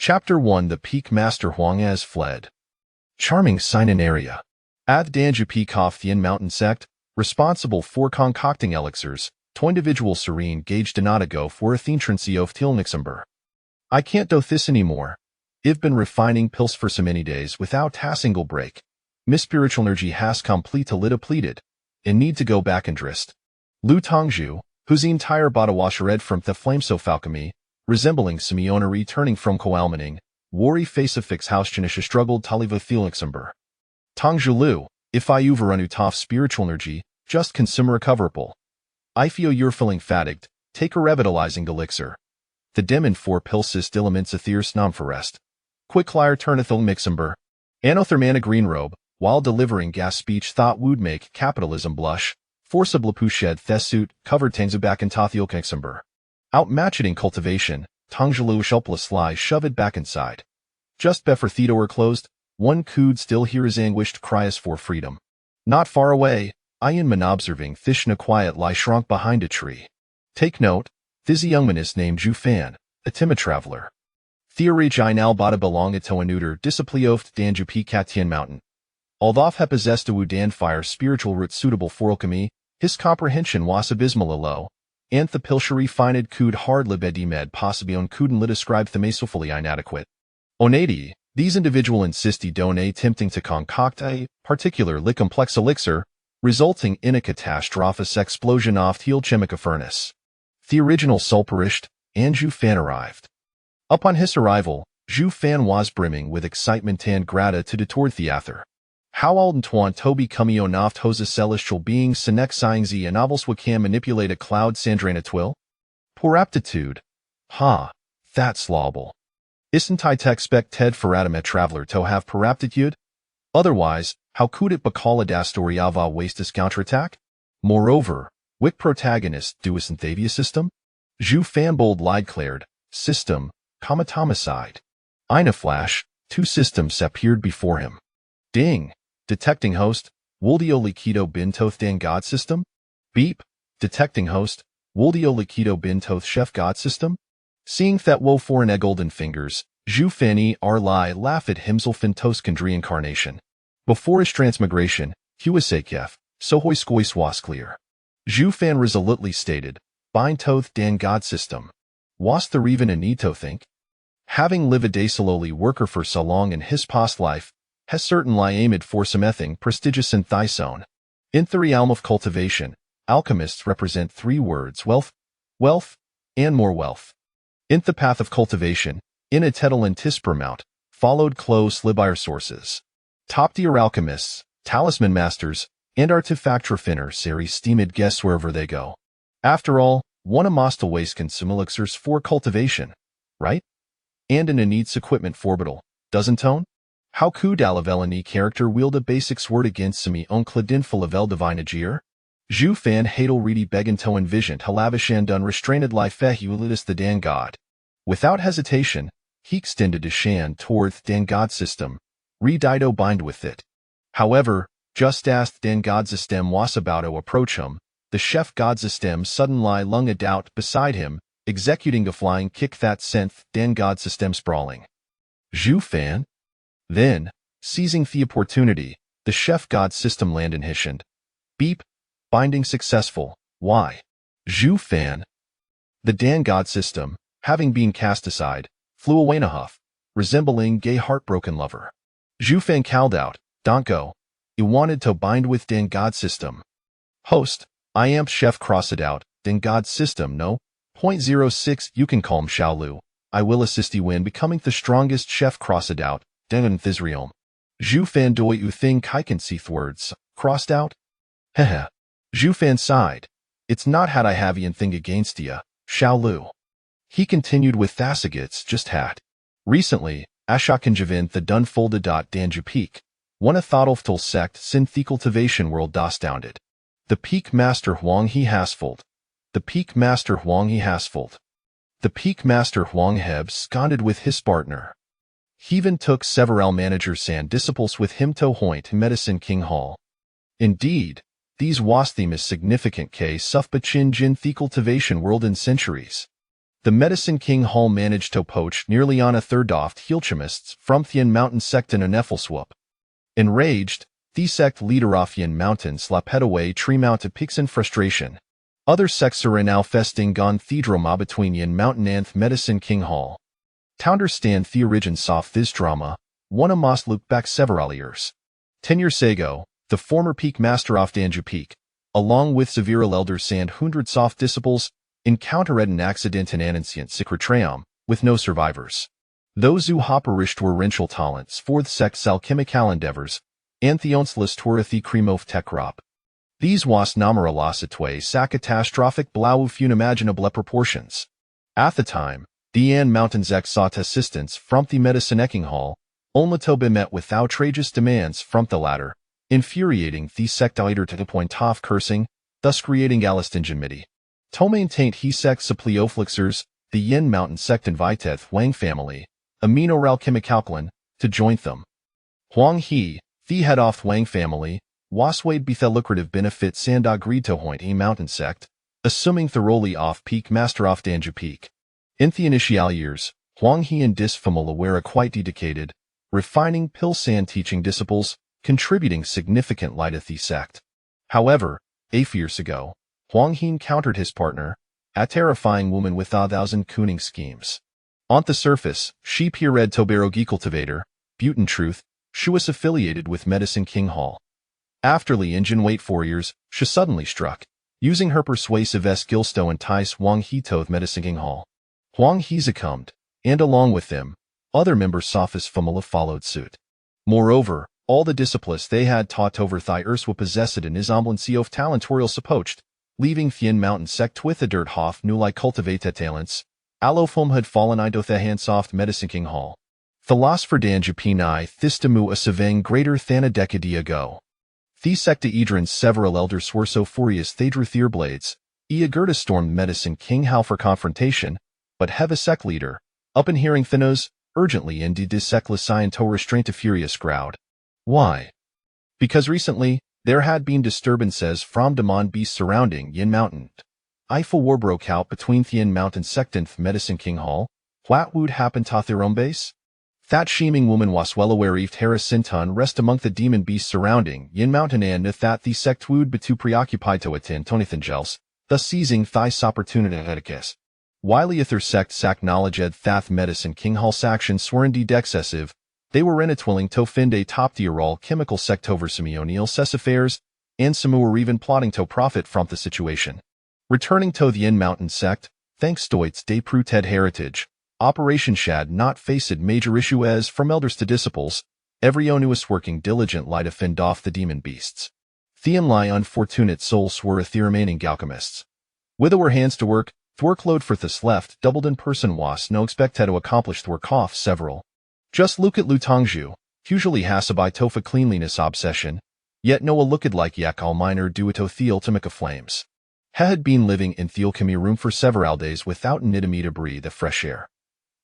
Chapter 1 The Peak Master Huang has fled. Charming Sinan area. At Danju Peak of the Mountain Sect, responsible for concocting elixirs, to individual serene gauge Donato for a thientrancy of Tilnixember. I can't do this anymore. I've been refining pills for so many days without a single break. My spiritual energy has completely depleted, and need to go back and drist. Lu Tongju, whose entire body was red from the flame so alchemy, resembling Simeona returning from Coalmaning, worry face of fix house Janisha struggled to leave a Felixember. Tongju Lu, if I overrun tough spiritual energy, just consume recoverable. I feel you're feeling fatigued, take a revitalizing elixir. The demon for pilsis dilaments a thirst nom for rest. Quick liar turneth mixember. Anothermana green robe, while delivering gas speech thought would make capitalism blush, forcibly pushed thessuit, covered tangzubak and tothiel kexember. Outmatching cultivation, Tongjalu helpless lie shove it back inside. Just before the door closed, one could still hear his anguished cries for freedom. Not far away, Ian man observing Thishna quiet lie shrunk behind a tree. Take note, this young man is named Ju Fan, a timid traveler. Theory I now bada belong to a neuter disciplioft Danju P. Katian Mountain. Although he possessed a Wudan fire spiritual root suitable for alchemy, his comprehension was abysmal low. And the pilchery fined could hardly be med possibion couldn't describe the mesophilia inadequate. Onadi, these individual insisti don't attempting to concoct a particularly complex elixir, resulting in a catastrophic explosion off the chemical furnace. The original soul perished, and Ju Fan arrived. Upon his arrival, Ju Fan was brimming with excitement and gratitude toward the ether. How Aldentuan Toby Cumio Noft Hosa Celestial Beings Sinek Siangzi and Novels Wakam Manipulate a Cloud Sandrana Twill? Poor aptitude. Ha, that's lawable. Isn't I expect Ted Ferratimet Traveler to have poor aptitude? Otherwise, how could it be called a Dastoriava Wastes counterattack? Moreover, Wick protagonist do a Synthavia system? Ju Fanbold lied declared, system, comatomicide. Ina Flash, 2 systems appeared before him. Ding. Detecting host, Wuldio Likido Bintoth Dan God System? Beep. Detecting host, Wuldio Likido Bintoth Chef God System? Seeing that woe for an golden fingers, Ju Fanny Arlai laugh at himself in Toskandri incarnation. Before his transmigration, Huasakef, Sohoi Skois was clear. Ju Fan resolutely stated, Bintoth Dan God System. Was there even a need to think? Having lived a day solely worker for so long in his past life, has certainly aimed for something prestigious in Thysone. In the realm of cultivation, alchemists represent 3 words: wealth, wealth, and more wealth. In the path of cultivation, in a Tettle and Tispermount, followed close Libire sources. Top-tier alchemists, talisman masters, and artifact raffiners series steamed guests wherever they go. After all, one must always consume elixirs for cultivation, right? And in a needs equipment forbital, doesn't tone? How could Alavelani character wield a basics word against semi oncle dinful of el divine agir? Ju Fan hadel reedy beganto envisioned halavishan dun restrained life fehulitis the Dan God. Without hesitation, he extended his shan toward the Dan God system, re-dido bind with it. However, just as the Dan God system was about to approach him, the chef God system suddenly lung a doubt beside him, executing a flying kick that sent the Dan God system sprawling. Ju Fan? Then, seizing the opportunity, the chef God system landed hishand. Beep. Binding successful. Why? Ju Fan. The Dan God system, having been cast aside, flew away in a huff, resembling gay heartbroken lover. Ju Fan called out, "Don't go. You wanted to bind with Dan God system." Host, I am chef crossed out, Dan God system no. .06 you can calm Xiaolu. I will assist you in becoming the strongest chef crossed out. Den Thizriom. Ju Fan doi u thing kiken seeth words, crossed out? Heh. Ju Fan sighed. It's not had I have yin thing against ya, Xiaolu. He continued with Thasagits just had. Recently, Ashakanjavin the dun folded Danju Peak, one a thoughtful sect sin the cultivation world downed. The Peak Master Huang he hasfold. The Peak Master Huang he hasfold. The Peak Master Huang heb sconded with his partner. He even took several managers and disciples with him to Hoyt Medicine King Hall. Indeed, these was the most significant case of Bachin Jin the cultivation world in centuries. The Medicine King Hall managed to poach nearly on a third of Heelchemists from Thien Mountain sect in a Neffelswap. Enraged, the sect leader of Thien Mountain slapped away Tremount to peaks in frustration. Other sects are now festing gone Thedroma between Yin Mountain and Medicine King Hall. To understand the origins of this drama, one must look back several years. 10 years ago, the former peak master of Danju Peak, along with several elders and hundreds of disciples, encountered an accident in an ancient Secretarium, with no survivors. Those who perished were Rinchel talents for the sect's alchemical endeavors, and Theonsless Tora the Kremov Tekrop. These was numerositwe sa catastrophic blau of unimaginable proportions. At the time, the An Mountains X sought assistance from the Medicine King Hall, only to be met with outrageous demands from the latter, infuriating the sectator to the point of cursing, thus creating Alistingenmity. To maintain he sect suppleoflixers, the Yin Mountain sect invited Wang family, amino-alchemicalcalin, to join them. Huang He, the head of Wang family, was weighed by the lucrative benefits and agreed to join a mountain sect, assuming thoroughly off peak master of Danju Peak. In the initial years, Huang He and this family were quite dedicated, refining Pilsan teaching disciples, contributing significant light to the sect. However, 8 years ago, Huang He encountered his partner, a terrifying woman with 1,000 cunning schemes. On the surface, she appeared to be a cultivator, but in truth, she was affiliated with Medicine King Hall. After the engine wait 4 years, she suddenly struck, using her persuasive skills to entice Huang He to Medicine King Hall. Huang He succumbed, and along with them, other members of his family followed suit. Moreover, all the disciples they had taught over Thiers were possessed in his omblency of talentorial suppoached, leaving Thien Mountain sect with a dirt hof newly cultivated talents. Allofum had fallen into the hands of Medicine King Hall. Philosopher Danju Pini Thistamu a savang greater than a decade ago. The sectaedrons several elders were so furious they drew their blades. Eagurta stormed Medicine King Hall for confrontation, but Heva sect leader, up in hearing Thanos, urgently indeed dissectless sciento restraint a furious crowd. Why? Because recently, there had been disturbances from demon beasts surrounding Yin Mountain. Eiffel war broke out between Thien Mountain sect and Medicine King Hall. What would happen to their own base? That scheming woman was well aware if Harris Sinton rest among the demon beasts surrounding Yin Mountain and that the sect would be too preoccupied to attend Tonithangels, thus seizing Thais opportunity eticus. While ether sects acknowledged that Medicine King Hall's actions were indeed excessive, they were willing to find a top-tier all-chemical sect over Simeonial cess affairs, and some were even plotting to profit from the situation. Returning to the Yin Mountain sect, thanks to its de-pruted heritage, Operation Shad not faced major issue as from elders to disciples, everyone was working diligently to fend off the demon beasts. Thien Lai unfortunate souls were the remaining alchemists. With our hands to work, the workload for this left doubled in person was no expected to accomplish the work off several. Just look at Lu Tongju, usually has a by tofa cleanliness obsession, yet no a looked like yak all minor due to thealchemica flames. He had been living in the alchemy room for several days without an intimate to breathe the fresh air.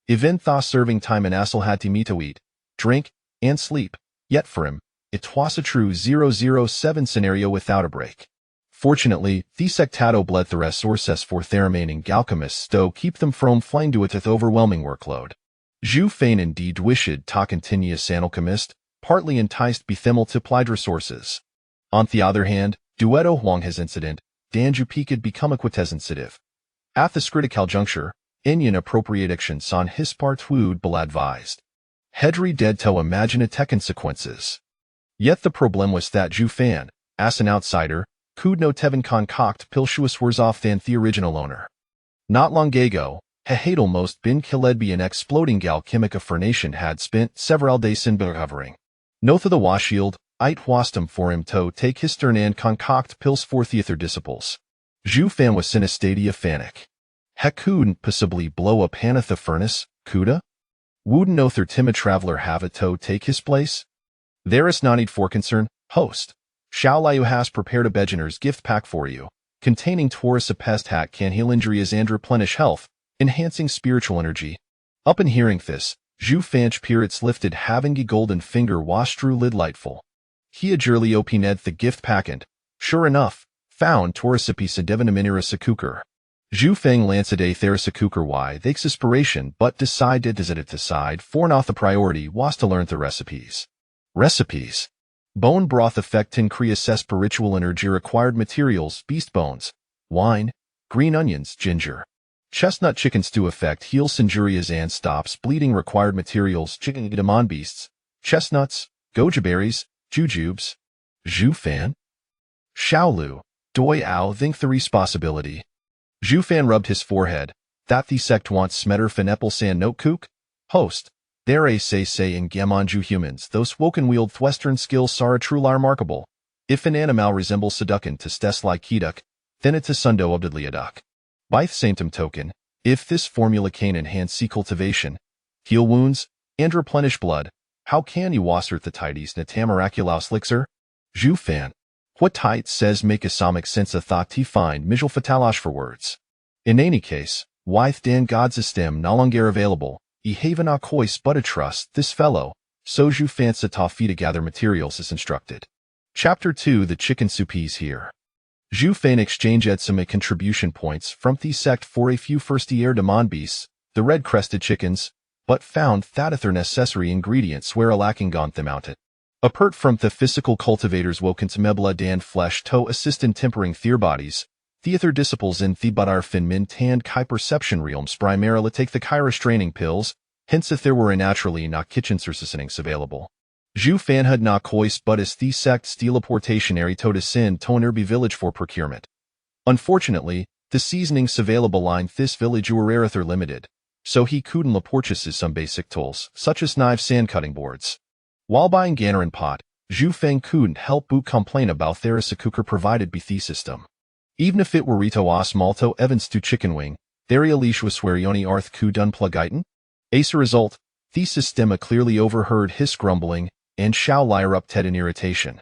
Even thaw serving time in Assel had to meet to eat, drink, and sleep, yet for him, it was a true 007 scenario without a break. Fortunately, the sectato bled the resources for the remaining alchemists to keep them from flying to it with overwhelming workload. Zhu Fein indeed wished to continue as an alchemist, partly enticed by the multiplied resources. On the other hand, Duetto Huang his incident, Danju Peak had become a quintessensitive. At this critical juncture, Inyan appropriate actions on his part would be advised. Hedry dead to imagine attack consequences. Yet the problem was that Zhu Fan, as an outsider, could no Tevin concoct pilshuous worse off than the original owner. Not long ago, he had almost been killed by an exploding alchemica furnation had spent several days in recovering. No to the washield, it was him for him to take his turn and concoct pills for the other disciples. Zhu Fan was in a state of panic. He couldn't possibly blow up Hanatha furnace, coulda? Wouldn't no third timid traveler have it to take his place? There is no need for concern, host. Xiao Liu has prepared a Beginner's gift pack for you, containing Taurus a pest hat can heal injuries and replenish health, enhancing spiritual energy. Up in hearing this, Zhu Fanch Pirates lifted having a golden finger was true lidlightful. He adjurely opened the gift pack and, sure enough, found Taurus a piece of Devanaminera Sakukur. Zhu Feng lanced a theresakukar y the exasperation but decided for not the priority was to learn the recipes. Recipes. Bone broth effect increase spiritual energy required materials beast bones, wine, green onions, ginger. Chestnut chicken stew effect heals injurious and stops bleeding required materials chicken demon beasts, chestnuts, goji berries, jujubes. Zhu Fan? Xiaolu, doi ao think the responsibility. Zhu Fan rubbed his forehead. That the sect wants smetter finepple san no kook? Host. There a say in Gamonju humans, those woken wield western skills sara truly remarkable. If an animal resembles seducin to stes like keduk, then it is sundo obdidly aduk. By the same token, if this formula can enhance sea cultivation, heal wounds, and replenish blood, how can you wassert the tides natamaraculous elixir? Zhu Fan. What tight says make a somic sense a thought to find mijal fatalash for words. In any case, whyth dan god's stem no longer available, e haven a cois but a trust this fellow, so Zhu Fan sa ta to gather materials as instructed. Chapter 2 The chicken soupies here. Zhu Fan exchanged some contribution points from the sect for a few first-year demon beasts, the red-crested chickens, but found that their necessary ingredients were lacking on the mountain. Apart from the physical cultivators woken to mebla dan flesh to assist in tempering their bodies, the other disciples in the budar fin min tand kai perception realms primarily take the kai restraining pills, hence if there were naturally not kitchen sursusenings available. Zhu Fan had not cois but as the sect teleportationary to sin tonerby village for procurement. Unfortunately, the seasonings available in this village were rarether limited, so he couldn't purchase some basic tools, such as knives sand cutting boards. While buying Gannerin pot, Zhu Feng couldn't help but complain about theresakukar provided by the system. Even if it were Rito os malto evans to chicken wing, there Elish was swerioni arth ku dun plugiten? As a result, the systema clearly overheard his grumbling, and shall lyre up Ted in irritation.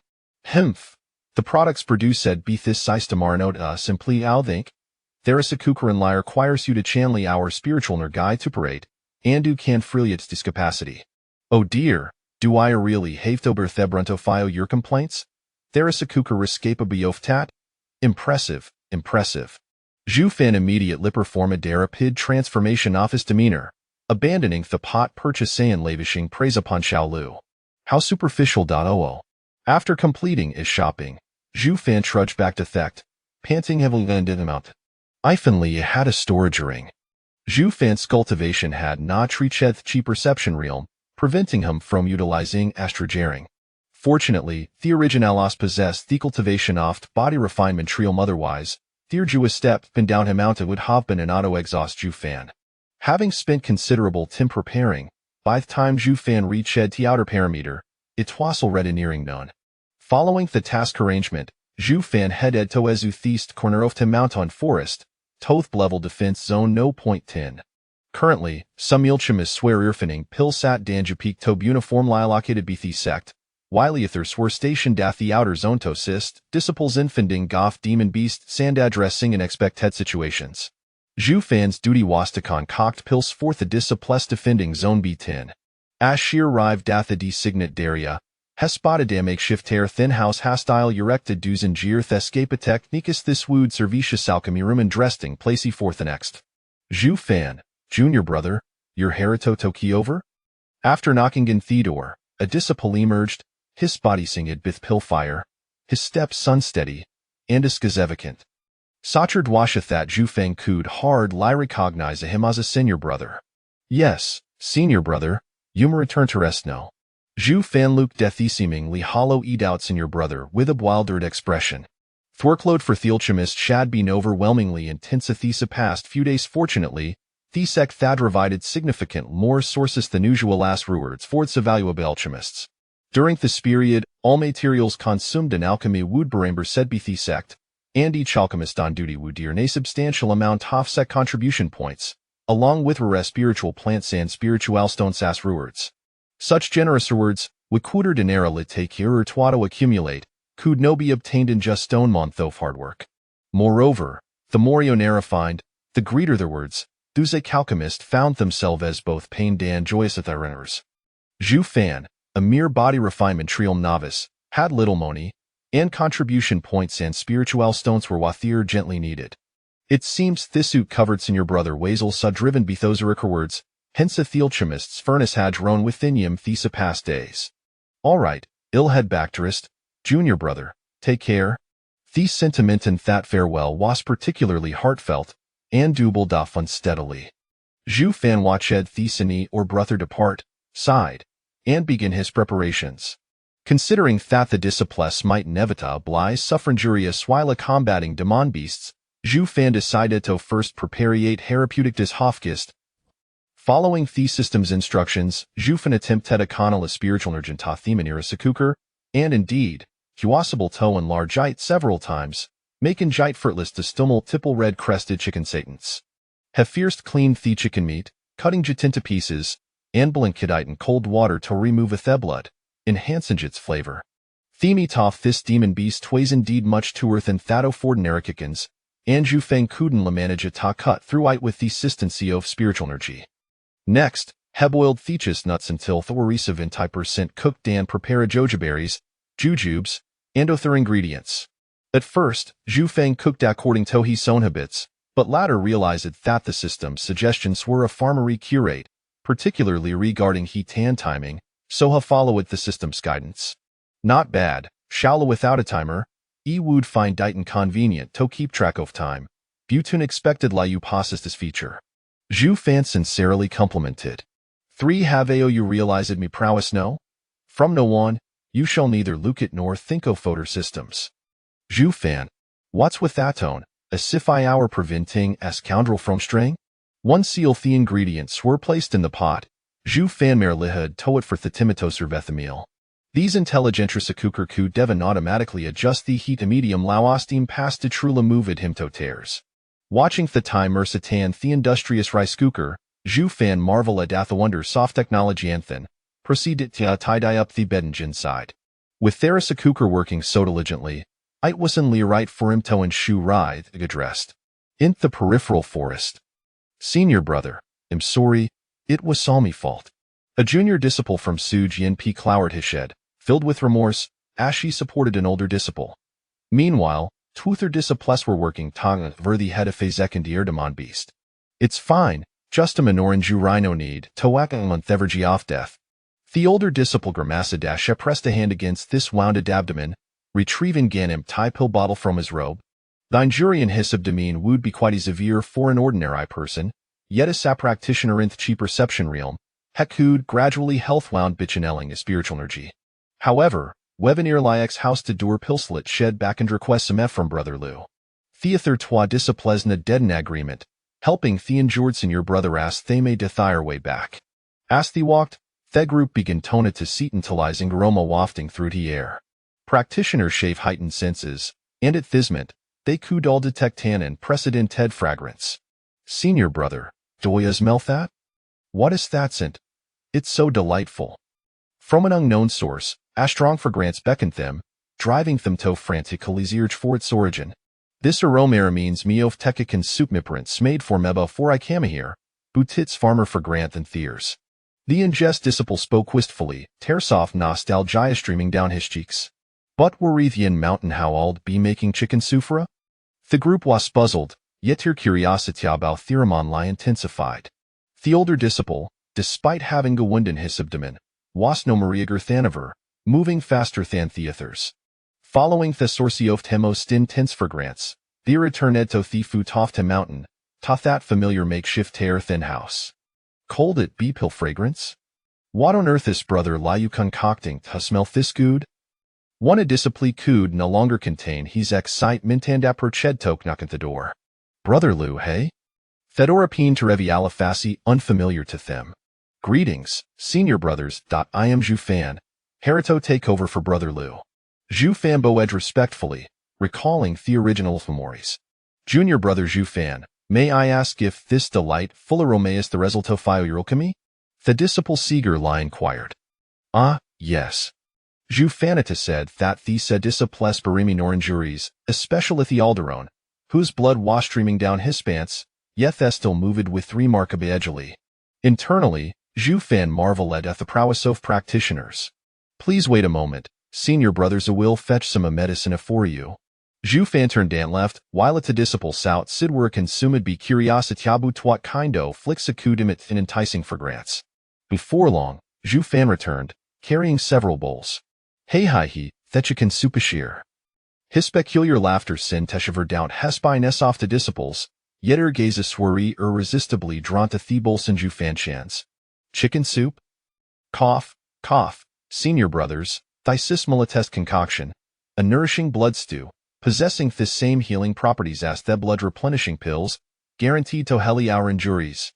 Hmph. The products produced said be this systemar simply ao think. Theresakukar and lyre requires you to chanly our spiritual guide to parade, and do can freely its discapacity. Oh dear. Do I really have to berthebrunto your complaints? Theresakukar escapabiof tat? Impressive, impressive. Zhu Fan immediate lipper formadera pid transformation office demeanor, abandoning the pot purchase and lavishing praise upon Xiaolu. How superficial. After completing his shopping, Zhu Fan trudged back to Thekt, panting heavily landed him out. Ifinly had a storage ring. Zhu Fan's cultivation had not reached the perception realm, preventing him from utilizing astrojaring. Fortunately, the originalos possessed the cultivation oft body refinement realm otherwise, their Jewish step been down him mountain would have been an auto-exhaust Zhu Fan. Having spent considerable time preparing, by the time Zhu Fan reached the outer parameter, it was already nearing none. Following the task arrangement, Zhu Fan headed to the east corner of the mountain forest, toth level defense zone no point 10. Currently, some Ilchimis swear irfining pilsat danjupik to uniform located be the sect, while ethers were stationed at the outer zone to assist, disciples infending goth demon beast sand addressing and expected situations. Zhu Fan's duty was to concoct pils for the disciples defending zone B10. As she arrived at the designate area, has spotted a makeshift tear thin house hostile erected duzen gier thescapa technicus this wood servicious alchemy room and dressing placey forth the next. Zhu Fan, junior brother, your Harito Tokiover? After knocking in the door, a disciple emerged, his body singed bith pill fire, his steps unsteady, and skazevacant. Sachard washeth that Zhu Feng could hard lie recognize him as a senior brother. Yes, senior brother, you may return to rest now. Zhu Fan looked deathy seemingly hollow out senior brother with a bewildered expression. Thworkload for Thielchemist shad been overwhelmingly intense thesa past few days fortunately, Thesec thad provided significant more sources than usual as rewards for its valuable alchemists. During this period, all materials consumed in alchemy would beramber said be Thesect, and each alchemist on duty would earn a substantial amount of sec contribution points, along with rare spiritual plants and spiritual stones as rewards. Such generous rewards, would quarter dinero lit take here or twato accumulate, could no be obtained in just stone month of hard work. Moreover, the more Ionera find, the greater their words, those alchemist found themselves as both pained and joyous at their runners. Zhu Fan, a mere body refinement trial novice, had little money, and contribution points and spiritual stones were what they urgently needed. It seems Thisuit covered senior brother Wazel saw driven Bethoseric words, hence a theolchemists furnace had roan within yim thesa past days. All right, Ilhead Bacterist, junior brother, take care. These sentiment and that farewell was particularly heartfelt, and doubled off unsteadily. Zhu Fan watched Thesani or brother depart, sighed, and begin his preparations. Considering that the disciples might inevitably suffer injurious while combating demon beasts, Zhu Fan decided to first prepariate therapeutic dishofgist. Following the system's instructions, Zhu Fan attempted to canal a spiritual urgent ta themanira sakukur, and indeed, huasible toe and large ite several times, making jite fertless to still multiple red-crested chicken satans. Have fierced cleaned the chicken meat, cutting jit into pieces, and blinkidite in cold water to remove the blood, enhancing its flavor. Themi toff this demon beast tways indeed much toer than thato fordinarikikins, and Zhu Fang couldn't manage ta cut through it with the consistency of spiritual energy. Next, boiled theachus nuts until thorisa 20% cooked dan prepare jojoberries, jujubes, and other ingredients. At first, Zhu Fang cooked according to his own habits, but later realized that the system's suggestions were a farmery curate, particularly regarding heat tan timing, so ha followed the system's guidance. Not bad, shallow without a timer, would find it inconvenient to keep track of time, Butun expected Liu passes this feature. Zhu Fan sincerely complimented. 3 have you realized me prowess no? From no on, you shall neither look at nor think of photo systems. Zhu Fan, what's with that tone, as if I were preventing a scoundrel from straying? 1 seal the ingredients were placed in the pot. Zhu Fan merlihad to it for the timatoser vethamil. These intelligentris cooker could devon automatically adjust the heat medium lauostim past to trula moved him to tears. Watching the time Mersatan the industrious rice cooker, Zhu Fan marvel at the wonder soft technology anthen, proceeded to tie-dye up the bedenge inside. With Theris cooker working so diligently, it wasn't right for him to ensue ride addressed. In the peripheral forest. Senior brother, I'm sorry, it was all me fault. A junior disciple from Suj Yin P. clowered his shed, filled with remorse, as she supported an older disciple. Meanwhile, 2 other disciples were working tongue over the head of a second-year demon beast. It's fine, just a minoran jurino need to whack a month evergy off death. The older disciple Gramacadasha pressed a hand against this wounded abdomen, retrieving Ganim tie pill bottle from his robe. The injurian hiss of demean would be quite severe for an ordinary person, yet as a practitioner in the cheap perception realm, Hekud gradually health wound bitchinelling a spiritual energy. However, Wevenir Liax house to door pilslet shed back and request some from Brother Lu. Theather twa disciplesna deaden agreement, helping the injured senior brother as they may dethyre way back. As they walked, the group began tona to seatantilizing aroma wafting through the air. Practitioners shave heightened senses, and at thisment, they could all detect tannin precedented fragrance. Senior brother, doya smell that? What is that scent? It's so delightful. From an unknown source, a strong fragrance beckoned them, driving them to frantically search for its origin. This aroma means me of techican soup miprants made for meba for I came here, Boutit's farmer fragrant and theers. The ingest disciple spoke wistfully, tearsoft nostalgia streaming down his cheeks. But were the mountain how I'd be making chicken soufra? The group was puzzled, yet their curiosity about Theramon lie intensified. The older disciple, despite having a wound in his abdomen, was no Maria Gerthanover, moving faster than the others. Following the Sorcioft Hemos intense fragrance, they returned to the Futofta mountain, to that familiar makeshift hair thin house. Cold it be pill fragrance? What on earth is brother Liu concocting to smell this good? One a discipline could no longer contain his excitement and approched toke knock at the door. Brother Lu, hey? Fedora peen to Revi Alafasi unfamiliar to them. Greetings, senior brothers. I am Zhu Fan. Harito take over for Brother Lu. Zhu Fan bowed respectfully, recalling the original memories. Junior brother Zhu Fan, may I ask if this delightful aroma is the result of Fiourokami? The disciple Seeger Lie inquired. Ah, yes. Zhu Fanita said that the disciples barimi nor injuries, especially the Alderon, whose blood was streaming down his pants, yet still moved with remarkable agility. Internally, Zhu Fan marveled at the prowess of practitioners. Please wait a moment, senior brothers, I will fetch some medicine for you. Zhu Fan turned and left, while at the disciple sout sid were consumed be curiositabu twat kindo flicks acudimit thin enticing for grants. Before long, Zhu Fan returned, carrying several bowls. Hey hi he, thechikan supashir. His peculiar laughter sin teshaver down hesby nesoff to disciples, yet gaze swari irresistibly drawn to Thebolson Zhu Fan chans. Chicken soup? Cough, cough, senior brothers, thysis mulatest concoction, a nourishing blood stew, possessing the same healing properties as the blood replenishing pills, guaranteed to heli our injuries.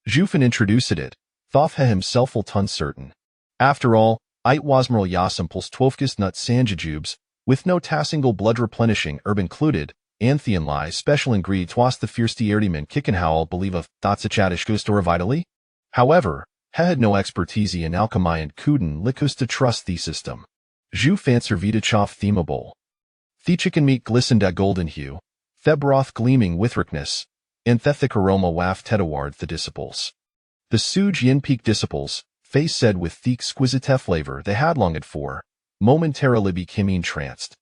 Zhu Fan introduced it, thoth he himself will ton certain. After all, it wasmerl yasum pulse 12 nut sanjajubes, with no tassingle blood replenishing herb included, Anthean lies special ingredient was the fiercety erdiman kickenhowl believe of thotsachadish gustor vitally? However, he had no expertise in alchemy and couldn't licus to trust the system. Zhu Fan servitachov themable. The chicken meat glistened at golden hue, the broth gleaming with richness, and the thick aroma waft tedaward the disciples. The Suj Yin Peak disciples, face said with the exquisite flavor they had longed for, momentarily became entranced.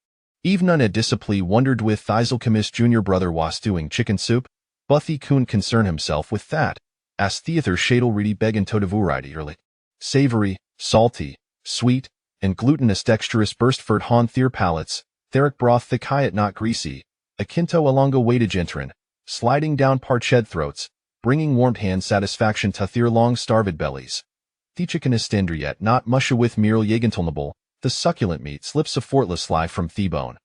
Even a disciple wondered with Thizalchemis junior brother was doing chicken soup, but he couldn't concern himself with that, as theater shadel ready beggin todavurity early. Savory, salty, sweet, and glutinous dexterous burst furt hon their palates, theric broth thick hiat not greasy, a kinto alonga weightage entrin, sliding down parched throats, bringing warmed hand satisfaction to their long starved bellies. The chicken is tender yet not musha with merel yagentelnable, the succulent meat slips a fortless sly from the-bone.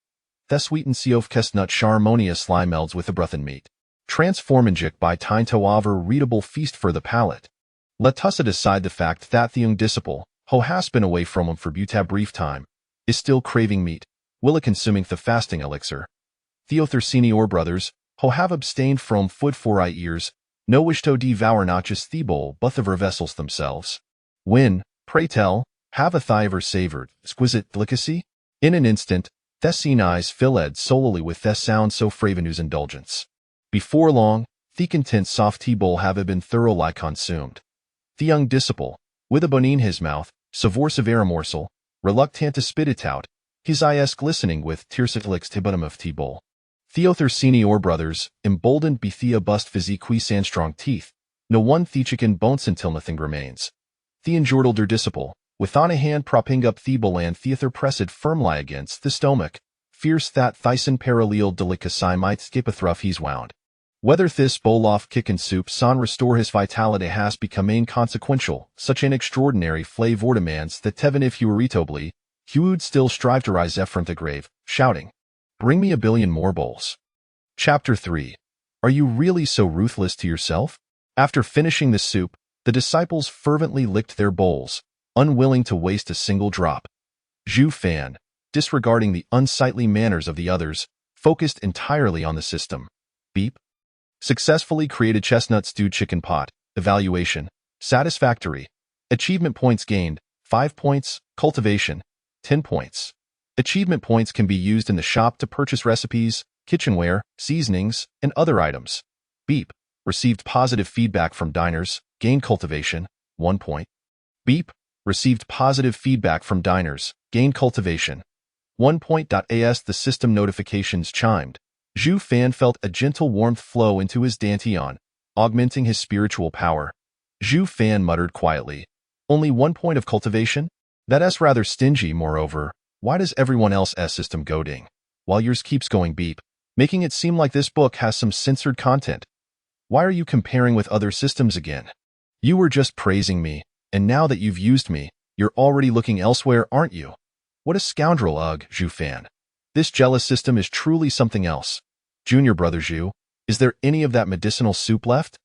The sweetened seof chestnut charmonia sly melds with the bruthen meat. Transformingic by time to over readable feast for the palate. Let us decide the fact that the young disciple, who has been away from him for a brief time, is still craving meat, will consuming the fasting elixir. Theothercini or brothers, who have abstained from food for years, no wish to devour not just the bowl but the vessels themselves. When, pray tell, have a thigh ever savored, exquisite delicacy? In an instant, the eyes filled solely with the sound so fravenous indulgence. Before long, the content soft tea bowl have been thoroughly consumed. The young disciple, with a bone in his mouth, savor severe morsel, reluctant to spit it out, his eyes glistening with tearsitlix tibutum of tea bowl. Theothercini or brothers, emboldened be thea bust physique and strong teeth, no one the chicken bones until nothing remains. The enjordal der disciple, with on a hand propping up the bowl and theather pressed firmly against the stomach, fierce that thyson parallel delicacy might skip a thruff he's wound. Whether this bowl-off kicken soup son restore his vitality has become inconsequential, such an extraordinary flavor demands that Tevin if irritably, he would still strive to rise from the grave, shouting, "Bring me a billion more bowls." Chapter 3. Are you really so ruthless to yourself? After finishing the soup, the disciples fervently licked their bowls, unwilling to waste a single drop. Zhu Fan, disregarding the unsightly manners of the others, focused entirely on the system. Beep. Successfully created chestnut stewed chicken pot. Evaluation. Satisfactory. Achievement points gained, 5 points. Cultivation, 10 points. Achievement points can be used in the shop to purchase recipes, kitchenware, seasonings, and other items. Beep. Received positive feedback from diners. Gained cultivation, 1 point. Beep. Received positive feedback from diners. Gained cultivation, 1 point. As the system notifications chimed, Zhu Fan felt a gentle warmth flow into his dantian, augmenting his spiritual power. Zhu Fan muttered quietly, "Only 1 point of cultivation? That's rather stingy. Moreover, why does everyone else's system go ding, while yours keeps going beep, making it seem like this book has some censored content? Why are you comparing with other systems again? You were just praising me, and now that you've used me, you're already looking elsewhere, aren't you? What a scoundrel, ugh, Zhu Fan. This jealous system is truly something else. Junior brother Zhu, is there any of that medicinal soup left?"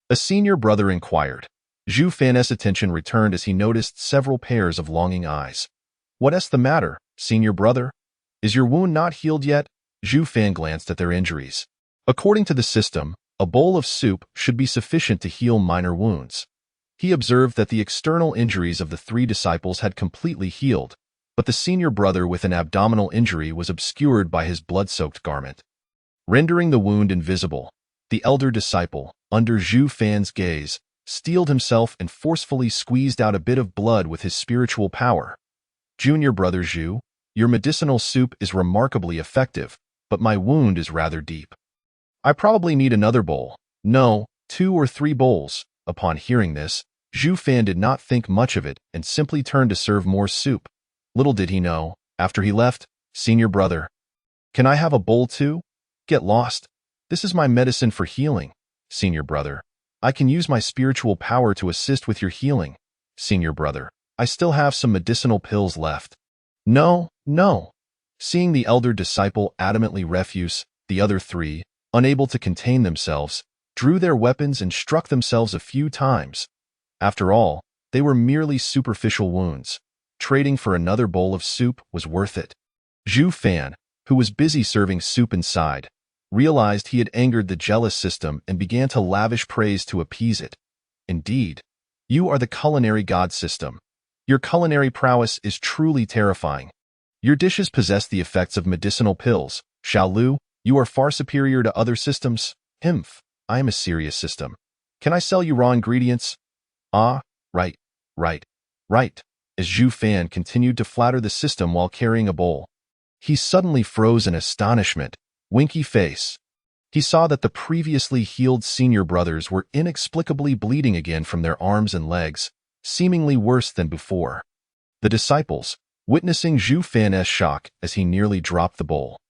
A senior brother inquired. Zhu Fan's attention returned as he noticed several pairs of longing eyes. "What's the matter, senior brother? Is your wound not healed yet?" Zhu Fan glanced at their injuries. According to the system, a bowl of soup should be sufficient to heal minor wounds. He observed that the external injuries of the 3 disciples had completely healed, but the senior brother with an abdominal injury was obscured by his blood-soaked garment. Rendering the wound invisible, the elder disciple, under Zhu Fan's gaze, steeled himself and forcefully squeezed out a bit of blood with his spiritual power. "Junior brother Zhu, your medicinal soup is remarkably effective, but my wound is rather deep. I probably need another bowl. No, 2 or 3 bowls. Upon hearing this, Zhu Fan did not think much of it and simply turned to serve more soup. Little did he know, after he left, "Senior brother, can I have a bowl too? Get lost. This is my medicine for healing. Senior brother, I can use my spiritual power to assist with your healing. Senior brother, I still have some medicinal pills left." "No, no." Seeing the elder disciple adamantly refuse, the other 3, unable to contain themselves, drew their weapons and struck themselves a few times. After all, they were merely superficial wounds. Trading for another bowl of soup was worth it. Zhu Fan, who was busy serving soup inside, realized he had angered the jealous system and began to lavish praise to appease it. "Indeed, you are the culinary god system. Your culinary prowess is truly terrifying. Your dishes possess the effects of medicinal pills. Xiaolu, you are far superior to other systems. Himph, I am a serious system. Can I sell you raw ingredients?" "Ah, right, right, right." As Zhu Fan continued to flatter the system while carrying a bowl, he suddenly froze in astonishment, winky face. He saw that the previously healed senior brothers were inexplicably bleeding again from their arms and legs, seemingly worse than before. The disciples, witnessing Zhu Fan's shock as he nearly dropped the bowl,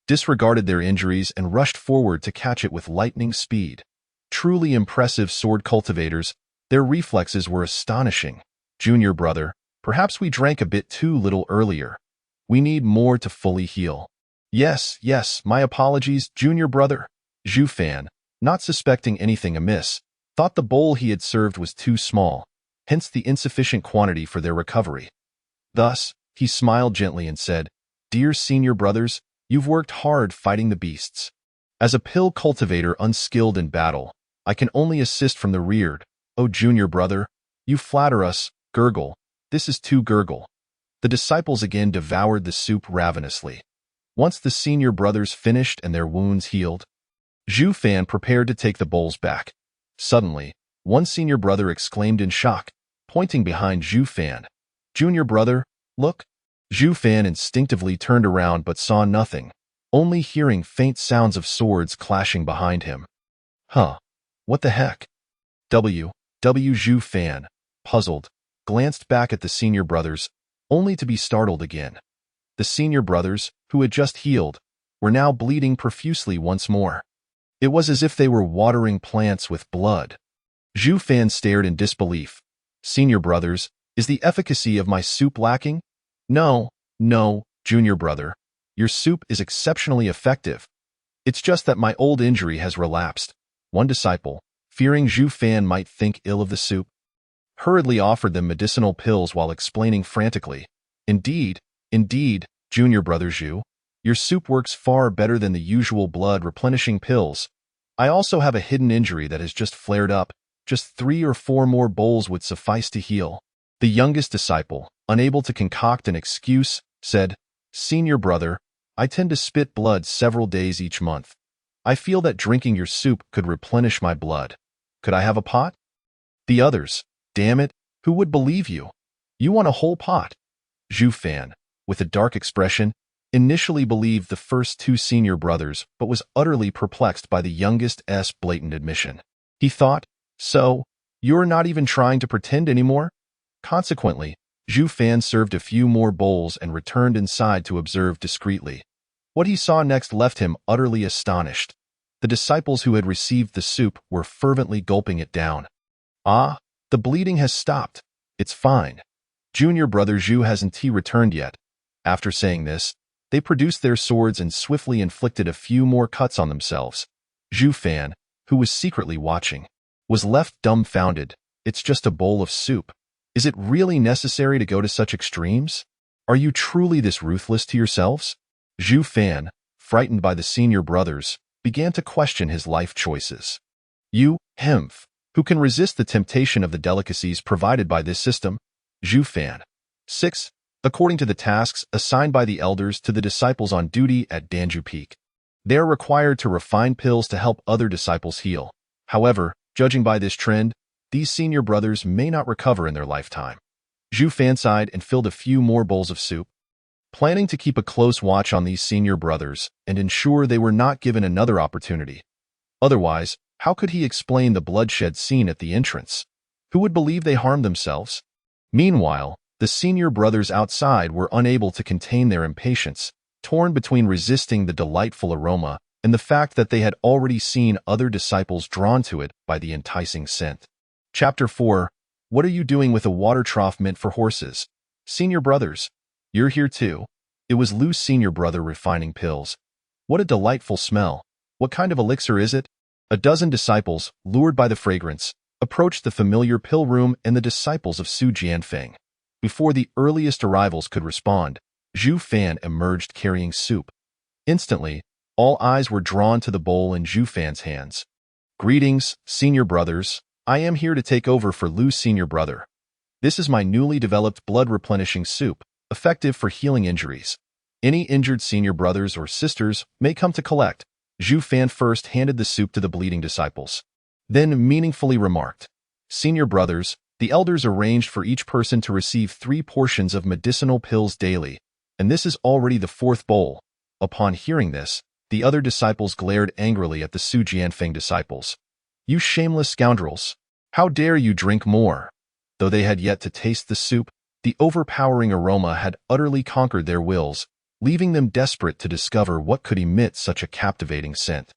disregarded their injuries and rushed forward to catch it with lightning speed. Truly impressive sword cultivators, their reflexes were astonishing. "Junior brother, perhaps we drank a bit too little earlier. We need more to fully heal." Yes, my apologies, junior brother." Zhu Fan, not suspecting anything amiss, thought the bowl he had served was too small, hence the insufficient quantity for their recovery. Thus, he smiled gently and said, "Dear senior brothers, you've worked hard fighting the beasts. As a pill cultivator unskilled in battle, I can only assist from the rear. Oh, junior brother, you flatter us, gurgle. This is too gurgle." The disciples again devoured the soup ravenously. Once the senior brothers finished and their wounds healed, Zhu Fan prepared to take the bowls back. Suddenly, one senior brother exclaimed in shock, pointing behind Zhu Fan, "Junior brother, look." Zhu Fan instinctively turned around but saw nothing, only hearing faint sounds of swords clashing behind him. "Huh, what the heck?" Zhu Fan, puzzled, glanced back at the senior brothers, only to be startled again. The senior brothers, who had just healed, were now bleeding profusely once more. It was as if they were watering plants with blood. Zhu Fan stared in disbelief. "Senior brothers, is the efficacy of my soup lacking?" No, junior brother. Your soup is exceptionally effective. It's just that my old injury has relapsed." One disciple, fearing Zhu Fan might think ill of the soup, hurriedly offered them medicinal pills while explaining frantically, Indeed, junior brother Zhu, your soup works far better than the usual blood-replenishing pills. I also have a hidden injury that has just flared up. Just 3 or 4 more bowls would suffice to heal." The youngest disciple, unable to concoct an excuse, said, "Senior brother, I tend to spit blood several days each month. I feel that drinking your soup could replenish my blood. Could I have a pot?" The others, "Damn it, who would believe you? You want a whole pot?" Zhu Fan, with a dark expression, initially believed the first 2 senior brothers but was utterly perplexed by the youngest's blatant admission. He thought, "So, you're not even trying to pretend anymore?" Consequently, Zhu Fan served a few more bowls and returned inside to observe discreetly. What he saw next left him utterly astonished. The disciples who had received the soup were fervently gulping it down. "Ah, the bleeding has stopped. It's fine. Junior brother Zhu hasn't returned yet." After saying this, they produced their swords and swiftly inflicted a few more cuts on themselves. Zhu Fan, who was secretly watching, was left dumbfounded. "It's just a bowl of soup. Is it really necessary to go to such extremes? Are you truly this ruthless to yourselves?" Zhu Fan, frightened by the senior brothers, began to question his life choices. "You, Hemph, who can resist the temptation of the delicacies provided by this system?" Zhu Fan. 6. According to the tasks assigned by the elders to the disciples on duty at Danju Peak, they are required to refine pills to help other disciples heal. However, judging by this trend, these senior brothers may not recover in their lifetime. Zhu Fan sighed and filled a few more bowls of soup. planning to keep a close watch on these senior brothers and ensure they were not given another opportunity. Otherwise, how could he explain the bloodshed scene at the entrance? Who would believe they harmed themselves? Meanwhile, the senior brothers outside were unable to contain their impatience, torn between resisting the delightful aroma and the fact that they had already seen other disciples drawn to it by the enticing scent. Chapter 4. What are you doing with a water trough meant for horses? Senior brothers, you're here too. It was Lou's senior brother refining pills. What a delightful smell. What kind of elixir is it? A dozen disciples, lured by the fragrance, approached the familiar pill room and the disciples of Su Jianfeng. Before the earliest arrivals could respond, Zhu Fan emerged carrying soup. Instantly, all eyes were drawn to the bowl in Zhu Fan's hands. Greetings, senior brothers. I am here to take over for Lou's senior brother. This is my newly developed blood-replenishing soup, effective for healing injuries. Any injured senior brothers or sisters may come to collect. Zhu Fan first handed the soup to the bleeding disciples. Then meaningfully remarked, Senior brothers, the elders arranged for each person to receive 3 portions of medicinal pills daily, and this is already the 4th bowl. Upon hearing this, the other disciples glared angrily at the Su Jianfeng disciples. You shameless scoundrels! How dare you drink more? Though they had yet to taste the soup, the overpowering aroma had utterly conquered their wills, leaving them desperate to discover what could emit such a captivating scent.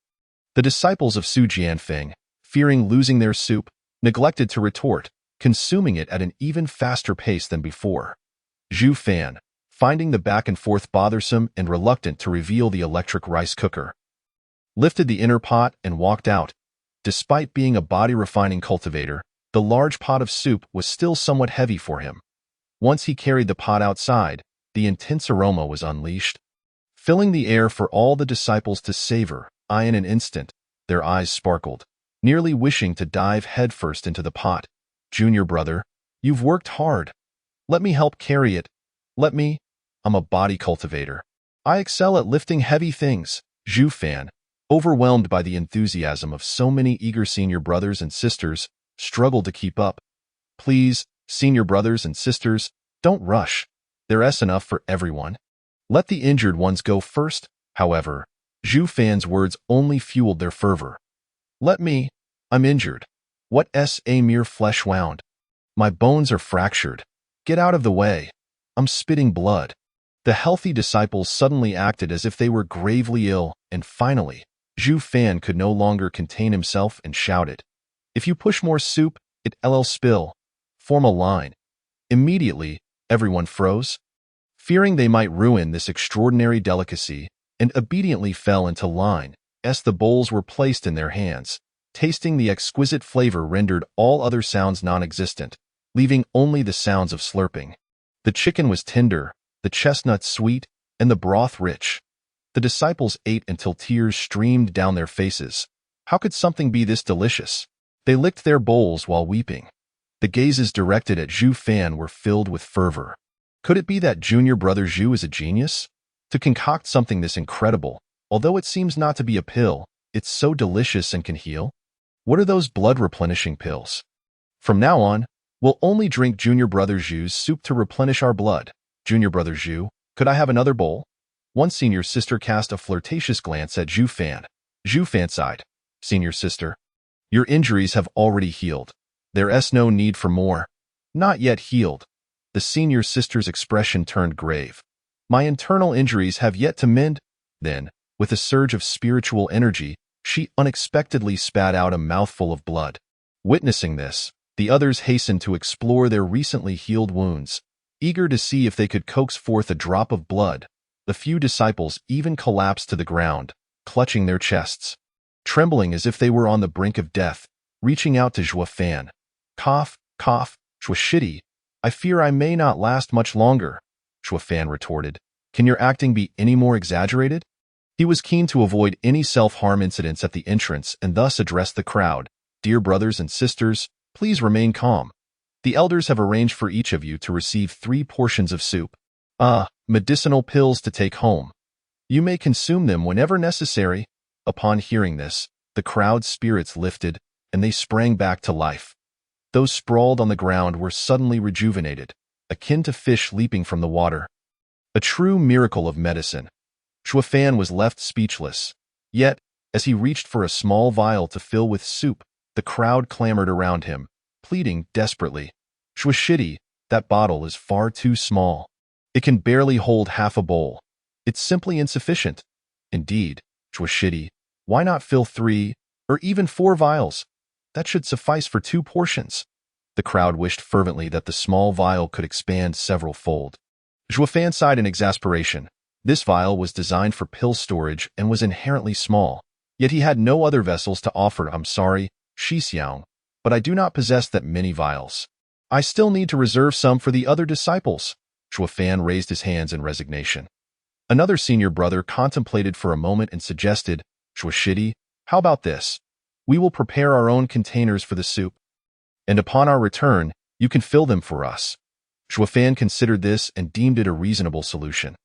The disciples of Su Jianfeng, fearing losing their soup, neglected to retort, consuming it at an even faster pace than before. Zhu Fan, finding the back and forth bothersome and reluctant to reveal the electric rice cooker, lifted the inner pot and walked out. Despite being a body-refining cultivator, the large pot of soup was still somewhat heavy for him. Once he carried the pot outside, the intense aroma was unleashed, filling the air for all the disciples to savor. In an instant, their eyes sparkled, nearly wishing to dive headfirst into the pot. Junior brother, you've worked hard. Let me help carry it. I'm a body cultivator. I excel at lifting heavy things. Zhu Fan, overwhelmed by the enthusiasm of so many eager senior brothers and sisters, struggled to keep up. Please, senior brothers and sisters, don't rush. There's enough for everyone. Let the injured ones go first. However, Zhu Fan's words only fueled their fervor. I'm injured. What's a mere flesh wound? My bones are fractured. Get out of the way. I'm spitting blood. The healthy disciples suddenly acted as if they were gravely ill, and finally, Zhu Fan could no longer contain himself and shouted, If you push more soup, it'll spill. Form a line. Immediately, everyone froze, fearing they might ruin this extraordinary delicacy, and obediently fell into line as the bowls were placed in their hands. Tasting the exquisite flavor rendered all other sounds non-existent, leaving only the sounds of slurping. The chicken was tender, the chestnuts sweet, and the broth rich. The disciples ate until tears streamed down their faces. How could something be this delicious? They licked their bowls while weeping. The gazes directed at Zhu Fan were filled with fervor. Could it be that junior brother Zhu is a genius? To concoct something this incredible, although it seems not to be a pill, it's so delicious and can heal? What are those blood-replenishing pills? From now on, we'll only drink Junior Brother Zhu's soup to replenish our blood. Junior Brother Zhu, could I have another bowl? One senior sister cast a flirtatious glance at Zhu Fan. Zhu Fan sighed. Senior sister, your injuries have already healed. There's no need for more. Not yet healed. The senior sister's expression turned grave. My internal injuries have yet to mend. Then, with a surge of spiritual energy, she unexpectedly spat out a mouthful of blood. Witnessing this, the others hastened to explore their recently healed wounds, eager to see if they could coax forth a drop of blood. The few disciples even collapsed to the ground, clutching their chests, trembling as if they were on the brink of death, reaching out to Zhu Fan. Cough, Shitty. I fear I may not last much longer, Zhu Fan retorted. Can your acting be any more exaggerated? He was keen to avoid any self-harm incidents at the entrance and thus addressed the crowd. Dear brothers and sisters, please remain calm. The elders have arranged for each of you to receive 3 portions of soup. Medicinal pills to take home. You may consume them whenever necessary. Upon hearing this, the crowd's spirits lifted, and they sprang back to life. Those sprawled on the ground were suddenly rejuvenated, akin to fish leaping from the water. A true miracle of medicine. Shuafan was left speechless. Yet, as he reached for a small vial to fill with soup, the crowd clamored around him, pleading desperately. Shuashidi, that bottle is far too small. It can barely hold half a bowl. It's simply insufficient. Indeed, Shuashidi, why not fill 3 or even 4 vials? That should suffice for 2 portions. The crowd wished fervently that the small vial could expand several-fold. Shuafan sighed in exasperation. This vial was designed for pill storage and was inherently small. Yet he had no other vessels to offer. I'm sorry, Shixiang, but I do not possess that many vials. I still need to reserve some for the other disciples. Shuafan raised his hands in resignation. Another senior brother contemplated for a moment and suggested, Shuashidi, how about this? We will prepare our own containers for the soup, and upon our return, you can fill them for us. Shuafan considered this and deemed it a reasonable solution.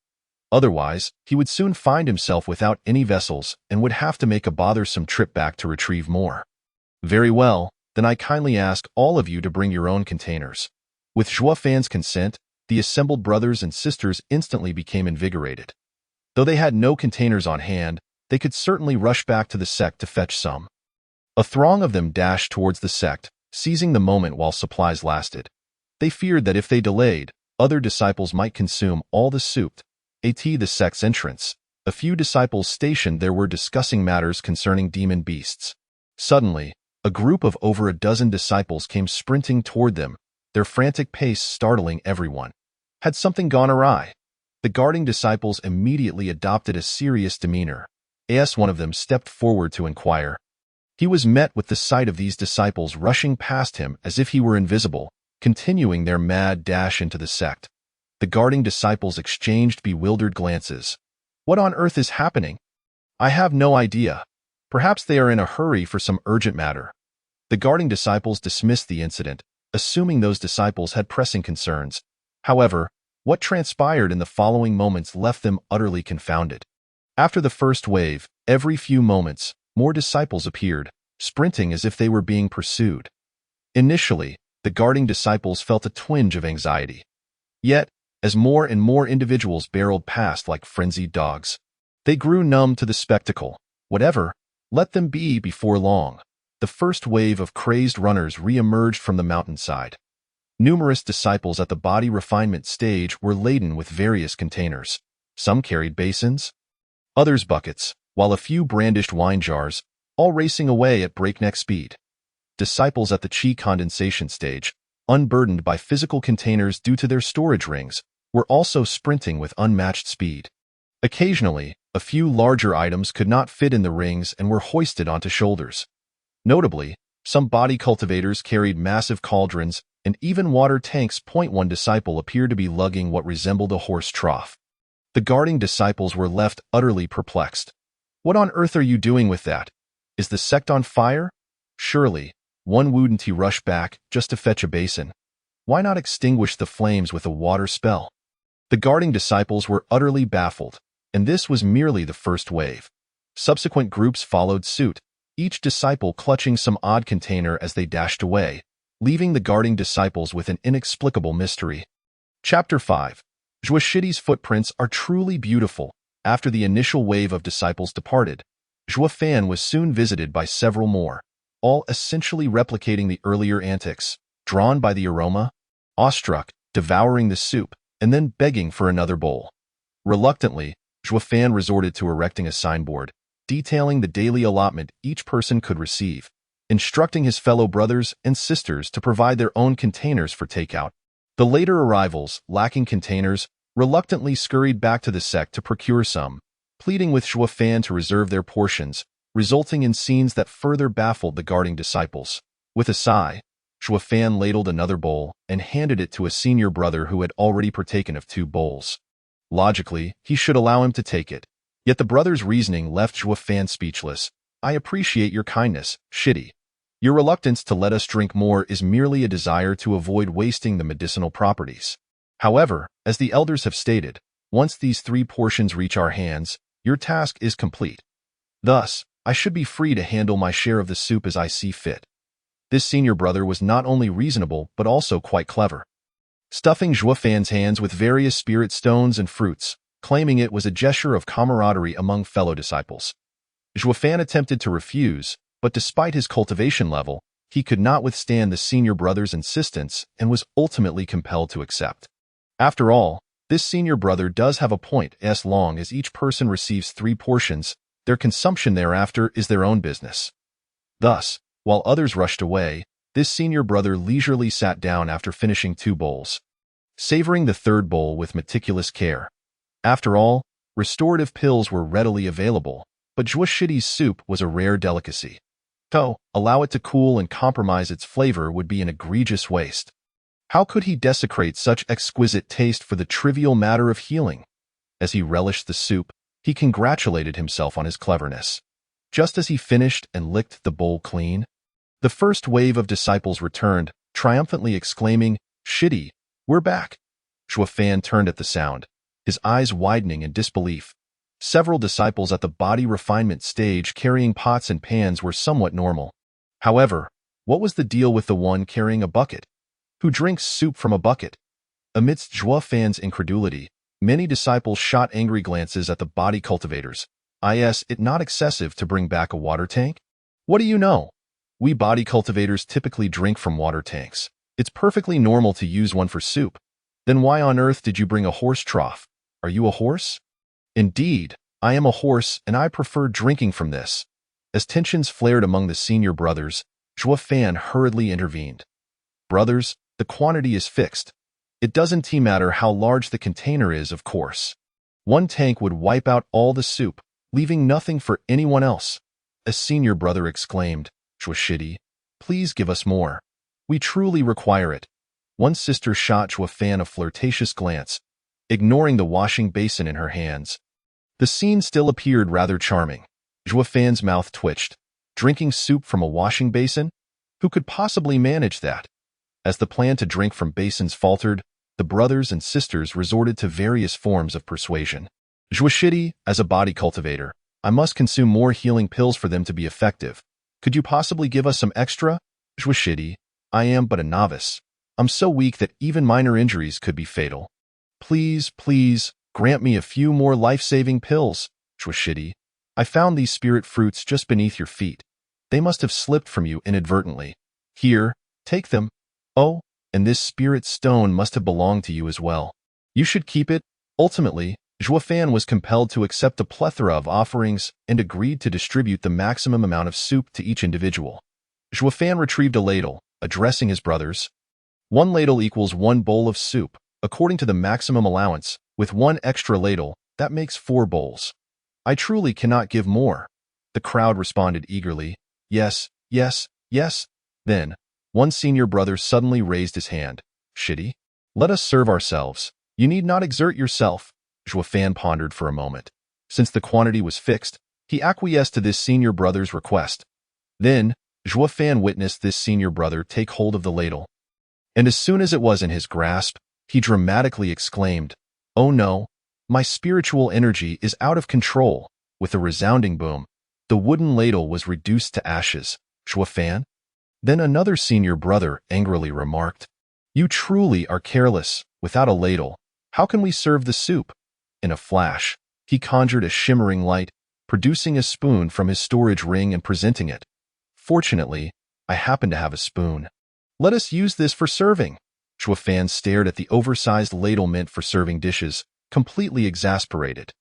Otherwise, he would soon find himself without any vessels and would have to make a bothersome trip back to retrieve more. Very well, then I kindly ask all of you to bring your own containers. With Shuafan's consent, the assembled brothers and sisters instantly became invigorated. Though they had no containers on hand, they could certainly rush back to the sect to fetch some. A throng of them dashed towards the sect, seizing the moment while supplies lasted. They feared that if they delayed, other disciples might consume all the soup. At the sect's entrance, a few disciples stationed there were discussing matters concerning demon beasts. Suddenly, a group of over a dozen disciples came sprinting toward them, their frantic pace startling everyone. Had something gone awry? The guarding disciples immediately adopted a serious demeanor. As one of them stepped forward to inquire. He was met with the sight of these disciples rushing past him as if he were invisible, continuing their mad dash into the sect. The guarding disciples exchanged bewildered glances. What on earth is happening? I have no idea. Perhaps they are in a hurry for some urgent matter. The guarding disciples dismissed the incident, assuming those disciples had pressing concerns. However, what transpired in the following moments left them utterly confounded. After the first wave, every few moments, more disciples appeared, sprinting as if they were being pursued. Initially, the guarding disciples felt a twinge of anxiety. Yet, as more and more individuals barreled past like frenzied dogs, they grew numb to the spectacle. Whatever, let them be. Before long, the first wave of crazed runners re-emerged from the mountainside. Numerous disciples at the body refinement stage were laden with various containers. Some carried basins, others buckets, while a few brandished wine jars, all racing away at breakneck speed. Disciples at the chi condensation stage, unburdened by physical containers due to their storage rings, were also sprinting with unmatched speed. Occasionally, a few larger items could not fit in the rings and were hoisted onto shoulders. Notably, some body cultivators carried massive cauldrons and even water tanks. One disciple appeared to be lugging what resembled a horse trough. The guarding disciples were left utterly perplexed. What on earth are you doing with that? Is the sect on fire? Surely, one wouldn't rush back just to fetch a basin. Why not extinguish the flames with a water spell? The guarding disciples were utterly baffled, and this was merely the first wave. Subsequent groups followed suit, each disciple clutching some odd container as they dashed away, leaving the guarding disciples with an inexplicable mystery. Chapter 5. Zhuashidi's footprints are truly beautiful. After the initial wave of disciples departed, Zhuafan was soon visited by several more, all essentially replicating the earlier antics, drawn by the aroma, awestruck, devouring the soup, and then begging for another bowl. Reluctantly, Zhuafan resorted to erecting a signboard, detailing the daily allotment each person could receive, instructing his fellow brothers and sisters to provide their own containers for takeout. The later arrivals, lacking containers, reluctantly scurried back to the sect to procure some, pleading with Zhuafan to reserve their portions, resulting in scenes that further baffled the guarding disciples. With a sigh, Zhuafan ladled another bowl and handed it to a senior brother who had already partaken of 2 bowls. Logically, he should allow him to take it. Yet the brother's reasoning left Zhuafan speechless. I appreciate your kindness, Shidi. Your reluctance to let us drink more is merely a desire to avoid wasting the medicinal properties. However, as the elders have stated, once these 3 portions reach our hands, your task is complete. Thus, I should be free to handle my share of the soup as I see fit. This senior brother was not only reasonable but also quite clever. stuffing Zhuofan's hands with various spirit stones and fruits, claiming it was a gesture of camaraderie among fellow disciples. Zhuofan attempted to refuse, but despite his cultivation level, he could not withstand the senior brother's insistence and was ultimately compelled to accept. After all, this senior brother does have a point. As long as each person receives 3 portions, their consumption thereafter is their own business. Thus, while others rushed away, this senior brother leisurely sat down after finishing 2 bowls, savoring the 3rd bowl with meticulous care. After all, restorative pills were readily available, but Zhuoshidi's soup was a rare delicacy. To allow it to cool and compromise its flavor would be an egregious waste. How could he desecrate such exquisite taste for the trivial matter of healing? As he relished the soup, he congratulated himself on his cleverness. Just as he finished and licked the bowl clean, the first wave of disciples returned, triumphantly exclaiming, "Shidi, we're back!" Zhuofan turned at the sound, his eyes widening in disbelief. Several disciples at the body refinement stage carrying pots and pans were somewhat normal. However, what was the deal with the one carrying a bucket? Who drinks soup from a bucket? Amidst Zhuofan's incredulity, many disciples shot angry glances at the body cultivators. Is it not excessive to bring back a water tank? What do you know? We body cultivators typically drink from water tanks. It's perfectly normal to use one for soup. Then why on earth did you bring a horse trough? Are you a horse? Indeed, I am a horse and I prefer drinking from this. As tensions flared among the senior brothers, Zhuofan hurriedly intervened. Brothers, the quantity is fixed. It doesn't matter how large the container is, of course. 1 tank would wipe out all the soup, leaving nothing for anyone else. A senior brother exclaimed, "Zhuoshidi, please give us more. We truly require it." One sister shot Zhuofan a flirtatious glance, ignoring the washing basin in her hands. The scene still appeared rather charming. Zhuofan's mouth twitched. Drinking soup from a washing basin? Who could possibly manage that? As the plan to drink from basins faltered, the brothers and sisters resorted to various forms of persuasion. "Zhuoshidi, as a body cultivator, I must consume more healing pills for them to be effective. Could you possibly give us some extra?" "Zhuoshidi, I am but a novice. I'm so weak that even minor injuries could be fatal. Please, grant me a few more life-saving pills." "Zhuoshidi, I found these spirit fruits just beneath your feet. They must have slipped from you inadvertently. Here, take them. Oh, and this spirit stone must have belonged to you as well. You should keep it." Ultimately, Zhuofan was compelled to accept a plethora of offerings and agreed to distribute the maximum amount of soup to each individual. Zhuofan retrieved a ladle, addressing his brothers. 1 ladle equals 1 bowl of soup, according to the maximum allowance. With 1 extra ladle, that makes 4 bowls. I truly cannot give more. The crowd responded eagerly. Yes. Then, one senior brother suddenly raised his hand. "Shidi, let us serve ourselves. You need not exert yourself." Zhuofan pondered for a moment. Since the quantity was fixed, he acquiesced to this senior brother's request. Then, Zhuofan witnessed this senior brother take hold of the ladle. And as soon as it was in his grasp, he dramatically exclaimed, "Oh no, my spiritual energy is out of control." With a resounding boom, the wooden ladle was reduced to ashes. "Zhuofan?" Then another senior brother angrily remarked, "You truly are careless. Without a ladle, how can we serve the soup?" In a flash, he conjured a shimmering light, producing a spoon from his storage ring and presenting it. "Fortunately, I happen to have a spoon. Let us use this for serving." Zhuofan stared at the oversized ladle meant for serving dishes, completely exasperated.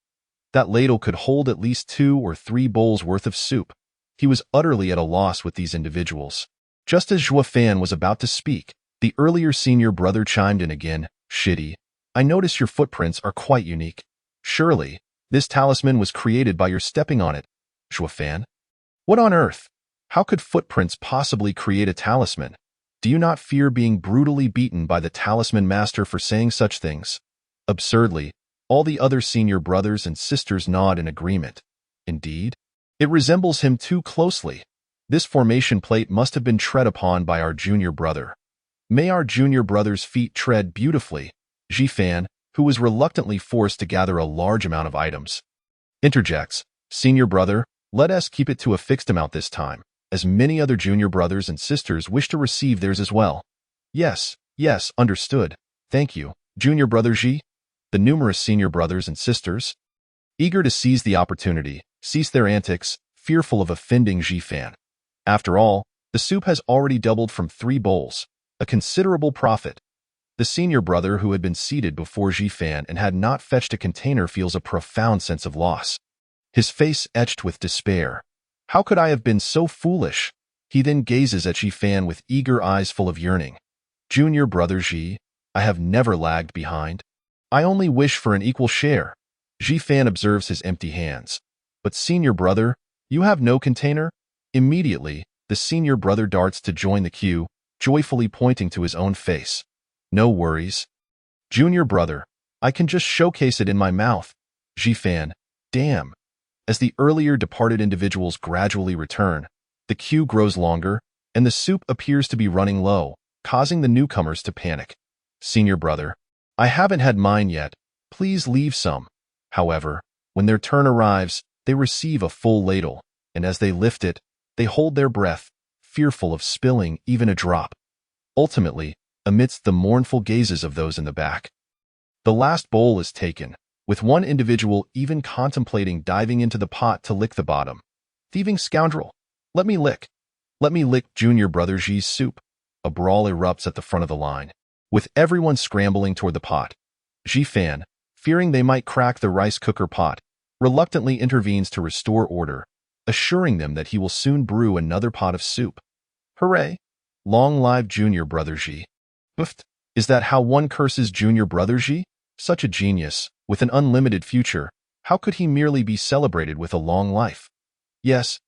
That ladle could hold at least 2 or 3 bowls worth of soup. He was utterly at a loss with these individuals. Just as Zhuofan was about to speak, the earlier senior brother chimed in again. "Shidi, I notice your footprints are quite unique. Surely, this talisman was created by your stepping on it." "Zhuofan? What on earth? How could footprints possibly create a talisman? Do you not fear being brutally beaten by the talisman master for saying such things?" Absurdly, all the other senior brothers and sisters nod in agreement. "Indeed, it resembles him too closely. This formation plate must have been tread upon by our junior brother. May our junior brother's feet tread beautifully." Zhifan, who was reluctantly forced to gather a large amount of items, interjects, "Senior brother, let us keep it to a fixed amount this time, as many other junior brothers and sisters wish to receive theirs as well." Yes, understood." Thank you, junior brother Ji. The numerous senior brothers and sisters, eager to seize the opportunity, cease their antics, fearful of offending Ji-fan. After all, the soup has already doubled from 3 bowls, a considerable profit. The senior brother who had been seated before Ji-fan and had not fetched a container feels a profound sense of loss. His face etched with despair. How could I have been so foolish? He then gazes at Ji-fan with eager eyes full of yearning. Junior brother Ji, I have never lagged behind. I only wish for an equal share. Ji-fan observes his empty hands. But senior brother, you have no container? Immediately, the senior brother darts to join the queue, joyfully pointing to his own face. No worries. Junior brother, I can just showcase it in my mouth. Ji-fan, damn. As the earlier departed individuals gradually return, the queue grows longer, and the soup appears to be running low, causing the newcomers to panic. Senior brother, I haven't had mine yet. Please leave some. However, when their turn arrives, they receive a full ladle, and as they lift it, they hold their breath, fearful of spilling even a drop. Ultimately, amidst the mournful gazes of those in the back, the last bowl is taken, with one individual even contemplating diving into the pot to lick the bottom. Thieving scoundrel! Let me lick junior brother Ji's soup. A brawl erupts at the front of the line, with everyone scrambling toward the pot. Ji-fan, fearing they might crack the rice cooker pot, reluctantly intervenes to restore order, assuring them that he will soon brew another pot of soup. Hooray! Long live junior brother Ji. Oofed. Is that how one curses junior brother Ji? Such a genius, with an unlimited future, how could he merely be celebrated with a long life? Yes,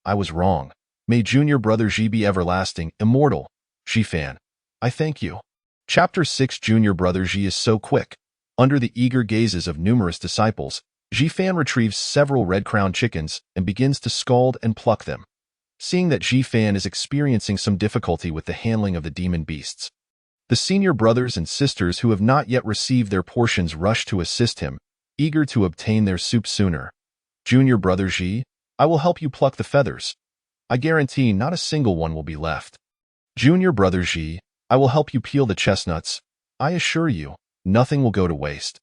I was wrong. May junior brother Ji be everlasting, immortal. Ji-fan, I thank you. Chapter 6 Junior brother Ji is so quick. Under the eager gazes of numerous disciples, Ji-fan retrieves several red-crowned chickens and begins to scald and pluck them. Seeing that Ji-fan is experiencing some difficulty with the handling of the demon beasts, the senior brothers and sisters who have not yet received their portions rush to assist him, eager to obtain their soup sooner. Junior brother Ji, I will help you pluck the feathers. I guarantee not a single one will be left. Junior brother Ji, I will help you peel the chestnuts. I assure you, nothing will go to waste.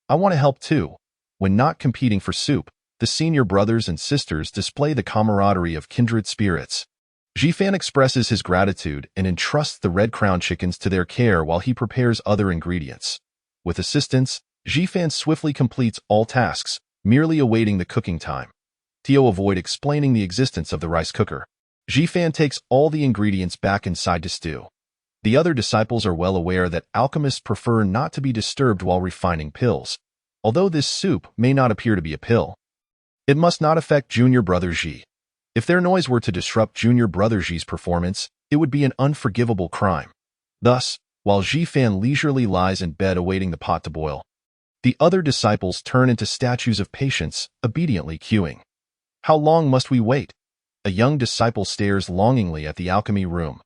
I want to help too. When not competing for soup, the senior brothers and sisters display the camaraderie of kindred spirits. Ji-fan expresses his gratitude and entrusts the red-crowned chickens to their care while he prepares other ingredients. With assistance, Ji-fan swiftly completes all tasks, merely awaiting the cooking time. Teo avoid explaining the existence of the rice cooker. Ji-fan takes all the ingredients back inside to stew. The other disciples are well aware that alchemists prefer not to be disturbed while refining pills. Although this soup may not appear to be a pill, it must not affect junior brother Ji. If their noise were to disrupt junior brother Ji's performance, it would be an unforgivable crime. Thus, while Ji-fan leisurely lies in bed awaiting the pot to boil, the other disciples turn into statues of patience, obediently queuing. How long must we wait? A young disciple stares longingly at the alchemy room.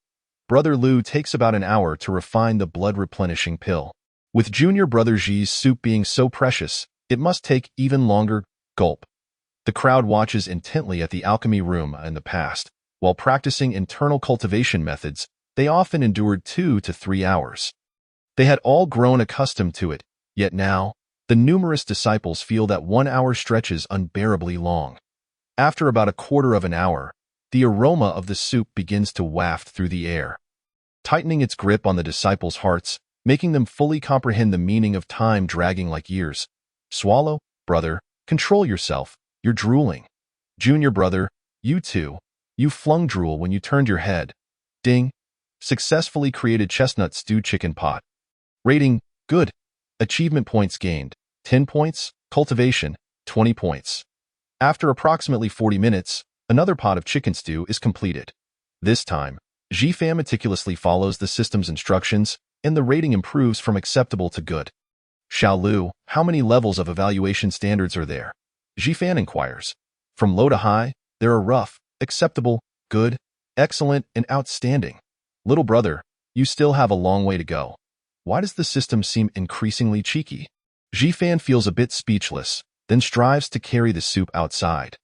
Brother Lu takes about an hour to refine the blood-replenishing pill. With junior brother Ji's soup being so precious, it must take even longer. Gulp. The crowd watches intently at the alchemy room. In the past, while practicing internal cultivation methods, they often endured 2 to 3 hours. They had all grown accustomed to it, yet now, the numerous disciples feel that 1 hour stretches unbearably long. After about a quarter of an hour, the aroma of the soup begins to waft through the air, tightening its grip on the disciples' hearts, making them fully comprehend the meaning of time dragging like years. Swallow, brother, control yourself, you're drooling. Junior brother, you too, you flung drool when you turned your head. Ding. Successfully created chestnut stew chicken pot. Rating, good. Achievement points gained, 10 points, cultivation, 20 points. After approximately 40 minutes, another pot of chicken stew is completed. This time, Ji-fan meticulously follows the system's instructions, and the rating improves from acceptable to good. Xiao Lu, how many levels of evaluation standards are there? Ji-fan inquires. From low to high, there are rough, acceptable, good, excellent, and outstanding. Little brother, you still have a long way to go. Why does the system seem increasingly cheeky? Ji-fan feels a bit speechless, then strives to carry the soup outside.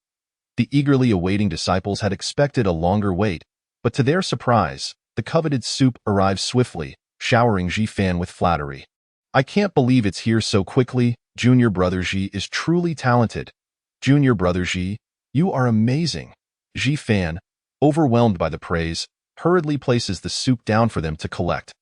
The eagerly awaiting disciples had expected a longer wait, but to their surprise, the coveted soup arrives swiftly, showering Ji Fan with flattery. I can't believe it's here so quickly. Junior brother Ji is truly talented. Junior brother Ji, you are amazing. Ji Fan, overwhelmed by the praise, hurriedly places the soup down for them to collect.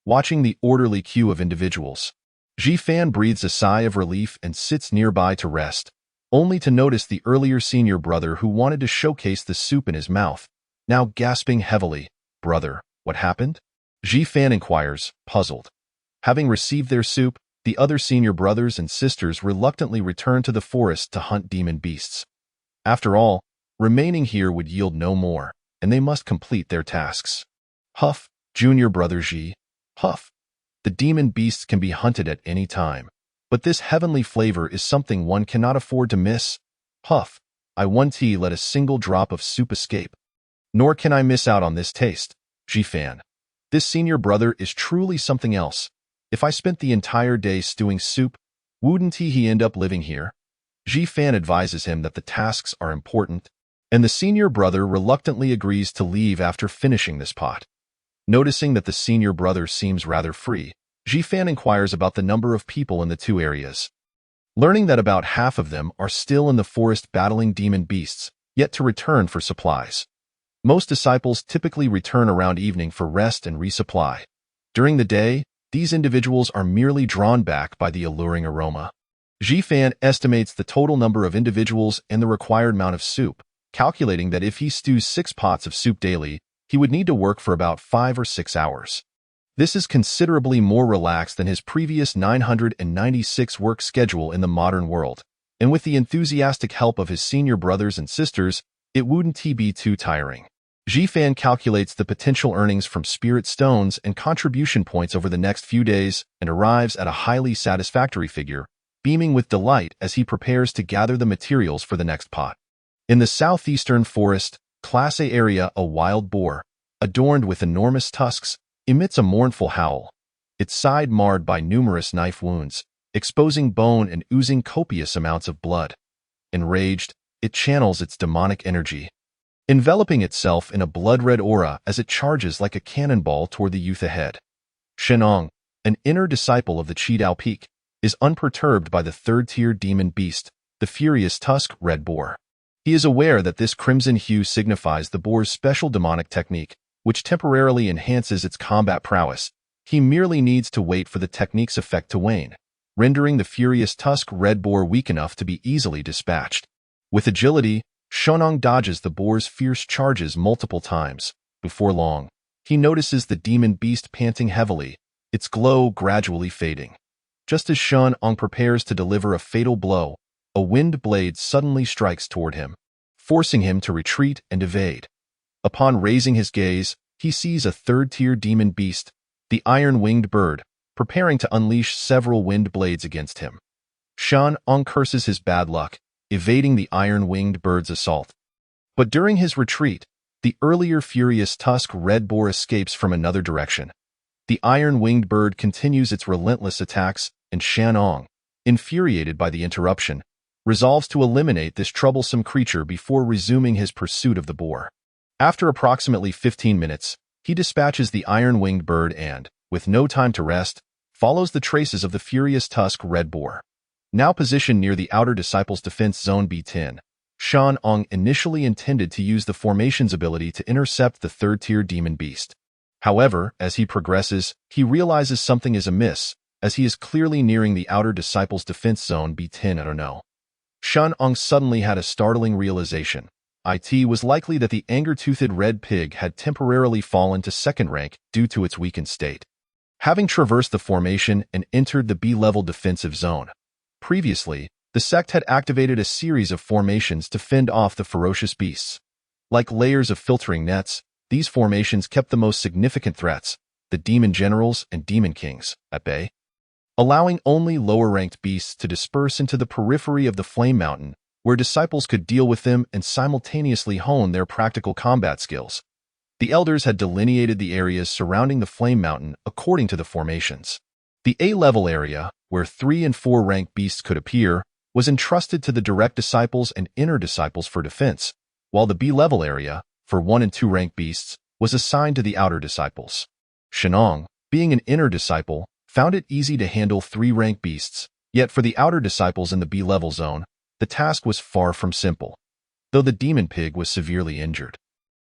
Watching the orderly queue of individuals, Ji Fan breathes a sigh of relief and sits nearby to rest, only to notice the earlier senior brother who wanted to showcase the soup in his mouth, now gasping heavily. Brother, what happened? Ji Fan inquires, puzzled. Having received their soup, the other senior brothers and sisters reluctantly return to the forest to hunt demon beasts. After all, remaining here would yield no more, and they must complete their tasks. Huff, junior brother Ji. Huff. The demon beasts can be hunted at any time, but this heavenly flavor is something one cannot afford to miss. Huff. I won't let a single drop of soup escape. Nor can I miss out on this taste. Ji Fan. This senior brother is truly something else. If I spent the entire day stewing soup, wouldn't he end up living here? Ji Fan advises him that the tasks are important, and the senior brother reluctantly agrees to leave after finishing this pot. Noticing that the senior brother seems rather free, Ji Fan inquires about the number of people in the two areas. Learning that about half of them are still in the forest battling demon beasts, yet to return for supplies. Most disciples typically return around evening for rest and resupply. During the day, these individuals are merely drawn back by the alluring aroma. Ji Fan estimates the total number of individuals and the required amount of soup, calculating that if he stews 6 pots of soup daily, he would need to work for about 5 or 6 hours. This is considerably more relaxed than his previous 996 work schedule in the modern world, and with the enthusiastic help of his senior brothers and sisters, it wouldn't be too tiring. Ji Fan calculates the potential earnings from spirit stones and contribution points over the next few days and arrives at a highly satisfactory figure, beaming with delight as he prepares to gather the materials for the next pot. In the southeastern forest, Class A area, a wild boar, adorned with enormous tusks, emits a mournful howl, its side marred by numerous knife wounds, exposing bone and oozing copious amounts of blood. Enraged, it channels its demonic energy, enveloping itself in a blood-red aura as it charges like a cannonball toward the youth ahead. Shenong, an inner disciple of the Qidao Peak, is unperturbed by the third-tier demon beast, the furious tusk red boar. He is aware that this crimson hue signifies the boar's special demonic technique, which temporarily enhances its combat prowess. He merely needs to wait for the technique's effect to wane, rendering the furious tusk red boar weak enough to be easily dispatched. With agility, Shenong dodges the boar's fierce charges multiple times. Before long, he notices the demon beast panting heavily, its glow gradually fading. Just as Shenong prepares to deliver a fatal blow, a wind blade suddenly strikes toward him, forcing him to retreat and evade. Upon raising his gaze, he sees a third-tier demon beast, the iron-winged bird, preparing to unleash several wind blades against him. Shenong curses his bad luck, evading the iron-winged bird's assault. But during his retreat, the earlier furious tusk red boar escapes from another direction. The iron-winged bird continues its relentless attacks, and Shenong, infuriated by the interruption, resolves to eliminate this troublesome creature before resuming his pursuit of the boar. After approximately 15 minutes, he dispatches the iron-winged bird and, with no time to rest, follows the traces of the furious tusk red boar. Now positioned near the outer disciples' defense zone B10, Shenong initially intended to use the formation's ability to intercept the third-tier demon beast. However, as he progresses, he realizes something is amiss, as he is clearly nearing the outer disciples' defense zone B10. I don't know. Shenong suddenly had a startling realization. It was likely that the anger-toothed red pig had temporarily fallen to second rank due to its weakened state, having traversed the formation and entered the B-level defensive zone. Previously, the sect had activated a series of formations to fend off the ferocious beasts. Like layers of filtering nets, these formations kept the most significant threats, the demon generals and demon kings, at bay, allowing only lower-ranked beasts to disperse into the periphery of the Flame Mountain, where disciples could deal with them and simultaneously hone their practical combat skills. The elders had delineated the areas surrounding the Flame Mountain according to the formations. The A-level area, where 3 and 4 rank beasts could appear, was entrusted to the direct disciples and inner disciples for defense, while the B-level area, for 1 and 2 rank beasts, was assigned to the outer disciples. Shenong, being an inner disciple, found it easy to handle 3-rank beasts, yet for the outer disciples in the B-level zone, the task was far from simple. Though the demon pig was severely injured,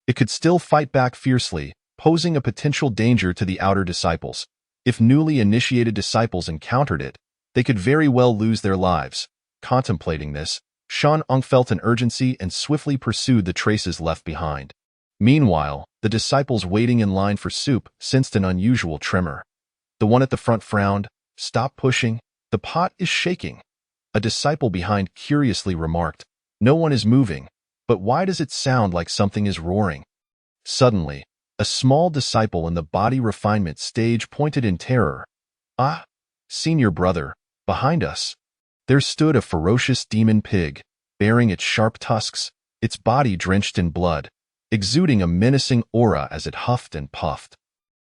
it could still fight back fiercely, posing a potential danger to the outer disciples. If newly initiated disciples encountered it, they could very well lose their lives. Contemplating this, Shan Ong felt an urgency and swiftly pursued the traces left behind. Meanwhile, the disciples waiting in line for soup sensed an unusual tremor. The one at the front frowned. "Stop pushing. The pot is shaking." A disciple behind curiously remarked, "No one is moving, but why does it sound like something is roaring?" Suddenly, a small disciple in the body refinement stage pointed in terror. "Ah, senior brother, behind us." There stood a ferocious demon pig, bearing its sharp tusks, its body drenched in blood, exuding a menacing aura as it huffed and puffed.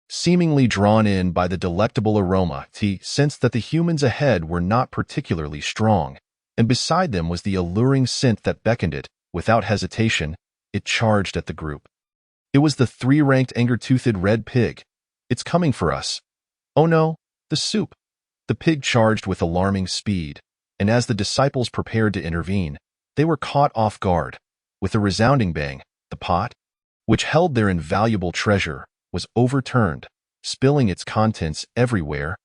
Seemingly drawn in by the delectable aroma, he sensed that the humans ahead were not particularly strong, and beside them was the alluring scent that beckoned it. Without hesitation, it charged at the group. It was the 3-ranked anger-toothed red pig. "It's coming for us." "Oh no, the soup." The pig charged with alarming speed, and as the disciples prepared to intervene, they were caught off guard. With a resounding bang, the pot, which held their invaluable treasure, was overturned, spilling its contents everywhere.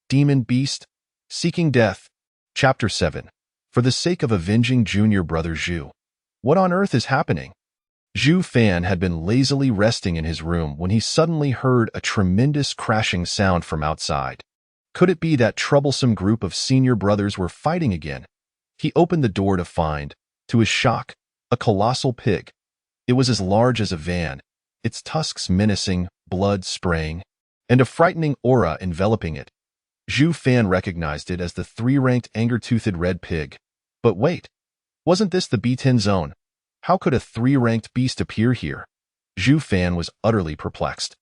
Demon beast, seeking death. Chapter 7. For the sake of avenging junior brother Zhu. What on earth is happening? Zhu Fan had been lazily resting in his room when he suddenly heard a tremendous crashing sound from outside. Could it be that troublesome group of senior brothers were fighting again? He opened the door to find, to his shock, a colossal pig. It was as large as a van, its tusks menacing, blood spraying, and a frightening aura enveloping it. Zhu Fan recognized it as the 3-ranked anger-toothed red pig. But wait, wasn't this the B10 zone? How could a 3-ranked beast appear here? Zhu Fan was utterly perplexed.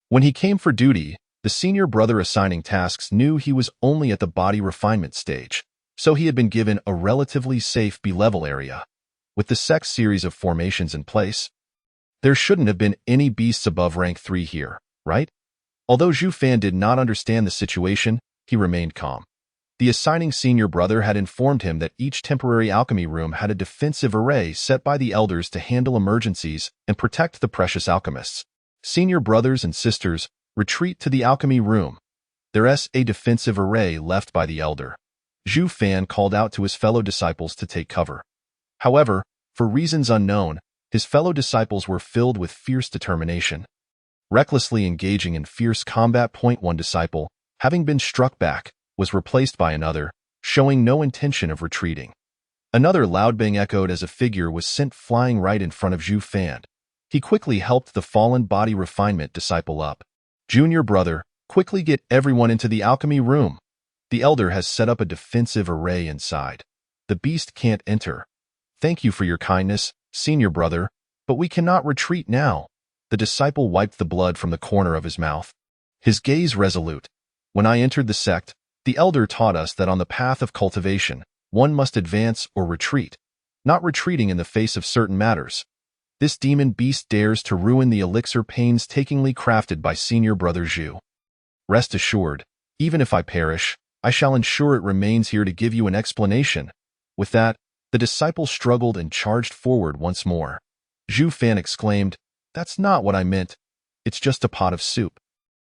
When he came for duty, the senior brother assigning tasks knew he was only at the body refinement stage, so he had been given a relatively safe B-level area. With the sex series of formations in place, there shouldn't have been any beasts above rank 3 here, right? Although Zhu Fan did not understand the situation, he remained calm. The assigning senior brother had informed him that each temporary alchemy room had a defensive array set by the elders to handle emergencies and protect the precious alchemists. Senior brothers and sisters, retreat to the alchemy room. There's a defensive array left by the elder. Zhu Fan called out to his fellow disciples to take cover. However, for reasons unknown, his fellow disciples were filled with fierce determination. Recklessly engaging in fierce combat. One disciple, having been struck back, was replaced by another, showing no intention of retreating. Another loud bang echoed as a figure was sent flying right in front of Zhu Fan. He quickly helped the fallen body refinement disciple up. "Junior brother, quickly get everyone into the alchemy room. The elder has set up a defensive array inside. The beast can't enter. Thank you for your kindness, senior brother, but we cannot retreat now." The disciple wiped the blood from the corner of his mouth. His gaze resolute. "When I entered the sect, the elder taught us that on the path of cultivation, one must advance or retreat, not retreating in the face of certain matters. This demon beast dares to ruin the elixir painstakingly crafted by senior brother Zhu. Rest assured, even if I perish, I shall ensure it remains here to give you an explanation." With that, the disciple struggled and charged forward once more. Zhu Fan exclaimed, "That's not what I meant. It's just a pot of soup."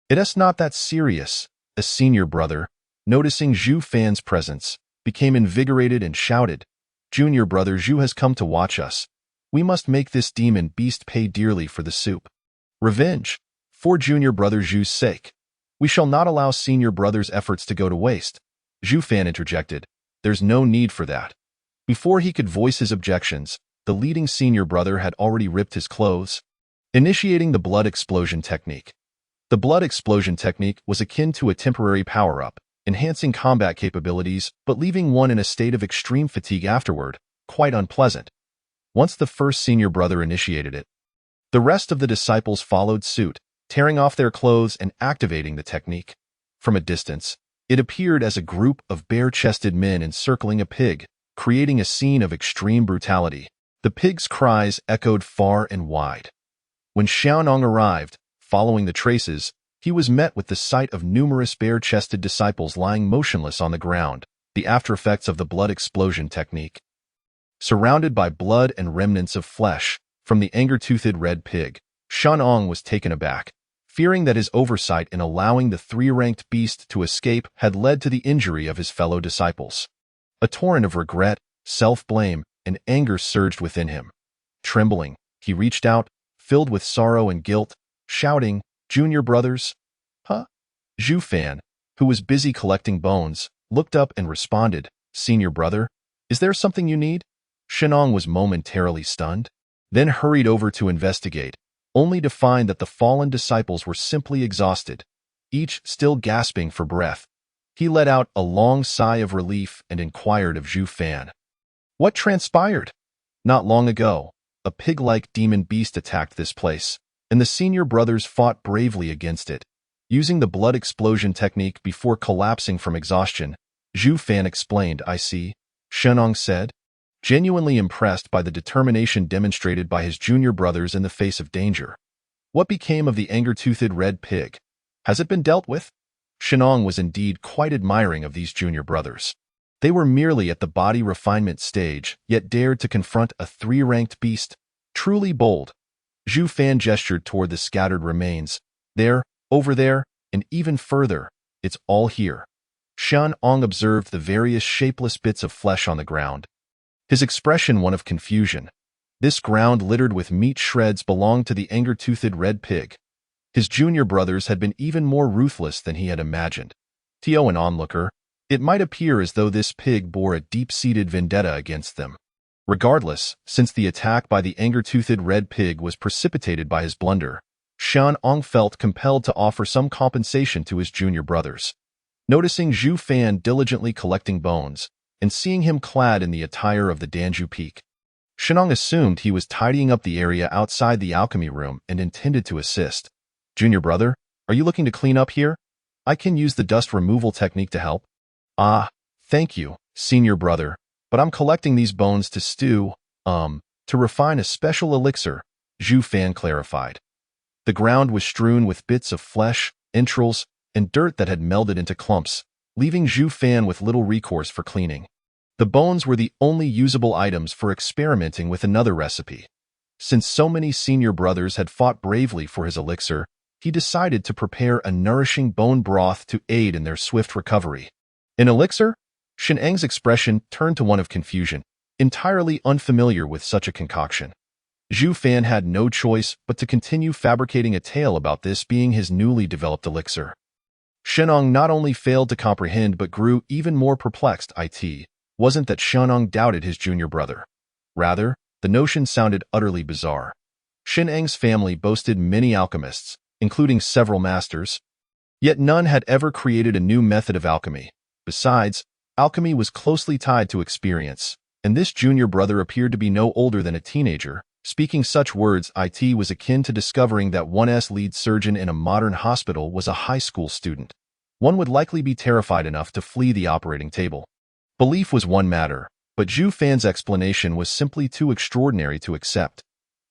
"It's not that serious." A senior brother, noticing Zhu Fan's presence, became invigorated and shouted, "Junior brother Zhu has come to watch us. We must make this demon beast pay dearly for the soup. Revenge, for junior brother Zhu's sake. We shall not allow senior brother's efforts to go to waste." Zhu Fan interjected, "There's no need for that." Before he could voice his objections, the leading senior brother had already ripped his clothes, initiating the blood explosion technique. The blood explosion technique was akin to a temporary power-up, enhancing combat capabilities but leaving one in a state of extreme fatigue afterward, quite unpleasant. Once the first senior brother initiated it, the rest of the disciples followed suit, tearing off their clothes and activating the technique. From a distance, it appeared as a group of bare-chested men encircling a pig, creating a scene of extreme brutality. The pig's cries echoed far and wide. When Xiaonong arrived, following the traces, he was met with the sight of numerous bare-chested disciples lying motionless on the ground, the after-effects of the blood explosion technique. Surrounded by blood and remnants of flesh from the anger-toothed red pig, Shenong was taken aback, fearing that his oversight in allowing the three-ranked beast to escape had led to the injury of his fellow disciples. A torrent of regret, self-blame, and anger surged within him. Trembling, he reached out, filled with sorrow and guilt, shouting, "Junior brothers?" "Huh?" Zhu Fan, who was busy collecting bones, looked up and responded, "Senior brother, is there something you need?" Shenong was momentarily stunned, then hurried over to investigate, only to find that the fallen disciples were simply exhausted, each still gasping for breath. He let out a long sigh of relief and inquired of Zhu Fan, "What transpired?" "Not long ago, a pig-like demon beast attacked this place, and the senior brothers fought bravely against it, using the blood explosion technique before collapsing from exhaustion," Zhu Fan explained. "I see," Shenong said, genuinely impressed by the determination demonstrated by his junior brothers in the face of danger. "What became of the anger-toothed red pig? Has it been dealt with?" Shenong was indeed quite admiring of these junior brothers. They were merely at the body refinement stage, yet dared to confront a three-ranked beast. Truly bold. Zhu Fan gestured toward the scattered remains. "There, over there, and even further. It's all here." Shenong observed the various shapeless bits of flesh on the ground, his expression one of confusion. This ground littered with meat shreds belonged to the anger-toothed red pig. His junior brothers had been even more ruthless than he had imagined. To an onlooker, it might appear as though this pig bore a deep-seated vendetta against them. Regardless, since the attack by the anger-toothed red pig was precipitated by his blunder, Shenong felt compelled to offer some compensation to his junior brothers. Noticing Zhu Fan diligently collecting bones, and seeing him clad in the attire of the Danju Peak, Shenong assumed he was tidying up the area outside the alchemy room and intended to assist. "Junior brother, are you looking to clean up here? I can use the dust removal technique to help." "Ah, thank you, senior brother, but I'm collecting these bones to to refine a special elixir," Zhu Fan clarified. The ground was strewn with bits of flesh, entrails, and dirt that had melded into clumps, leaving Zhu Fan with little recourse for cleaning. The bones were the only usable items for experimenting with another recipe. Since so many senior brothers had fought bravely for his elixir, he decided to prepare a nourishing bone broth to aid in their swift recovery. "An elixir?" Shenong's expression turned to one of confusion, entirely unfamiliar with such a concoction. Zhu Fan had no choice but to continue fabricating a tale about this being his newly developed elixir. Shenong not only failed to comprehend but grew even more perplexed. It wasn't that Shenong doubted his junior brother. Rather, the notion sounded utterly bizarre. Shenong's family boasted many alchemists, including several masters, yet none had ever created a new method of alchemy. Besides, alchemy was closely tied to experience, and this junior brother appeared to be no older than a teenager. Speaking such words, it was akin to discovering that one's lead surgeon in a modern hospital was a high school student. One would likely be terrified enough to flee the operating table. Belief was one matter, but Zhu Fan's explanation was simply too extraordinary to accept.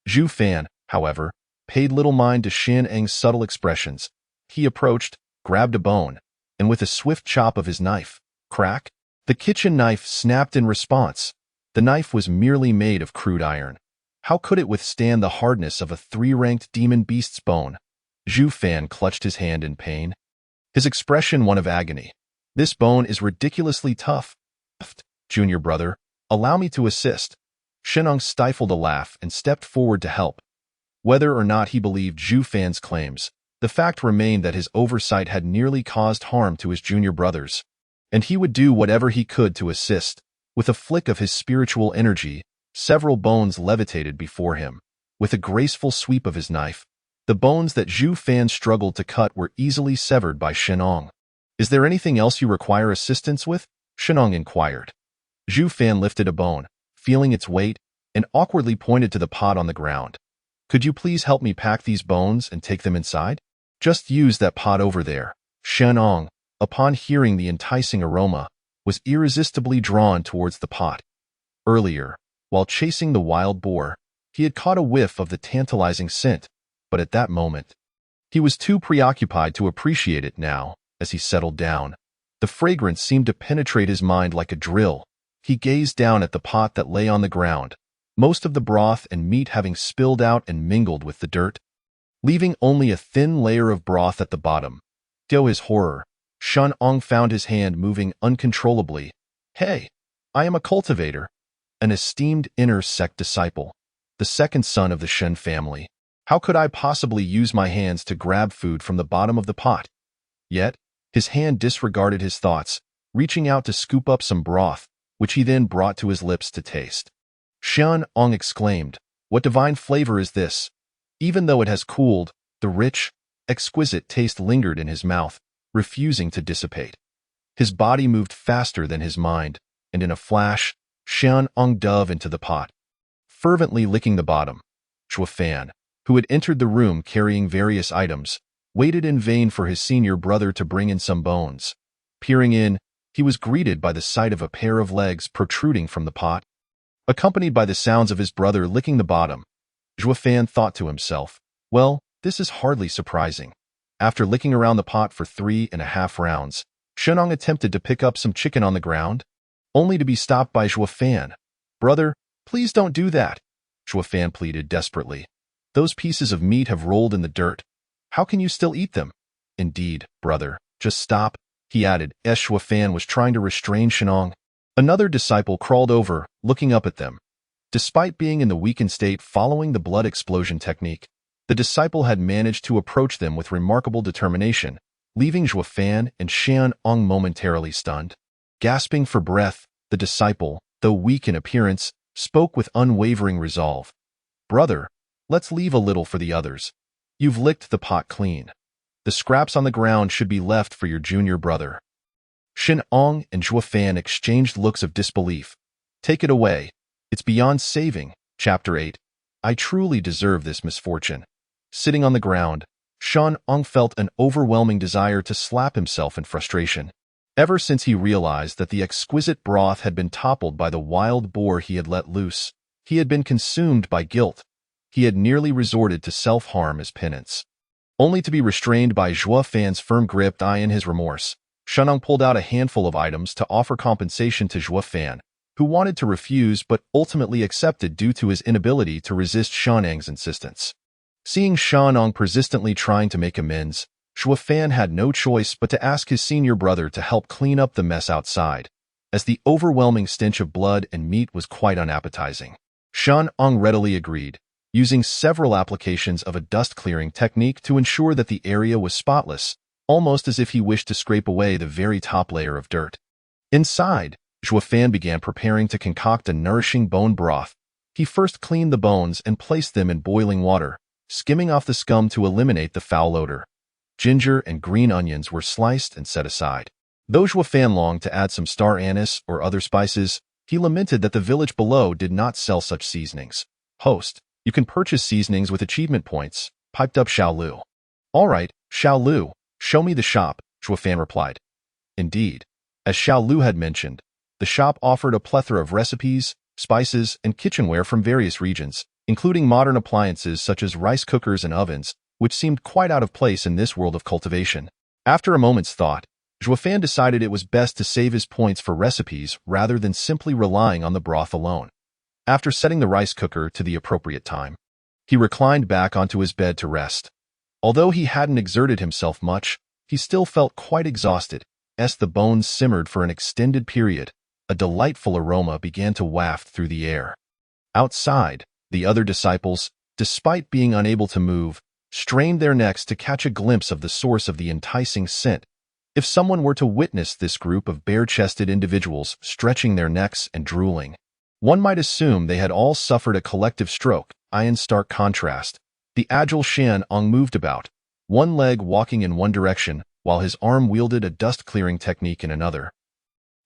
Zhu Fan, however, paid little mind to Shenong's subtle expressions. He approached, grabbed a bone, and with a swift chop of his knife, crack, the kitchen knife snapped in response. The knife was merely made of crude iron. How could it withstand the hardness of a three-ranked demon beast's bone? Zhu Fan clutched his hand in pain, his expression one of agony. "This bone is ridiculously tough. Junior brother, allow me to assist." Shenong stifled a laugh and stepped forward to help. Whether or not he believed Zhu Fan's claims, the fact remained that his oversight had nearly caused harm to his junior brothers, and he would do whatever he could to assist. With a flick of his spiritual energy, several bones levitated before him. With a graceful sweep of his knife, the bones that Zhu Fan struggled to cut were easily severed by Shenong. "Is there anything else you require assistance with?" Shenong inquired. Zhu Fan lifted a bone, feeling its weight, and awkwardly pointed to the pot on the ground. "Could you please help me pack these bones and take them inside?" "Just use that pot over there." Shenong, upon hearing the enticing aroma, was irresistibly drawn towards the pot. Earlier, while chasing the wild boar, he had caught a whiff of the tantalizing scent, but at that moment, He was too preoccupied to appreciate it now. As he settled down, the fragrance seemed to penetrate his mind like a drill. He gazed down at the pot that lay on the ground, most of the broth and meat having spilled out and mingled with the dirt, leaving only a thin layer of broth at the bottom. To his horror, Shen Ong found his hand moving uncontrollably. Hey, I am a cultivator, an esteemed inner sect disciple, the second son of the Shen family. How could I possibly use my hands to grab food from the bottom of the pot? Yet, his hand disregarded his thoughts, reaching out to scoop up some broth, which he then brought to his lips to taste. Shen Ong exclaimed, "What divine flavor is this?" Even though it has cooled, the rich, exquisite taste lingered in his mouth, refusing to dissipate. His body moved faster than his mind, and in a flash, Shen Ong dove into the pot, fervently licking the bottom. Zhuo Fan, who had entered the room carrying various items, waited in vain for his senior brother to bring in some bones. Peering in, he was greeted by the sight of a pair of legs protruding from the pot. Accompanied by the sounds of his brother licking the bottom, Zhuo Fan thought to himself, well, this is hardly surprising. After licking around the pot for 3.5 rounds, Shen Ong attempted to pick up some chicken on the ground, only to be stopped by Zhuo Fan. "Brother, please don't do that," Zhuo Fan pleaded desperately. "Those pieces of meat have rolled in the dirt. How can you still eat them?" "Indeed, brother, just stop," he added, as Zhuo Fan was trying to restrain Shen Ong. Another disciple crawled over, looking up at them. Despite being in the weakened state following the blood explosion technique, the disciple had managed to approach them with remarkable determination, leaving Zhuo Fan and Shen Ong momentarily stunned. Gasping for breath, the disciple, though weak in appearance, spoke with unwavering resolve. "Brother, let's leave a little for the others. You've licked the pot clean. The scraps on the ground should be left for your junior brother." Shen Ong and Zhuo Fan exchanged looks of disbelief. "Take it away. It's beyond saving." Chapter 8. I truly deserve this misfortune. Sitting on the ground, Shen Ong felt an overwhelming desire to slap himself in frustration. Ever since he realized that the exquisite broth had been toppled by the wild boar he had let loose, he had been consumed by guilt. He had nearly resorted to self-harm as penance, only to be restrained by Zhuo Fan's firm grip. In his remorse, Shen Ong pulled out a handful of items to offer compensation to Zhuo Fan, who wanted to refuse but ultimately accepted due to his inability to resist Shen Ong's insistence. Seeing Shen Ong persistently trying to make amends, Zhuo Fan had no choice but to ask his senior brother to help clean up the mess outside, as the overwhelming stench of blood and meat was quite unappetizing. Shen Ong readily agreed, using several applications of a dust-clearing technique to ensure that the area was spotless, almost as if he wished to scrape away the very top layer of dirt. Inside, Zhuo Fan began preparing to concoct a nourishing bone broth. He first cleaned the bones and placed them in boiling water, skimming off the scum to eliminate the foul odor. Ginger and green onions were sliced and set aside. Though Zhuo Fan longed to add some star anise or other spices, he lamented that the village below did not sell such seasonings. "Host, you can purchase seasonings with achievement points," piped up Xiao Lu. "All right, Xiao Lu, show me the shop," Zhuo Fan replied. Indeed, as Xiao Lu had mentioned, the shop offered a plethora of recipes, spices, and kitchenware from various regions, including modern appliances such as rice cookers and ovens, which seemed quite out of place in this world of cultivation. After a moment's thought, Zhuo Fan decided it was best to save his points for recipes rather than simply relying on the broth alone. After setting the rice cooker to the appropriate time, he reclined back onto his bed to rest. Although he hadn't exerted himself much, he still felt quite exhausted. As the bones simmered for an extended period, a delightful aroma began to waft through the air. Outside, the other disciples, despite being unable to move, strained their necks to catch a glimpse of the source of the enticing scent. If someone were to witness this group of bare-chested individuals stretching their necks and drooling, one might assume they had all suffered a collective stroke. In stark contrast, the agile Shen Ong moved about, one leg walking in one direction, while his arm wielded a dust-clearing technique in another.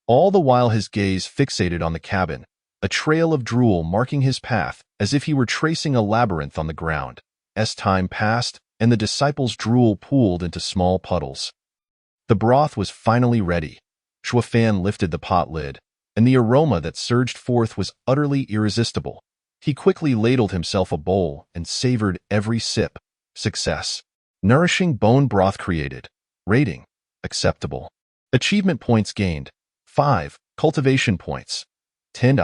All the while his gaze fixated on the cabin, a trail of drool marking his path, as if he were tracing a labyrinth on the ground. As time passed, and the disciples' drool pooled into small puddles, the broth was finally ready. Zhuo Fan lifted the pot lid, and the aroma that surged forth was utterly irresistible. He quickly ladled himself a bowl and savored every sip. Success. Nourishing bone broth created. Rating. Acceptable. Achievement points gained. 5. Cultivation points. 10.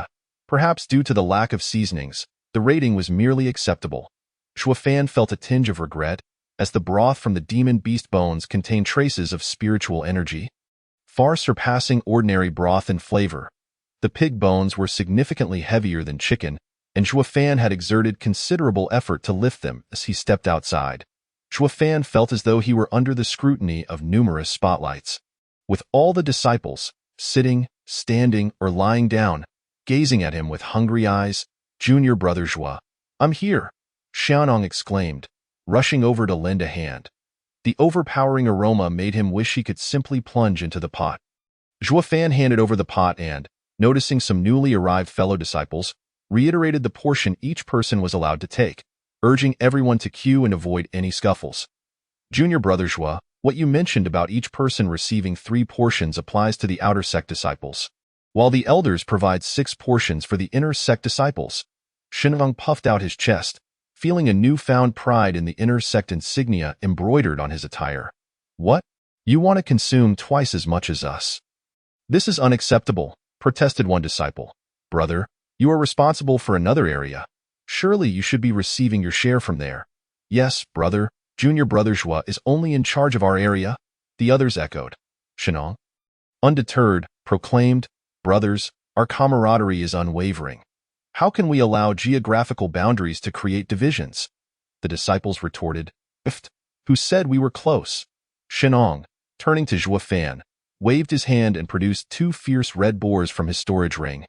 Perhaps due to the lack of seasonings, the rating was merely acceptable. Shuafan felt a tinge of regret, as the broth from the demon beast bones contained traces of spiritual energy, far surpassing ordinary broth in flavor. The pig bones were significantly heavier than chicken, and Shuafan had exerted considerable effort to lift them as he stepped outside. Shuafan felt as though he were under the scrutiny of numerous spotlights, with all the disciples, sitting, standing, or lying down, gazing at him with hungry eyes. Junior brother Zhua, I'm here, Xianong exclaimed, rushing over to lend a hand. The overpowering aroma made him wish he could simply plunge into the pot. Zhuafan handed over the pot and, noticing some newly arrived fellow disciples, reiterated the portion each person was allowed to take, urging everyone to queue and avoid any scuffles. Junior brother Zhua, what you mentioned about each person receiving 3 portions applies to the outer sect disciples, while the elders provide 6 portions for the inner sect disciples. Shenong puffed out his chest, feeling a newfound pride in the inner sect insignia embroidered on his attire. What? You want to consume twice as much as us? This is unacceptable, protested one disciple. Brother, you are responsible for another area. Surely you should be receiving your share from there. Yes, brother, Junior brother Zhua is only in charge of our area, the others echoed. Shenong, undeterred, proclaimed, brothers, our camaraderie is unwavering. How can we allow geographical boundaries to create divisions? The disciples retorted, who said we were close? Shenong, turning to Zhuafan, waved his hand and produced 2 fierce red boars from his storage ring.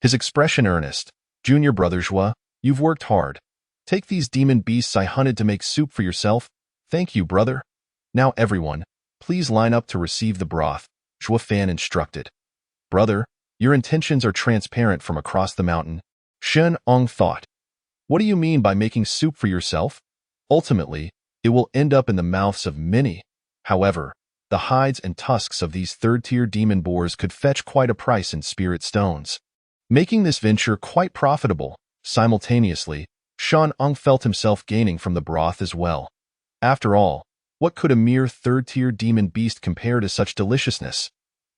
His expression earnest. Junior brother Zhua, you've worked hard. Take these demon beasts I hunted to make soup for yourself. Thank you, brother. Now everyone, please line up to receive the broth, Zhuafan instructed. Brother, your intentions are transparent from across the mountain. Shen Ong thought. What do you mean by making soup for yourself? Ultimately, it will end up in the mouths of many. However, the hides and tusks of these third-tier demon boars could fetch quite a price in spirit stones, making this venture quite profitable. Simultaneously, Shen Ong felt himself gaining from the broth as well. After all, what could a mere third-tier demon beast compare to such deliciousness?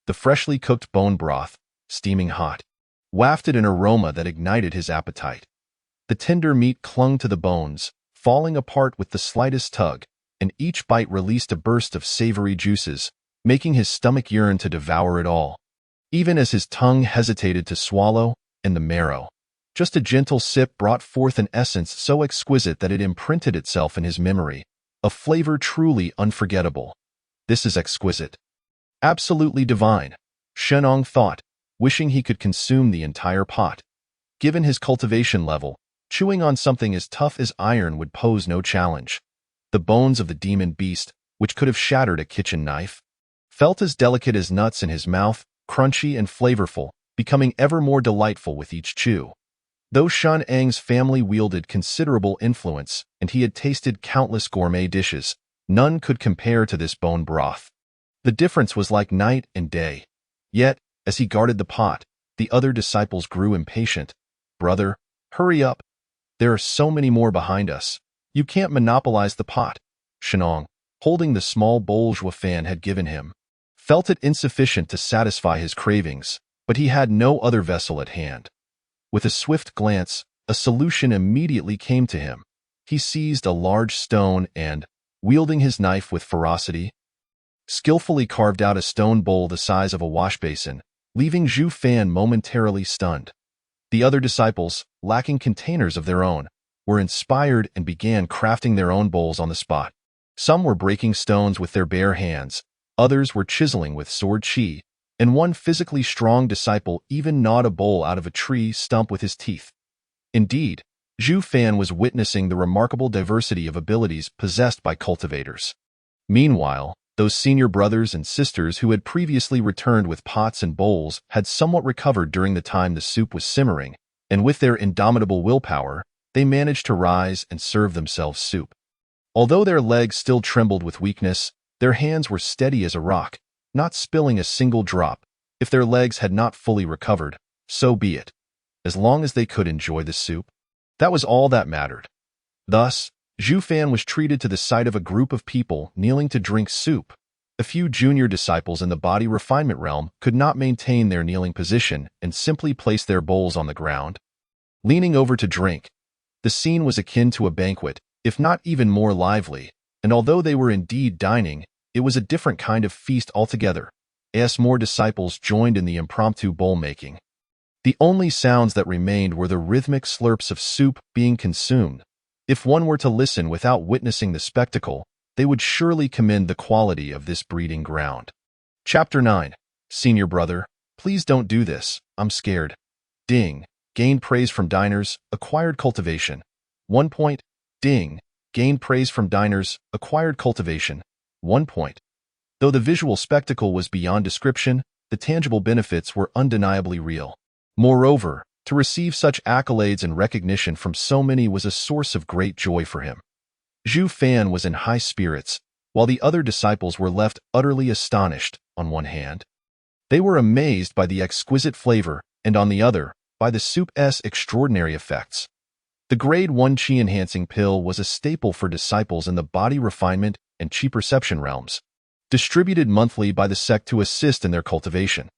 The freshly cooked bone broth, steaming hot, wafted an aroma that ignited his appetite. The tender meat clung to the bones, falling apart with the slightest tug, and each bite released a burst of savory juices, making his stomach yearn to devour it all. Even as his tongue hesitated to swallow, and the marrow, just a gentle sip brought forth an essence so exquisite that it imprinted itself in his memory, a flavor truly unforgettable. This is exquisite. Absolutely divine, Shenong thought, wishing he could consume the entire pot. Given his cultivation level, chewing on something as tough as iron would pose no challenge. The bones of the demon beast, which could have shattered a kitchen knife, felt as delicate as nuts in his mouth, crunchy and flavorful, becoming ever more delightful with each chew. Though Shen Ang's family wielded considerable influence and he had tasted countless gourmet dishes, none could compare to this bone broth. The difference was like night and day. Yet, as he guarded the pot, the other disciples grew impatient. Brother, hurry up. There are so many more behind us. You can't monopolize the pot. Shenong, holding the small bowl Zhuafan had given him, felt it insufficient to satisfy his cravings, but he had no other vessel at hand. With a swift glance, a solution immediately came to him. He seized a large stone and, wielding his knife with ferocity, skillfully carved out a stone bowl the size of a wash basin, leaving Zhu Fan momentarily stunned. The other disciples, lacking containers of their own, were inspired and began crafting their own bowls on the spot. Some were breaking stones with their bare hands, others were chiseling with sword chi, and one physically strong disciple even gnawed a bowl out of a tree stump with his teeth. Indeed, Zhu Fan was witnessing the remarkable diversity of abilities possessed by cultivators. Meanwhile, those senior brothers and sisters who had previously returned with pots and bowls had somewhat recovered during the time the soup was simmering, and with their indomitable willpower, they managed to rise and serve themselves soup. Although their legs still trembled with weakness, their hands were steady as a rock, not spilling a single drop. If their legs had not fully recovered, so be it. As long as they could enjoy the soup, that was all that mattered. Thus, Zhu Fan was treated to the sight of a group of people kneeling to drink soup. A few junior disciples in the body refinement realm could not maintain their kneeling position and simply placed their bowls on the ground, leaning over to drink. The scene was akin to a banquet, if not even more lively, and although they were indeed dining, it was a different kind of feast altogether, as more disciples joined in the impromptu bowl-making. The only sounds that remained were the rhythmic slurps of soup being consumed. If one were to listen without witnessing the spectacle, they would surely commend the quality of this breeding ground. Chapter 9. Senior brother, please don't do this, I'm scared. Ding. Gained praise from diners, acquired cultivation. 1 point. Ding. Gained praise from diners, acquired cultivation. 1 point. Though the visual spectacle was beyond description, the tangible benefits were undeniably real. Moreover, to receive such accolades and recognition from so many was a source of great joy for him. Zhu Fan was in high spirits, while the other disciples were left utterly astonished. On one hand, they were amazed by the exquisite flavor, and on the other, by the soup's extraordinary effects. The Grade 1 Qi-enhancing pill was a staple for disciples in the body refinement and Qi perception realms, distributed monthly by the sect to assist in their cultivation.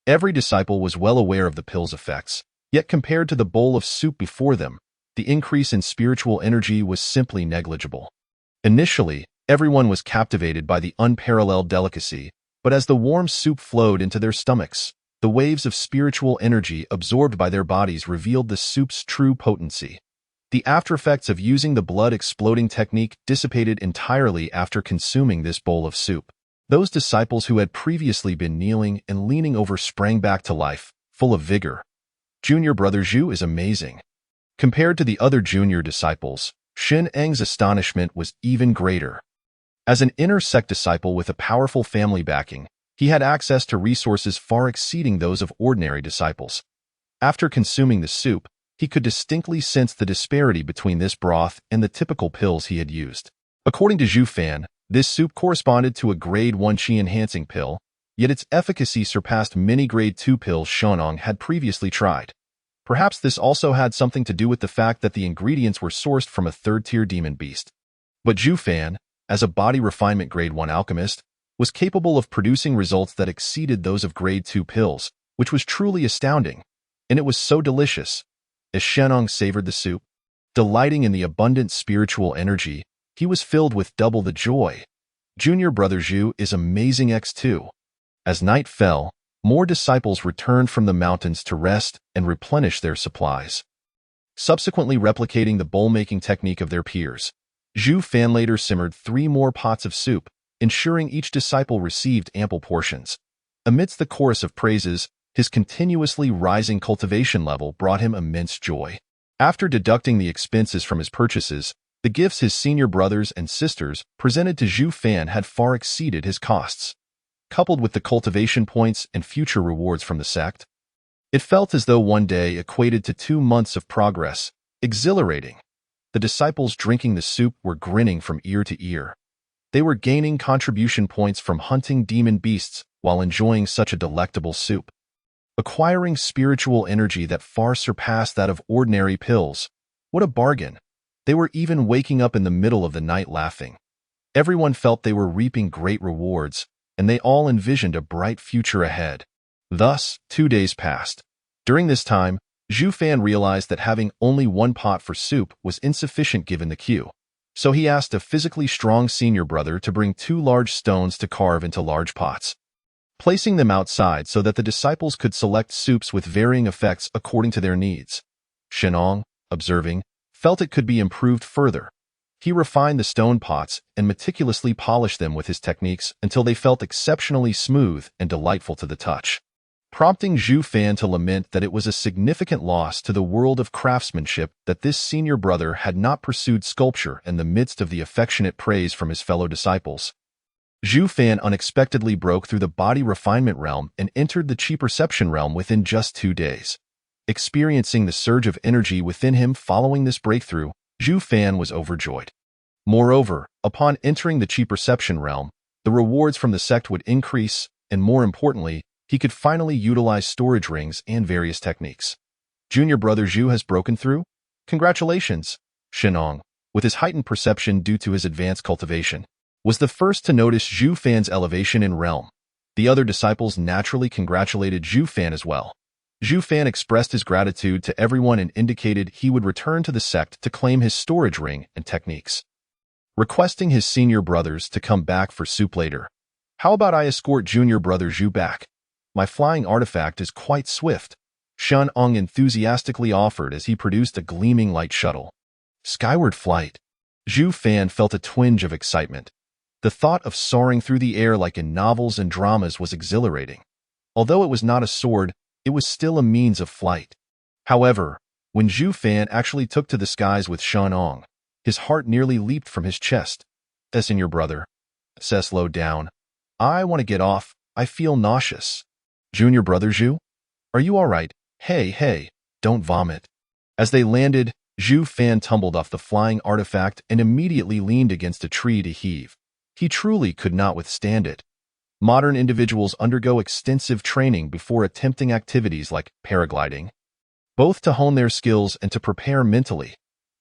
Every disciple was well aware of the pill's effects, yet compared to the bowl of soup before them, the increase in spiritual energy was simply negligible. Initially, everyone was captivated by the unparalleled delicacy, but as the warm soup flowed into their stomachs, the waves of spiritual energy absorbed by their bodies revealed the soup's true potency. The aftereffects of using the blood-exploding technique dissipated entirely after consuming this bowl of soup. Those disciples who had previously been kneeling and leaning over sprang back to life, full of vigor. Junior brother Zhu is amazing. Compared to the other junior disciples, Shin Eng's astonishment was even greater. As an inner sect disciple with a powerful family backing, he had access to resources far exceeding those of ordinary disciples. After consuming the soup, he could distinctly sense the disparity between this broth and the typical pills he had used. According to Zhu Fan, this soup corresponded to a Grade 1 Qi-enhancing pill, yet its efficacy surpassed many Grade 2 pills Shenong had previously tried. Perhaps this also had something to do with the fact that the ingredients were sourced from a third-tier demon beast. But Zhu Fan, as a body refinement Grade 1 alchemist, was capable of producing results that exceeded those of Grade 2 pills, which was truly astounding. And it was so delicious. As Shenong savored the soup, delighting in the abundant spiritual energy, he was filled with double the joy. Junior brother Zhu is amazing X2. As night fell, more disciples returned from the mountains to rest and replenish their supplies. Subsequently replicating the bowl-making technique of their peers, Zhu Fan later simmered 3 more pots of soup, ensuring each disciple received ample portions. Amidst the chorus of praises, his continuously rising cultivation level brought him immense joy. After deducting the expenses from his purchases, the gifts his senior brothers and sisters presented to Zhu Fan had far exceeded his costs. Coupled with the cultivation points and future rewards from the sect, it felt as though one day equated to 2 months of progress, exhilarating. The disciples drinking the soup were grinning from ear to ear. They were gaining contribution points from hunting demon beasts while enjoying such a delectable soup, acquiring spiritual energy that far surpassed that of ordinary pills. What a bargain! They were even waking up in the middle of the night laughing. Everyone felt they were reaping great rewards, and they all envisioned a bright future ahead. Thus, 2 days passed. During this time, Zhu Fan realized that having only 1 pot for soup was insufficient given the queue. So he asked a physically strong senior brother to bring 2 large stones to carve into large pots, placing them outside so that the disciples could select soups with varying effects according to their needs. Shenong, observing, felt it could be improved further. He refined the stone pots and meticulously polished them with his techniques until they felt exceptionally smooth and delightful to the touch, prompting Zhu Fan to lament that it was a significant loss to the world of craftsmanship that this senior brother had not pursued sculpture in the midst of the affectionate praise from his fellow disciples. Zhu Fan unexpectedly broke through the body refinement realm and entered the Qi perception realm within just 2 days. Experiencing the surge of energy within him following this breakthrough, Zhu Fan was overjoyed. Moreover, upon entering the Qi perception realm, the rewards from the sect would increase, and more importantly, he could finally utilize storage rings and various techniques. Junior brother Zhu has broken through? Congratulations, Shenong. with his heightened perception due to his advanced cultivation, was the first to notice Zhu Fan's elevation in realm. The other disciples naturally congratulated Zhu Fan as well. Zhu Fan expressed his gratitude to everyone and indicated he would return to the sect to claim his storage ring and techniques, requesting his senior brothers to come back for soup later. How about I escort junior brother Zhu back? My flying artifact is quite swift, Shen Ong enthusiastically offered as he produced a gleaming light shuttle. Skyward flight. Zhu Fan felt a twinge of excitement. The thought of soaring through the air like in novels and dramas was exhilarating. Although it was not a sword, it was still a means of flight. However, when Zhu Fan actually took to the skies with Shen Ong, his heart nearly leaped from his chest. Senior brother. Slowed down. I want to get off. I feel nauseous. Junior brother Zhu? Are you all right? Hey, don't vomit. As they landed, Zhu Fan tumbled off the flying artifact and immediately leaned against a tree to heave. He truly could not withstand it. Modern individuals undergo extensive training before attempting activities like paragliding, both to hone their skills and to prepare mentally.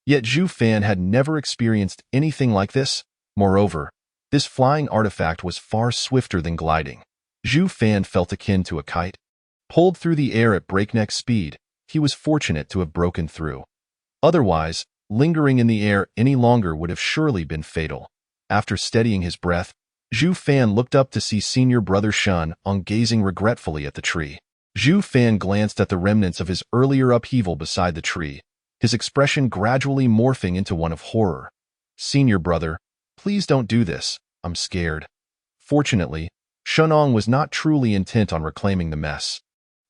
Yet Zhu Fan had never experienced anything like this. Moreover, this flying artifact was far swifter than gliding. Zhu Fan felt akin to a kite. Pulled through the air at breakneck speed, he was fortunate to have broken through. Otherwise, lingering in the air any longer would have surely been fatal. After steadying his breath, Zhu Fan looked up to see senior brother Shen Ong gazing regretfully at the tree. Zhu Fan glanced at the remnants of his earlier upheaval beside the tree, his expression gradually morphing into one of horror. Senior brother, please don't do this. I'm scared. Fortunately, Shen Ong was not truly intent on reclaiming the mess,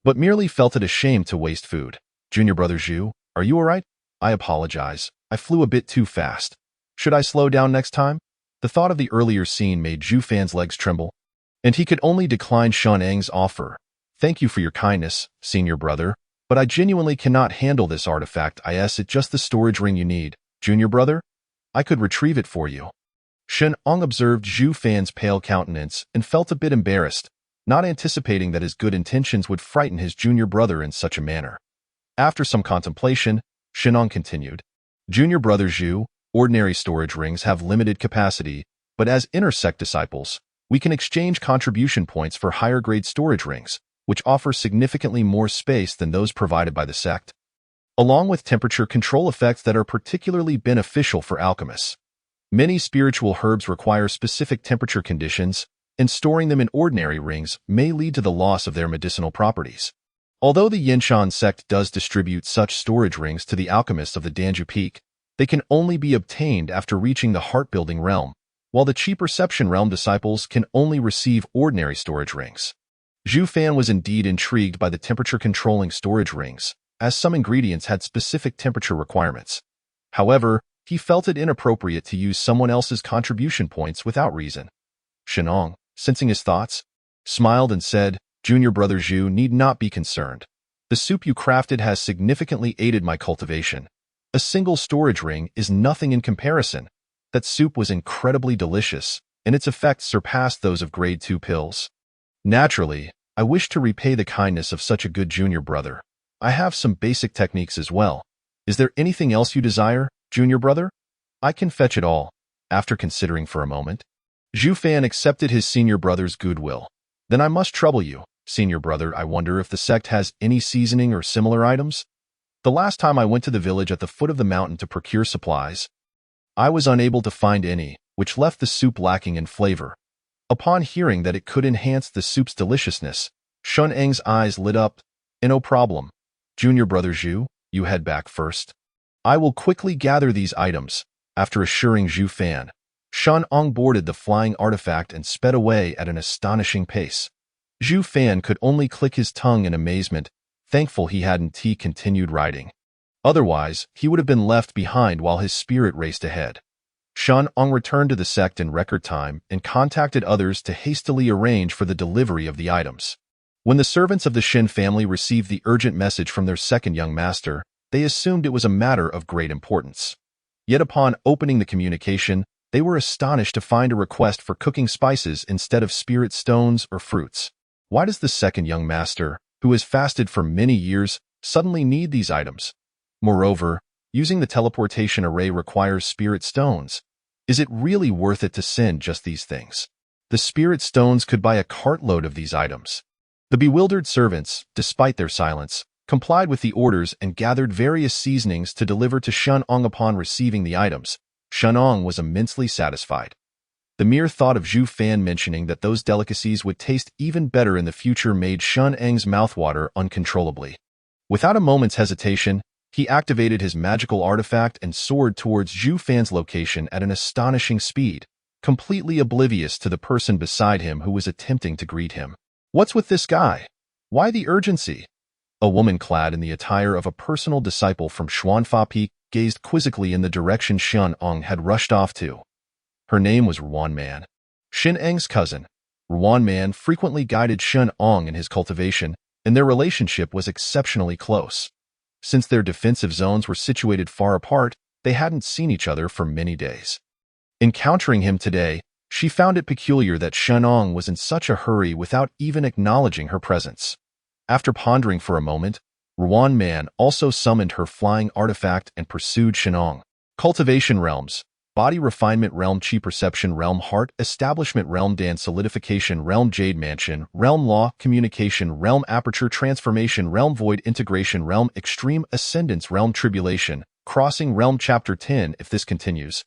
but merely felt it a shame to waste food. Junior brother Zhu, are you all right? I apologize. I flew a bit too fast. Should I slow down next time? The thought of the earlier scene made Zhu Fan's legs tremble, and he could only decline Shen Eng's offer. Thank you for your kindness, senior brother, but I genuinely cannot handle this artifact. It's just the storage ring you need. Junior brother? I could retrieve it for you. Shen Ong observed Zhu Fan's pale countenance and felt a bit embarrassed, not anticipating that his good intentions would frighten his junior brother in such a manner. After some contemplation, Shen Ong continued, Junior brother Zhu, ordinary storage rings have limited capacity, but as inner-sect disciples, we can exchange contribution points for higher-grade storage rings, which offer significantly more space than those provided by the sect, along with temperature control effects that are particularly beneficial for alchemists. Many spiritual herbs require specific temperature conditions, and storing them in ordinary rings may lead to the loss of their medicinal properties. Although the Yinshan sect does distribute such storage rings to the alchemists of the Danju Peak, they can only be obtained after reaching the heart-building realm, while the Chi Perception realm disciples can only receive ordinary storage rings. Zhu Fan was indeed intrigued by the temperature-controlling storage rings, as some ingredients had specific temperature requirements. However, he felt it inappropriate to use someone else's contribution points without reason. Shen Ong, sensing his thoughts, smiled and said, Junior brother Zhu need not be concerned. The soup you crafted has significantly aided my cultivation. A single storage ring is nothing in comparison. That soup was incredibly delicious, and its effects surpassed those of grade 2 pills. Naturally, I wish to repay the kindness of such a good junior brother. I have some basic techniques as well. Is there anything else you desire, junior brother? I can fetch it all. After considering for a moment, Zhu Fan accepted his senior brother's goodwill. Then I must trouble you, senior brother. I wonder if the sect has any seasoning or similar items? The last time I went to the village at the foot of the mountain to procure supplies, I was unable to find any, which left the soup lacking in flavor. Upon hearing that it could enhance the soup's deliciousness, Shen Eng's eyes lit up. No problem. Junior brother Zhu, you head back first. I will quickly gather these items. After assuring Zhu Fan, Shen Ong boarded the flying artifact and sped away at an astonishing pace. Zhu Fan could only click his tongue in amazement, thankful he hadn't continued riding. Otherwise, he would have been left behind while his spirit raced ahead. Shen Ong returned to the sect in record time and contacted others to hastily arrange for the delivery of the items. When the servants of the Shen family received the urgent message from their second young master, they assumed it was a matter of great importance. Yet upon opening the communication, they were astonished to find a request for cooking spices instead of spirit stones or fruits. Why does the second young master, who has fasted for many years, suddenly need these items? Moreover, Using the teleportation array requires spirit stones. Is it really worth it to send just these things? The spirit stones could buy a cartload of these items. The bewildered servants, despite their silence, complied with the orders and gathered various seasonings to deliver to Shunong upon receiving the items. Shunong was immensely satisfied. The mere thought of Zhu Fan mentioning that those delicacies would taste even better in the future made Shunong's mouth water uncontrollably. Without a moment's hesitation, he activated his magical artifact and soared towards Zhu Fan's location at an astonishing speed, completely oblivious to the person beside him who was attempting to greet him. "What's with this guy? Why the urgency?" A woman clad in the attire of a personal disciple from Xuanfa Peak gazed quizzically in the direction Shunong had rushed off to. Her name was Ruan Man, Shineng's cousin. Ruan Man frequently guided Shunong in his cultivation, and their relationship was exceptionally close. Since their defensive zones were situated far apart, they hadn't seen each other for many days. Encountering him today, she found it peculiar that Shunong was in such a hurry without even acknowledging her presence. After pondering for a moment, Ruan Man also summoned her flying artifact and pursued Shunong. Cultivation realms: Body Refinement Realm, Chi Perception Realm, Heart Establishment Realm, Dan Solidification Realm, Jade Mansion Realm, Law Communication Realm, Aperture Transformation Realm, Void Integration Realm, Extreme Ascendance Realm, Tribulation Crossing Realm. Chapter 10. If this continues,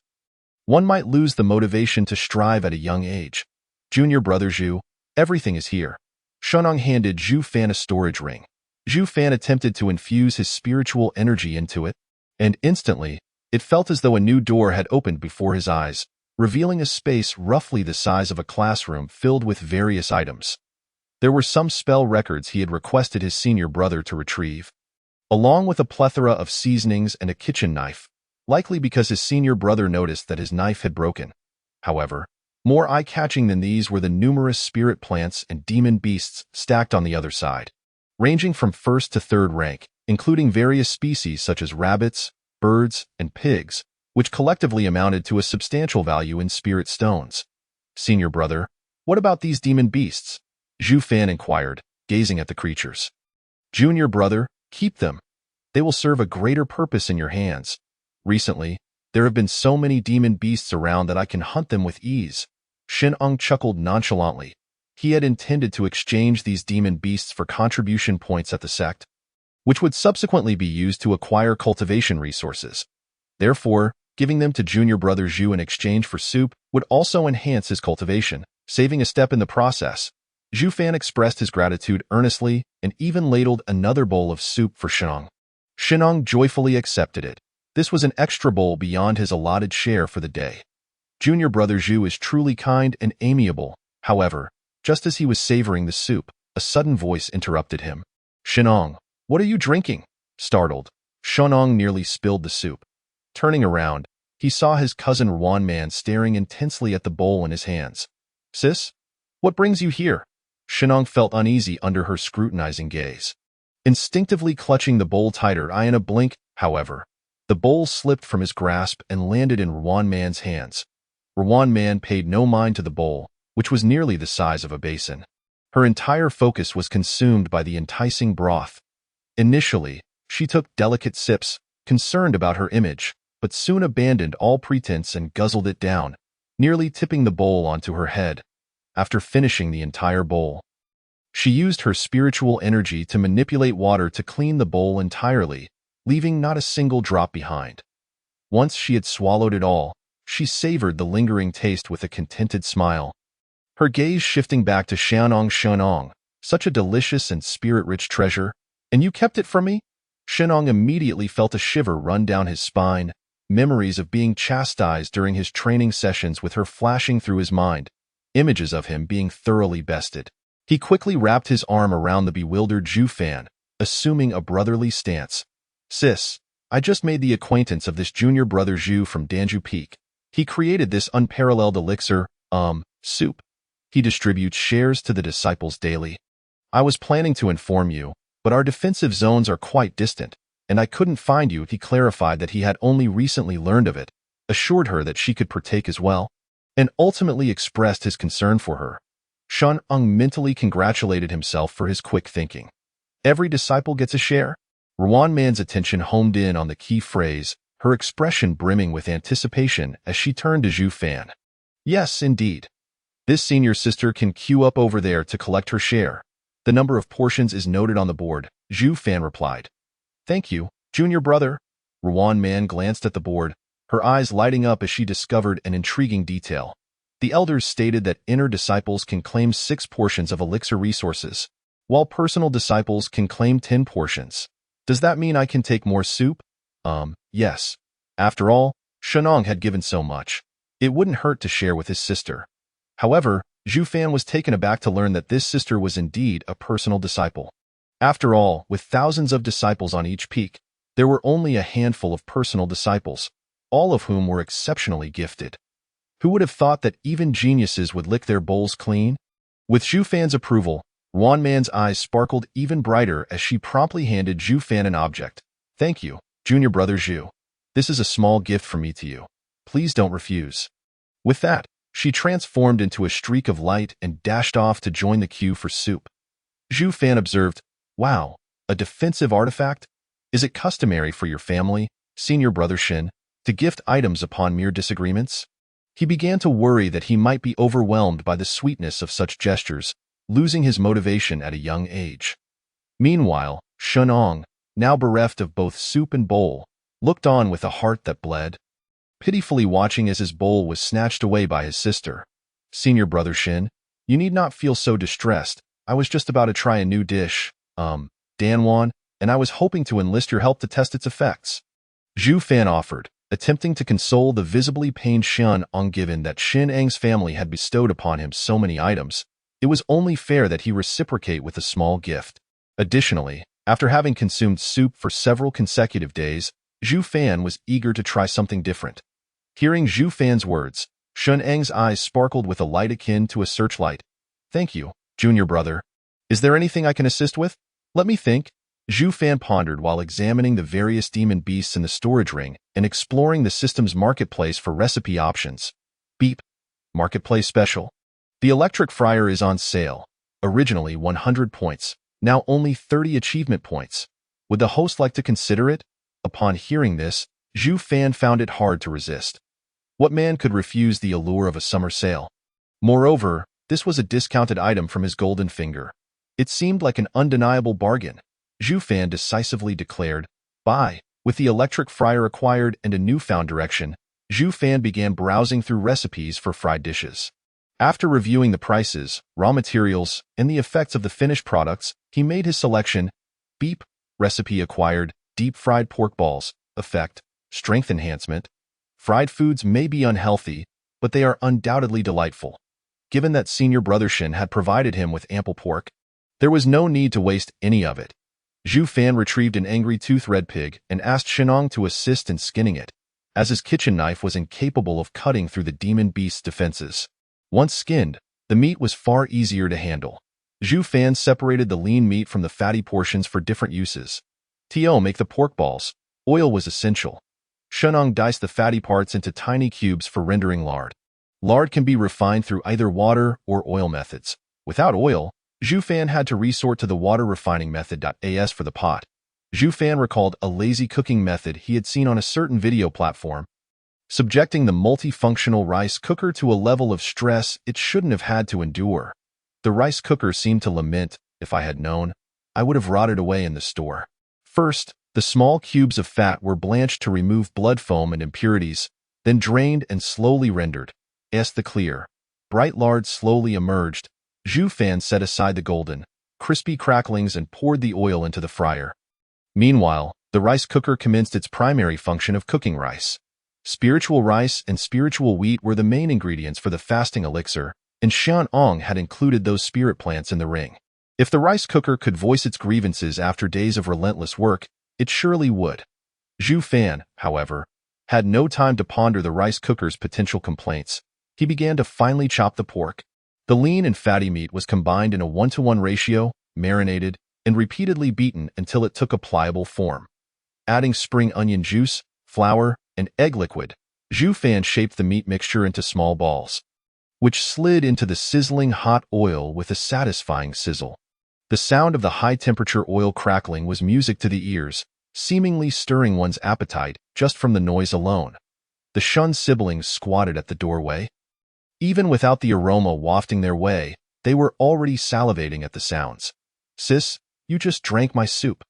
one might lose the motivation to strive at a young age. Junior brother Zhu, everything is here. Shunong handed Zhu Fan a storage ring. Zhu Fan attempted to infuse his spiritual energy into it, and instantly, it felt as though a new door had opened before his eyes, revealing a space roughly the size of a classroom filled with various items. There were some spell records he had requested his senior brother to retrieve, along with a plethora of seasonings and a kitchen knife, likely because his senior brother noticed that his knife had broken. However, more eye-catching than these were the numerous spirit plants and demon beasts stacked on the other side, ranging from first to third rank, including various species such as rabbits, birds, and pigs, which collectively amounted to a substantial value in spirit stones. "Senior brother, what about these demon beasts?" Zhu Fan inquired, gazing at the creatures. "Junior brother, keep them. They will serve a greater purpose in your hands. Recently, there have been so many demon beasts around that I can hunt them with ease." Shunong chuckled nonchalantly. He had intended to exchange these demon beasts for contribution points at the sect, which would subsequently be used to acquire cultivation resources. Therefore, giving them to junior brother Zhu in exchange for soup would also enhance his cultivation, saving a step in the process. Zhu Fan expressed his gratitude earnestly and even ladled another bowl of soup for Shunong. Shunong joyfully accepted it. This was an extra bowl beyond his allotted share for the day. Junior brother Zhu is truly kind and amiable. However, just as he was savoring the soup, a sudden voice interrupted him. "Shunong, what are you drinking?" Startled, Shunong nearly spilled the soup. Turning around, he saw his cousin Ruan Man staring intensely at the bowl in his hands. "Sis, what brings you here?" Shunong felt uneasy under her scrutinizing gaze. Instinctively clutching the bowl tighter in a blink, however, the bowl slipped from his grasp and landed in Ruan Man's hands. Ruan Man paid no mind to the bowl, which was nearly the size of a basin. Her entire focus was consumed by the enticing broth. Initially, she took delicate sips, concerned about her image, but soon abandoned all pretense and guzzled it down, nearly tipping the bowl onto her head. After finishing the entire bowl, she used her spiritual energy to manipulate water to clean the bowl entirely, leaving not a single drop behind. Once she had swallowed it all, she savored the lingering taste with a contented smile. Her gaze shifting back to Shunong, such a delicious and spirit-rich treasure. "And you kept it from me?" Shunong immediately felt a shiver run down his spine, memories of being chastised during his training sessions with her flashing through his mind, images of him being thoroughly bested. He quickly wrapped his arm around the bewildered Zhu Fan, assuming a brotherly stance. "Sis, I just made the acquaintance of this junior brother Zhu from Danju Peak. He created this unparalleled elixir, soup. He distributes shares to the disciples daily. I was planning to inform you, but our defensive zones are quite distant, and I couldn't find you." He clarified that he had only recently learned of it, assured her that she could partake as well, and ultimately expressed his concern for her. Shunong mentally congratulated himself for his quick thinking. "Every disciple gets a share?" Ruan Man's attention homed in on the key phrase, her expression brimming with anticipation as she turned to Zhu Fan. Yes, indeed. This senior sister can queue up over there to collect her share. The number of portions is noted on the board, Zhu Fan replied. Thank you, junior brother. Ruan Man glanced at the board, her eyes lighting up as she discovered an intriguing detail. The elders stated that inner disciples can claim 6 portions of elixir resources, while personal disciples can claim 10 portions. Does that mean I can take more soup? Yes. After all, Shenong had given so much. It wouldn't hurt to share with his sister. However, Zhu Fan was taken aback to learn that this sister was indeed a personal disciple. After all, with thousands of disciples on each peak, there were only a handful of personal disciples, all of whom were exceptionally gifted. Who would have thought that even geniuses would lick their bowls clean? With Zhu Fan's approval, Ruan Man's eyes sparkled even brighter as she promptly handed Zhu Fan an object. Thank you, junior brother Zhu. This is a small gift from me to you. Please don't refuse. With that, she transformed into a streak of light and dashed off to join the queue for soup. Zhu Fan observed, Wow, a defensive artifact? Is it customary for your family, senior brother Shin, to gift items upon mere disagreements? He began to worry that he might be overwhelmed by the sweetness of such gestures, losing his motivation at a young age. Meanwhile, Shenong, now bereft of both soup and bowl, looked on with a heart that bled, pitifully watching as his bowl was snatched away by his sister. Senior brother Shin, you need not feel so distressed. I was just about to try a new dish, Danwan, and I was hoping to enlist your help to test its effects. Zhu Fan offered, attempting to console the visibly pained Shenong given that Shin Eng's family had bestowed upon him so many items. It was only fair that he reciprocate with a small gift. Additionally, after having consumed soup for several consecutive days, Zhu Fan was eager to try something different. Hearing Zhu Fan's words, Shen Eng's eyes sparkled with a light akin to a searchlight. Thank you, junior brother. Is there anything I can assist with? Let me think. Zhu Fan pondered while examining the various demon beasts in the storage ring and exploring the system's marketplace for recipe options. Beep. Marketplace special. The electric fryer is on sale. Originally 100 points, now only 30 achievement points. Would the host like to consider it? Upon hearing this, Zhu Fan found it hard to resist. What man could refuse the allure of a summer sale? Moreover, this was a discounted item from his golden finger. It seemed like an undeniable bargain. Zhu Fan decisively declared, Buy. With the electric fryer acquired and a newfound direction, Zhu Fan began browsing through recipes for fried dishes. After reviewing the prices, raw materials, and the effects of the finished products, he made his selection. Beep. Recipe acquired, deep-fried pork balls. Effect, strength enhancement. Fried foods may be unhealthy, but they are undoubtedly delightful. Given that senior brother Shin had provided him with ample pork, there was no need to waste any of it. Zhu Fan retrieved an angry tooth red pig and asked Shenong to assist in skinning it, as his kitchen knife was incapable of cutting through the demon beast's defenses. Once skinned, the meat was far easier to handle. Zhu Fan separated the lean meat from the fatty portions for different uses. Tio make the pork balls. Oil was essential. Shenong diced the fatty parts into tiny cubes for rendering lard. Lard can be refined through either water or oil methods. Without oil, Zhu Fan had to resort to the water refining method. As for the pot, Zhu Fan recalled a lazy cooking method he had seen on a certain video platform. Subjecting the multifunctional rice cooker to a level of stress it shouldn't have had to endure. The rice cooker seemed to lament, if I had known, I would have rotted away in the store. First, the small cubes of fat were blanched to remove blood foam and impurities, then drained and slowly rendered. As the clear, bright lard slowly emerged, Zhu Fan set aside the golden, crispy cracklings and poured the oil into the fryer. Meanwhile, the rice cooker commenced its primary function of cooking rice. Spiritual rice and spiritual wheat were the main ingredients for the fasting elixir, and Shenong had included those spirit plants in the ring. If the rice cooker could voice its grievances after days of relentless work, it surely would. Zhu Fan, however, had no time to ponder the rice cooker's potential complaints. He began to finely chop the pork. The lean and fatty meat was combined in a 1-to-1 ratio, marinated, and repeatedly beaten until it took a pliable form. Adding spring onion juice, flour, and egg liquid, Zhu Fan shaped the meat mixture into small balls, which slid into the sizzling hot oil with a satisfying sizzle. The sound of the high-temperature oil crackling was music to the ears, seemingly stirring one's appetite just from the noise alone. The Shun siblings squatted at the doorway. Even without the aroma wafting their way, they were already salivating at the sounds. "Sis, you just drank my soup.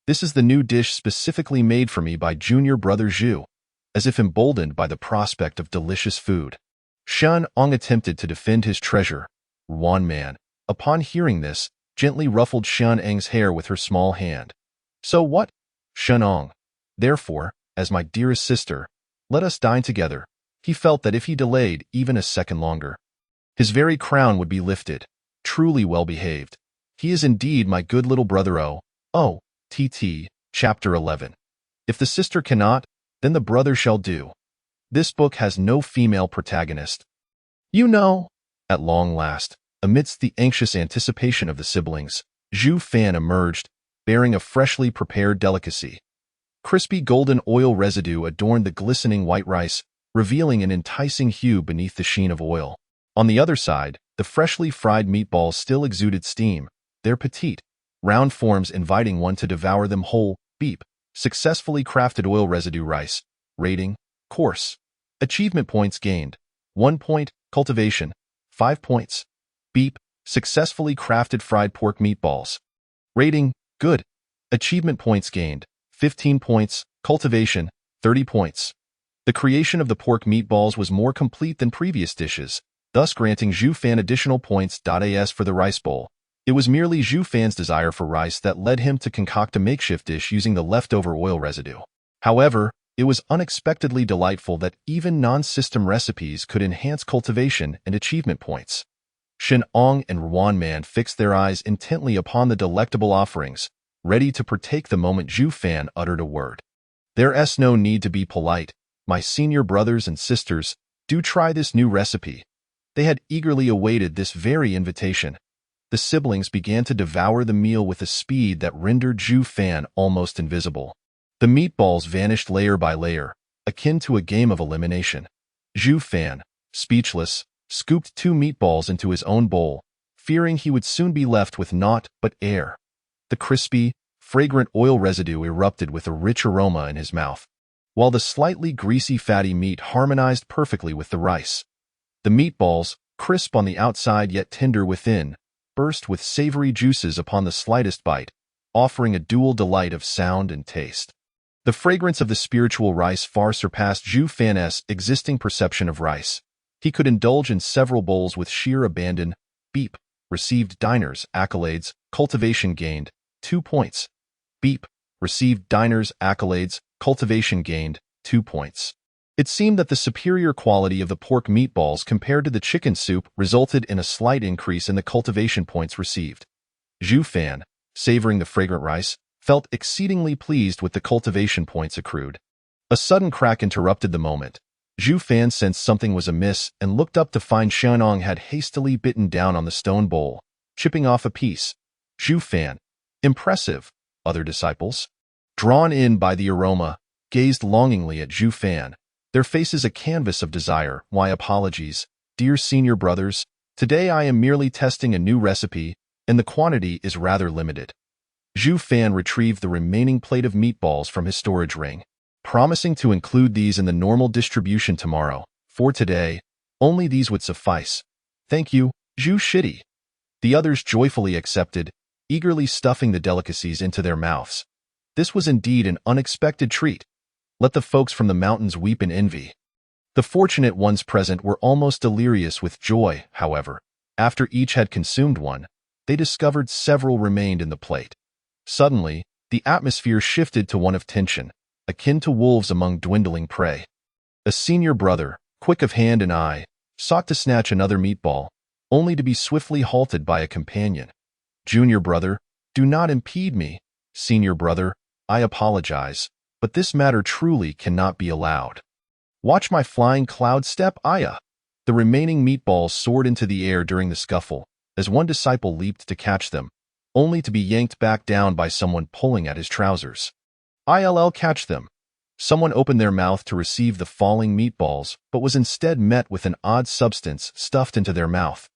This is the new dish specifically made for me by junior brother Zhu," as if emboldened by the prospect of delicious food. Shen Ong attempted to defend his treasure. Wan Man, upon hearing this, gently ruffled Shen Eng's hair with her small hand. "So what? Shen Ong. Therefore, as my dearest sister, let us dine together." He felt that if he delayed even a second longer, his very crown would be lifted. Truly well-behaved. He is indeed my good little brother. TT, Chapter 11. If the sister cannot, then the brother shall do. This book has no female protagonist. You know, at long last, amidst the anxious anticipation of the siblings, Zhu Fan emerged, bearing a freshly prepared delicacy. Crispy golden oil residue adorned the glistening white rice, revealing an enticing hue beneath the sheen of oil. On the other side, the freshly fried meatballs still exuded steam, their petite, round forms inviting one to devour them whole. Beep. Successfully crafted oil residue rice. Rating. Course. Achievement points gained. 1 point. Cultivation. 5 points. Beep. Successfully crafted fried pork meatballs. Rating. Good. Achievement points gained. 15 points. Cultivation. 30 points. The creation of the pork meatballs was more complete than previous dishes, thus granting Zhu Fan additional points. As for the rice bowl, it was merely Zhu Fan's desire for rice that led him to concoct a makeshift dish using the leftover oil residue. However, it was unexpectedly delightful that even non-system recipes could enhance cultivation and achievement points. Shen Ong and Wan Man fixed their eyes intently upon the delectable offerings, ready to partake the moment Zhu Fan uttered a word. "There's no need to be polite. My senior brothers and sisters, do try this new recipe." They had eagerly awaited this very invitation. The siblings began to devour the meal with a speed that rendered Zhu Fan almost invisible. The meatballs vanished layer by layer, akin to a game of elimination. Zhu Fan, speechless, scooped 2 meatballs into his own bowl, fearing he would soon be left with naught but air. The crispy, fragrant oil residue erupted with a rich aroma in his mouth, while the slightly greasy fatty meat harmonized perfectly with the rice. The meatballs, crisp on the outside yet tender within, burst with savory juices upon the slightest bite, offering a dual delight of sound and taste. The fragrance of the spiritual rice far surpassed Zhu Fan's existing perception of rice. He could indulge in several bowls with sheer abandon. Beep. Received diners accolades, cultivation gained, 2 points. Beep. Received diners accolades, cultivation gained, 2 points. It seemed that the superior quality of the pork meatballs compared to the chicken soup resulted in a slight increase in the cultivation points received. Zhu Fan, savoring the fragrant rice, felt exceedingly pleased with the cultivation points accrued. A sudden crack interrupted the moment. Zhu Fan sensed something was amiss and looked up to find Shen Ong had hastily bitten down on the stone bowl, chipping off a piece. Zhu Fan, impressive. Other disciples, drawn in by the aroma, gazed longingly at Zhu Fan, their faces a canvas of desire. "Why apologies, dear senior brothers. Today I am merely testing a new recipe, and the quantity is rather limited." Zhu Fan retrieved the remaining plate of meatballs from his storage ring, promising to include these in the normal distribution tomorrow. For today, only these would suffice. "Thank you, Zhu Shitty." The others joyfully accepted, eagerly stuffing the delicacies into their mouths. This was indeed an unexpected treat. Let the folks from the mountains weep in envy. The fortunate ones present were almost delirious with joy, however. After each had consumed one, they discovered several remained in the plate. Suddenly, the atmosphere shifted to one of tension, akin to wolves among dwindling prey. A senior brother, quick of hand and eye, sought to snatch another meatball, only to be swiftly halted by a companion. "Junior brother, do not impede me. Senior brother, I apologize, but this matter truly cannot be allowed. Watch my flying cloud step, Aya." The remaining meatballs soared into the air during the scuffle, as one disciple leaped to catch them, only to be yanked back down by someone pulling at his trousers. "Ill catch them." Someone opened their mouth to receive the falling meatballs, but was instead met with an odd substance stuffed into their mouth.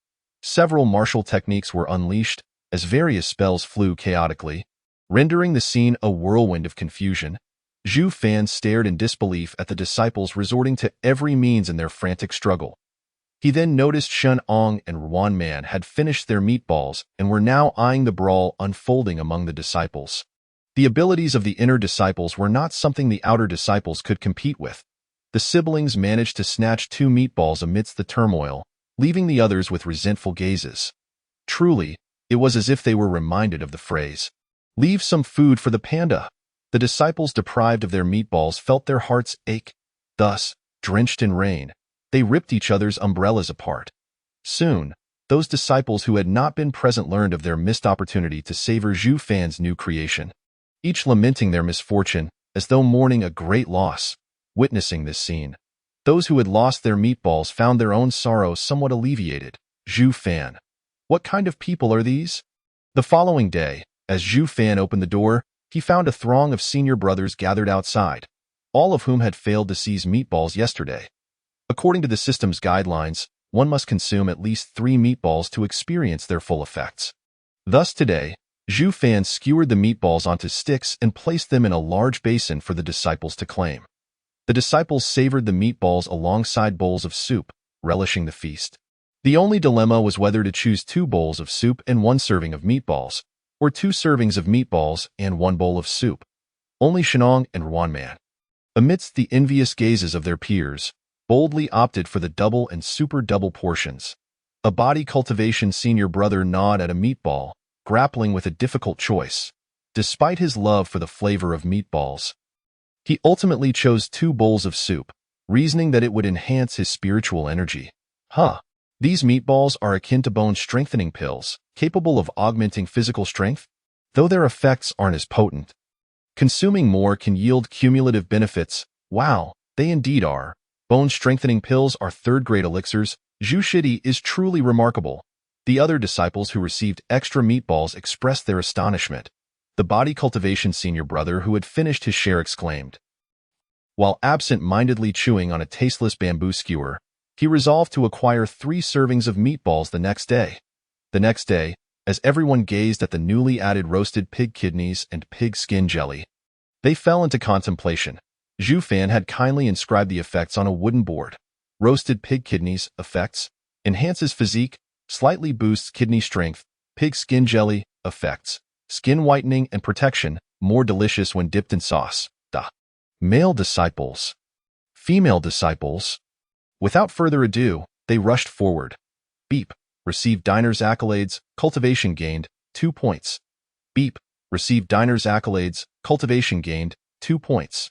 Several martial techniques were unleashed, as various spells flew chaotically, rendering the scene a whirlwind of confusion. Zhu Fan stared in disbelief at the disciples resorting to every means in their frantic struggle. He then noticed Shen Ong and Ruan Man had finished their meatballs and were now eyeing the brawl unfolding among the disciples. The abilities of the inner disciples were not something the outer disciples could compete with. The siblings managed to snatch 2 meatballs amidst the turmoil, leaving the others with resentful gazes. Truly, it was as if they were reminded of the phrase, "Leave some food for the panda." The disciples deprived of their meatballs felt their hearts ache. Thus, drenched in rain, they ripped each other's umbrellas apart. Soon, those disciples who had not been present learned of their missed opportunity to savor Zhu Fan's new creation, each lamenting their misfortune as though mourning a great loss. Witnessing this scene, those who had lost their meatballs found their own sorrow somewhat alleviated. Zhu Fan. What kind of people are these? The following day, as Zhu Fan opened the door, he found a throng of senior brothers gathered outside, all of whom had failed to seize meatballs yesterday. According to the system's guidelines, one must consume at least 3 meatballs to experience their full effects. Thus today, Zhu Fan skewered the meatballs onto sticks and placed them in a large basin for the disciples to claim. The disciples savored the meatballs alongside bowls of soup, relishing the feast. The only dilemma was whether to choose 2 bowls of soup and 1 serving of meatballs, or 2 servings of meatballs and 1 bowl of soup. Only Shenong and Ruan Man, amidst the envious gazes of their peers, boldly opted for the double and super double portions. A body cultivation senior brother gnawed at a meatball, grappling with a difficult choice. Despite his love for the flavor of meatballs, he ultimately chose 2 bowls of soup, reasoning that it would enhance his spiritual energy. These meatballs are akin to bone-strengthening pills, capable of augmenting physical strength, though their effects aren't as potent. Consuming more can yield cumulative benefits. Wow, they indeed are. Bone-strengthening pills are third-grade elixirs. Zhu Shidi is truly remarkable. The other disciples who received extra meatballs expressed their astonishment. The body cultivation senior brother who had finished his share exclaimed. While absent-mindedly chewing on a tasteless bamboo skewer, he resolved to acquire 3 servings of meatballs the next day. The next day, as everyone gazed at the newly added roasted pig kidneys and pig skin jelly, they fell into contemplation. Zhu Fan had kindly inscribed the effects on a wooden board. Roasted pig kidneys, effects, enhances physique, slightly boosts kidney strength. Pig skin jelly, effects, skin whitening and protection, more delicious when dipped in sauce. Male disciples. Female disciples. Without further ado, they rushed forward. Beep. Received diner's accolades, cultivation gained, 2 points. Beep. Received diner's accolades, cultivation gained, 2 points.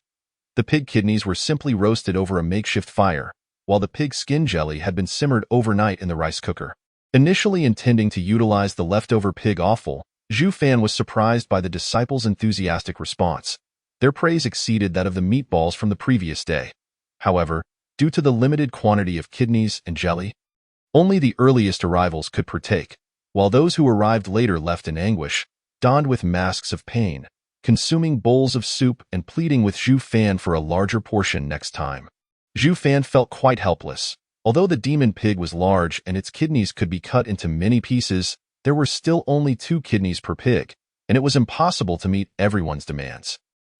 The pig kidneys were simply roasted over a makeshift fire, while the pig skin jelly had been simmered overnight in the rice cooker. Initially intending to utilize the leftover pig offal, Zhu Fan was surprised by the disciples' enthusiastic response. Their praise exceeded that of the meatballs from the previous day. However, due to the limited quantity of kidneys and jelly, only the earliest arrivals could partake, while those who arrived later left in anguish, donned with masks of pain, consuming bowls of soup and pleading with Zhu Fan for a larger portion next time. Zhu Fan felt quite helpless. Although the demon pig was large and its kidneys could be cut into many pieces, there were still only 2 kidneys per pig, and it was impossible to meet everyone's demands.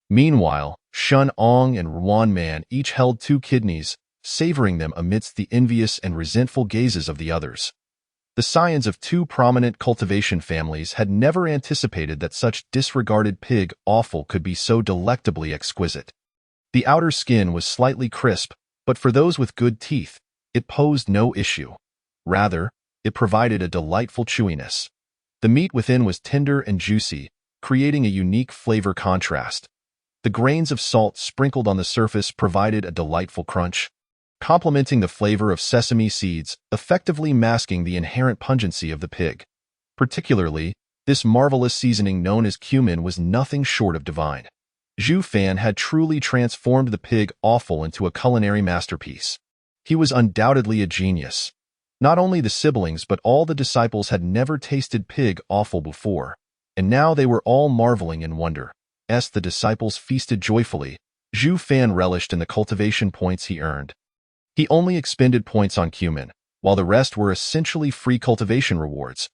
Meanwhile, Shen Ong and Ruan Man each held 2 kidneys, savoring them amidst the envious and resentful gazes of the others. The scions of 2 prominent cultivation families had never anticipated that such disregarded pig offal could be so delectably exquisite. The outer skin was slightly crisp, but for those with good teeth, it posed no issue. Rather, it provided a delightful chewiness. The meat within was tender and juicy, creating a unique flavor contrast. The grains of salt sprinkled on the surface provided a delightful crunch, complementing the flavor of sesame seeds, effectively masking the inherent pungency of the pig. Particularly, this marvelous seasoning known as cumin was nothing short of divine. Zhu Fan had truly transformed the pig offal into a culinary masterpiece. He was undoubtedly a genius. Not only the siblings but all the disciples had never tasted pig offal before, and now they were all marveling in wonder. As the disciples feasted joyfully, Zhu Fan relished in the cultivation points he earned. He only expended points on cumin, while the rest were essentially free cultivation rewards.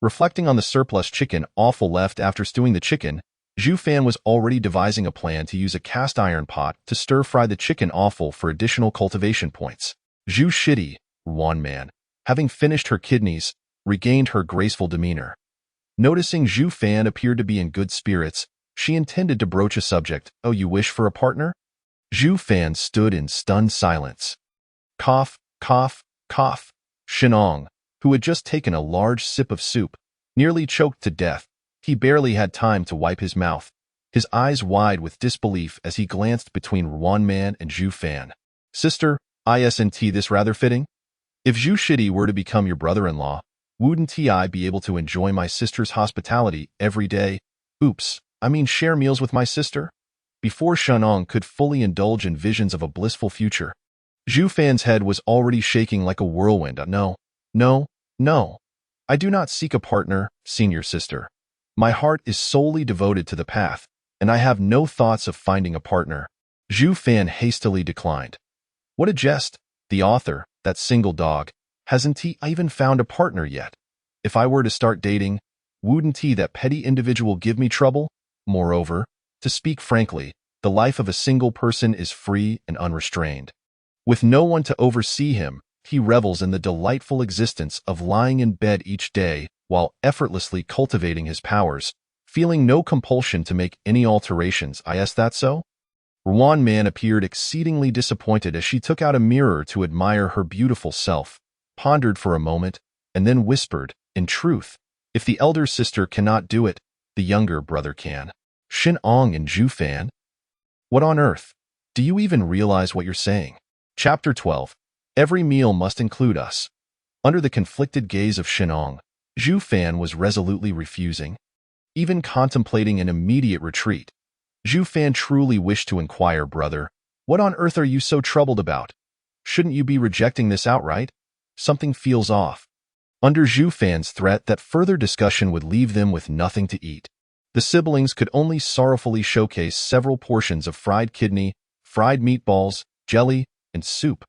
Reflecting on the surplus chicken offal left after stewing the chicken, Zhu Fan was already devising a plan to use a cast iron pot to stir-fry the chicken offal for additional cultivation points. Zhu Shidi, Wan Man, having finished her kidneys, regained her graceful demeanor. Noticing Zhu Fan appeared to be in good spirits, she intended to broach a subject. "Oh, you wish for a partner?" Zhu Fan stood in stunned silence. Cough, cough, cough. Shenong, who had just taken a large sip of soup, nearly choked to death. He barely had time to wipe his mouth, his eyes wide with disbelief as he glanced between Wan Man and Zhu Fan. "Sister, isn't this rather fitting? If Zhu Shidi were to become your brother-in-law, wouldn't I be able to enjoy my sister's hospitality every day? Oops, I mean share meals with my sister?" Before Shenong could fully indulge in visions of a blissful future, Zhu Fan's head was already shaking like a whirlwind. No, no, no. I do not seek a partner, senior sister. My heart is solely devoted to the path, and I have no thoughts of finding a partner. Zhu Fan hastily declined. What a jest. The author, that single dog, hasn't he even found a partner yet? If I were to start dating, wouldn't that petty individual give me trouble? Moreover, to speak frankly, the life of a single person is free and unrestrained. With no one to oversee him, he revels in the delightful existence of lying in bed each day while effortlessly cultivating his powers, feeling no compulsion to make any alterations. Is that so? Wan Man appeared exceedingly disappointed as she took out a mirror to admire her beautiful self, pondered for a moment, and then whispered, "In truth, if the elder sister cannot do it, the younger brother can." Shenong and Zhu Fan? What on earth? Do you even realize what you're saying? Chapter 12. Every meal must include us. Under the conflicted gaze of Shenong, Zhu Fan was resolutely refusing, even contemplating an immediate retreat. Zhu Fan truly wished to inquire, "Brother, what on earth are you so troubled about? Shouldn't you be rejecting this outright? Something feels off." Under Zhu Fan's threat that further discussion would leave them with nothing to eat, the siblings could only sorrowfully showcase several portions of fried kidney, fried meatballs, jelly, and soup.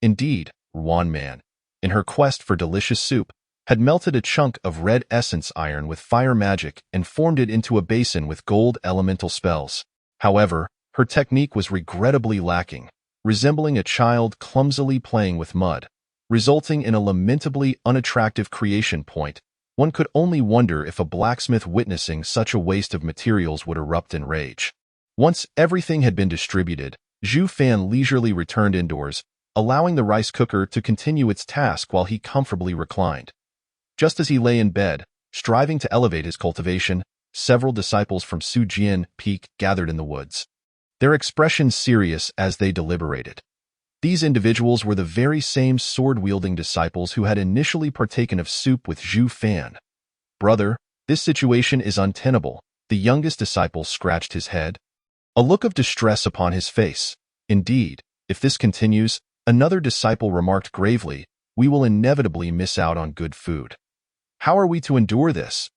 Indeed, Wan Man, in her quest for delicious soup, had melted a chunk of red essence iron with fire magic and formed it into a basin with gold elemental spells. However, her technique was regrettably lacking, resembling a child clumsily playing with mud, resulting in a lamentably unattractive creation point. One could only wonder if a blacksmith witnessing such a waste of materials would erupt in rage. Once everything had been distributed, Zhu Fan leisurely returned indoors, allowing the rice cooker to continue its task while he comfortably reclined. Just as he lay in bed, striving to elevate his cultivation, several disciples from Su Jian Peak gathered in the woods, their expressions serious as they deliberated. These individuals were the very same sword-wielding disciples who had initially partaken of soup with Zhu Fan. "Brother, this situation is untenable," the youngest disciple scratched his head, a look of distress upon his face. "Indeed, if this continues," another disciple remarked gravely, "we will inevitably miss out on good food. How are we to endure this?"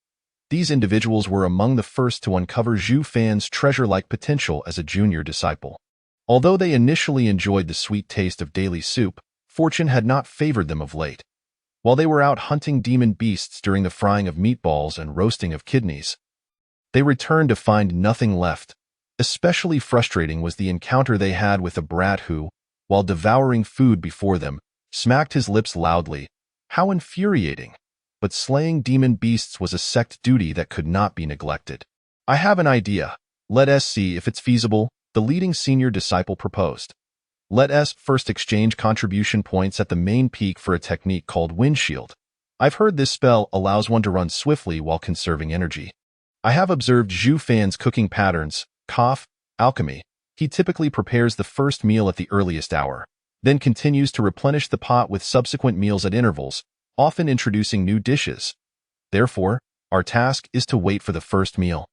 These individuals were among the first to uncover Zhu Fan's treasure-like potential as a junior disciple. Although they initially enjoyed the sweet taste of daily soup, fortune had not favored them of late. While they were out hunting demon beasts during the frying of meatballs and roasting of kidneys, they returned to find nothing left. Especially frustrating was the encounter they had with a brat who, while devouring food before them, smacked his lips loudly. How infuriating! But slaying demon beasts was a sect duty that could not be neglected. "I have an idea. Let us see if it's feasible," the leading senior disciple proposed. "Let us first exchange contribution points at the main peak for a technique called windshield. I've heard this spell allows one to run swiftly while conserving energy. I have observed Zhu Fan's cooking patterns, alchemy. He typically prepares the first meal at the earliest hour, then continues to replenish the pot with subsequent meals at intervals, often introducing new dishes. Therefore, our task is to wait for the first meal,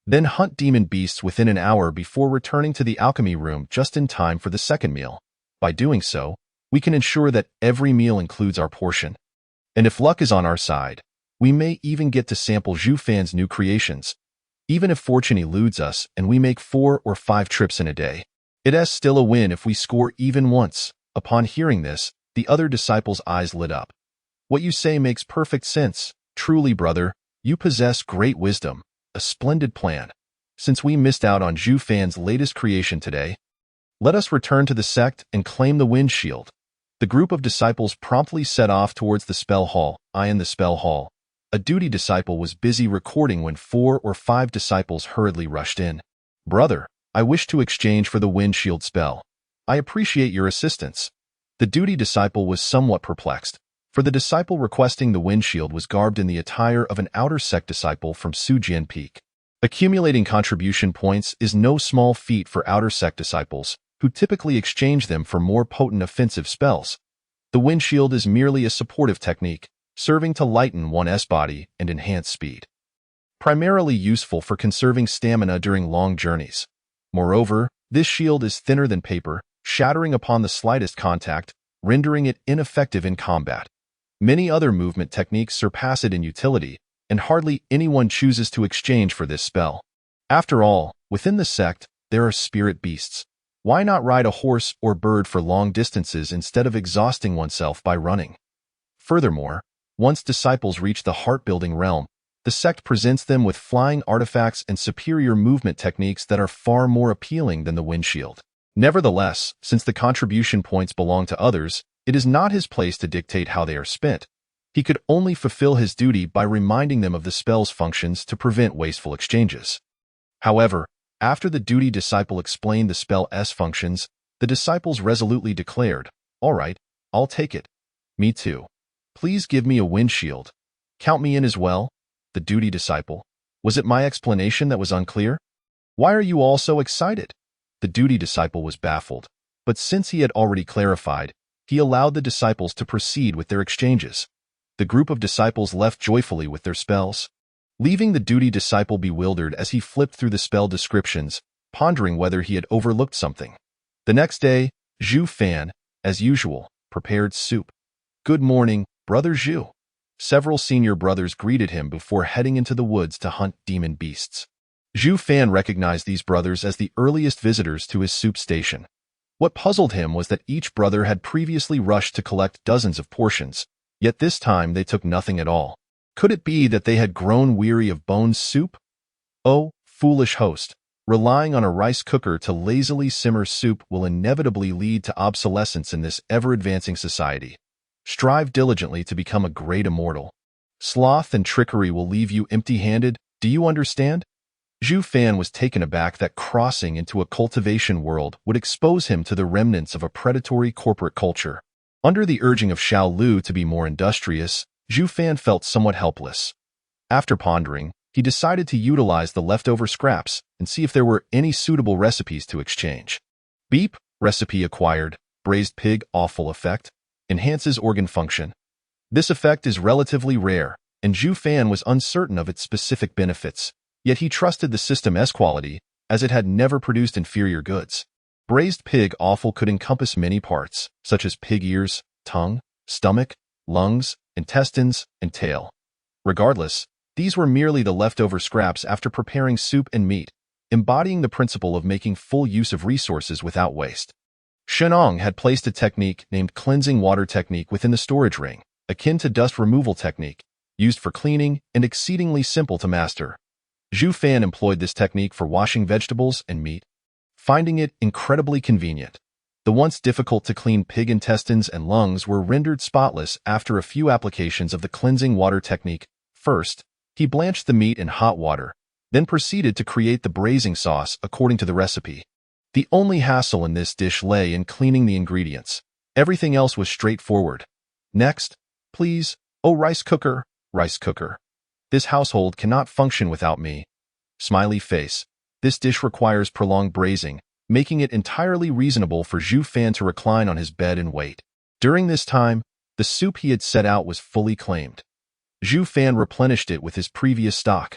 then hunt demon beasts within an hour before returning to the alchemy room just in time for the second meal. By doing so, we can ensure that every meal includes our portion. And if luck is on our side, we may even get to sample Zhu Fan's new creations. Even if fortune eludes us and we make 4 or 5 trips in a day, it is still a win if we score even once." Upon hearing this, the other disciple's eyes lit up. "What you say makes perfect sense. Truly, brother, you possess great wisdom, a splendid plan. Since we missed out on Zhu Fan's latest creation today, let us return to the sect and claim the wind shield. The group of disciples promptly set off towards the spell hall. In the spell hall, a duty disciple was busy recording when 4 or 5 disciples hurriedly rushed in. Brother, I wish to exchange for the wind shield spell. I appreciate your assistance. The duty disciple was somewhat perplexed, for the disciple requesting the wind shield was garbed in the attire of an outer sect disciple from Sujian Peak. Accumulating contribution points is no small feat for outer sect disciples, who typically exchange them for more potent offensive spells. The wind shield is merely a supportive technique, serving to lighten one's body and enhance speed. Primarily useful for conserving stamina during long journeys. Moreover, this shield is thinner than paper, shattering upon the slightest contact, rendering it ineffective in combat. Many other movement techniques surpass it in utility, and hardly anyone chooses to exchange for this spell. After all, within the sect, there are spirit beasts. Why not ride a horse or bird for long distances instead of exhausting oneself by running? Furthermore, once disciples reach the heart-building realm, the sect presents them with flying artifacts and superior movement techniques that are far more appealing than the wind shield. Nevertheless, since the contribution points belong to others, it is not his place to dictate how they are spent. He could only fulfill his duty by reminding them of the spell's functions to prevent wasteful exchanges. However, after the duty disciple explained the spell's functions, the disciples resolutely declared, "All right, I'll take it. Me too. Please give me a wind shield. Count me in as well." The duty disciple. Was it my explanation that was unclear? Why are you all so excited? The duty disciple was baffled, but since he had already clarified, he allowed the disciples to proceed with their exchanges. The group of disciples left joyfully with their spells, leaving the duty disciple bewildered as he flipped through the spell descriptions, pondering whether he had overlooked something. The next day, Zhu Fan, as usual, prepared soup. "Good morning, Brother Zhu." Several senior brothers greeted him before heading into the woods to hunt demon beasts. Zhu Fan recognized these brothers as the earliest visitors to his soup station. What puzzled him was that each brother had previously rushed to collect dozens of portions, yet this time they took nothing at all. Could it be that they had grown weary of Bone's soup? Oh, foolish host, relying on a rice cooker to lazily simmer soup will inevitably lead to obsolescence in this ever-advancing society. Strive diligently to become a great immortal. Sloth and trickery will leave you empty-handed, do you understand? Zhu Fan was taken aback that crossing into a cultivation world would expose him to the remnants of a predatory corporate culture. Under the urging of Xiao Lu to be more industrious, Zhu Fan felt somewhat helpless. After pondering, he decided to utilize the leftover scraps and see if there were any suitable recipes to exchange. Beep, recipe acquired, braised pig offal effect, enhances organ function. This effect is relatively rare, and Zhu Fan was uncertain of its specific benefits, yet he trusted the system's quality, as it had never produced inferior goods. Braised pig offal could encompass many parts, such as pig ears, tongue, stomach, lungs, intestines, and tail. Regardless, these were merely the leftover scraps after preparing soup and meat, embodying the principle of making full use of resources without waste. Shenong had placed a technique named cleansing water technique within the storage ring, akin to dust removal technique, used for cleaning and exceedingly simple to master. Zhu Fan employed this technique for washing vegetables and meat, finding it incredibly convenient. The once difficult-to-clean pig intestines and lungs were rendered spotless after a few applications of the cleansing water technique. First, he blanched the meat in hot water, then proceeded to create the braising sauce according to the recipe. The only hassle in this dish lay in cleaning the ingredients. Everything else was straightforward. Next, please, oh rice cooker, rice cooker. This household cannot function without me. Smiley face. This dish requires prolonged braising, making it entirely reasonable for Zhu Fan to recline on his bed and wait. During this time, the soup he had set out was fully claimed. Zhu Fan replenished it with his previous stock.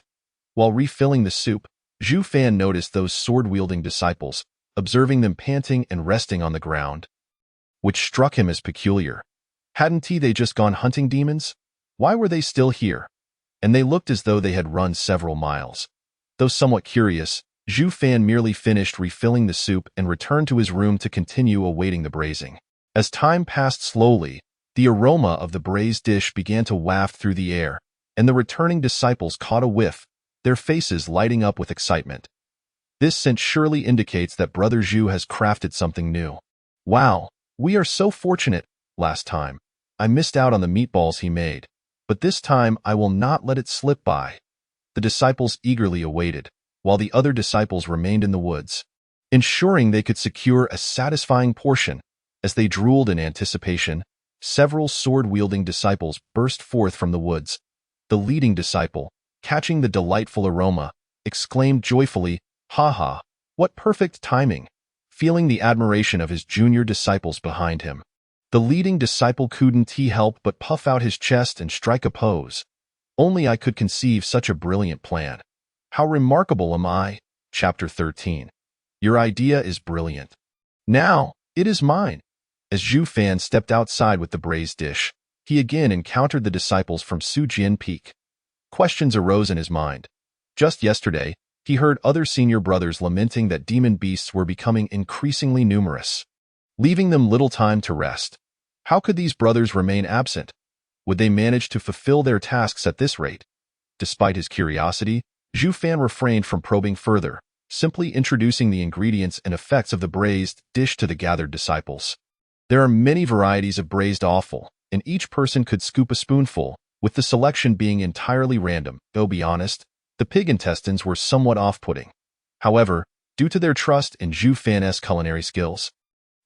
While refilling the soup, Zhu Fan noticed those sword-wielding disciples, observing them panting and resting on the ground, which struck him as peculiar. Hadn't they just gone hunting demons? Why were they still here? And they looked as though they had run several miles. Though somewhat curious, Zhu Fan merely finished refilling the soup and returned to his room to continue awaiting the braising. As time passed slowly, the aroma of the braised dish began to waft through the air, and the returning disciples caught a whiff, their faces lighting up with excitement. This scent surely indicates that Brother Zhu has crafted something new. Wow, we are so fortunate. Last time, I missed out on the meatballs he made, but this time I will not let it slip by. The disciples eagerly awaited, while the other disciples remained in the woods, ensuring they could secure a satisfying portion. As they drooled in anticipation, several sword-wielding disciples burst forth from the woods. The leading disciple, catching the delightful aroma, exclaimed joyfully, "Ha ha, what perfect timing!" feeling the admiration of his junior disciples behind him. The leading disciple couldn't help but puff out his chest and strike a pose. Only I could conceive such a brilliant plan. How remarkable am I? Chapter 13. Your idea is brilliant. Now, it is mine. As Zhu Fan stepped outside with the braised dish, he again encountered the disciples from Sujian Peak. Questions arose in his mind. Just yesterday, he heard other senior brothers lamenting that demon beasts were becoming increasingly numerous, leaving them little time to rest. How could these brothers remain absent? Would they manage to fulfill their tasks at this rate? Despite his curiosity, Zhu Fan refrained from probing further, simply introducing the ingredients and effects of the braised dish to the gathered disciples. There are many varieties of braised offal, and each person could scoop a spoonful, with the selection being entirely random. Though be honest, the pig intestines were somewhat off-putting. However, due to their trust in Zhu Fan's culinary skills,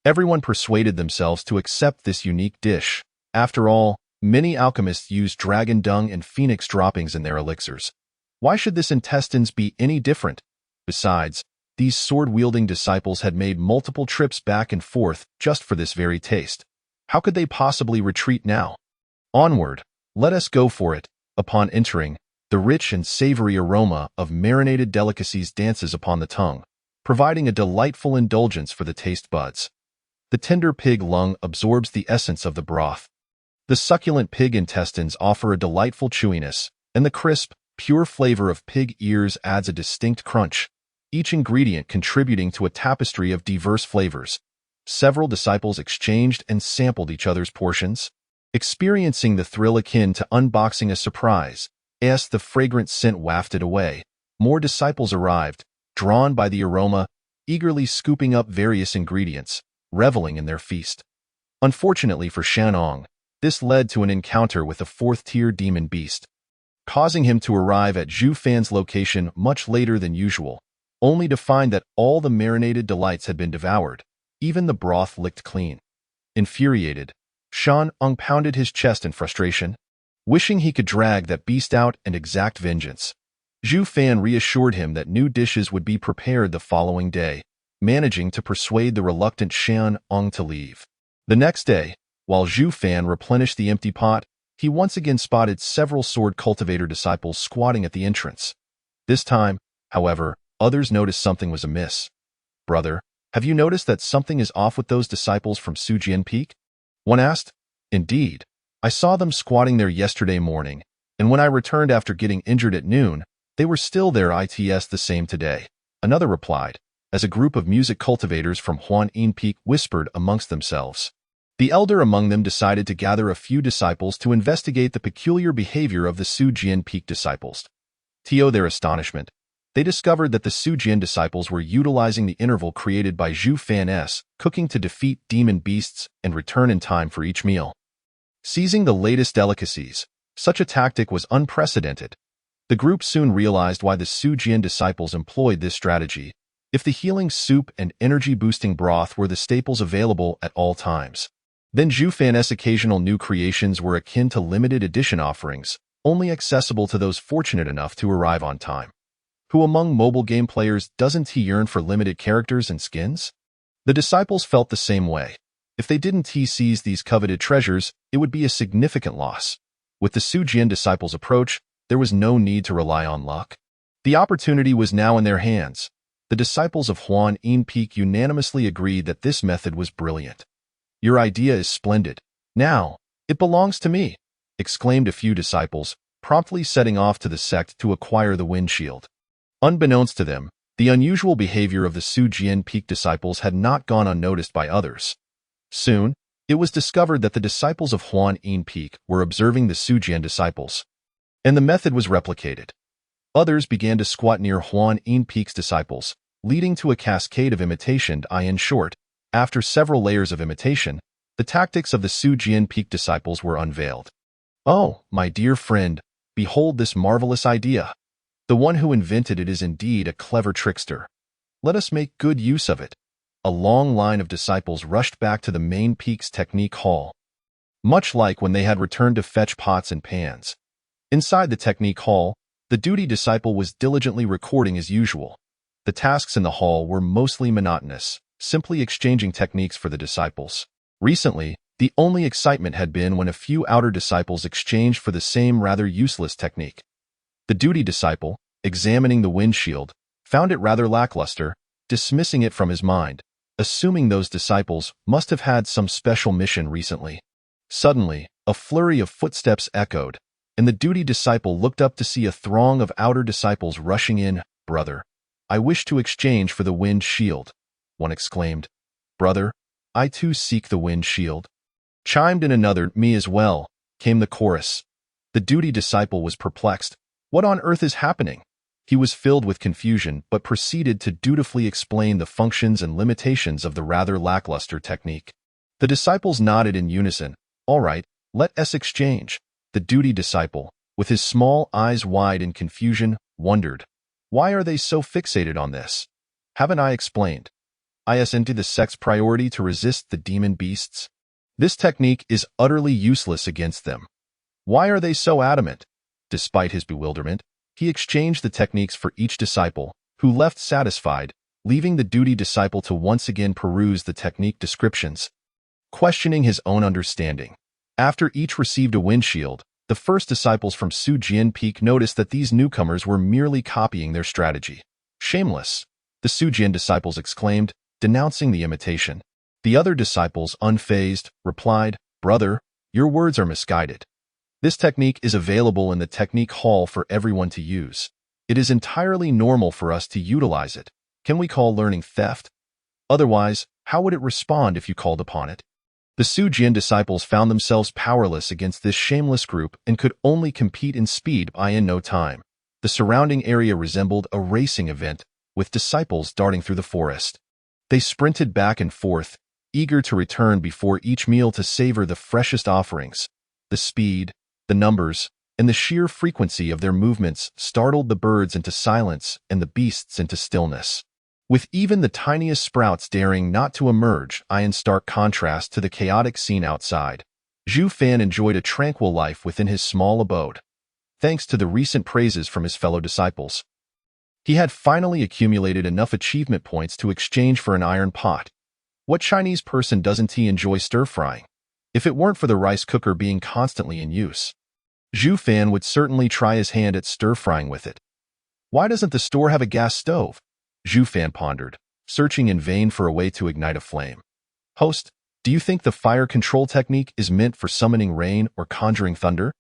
everyone persuaded themselves to accept this unique dish. After all, many alchemists use dragon dung and phoenix droppings in their elixirs. Why should this intestines be any different? Besides, these sword-wielding disciples had made multiple trips back and forth just for this very taste. How could they possibly retreat now? Onward, let us go for it. Upon entering, the rich and savory aroma of marinated delicacies dances upon the tongue, providing a delightful indulgence for the taste buds. The tender pig lung absorbs the essence of the broth. The succulent pig intestines offer a delightful chewiness, and the crisp, pure flavor of pig ears adds a distinct crunch, each ingredient contributing to a tapestry of diverse flavors. Several disciples exchanged and sampled each other's portions, experiencing the thrill akin to unboxing a surprise. As the fragrant scent wafted away, more disciples arrived, drawn by the aroma, eagerly scooping up various ingredients, reveling in their feast. Unfortunately for Shanong, this led to an encounter with a fourth-tier demon beast, causing him to arrive at Zhu Fan's location much later than usual, only to find that all the marinated delights had been devoured, even the broth licked clean. Infuriated, Shanong pounded his chest in frustration, wishing he could drag that beast out and exact vengeance. Zhu Fan reassured him that new dishes would be prepared the following day, managing to persuade the reluctant Shanong to leave. The next day, while Zhu Fan replenished the empty pot, he once again spotted several sword cultivator disciples squatting at the entrance. This time, however, others noticed something was amiss. "Brother, have you noticed that something is off with those disciples from Sujian Peak?" one asked. "Indeed. I saw them squatting there yesterday morning, and when I returned after getting injured at noon, they were still there. It's the same today," another replied, as a group of music cultivators from Huanin Peak whispered amongst themselves. The elder among them decided to gather a few disciples to investigate the peculiar behavior of the Sujian Peak disciples. To their astonishment, they discovered that the Sujian disciples were utilizing the interval created by Zhu Fan's cooking to defeat demon beasts and return in time for each meal. Seizing the latest delicacies, such a tactic was unprecedented. The group soon realized why the Sujian disciples employed this strategy. If the healing soup and energy-boosting broth were the staples available at all times, then Zhu Fan's occasional new creations were akin to limited edition offerings, only accessible to those fortunate enough to arrive on time. Who among mobile game players doesn't yearn for limited characters and skins? The disciples felt the same way. If they didn't seize these coveted treasures, it would be a significant loss. With the Sujian disciples' approach, there was no need to rely on luck. The opportunity was now in their hands. The disciples of Huanin Peak unanimously agreed that this method was brilliant. "Your idea is splendid. Now, it belongs to me," exclaimed a few disciples, promptly setting off to the sect to acquire the windshield. Unbeknownst to them, the unusual behavior of the Sujian Peak disciples had not gone unnoticed by others. Soon, it was discovered that the disciples of Huanin Peak were observing the Sujian disciples. and the method was replicated. Others began to squat near Huan En Peak's disciples, leading to a cascade of imitation. In short, after several layers of imitation, the tactics of the Su Jian Peak disciples were unveiled. "Oh, my dear friend, behold this marvelous idea. The one who invented it is indeed a clever trickster. Let us make good use of it." A long line of disciples rushed back to the main peak's technique hall, much like when they had returned to fetch pots and pans. Inside the technique hall, the duty disciple was diligently recording as usual. The tasks in the hall were mostly monotonous, simply exchanging techniques for the disciples. Recently, the only excitement had been when a few outer disciples exchanged for the same rather useless technique. The duty disciple, examining the windshield, found it rather lackluster, dismissing it from his mind, assuming those disciples must have had some special mission recently. Suddenly, a flurry of footsteps echoed, and the duty disciple looked up to see a throng of outer disciples rushing in. "Brother, I wish to exchange for the wind shield," one exclaimed. "Brother, I too seek the wind shield," chimed in another. "Me as well," came the chorus. The duty disciple was perplexed. What on earth is happening? He was filled with confusion, but proceeded to dutifully explain the functions and limitations of the rather lackluster technique. The disciples nodded in unison. "All right, let us exchange." The duty disciple, with his small eyes wide in confusion, wondered, "Why are they so fixated on this? Haven't I explained? Into the sect's priority to resist the demon beasts? This technique is utterly useless against them. Why are they so adamant?" Despite his bewilderment, he exchanged the techniques for each disciple, who left satisfied, leaving the duty disciple to once again peruse the technique descriptions, questioning his own understanding. After each received a windshield, the first disciples from Su Jian Peak noticed that these newcomers were merely copying their strategy. "Shameless," the Su Jian disciples exclaimed, denouncing the imitation. The other disciples, unfazed, replied, "Brother, your words are misguided. This technique is available in the technique hall for everyone to use. It is entirely normal for us to utilize it. Can we call learning theft? Otherwise, how would it respond if you called upon it?" The Su Jian disciples found themselves powerless against this shameless group and could only compete in speed in no time. The surrounding area resembled a racing event, with disciples darting through the forest. They sprinted back and forth, eager to return before each meal to savor the freshest offerings. The speed, the numbers, and the sheer frequency of their movements startled the birds into silence and the beasts into stillness. With even the tiniest sprouts daring not to emerge, in stark contrast to the chaotic scene outside, Zhu Fan enjoyed a tranquil life within his small abode. Thanks to the recent praises from his fellow disciples, he had finally accumulated enough achievement points to exchange for an iron pot. What Chinese person doesn't enjoy stir-frying? If it weren't for the rice cooker being constantly in use, Zhu Fan would certainly try his hand at stir-frying with it. Why doesn't the store have a gas stove? Zhu Fan pondered, searching in vain for a way to ignite a flame. "Host, do you think the fire control technique is meant for summoning rain or conjuring thunder?"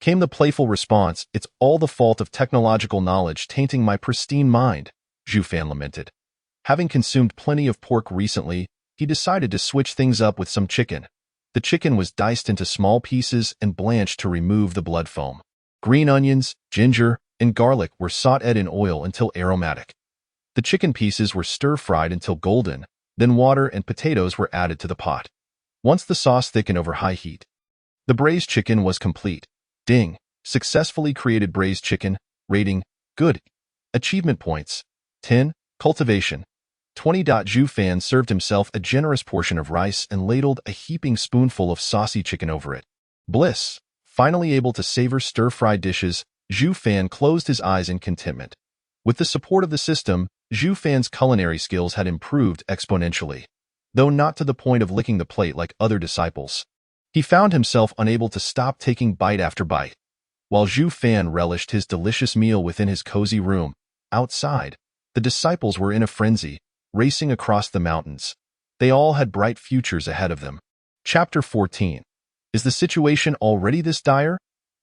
Came the playful response. "It's all the fault of technological knowledge tainting my pristine mind," Zhu Fan lamented. Having consumed plenty of pork recently, he decided to switch things up with some chicken. The chicken was diced into small pieces and blanched to remove the blood foam. Green onions, ginger, and garlic were sautéed in oil until aromatic. The chicken pieces were stir-fried until golden, then water and potatoes were added to the pot. Once the sauce thickened over high heat, the braised chicken was complete. Ding! Successfully created braised chicken. Rating: good. Achievement points: 10. Cultivation: 20. Zhu Fan served himself a generous portion of rice and ladled a heaping spoonful of saucy chicken over it. Bliss! Finally able to savor stir-fried dishes, Zhu Fan closed his eyes in contentment. With the support of the system, Zhu Fan's culinary skills had improved exponentially, though not to the point of licking the plate like other disciples. He found himself unable to stop taking bite after bite. While Zhu Fan relished his delicious meal within his cozy room, outside, the disciples were in a frenzy, racing across the mountains. They all had bright futures ahead of them. Chapter 14. Is the situation already this dire?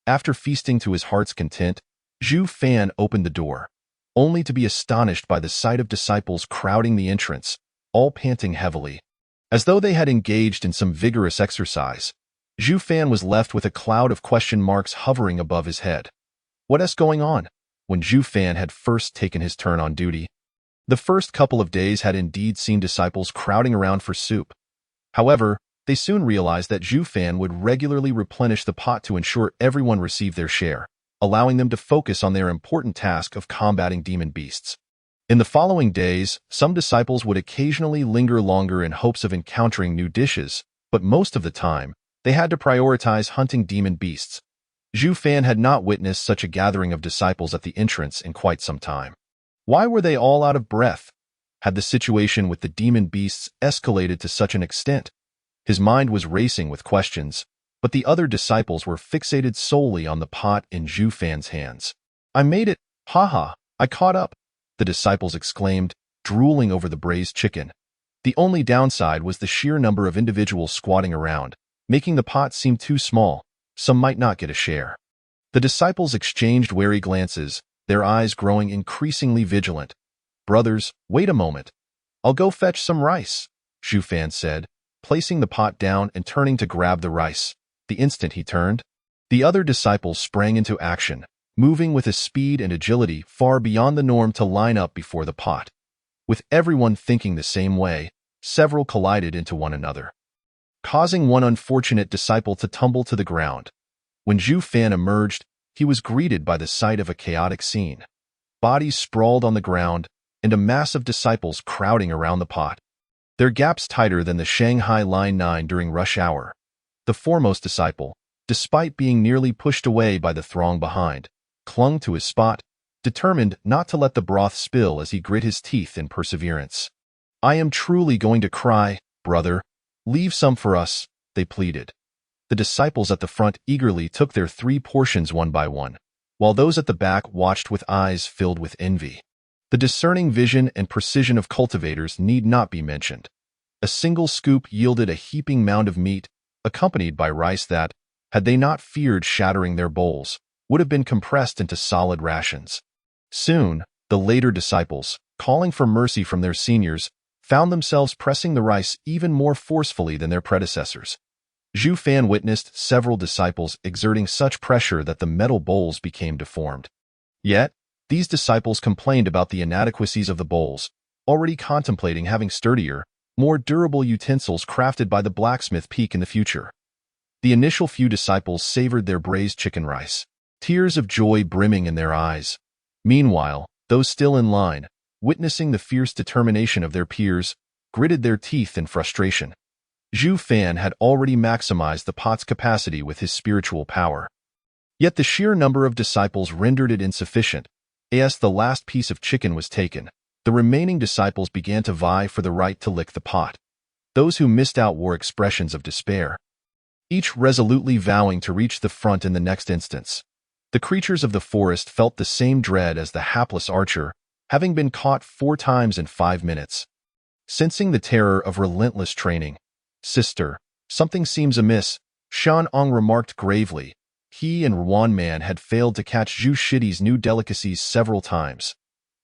After feasting to his heart's content, Zhu Fan opened the door, only to be astonished by the sight of disciples crowding the entrance, all panting heavily. As though they had engaged in some vigorous exercise, Zhu Fan was left with a cloud of question marks hovering above his head. What's going on? When Zhu Fan had first taken his turn on duty, the first couple of days had indeed seen disciples crowding around for soup. However, they soon realized that Zhu Fan would regularly replenish the pot to ensure everyone received their share, allowing them to focus on their important task of combating demon beasts. In the following days, some disciples would occasionally linger longer in hopes of encountering new dishes, but most of the time, they had to prioritize hunting demon beasts. Zhu Fan had not witnessed such a gathering of disciples at the entrance in quite some time. Why were they all out of breath? Had the situation with the demon beasts escalated to such an extent? His mind was racing with questions, but the other disciples were fixated solely on the pot in Zhu Fan's hands. I made it! Haha! I caught up! The disciples exclaimed, drooling over the braised chicken. The only downside was the sheer number of individuals squatting around, making the pot seem too small. Some might not get a share. The disciples exchanged wary glances, their eyes growing increasingly vigilant. Brothers, wait a moment. I'll go fetch some rice, Zhu Fan said, placing the pot down and turning to grab the rice. The instant he turned, the other disciples sprang into action, moving with a speed and agility far beyond the norm to line up before the pot. With everyone thinking the same way, several collided into one another, causing one unfortunate disciple to tumble to the ground. When Zhu Fan emerged, he was greeted by the sight of a chaotic scene. Bodies sprawled on the ground, and a mass of disciples crowding around the pot. Their gaps tighter than the Shanghai Line 9 during rush hour. The foremost disciple, despite being nearly pushed away by the throng behind, clung to his spot, determined not to let the broth spill as he grit his teeth in perseverance. I am truly going to cry, brother. Leave some for us, they pleaded. The disciples at the front eagerly took their 3 portions one by one, while those at the back watched with eyes filled with envy. The discerning vision and precision of cultivators need not be mentioned. A single scoop yielded a heaping mound of meat, accompanied by rice that, had they not feared shattering their bowls, would have been compressed into solid rations. Soon, the later disciples, calling for mercy from their seniors, found themselves pressing the rice even more forcefully than their predecessors. Zhu Fan witnessed several disciples exerting such pressure that the metal bowls became deformed. Yet, these disciples complained about the inadequacies of the bowls, already contemplating having sturdier, more durable utensils crafted by the blacksmith peak in the future. The initial few disciples savored their braised chicken rice, tears of joy brimming in their eyes. Meanwhile, those still in line, witnessing the fierce determination of their peers, gritted their teeth in frustration. Zhu Fan had already maximized the pot's capacity with his spiritual power. Yet the sheer number of disciples rendered it insufficient. As the last piece of chicken was taken, the remaining disciples began to vie for the right to lick the pot. Those who missed out wore expressions of despair, each resolutely vowing to reach the front in the next instance. The creatures of the forest felt the same dread as the hapless archer, having been caught 4 times in 5 minutes. Sensing the terror of relentless training, "Sister, something seems amiss," Shan Ong remarked gravely. He and Ruan Man had failed to catch Zhu Shidi's new delicacies several times.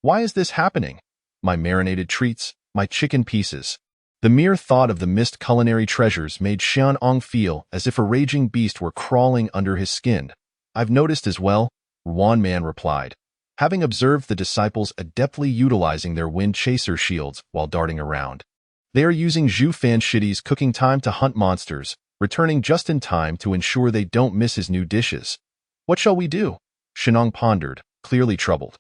"Why is this happening? My marinated treats, my chicken pieces." The mere thought of the missed culinary treasures made Shan Ong feel as if a raging beast were crawling under his skin. "I've noticed as well," Ruan Man replied, having observed the disciples adeptly utilizing their wind chaser shields while darting around. They are using Zhu Fan Shidi's cooking time to hunt monsters, returning just in time to ensure they don't miss his new dishes. "What shall we do?" Shenong pondered, clearly troubled.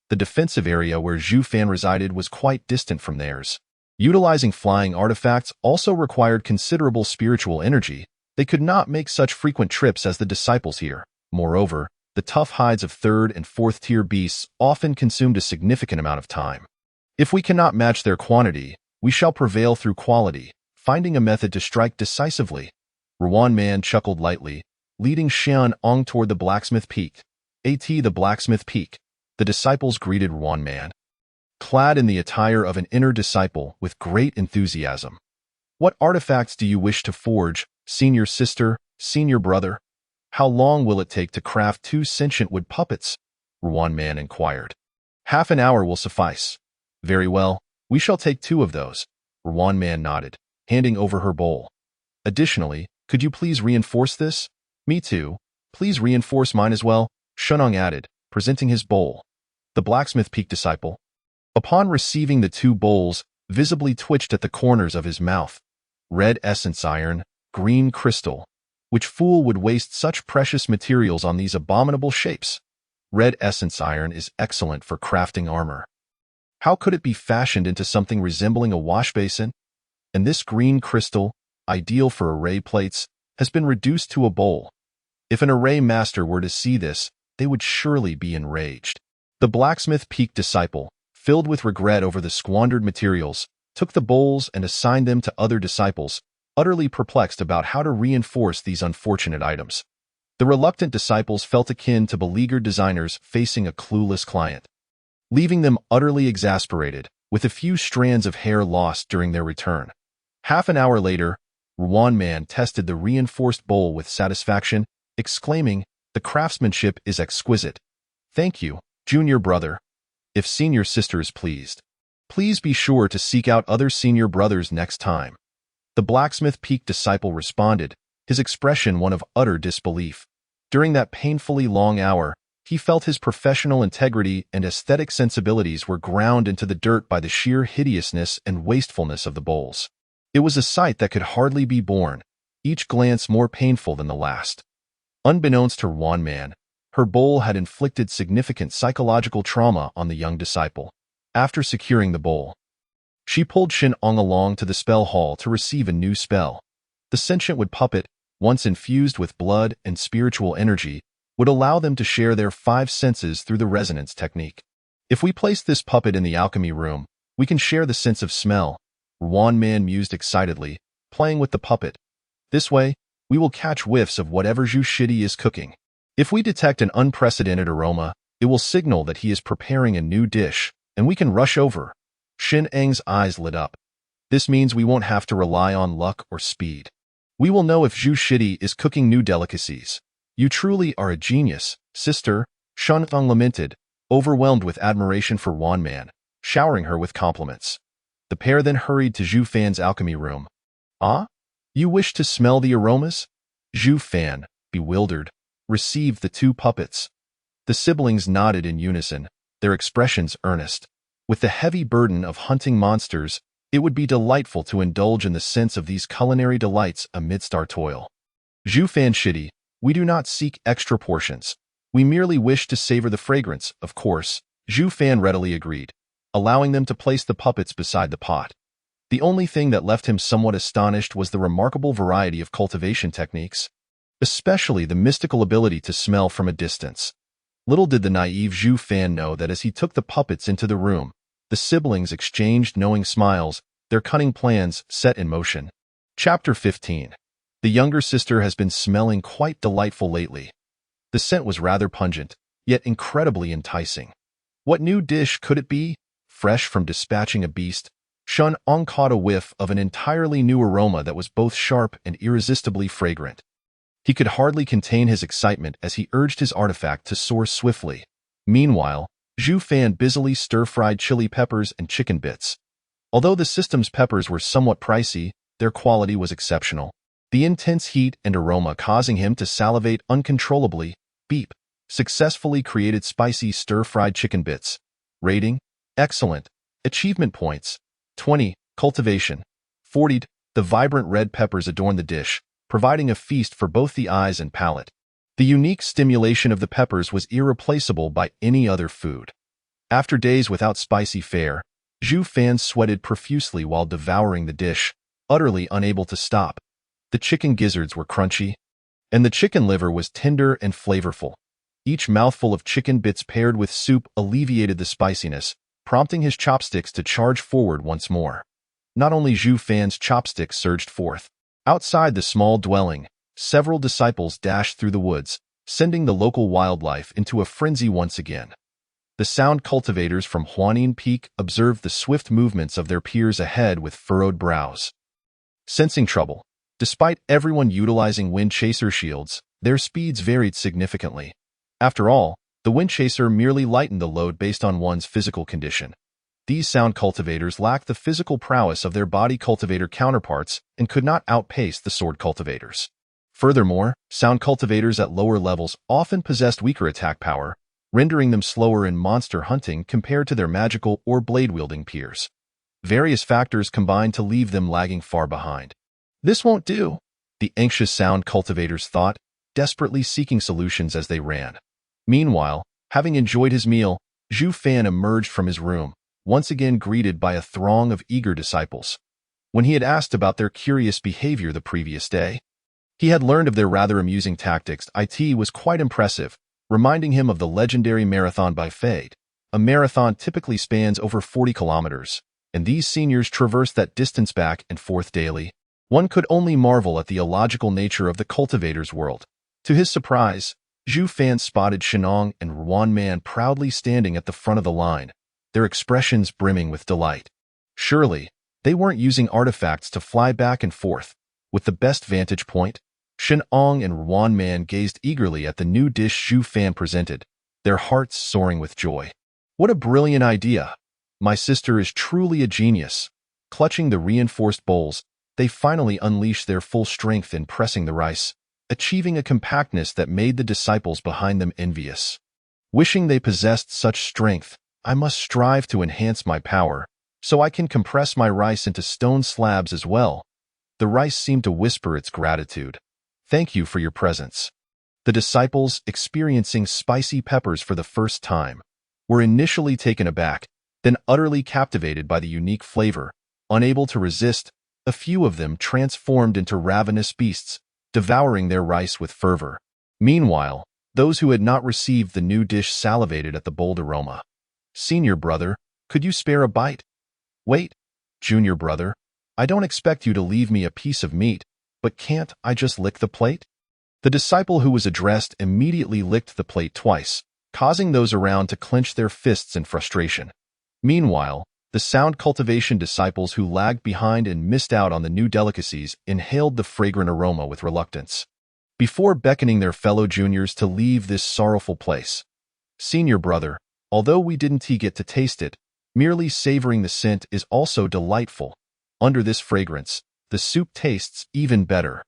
The defensive area where Zhu Fan resided was quite distant from theirs. Utilizing flying artifacts also required considerable spiritual energy. They could not make such frequent trips as the disciples here. Moreover, the tough hides of 3rd and 4th tier beasts often consumed a significant amount of time. "If we cannot match their quantity, we shall prevail through quality, finding a method to strike decisively." Ruan Man chuckled lightly, leading Shan Ong toward the blacksmith peak. The blacksmith peak. The disciples greeted Ruan Man, clad in the attire of an inner disciple, with great enthusiasm. "What artifacts do you wish to forge, senior sister, senior brother? How long will it take to craft 2 sentient wood puppets?" Ruan Man inquired. "Half an hour will suffice." "Very well, we shall take 2 of those." Ruan Man nodded, handing over her bowl. "Additionally, could you please reinforce this?" "Me too. Please reinforce mine as well," Shunong added, presenting his bowl. The blacksmith peak disciple, upon receiving the two bowls, visibly twitched at the corners of his mouth. Red essence iron, green crystal. Which fool would waste such precious materials on these abominable shapes? Red essence iron is excellent for crafting armor. How could it be fashioned into something resembling a wash basin? And this green crystal, ideal for array plates, has been reduced to a bowl. If an array master were to see this, they would surely be enraged. The blacksmith peak disciple, filled with regret over the squandered materials, took the bowls and assigned them to other disciples, utterly perplexed about how to reinforce these unfortunate items. The reluctant disciples felt akin to beleaguered designers facing a clueless client, leaving them utterly exasperated, with a few strands of hair lost during their return. Half an hour later, one man tested the reinforced bowl with satisfaction, exclaiming, "The craftsmanship is exquisite. Thank you, junior brother. If senior sister is pleased, please be sure to seek out other senior brothers next time." The blacksmith peak disciple responded, his expression one of utter disbelief. During that painfully long hour, he felt his professional integrity and aesthetic sensibilities were ground into the dirt by the sheer hideousness and wastefulness of the bowls. It was a sight that could hardly be borne, each glance more painful than the last. Unbeknownst to one man, her bowl had inflicted significant psychological trauma on the young disciple. After securing the bowl, she pulled Shin Ong along to the spell hall to receive a new spell. The sentient wood puppet, once infused with blood and spiritual energy, would allow them to share their five senses through the resonance technique. If we place this puppet in the alchemy room, we can share the sense of smell, one man mused excitedly, playing with the puppet. This way, we will catch whiffs of whatever Zhu Shidi is cooking. If we detect an unprecedented aroma, it will signal that he is preparing a new dish, and we can rush over. Shin Eng's eyes lit up. This means we won't have to rely on luck or speed. We will know if Zhu Shidi is cooking new delicacies. You truly are a genius, sister, Shun Ong lamented, overwhelmed with admiration for Wan Man, showering her with compliments. The pair then hurried to Zhu Fan's alchemy room. Ah? You wish to smell the aromas? Zhu Fan, bewildered, received the two puppets. The siblings nodded in unison, their expressions earnest. With the heavy burden of hunting monsters, it would be delightful to indulge in the sense of these culinary delights amidst our toil. Zhu Fan Shidi, we do not seek extra portions. We merely wish to savor the fragrance, of course, Zhu Fan readily agreed, allowing them to place the puppets beside the pot. The only thing that left him somewhat astonished was the remarkable variety of cultivation techniques, especially the mystical ability to smell from a distance. Little did the naive Zhu Fan know that as he took the puppets into the room, the siblings exchanged knowing smiles, their cunning plans set in motion. Chapter 15. The younger sister has been smelling quite delightful lately. The scent was rather pungent, yet incredibly enticing. What new dish could it be? Fresh from dispatching a beast, Shun Ong caught a whiff of an entirely new aroma that was both sharp and irresistibly fragrant. He could hardly contain his excitement as he urged his artifact to soar swiftly. Meanwhile, Zhu Fan busily stir-fried chili peppers and chicken bits. Although the system's peppers were somewhat pricey, their quality was exceptional. The intense heat and aroma causing him to salivate uncontrollably. Beep. Successfully created spicy stir-fried chicken bits. Rating: excellent. Achievement points: 20. Cultivation: 40. The vibrant red peppers adorn the dish, providing a feast for both the eyes and palate. The unique stimulation of the peppers was irreplaceable by any other food. After days without spicy fare, Zhu Fan sweated profusely while devouring the dish, utterly unable to stop. The chicken gizzards were crunchy, and the chicken liver was tender and flavorful. Each mouthful of chicken bits paired with soup alleviated the spiciness, prompting his chopsticks to charge forward once more. Not only Zhu Fan's chopsticks surged forth. Outside the small dwelling, several disciples dashed through the woods, sending the local wildlife into a frenzy once again. The sound cultivators from Huanin Peak observed the swift movements of their peers ahead with furrowed brows. Sensing trouble, despite everyone utilizing wind chaser shields, their speeds varied significantly. After all, the wind chaser merely lightened the load based on one's physical condition. These sound cultivators lacked the physical prowess of their body cultivator counterparts and could not outpace the sword cultivators. Furthermore, sound cultivators at lower levels often possessed weaker attack power, rendering them slower in monster hunting compared to their magical or blade-wielding peers. Various factors combined to leave them lagging far behind. This won't do, the anxious sound cultivators thought, desperately seeking solutions as they ran. Meanwhile, having enjoyed his meal, Zhu Fan emerged from his room, once again greeted by a throng of eager disciples. When he had asked about their curious behavior the previous day, he had learned of their rather amusing tactics. It was quite impressive, reminding him of the legendary marathon by Fade. A marathon typically spans over 40 kilometers, and these seniors traverse that distance back and forth daily. One could only marvel at the illogical nature of the cultivator's world. To his surprise, Zhu Fan spotted Shenong and Ruan Man proudly standing at the front of the line, their expressions brimming with delight. Surely, they weren't using artifacts to fly back and forth. With the best vantage point, Shenong and Ruan Man gazed eagerly at the new dish Zhu Fan presented, their hearts soaring with joy. What a brilliant idea! My sister is truly a genius. Clutching the reinforced bowls, they finally unleashed their full strength in pressing the rice, achieving a compactness that made the disciples behind them envious. Wishing they possessed such strength, I must strive to enhance my power, so I can compress my rice into stone slabs as well. The rice seemed to whisper its gratitude. Thank you for your presence. The disciples, experiencing spicy peppers for the first time, were initially taken aback, then utterly captivated by the unique flavor. Unable to resist, a few of them transformed into ravenous beasts, devouring their rice with fervor. Meanwhile, those who had not received the new dish salivated at the bold aroma. Senior brother, could you spare a bite? Wait, junior brother, I don't expect you to leave me a piece of meat, but can't I just lick the plate? The disciple who was addressed immediately licked the plate twice, causing those around to clench their fists in frustration. Meanwhile, the sound cultivation disciples who lagged behind and missed out on the new delicacies inhaled the fragrant aroma with reluctance, before beckoning their fellow juniors to leave this sorrowful place. Senior brother, although we didn't get to taste it, merely savoring the scent is also delightful. Under this fragrance, the soup tastes even better.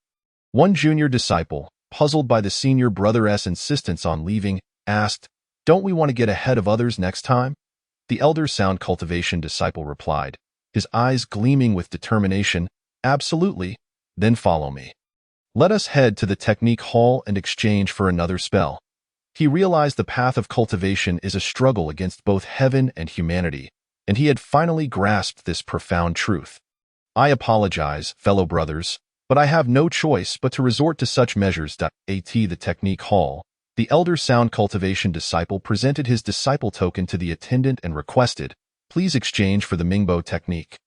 One junior disciple, puzzled by the senior brother's insistence on leaving, asked, "Don't we want to get ahead of others next time?" The elder sound cultivation disciple replied, his eyes gleaming with determination, "Absolutely, then follow me. Let us head to the technique hall and exchange for another spell." He realized the path of cultivation is a struggle against both heaven and humanity, and he had finally grasped this profound truth. I apologize, fellow brothers, but I have no choice but to resort to such measures. At the technique hall, the elder sound cultivation disciple presented his disciple token to the attendant and requested, "Please exchange for the Mingbo technique."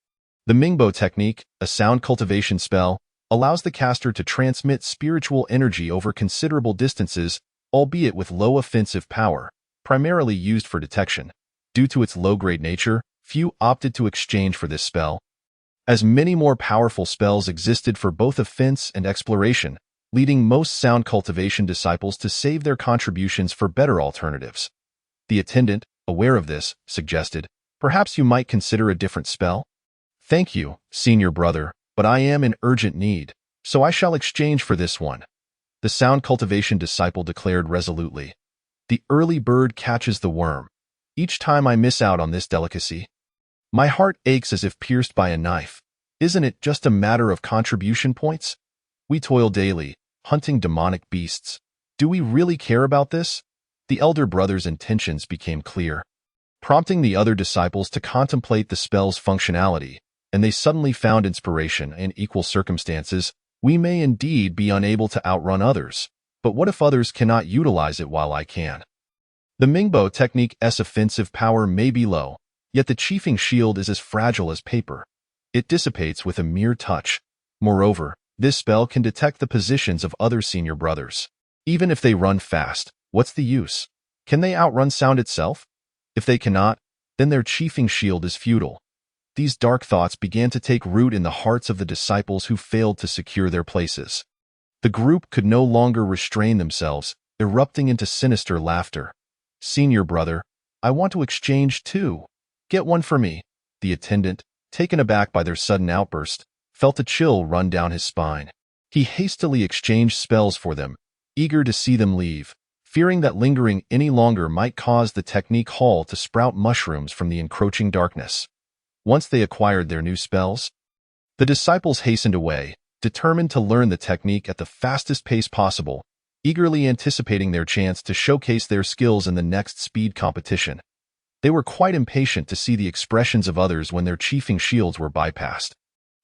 The Mingbo technique, a sound cultivation spell, allows the caster to transmit spiritual energy over considerable distances, albeit with low offensive power, primarily used for detection. Due to its low-grade nature, few opted to exchange for this spell, as many more powerful spells existed for both offense and exploration, leading most sound cultivation disciples to save their contributions for better alternatives. The attendant, aware of this, suggested, "Perhaps you might consider a different spell?" "Thank you, senior brother, but I am in urgent need, so I shall exchange for this one," the sound cultivation disciple declared resolutely. "The early bird catches the worm. Each time I miss out on this delicacy, my heart aches as if pierced by a knife. Isn't it just a matter of contribution points? We toil daily, hunting demonic beasts. Do we really care about this?" The elder brother's intentions became clear, prompting the other disciples to contemplate the spell's functionality, and they suddenly found inspiration. In equal circumstances, we may indeed be unable to outrun others, but what if others cannot utilize it while I can? The Mingbo technique's offensive power may be low, yet the chiefing shield is as fragile as paper. It dissipates with a mere touch. Moreover, this spell can detect the positions of other senior brothers. Even if they run fast, what's the use? Can they outrun sound itself? If they cannot, then their chiefing shield is futile. These dark thoughts began to take root in the hearts of the disciples who failed to secure their places. The group could no longer restrain themselves, erupting into sinister laughter. "Senior brother, I want to exchange too. Get one for me." The attendant, taken aback by their sudden outburst, felt a chill run down his spine. He hastily exchanged spells for them, eager to see them leave, fearing that lingering any longer might cause the technique hall to sprout mushrooms from the encroaching darkness. Once they acquired their new spells, the disciples hastened away, determined to learn the technique at the fastest pace possible, eagerly anticipating their chance to showcase their skills in the next speed competition. They were quite impatient to see the expressions of others when their chiefing shields were bypassed.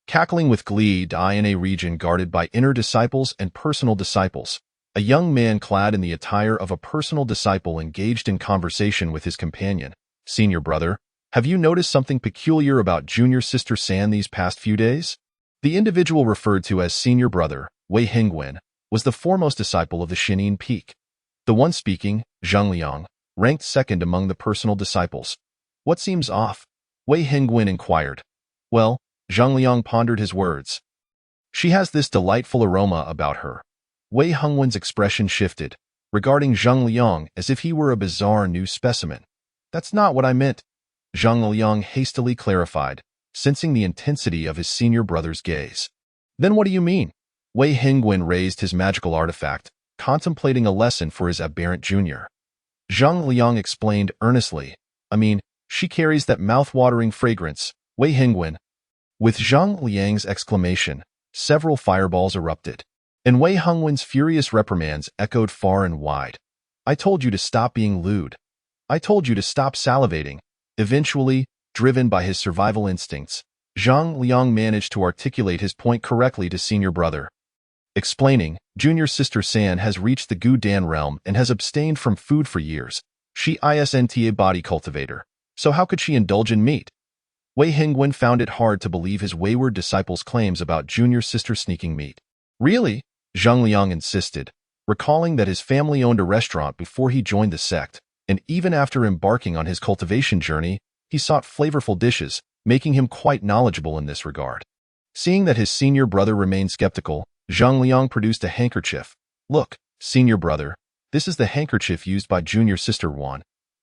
Cackling with glee, in a region guarded by inner disciples and personal disciples, a young man clad in the attire of a personal disciple engaged in conversation with his companion. "Senior brother, have you noticed something peculiar about junior sister San these past few days?" The individual referred to as senior brother, Wei Hingwen, was the foremost disciple of the Shinin Peak. The one speaking, Zhang Liang, ranked second among the personal disciples. "What seems off?" Wei Hingwen inquired. "Well," Zhang Liang pondered his words. "She has this delightful aroma about her." Wei Hingwen's expression shifted, regarding Zhang Liang as if he were a bizarre new specimen. "That's not what I meant," Zhang Liang hastily clarified, sensing the intensity of his senior brother's gaze. "Then what do you mean?" Wei Hingwen raised his magical artifact, contemplating a lesson for his aberrant junior. Zhang Liang explained earnestly, "I mean, she carries that mouth-watering fragrance, Wei Hingwen." With Zhang Liang's exclamation, several fireballs erupted, and Wei Hingwen's furious reprimands echoed far and wide. "I told you to stop being lewd. I told you to stop salivating." Eventually, driven by his survival instincts, Zhang Liang managed to articulate his point correctly to senior brother. Explaining, "Junior sister San has reached the Gu Dan realm and has abstained from food for years. She isn't a body cultivator, so how could she indulge in meat?" Wei Hingwen found it hard to believe his wayward disciple's claims about junior sister sneaking meat. "Really?" Zhang Liang insisted, recalling that his family owned a restaurant before he joined the sect, and even after embarking on his cultivation journey, he sought flavorful dishes, making him quite knowledgeable in this regard. Seeing that his senior brother remained skeptical, Zhang Liang produced a handkerchief. "Look, senior brother, this is the handkerchief used by junior sister Wan.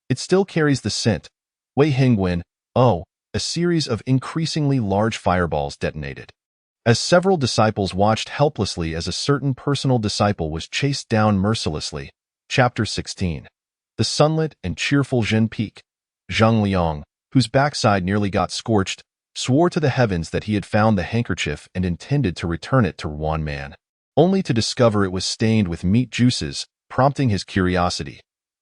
It still carries the scent." Wei Hingwen, "Oh," a series of increasingly large fireballs detonated. As several disciples watched helplessly as a certain personal disciple was chased down mercilessly. Chapter 16. The sunlit and cheerful Zhen Peak. Zhang Liang, whose backside nearly got scorched, swore to the heavens that he had found the handkerchief and intended to return it to Wan Man, only to discover it was stained with meat juices, prompting his curiosity.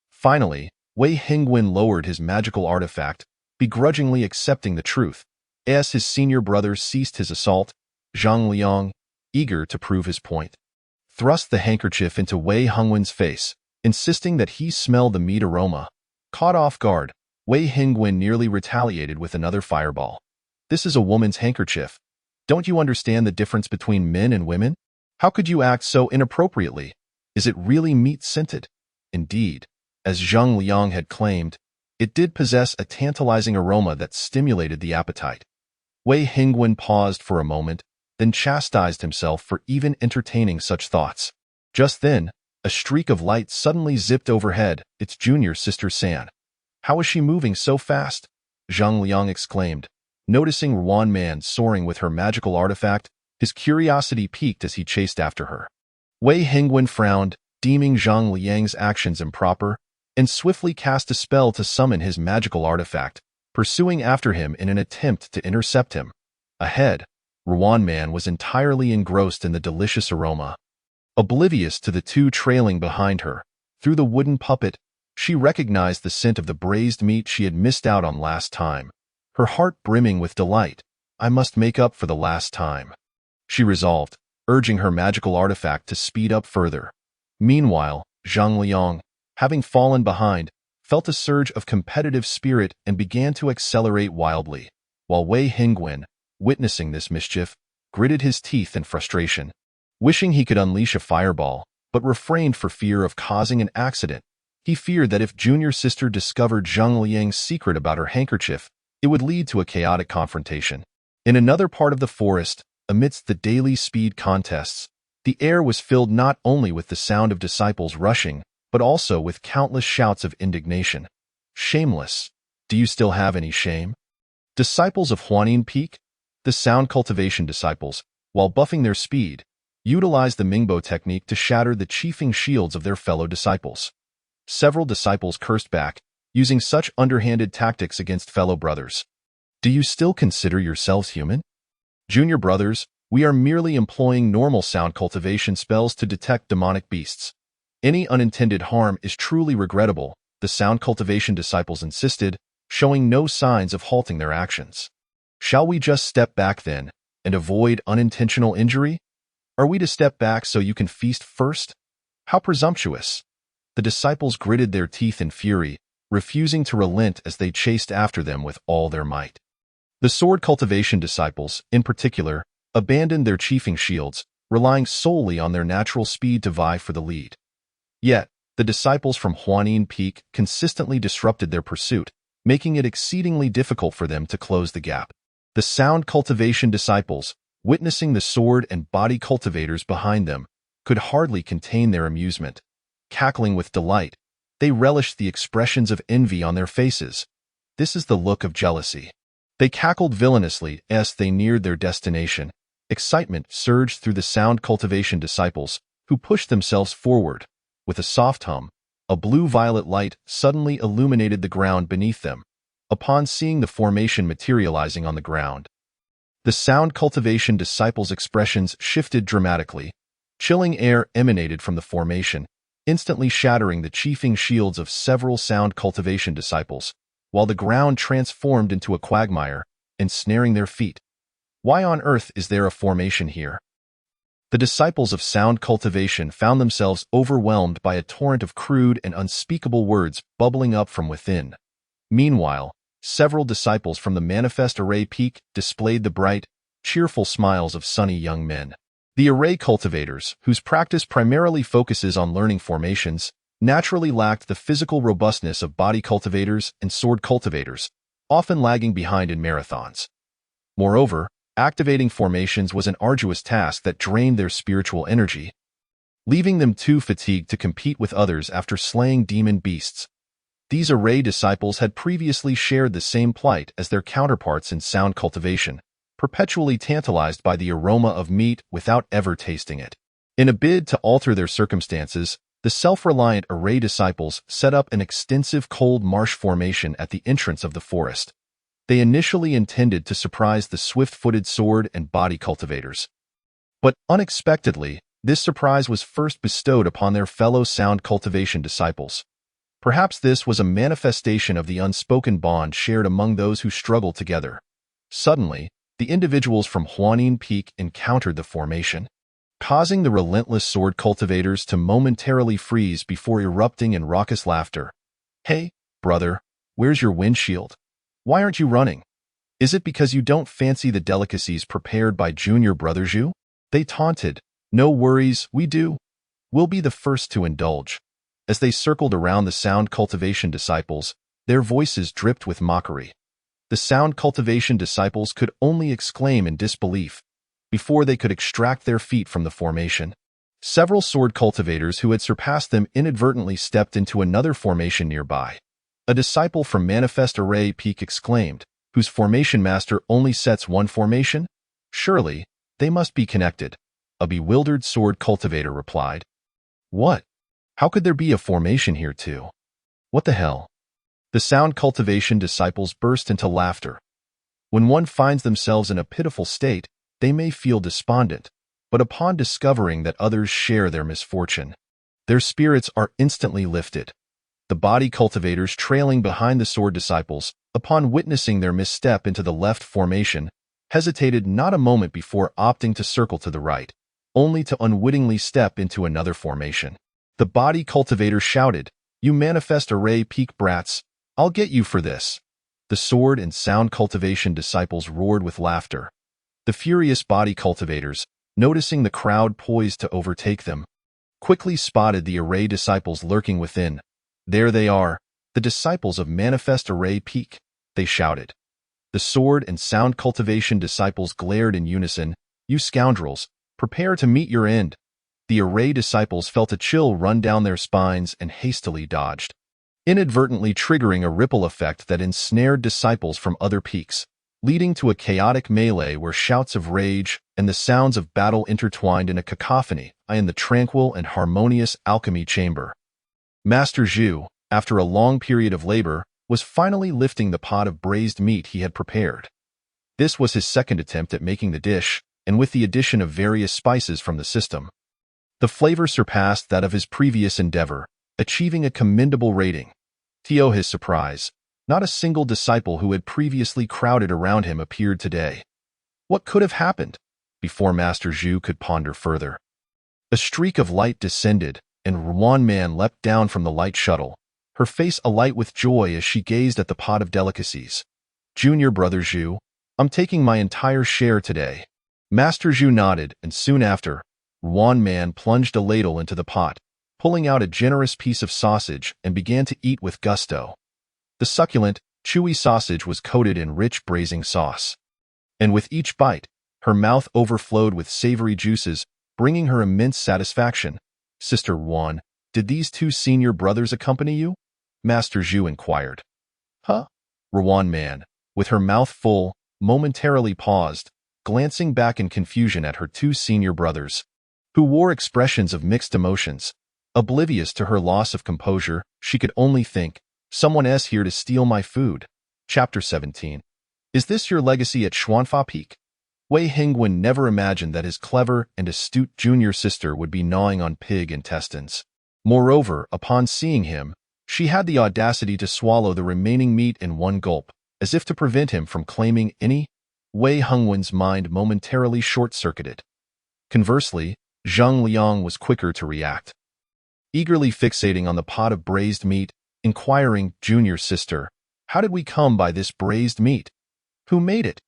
Finally, Wei Hingwen lowered his magical artifact, begrudgingly accepting the truth. As his senior brother ceased his assault, Zhang Liang, eager to prove his point, thrust the handkerchief into Wei Hingwen's face, insisting that he smell the meat aroma. Caught off guard, Wei Hingwen nearly retaliated with another fireball. "This is a woman's handkerchief. Don't you understand the difference between men and women? How could you act so inappropriately? Is it really meat-scented?" Indeed, as Zhang Liang had claimed, it did possess a tantalizing aroma that stimulated the appetite. Wei Hingwen paused for a moment, then chastised himself for even entertaining such thoughts. Just then, a streak of light suddenly zipped overhead. "It's junior sister San. How is she moving so fast?" Zhang Liang exclaimed. Noticing Wan Man soaring with her magical artifact, his curiosity piqued as he chased after her. Wei Hingwen frowned, deeming Zhang Liang's actions improper, and swiftly cast a spell to summon his magical artifact, pursuing after him in an attempt to intercept him. Ahead, Wan Man was entirely engrossed in the delicious aroma. Oblivious to the two trailing behind her, through the wooden puppet, she recognized the scent of the braised meat she had missed out on last time. Her heart brimming with delight. "I must make up for the last time," she resolved, urging her magical artifact to speed up further. Meanwhile, Zhang Liang, having fallen behind, felt a surge of competitive spirit and began to accelerate wildly, while Wei Hingwen, witnessing this mischief, gritted his teeth in frustration. Wishing he could unleash a fireball, but refrained for fear of causing an accident. He feared that if junior sister discovered Zhang Liang's secret about her handkerchief, it would lead to a chaotic confrontation. In another part of the forest, amidst the daily speed contests, the air was filled not only with the sound of disciples rushing, but also with countless shouts of indignation. "Shameless! Do you still have any shame?" Disciples of Huanin Peak, the sound cultivation disciples, while buffing their speed, utilized the Mingbo technique to shatter the chiefing shields of their fellow disciples. Several disciples cursed back, using such underhanded tactics against fellow brothers. Do you still consider yourselves human? Junior brothers, we are merely employing normal sound cultivation spells to detect demonic beasts. Any unintended harm is truly regrettable, the sound cultivation disciples insisted, showing no signs of halting their actions. Shall we just step back then, and avoid unintentional injury? Are we to step back so you can feast first? How presumptuous! The disciples gritted their teeth in fury, refusing to relent as they chased after them with all their might. The sword cultivation disciples, in particular, abandoned their chiefing shields, relying solely on their natural speed to vie for the lead. Yet, the disciples from Huanin Peak consistently disrupted their pursuit, making it exceedingly difficult for them to close the gap. The sound cultivation disciples, witnessing the sword and body cultivators behind them, could hardly contain their amusement. Cackling with delight, they relished the expressions of envy on their faces. This is the look of jealousy. They cackled villainously as they neared their destination. Excitement surged through the sound cultivation disciples, who pushed themselves forward. With a soft hum, a blue-violet light suddenly illuminated the ground beneath them. Upon seeing the formation materializing on the ground, the sound cultivation disciples' expressions shifted dramatically. Chilling air emanated from the formation, instantly shattering the chiefing shields of several sound cultivation disciples, while the ground transformed into a quagmire, ensnaring their feet. Why on earth is there a formation here? The disciples of sound cultivation found themselves overwhelmed by a torrent of crude and unspeakable words bubbling up from within. Meanwhile, several disciples from the Manifest Array Peak displayed the bright, cheerful smiles of sunny young men. The array cultivators, whose practice primarily focuses on learning formations, naturally lacked the physical robustness of body cultivators and sword cultivators, often lagging behind in marathons. Moreover, activating formations was an arduous task that drained their spiritual energy, leaving them too fatigued to compete with others after slaying demon beasts. These array disciples had previously shared the same plight as their counterparts in sound cultivation, perpetually tantalized by the aroma of meat without ever tasting it. In a bid to alter their circumstances, the self-reliant array disciples set up an extensive cold marsh formation at the entrance of the forest. They initially intended to surprise the swift-footed sword and body cultivators. But unexpectedly, this surprise was first bestowed upon their fellow sound cultivation disciples. Perhaps this was a manifestation of the unspoken bond shared among those who struggle together. Suddenly, the individuals from Huanin Peak encountered the formation, causing the relentless sword cultivators to momentarily freeze before erupting in raucous laughter. "Hey, brother, where's your windshield? Why aren't you running? Is it because you don't fancy the delicacies prepared by Junior Brother Zhu?" They taunted. "No worries, we do. We'll be the first to indulge." As they circled around the sound cultivation disciples, their voices dripped with mockery. The sound cultivation disciples could only exclaim in disbelief before they could extract their feet from the formation. Several sword cultivators who had surpassed them inadvertently stepped into another formation nearby. A disciple from Manifest Array Peak exclaimed, "Whose formation master only sets one formation? Surely, they must be connected." A bewildered sword cultivator replied, "What? How could there be a formation here too? What the hell?" The sound cultivation disciples burst into laughter. When one finds themselves in a pitiful state, they may feel despondent, but upon discovering that others share their misfortune, their spirits are instantly lifted. The body cultivators trailing behind the sword disciples, upon witnessing their misstep into the left formation, hesitated not a moment before opting to circle to the right, only to unwittingly step into another formation. The body cultivator shouted, "You Manifest Array Peak brats, I'll get you for this." The sword and sound cultivation disciples roared with laughter. The furious body cultivators, noticing the crowd poised to overtake them, quickly spotted the array disciples lurking within. "There they are, the disciples of Manifest Array Peak," they shouted. The sword and sound cultivation disciples glared in unison. "You scoundrels, prepare to meet your end." The array disciples felt a chill run down their spines and hastily dodged, inadvertently triggering a ripple effect that ensnared disciples from other peaks, leading to a chaotic melee where shouts of rage and the sounds of battle intertwined in a cacophony in the tranquil and harmonious alchemy chamber. Master Zhu, after a long period of labor, was finally lifting the pot of braised meat he had prepared. This was his second attempt at making the dish, and with the addition of various spices from the system, the flavor surpassed that of his previous endeavor, achieving a commendable rating. To his surprise, not a single disciple who had previously crowded around him appeared today. What could have happened? Before Master Zhu could ponder further, a streak of light descended, and one man leapt down from the light shuttle, her face alight with joy as she gazed at the pot of delicacies. Junior brother Zhu, I'm taking my entire share today. Master Zhu nodded, and soon after, one man plunged a ladle into the pot, pulling out a generous piece of sausage and began to eat with gusto. The succulent, chewy sausage was coated in rich braising sauce, and with each bite, her mouth overflowed with savory juices, bringing her immense satisfaction. Sister Wan, did these two senior brothers accompany you? Master Zhu inquired. Huh? Ruan man, with her mouth full, momentarily paused, glancing back in confusion at her two senior brothers, who wore expressions of mixed emotions. Oblivious to her loss of composure, she could only think, someone is here to steal my food. Chapter 17. Is this your legacy at Xuanfa Peak? Wei Hingwen never imagined that his clever and astute junior sister would be gnawing on pig intestines. Moreover, upon seeing him, she had the audacity to swallow the remaining meat in one gulp, as if to prevent him from claiming any. Wei Hingwen's mind momentarily short-circuited. Conversely, Zhang Liang was quicker to react. Eagerly fixating on the pot of braised meat, inquiring, Junior sister, how did we come by this braised meat? Who made it?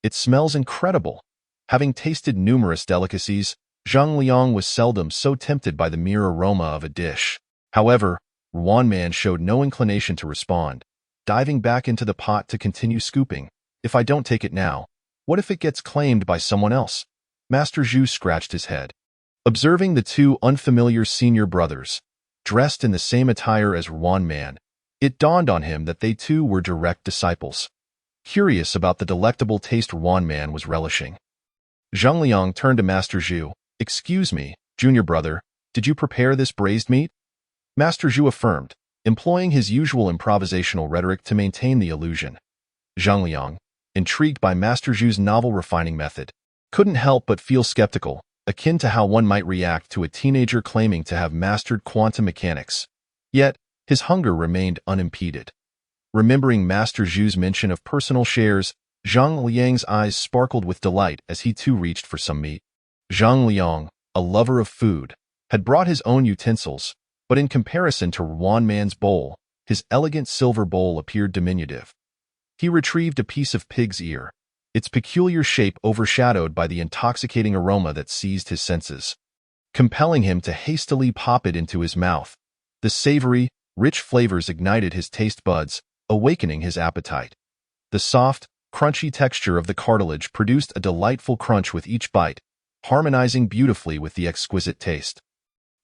It smells incredible. Having tasted numerous delicacies, Zhang Liang was seldom so tempted by the mere aroma of a dish. However, Ruan Man showed no inclination to respond, diving back into the pot to continue scooping. If I don't take it now, what if it gets claimed by someone else? Master Zhu scratched his head. Observing the two unfamiliar senior brothers, dressed in the same attire as Ruan Man, it dawned on him that they too were direct disciples. Curious about the delectable taste Ruan Man was relishing, Zhang Liang turned to Master Zhu. Excuse me, junior brother, did you prepare this braised meat? Master Zhu affirmed, employing his usual improvisational rhetoric to maintain the illusion. Zhang Liang, intrigued by Master Zhu's novel refining method, couldn't help but feel skeptical, akin to how one might react to a teenager claiming to have mastered quantum mechanics. Yet, his hunger remained unimpeded. Remembering Master Zhu's mention of personal shares, Zhang Liang's eyes sparkled with delight as he too reached for some meat. Zhang Liang, a lover of food, had brought his own utensils, but in comparison to Ruan Man's bowl, his elegant silver bowl appeared diminutive. He retrieved a piece of pig's ear, its peculiar shape overshadowed by the intoxicating aroma that seized his senses, compelling him to hastily pop it into his mouth. The savory, rich flavors ignited his taste buds, awakening his appetite. The soft, crunchy texture of the cartilage produced a delightful crunch with each bite, harmonizing beautifully with the exquisite taste.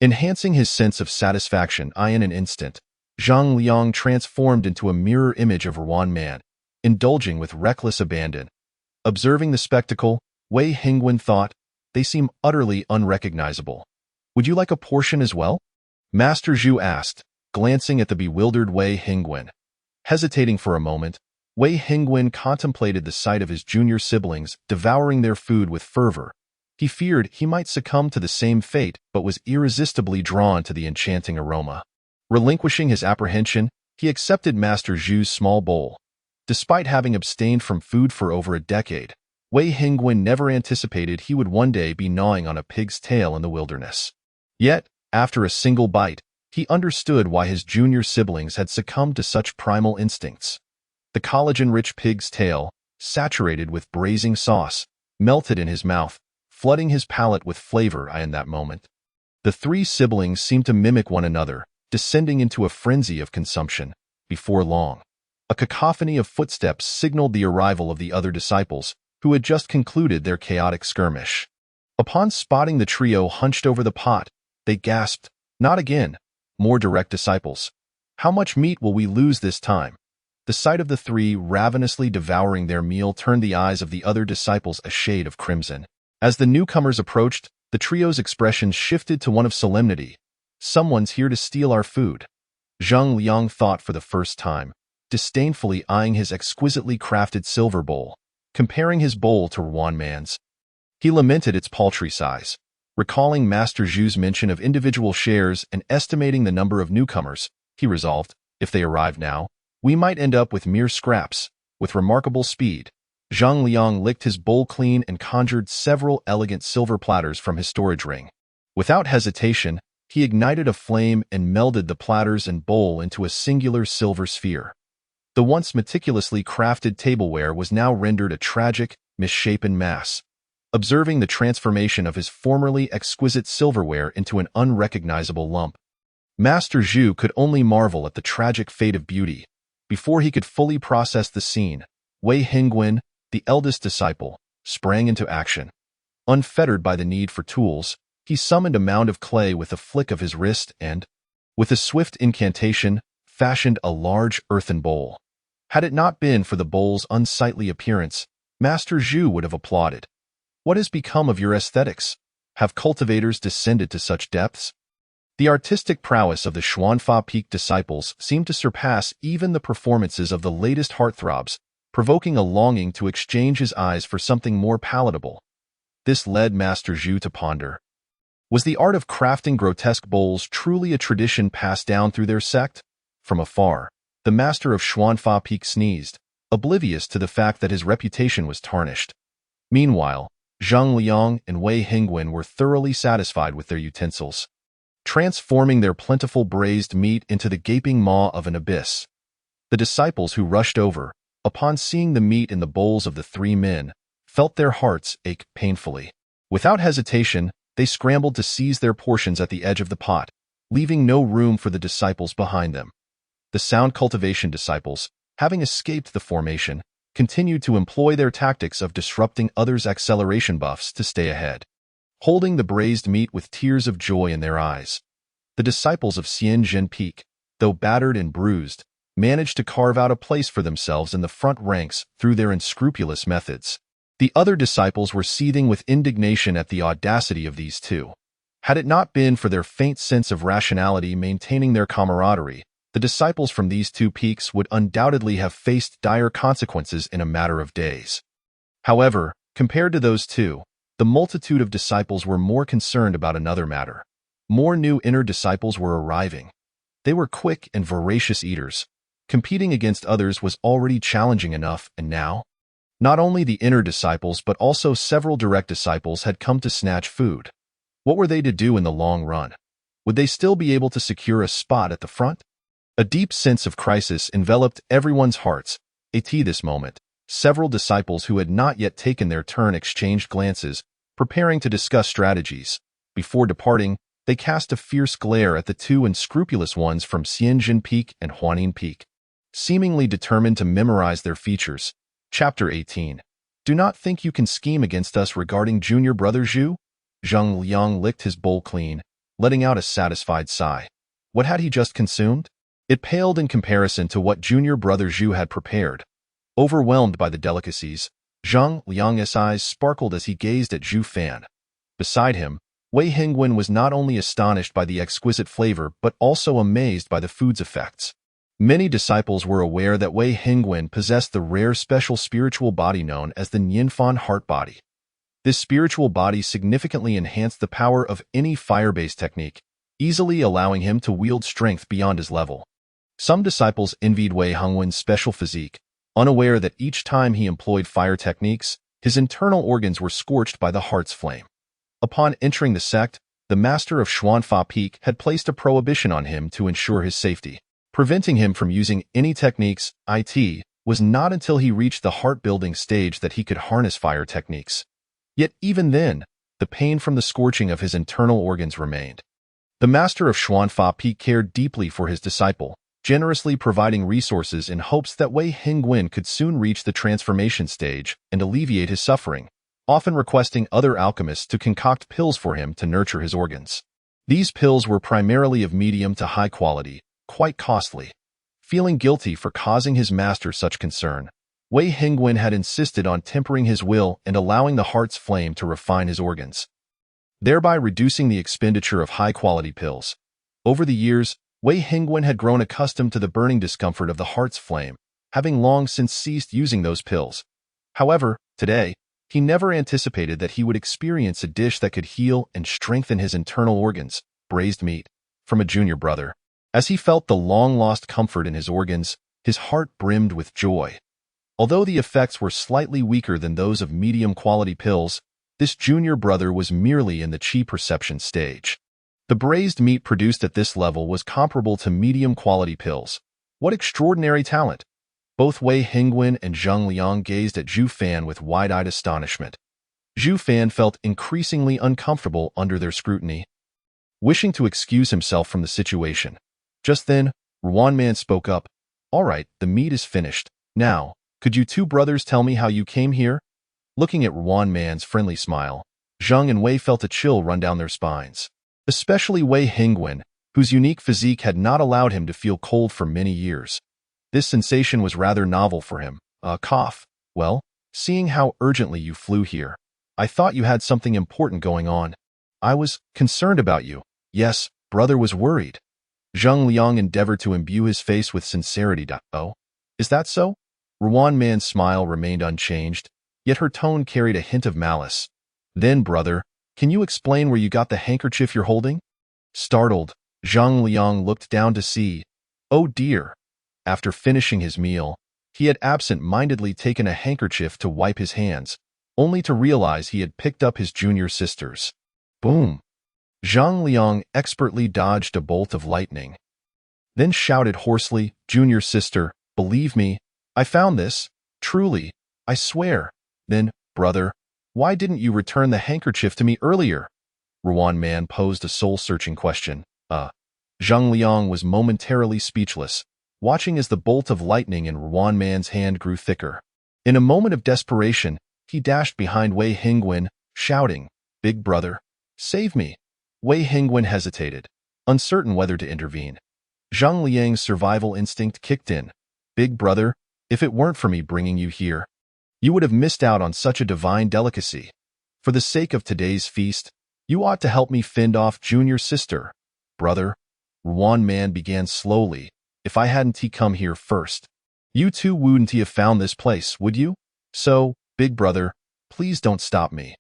Enhancing his sense of satisfaction in an instant, Zhang Liang transformed into a mirror image of Ruan Man, indulging with reckless abandon. Observing the spectacle, Wei Hingwen thought, they seem utterly unrecognizable. Would you like a portion as well? Master Zhu asked, glancing at the bewildered Wei Hingwen. Hesitating for a moment, Wei Hingwen contemplated the sight of his junior siblings devouring their food with fervor. He feared he might succumb to the same fate, but was irresistibly drawn to the enchanting aroma. Relinquishing his apprehension, he accepted Master Zhu's small bowl. Despite having abstained from food for over a decade, Wei Hingwen never anticipated he would one day be gnawing on a pig's tail in the wilderness. Yet, after a single bite, he understood why his junior siblings had succumbed to such primal instincts. The collagen-rich pig's tail, saturated with braising sauce, melted in his mouth, flooding his palate with flavor in that moment. The three siblings seemed to mimic one another, descending into a frenzy of consumption. Before long, a cacophony of footsteps signaled the arrival of the other disciples, who had just concluded their chaotic skirmish. Upon spotting the trio hunched over the pot, they gasped, "Not again! More direct disciples. How much meat will we lose this time?" The sight of the three ravenously devouring their meal turned the eyes of the other disciples a shade of crimson. As the newcomers approached, the trio's expression shifted to one of solemnity. "Someone's here to steal our food." Zhang Liang thought for the first time, disdainfully eyeing his exquisitely crafted silver bowl, comparing his bowl to Yuan Man's. He lamented its paltry size, recalling Master Zhu's mention of individual shares and estimating the number of newcomers. He resolved, if they arrive now, we might end up with mere scraps. With remarkable speed, Zhang Liang licked his bowl clean and conjured several elegant silver platters from his storage ring. Without hesitation, he ignited a flame and melded the platters and bowl into a singular silver sphere. The once meticulously crafted tableware was now rendered a tragic, misshapen mass. Observing the transformation of his formerly exquisite silverware into an unrecognizable lump, Master Zhu could only marvel at the tragic fate of beauty. Before he could fully process the scene, Wei Hengguan, the eldest disciple, sprang into action. Unfettered by the need for tools, he summoned a mound of clay with a flick of his wrist and, with a swift incantation, fashioned a large earthen bowl. Had it not been for the bowl's unsightly appearance, Master Zhu would have applauded. What has become of your aesthetics? Have cultivators descended to such depths? The artistic prowess of the Xuanfa Peak disciples seemed to surpass even the performances of the latest heartthrobs, provoking a longing to exchange his eyes for something more palatable. This led Master Zhu to ponder. Was the art of crafting grotesque bowls truly a tradition passed down through their sect? From afar, the master of Xuanfa Peak sneezed, oblivious to the fact that his reputation was tarnished. Meanwhile, Zhang Liang and Wei Hengguan were thoroughly satisfied with their utensils, transforming their plentiful braised meat into the gaping maw of an abyss. The disciples who rushed over, upon seeing the meat in the bowls of the three men, felt their hearts ache painfully. Without hesitation, they scrambled to seize their portions at the edge of the pot, leaving no room for the disciples behind them. The sound cultivation disciples, having escaped the formation, continued to employ their tactics of disrupting others' acceleration buffs to stay ahead. Holding the braised meat with tears of joy in their eyes, the disciples of Xianzhen Peak, though battered and bruised, managed to carve out a place for themselves in the front ranks through their unscrupulous methods. The other disciples were seething with indignation at the audacity of these two. Had it not been for their faint sense of rationality maintaining their camaraderie, the disciples from these two peaks would undoubtedly have faced dire consequences in a matter of days. However, compared to those two, the multitude of disciples were more concerned about another matter. More new inner disciples were arriving. They were quick and voracious eaters. Competing against others was already challenging enough, and now, not only the inner disciples but also several direct disciples had come to snatch food. What were they to do in the long run? Would they still be able to secure a spot at the front? A deep sense of crisis enveloped everyone's hearts. At this moment, several disciples who had not yet taken their turn exchanged glances, preparing to discuss strategies. Before departing, they cast a fierce glare at the two unscrupulous ones from Xianzhen Peak and Huanin Peak, seemingly determined to memorize their features. Chapter 18. Do not think you can scheme against us regarding junior brother Zhu? Zhang Liang licked his bowl clean, letting out a satisfied sigh. What had he just consumed? It paled in comparison to what junior brother Zhu had prepared. Overwhelmed by the delicacies, Zhang Liang's eyes sparkled as he gazed at Zhu Fan. Beside him, Wei Hengguan was not only astonished by the exquisite flavor but also amazed by the food's effects. Many disciples were aware that Wei Hengguan possessed the rare special spiritual body known as the Nianfan Heart Body. This spiritual body significantly enhanced the power of any fire-based technique, easily allowing him to wield strength beyond his level. Some disciples envied Wei Hengguan's special physique, unaware that each time he employed fire techniques, his internal organs were scorched by the heart's flame. Upon entering the sect, the master of Xuanfa Peak had placed a prohibition on him to ensure his safety, preventing him from using any techniques. It was not until he reached the heart-building stage that he could harness fire techniques. Yet even then, the pain from the scorching of his internal organs remained. The master of Xuanfa Peak cared deeply for his disciple, generously providing resources in hopes that Wei Hengguan could soon reach the transformation stage and alleviate his suffering, often requesting other alchemists to concoct pills for him to nurture his organs. These pills were primarily of medium to high quality, quite costly. Feeling guilty for causing his master such concern, Wei Hengguan had insisted on tempering his will and allowing the heart's flame to refine his organs, thereby reducing the expenditure of high-quality pills. Over the years, Wei Hingwen had grown accustomed to the burning discomfort of the heart's flame, having long since ceased using those pills. However, today, he never anticipated that he would experience a dish that could heal and strengthen his internal organs, braised meat, from a junior brother. As he felt the long-lost comfort in his organs, his heart brimmed with joy. Although the effects were slightly weaker than those of medium-quality pills, this junior brother was merely in the qi perception stage. The braised meat produced at this level was comparable to medium-quality pills. What extraordinary talent! Both Wei Hingwen and Zhang Liang gazed at Zhu Fan with wide-eyed astonishment. Zhu Fan felt increasingly uncomfortable under their scrutiny, wishing to excuse himself from the situation. Just then, Ruan Man spoke up. "All right, the meat is finished. Now, could you two brothers tell me how you came here?" Looking at Ruan Man's friendly smile, Zhang and Wei felt a chill run down their spines. Especially Wei Hingwen, whose unique physique had not allowed him to feel cold for many years. This sensation was rather novel for him. Cough. "Well, seeing how urgently you flew here, I thought you had something important going on. I was concerned about you." "Yes, brother was worried." Zhang Liang endeavored to imbue his face with sincerity. "Oh, is that so?" Ruan Man's smile remained unchanged, yet her tone carried a hint of malice. "Then, brother, can you explain where you got the handkerchief you're holding?" Startled, Zhang Liang looked down to see. Oh dear! After finishing his meal, he had absent-mindedly taken a handkerchief to wipe his hands, only to realize he had picked up his junior sister's. Boom! Zhang Liang expertly dodged a bolt of lightning, then shouted hoarsely, "Junior sister, believe me, I found this. Truly, I swear." "Then, brother, why didn't you return the handkerchief to me earlier?" Ruan Man posed a soul-searching question. Zhang Liang was momentarily speechless, watching as the bolt of lightning in Ruan Man's hand grew thicker. In a moment of desperation, he dashed behind Wei Hingwen, shouting, "Big brother, save me!" Wei Hingwen hesitated, uncertain whether to intervene. Zhang Liang's survival instinct kicked in. "Big brother, if it weren't for me bringing you here, you would have missed out on such a divine delicacy. For the sake of today's feast, you ought to help me fend off junior sister." "Brother," Ruan Man began slowly, "if I hadn't come here first, you two wouldn't have found this place, would you? So, big brother, please don't stop me."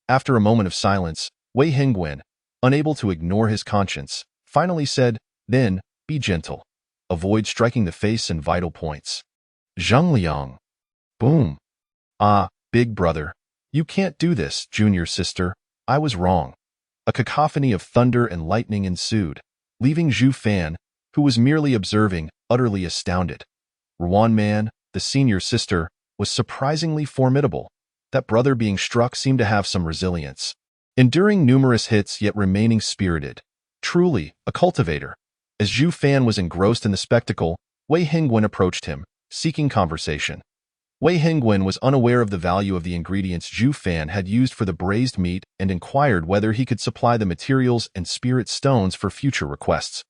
After a moment of silence, Wei Hingwen, unable to ignore his conscience, finally said, "Then, be gentle. Avoid striking the face and vital points." Zhang Liang. Boom. "Ah, big brother, you can't do this, junior sister. I was wrong." A cacophony of thunder and lightning ensued, leaving Zhu Fan, who was merely observing, utterly astounded. Ruan Man, the senior sister, was surprisingly formidable. That brother being struck seemed to have some resilience, enduring numerous hits yet remaining spirited. Truly, a cultivator. As Zhu Fan was engrossed in the spectacle, Wei Hingwen approached him, seeking conversation. Wei Hingwen was unaware of the value of the ingredients Zhu Fan had used for the braised meat and inquired whether he could supply the materials and spirit stones for future requests.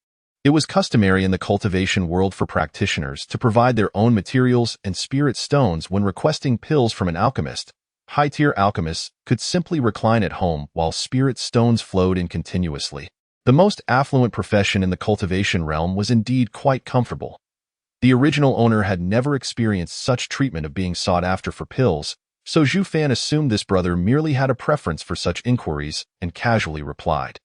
It was customary in the cultivation world for practitioners to provide their own materials and spirit stones when requesting pills from an alchemist. High-tier alchemists could simply recline at home while spirit stones flowed in continuously. The most affluent profession in the cultivation realm was indeed quite comfortable. The original owner had never experienced such treatment of being sought after for pills, so Zhu Fan assumed this brother merely had a preference for such inquiries and casually replied,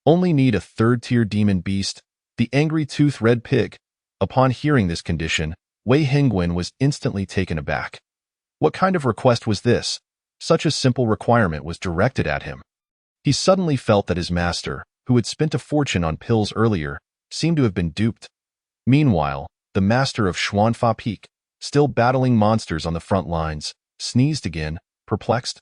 "Only need a third-tier demon beast, the angry tooth red pig." Upon hearing this condition, Wei Hingwen was instantly taken aback. What kind of request was this? Such a simple requirement was directed at him. He suddenly felt that his master, who had spent a fortune on pills earlier, seemed to have been duped. Meanwhile, the master of Xuanfa Peak, still battling monsters on the front lines, sneezed again, perplexed.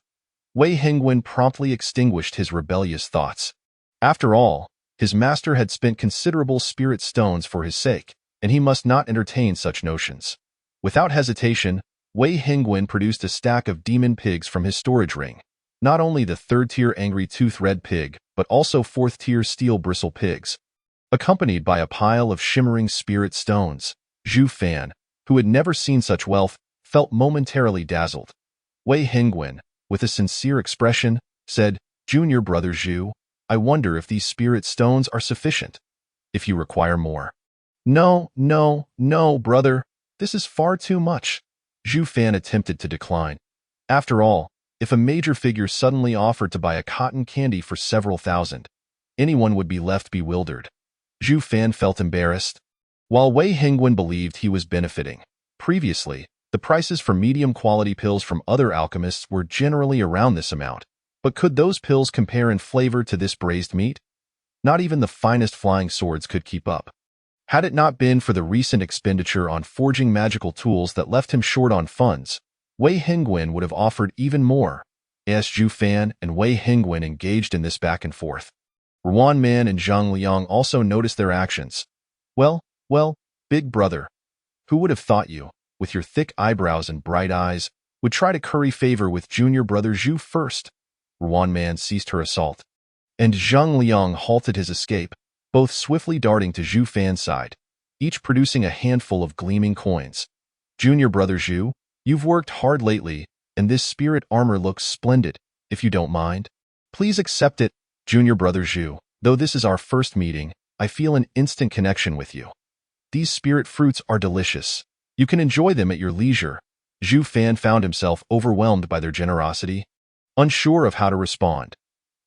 Wei Hingwen promptly extinguished his rebellious thoughts. After all, his master had spent considerable spirit stones for his sake, and he must not entertain such notions. Without hesitation, Wei Hingwen produced a stack of demon pigs from his storage ring. Not only the third-tier angry tooth red pig, but also fourth-tier steel bristle pigs. Accompanied by a pile of shimmering spirit stones, Zhu Fan, who had never seen such wealth, felt momentarily dazzled. Wei Hingwen, with a sincere expression, said, "Junior brother Zhu, I wonder if these spirit stones are sufficient." if you require more. No, no, no, brother. This is far too much. Zhu Fan attempted to decline. After all, if a major figure suddenly offered to buy a cotton candy for several thousand, anyone would be left bewildered. Zhu Fan felt embarrassed. While Wei Hengwen believed he was benefiting, previously, the prices for medium-quality pills from other alchemists were generally around this amount. But could those pills compare in flavor to this braised meat? Not even the finest flying swords could keep up. Had it not been for the recent expenditure on forging magical tools that left him short on funds, Wei Hengwen would have offered even more. As Zhu Fan and Wei Hengwen engaged in this back and forth, Ruan Man and Zhang Liang also noticed their actions. Well, big brother, who would have thought you, with your thick eyebrows and bright eyes, would try to curry favor with junior brother Zhu first? Ruan Man ceased her assault, and Zhang Liang halted his escape, both swiftly darting to Zhu Fan's side, each producing a handful of gleaming coins. Junior brother Zhu, you've worked hard lately, and this spirit armor looks splendid, if you don't mind. Please accept it, junior brother Zhu. Though this is our first meeting, I feel an instant connection with you. These spirit fruits are delicious. You can enjoy them at your leisure. Zhu Fan found himself overwhelmed by their generosity, unsure of how to respond.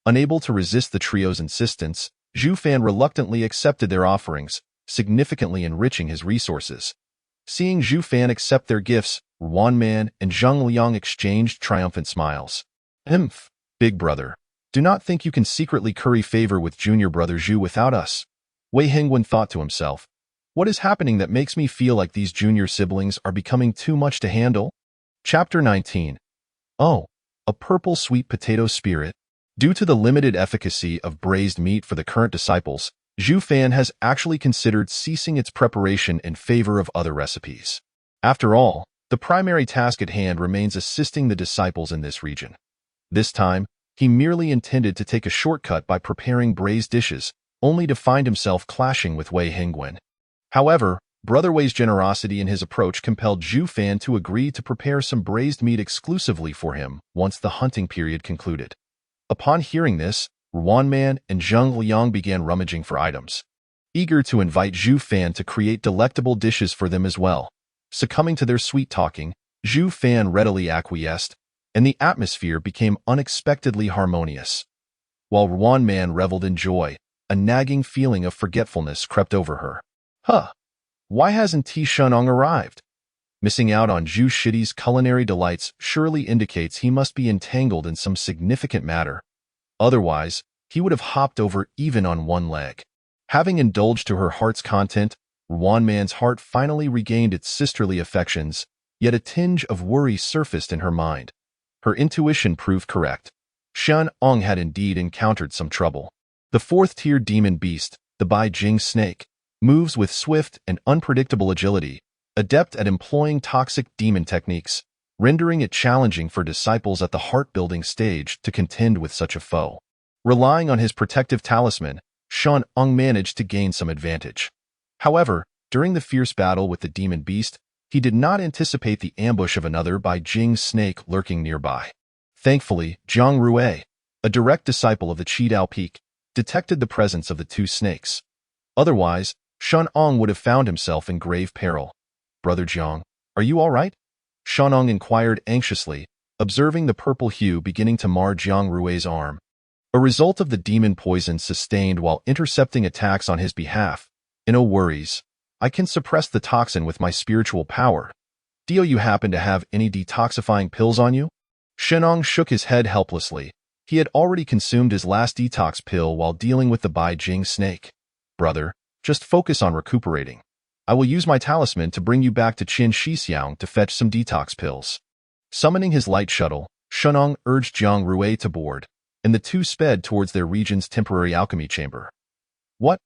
Unable to resist the trio's insistence, Zhu Fan reluctantly accepted their offerings, significantly enriching his resources. Seeing Zhu Fan accept their gifts, Ruan Man and Zhang Liang exchanged triumphant smiles. Big brother, do not think you can secretly curry favor with junior brother Zhu without us. Wei Hengwen thought to himself. What is happening that makes me feel like these junior siblings are becoming too much to handle? Chapter 19. Oh, a purple sweet potato spirit. Due to the limited efficacy of braised meat for the current disciples, Zhu Fan has actually considered ceasing its preparation in favor of other recipes. After all, the primary task at hand remains assisting the disciples in this region. This time, he merely intended to take a shortcut by preparing braised dishes, only to find himself clashing with Wei Hengwen. However, Brother Wei's generosity in his approach compelled Zhu Fan to agree to prepare some braised meat exclusively for him once the hunting period concluded. Upon hearing this, Ruan Man and Zhang Liang began rummaging for items, eager to invite Zhu Fan to create delectable dishes for them as well. Succumbing to their sweet-talking, Zhu Fan readily acquiesced, and the atmosphere became unexpectedly harmonious. While Ruan Man reveled in joy, a nagging feeling of forgetfulness crept over her. Why hasn't Ti Shunong arrived? Missing out on Zhu Shidi's culinary delights surely indicates he must be entangled in some significant matter. Otherwise, he would have hopped over even on one leg. Having indulged to her heart's content, Ruan Man's heart finally regained its sisterly affections, yet a tinge of worry surfaced in her mind. Her intuition proved correct. Shan Ong had indeed encountered some trouble. The fourth-tier demon beast, the Bai Jing snake, moves with swift and unpredictable agility, adept at employing toxic demon techniques, rendering it challenging for disciples at the heart-building stage to contend with such a foe. Relying on his protective talisman, Shan Ong managed to gain some advantage. However, during the fierce battle with the demon beast, he did not anticipate the ambush of another Bai Jing snake lurking nearby. Thankfully, Zhang Rue, a direct disciple of the Qidao Peak, detected the presence of the two snakes. Otherwise, Shan Ong would have found himself in grave peril. Brother Jiang, are you all right? Shan Ong inquired anxiously, observing the purple hue beginning to mar Zhang Rue's arm. A result of the demon poison sustained while intercepting attacks on his behalf. No worries. I can suppress the toxin with my spiritual power. Do you happen to have any detoxifying pills on you? Shenong shook his head helplessly. He had already consumed his last detox pill while dealing with the Bai Jing snake. Brother, just focus on recuperating. I will use my talisman to bring you back to Qin Shixiang to fetch some detox pills. Summoning his light shuttle, Shenong urged Zhang Rue to board, and the two sped towards their region's temporary alchemy chamber. What?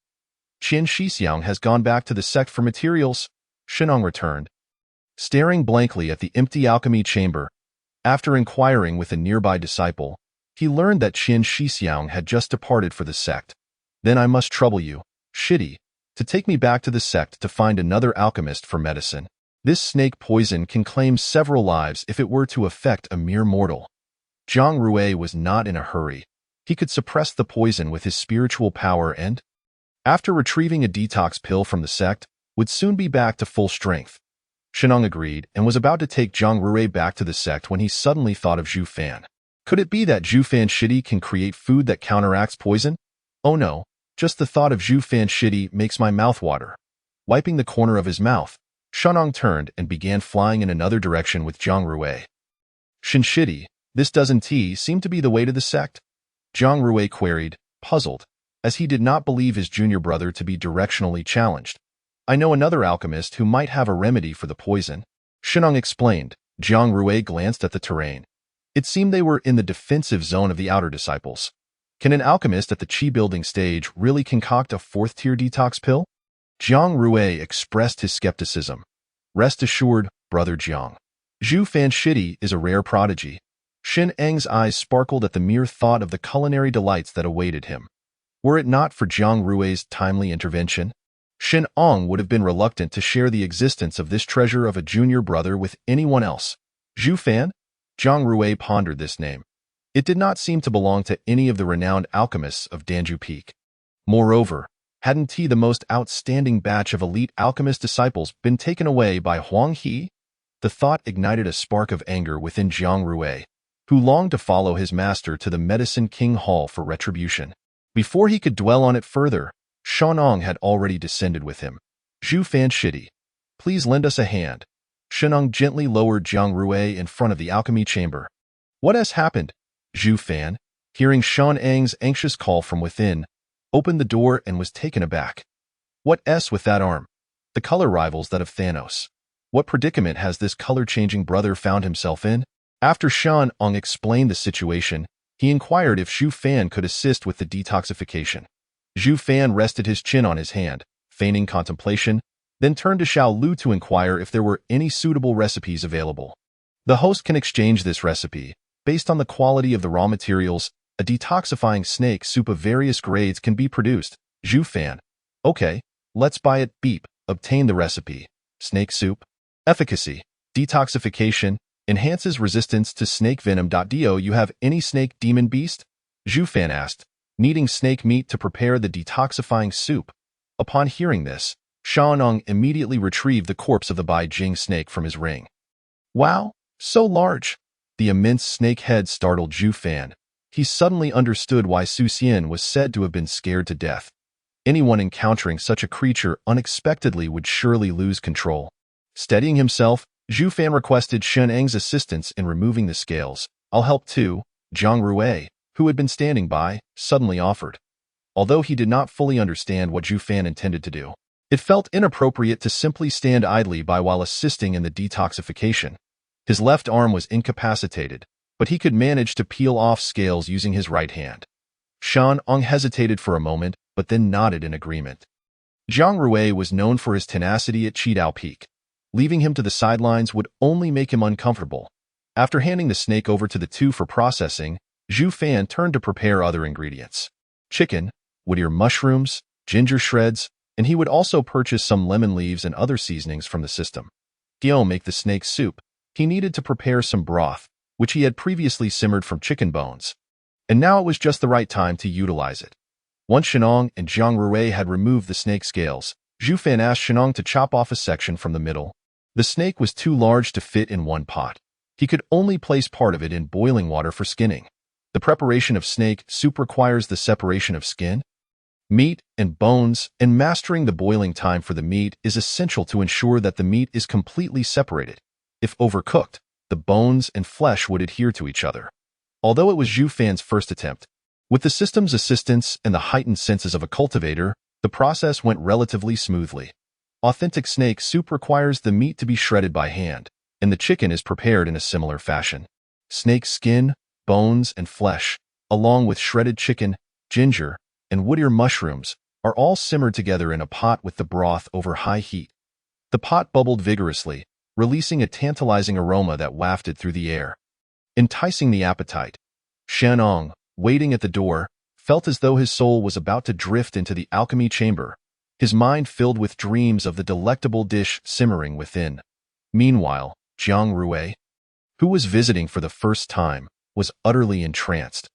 Qin Shixiang has gone back to the sect for materials? Shenong returned, staring blankly at the empty alchemy chamber. After inquiring with a nearby disciple, he learned that Qin Shixiang had just departed for the sect. Then I must trouble you, Shidi, to take me back to the sect to find another alchemist for medicine. This snake poison can claim several lives if it were to affect a mere mortal. Zhang Rue was not in a hurry. He could suppress the poison with his spiritual power and... After retrieving a detox pill from the sect, would soon be back to full strength. Shenong agreed and was about to take Zhang Rui back to the sect when he suddenly thought of Zhu Fan. Could it be that Zhu Fan Shitty can create food that counteracts poison? Oh no, just the thought of Zhu Fan Shitty makes my mouth water. Wiping the corner of his mouth, Shenong turned and began flying in another direction with Zhang Rui. Shin Shitty, this doesn't seem to be the way to the sect? Zhang Rui queried, puzzled, as he did not believe his junior brother to be directionally challenged. I know another alchemist who might have a remedy for the poison. Shenong explained. Zhang Rui glanced at the terrain. It seemed they were in the defensive zone of the outer disciples. Can an alchemist at the Qi building stage really concoct a fourth-tier detox pill? Zhang Rui expressed his skepticism. Rest assured, brother Jiang. Zhu Fan Shitty is a rare prodigy. Shin Eng's eyes sparkled at the mere thought of the culinary delights that awaited him. Were it not for Zhang Rui's timely intervention, Shin Ong would have been reluctant to share the existence of this treasure of a junior brother with anyone else. Zhu Fan? Zhang Rui pondered this name. It did not seem to belong to any of the renowned alchemists of Danju Peak. Moreover, hadn't the most outstanding batch of elite alchemist disciples been taken away by Huang He? The thought ignited a spark of anger within Zhang Rui, who longed to follow his master to the Medicine King Hall for retribution. Before he could dwell on it further, Shenong had already descended with him. Zhu Fan Shitty, please lend us a hand. Shenong gently lowered Zhang Rui in front of the alchemy chamber. What has happened? Zhu Fan, hearing Shan Eng's anxious call from within, opened the door and was taken aback. What's with that arm? The color rivals that of Thanos. What predicament has this color-changing brother found himself in? After Shan Ong explained the situation, he inquired if Zhu Fan could assist with the detoxification. Zhu Fan rested his chin on his hand, feigning contemplation, then turned to Xiao Lu to inquire if there were any suitable recipes available. The host can exchange this recipe. Based on the quality of the raw materials, a detoxifying snake soup of various grades can be produced. Zhu Fan. Okay, let's buy it. Beep. Obtain the recipe. Snake soup. Efficacy. Detoxification. Enhances resistance to snake venom. Do you have any snake demon beast? Zhu Fan asked, needing snake meat to prepare the detoxifying soup. Upon hearing this, Shanong immediately retrieved the corpse of the Bai Jing snake from his ring. Wow, so large! The immense snake head startled Zhu Fan. He suddenly understood why Su Xian was said to have been scared to death. Anyone encountering such a creature unexpectedly would surely lose control. Steadying himself, Zhu Fan requested Shen Eng's assistance in removing the scales. I'll help too, Zhang Rui, who had been standing by, suddenly offered. Although he did not fully understand what Zhu Fan intended to do, it felt inappropriate to simply stand idly by while assisting in the detoxification. His left arm was incapacitated, but he could manage to peel off scales using his right hand. Shan Ong hesitated for a moment, but then nodded in agreement. Zhang Rui was known for his tenacity at Qidao Peak. Leaving him to the sidelines would only make him uncomfortable. After handing the snake over to the two for processing, Zhu Fan turned to prepare other ingredients. Chicken, wood-ear mushrooms, ginger shreds, and he would also purchase some lemon leaves and other seasonings from the system. To make the snake soup, he needed to prepare some broth, which he had previously simmered from chicken bones. And now it was just the right time to utilize it. Once Shenong and Zhang Rui had removed the snake scales, Zhu Fan asked Shenong to chop off a section from the middle. The snake was too large to fit in one pot. He could only place part of it in boiling water for skinning. The preparation of snake soup requires the separation of skin, meat, and bones, and mastering the boiling time for the meat is essential to ensure that the meat is completely separated. If overcooked, the bones and flesh would adhere to each other. Although it was Zhu Fan's first attempt, with the system's assistance and the heightened senses of a cultivator, the process went relatively smoothly. Authentic snake soup requires the meat to be shredded by hand, and the chicken is prepared in a similar fashion. Snake skin, bones, and flesh, along with shredded chicken, ginger, and wood-ear mushrooms, are all simmered together in a pot with the broth over high heat. The pot bubbled vigorously, releasing a tantalizing aroma that wafted through the air, enticing the appetite. Shenong, waiting at the door, felt as though his soul was about to drift into the alchemy chamber, his mind filled with dreams of the delectable dish simmering within. Meanwhile, Zhang Rui, who was visiting for the first time, was utterly entranced.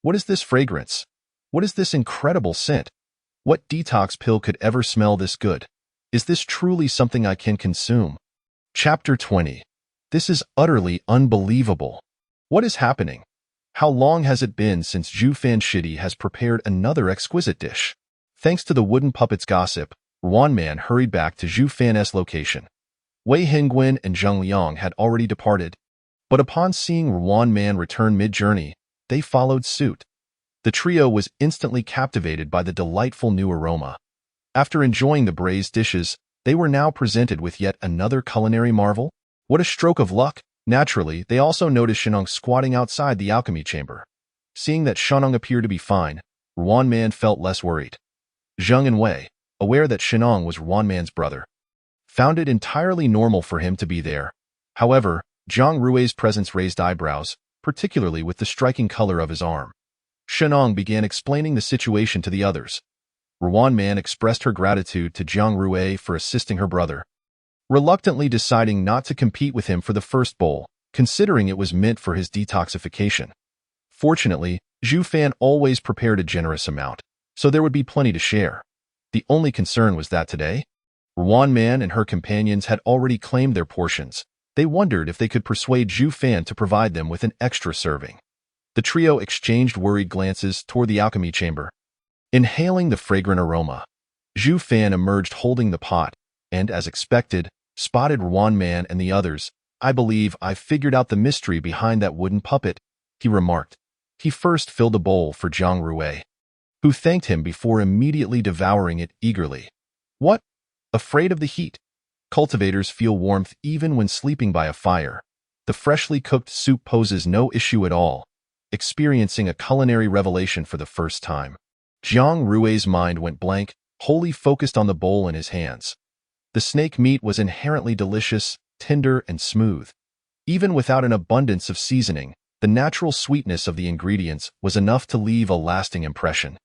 What is this fragrance? What is this incredible scent? What detox pill could ever smell this good? Is this truly something I can consume? Chapter 20. This is utterly unbelievable. What is happening? How long has it been since Zhu Fan Shidi has prepared another exquisite dish? Thanks to the wooden puppet's gossip, Ruan Man hurried back to Zhu Fan's location. Wei Hengguan and Zheng Liang had already departed, but upon seeing Ruan Man return mid-journey, they followed suit. The trio was instantly captivated by the delightful new aroma. After enjoying the braised dishes, they were now presented with yet another culinary marvel. What a stroke of luck! Naturally, they also noticed Shenong squatting outside the alchemy chamber. Seeing that Shenong appeared to be fine, Ruan Man felt less worried. Zheng and Wei, aware that Shenong was Ruan Man's brother, found it entirely normal for him to be there. However, Zhang Rui's presence raised eyebrows, particularly with the striking color of his arm. Shenong began explaining the situation to the others. Ruan Man expressed her gratitude to Zhang Rui for assisting her brother, reluctantly deciding not to compete with him for the first bowl, considering it was meant for his detoxification. Fortunately, Zhu Fan always prepared a generous amount, so there would be plenty to share. The only concern was that today, Ruan Man and her companions had already claimed their portions. They wondered if they could persuade Zhu Fan to provide them with an extra serving. The trio exchanged worried glances toward the alchemy chamber. Inhaling the fragrant aroma, Zhu Fan emerged holding the pot, and, as expected, spotted Ruan Man and the others. I believe I've figured out the mystery behind that wooden puppet, he remarked. He first filled a bowl for Zhang Rui, who thanked him before immediately devouring it eagerly. What? Afraid of the heat? Cultivators feel warmth even when sleeping by a fire. The freshly cooked soup poses no issue at all. Experiencing a culinary revelation for the first time, Zhang Rui's mind went blank, wholly focused on the bowl in his hands. The snake meat was inherently delicious, tender, and smooth. Even without an abundance of seasoning, the natural sweetness of the ingredients was enough to leave a lasting impression.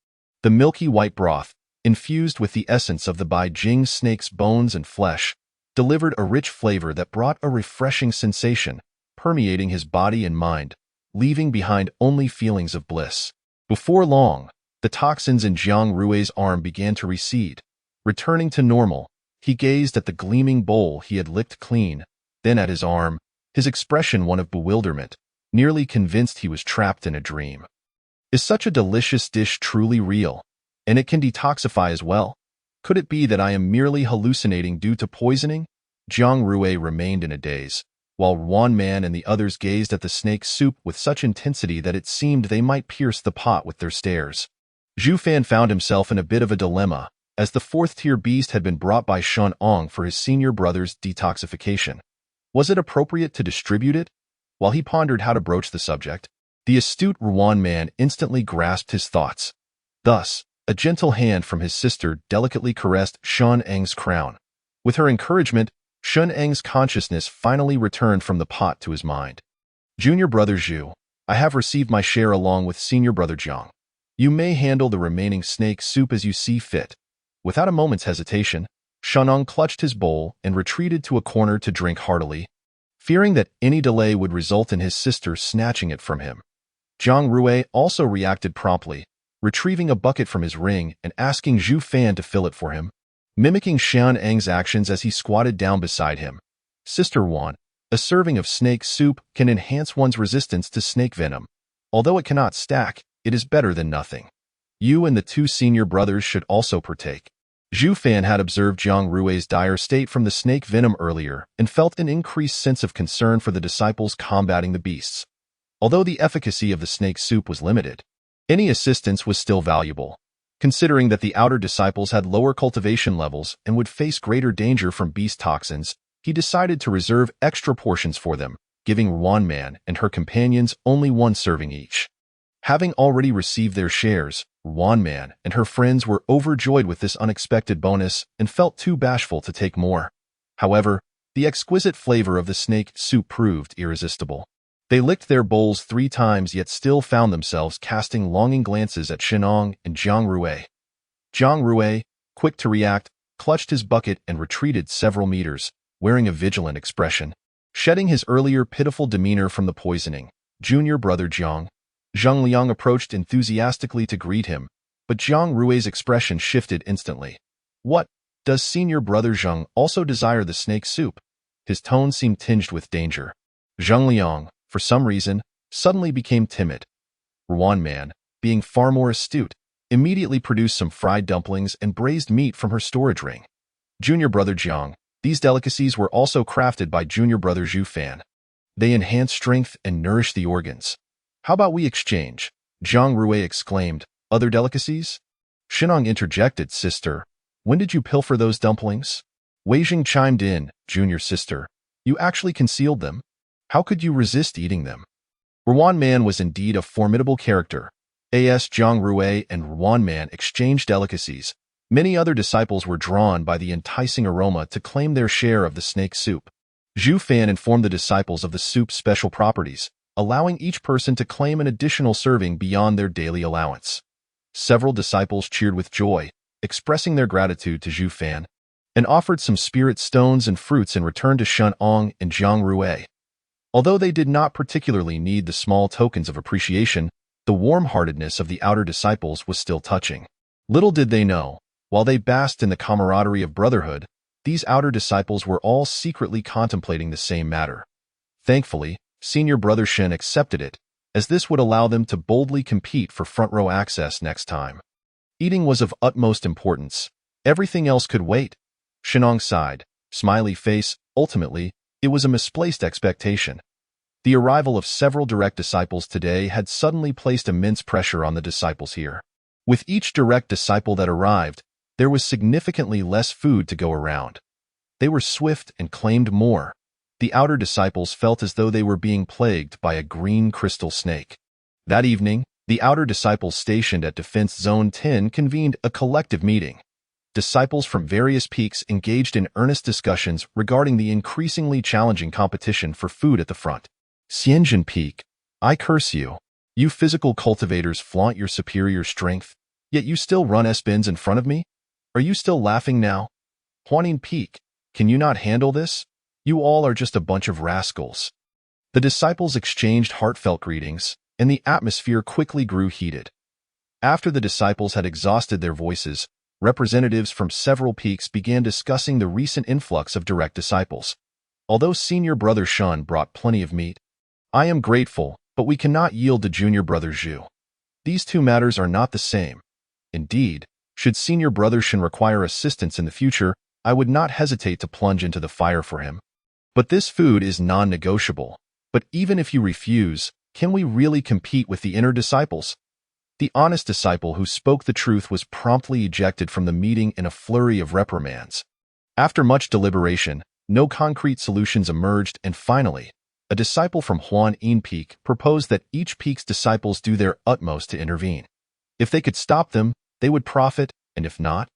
The milky white broth, infused with the essence of the Bai Jing snake's bones and flesh, delivered a rich flavor that brought a refreshing sensation, permeating his body and mind, leaving behind only feelings of bliss. Before long, the toxins in Zhang Rui's arm began to recede. Returning to normal, he gazed at the gleaming bowl he had licked clean, then at his arm, his expression one of bewilderment, nearly convinced he was trapped in a dream. Is such a delicious dish truly real? And it can detoxify as well? Could it be that I am merely hallucinating due to poisoning? Zhang Rui remained in a daze, while Ruan Man and the others gazed at the snake soup with such intensity that it seemed they might pierce the pot with their stares. Zhu Fan found himself in a bit of a dilemma, as the fourth-tier beast had been brought by Shen Ong for his senior brother's detoxification. Was it appropriate to distribute it? While he pondered how to broach the subject, the astute Ruan Man instantly grasped his thoughts. Thus, a gentle hand from his sister delicately caressed Shen Eng's crown. With her encouragement, Shen Eng's consciousness finally returned from the pot to his mind. Junior brother Zhu, I have received my share along with senior brother Jiang. You may handle the remaining snake soup as you see fit. Without a moment's hesitation, Shenong clutched his bowl and retreated to a corner to drink heartily, fearing that any delay would result in his sister snatching it from him. Zhang Rui also reacted promptly, retrieving a bucket from his ring and asking Zhu Fan to fill it for him, mimicking Shen Eng's actions as he squatted down beside him. Sister Wan, a serving of snake soup can enhance one's resistance to snake venom. Although it cannot stack, it is better than nothing. You and the two senior brothers should also partake. Zhu Fan had observed Zhang Rui's dire state from the snake venom earlier and felt an increased sense of concern for the disciples combating the beasts. Although the efficacy of the snake soup was limited, any assistance was still valuable. Considering that the outer disciples had lower cultivation levels and would face greater danger from beast toxins, he decided to reserve extra portions for them, giving Ruan Man and her companions only one serving each. Having already received their shares, Ruan Man and her friends were overjoyed with this unexpected bonus and felt too bashful to take more. However, the exquisite flavor of the snake soup proved irresistible. They licked their bowls 3 times yet still found themselves casting longing glances at Shenong and Zhang Rui. Zhang Rui, quick to react, clutched his bucket and retreated several meters, wearing a vigilant expression. Shedding his earlier pitiful demeanor from the poisoning, junior brother Zheng Liang approached enthusiastically to greet him, but Jiang Rui's expression shifted instantly. What? Does senior brother Zheng also desire the snake soup? His tone seemed tinged with danger. Zheng Liang, for some reason, suddenly became timid. Ruan Man, being far more astute, immediately produced some fried dumplings and braised meat from her storage ring. Junior brother Jiang, these delicacies were also crafted by junior brother Zhu Fan. They enhance strength and nourish the organs. How about we exchange? Jiang Rui exclaimed. Other delicacies? Shinong interjected, sister. When did you pilfer those dumplings? Wei Jing chimed in, junior sister. You actually concealed them? How could you resist eating them? Ruan Man was indeed a formidable character. As Jiang Rui and Ruan Man exchanged delicacies, many other disciples were drawn by the enticing aroma to claim their share of the snake soup. Zhu Fan informed the disciples of the soup's special properties, allowing each person to claim an additional serving beyond their daily allowance. Several disciples cheered with joy, expressing their gratitude to Zhu Fan, and offered some spirit stones and fruits in return to Shen Ong and Jiang Rui. Although they did not particularly need the small tokens of appreciation, the warm-heartedness of the outer disciples was still touching. Little did they know, while they basked in the camaraderie of brotherhood, these outer disciples were all secretly contemplating the same matter. Thankfully, senior brother Shen accepted it, as this would allow them to boldly compete for front-row access next time. Eating was of utmost importance. Everything else could wait. Shenong sighed, smiley face. Ultimately, it was a misplaced expectation. The arrival of several direct disciples today had suddenly placed immense pressure on the disciples here. With each direct disciple that arrived, there was significantly less food to go around. They were swift and claimed more. The outer disciples felt as though they were being plagued by a green crystal snake. That evening, the outer disciples stationed at Defense Zone 10 convened a collective meeting. Disciples from various peaks engaged in earnest discussions regarding the increasingly challenging competition for food at the front. Xianjin Peak, I curse you. You physical cultivators flaunt your superior strength, yet you still run S-bins in front of me? Are you still laughing now? Huaning Peak, can you not handle this? You all are just a bunch of rascals. The disciples exchanged heartfelt greetings, and the atmosphere quickly grew heated. After the disciples had exhausted their voices, representatives from several peaks began discussing the recent influx of direct disciples. Although senior brother Shun brought plenty of meat, I am grateful, but we cannot yield to junior brother Zhu. These two matters are not the same. Indeed, should senior brother Shen require assistance in the future, I would not hesitate to plunge into the fire for him. But this food is non-negotiable. But even if you refuse, can we really compete with the inner disciples? The honest disciple who spoke the truth was promptly ejected from the meeting in a flurry of reprimands. After much deliberation, no concrete solutions emerged, and finally, a disciple from Huan Yin Peak proposed that each peak's disciples do their utmost to intervene. If they could stop them, they would profit, and if not,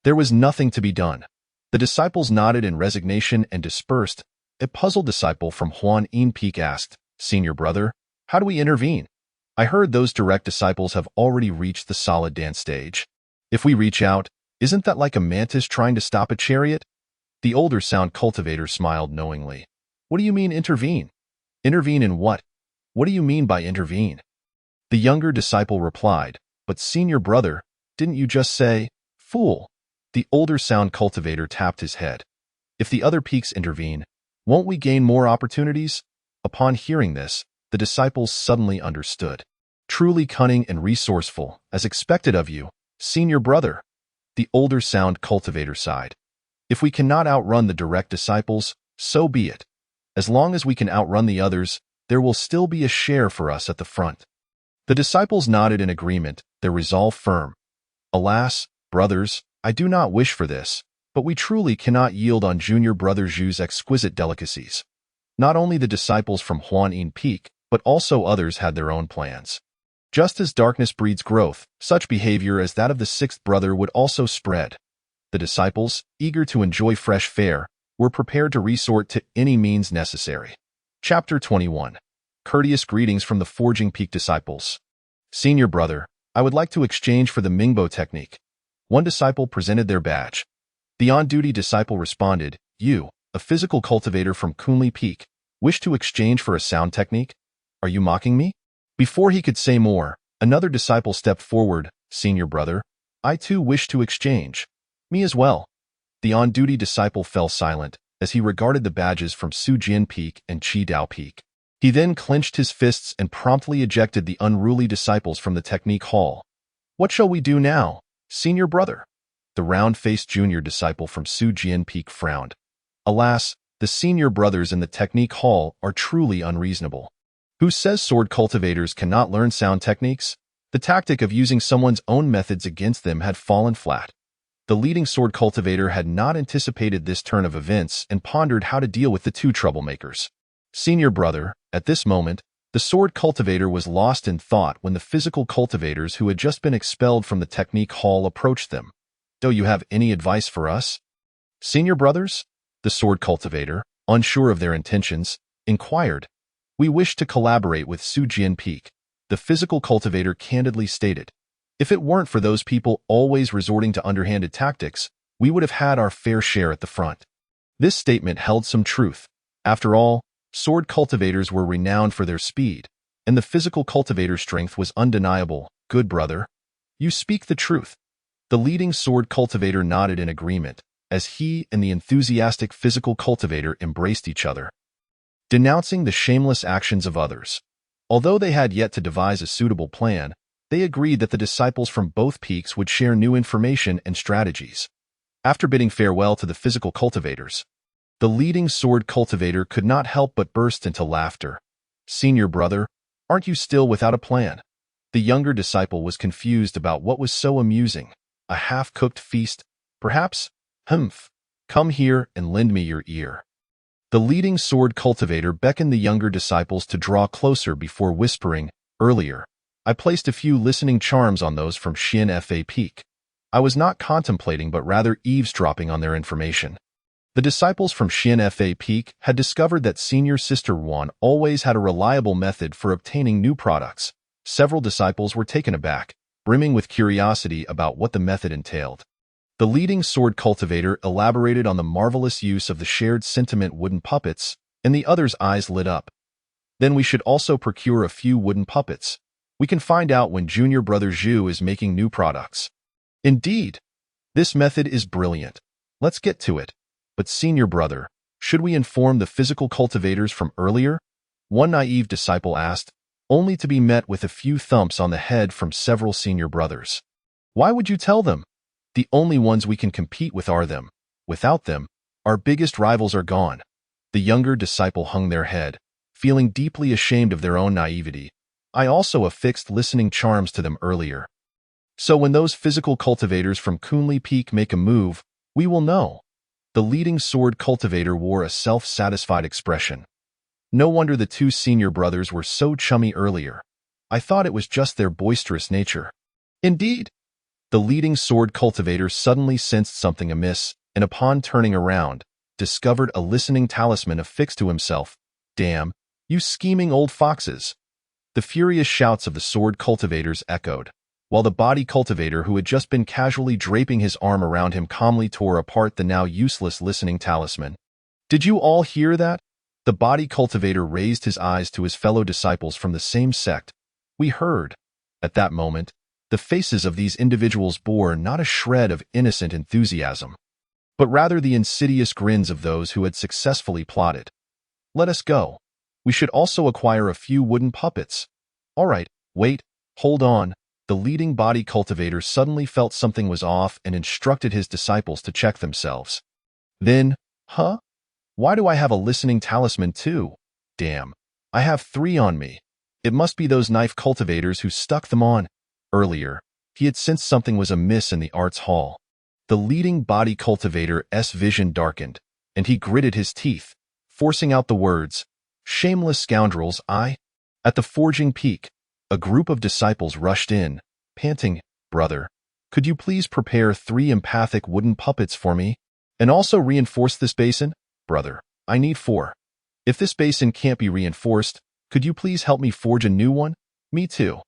there was nothing to be done. The disciples nodded in resignation and dispersed. A puzzled disciple from Huan Yin Peak asked, Senior brother, how do we intervene? I heard those direct disciples have already reached the solid dance stage. If we reach out, isn't that like a mantis trying to stop a chariot? The older sound cultivator smiled knowingly. What do you mean intervene? Intervene in what? What do you mean by intervene? The younger disciple replied, but senior brother, didn't you just say, fool? The older sound cultivator tapped his head. If the other peaks intervene, won't we gain more opportunities? Upon hearing this, the disciples suddenly understood. Truly cunning and resourceful, as expected of you, senior brother. The older sound cultivator sighed. If we cannot outrun the direct disciples, so be it. As long as we can outrun the others, there will still be a share for us at the front. The disciples nodded in agreement, their resolve firm. Alas, brothers, I do not wish for this, but we truly cannot yield on junior brother Zhu's exquisite delicacies. Not only the disciples from Huan Yin Peak, but also others had their own plans. Just as darkness breeds growth, such behavior as that of the sixth brother would also spread. The disciples, eager to enjoy fresh fare, were prepared to resort to any means necessary. Chapter 21. Courteous greetings from the Forging Peak disciples. Senior brother, I would like to exchange for the Mingbo technique. One disciple presented their badge. The on-duty disciple responded, You, a physical cultivator from Kunli Peak, wish to exchange for a sound technique? Are you mocking me? Before he could say more, another disciple stepped forward, Senior brother, I too wish to exchange. Me as well. The on-duty disciple fell silent as he regarded the badges from Sujian Peak and Qidao Peak. He then clenched his fists and promptly ejected the unruly disciples from the technique hall. What shall we do now, senior brother? The round-faced junior disciple from Sujian Peak frowned. Alas, the senior brothers in the technique hall are truly unreasonable. Who says sword cultivators cannot learn sound techniques? The tactic of using someone's own methods against them had fallen flat. The leading sword cultivator had not anticipated this turn of events and pondered how to deal with the two troublemakers. Senior brother, at this moment, the sword cultivator was lost in thought when the physical cultivators who had just been expelled from the technique hall approached them. Do you have any advice for us? Senior brothers? The sword cultivator, unsure of their intentions, inquired. We wish to collaborate with Sujian Peak, the physical cultivator candidly stated. If it weren't for those people always resorting to underhanded tactics, we would have had our fair share at the front. This statement held some truth. After all, sword cultivators were renowned for their speed, and the physical cultivator's strength was undeniable. Good brother, you speak the truth. The leading sword cultivator nodded in agreement, as he and the enthusiastic physical cultivator embraced each other, denouncing the shameless actions of others. Although they had yet to devise a suitable plan, they agreed that the disciples from both peaks would share new information and strategies. After bidding farewell to the physical cultivators, the leading sword cultivator could not help but burst into laughter. Senior brother, aren't you still without a plan? The younger disciple was confused about what was so amusing. A half-cooked feast, perhaps? Humph. Come here and lend me your ear. The leading sword cultivator beckoned the younger disciples to draw closer before whispering, earlier, I placed a few listening charms on those from Xian Fa Peak. I was not contemplating but rather eavesdropping on their information. The disciples from Xian Fa Peak had discovered that senior sister Wan always had a reliable method for obtaining new products. Several disciples were taken aback, brimming with curiosity about what the method entailed. The leading sword cultivator elaborated on the marvelous use of the shared sentiment wooden puppets, and the others' eyes lit up. Then we should also procure a few wooden puppets. We can find out when junior brother Zhu is making new products. Indeed, this method is brilliant. Let's get to it. But senior brother, should we inform the physical cultivators from earlier? One naive disciple asked, only to be met with a few thumps on the head from several senior brothers. Why would you tell them? The only ones we can compete with are them. Without them, our biggest rivals are gone. The younger disciple hung their head, feeling deeply ashamed of their own naivety. I also affixed listening charms to them earlier. So when those physical cultivators from Kunli Peak make a move, we will know. The leading sword cultivator wore a self-satisfied expression. No wonder the two senior brothers were so chummy earlier. I thought it was just their boisterous nature. Indeed, the leading sword cultivator suddenly sensed something amiss, and upon turning around, discovered a listening talisman affixed to himself. Damn, you scheming old foxes! The furious shouts of the sword cultivators echoed, while the body cultivator who had just been casually draping his arm around him calmly tore apart the now useless listening talisman. Did you all hear that? The body cultivator raised his eyes to his fellow disciples from the same sect. We heard. At that moment, the faces of these individuals bore not a shred of innocent enthusiasm, but rather the insidious grins of those who had successfully plotted. Let us go. We should also acquire a few wooden puppets. All right, wait, hold on. The leading body cultivator suddenly felt something was off and instructed his disciples to check themselves. Then, huh? Why do I have a listening talisman too? Damn, I have 3 on me. It must be those knife cultivators who stuck them on. Earlier, he had sensed something was amiss in the arts hall. The leading body cultivator's vision darkened, and he gritted his teeth, forcing out the words, shameless scoundrels, At the forging peak, a group of disciples rushed in, panting, brother, could you please prepare 3 empathic wooden puppets for me? And also reinforce this basin? Brother, I need 4. If this basin can't be reinforced, could you please help me forge a new one? Me too.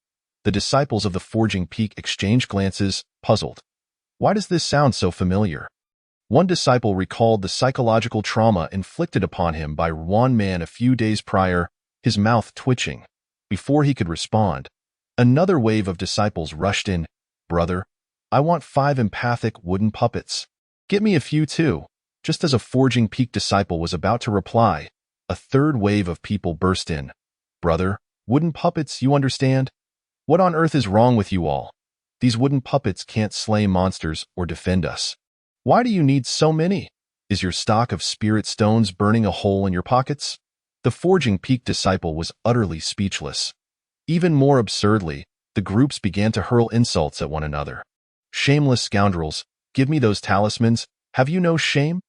The disciples of the forging peak exchanged glances, puzzled. Why does this sound so familiar? One disciple recalled the psychological trauma inflicted upon him by one man a few days prior, his mouth twitching. Before he could respond, another wave of disciples rushed in. brother. I want 5 empathic wooden puppets. Get me a few too. Just as a Forging Peak disciple was about to reply, a third wave of people burst in. Brother, wooden puppets, you understand? What on earth is wrong with you all? These wooden puppets can't slay monsters or defend us. Why do you need so many? Is your stock of spirit stones burning a hole in your pockets? The Forging Peak disciple was utterly speechless. Even more absurdly, the groups began to hurl insults at one another. Shameless scoundrels, give me those talismans. Have you no shame?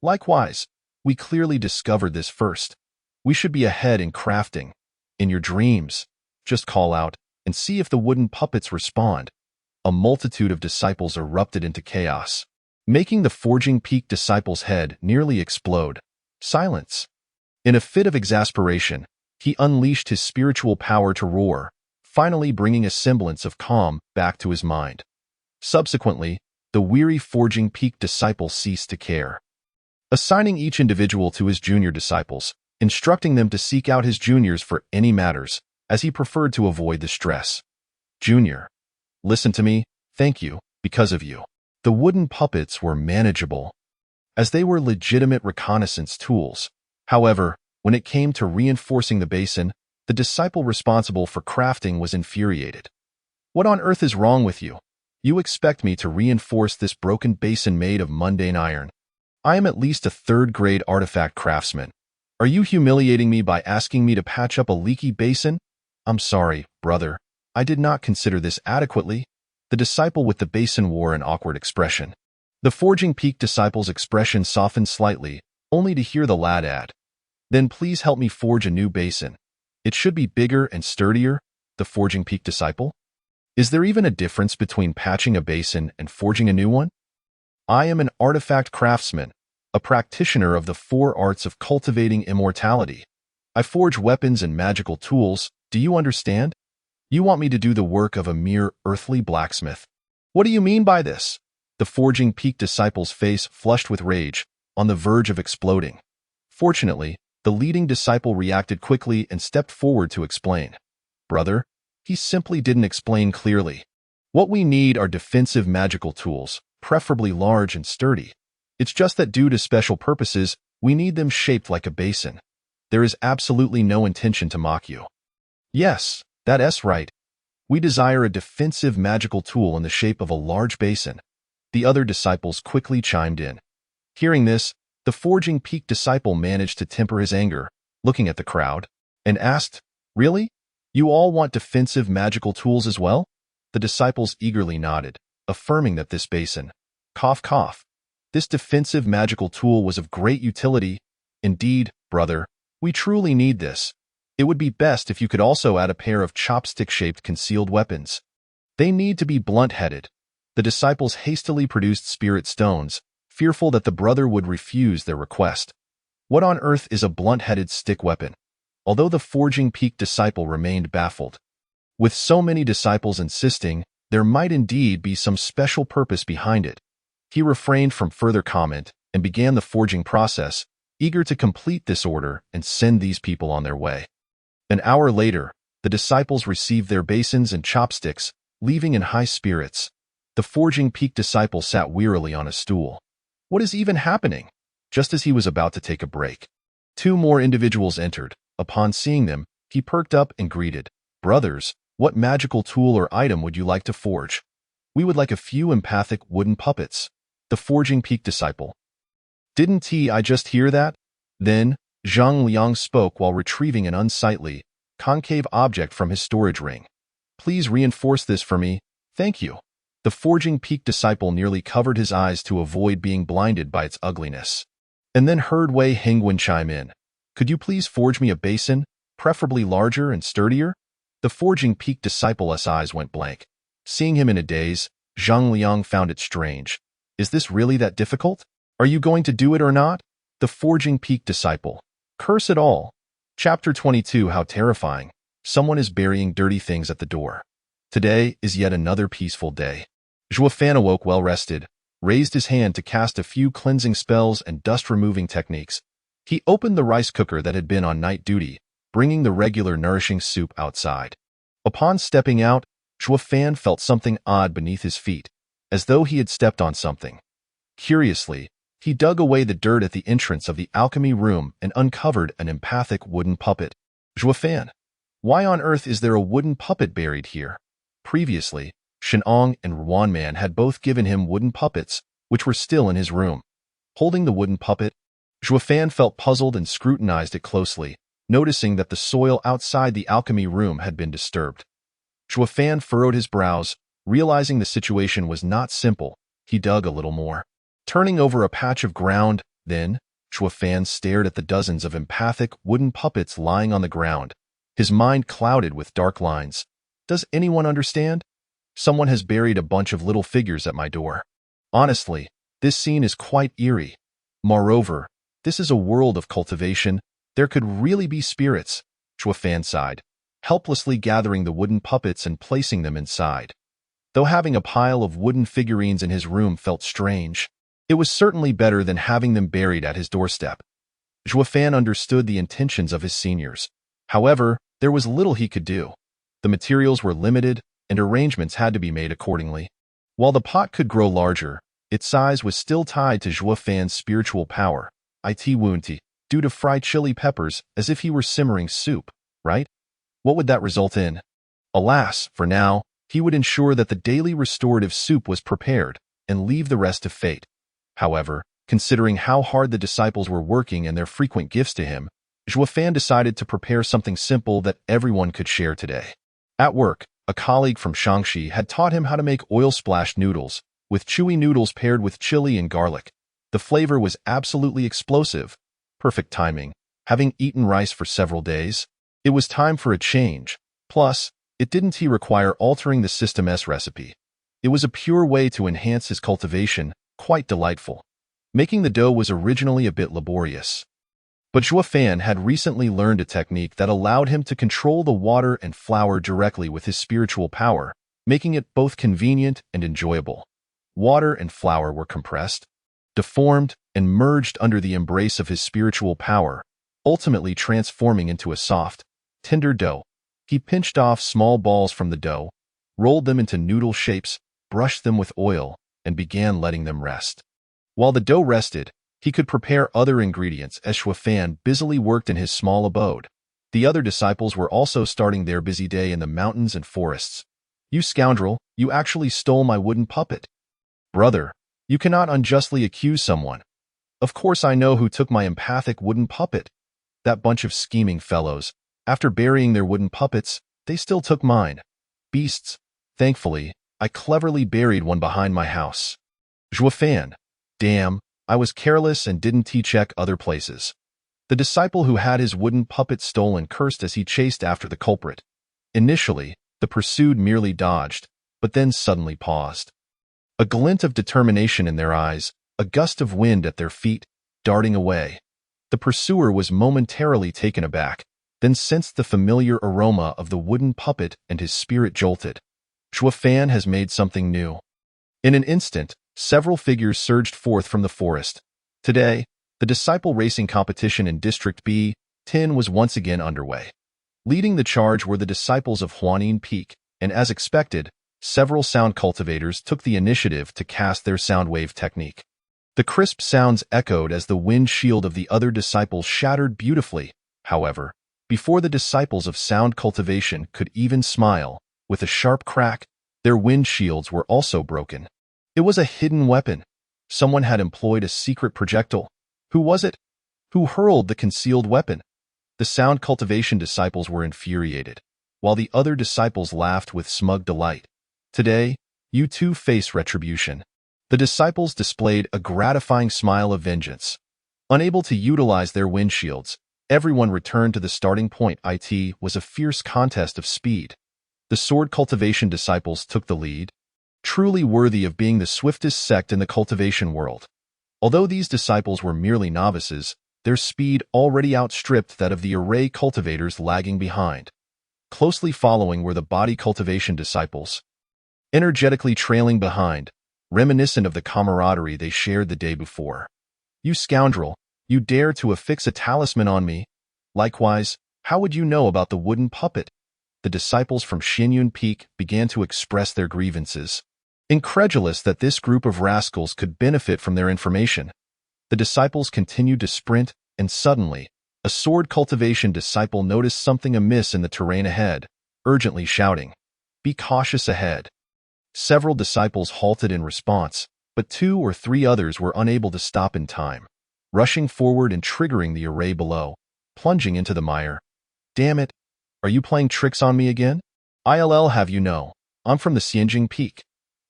Likewise, we clearly discovered this first. We should be ahead in crafting. In your dreams, just call out and see if the wooden puppets respond. A multitude of disciples erupted into chaos, making the Forging Peak disciple's head nearly explode. Silence. In a fit of exasperation, he unleashed his spiritual power to roar, finally bringing a semblance of calm back to his mind. Subsequently, the weary Forging Peak disciple ceased to care, assigning each individual to his junior disciples, instructing them to seek out his juniors for any matters, as he preferred to avoid the stress. Junior, listen to me, thank you, because of you. The wooden puppets were manageable, as they were legitimate reconnaissance tools. However, when it came to reinforcing the basin, the disciple responsible for crafting was infuriated. What on earth is wrong with you? You expect me to reinforce this broken basin made of mundane iron? I am at least a third-grade artifact craftsman. Are you humiliating me by asking me to patch up a leaky basin? I'm sorry, brother. I did not consider this adequately. The disciple with the basin wore an awkward expression. The Forging Peak disciple's expression softened slightly, only to hear the lad add, "Then please help me forge a new basin. It should be bigger and sturdier." The Forging Peak disciple? Is there even a difference between patching a basin and forging a new one? I am an artifact craftsman, a practitioner of the 4 arts of cultivating immortality. I forge weapons and magical tools, do you understand? You want me to do the work of a mere earthly blacksmith. What do you mean by this? The Forging Peak disciple's face flushed with rage, on the verge of exploding. Fortunately, the leading disciple reacted quickly and stepped forward to explain. Brother, he simply didn't explain clearly. What we need are defensive magical tools, preferably large and sturdy. It's just that due to special purposes, we need them shaped like a basin. There is absolutely no intention to mock you. Yes, that's right. We desire a defensive magical tool in the shape of a large basin. The other disciples quickly chimed in. Hearing this, the Forging Peak disciple managed to temper his anger, looking at the crowd, and asked, Really? You all want defensive magical tools as well? The disciples eagerly nodded, affirming that this basin, cough cough, this defensive magical tool was of great utility. Indeed, brother, we truly need this. It would be best if you could also add a pair of chopstick-shaped concealed weapons. They need to be blunt-headed. The disciples hastily produced spirit stones, fearful that the brother would refuse their request. What on earth is a blunt-headed stick weapon? Although the Forging Peak disciple remained baffled. With so many disciples insisting, there might indeed be some special purpose behind it. He refrained from further comment and began the forging process, eager to complete this order and send these people on their way. An hour later, the disciples received their basins and chopsticks, leaving in high spirits. The Forging Peak disciple sat wearily on a stool. What is even happening? Just as he was about to take a break, 2 more individuals entered. Upon seeing them, he perked up and greeted, Brothers, what magical tool or item would you like to forge? We would like a few empathic wooden puppets. The Forging Peak disciple. Didn't I just hear that? Then, Zhang Liang spoke while retrieving an unsightly, concave object from his storage ring. Please reinforce this for me, thank you. The Forging Peak disciple nearly covered his eyes to avoid being blinded by its ugliness, and then heard Wei Hengwen chime in. Could you please forge me a basin, preferably larger and sturdier? The Forging Peak disciple's eyes went blank. Seeing him in a daze, Zhang Liang found it strange. Is this really that difficult? Are you going to do it or not? The Forging Peak disciple. Curse it all. Chapter 22. How terrifying. Someone is burying dirty things at the door. Today is yet another peaceful day. Zhuofan awoke well rested, raised his hand to cast a few cleansing spells and dust-removing techniques. He opened the rice cooker that had been on night duty, bringing the regular nourishing soup outside. Upon stepping out, Zhuo Fan felt something odd beneath his feet, as though he had stepped on something. Curiously, he dug away the dirt at the entrance of the alchemy room and uncovered an empathic wooden puppet. Zhuo Fan, why on earth is there a wooden puppet buried here? Previously, Shenong and Ruanman had both given him wooden puppets, which were still in his room. Holding the wooden puppet, Zhuo Fan felt puzzled and scrutinized it closely, noticing that the soil outside the alchemy room had been disturbed. Zhuo Fan furrowed his brows, realizing the situation was not simple. He dug a little more. Turning over a patch of ground, then, Zhuo Fan stared at the dozens of empathic wooden puppets lying on the ground. His mind clouded with dark lines. Does anyone understand? Someone has buried a bunch of little figures at my door. Honestly, this scene is quite eerie. Moreover, this is a world of cultivation. There could really be spirits, Zhuo Fan sighed, helplessly gathering the wooden puppets and placing them inside. Though having a pile of wooden figurines in his room felt strange, it was certainly better than having them buried at his doorstep. Zhuo Fan understood the intentions of his seniors. However, there was little he could do. The materials were limited, and arrangements had to be made accordingly. While the pot could grow larger, its size was still tied to Zhuo Fan's spiritual power, due to fried chili peppers as if he were simmering soup, right? What would that result in? Alas, for now, he would ensure that the daily restorative soup was prepared and leave the rest to fate. However, considering how hard the disciples were working and their frequent gifts to him, Zhuo Fan decided to prepare something simple that everyone could share today. At work, a colleague from Shaanxi had taught him how to make oil-splashed noodles, with chewy noodles paired with chili and garlic. The flavor was absolutely explosive. Perfect timing. Having eaten rice for several days, it was time for a change. Plus, it didn't require altering the System S recipe. It was a pure way to enhance his cultivation, quite delightful. Making the dough was originally a bit laborious. But Zhuo Fan had recently learned a technique that allowed him to control the water and flour directly with his spiritual power, making it both convenient and enjoyable. Water and flour were compressed, deformed, and merged under the embrace of his spiritual power, ultimately transforming into a soft, tender dough. He pinched off small balls from the dough, rolled them into noodle shapes, brushed them with oil, and began letting them rest. While the dough rested, he could prepare other ingredients as Zhuo Fan busily worked in his small abode. The other disciples were also starting their busy day in the mountains and forests. You scoundrel, you actually stole my wooden puppet. Brother, you cannot unjustly accuse someone. Of course I know who took my empathic wooden puppet. That bunch of scheming fellows. After burying their wooden puppets, they still took mine. Beasts. Thankfully, I cleverly buried one behind my house. Zhuo Fan. Damn, I was careless and didn't check other places. The disciple who had his wooden puppet stolen cursed as he chased after the culprit. Initially, the pursued merely dodged, but then suddenly paused. A glint of determination in their eyes, a gust of wind at their feet, darting away. The pursuer was momentarily taken aback, then sensed the familiar aroma of the wooden puppet and his spirit jolted. Zhuo Fan has made something new. In an instant, several figures surged forth from the forest. Today, the disciple racing competition in District B-10 was once again underway. Leading the charge were the disciples of Huanin Peak, and as expected, several sound cultivators took the initiative to cast their sound wave technique. The crisp sounds echoed as the wind shield of the other disciples shattered beautifully. However, before the disciples of sound cultivation could even smile, with a sharp crack, their wind shields were also broken. It was a hidden weapon. Someone had employed a secret projectile. Who was it? Who hurled the concealed weapon? The sound cultivation disciples were infuriated, while the other disciples laughed with smug delight. Today, you too face retribution. The disciples displayed a gratifying smile of vengeance. Unable to utilize their windshields, everyone returned to the starting point. It was a fierce contest of speed. The sword cultivation disciples took the lead, truly worthy of being the swiftest sect in the cultivation world. Although these disciples were merely novices, their speed already outstripped that of the array cultivators lagging behind. Closely following were the body cultivation disciples, energetically trailing behind, reminiscent of the camaraderie they shared the day before. You scoundrel, you dare to affix a talisman on me? Likewise, how would you know about the wooden puppet? the disciples from Xianyun Peak began to express their grievances. Incredulous that this group of rascals could benefit from their information, the disciples continued to sprint, and suddenly, a sword cultivation disciple noticed something amiss in the terrain ahead, urgently shouting, "Be cautious ahead." Several disciples halted in response, but 2 or 3 others were unable to stop in time, rushing forward and triggering the array below, plunging into the mire. "Damn it! Are you playing tricks on me again? I'll have you know, I'm from the Xianjing Peak."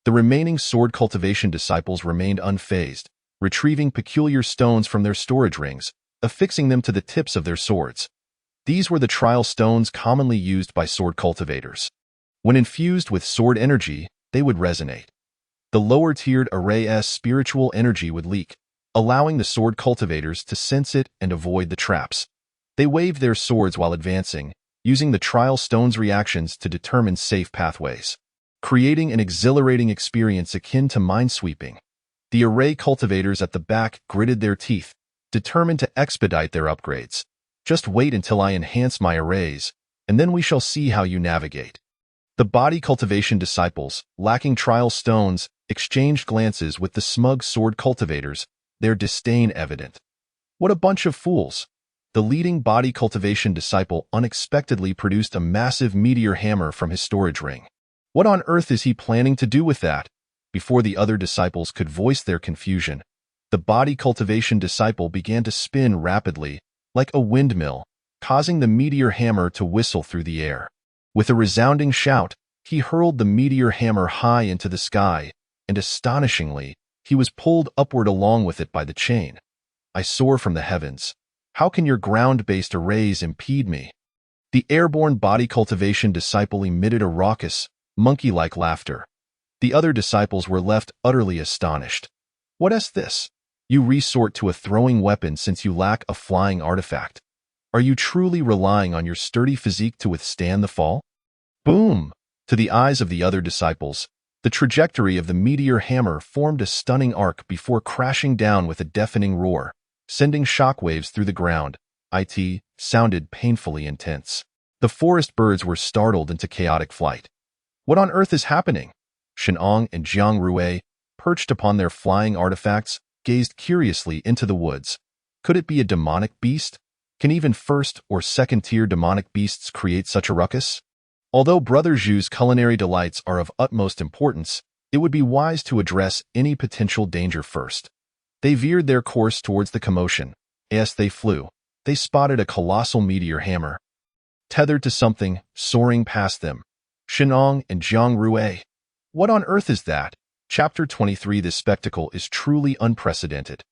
The remaining sword cultivation disciples remained unfazed, retrieving peculiar stones from their storage rings, affixing them to the tips of their swords. These were the trial stones commonly used by sword cultivators. When infused with sword energy, they would resonate. The lower-tiered array's spiritual energy would leak, allowing the sword cultivators to sense it and avoid the traps. They waved their swords while advancing, using the trial stone's reactions to determine safe pathways, creating an exhilarating experience akin to minesweeping. The array cultivators at the back gritted their teeth, determined to expedite their upgrades. "Just wait until I enhance my arrays, and then we shall see how you navigate." The body cultivation disciples, lacking trial stones, exchanged glances with the smug sword cultivators, their disdain evident. "What a bunch of fools!" The leading body cultivation disciple unexpectedly produced a massive meteor hammer from his storage ring. What on earth is he planning to do with that? Before the other disciples could voice their confusion, the body cultivation disciple began to spin rapidly, like a windmill, causing the meteor hammer to whistle through the air. With a resounding shout, he hurled the meteor hammer high into the sky, and astonishingly, he was pulled upward along with it by the chain. "I soar from the heavens. How can your ground-based arrays impede me?" The airborne body cultivation disciple emitted a raucous, monkey-like laughter. The other disciples were left utterly astonished. "What is this? You resort to a throwing weapon since you lack a flying artifact. Are you truly relying on your sturdy physique to withstand the fall?" Boom! To the eyes of the other disciples, the trajectory of the meteor hammer formed a stunning arc before crashing down with a deafening roar, sending shockwaves through the ground. It sounded painfully intense. The forest birds were startled into chaotic flight. "What on earth is happening?" Shenong and Jiang Rue, perched upon their flying artifacts, gazed curiously into the woods. Could it be a demonic beast? Can even first- or second-tier demonic beasts create such a ruckus? Although Brother Zhu's culinary delights are of utmost importance, it would be wise to address any potential danger first. They veered their course towards the commotion. As they flew, they spotted a colossal meteor hammer, tethered to something, soaring past them. Shenong and Jiang Rue. What on earth is that? Chapter 23. This spectacle is truly unprecedented.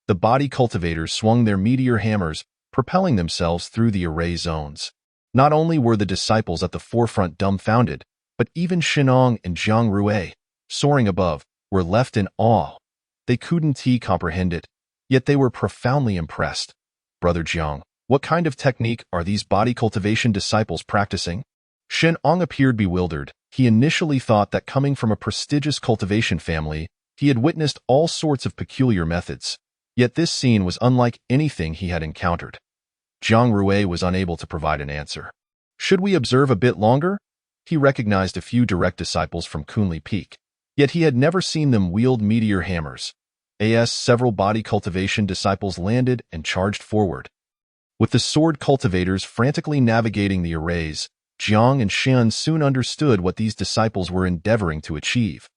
The body cultivators swung their meteor hammers, propelling themselves through the array zones. Not only were the disciples at the forefront dumbfounded, but even Shenong and Jiang Rue, soaring above, were left in awe. They couldn't comprehend it, yet they were profoundly impressed. "Brother Jiang, what kind of technique are these body cultivation disciples practicing?" Shenong appeared bewildered. He initially thought that coming from a prestigious cultivation family, he had witnessed all sorts of peculiar methods. Yet this scene was unlike anything he had encountered. Jiang Rue was unable to provide an answer. "Should we observe a bit longer?" He recognized a few direct disciples from Kunli Peak, yet he had never seen them wield meteor hammers. Several body cultivation disciples landed and charged forward. With the sword cultivators frantically navigating the arrays, Jiang and Shen soon understood what these disciples were endeavoring to achieve.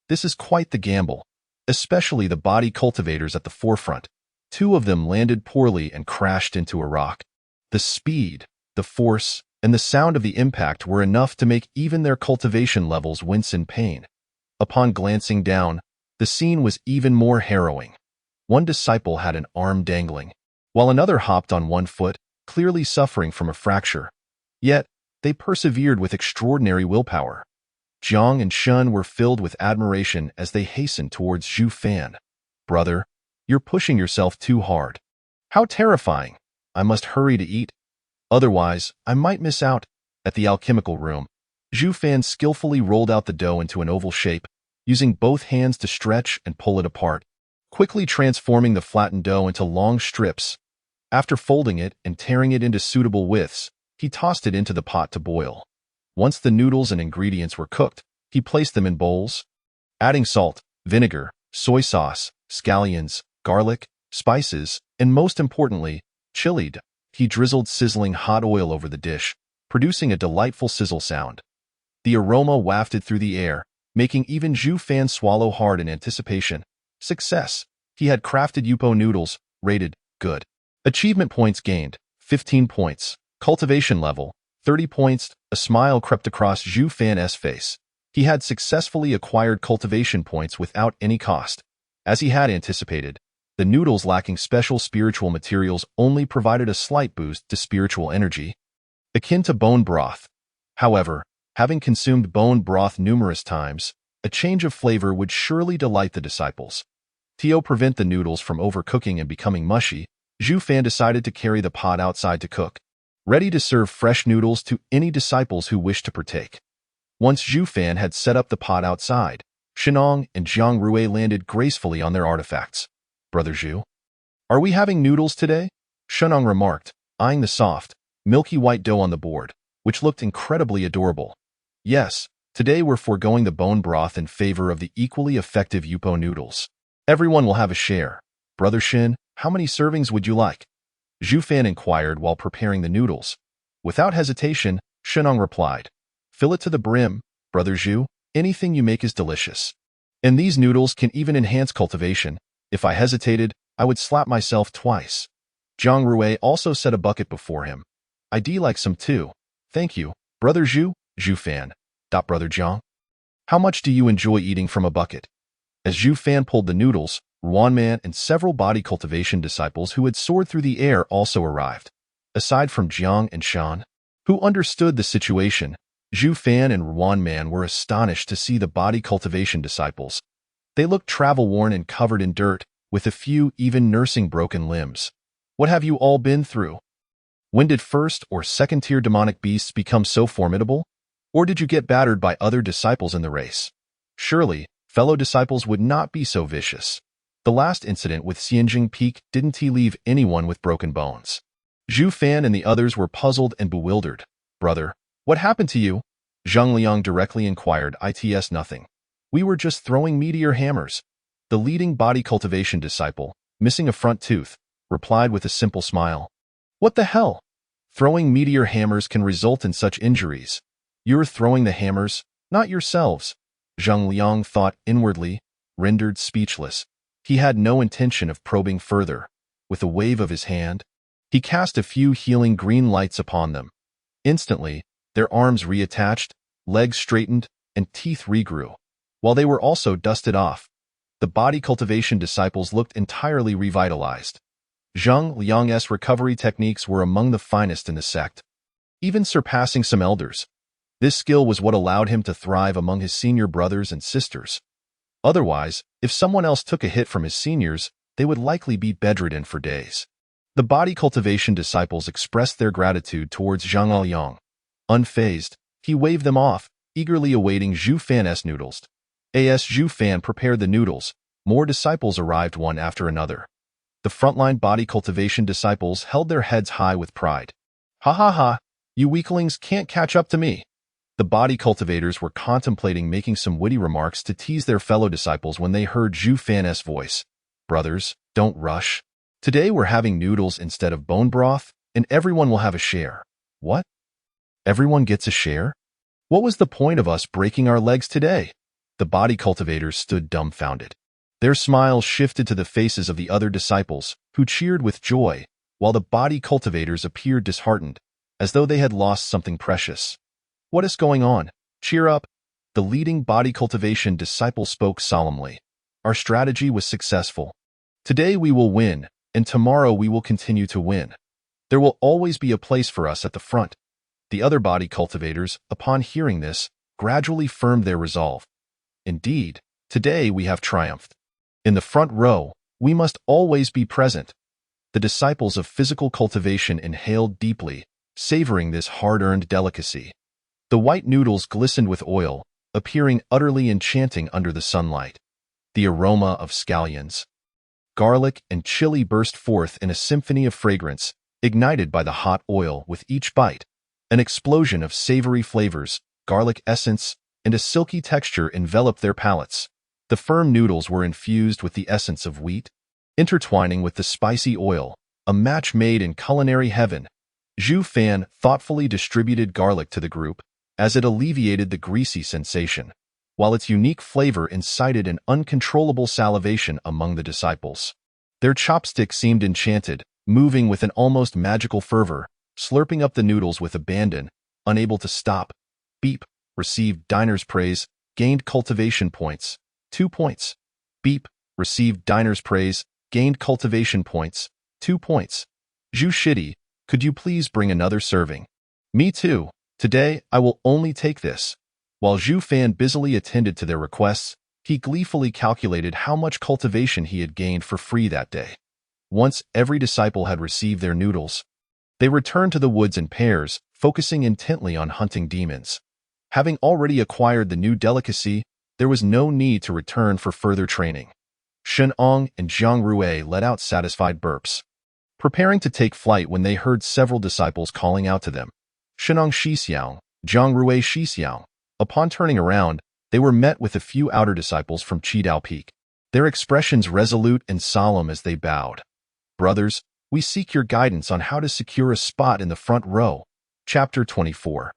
This is quite the gamble, especially the body cultivators at the forefront. 2 of them landed poorly and crashed into a rock. The speed, the force, and the sound of the impact were enough to make even their cultivation levels wince in pain. Upon glancing down, the scene was even more harrowing. One disciple had an arm dangling, while another hopped on one foot, clearly suffering from a fracture. Yet, they persevered with extraordinary willpower. Jiang and Shen were filled with admiration as they hastened towards Zhu Fan. "Brother, you're pushing yourself too hard. How terrifying! I must hurry to eat. Otherwise, I might miss out." At the alchemical room, Zhu Fan skillfully rolled out the dough into an oval shape, using both hands to stretch and pull it apart, quickly transforming the flattened dough into long strips. After folding it and tearing it into suitable widths, he tossed it into the pot to boil. Once the noodles and ingredients were cooked, he placed them in bowls, adding salt, vinegar, soy sauce, scallions, garlic, spices, and most importantly, chili. He drizzled sizzling hot oil over the dish, producing a delightful sizzle sound. The aroma wafted through the air, making even Zhu Fan swallow hard in anticipation. Success. He had crafted Yupo noodles, rated good. Achievement points gained, 15 points. Cultivation level, 30 points. A smile crept across Zhu Fan's face. He had successfully acquired cultivation points without any cost. As he had anticipated, the noodles lacking special spiritual materials only provided a slight boost to spiritual energy, akin to bone broth. However, having consumed bone broth numerous times, a change of flavor would surely delight the disciples. To prevent the noodles from overcooking and becoming mushy, Zhu Fan decided to carry the pot outside to cook, ready to serve fresh noodles to any disciples who wished to partake. Once Zhu Fan had set up the pot outside, Shenong and Jiang Rui landed gracefully on their artifacts. Brother Zhu, are we having noodles today? Shenong remarked, eyeing the soft, milky white dough on the board, which looked incredibly adorable. Yes, today we're foregoing the bone broth in favor of the equally effective Yupo noodles. Everyone will have a share. Brother Shin, how many servings would you like? Zhu Fan inquired while preparing the noodles. Without hesitation, Shenong replied, fill it to the brim, Brother Zhu, anything you make is delicious. And these noodles can even enhance cultivation. If I hesitated, I would slap myself twice. Jiang Rui also set a bucket before him. I'd like some too. Thank you, Brother Zhu, Zhu Fan. Brother Jiang, how much do you enjoy eating from a bucket? As Zhu Fan pulled the noodles, Ruanman and several body cultivation disciples who had soared through the air also arrived. Aside from Jiang and Shan, who understood the situation, Zhu Fan and Ruanman were astonished to see the body cultivation disciples. They looked travel-worn and covered in dirt, with a few even nursing broken limbs. What have you all been through? When did first or second-tier demonic beasts become so formidable? Or did you get battered by other disciples in the race? Surely, fellow disciples would not be so vicious. The last incident with Xianjing Peak didn't leave anyone with broken bones. Zhu Fan and the others were puzzled and bewildered. Brother, what happened to you? Zhang Liang directly inquired. It's nothing. We were just throwing meteor hammers. The leading body cultivation disciple, missing a front tooth, replied with a simple smile. What the hell? Throwing meteor hammers can result in such injuries. You're throwing the hammers, not yourselves. Zhang Liang thought inwardly, rendered speechless. He had no intention of probing further. With a wave of his hand, he cast a few healing green lights upon them. Instantly, their arms reattached, legs straightened, and teeth regrew. While they were also dusted off, the body cultivation disciples looked entirely revitalized. Zhang Liang's recovery techniques were among the finest in the sect, even surpassing some elders. This skill was what allowed him to thrive among his senior brothers and sisters. Otherwise, if someone else took a hit from his seniors, they would likely be bedridden for days. The body cultivation disciples expressed their gratitude towards Zhang Liang. Unfazed, he waved them off, eagerly awaiting Zhu Fan's noodles. As Zhu Fan prepared the noodles, more disciples arrived one after another. The frontline body cultivation disciples held their heads high with pride. Ha ha ha, you weaklings can't catch up to me. The body cultivators were contemplating making some witty remarks to tease their fellow disciples when they heard Zhu Fan's voice. Brothers, don't rush. Today we're having noodles instead of bone broth, and everyone will have a share. What? Everyone gets a share? What was the point of us breaking our legs today? The body cultivators stood dumbfounded. Their smiles shifted to the faces of the other disciples, who cheered with joy, while the body cultivators appeared disheartened, as though they had lost something precious. What is going on? Cheer up. The leading body cultivation disciple spoke solemnly. Our strategy was successful. Today we will win, and tomorrow we will continue to win. There will always be a place for us at the front. The other body cultivators, upon hearing this, gradually firmed their resolve. Indeed, today we have triumphed. In the front row, we must always be present. The disciples of physical cultivation inhaled deeply, savoring this hard-earned delicacy. The white noodles glistened with oil, appearing utterly enchanting under the sunlight. The aroma of scallions, garlic, and chili burst forth in a symphony of fragrance, ignited by the hot oil with each bite. An explosion of savory flavors, garlic essence, and a silky texture enveloped their palates. The firm noodles were infused with the essence of wheat, intertwining with the spicy oil, a match made in culinary heaven. Zhu Fan thoughtfully distributed garlic to the group, as it alleviated the greasy sensation, while its unique flavor incited an uncontrollable salivation among the disciples. Their chopsticks seemed enchanted, moving with an almost magical fervor, slurping up the noodles with abandon, unable to stop. Beep, received diner's praise, gained cultivation points, 2 points. Beep, received diner's praise, gained cultivation points, 2 points. Zhu Shidi, could you please bring another serving? Me too. Today, I will only take this. While Zhu Fan busily attended to their requests, he gleefully calculated how much cultivation he had gained for free that day. Once every disciple had received their noodles, they returned to the woods in pairs, focusing intently on hunting demons. Having already acquired the new delicacy, there was no need to return for further training. Shenong and Zhang Rui let out satisfied burps, preparing to take flight when they heard several disciples calling out to them. Shenong Shixiang, Zhang Rui Shixiang. Upon turning around, they were met with a few outer disciples from Qidao Peak, their expressions resolute and solemn as they bowed. Brothers, we seek your guidance on how to secure a spot in the front row. Chapter 24.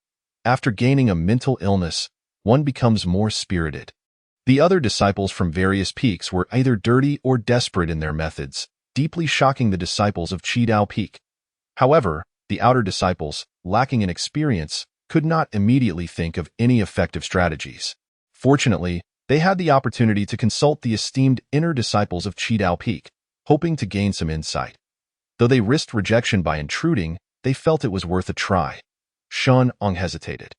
After gaining a mental illness, one becomes more spirited. The other disciples from various peaks were either dirty or desperate in their methods, deeply shocking the disciples of Qidao Peak. However, the outer disciples, lacking in experience, could not immediately think of any effective strategies. Fortunately, they had the opportunity to consult the esteemed inner disciples of Qidao Peak, hoping to gain some insight. Though they risked rejection by intruding, they felt it was worth a try. Shen Ong hesitated.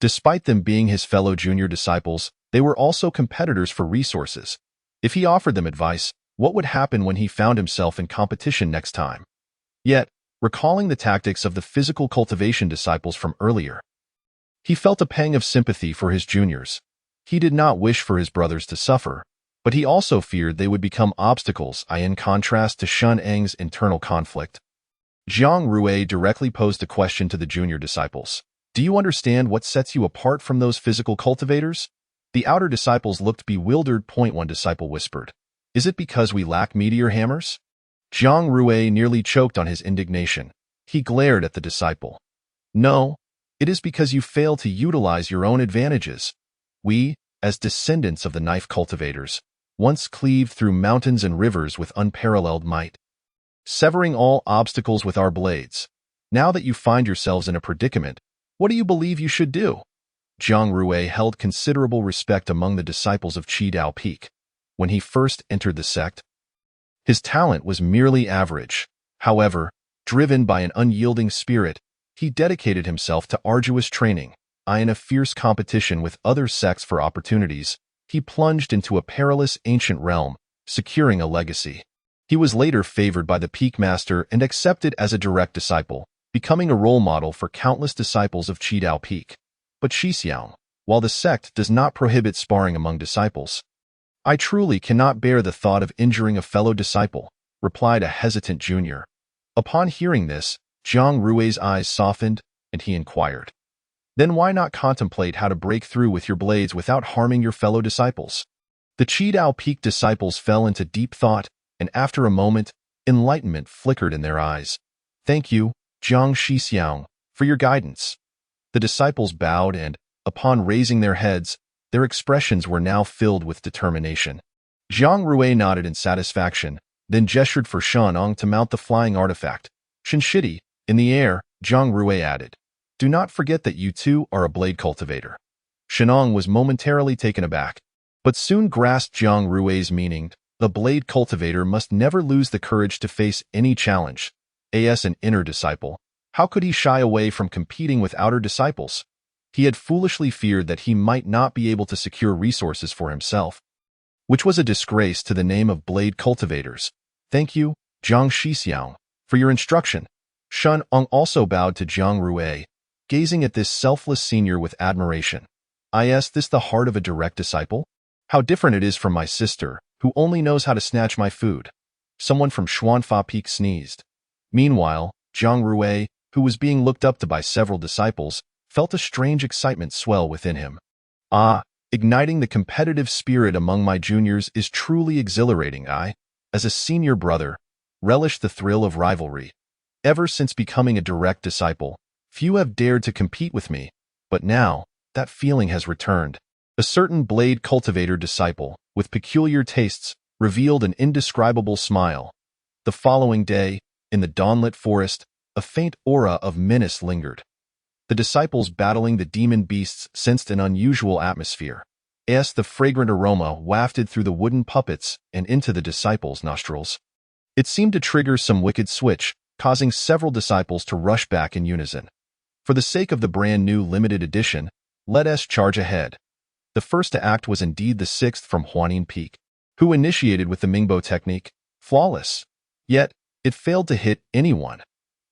Despite them being his fellow junior disciples, they were also competitors for resources. If he offered them advice, what would happen when he found himself in competition next time? Yet, recalling the tactics of the physical cultivation disciples from earlier, he felt a pang of sympathy for his juniors. He did not wish for his brothers to suffer, but he also feared they would become obstacles, in contrast to Shen Eng's internal conflict. Zhang Rui directly posed a question to the junior disciples. Do you understand what sets you apart from those physical cultivators? The outer disciples looked bewildered. One disciple whispered. Is it because we lack meteor hammers? Zhang Rui nearly choked on his indignation. He glared at the disciple. No, it is because you fail to utilize your own advantages. We, as descendants of the knife cultivators, once cleaved through mountains and rivers with unparalleled might, severing all obstacles with our blades. Now that you find yourselves in a predicament, what do you believe you should do? Zhang Rui held considerable respect among the disciples of Qidao Peak. When he first entered the sect, his talent was merely average. However, driven by an unyielding spirit, he dedicated himself to arduous training. In a fierce competition with other sects for opportunities, he plunged into a perilous ancient realm, securing a legacy. He was later favored by the Peak Master and accepted as a direct disciple, becoming a role model for countless disciples of Qidao Peak. But Shixiang, while the sect does not prohibit sparring among disciples, I truly cannot bear the thought of injuring a fellow disciple, replied a hesitant junior. Upon hearing this, Zhang Rui's eyes softened, and he inquired. Then why not contemplate how to break through with your blades without harming your fellow disciples? The Qidao Peak disciples fell into deep thought, and after a moment, enlightenment flickered in their eyes. Thank you, Zhang Shixiang, for your guidance. The disciples bowed and, upon raising their heads, their expressions were now filled with determination. Zhang Rui nodded in satisfaction, then gestured for Shen Ong to mount the flying artifact. Shenshidi, in the air, Zhang Rui added. Do not forget that you too are a blade cultivator. Shenong was momentarily taken aback, but soon grasped Zhang Rui's meaning. The blade cultivator must never lose the courage to face any challenge. As an inner disciple, how could he shy away from competing with outer disciples? He had foolishly feared that he might not be able to secure resources for himself, which was a disgrace to the name of blade cultivators. Thank you, Zhang Shixiang, for your instruction. Shen Ong also bowed to Zhang Rui, gazing at this selfless senior with admiration. Is this the heart of a direct disciple? How different it is from my sister, who only knows how to snatch my food. Someone from Xuanfa Peak sneezed. Meanwhile, Zhang Rui, who was being looked up to by several disciples, felt a strange excitement swell within him. Ah, igniting the competitive spirit among my juniors is truly exhilarating. I, as a senior brother, relish the thrill of rivalry. Ever since becoming a direct disciple, few have dared to compete with me, but now, that feeling has returned. A certain blade cultivator disciple, with peculiar tastes, revealed an indescribable smile. The following day, in the dawnlit forest, a faint aura of menace lingered. The disciples battling the demon beasts sensed an unusual atmosphere. As the fragrant aroma wafted through the wooden puppets and into the disciples' nostrils. It seemed to trigger some wicked switch, causing several disciples to rush back in unison. For the sake of the brand new limited edition, let us charge ahead. The first to act was indeed the sixth from Huanin Peak, who initiated with the Mingbo technique, flawless. Yet, it failed to hit anyone.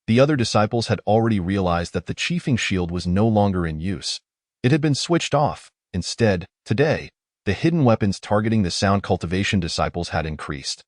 The other disciples had already realized that the chiefing shield was no longer in use. It had been switched off. Instead, today, the hidden weapons targeting the sound cultivation disciples had increased.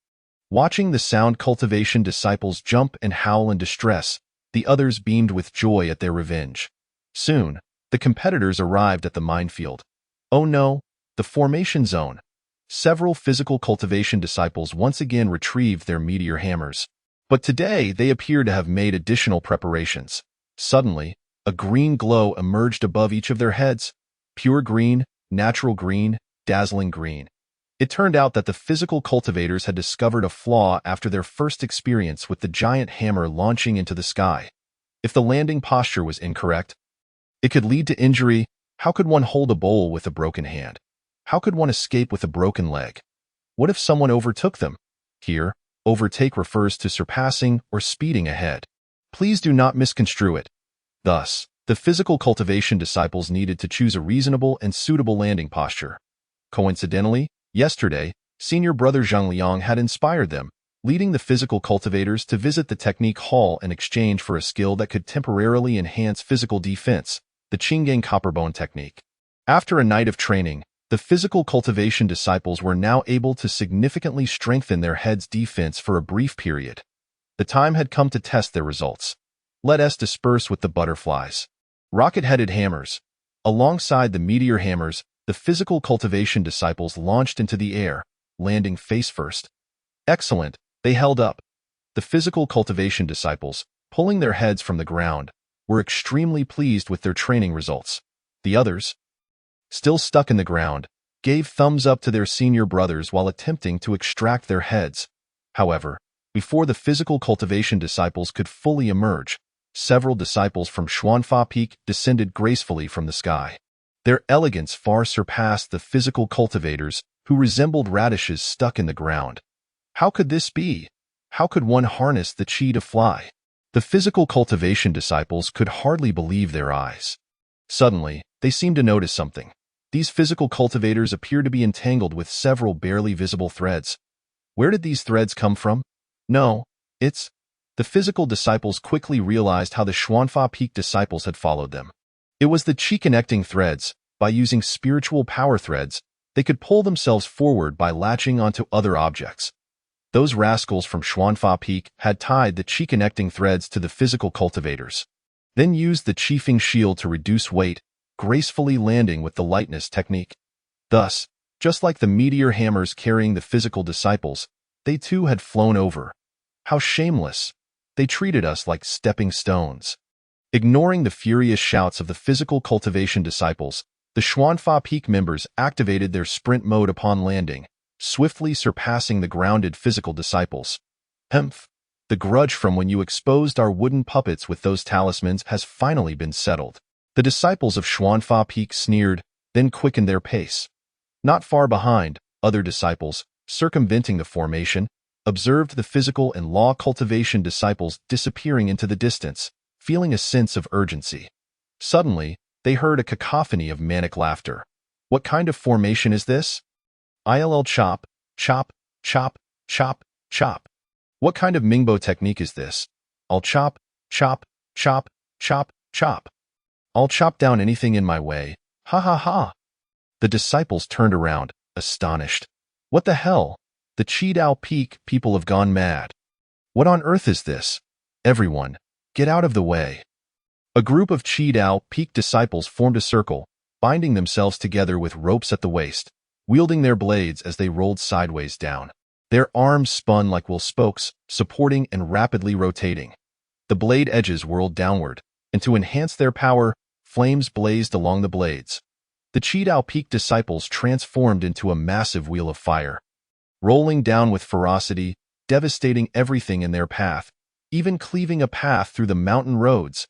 Watching the sound cultivation disciples jump and howl in distress, the others beamed with joy at their revenge. Soon, the competitors arrived at the minefield. Oh no, the formation zone. Several physical cultivation disciples once again retrieved their meteor hammers. But today, they appear to have made additional preparations. Suddenly, a green glow emerged above each of their heads. Pure green, natural green, dazzling green. It turned out that the physical cultivators had discovered a flaw after their first experience with the giant hammer launching into the sky. If the landing posture was incorrect, it could lead to injury. How could one hold a bowl with a broken hand? How could one escape with a broken leg? What if someone overtook them? Here, overtake refers to surpassing or speeding ahead. Please do not misconstrue it. Thus, the physical cultivation disciples needed to choose a reasonable and suitable landing posture. Coincidentally, yesterday, senior brother Zhang Liang had inspired them, leading the physical cultivators to visit the technique hall in exchange for a skill that could temporarily enhance physical defense, the Qinggang Copperbone technique. After a night of training, the physical cultivation disciples were now able to significantly strengthen their head's defense for a brief period. The time had come to test their results. Let us disperse with the butterflies. Rocket-headed hammers. Alongside the meteor hammers, the physical cultivation disciples launched into the air, landing face first. Excellent, they held up. The physical cultivation disciples, pulling their heads from the ground, were extremely pleased with their training results. The others, still stuck in the ground, gave thumbs up to their senior brothers while attempting to extract their heads. However, before the physical cultivation disciples could fully emerge, several disciples from Xuanfa Peak descended gracefully from the sky. Their elegance far surpassed the physical cultivators, who resembled radishes stuck in the ground. How could this be? How could one harness the qi to fly? The physical cultivation disciples could hardly believe their eyes. Suddenly, they seemed to notice something. These physical cultivators appeared to be entangled with several barely visible threads. Where did these threads come from? No, it's... The physical disciples quickly realized how the Xuanfa Peak disciples had followed them. It was the qi connecting threads. By using spiritual power threads, they could pull themselves forward by latching onto other objects. Those rascals from Xuanfa Peak had tied the qi connecting threads to the physical cultivators, then used the chiefing shield to reduce weight, gracefully landing with the lightness technique. Thus, just like the meteor hammers carrying the physical disciples, they too had flown over. How shameless! They treated us like stepping stones. Ignoring the furious shouts of the physical cultivation disciples, the Xuanfa Peak members activated their sprint mode upon landing, swiftly surpassing the grounded physical disciples. Hemph! The grudge from when you exposed our wooden puppets with those talismans has finally been settled. The disciples of Xuanfa Peak sneered, then quickened their pace. Not far behind, other disciples, circumventing the formation, observed the physical and law cultivation disciples disappearing into the distance, feeling a sense of urgency. Suddenly, they heard a cacophony of manic laughter. What kind of formation is this? ILL chop, chop, chop, chop, chop. What kind of Mingbo technique is this? I'll chop, chop, chop, chop, chop. I'll chop down anything in my way. Ha ha ha. The disciples turned around, astonished. What the hell? The Qidao Peak people have gone mad. What on earth is this? Everyone, Get out of the way. A group of Qi peak disciples formed a circle, binding themselves together with ropes at the waist, wielding their blades as they rolled sideways down. Their arms spun like wheel spokes, supporting and rapidly rotating. The blade edges whirled downward, and to enhance their power, flames blazed along the blades. The Qi peak disciples transformed into a massive wheel of fire, rolling down with ferocity, devastating everything in their path, even cleaving a path through the mountain roads.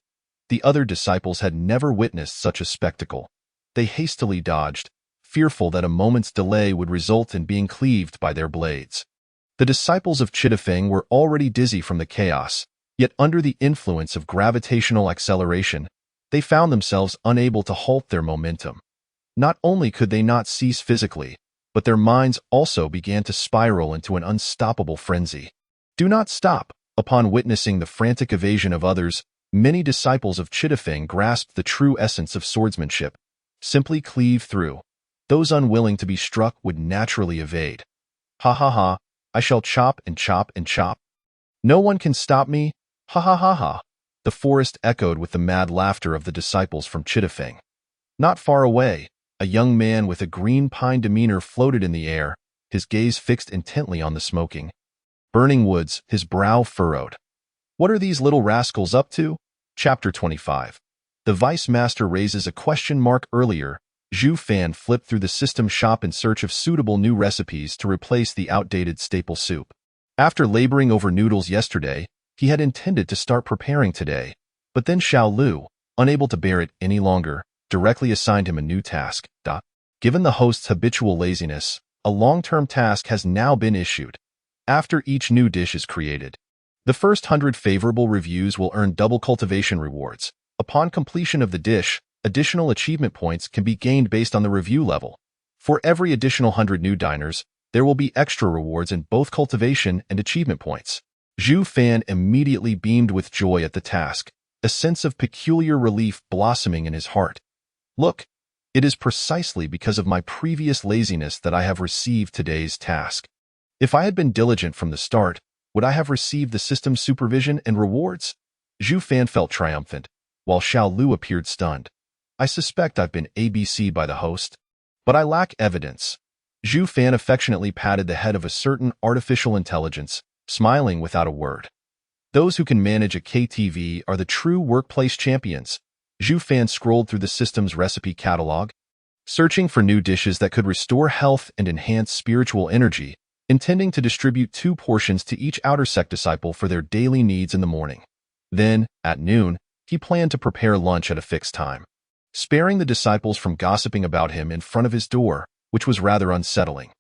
The other disciples had never witnessed such a spectacle. They hastily dodged, fearful that a moment's delay would result in being cleaved by their blades. The disciples of Chitafeng were already dizzy from the chaos, yet under the influence of gravitational acceleration, they found themselves unable to halt their momentum. Not only could they not cease physically, but their minds also began to spiral into an unstoppable frenzy. Do not stop. Upon witnessing the frantic evasion of others, many disciples of Chitafeng grasped the true essence of swordsmanship. Simply cleave through. Those unwilling to be struck would naturally evade. Ha ha ha, I shall chop and chop and chop. No one can stop me. Ha ha ha ha. The forest echoed with the mad laughter of the disciples from Chitafeng. Not far away, a young man with a green pine demeanor floated in the air, his gaze fixed intently on the smoking, burning woods, his brow furrowed. What are these little rascals up to? Chapter 25. The Vice Master raises a question mark. Earlier, Zhu Fan flipped through the system shop in search of suitable new recipes to replace the outdated staple soup. After laboring over noodles yesterday, he had intended to start preparing today, but then Xiao Lu, unable to bear it any longer, directly assigned him a new task. Given the host's habitual laziness, a long-term task has now been issued. After each new dish is created, the first 100 favorable reviews will earn double cultivation rewards. Upon completion of the dish, additional achievement points can be gained based on the review level. For every additional 100 new diners, there will be extra rewards in both cultivation and achievement points. Zhu Fan immediately beamed with joy at the task, a sense of peculiar relief blossoming in his heart. Look, it is precisely because of my previous laziness that I have received today's task. If I had been diligent from the start, would I have received the system's supervision and rewards? Zhu Fan felt triumphant, while Xiao Lu appeared stunned. I suspect I've been ABC'd by the host, but I lack evidence. Zhu Fan affectionately patted the head of a certain artificial intelligence, smiling without a word. Those who can manage a KTV are the true workplace champions. Zhu Fan scrolled through the system's recipe catalog, searching for new dishes that could restore health and enhance spiritual energy, intending to distribute 2 portions to each outer sect disciple for their daily needs in the morning. Then, at noon, he planned to prepare lunch at a fixed time, sparing the disciples from gossiping about him in front of his door, which was rather unsettling.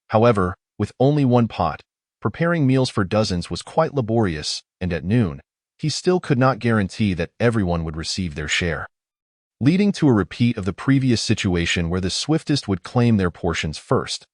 However, with only one pot, preparing meals for dozens was quite laborious, and at noon, he still could not guarantee that everyone would receive their share, leading to a repeat of the previous situation where the swiftest would claim their portions first.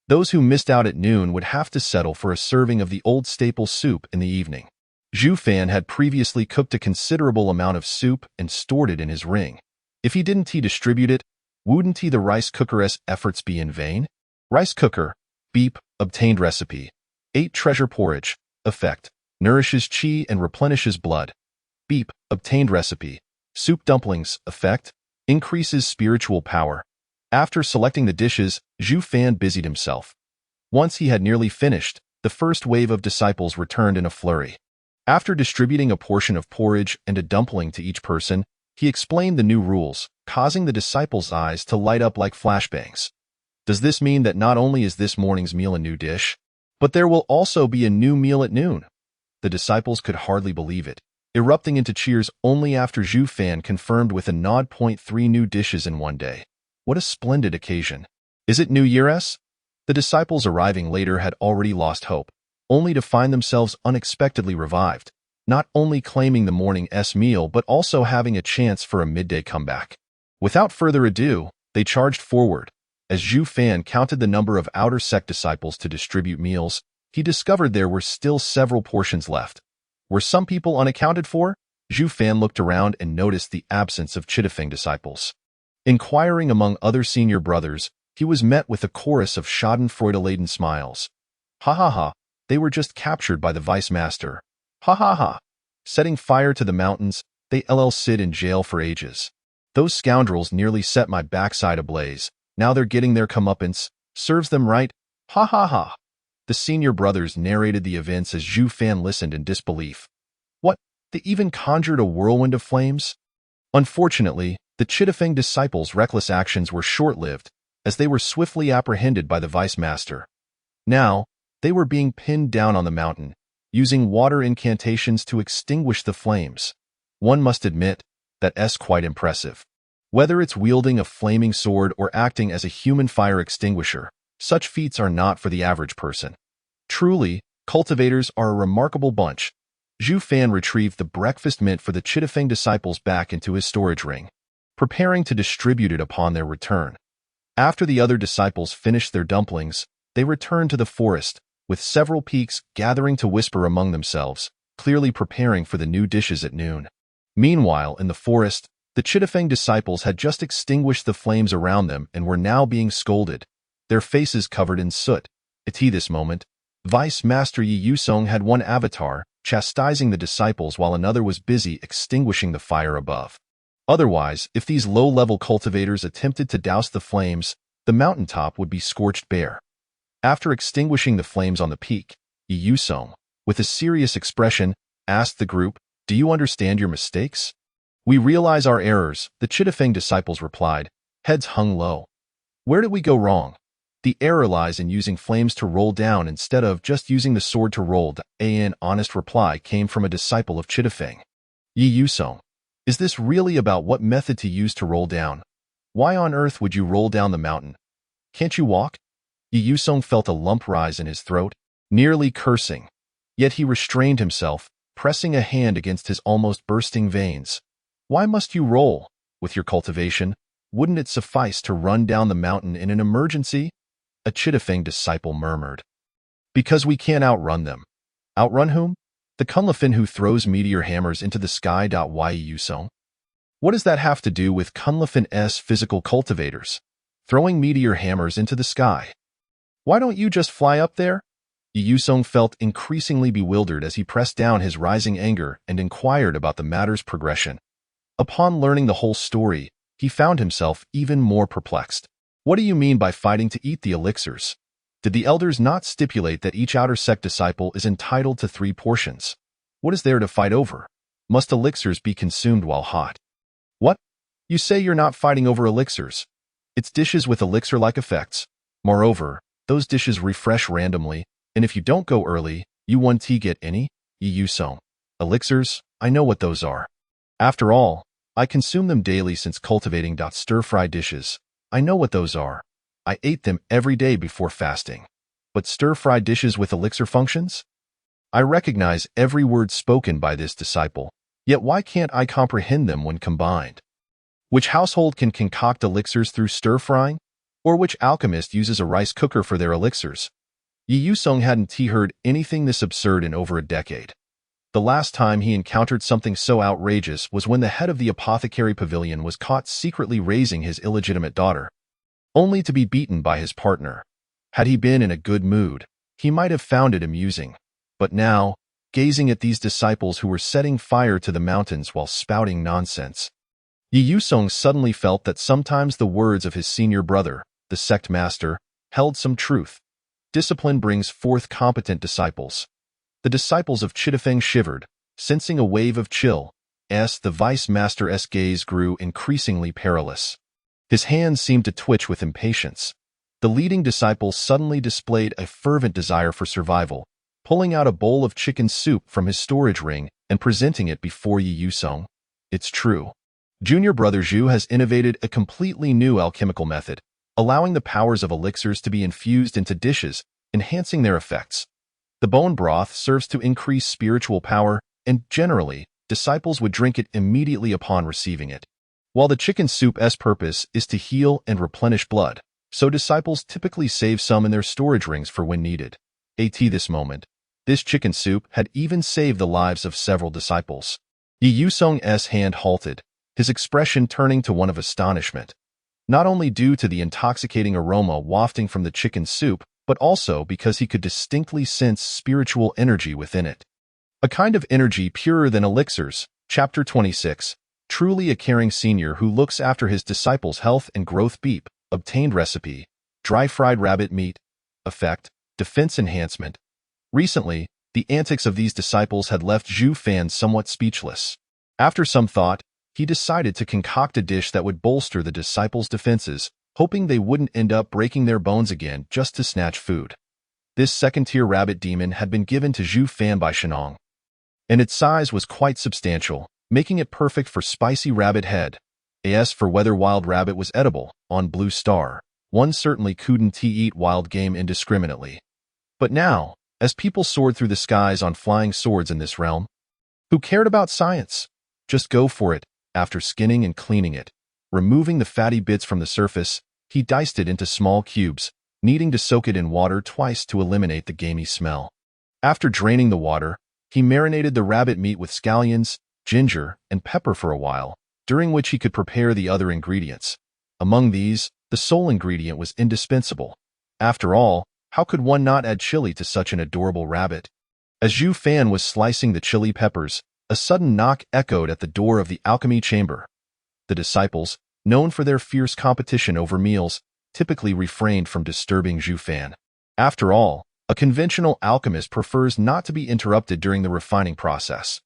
Those who missed out at noon would have to settle for a serving of the old staple soup in the evening. Zhu Fan had previously cooked a considerable amount of soup and stored it in his ring. If he didn't distribute it, wouldn't the rice cooker's efforts be in vain? Rice cooker, beep, obtained recipe. 8 treasure porridge, effect, nourishes qi and replenishes blood. Beep, obtained recipe. Soup dumplings, effect, increases spiritual power. After selecting the dishes, Zhu Fan busied himself. Once he had nearly finished, the first wave of disciples returned in a flurry. After distributing a portion of porridge and a dumpling to each person, he explained the new rules, causing the disciples' eyes to light up like flashbangs. Does this mean that not only is this morning's meal a new dish, but there will also be a new meal at noon? The disciples could hardly believe it, erupting into cheers only after Zhu Fan confirmed with a nod. 3 new dishes in one day. What a splendid occasion. Is it New Year's? The disciples arriving later had already lost hope, only to find themselves unexpectedly revived, not only claiming the morning's meal but also having a chance for a midday comeback. Without further ado, they charged forward. As Zhu Fan counted the number of outer sect disciples to distribute meals, he discovered there were still several portions left. Were some people unaccounted for? Zhu Fan looked around and noticed the absence of Chitafeng disciples. Inquiring among other senior brothers, he was met with a chorus of schadenfreude-laden smiles. Ha ha ha, they were just captured by the Vice Master. Ha ha ha. Setting fire to the mountains, they sit in jail for ages. Those scoundrels nearly set my backside ablaze. Now they're getting their comeuppance. Serves them right. Ha ha ha. The senior brothers narrated the events as Zhu Fan listened in disbelief. What? They even conjured a whirlwind of flames? Unfortunately, the Chittafeng disciples' reckless actions were short-lived, as they were swiftly apprehended by the vice master. Now, they were being pinned down on the mountain, using water incantations to extinguish the flames. One must admit, that's quite impressive. Whether it's wielding a flaming sword or acting as a human fire extinguisher, such feats are not for the average person. Truly, cultivators are a remarkable bunch. Zhu Fan retrieved the breakfast meant for the Chittafeng disciples back into his storage ring, preparing to distribute it upon their return. After the other disciples finished their dumplings, they returned to the forest, with several peaks gathering to whisper among themselves, clearly preparing for the new dishes at noon. Meanwhile, in the forest, the Chittafeng disciples had just extinguished the flames around them and were now being scolded, their faces covered in soot. At this moment, Vice Master Yi Yusong had one avatar, chastising the disciples while another was busy extinguishing the fire above. Otherwise, if these low-level cultivators attempted to douse the flames, the mountaintop would be scorched bare. After extinguishing the flames on the peak, Yi Yusong, with a serious expression, asked the group, "Do you understand your mistakes?" "We realize our errors," the Chittafeng disciples replied, heads hung low. "Where did we go wrong?" "The error lies in using flames to roll down instead of just using the sword to roll." An honest reply came from a disciple of Chittafeng. "Yi Yusong, is this really about what method to use to roll down? Why on earth would you roll down the mountain? Can't you walk?" Yi Yusong felt a lump rise in his throat, nearly cursing. Yet he restrained himself, pressing a hand against his almost bursting veins. "Why must you roll? With your cultivation, wouldn't it suffice to run down the mountain in an emergency?" A Chittafeng disciple murmured. "Because we can't outrun them." "Outrun whom?" "The Kunlifin who throws meteor hammers into the sky. Yi Yusong, what does that have to do with Kunlifin's physical cultivators? Throwing meteor hammers into the sky. Why don't you just fly up there?" Yi Yusong felt increasingly bewildered as he pressed down his rising anger and inquired about the matter's progression. Upon learning the whole story, he found himself even more perplexed. "What do you mean by fighting to eat the elixirs? Did the elders not stipulate that each outer sect disciple is entitled to 3 portions? What is there to fight over? Must elixirs be consumed while hot?" "What? You say you're not fighting over elixirs? It's dishes with elixir-like effects. Moreover, those dishes refresh randomly, and if you don't go early, you won't get any." Yi Yusong, elixirs, I know what those are. After all, I consume them daily since cultivating stir-fry dishes. I know what those are. I ate them every day before fasting. But stir-fried dishes with elixir functions? I recognize every word spoken by this disciple, yet why can't I comprehend them when combined? Which household can concoct elixirs through stir-frying? Or which alchemist uses a rice cooker for their elixirs? Yi Yusong hadn't heard anything this absurd in over a decade. The last time he encountered something so outrageous was when the head of the apothecary pavilion was caught secretly raising his illegitimate daughter, only to be beaten by his partner. Had he been in a good mood, he might have found it amusing. But now, gazing at these disciples who were setting fire to the mountains while spouting nonsense, Yi Yusong suddenly felt that sometimes the words of his senior brother, the sect master, held some truth. Discipline brings forth competent disciples. The disciples of Chittafeng shivered, sensing a wave of chill. The vice master's gaze grew increasingly perilous. His hands seemed to twitch with impatience. The leading disciple suddenly displayed a fervent desire for survival, pulling out a bowl of chicken soup from his storage ring and presenting it before Yi Yusong. "It's true. Junior brother Zhu has innovated a completely new alchemical method, allowing the powers of elixirs to be infused into dishes, enhancing their effects. The bone broth serves to increase spiritual power, and generally, disciples would drink it immediately upon receiving it. While the chicken soup's purpose is to heal and replenish blood, so disciples typically save some in their storage rings for when needed. At this moment, this chicken soup had even saved the lives of several disciples. Yi Yusong's hand halted, his expression turning to one of astonishment, not only due to the intoxicating aroma wafting from the chicken soup, but also because he could distinctly sense spiritual energy within it. A kind of energy purer than elixirs. Chapter 26. Truly a caring senior who looks after his disciples' health and growth. Beep. Obtained recipe. Dry fried rabbit meat. Effect. Defense enhancement. Recently, the antics of these disciples had left Zhu Fan somewhat speechless. After some thought, he decided to concoct a dish that would bolster the disciples' defenses, hoping they wouldn't end up breaking their bones again just to snatch food. This second-tier rabbit demon had been given to Zhu Fan by Shenong, and its size was quite substantial, making it perfect for spicy rabbit head. As for whether wild rabbit was edible, on Blue Star, one certainly couldn't eat wild game indiscriminately. But now, as people soared through the skies on flying swords in this realm, who cared about science? Just go for it. After skinning and cleaning it, removing the fatty bits from the surface, he diced it into small cubes, needing to soak it in water twice to eliminate the gamey smell. After draining the water, he marinated the rabbit meat with scallions, ginger, and pepper for a while, during which he could prepare the other ingredients. Among these, the sole ingredient was indispensable. After all, how could one not add chili to such an adorable rabbit? As Zhu Fan was slicing the chili peppers, a sudden knock echoed at the door of the alchemy chamber. The disciples, known for their fierce competition over meals, typically refrained from disturbing Zhu Fan. After all, a conventional alchemist prefers not to be interrupted during the refining process.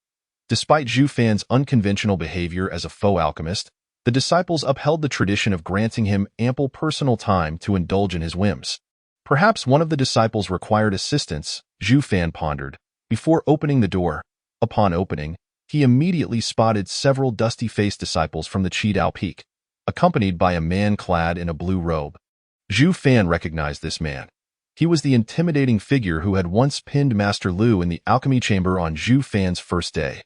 Despite Zhu Fan's unconventional behavior as a faux alchemist, the disciples upheld the tradition of granting him ample personal time to indulge in his whims. Perhaps one of the disciples required assistance, Zhu Fan pondered, before opening the door. Upon opening, he immediately spotted several dusty-faced disciples from the Qidao Peak, accompanied by a man clad in a blue robe. Zhu Fan recognized this man. He was the intimidating figure who had once pinned Master Lu in the alchemy chamber on Zhu Fan's first day.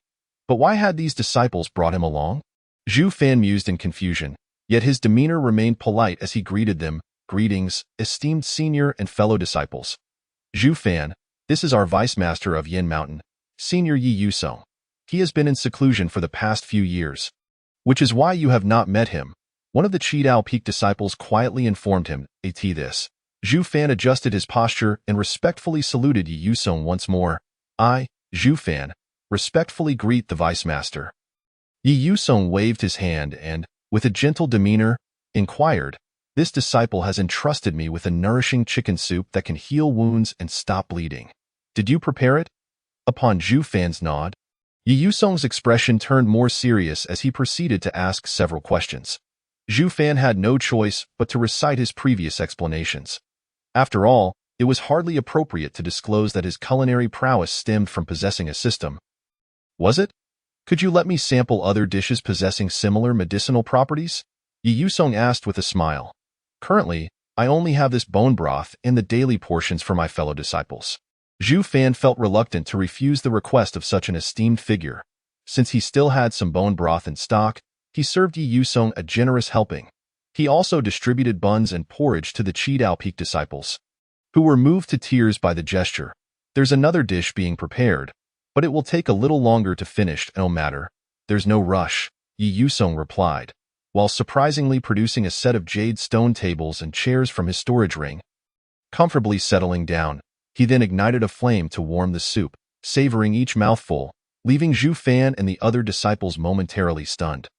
But why had these disciples brought him along? Zhu Fan mused in confusion, yet his demeanor remained polite as he greeted them. Greetings, esteemed senior and fellow disciples. Zhu Fan, this is our vice master of Yin Mountain, Senior Yi Yusong. He has been in seclusion for the past few years, which is why you have not met him. One of the Qidao Peak disciples quietly informed him. At this, Zhu Fan adjusted his posture and respectfully saluted Yi Yusong once more. I, Zhu Fan, respectfully greet the vice master. Yi Yusong waved his hand and, with a gentle demeanor, inquired, this disciple has entrusted me with a nourishing chicken soup that can heal wounds and stop bleeding. Did you prepare it? Upon Zhu Fan's nod, Yi Yusong's expression turned more serious as he proceeded to ask several questions. Zhu Fan had no choice but to recite his previous explanations. After all, it was hardly appropriate to disclose that his culinary prowess stemmed from possessing a system. Was it? Could you let me sample other dishes possessing similar medicinal properties? Yi Yusong asked with a smile. Currently, I only have this bone broth and the daily portions for my fellow disciples. Zhu Fan felt reluctant to refuse the request of such an esteemed figure. Since he still had some bone broth in stock, he served Yi Yusong a generous helping. He also distributed buns and porridge to the Qidao Peak disciples, who were moved to tears by the gesture. There's another dish being prepared, but it will take a little longer to finish. No matter, there's no rush, Yi Yusong replied, while surprisingly producing a set of jade stone tables and chairs from his storage ring. Comfortably settling down, he then ignited a flame to warm the soup, savoring each mouthful, leaving Zhu Fan and the other disciples momentarily stunned.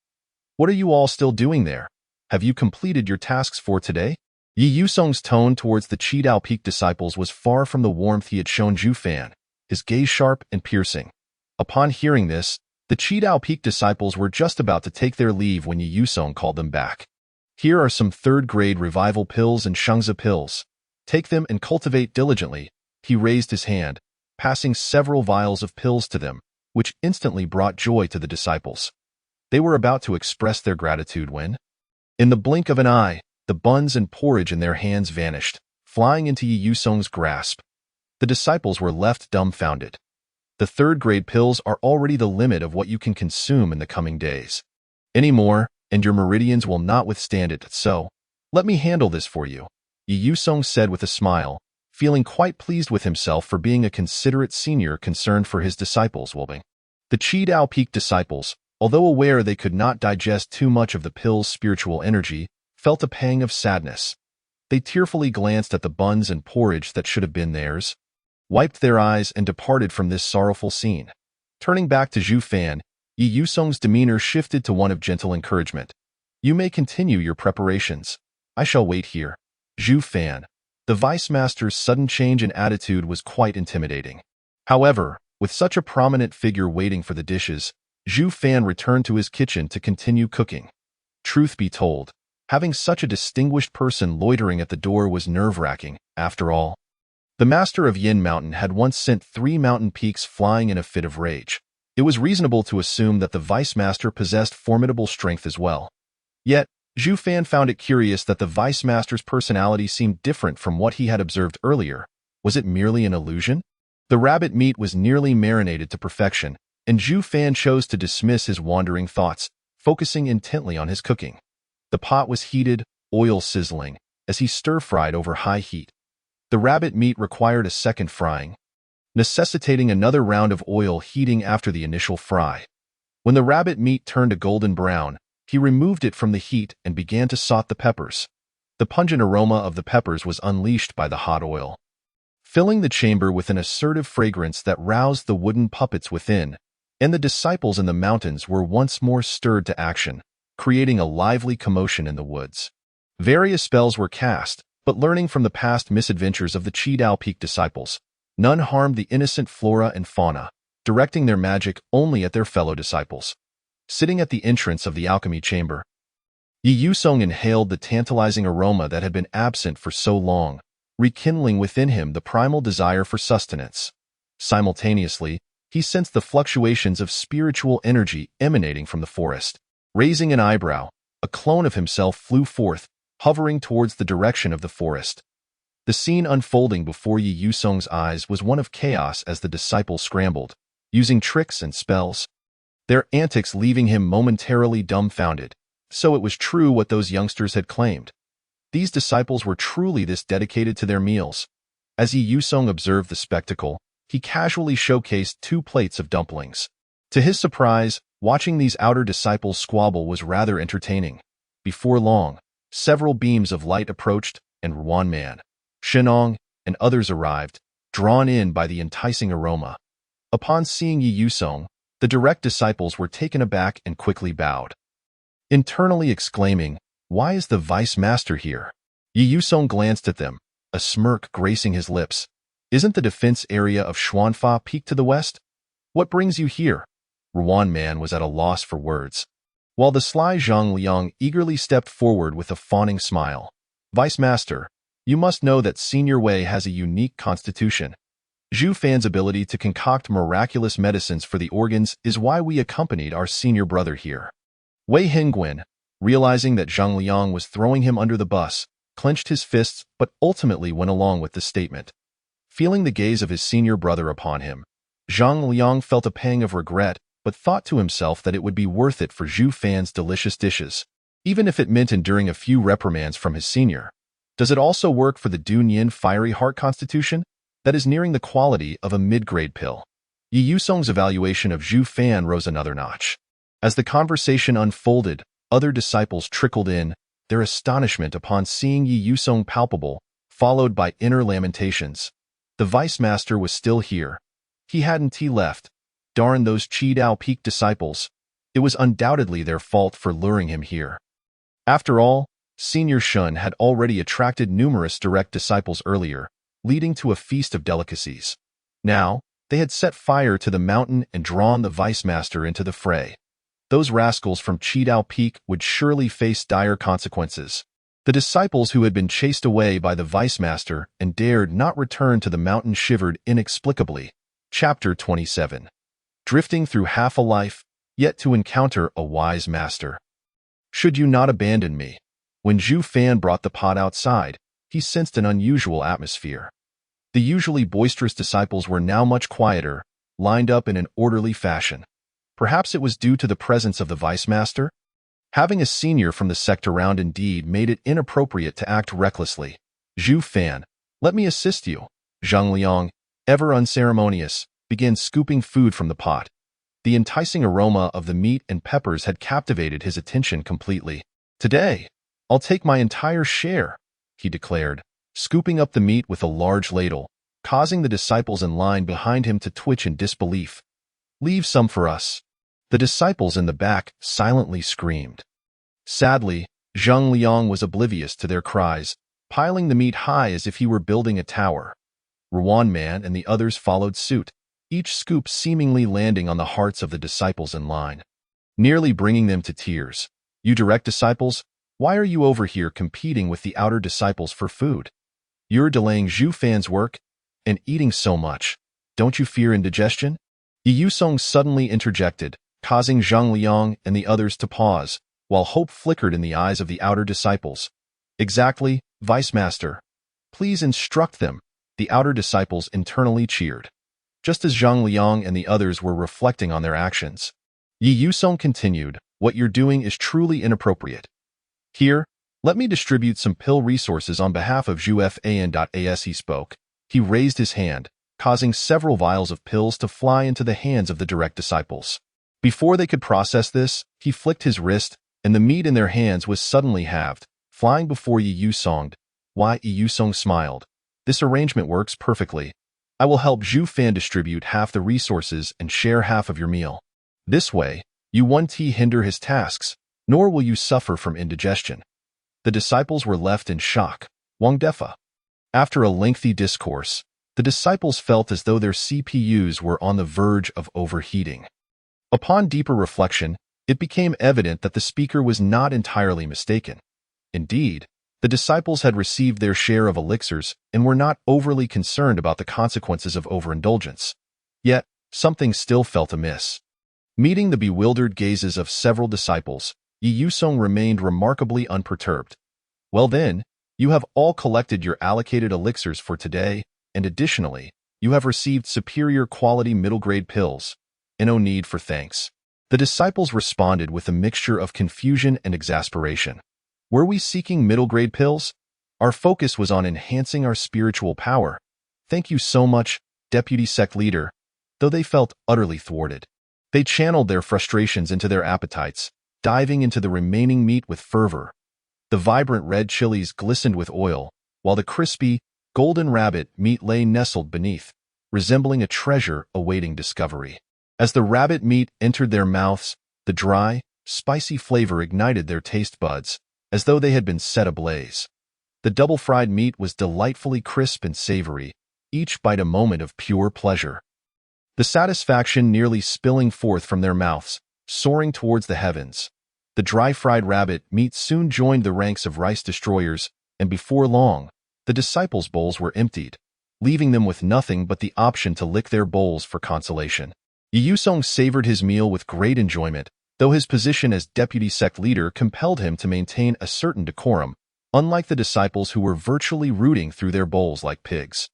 What are you all still doing there? Have you completed your tasks for today? Yi Yusong's tone towards the Qidao Peak disciples was far from the warmth he had shown Zhu Fan, his gaze sharp and piercing. Upon hearing this, the Qidao Peak disciples were just about to take their leave when Yi Yusong called them back. Here are some third-grade revival pills and shengzi pills. Take them and cultivate diligently. He raised his hand, passing several vials of pills to them, which instantly brought joy to the disciples. They were about to express their gratitude when, in the blink of an eye, the buns and porridge in their hands vanished, flying into Yi Yusong's grasp. The disciples were left dumbfounded. The third-grade pills are already the limit of what you can consume in the coming days. Any more, and your meridians will not withstand it, so let me handle this for you, Yi Yusong said with a smile, feeling quite pleased with himself for being a considerate senior concerned for his disciples' well-being. The Qidao Peak disciples, although aware they could not digest too much of the pill's spiritual energy, felt a pang of sadness. They tearfully glanced at the buns and porridge that should have been theirs, wiped their eyes and departed from this sorrowful scene. Turning back to Zhu Fan, Yi Yusong's demeanor shifted to one of gentle encouragement. You may continue your preparations. I shall wait here. Zhu Fan. The vice master's sudden change in attitude was quite intimidating. However, with such a prominent figure waiting for the dishes, Zhu Fan returned to his kitchen to continue cooking. Truth be told, having such a distinguished person loitering at the door was nerve-wracking, after all. The master of Yin Mountain had once sent 3 mountain peaks flying in a fit of rage. It was reasonable to assume that the vice master possessed formidable strength as well. Yet, Zhu Fan found it curious that the vice master's personality seemed different from what he had observed earlier. Was it merely an illusion? The rabbit meat was nearly marinated to perfection, and Zhu Fan chose to dismiss his wandering thoughts, focusing intently on his cooking. The pot was heated, oil sizzling, as he stir-fried over high heat. The rabbit meat required a second frying, necessitating another round of oil heating after the initial fry. When the rabbit meat turned a golden brown, he removed it from the heat and began to saute the peppers. The pungent aroma of the peppers was unleashed by the hot oil, filling the chamber with an assertive fragrance that roused the wooden puppets within, and the disciples in the mountains were once more stirred to action, creating a lively commotion in the woods. Various spells were cast, but learning from the past misadventures of the Qidao Peak disciples, none harmed the innocent flora and fauna, directing their magic only at their fellow disciples. Sitting at the entrance of the alchemy chamber, Yi Yusong inhaled the tantalizing aroma that had been absent for so long, rekindling within him the primal desire for sustenance. Simultaneously, he sensed the fluctuations of spiritual energy emanating from the forest. Raising an eyebrow, a clone of himself flew forth, hovering towards the direction of the forest. The scene unfolding before Yi Yusong's eyes was one of chaos as the disciples scrambled, using tricks and spells, their antics leaving him momentarily dumbfounded. So it was true what those youngsters had claimed. These disciples were truly this dedicated to their meals. As Yi Yusong observed the spectacle, he casually showcased 2 plates of dumplings. To his surprise, watching these outer disciples squabble was rather entertaining. Before long, several beams of light approached, and Ruan Man, Shenong, and others arrived, drawn in by the enticing aroma. Upon seeing Yi Yusong, the direct disciples were taken aback and quickly bowed, internally exclaiming, "Why is the vice master here?" Yi Yusong glanced at them, a smirk gracing his lips. "Isn't the defense area of Xuanfa Peak to the west? What brings you here?" Ruan Man was at a loss for words, while the sly Zhang Liang eagerly stepped forward with a fawning smile. "Vice Master, you must know that Senior Wei has a unique constitution. Zhu Fan's ability to concoct miraculous medicines for the organs is why we accompanied our senior brother here." Wei Hengguan, realizing that Zhang Liang was throwing him under the bus, clenched his fists but ultimately went along with the statement. Feeling the gaze of his senior brother upon him, Zhang Liang felt a pang of regret but thought to himself that it would be worth it for Zhu Fan's delicious dishes, even if it meant enduring a few reprimands from his senior. Does it also work for the Dunyin Fiery Heart Constitution? That is nearing the quality of a mid-grade pill. Yi Yusong's evaluation of Zhu Fan rose another notch. As the conversation unfolded, other disciples trickled in, their astonishment upon seeing Yi Yusong palpable, followed by inner lamentations. The vice master was still here. He hadn't left. Darn those Qidao Peak disciples. It was undoubtedly their fault for luring him here. After all, Senior Shun had already attracted numerous direct disciples earlier, leading to a feast of delicacies. Now, they had set fire to the mountain and drawn the vice master into the fray. Those rascals from Qidao Peak would surely face dire consequences. The disciples who had been chased away by the vice master and dared not return to the mountain shivered inexplicably. Chapter 27. Drifting through half a life, yet to encounter a wise master. Should you not abandon me? When Zhu Fan brought the pot outside, he sensed an unusual atmosphere. The usually boisterous disciples were now much quieter, lined up in an orderly fashion. Perhaps it was due to the presence of the vice master? Having a senior from the sect around indeed made it inappropriate to act recklessly. Zhu Fan, let me assist you. Zhang Liang, ever unceremonious, began scooping food from the pot. The enticing aroma of the meat and peppers had captivated his attention completely. "Today, I'll take my entire share," he declared, scooping up the meat with a large ladle, causing the disciples in line behind him to twitch in disbelief. Leave some for us." The disciples in the back silently screamed. Sadly, Zhang Liang was oblivious to their cries, piling the meat high as if he were building a tower. Ruan Man and the others followed suit, each scoop seemingly landing on the hearts of the disciples in line, nearly bringing them to tears. "You direct disciples, why are you over here competing with the outer disciples for food? You're delaying Zhu Fan's work and eating so much. Don't you fear indigestion?" Yi Yusong suddenly interjected, causing Zhang Liang and the others to pause, while hope flickered in the eyes of the outer disciples. "Exactly, Vice Master. Please instruct them," the outer disciples internally cheered, just as Zhang Liang and the others were reflecting on their actions. Yi Yusong continued, "What you're doing is truly inappropriate. Here, let me distribute some pill resources on behalf of Zhu Fan. He spoke. He raised his hand, causing several vials of pills to fly into the hands of the direct disciples. Before they could process this, he flicked his wrist, and the meat in their hands was suddenly halved, flying before Yi Yusong. Yi Yusong smiled. "This arrangement works perfectly. I will help Zhu Fan distribute half the resources and share half of your meal. This way, you won't hinder his tasks, nor will you suffer from indigestion." The disciples were left in shock. Wang Defa. After a lengthy discourse, the disciples felt as though their CPUs were on the verge of overheating. Upon deeper reflection, it became evident that the speaker was not entirely mistaken. Indeed, the disciples had received their share of elixirs and were not overly concerned about the consequences of overindulgence. Yet, something still felt amiss. Meeting the bewildered gazes of several disciples, Yi Yusong remained remarkably unperturbed. "Well then, you have all collected your allocated elixirs for today, and additionally, you have received superior quality middle-grade pills. No need for thanks." The disciples responded with a mixture of confusion and exasperation. Were we seeking middle-grade pills? Our focus was on enhancing our spiritual power. "Thank you so much, Deputy Sect Leader." Though they felt utterly thwarted, they channeled their frustrations into their appetites, diving into the remaining meat with fervor. The vibrant red chilies glistened with oil, while the crispy, golden rabbit meat lay nestled beneath, resembling a treasure awaiting discovery. As the rabbit meat entered their mouths, the dry, spicy flavor ignited their taste buds, as though they had been set ablaze. The double-fried meat was delightfully crisp and savory, each bite a moment of pure pleasure. The satisfaction nearly spilling forth from their mouths, soaring towards the heavens. The dry-fried rabbit meat soon joined the ranks of rice destroyers, and before long, the disciples' bowls were emptied, leaving them with nothing but the option to lick their bowls for consolation. Yi Yusong savored his meal with great enjoyment, though his position as deputy sect leader compelled him to maintain a certain decorum, unlike the disciples who were virtually rooting through their bowls like pigs.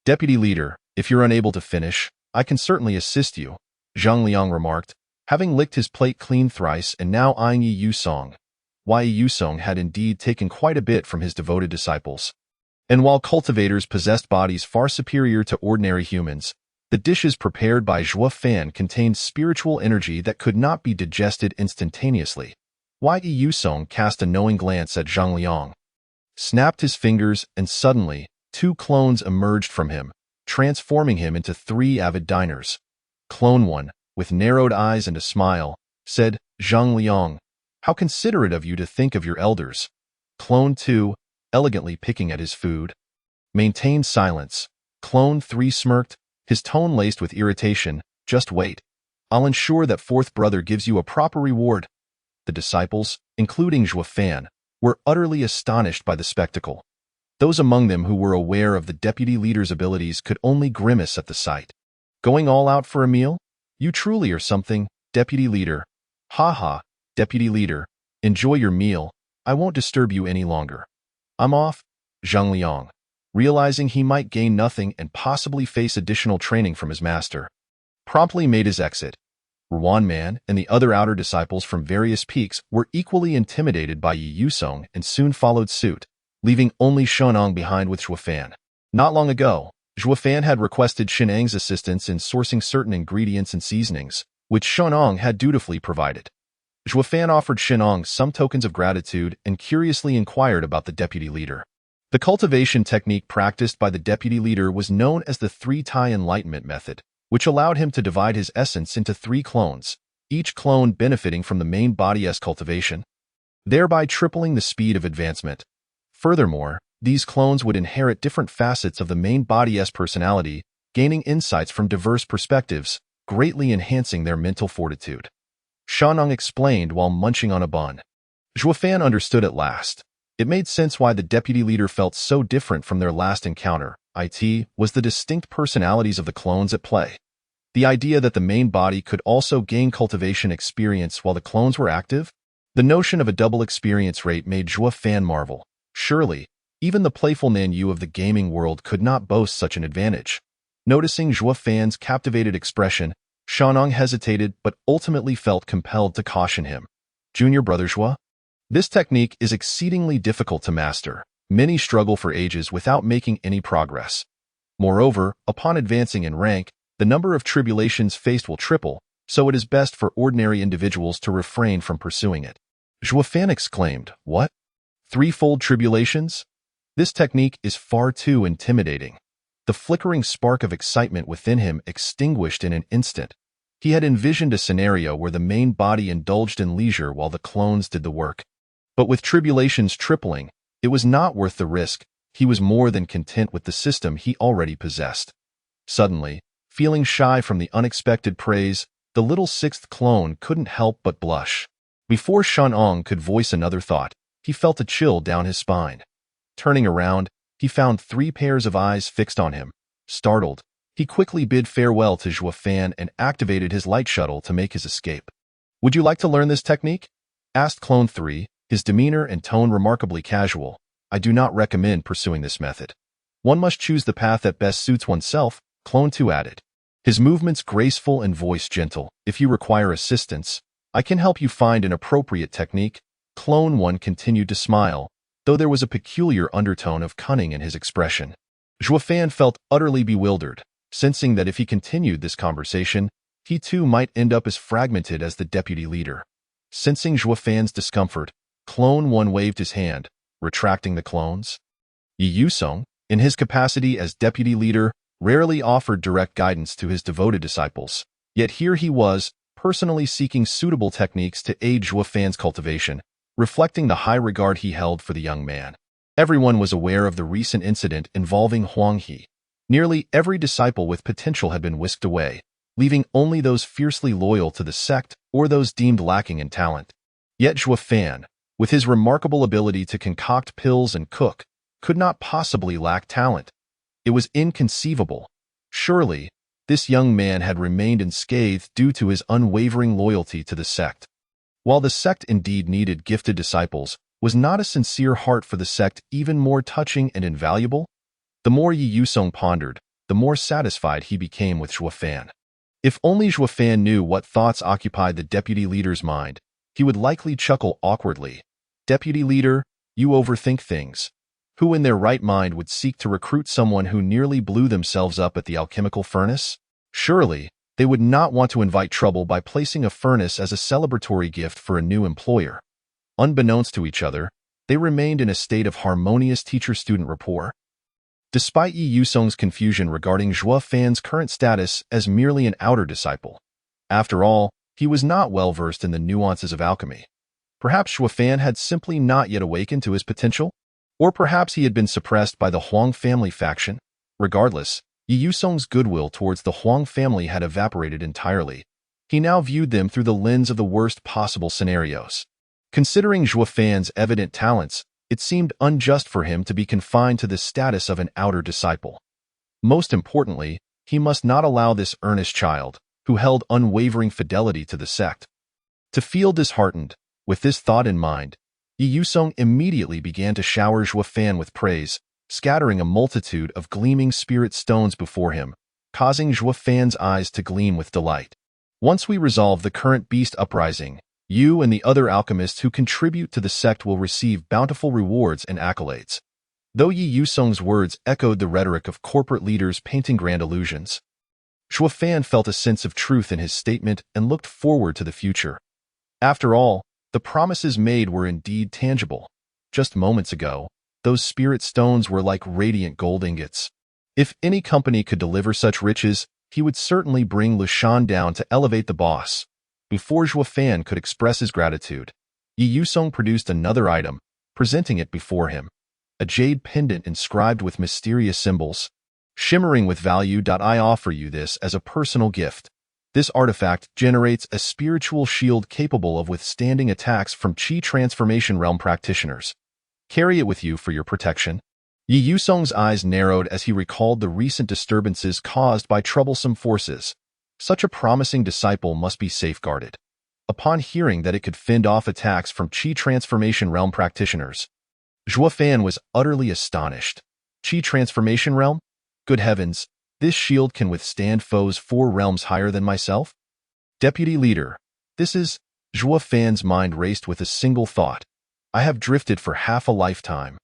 "Deputy leader, if you're unable to finish, I can certainly assist you," Zhang Liang remarked, having licked his plate clean thrice and now eyeing Yi Yusong. Yi Yusong had indeed taken quite a bit from his devoted disciples. And while cultivators possessed bodies far superior to ordinary humans, the dishes prepared by Zhu Fan contained spiritual energy that could not be digested instantaneously. Yi Yusong cast a knowing glance at Zhang Liang, snapped his fingers, and suddenly, 2 clones emerged from him, transforming him into 3 avid diners. Clone 1, with narrowed eyes and a smile, said, "Zhang Liang, how considerate of you to think of your elders." Clone 2, elegantly picking at his food, maintained silence. Clone 3 smirked, his tone laced with irritation. "Just wait. I'll ensure that 4th brother gives you a proper reward." The disciples, including Zhu Fan, were utterly astonished by the spectacle. Those among them who were aware of the deputy leader's abilities could only grimace at the sight. "Going all out for a meal? You truly are something, deputy leader." "Ha ha, deputy leader. Enjoy your meal. I won't disturb you any longer. I'm off." Zhang Liang, realizing he might gain nothing and possibly face additional training from his master, promptly made his exit. Ruan Man and the other outer disciples from various peaks were equally intimidated by Yi Yusong and soon followed suit, leaving only Shenang behind with Zhu Fan. Not long ago, Zhu Fan had requested Shenang's assistance in sourcing certain ingredients and seasonings, which Shenang had dutifully provided. Zhu Fan offered Shenang some tokens of gratitude and curiously inquired about the deputy leader. The cultivation technique practiced by the deputy leader was known as the 3-tie enlightenment method, which allowed him to divide his essence into 3 clones, each clone benefiting from the main body's cultivation, thereby tripling the speed of advancement. Furthermore, these clones would inherit different facets of the main body's personality, gaining insights from diverse perspectives, greatly enhancing their mental fortitude. Shanong explained while munching on a bun. Zhuofan understood at last. It made sense why the deputy leader felt so different from their last encounter. It was the distinct personalities of the clones at play. The idea that the main body could also gain cultivation experience while the clones were active? The notion of a double experience rate made Zhuofan marvel. Surely, even the playful Nanyu of the gaming world could not boast such an advantage. Noticing Zhuofan's captivated expression, Shanong hesitated but ultimately felt compelled to caution him. Junior brother Zhuo? This technique is exceedingly difficult to master. Many struggle for ages without making any progress. Moreover, upon advancing in rank, the number of tribulations faced will triple, so it is best for ordinary individuals to refrain from pursuing it. Zhuofan exclaimed, "What? Threefold tribulations? This technique is far too intimidating." The flickering spark of excitement within him extinguished in an instant. He had envisioned a scenario where the main body indulged in leisure while the clones did the work. But with tribulations tripling, it was not worth the risk. He was more than content with the system he already possessed. Suddenly, feeling shy from the unexpected praise, the little 6th clone couldn't help but blush. Before Shanong could voice another thought, he felt a chill down his spine. Turning around, he found 3 pairs of eyes fixed on him. Startled, he quickly bid farewell to Zhuofan and activated his light shuttle to make his escape. "Would you like to learn this technique?" asked Clone 3, his demeanor and tone remarkably casual. "I do not recommend pursuing this method. One must choose the path that best suits oneself," Clone 2 added. His movements graceful and voice gentle. "If you require assistance, I can help you find an appropriate technique." Clone 1 continued to smile, though there was a peculiar undertone of cunning in his expression. Zhuofan felt utterly bewildered, sensing that if he continued this conversation, he too might end up as fragmented as the deputy leader. Sensing Zhuofan's discomfort, Clone 1 waved his hand, retracting the clones. Yi Yusong, in his capacity as deputy leader, rarely offered direct guidance to his devoted disciples. Yet here he was, personally seeking suitable techniques to aid Zhuofan's cultivation, reflecting the high regard he held for the young man. Everyone was aware of the recent incident involving Huang He. Nearly every disciple with potential had been whisked away, leaving only those fiercely loyal to the sect or those deemed lacking in talent. Yet Zhuofan, with his remarkable ability to concoct pills and cook, could not possibly lack talent. It was inconceivable. Surely, this young man had remained unscathed due to his unwavering loyalty to the sect. While the sect indeed needed gifted disciples, was not a sincere heart for the sect even more touching and invaluable? The more Yi Yusong pondered, the more satisfied he became with Zhuofan. If only Zhuofan knew what thoughts occupied the deputy leader's mind, he would likely chuckle awkwardly. "Deputy leader, you overthink things. Who in their right mind would seek to recruit someone who nearly blew themselves up at the alchemical furnace? Surely, they would not want to invite trouble by placing a furnace as a celebratory gift for a new employer." Unbeknownst to each other, they remained in a state of harmonious teacher-student rapport. Despite Yi Yusong's confusion regarding Zhuofan's current status as merely an outer disciple, after all, he was not well versed in the nuances of alchemy. Perhaps Zhuofan had simply not yet awakened to his potential? Or perhaps he had been suppressed by the Huang family faction? Regardless, Yi Yusong's goodwill towards the Huang family had evaporated entirely. He now viewed them through the lens of the worst possible scenarios. Considering Zhuofan's evident talents, it seemed unjust for him to be confined to the status of an outer disciple. Most importantly, he must not allow this earnest child, who held unwavering fidelity to the sect, to feel disheartened. With this thought in mind, Yi Yusong immediately began to shower Zhuofan with praise, scattering a multitude of gleaming spirit stones before him, causing Zhuofan's eyes to gleam with delight. "Once we resolve the current beast uprising, you and the other alchemists who contribute to the sect will receive bountiful rewards and accolades." Though Yi Yusong's words echoed the rhetoric of corporate leaders painting grand illusions, Zhuofan felt a sense of truth in his statement and looked forward to the future. After all, the promises made were indeed tangible. Just moments ago, those spirit stones were like radiant gold ingots. If any company could deliver such riches, he would certainly bring Lushan down to elevate the boss. Before Zhuo Fan could express his gratitude, Yi Yusong produced another item, presenting it before him. A jade pendant inscribed with mysterious symbols, shimmering with value. I offer you this as a personal gift. This artifact generates a spiritual shield capable of withstanding attacks from Qi Transformation Realm practitioners. Carry it with you for your protection. Yi Yusong's eyes narrowed as he recalled the recent disturbances caused by troublesome forces. Such a promising disciple must be safeguarded. Upon hearing that it could fend off attacks from Qi Transformation Realm practitioners, Zhuo Fan was utterly astonished. Qi Transformation Realm? Good heavens, this shield can withstand foes 4 realms higher than myself? Deputy Leader, this is... Zhuo Fan's mind raced with a single thought. I have drifted for half a lifetime,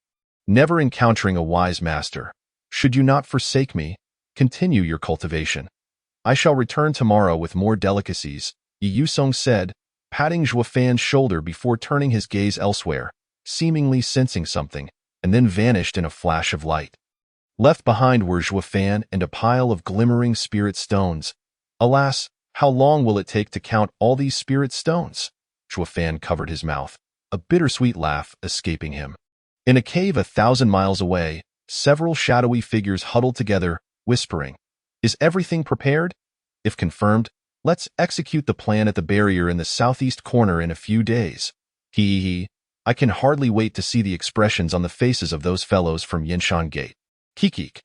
never encountering a wise master. Should you not forsake me, continue your cultivation. I shall return tomorrow with more delicacies, Yi Yusong said, patting Zhuo Fan's shoulder before turning his gaze elsewhere, seemingly sensing something, and then vanished in a flash of light. Left behind were Zhuo Fan and a pile of glimmering spirit stones. Alas, how long will it take to count all these spirit stones? Zhuo Fan covered his mouth, a bittersweet laugh escaping him. In a cave 1,000 miles away, several shadowy figures huddled together, whispering, "Is everything prepared? If confirmed, let's execute the plan at the barrier in the southeast corner in a few days." I can hardly wait to see the expressions on the faces of those fellows from Yinshan Gate. Kikik.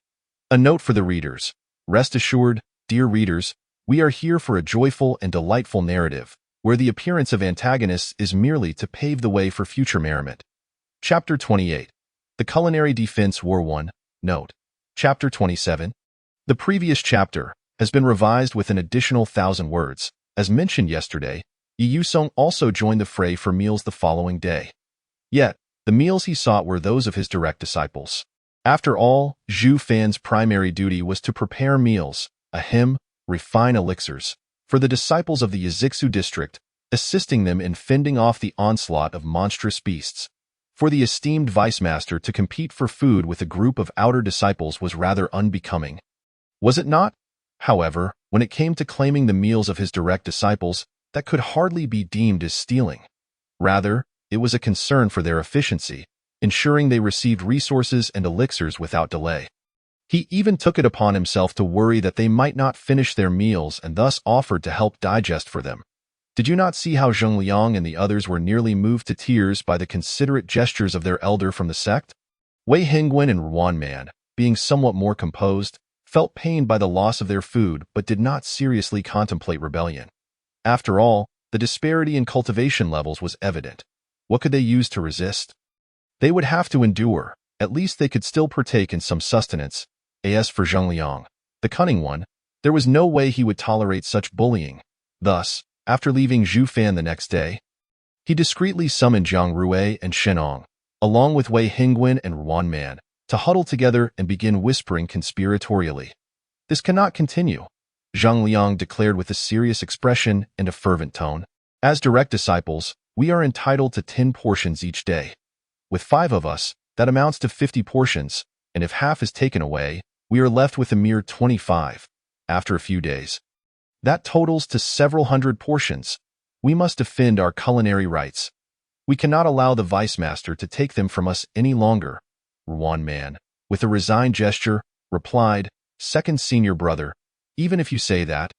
A note for the readers. Rest assured, dear readers, we are here for a joyful and delightful narrative, where the appearance of antagonists is merely to pave the way for future merriment. Chapter 28. The Culinary Defense War 1. Note. Chapter 27. The previous chapter has been revised with an additional 1,000 words. As mentioned yesterday, Yi Yusong also joined the fray for meals the following day. Yet, the meals he sought were those of his direct disciples. After all, Zhu Fan's primary duty was to prepare meals, refine elixirs, for the disciples of the Yazixu district, assisting them in fending off the onslaught of monstrous beasts. For the esteemed vice master to compete for food with a group of outer disciples was rather unbecoming. Was it not? However, when it came to claiming the meals of his direct disciples, that could hardly be deemed as stealing. Rather, it was a concern for their efficiency, ensuring they received resources and elixirs without delay. He even took it upon himself to worry that they might not finish their meals and thus offered to help digest for them. Did you not see how Zheng Liang and the others were nearly moved to tears by the considerate gestures of their elder from the sect? Wei Hengwen and Ruan Man, being somewhat more composed, felt pained by the loss of their food but did not seriously contemplate rebellion. After all, the disparity in cultivation levels was evident. What could they use to resist? They would have to endure. At least they could still partake in some sustenance. As for Zheng Liang, the cunning one, there was no way he would tolerate such bullying. Thus, after leaving Zhu Fan the next day, he discreetly summoned Jiang Rui and Shenong, along with Wei Hengwen and Ruan Man, to huddle together and begin whispering conspiratorially. "This cannot continue," Zhang Liang declared with a serious expression and a fervent tone. "As direct disciples, we are entitled to 10 portions each day. With 5 of us, that amounts to 50 portions, and if half is taken away, we are left with a mere 25. After a few days, that totals to several hundred portions. We must defend our culinary rights. We cannot allow the vice master to take them from us any longer." Ruan Man, with a resigned gesture, replied, "Second senior brother, even if you say that,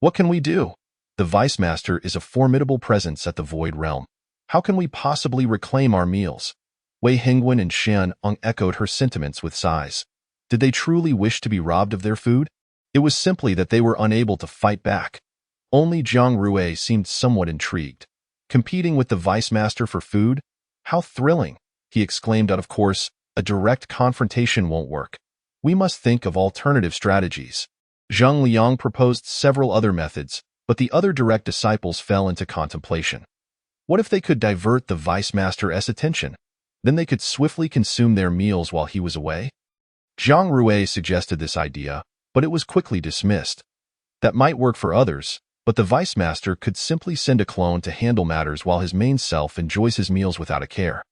what can we do? The vice master is a formidable presence at the Void Realm. How can we possibly reclaim our meals?" Wei Hengwen and Shenong echoed her sentiments with sighs. Did they truly wish to be robbed of their food? It was simply that they were unable to fight back. Only Jiang Rui seemed somewhat intrigued. Competing with the vice master for food? How thrilling! He exclaimed out of course, a direct confrontation won't work. We must think of alternative strategies. Zheng Liang proposed several other methods, but the other direct disciples fell into contemplation. What if they could divert the vice master's attention? Then they could swiftly consume their meals while he was away? Jiang Rui suggested this idea, but it was quickly dismissed. That might work for others, but the vice master could simply send a clone to handle matters while his main self enjoys his meals without a care.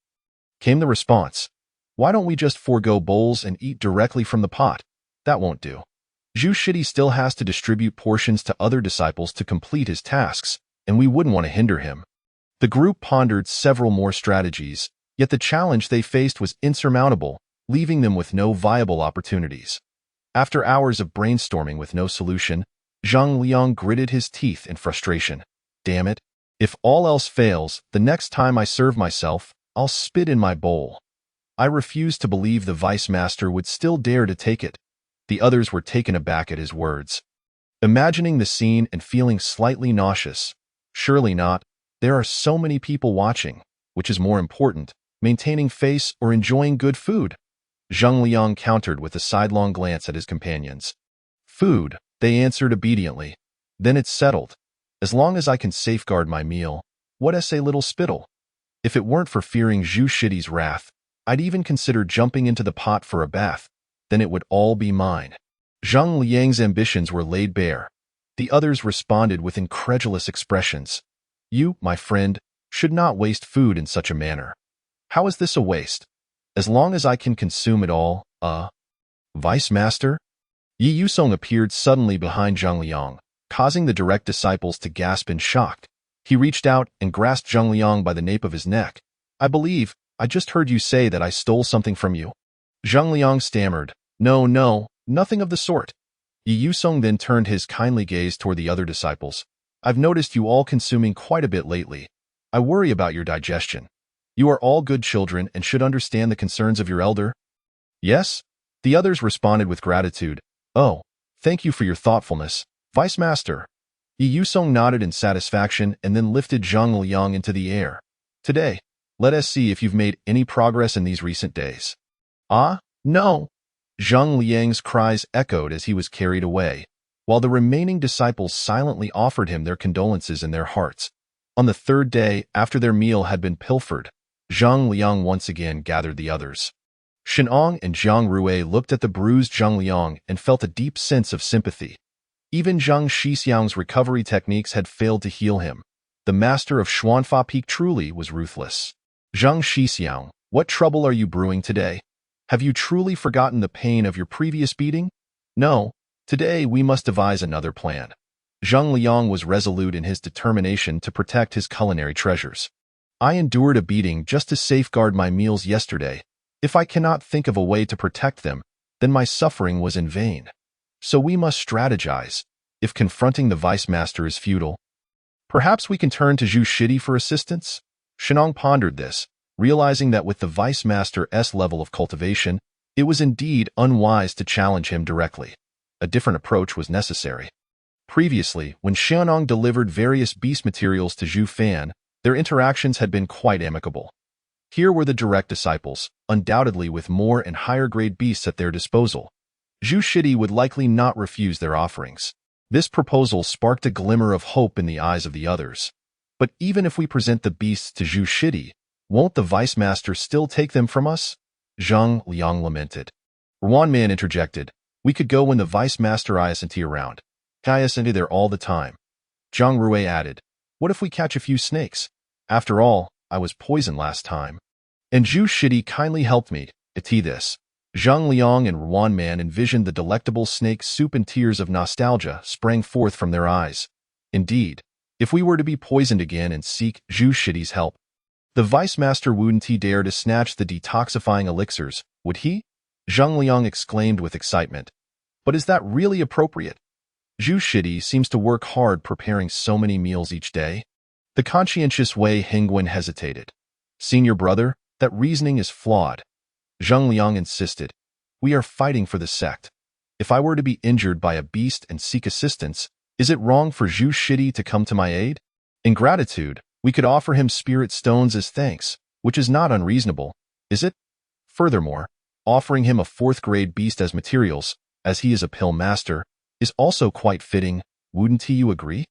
Came the response, "Why don't we just forego bowls and eat directly from the pot? That won't do." Zhu Shidi still has to distribute portions to other disciples to complete his tasks, and we wouldn't want to hinder him. The group pondered several more strategies, yet the challenge they faced was insurmountable, leaving them with no viable opportunities. After hours of brainstorming with no solution, Zhang Liang gritted his teeth in frustration. Damn it. If all else fails, the next time I serve myself, I'll spit in my bowl. I refused to believe the vice master would still dare to take it. The others were taken aback at his words. Imagining the scene and feeling slightly nauseous. Surely not. There are so many people watching. Which is more important, maintaining face or enjoying good food? Zhang Liang countered with a sidelong glance at his companions. Food, they answered obediently. Then it's settled. As long as I can safeguard my meal, what's a little spittle? If it weren't for fearing Zhu Shidi's wrath, I'd even consider jumping into the pot for a bath. Then it would all be mine. Zhang Liang's ambitions were laid bare. The others responded with incredulous expressions. You, my friend, should not waste food in such a manner. How is this a waste? As long as I can consume it all, Vice Master? Yi Yusong appeared suddenly behind Zhang Liang, causing the direct disciples to gasp in shock. He reached out and grasped Zhang Liang by the nape of his neck. I believe, I just heard you say that I stole something from you. Zhang Liang stammered. No, nothing of the sort. Yi Yusong then turned his kindly gaze toward the other disciples. I've noticed you all consuming quite a bit lately. I worry about your digestion. You are all good children and should understand the concerns of your elder. Yes? The others responded with gratitude. Oh, thank you for your thoughtfulness, Vice Master. Yi Yusong nodded in satisfaction and then lifted Zhang Liang into the air. Today, let us see if you've made any progress in these recent days. Ah, no. Zhang Liang's cries echoed as he was carried away, while the remaining disciples silently offered him their condolences in their hearts. On the third day, after their meal had been pilfered, Zhang Liang once again gathered the others. Shenong and Jiang Rui looked at the bruised Zhang Liang and felt a deep sense of sympathy. Even Zhang Shixiang's recovery techniques had failed to heal him. The master of Xuanfa Peak truly was ruthless. Zhang Shixiang, what trouble are you brewing today? Have you truly forgotten the pain of your previous beating? No, today we must devise another plan. Zhang Liang was resolute in his determination to protect his culinary treasures. I endured a beating just to safeguard my meals yesterday. If I cannot think of a way to protect them, then my suffering was in vain. So we must strategize. If confronting the vice master is futile, perhaps we can turn to Zhu Shidi for assistance? Shenong pondered this, realizing that with the vice master's level of cultivation, it was indeed unwise to challenge him directly. A different approach was necessary. Previously, when Xianong delivered various beast materials to Zhu Fan, their interactions had been quite amicable. Here were the direct disciples, undoubtedly with more and higher-grade beasts at their disposal. Zhu Shidi would likely not refuse their offerings. This proposal sparked a glimmer of hope in the eyes of the others. But even if we present the beasts to Zhu Shidi, won't the vice master still take them from us? Zhang Liang lamented. Ruan Man interjected. We could go when the vice master isn't around. Isn't there all the time. Jiang Rui added. What if we catch a few snakes? After all, I was poisoned last time. And Zhu Shidi kindly helped me to this. Zhang Liang and Ruan Man envisioned the delectable snake soup and tears of nostalgia sprang forth from their eyes. Indeed, if we were to be poisoned again and seek Zhu Shidi's help, the vice master wouldn't he dare to snatch the detoxifying elixirs, would he? Zhang Liang exclaimed with excitement. But is that really appropriate? Zhu Shidi seems to work hard preparing so many meals each day. The conscientious Wei Hengwen hesitated. Senior brother, that reasoning is flawed. Zhang Liang insisted. We are fighting for the sect. If I were to be injured by a beast and seek assistance, is it wrong for Zhu Shidi to come to my aid? In gratitude, we could offer him spirit stones as thanks, which is not unreasonable, is it? Furthermore, offering him a fourth-grade beast as materials, as he is a pill master, is also quite fitting, wouldn't you agree?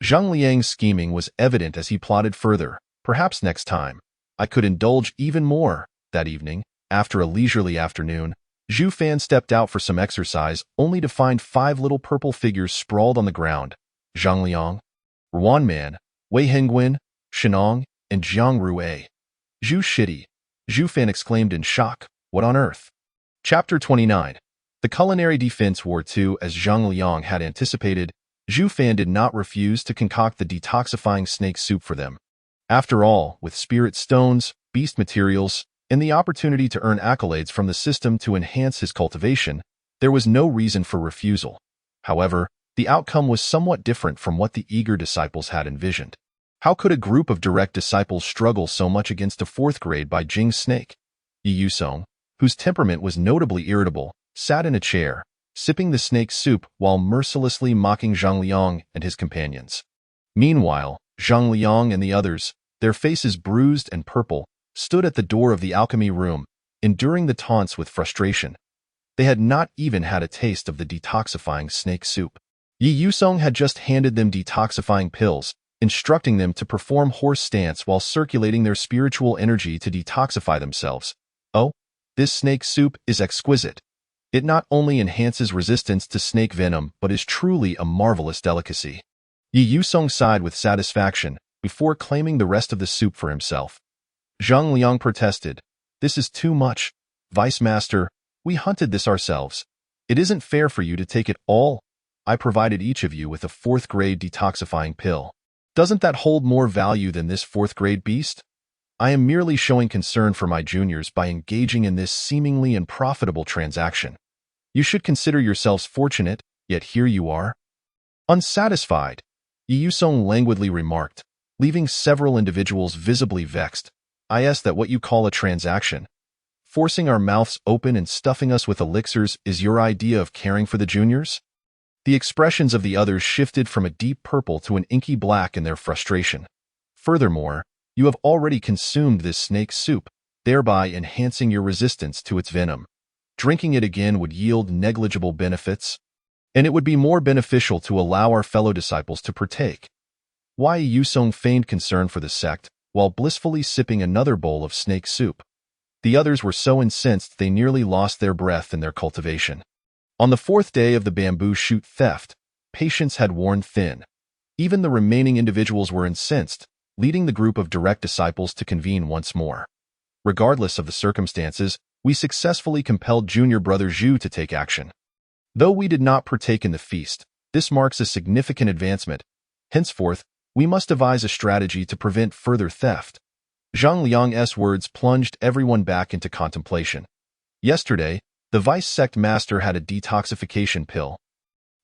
Zhang Liang's scheming was evident as he plotted further. Perhaps next time, I could indulge even more. That evening, after a leisurely afternoon, Zhu Fan stepped out for some exercise only to find 5 little purple figures sprawled on the ground. Zhang Liang, Ruan Man, Wei Hengwen, Shenong, and Jiang Rui. Zhu Shidi, Zhu Fan exclaimed in shock. What on earth? Chapter 29. The culinary defense wore too, as Zhang Liang had anticipated. Zhu Fan did not refuse to concoct the detoxifying snake soup for them. After all, with spirit stones, beast materials, and the opportunity to earn accolades from the system to enhance his cultivation, there was no reason for refusal. However, the outcome was somewhat different from what the eager disciples had envisioned. How could a group of direct disciples struggle so much against a fourth-grade by Jing's snake? Yi Yusong, whose temperament was notably irritable, sat in a chair, sipping the snake soup while mercilessly mocking Zhang Liang and his companions. Meanwhile, Zhang Liang and the others, their faces bruised and purple, stood at the door of the alchemy room, enduring the taunts with frustration. They had not even had a taste of the detoxifying snake soup. Yi Yusong had just handed them detoxifying pills, instructing them to perform horse stance while circulating their spiritual energy to detoxify themselves. Oh, this snake soup is exquisite. It not only enhances resistance to snake venom but is truly a marvelous delicacy. Yi Yusong sighed with satisfaction before claiming the rest of the soup for himself. Zhang Liang protested. This is too much. Vice Master, we hunted this ourselves. It isn't fair for you to take it all. I provided each of you with a fourth-grade detoxifying pill. Doesn't that hold more value than this fourth-grade beast? I am merely showing concern for my juniors by engaging in this seemingly unprofitable transaction. You should consider yourselves fortunate, yet here you are. Unsatisfied, Yi Yusong languidly remarked, leaving several individuals visibly vexed. I ask that what you call a transaction. Forcing our mouths open and stuffing us with elixirs is your idea of caring for the juniors? The expressions of the others shifted from a deep purple to an inky black in their frustration. Furthermore, you have already consumed this snake soup, thereby enhancing your resistance to its venom. Drinking it again would yield negligible benefits, and it would be more beneficial to allow our fellow disciples to partake. Why Yusong feigned concern for the sect, while blissfully sipping another bowl of snake soup. The others were so incensed they nearly lost their breath in their cultivation. On the fourth day of the bamboo shoot theft, patience had worn thin. Even the remaining individuals were incensed, leading the group of direct disciples to convene once more. Regardless of the circumstances, we successfully compelled junior brother Zhu to take action. Though we did not partake in the feast, this marks a significant advancement. Henceforth, we must devise a strategy to prevent further theft. Zhang Liang's words plunged everyone back into contemplation. Yesterday, the vice sect master had a detoxification pill,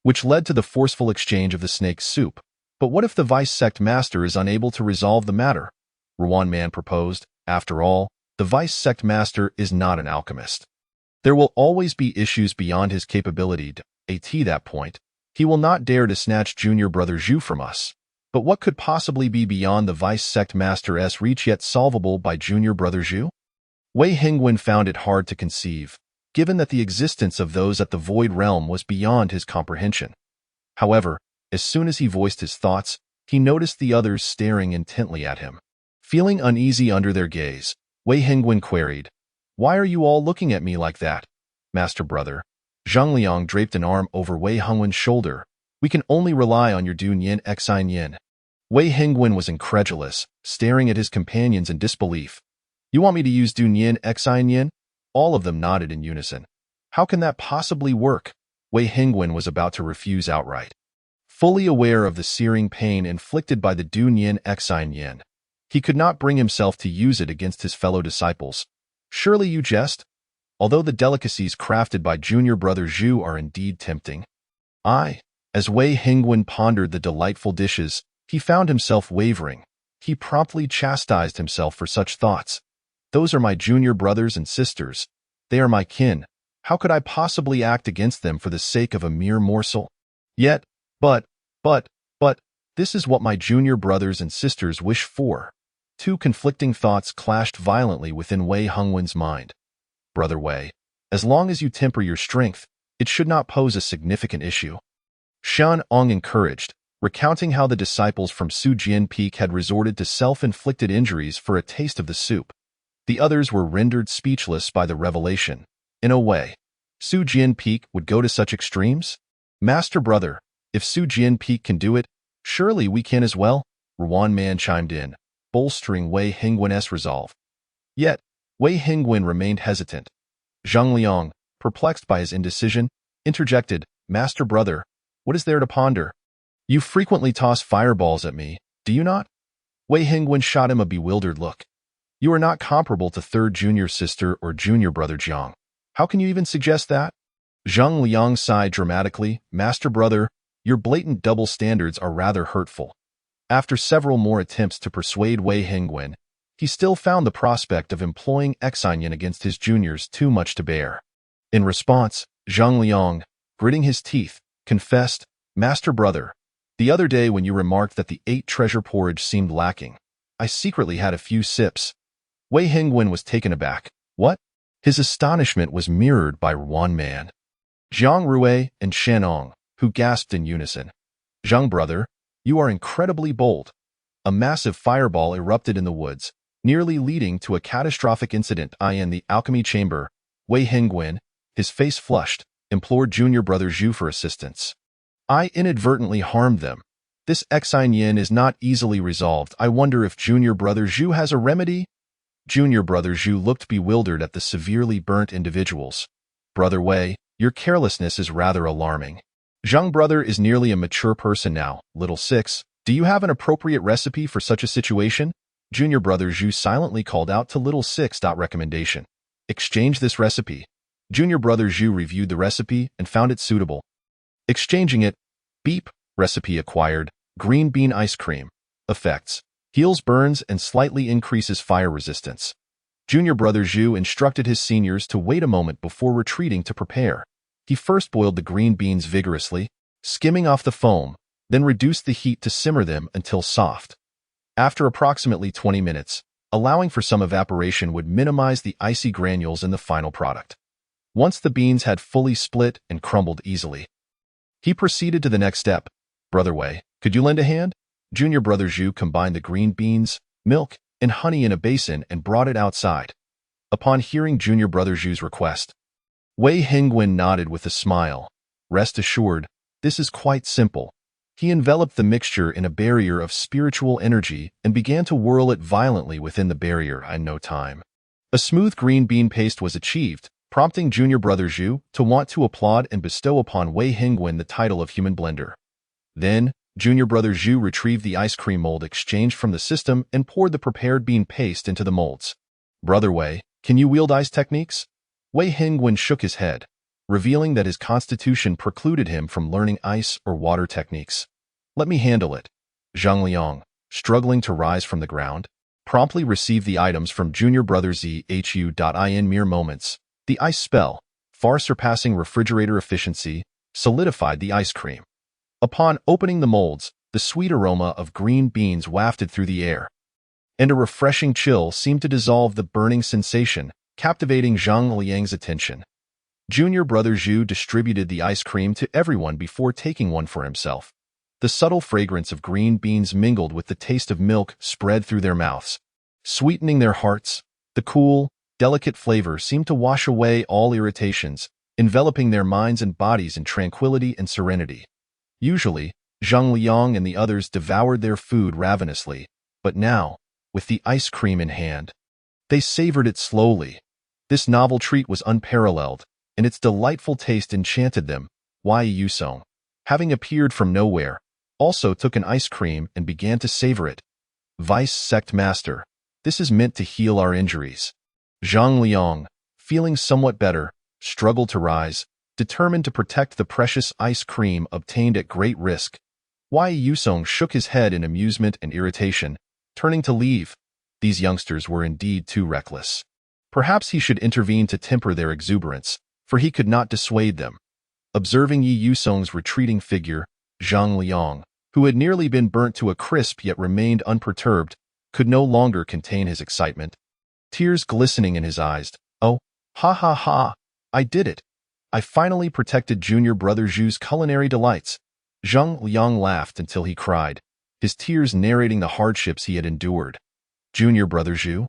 which led to the forceful exchange of the snake soup. But what if the vice sect master is unable to resolve the matter? Ruan Man proposed. After all, the vice sect master is not an alchemist. There will always be issues beyond his capability. At that point, he will not dare to snatch junior brother Zhu from us. But what could possibly be beyond the vice sect master's reach yet solvable by junior brother Zhu? Wei Hengwen found it hard to conceive, given that the existence of those at the Void Realm was beyond his comprehension. However, as soon as he voiced his thoughts, he noticed the others staring intently at him. Feeling uneasy under their gaze, Wei Hengwen queried, "Why are you all looking at me like that, Master Brother?" Zhang Liang draped an arm over Wei Hengwen's shoulder. "We can only rely on your Dun Yin Xin Yin." Wei Hengwen was incredulous, staring at his companions in disbelief. "You want me to use Dun Yin Xin Yin?" All of them nodded in unison. "How can that possibly work?" Wei Hengwen was about to refuse outright. Fully aware of the searing pain inflicted by the Dun Yin Xin Yin, he could not bring himself to use it against his fellow disciples. "Surely you jest? Although the delicacies crafted by junior brother Zhu are indeed tempting." As Wei Hengwen pondered the delightful dishes, he found himself wavering. He promptly chastised himself for such thoughts. "Those are my junior brothers and sisters. They are my kin. How could I possibly act against them for the sake of a mere morsel? Yet, but, this is what my junior brothers and sisters wish for." Two conflicting thoughts clashed violently within Wei Hengwen's mind. "Brother Wei, as long as you temper your strength, it should not pose a significant issue." Shan Ong encouraged, recounting how the disciples from Sujian Peak had resorted to self-inflicted injuries for a taste of the soup. The others were rendered speechless by the revelation. In a way, Sujian Peak would go to such extremes? "Master Brother, if Sujian Peak can do it, surely we can as well," Ruan Man chimed in, bolstering Wei Hengwen's resolve. Yet, Wei Hengwen remained hesitant. "Zhang Liang, perplexed by his indecision, interjected, "Master brother, what is there to ponder? You frequently toss fireballs at me, do you not?" Wei Hingwen shot him a bewildered look. "You are not comparable to third junior sister or junior brother Jiang. How can you even suggest that?" Zhang Liang sighed dramatically. "Master brother, your blatant double standards are rather hurtful." After several more attempts to persuade Wei Hingwen, he still found the prospect of employing Exinyan against his juniors too much to bear. In response, Zhang Liang, gritting his teeth, confessed, "Master brother, the other day when you remarked that the 8 treasure porridge seemed lacking, I secretly had a few sips." Wei Hingwen was taken aback. "What?" His astonishment was mirrored by one man, Zhang Rui and Shenong, who gasped in unison. "Zhang brother, you are incredibly bold." A massive fireball erupted in the woods, nearly leading to a catastrophic incident in the alchemy chamber. Wei Hingwen, his face flushed, implored junior brother Zhu for assistance. "I inadvertently harmed them. This Exinyan is not easily resolved. I wonder if junior brother Zhu has a remedy?" Junior brother Zhu looked bewildered at the severely burnt individuals. "Brother Wei, your carelessness is rather alarming. Zhang brother is nearly a mature person now. Little Six, do you have an appropriate recipe for such a situation?" Junior brother Zhu silently called out to Little Six. Recommendation: exchange this recipe. Junior brother Zhu reviewed the recipe and found it suitable. Exchanging it. Beep. Recipe acquired. Green bean ice cream. Effects: heals burns and slightly increases fire resistance. Junior brother Zhu instructed his seniors to wait a moment before retreating to prepare. He first boiled the green beans vigorously, skimming off the foam, then reduced the heat to simmer them until soft. After approximately 20 minutes, allowing for some evaporation would minimize the icy granules in the final product. Once the beans had fully split and crumbled easily, he proceeded to the next step. "Brother Wei, could you lend a hand?" Junior brother Zhu combined the green beans, milk, and honey in a basin and brought it outside. Upon hearing junior brother Zhu's request, Wei Hingwen nodded with a smile. "Rest assured, this is quite simple." He enveloped the mixture in a barrier of spiritual energy and began to whirl it violently within the barrier in no time. A smooth green bean paste was achieved, prompting junior brother Zhu to want to applaud and bestow upon Wei Hingwen the title of human blender. Then, junior brother Zhu retrieved the ice cream mold exchanged from the system and poured the prepared bean paste into the molds. "Brother Wei, can you wield ice techniques?" Wei Hingwen shook his head, revealing that his constitution precluded him from learning ice or water techniques. "Let me handle it." Zhang Liang, struggling to rise from the ground, promptly received the items from junior brother Zhu. In mere moments, the ice spell, far surpassing refrigerator efficiency, solidified the ice cream. Upon opening the molds, the sweet aroma of green beans wafted through the air, and a refreshing chill seemed to dissolve the burning sensation, captivating Zhang Liang's attention. Junior brother Zhu distributed the ice cream to everyone before taking one for himself. The subtle fragrance of green beans mingled with the taste of milk spread through their mouths, sweetening their hearts. The cool, delicate flavor seemed to wash away all irritations, enveloping their minds and bodies in tranquility and serenity. Usually, Zhang Liang and the others devoured their food ravenously, but now, with the ice cream in hand, they savored it slowly. This novel treat was unparalleled, and its delightful taste enchanted them. Wei Yusong, having appeared from nowhere, also took an ice cream and began to savor it. "Vice Sect Master, this is meant to heal our injuries." Zhang Liang, feeling somewhat better, struggled to rise, determined to protect the precious ice cream obtained at great risk. Wei Yusong shook his head in amusement and irritation, turning to leave. These youngsters were indeed too reckless. Perhaps he should intervene to temper their exuberance, for he could not dissuade them. Observing Yi Yusong's retreating figure, Zhang Liang, who had nearly been burnt to a crisp yet remained unperturbed, could no longer contain his excitement. Tears glistening in his eyes. "Oh, ha ha ha, I did it. I finally protected junior brother Zhu's culinary delights." Zhang Liang laughed until he cried, his tears narrating the hardships he had endured. Junior brother Zhu,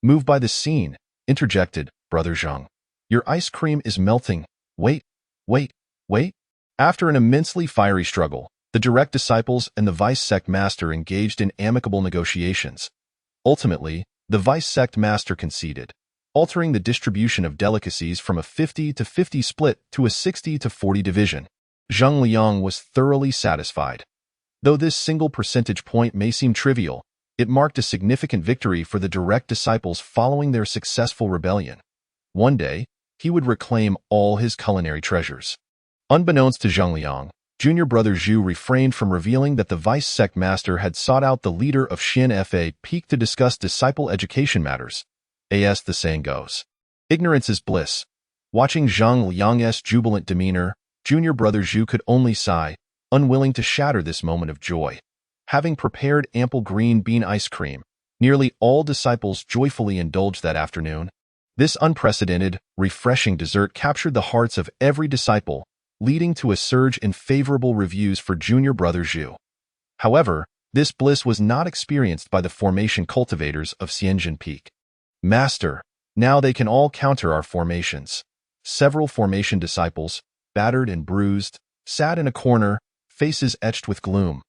moved by the scene, interjected, "Brother Zhang, your ice cream is melting. Wait, wait, wait." After an immensely fiery struggle, the direct disciples and the vice sect master engaged in amicable negotiations. Ultimately, the vice sect master conceded. altering the distribution of delicacies from a 50-50 split to a 60-40 division. Zheng Liang was thoroughly satisfied. Though this single percentage point may seem trivial, it marked a significant victory for the direct disciples following their successful rebellion. One day, he would reclaim all his culinary treasures. Unbeknownst to Zheng Liang, junior brother Zhu refrained from revealing that the vice sect master had sought out the leader of Xin Fa Peak to discuss disciple education matters. As the saying goes, ignorance is bliss. Watching Zheng Liang's jubilant demeanor, junior brother Zhu could only sigh, unwilling to shatter this moment of joy. Having prepared ample green bean ice cream, nearly all disciples joyfully indulged that afternoon. This unprecedented, refreshing dessert captured the hearts of every disciple, leading to a surge in favorable reviews for junior brother Zhu. However, this bliss was not experienced by the formation cultivators of Xianjin Peak. Master, now they can all counter our formations. Several formation disciples, battered and bruised, sat in a corner, faces etched with gloom.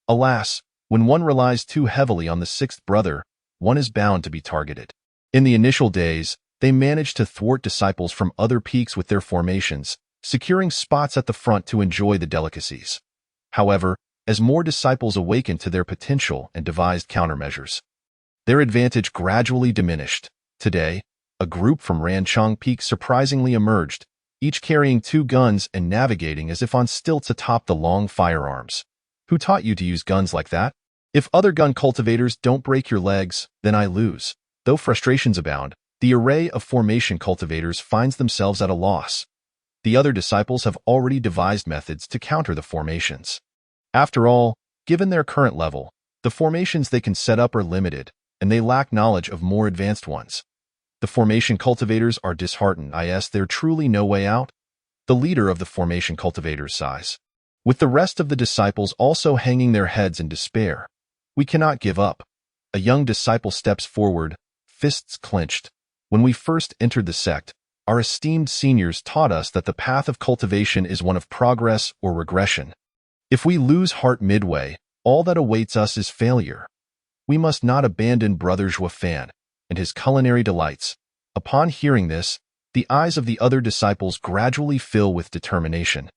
Alas, when one relies too heavily on the sixth brother, one is bound to be targeted. In the initial days, they managed to thwart disciples from other peaks with their formations, securing spots at the front to enjoy the delicacies. However, as more disciples awakened to their potential and devised countermeasures, their advantage gradually diminished. Today, a group from Ranchang Peak surprisingly emerged, each carrying 2 guns and navigating as if on stilts atop the long firearms. Who taught you to use guns like that? If other gun cultivators don't break your legs, then I lose. Though frustrations abound, the array of formation cultivators finds themselves at a loss. The other disciples have already devised methods to counter the formations. After all, given their current level, the formations they can set up are limited, and they lack knowledge of more advanced ones. The formation cultivators are disheartened. There truly no way out? The leader of the formation cultivators sighs, with the rest of the disciples also hanging their heads in despair. We cannot give up. A young disciple steps forward, fists clenched. When we first entered the sect, our esteemed seniors taught us that the path of cultivation is one of progress or regression. If we lose heart midway, all that awaits us is failure. We must not abandon Brother Zhuofan and his culinary delights. Upon hearing this, the eyes of the other disciples gradually fill with determination.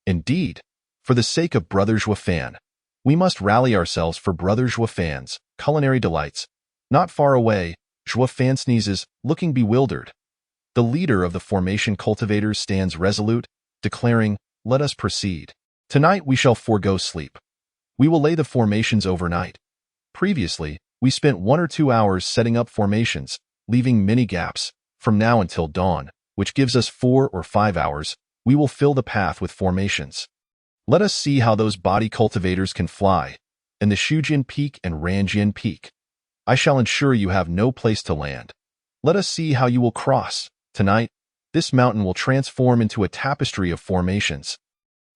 Indeed, for the sake of Brother Zhuofan, we must rally ourselves for Brother Zhuofan's culinary delights. Not far away, Zhuofan sneezes, looking bewildered. The leader of the formation cultivators stands resolute, declaring, "Let us proceed. Tonight we shall forego sleep. We will lay the formations overnight." Previously, we spent 1 or 2 hours setting up formations, leaving many gaps. From now until dawn, which gives us 4 or 5 hours, we will fill the path with formations. Let us see how those body cultivators can fly. In the Shujin Peak and Ranjin Peak, I shall ensure you have no place to land. Let us see how you will cross. Tonight, this mountain will transform into a tapestry of formations.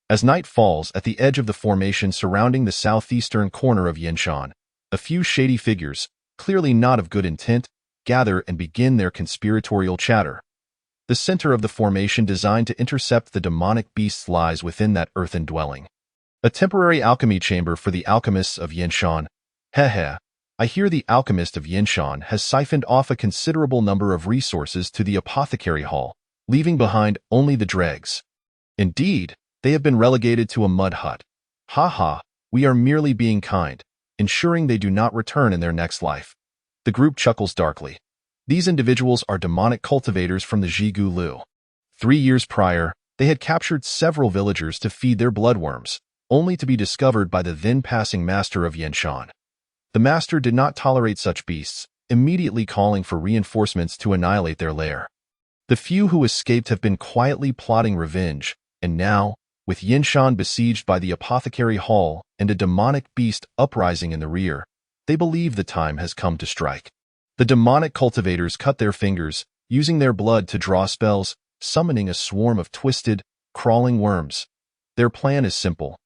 As night falls at the edge of the formation surrounding the southeastern corner of Yanshan, a few shady figures, clearly not of good intent, gather and begin their conspiratorial chatter. The center of the formation designed to intercept the demonic beasts lies within that earthen dwelling. A temporary alchemy chamber for the alchemists of Yanshan. I hear the alchemist of Yanshan has siphoned off a considerable number of resources to the apothecary hall, leaving behind only the dregs. Indeed, they have been relegated to a mud hut. We are merely being kind, ensuring they do not return in their next life. The group chuckles darkly. These individuals are demonic cultivators from the Zhigu Lu. 3 years prior, they had captured several villagers to feed their bloodworms, only to be discovered by the then-passing master of Yanshan. The master did not tolerate such beasts, immediately calling for reinforcements to annihilate their lair. The few who escaped have been quietly plotting revenge, and now, with Yanshan besieged by the apothecary hall and a demonic beast uprising in the rear, they believe the time has come to strike. The demonic cultivators cut their fingers, using their blood to draw spells, summoning a swarm of twisted, crawling worms. Their plan is simple.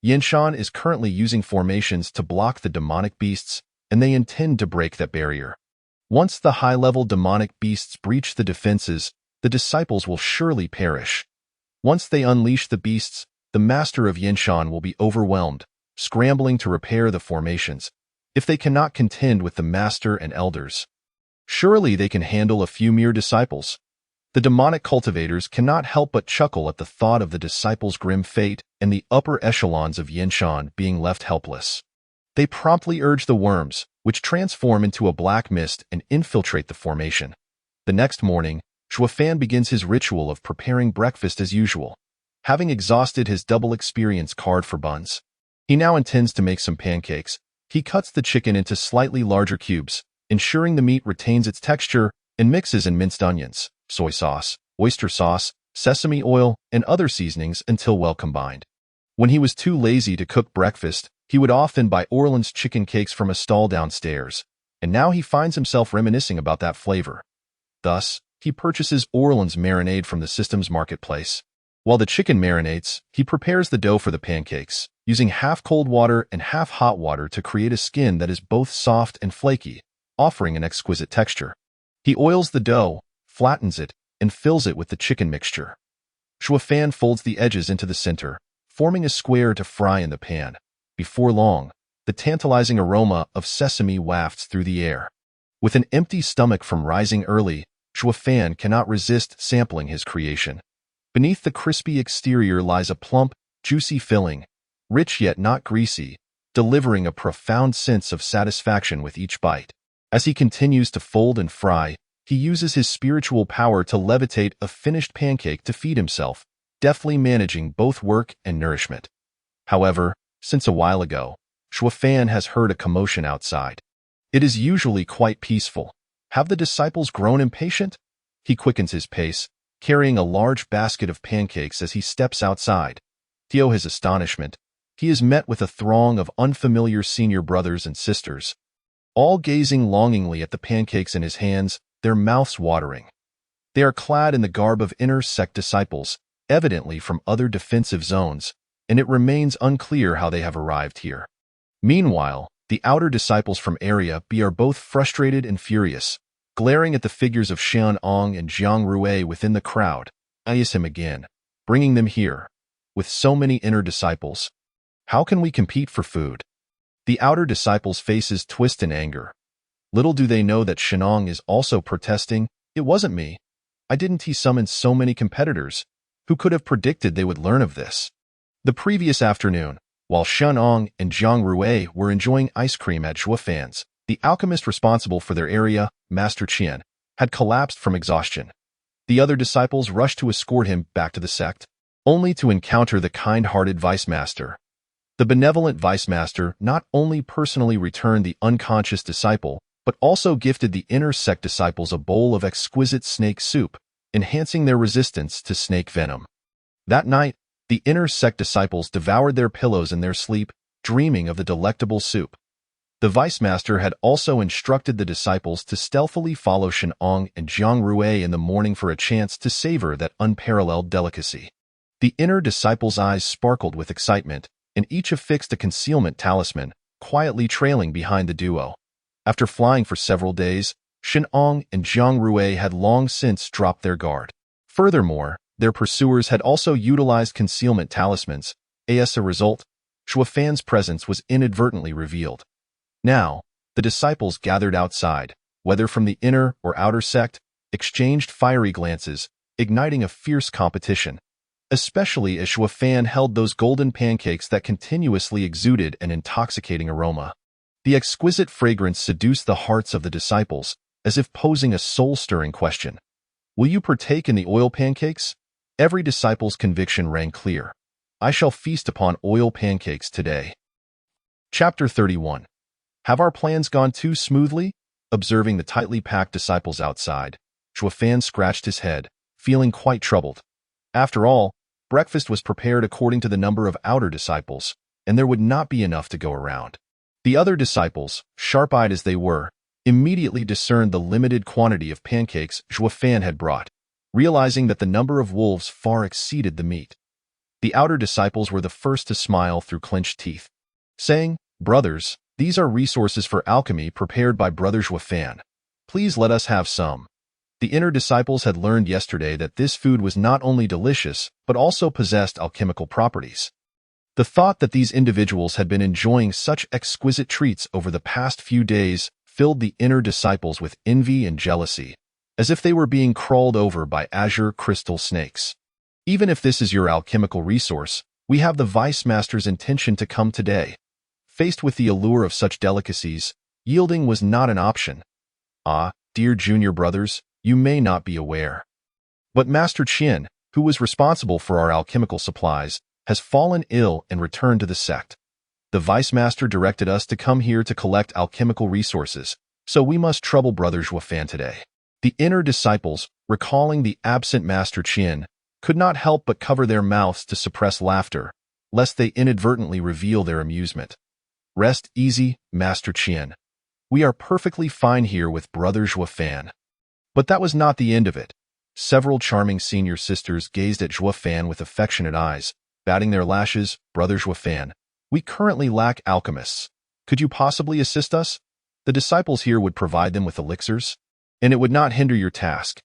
Yanshan is currently using formations to block the demonic beasts, and they intend to break that barrier. Once the high-level demonic beasts breach the defenses, the disciples will surely perish. Once they unleash the beasts, the master of Yanshan will be overwhelmed, scrambling to repair the formations, if they cannot contend with the master and elders. Surely they can handle a few mere disciples. The demonic cultivators cannot help but chuckle at the thought of the disciples' grim fate and the upper echelons of Yinshan being left helpless. They promptly urge the worms, which transform into a black mist and infiltrate the formation. The next morning, Shuofan begins his ritual of preparing breakfast as usual. Having exhausted his double experience card for buns, he now intends to make some pancakes. He cuts the chicken into slightly larger cubes, ensuring the meat retains its texture, and mixes in minced onions, soy sauce, oyster sauce, sesame oil, and other seasonings until well combined. When he was too lazy to cook breakfast, he would often buy Orland's chicken cakes from a stall downstairs, and now he finds himself reminiscing about that flavor. Thus, he purchases Orland's marinade from the system's marketplace. While the chicken marinates, he prepares the dough for the pancakes, using half cold water and half hot water to create a skin that is both soft and flaky, offering an exquisite texture. He oils the dough, flattens it, and fills it with the chicken mixture. Shuofan folds the edges into the center, forming a square to fry in the pan. Before long, the tantalizing aroma of sesame wafts through the air. With an empty stomach from rising early, Shuofan cannot resist sampling his creation. Beneath the crispy exterior lies a plump, juicy filling, rich yet not greasy, delivering a profound sense of satisfaction with each bite. As he continues to fold and fry, he uses his spiritual power to levitate a finished pancake to feed himself, deftly managing both work and nourishment. However, since a while ago, Shuofan has heard a commotion outside. It is usually quite peaceful. Have the disciples grown impatient? He quickens his pace, carrying a large basket of pancakes as he steps outside. To his astonishment, he is met with a throng of unfamiliar senior brothers and sisters, all gazing longingly at the pancakes in his hands, their mouths watering. They are clad in the garb of inner sect disciples, evidently from other defensive zones, and it remains unclear how they have arrived here. Meanwhile, the outer disciples from Area B are both frustrated and furious, glaring at the figures of Xianong and Jiang Rui within the crowd. I is him again, bringing them here. With so many inner disciples, how can we compete for food? The outer disciples' faces twist in anger. Little do they know that Xianong is also protesting. It wasn't me. I didn't summon so many competitors. Who could have predicted they would learn of this? The previous afternoon, while Xianong and Jiang Rui were enjoying ice cream at Shuofan's, the alchemist responsible for their area, Master Qian, had collapsed from exhaustion. The other disciples rushed to escort him back to the sect, only to encounter the kind-hearted vice master. The benevolent vice master not only personally returned the unconscious disciple, but also gifted the inner sect disciples a bowl of exquisite snake soup, enhancing their resistance to snake venom. That night, the inner sect disciples devoured their pillows in their sleep, dreaming of the delectable soup. The vice master had also instructed the disciples to stealthily follow Xianong and Jiang Rui in the morning for a chance to savor that unparalleled delicacy. The inner disciples' eyes sparkled with excitement, and each affixed a concealment talisman, quietly trailing behind the duo. After flying for several days, Xianong and Jiang Rui had long since dropped their guard. Furthermore, their pursuers had also utilized concealment talismans. As a result, Shuofan's presence was inadvertently revealed. Now, the disciples gathered outside, whether from the inner or outer sect, exchanged fiery glances, igniting a fierce competition, especially as Shuofan held those golden pancakes that continuously exuded an intoxicating aroma. The exquisite fragrance seduced the hearts of the disciples, as if posing a soul-stirring question. Will you partake in the oil pancakes? Every disciple's conviction rang clear. I shall feast upon oil pancakes today. Chapter 31. Have our plans gone too smoothly? Observing the tightly packed disciples outside, Shuofan scratched his head, feeling quite troubled. After all, breakfast was prepared according to the number of outer disciples, and there would not be enough to go around. The other disciples, sharp-eyed as they were, immediately discerned the limited quantity of pancakes Shuofan had brought, realizing that the number of wolves far exceeded the meat. The outer disciples were the first to smile through clenched teeth, saying, "Brothers, these are resources for alchemy prepared by Brother Shuofan. Please let us have some." The inner disciples had learned yesterday that this food was not only delicious, but also possessed alchemical properties. The thought that these individuals had been enjoying such exquisite treats over the past few days filled the inner disciples with envy and jealousy, as if they were being crawled over by azure crystal snakes. Even if this is your alchemical resource, we have the Vice Master's intention to come today. Faced with the allure of such delicacies, yielding was not an option. Ah, dear junior brothers, you may not be aware, but Master Qian, who was responsible for our alchemical supplies, has fallen ill and returned to the sect. The Vice Master directed us to come here to collect alchemical resources, so we must trouble Brother Zhuofan today. The inner disciples, recalling the absent Master Qian, could not help but cover their mouths to suppress laughter, lest they inadvertently reveal their amusement. Rest easy, Master Qian. We are perfectly fine here with Brother Zhuofan. But that was not the end of it. Several charming senior sisters gazed at Zhuofan with affectionate eyes, batting their lashes. Brother Zhuofan, we currently lack alchemists. Could you possibly assist us? The disciples here would provide them with elixirs, and it would not hinder your task.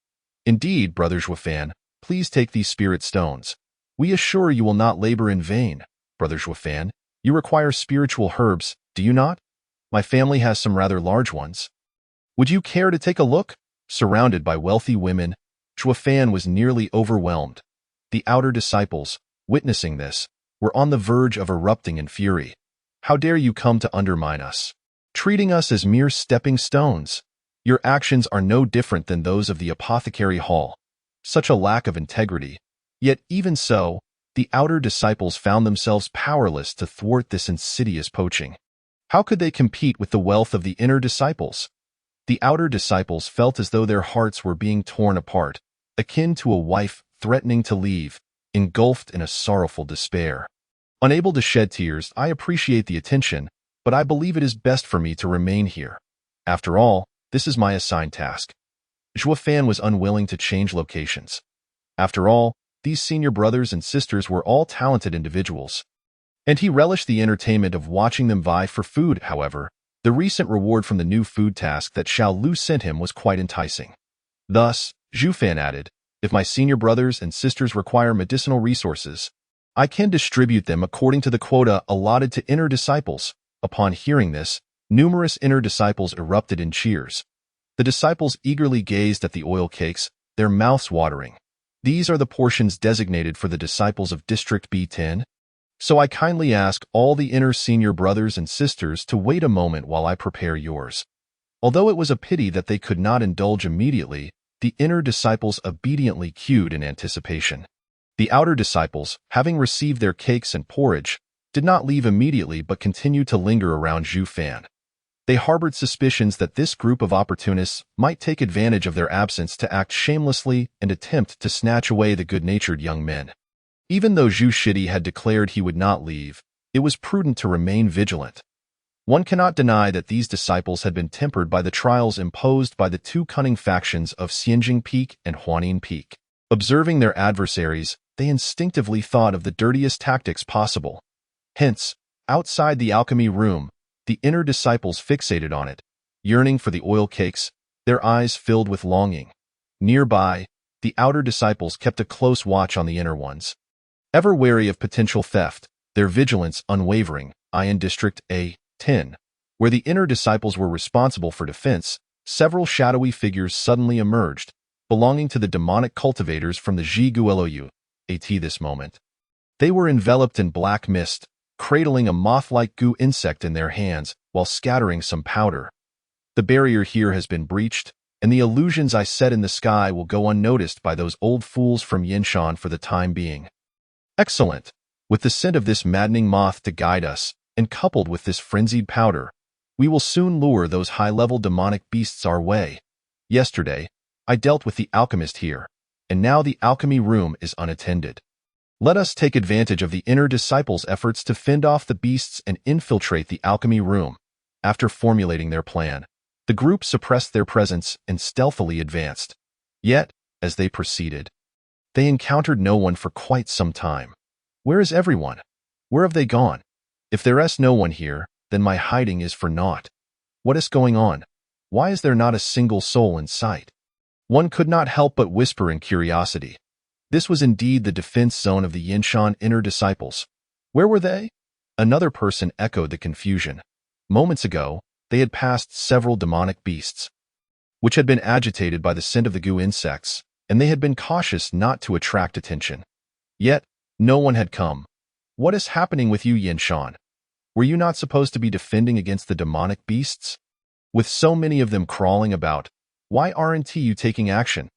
Indeed, Brother Zhuofan, please take these spirit stones. We assure you will not labor in vain. Brother Zhuofan, you require spiritual herbs, do you not? My family has some rather large ones. Would you care to take a look? Surrounded by wealthy women, Zhuofan was nearly overwhelmed. The outer disciples, witnessing this, were on the verge of erupting in fury. How dare you come to undermine us, treating us as mere stepping stones? Your actions are no different than those of the apothecary hall. Such a lack of integrity. Yet even so, the outer disciples found themselves powerless to thwart this insidious poaching. How could they compete with the wealth of the inner disciples? The outer disciples felt as though their hearts were being torn apart, akin to a wife threatening to leave, engulfed in a sorrowful despair. Unable to shed tears, I appreciate the attention, but I believe it is best for me to remain here. After all, this is my assigned task. Zhuofan was unwilling to change locations. After all, these senior brothers and sisters were all talented individuals, and he relished the entertainment of watching them vie for food. However, the recent reward from the new food task that Xiao Lu sent him was quite enticing. Thus, Zhuofan added, if my senior brothers and sisters require medicinal resources, I can distribute them according to the quota allotted to inner disciples. Upon hearing this, numerous inner disciples erupted in cheers. The disciples eagerly gazed at the oil cakes, their mouths watering. These are the portions designated for the disciples of District B10. So I kindly ask all the inner senior brothers and sisters to wait a moment while I prepare yours. Although it was a pity that they could not indulge immediately, the inner disciples obediently queued in anticipation. The outer disciples, having received their cakes and porridge, did not leave immediately but continued to linger around Zhuofan. They harbored suspicions that this group of opportunists might take advantage of their absence to act shamelessly and attempt to snatch away the good-natured young men. Even though Zhu Shidi had declared he would not leave, it was prudent to remain vigilant. One cannot deny that these disciples had been tempered by the trials imposed by the two cunning factions of Xianjing Peak and Huanin Peak. Observing their adversaries, they instinctively thought of the dirtiest tactics possible. Hence, outside the alchemy room, the inner disciples fixated on it, yearning for the oil cakes, their eyes filled with longing. Nearby, the outer disciples kept a close watch on the inner ones. Ever wary of potential theft, their vigilance unwavering, in District A10, where the inner disciples were responsible for defense, several shadowy figures suddenly emerged, belonging to the demonic cultivators from the Zhiguelou at this moment. They were enveloped in black mist, cradling a moth-like goo insect in their hands while scattering some powder. The barrier here has been breached, and the illusions I set in the sky will go unnoticed by those old fools from Yinshan for the time being. Excellent! With the scent of this maddening moth to guide us, and coupled with this frenzied powder, we will soon lure those high-level demonic beasts our way. Yesterday, I dealt with the alchemist here, and now the alchemy room is unattended. Let us take advantage of the inner disciples' efforts to fend off the beasts and infiltrate the alchemy room. After formulating their plan, the group suppressed their presence and stealthily advanced. Yet, as they proceeded, they encountered no one for quite some time. Where is everyone? Where have they gone? If there is no one here, then my hiding is for naught. What is going on? Why is there not a single soul in sight? One could not help but whisper in curiosity. This was indeed the defense zone of the Yinshan inner disciples. Where were they? Another person echoed the confusion. Moments ago, they had passed several demonic beasts, which had been agitated by the scent of the goo insects, and they had been cautious not to attract attention. Yet, no one had come. What is happening with you, Yinshan? Were you not supposed to be defending against the demonic beasts? With so many of them crawling about, why aren't you taking action?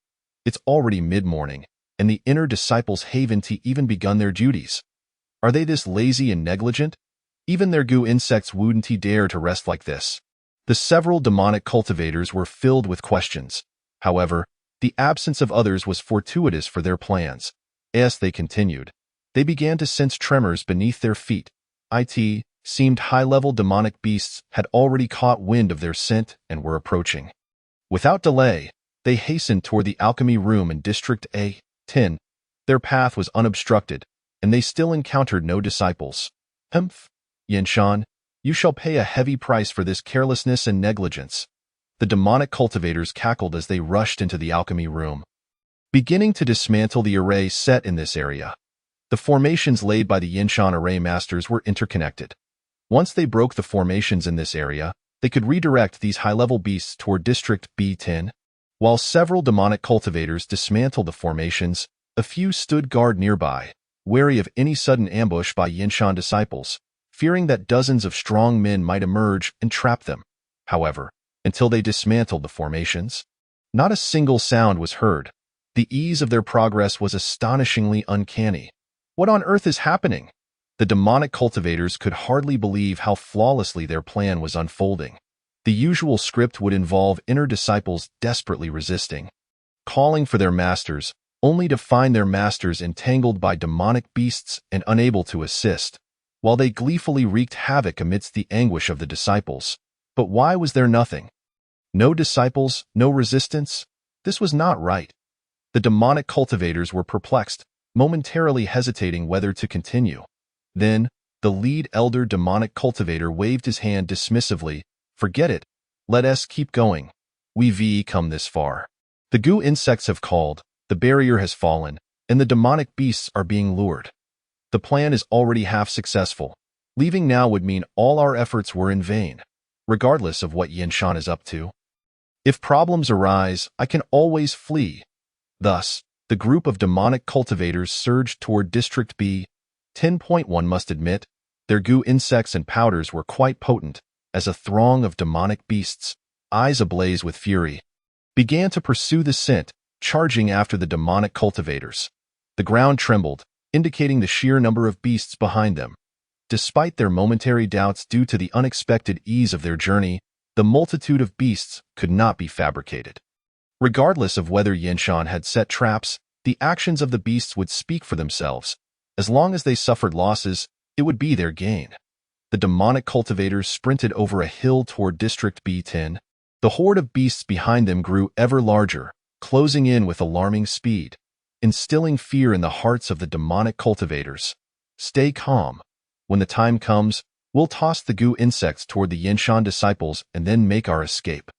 It's already mid-morning, and the inner disciples haven't even begun their duties. Are they this lazy and negligent? Even their goo insects wouldn't dare to rest like this. The several demonic cultivators were filled with questions. However, the absence of others was fortuitous for their plans. As they continued, they began to sense tremors beneath their feet. It seemed high-level demonic beasts had already caught wind of their scent and were approaching. Without delay, they hastened toward the alchemy room in District A-10. Their path was unobstructed, and they still encountered no disciples. Yinshan, you shall pay a heavy price for this carelessness and negligence. The demonic cultivators cackled as they rushed into the alchemy room, beginning to dismantle the array set in this area. The formations laid by the Yinshan array masters were interconnected. Once they broke the formations in this area, they could redirect these high-level beasts toward District B10. While several demonic cultivators dismantled the formations, a few stood guard nearby, wary of any sudden ambush by Yinshan disciples, fearing that dozens of strong men might emerge and trap them. However, until they dismantled the formations, not a single sound was heard. The ease of their progress was astonishingly uncanny. What on earth is happening? The demonic cultivators could hardly believe how flawlessly their plan was unfolding. The usual script would involve inner disciples desperately resisting, calling for their masters, only to find their masters entangled by demonic beasts and unable to assist, while they gleefully wreaked havoc amidst the anguish of the disciples. But why was there nothing? No disciples, no resistance? This was not right. The demonic cultivators were perplexed, momentarily hesitating whether to continue. Then, the lead elder demonic cultivator waved his hand dismissively. Forget it. Let us keep going. We've come this far. The goo insects have called, the barrier has fallen, and the demonic beasts are being lured. The plan is already half successful. Leaving now would mean all our efforts were in vain, regardless of what Yinshan is up to. If problems arise, I can always flee. Thus, the group of demonic cultivators surged toward District B. 10.1 must admit, their goo insects and powders were quite potent, as a throng of demonic beasts, eyes ablaze with fury, began to pursue the scent, charging after the demonic cultivators. The ground trembled, indicating the sheer number of beasts behind them. Despite their momentary doubts due to the unexpected ease of their journey, the multitude of beasts could not be fabricated. Regardless of whether Yinshan had set traps, the actions of the beasts would speak for themselves. As long as they suffered losses, it would be their gain. The demonic cultivators sprinted over a hill toward District B10. The horde of beasts behind them grew ever larger, closing in with alarming speed, instilling fear in the hearts of the demonic cultivators. Stay calm. When the time comes, we'll toss the goo insects toward the Yinshan disciples and then make our escape.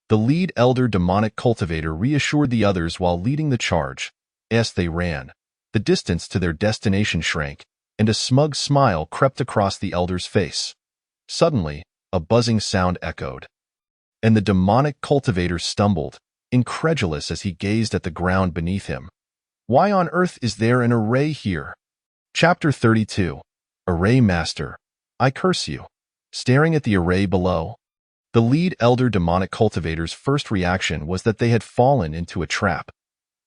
The lead elder demonic cultivator reassured the others while leading the charge. As they ran, the distance to their destination shrank, and a smug smile crept across the elder's face. Suddenly, a buzzing sound echoed, and the demonic cultivator stumbled, incredulous as he gazed at the ground beneath him. Why on earth is there an array here? Chapter 32. Array Master. I curse you. Staring at the array below, the lead elder demonic cultivator's first reaction was that they had fallen into a trap.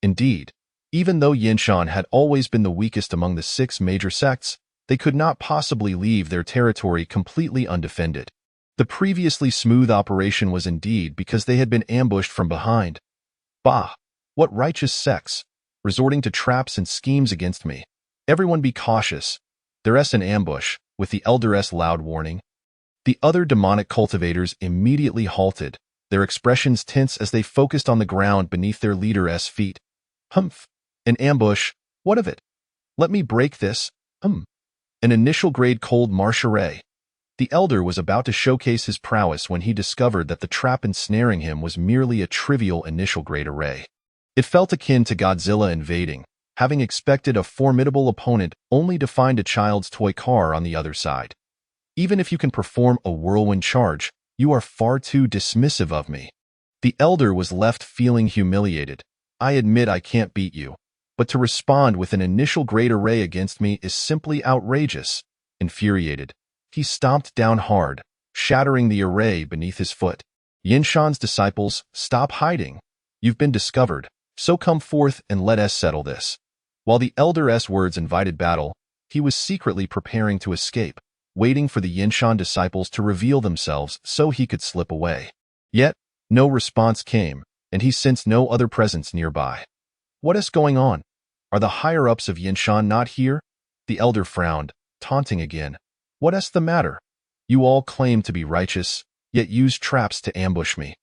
Indeed, even though Yinshan had always been the weakest among the 6 major sects, they could not possibly leave their territory completely undefended. The previously smooth operation was indeed because they had been ambushed from behind. Bah! What righteous sects, resorting to traps and schemes against me. Everyone be cautious. There's an ambush, with the elder's loud warning. The other demonic cultivators immediately halted, their expressions tense as they focused on the ground beneath their leader's feet. Humph! An ambush, what of it? Let me break this, An initial grade cold marsh array. The elder was about to showcase his prowess when he discovered that the trap ensnaring him was merely a trivial initial grade array. It felt akin to Godzilla invading, having expected a formidable opponent only to find a child's toy car on the other side. Even if you can perform a whirlwind charge, You are far too dismissive of me." The elder was left feeling humiliated. "I admit I can't beat you, but to respond with an initial grade array against me is simply outrageous." Infuriated, he stomped down hard, shattering the array beneath his foot. Yinshan's disciples, stop hiding. You've been discovered, so come forth and let us settle this. While the elder's words invited battle, he was secretly preparing to escape, waiting for the Yinshan disciples to reveal themselves so he could slip away. Yet, no response came, and he sensed no other presence nearby. What is going on? Are the higher-ups of Yinshan not here? The elder frowned, taunting again. What is the matter? You all claim to be righteous, yet use traps to ambush me.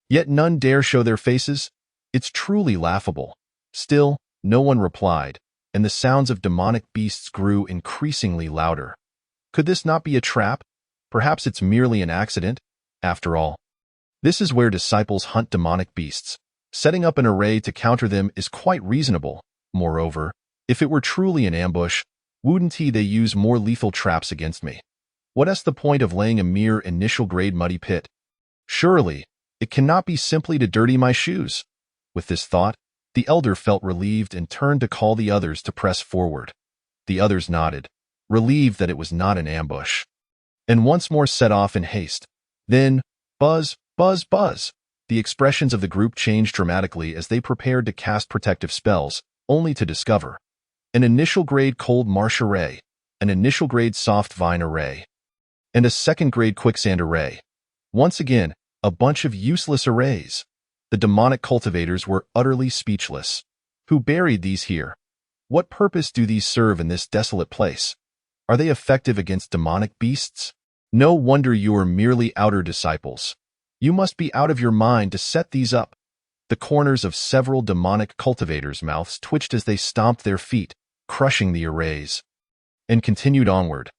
Yet none dare show their faces? It's truly laughable. Still, no one replied, and the sounds of demonic beasts grew increasingly louder. Could this not be a trap? Perhaps it's merely an accident, after all. This is where disciples hunt demonic beasts. Setting up an array to counter them is quite reasonable. Moreover, if it were truly an ambush, wouldn't they use more lethal traps against me? What is the point of laying a mere initial-grade muddy pit? Surely, it cannot be simply to dirty my shoes. With this thought, the elder felt relieved and turned to call the others to press forward. The others nodded, relieved that it was not an ambush, and once more set off in haste. Then, buzz, buzz, buzz. The expressions of the group changed dramatically as they prepared to cast protective spells, only to discover an initial-grade cold marsh array, an initial-grade soft vine array, and a second-grade quicksand array. Once again, a bunch of useless arrays. The demonic cultivators were utterly speechless. Who buried these here? What purpose do these serve in this desolate place? Are they effective against demonic beasts? No wonder you are merely outer disciples. You must be out of your mind to set these up. The corners of several demonic cultivators' mouths twitched as they stomped their feet, crushing the arrays, and continued onward.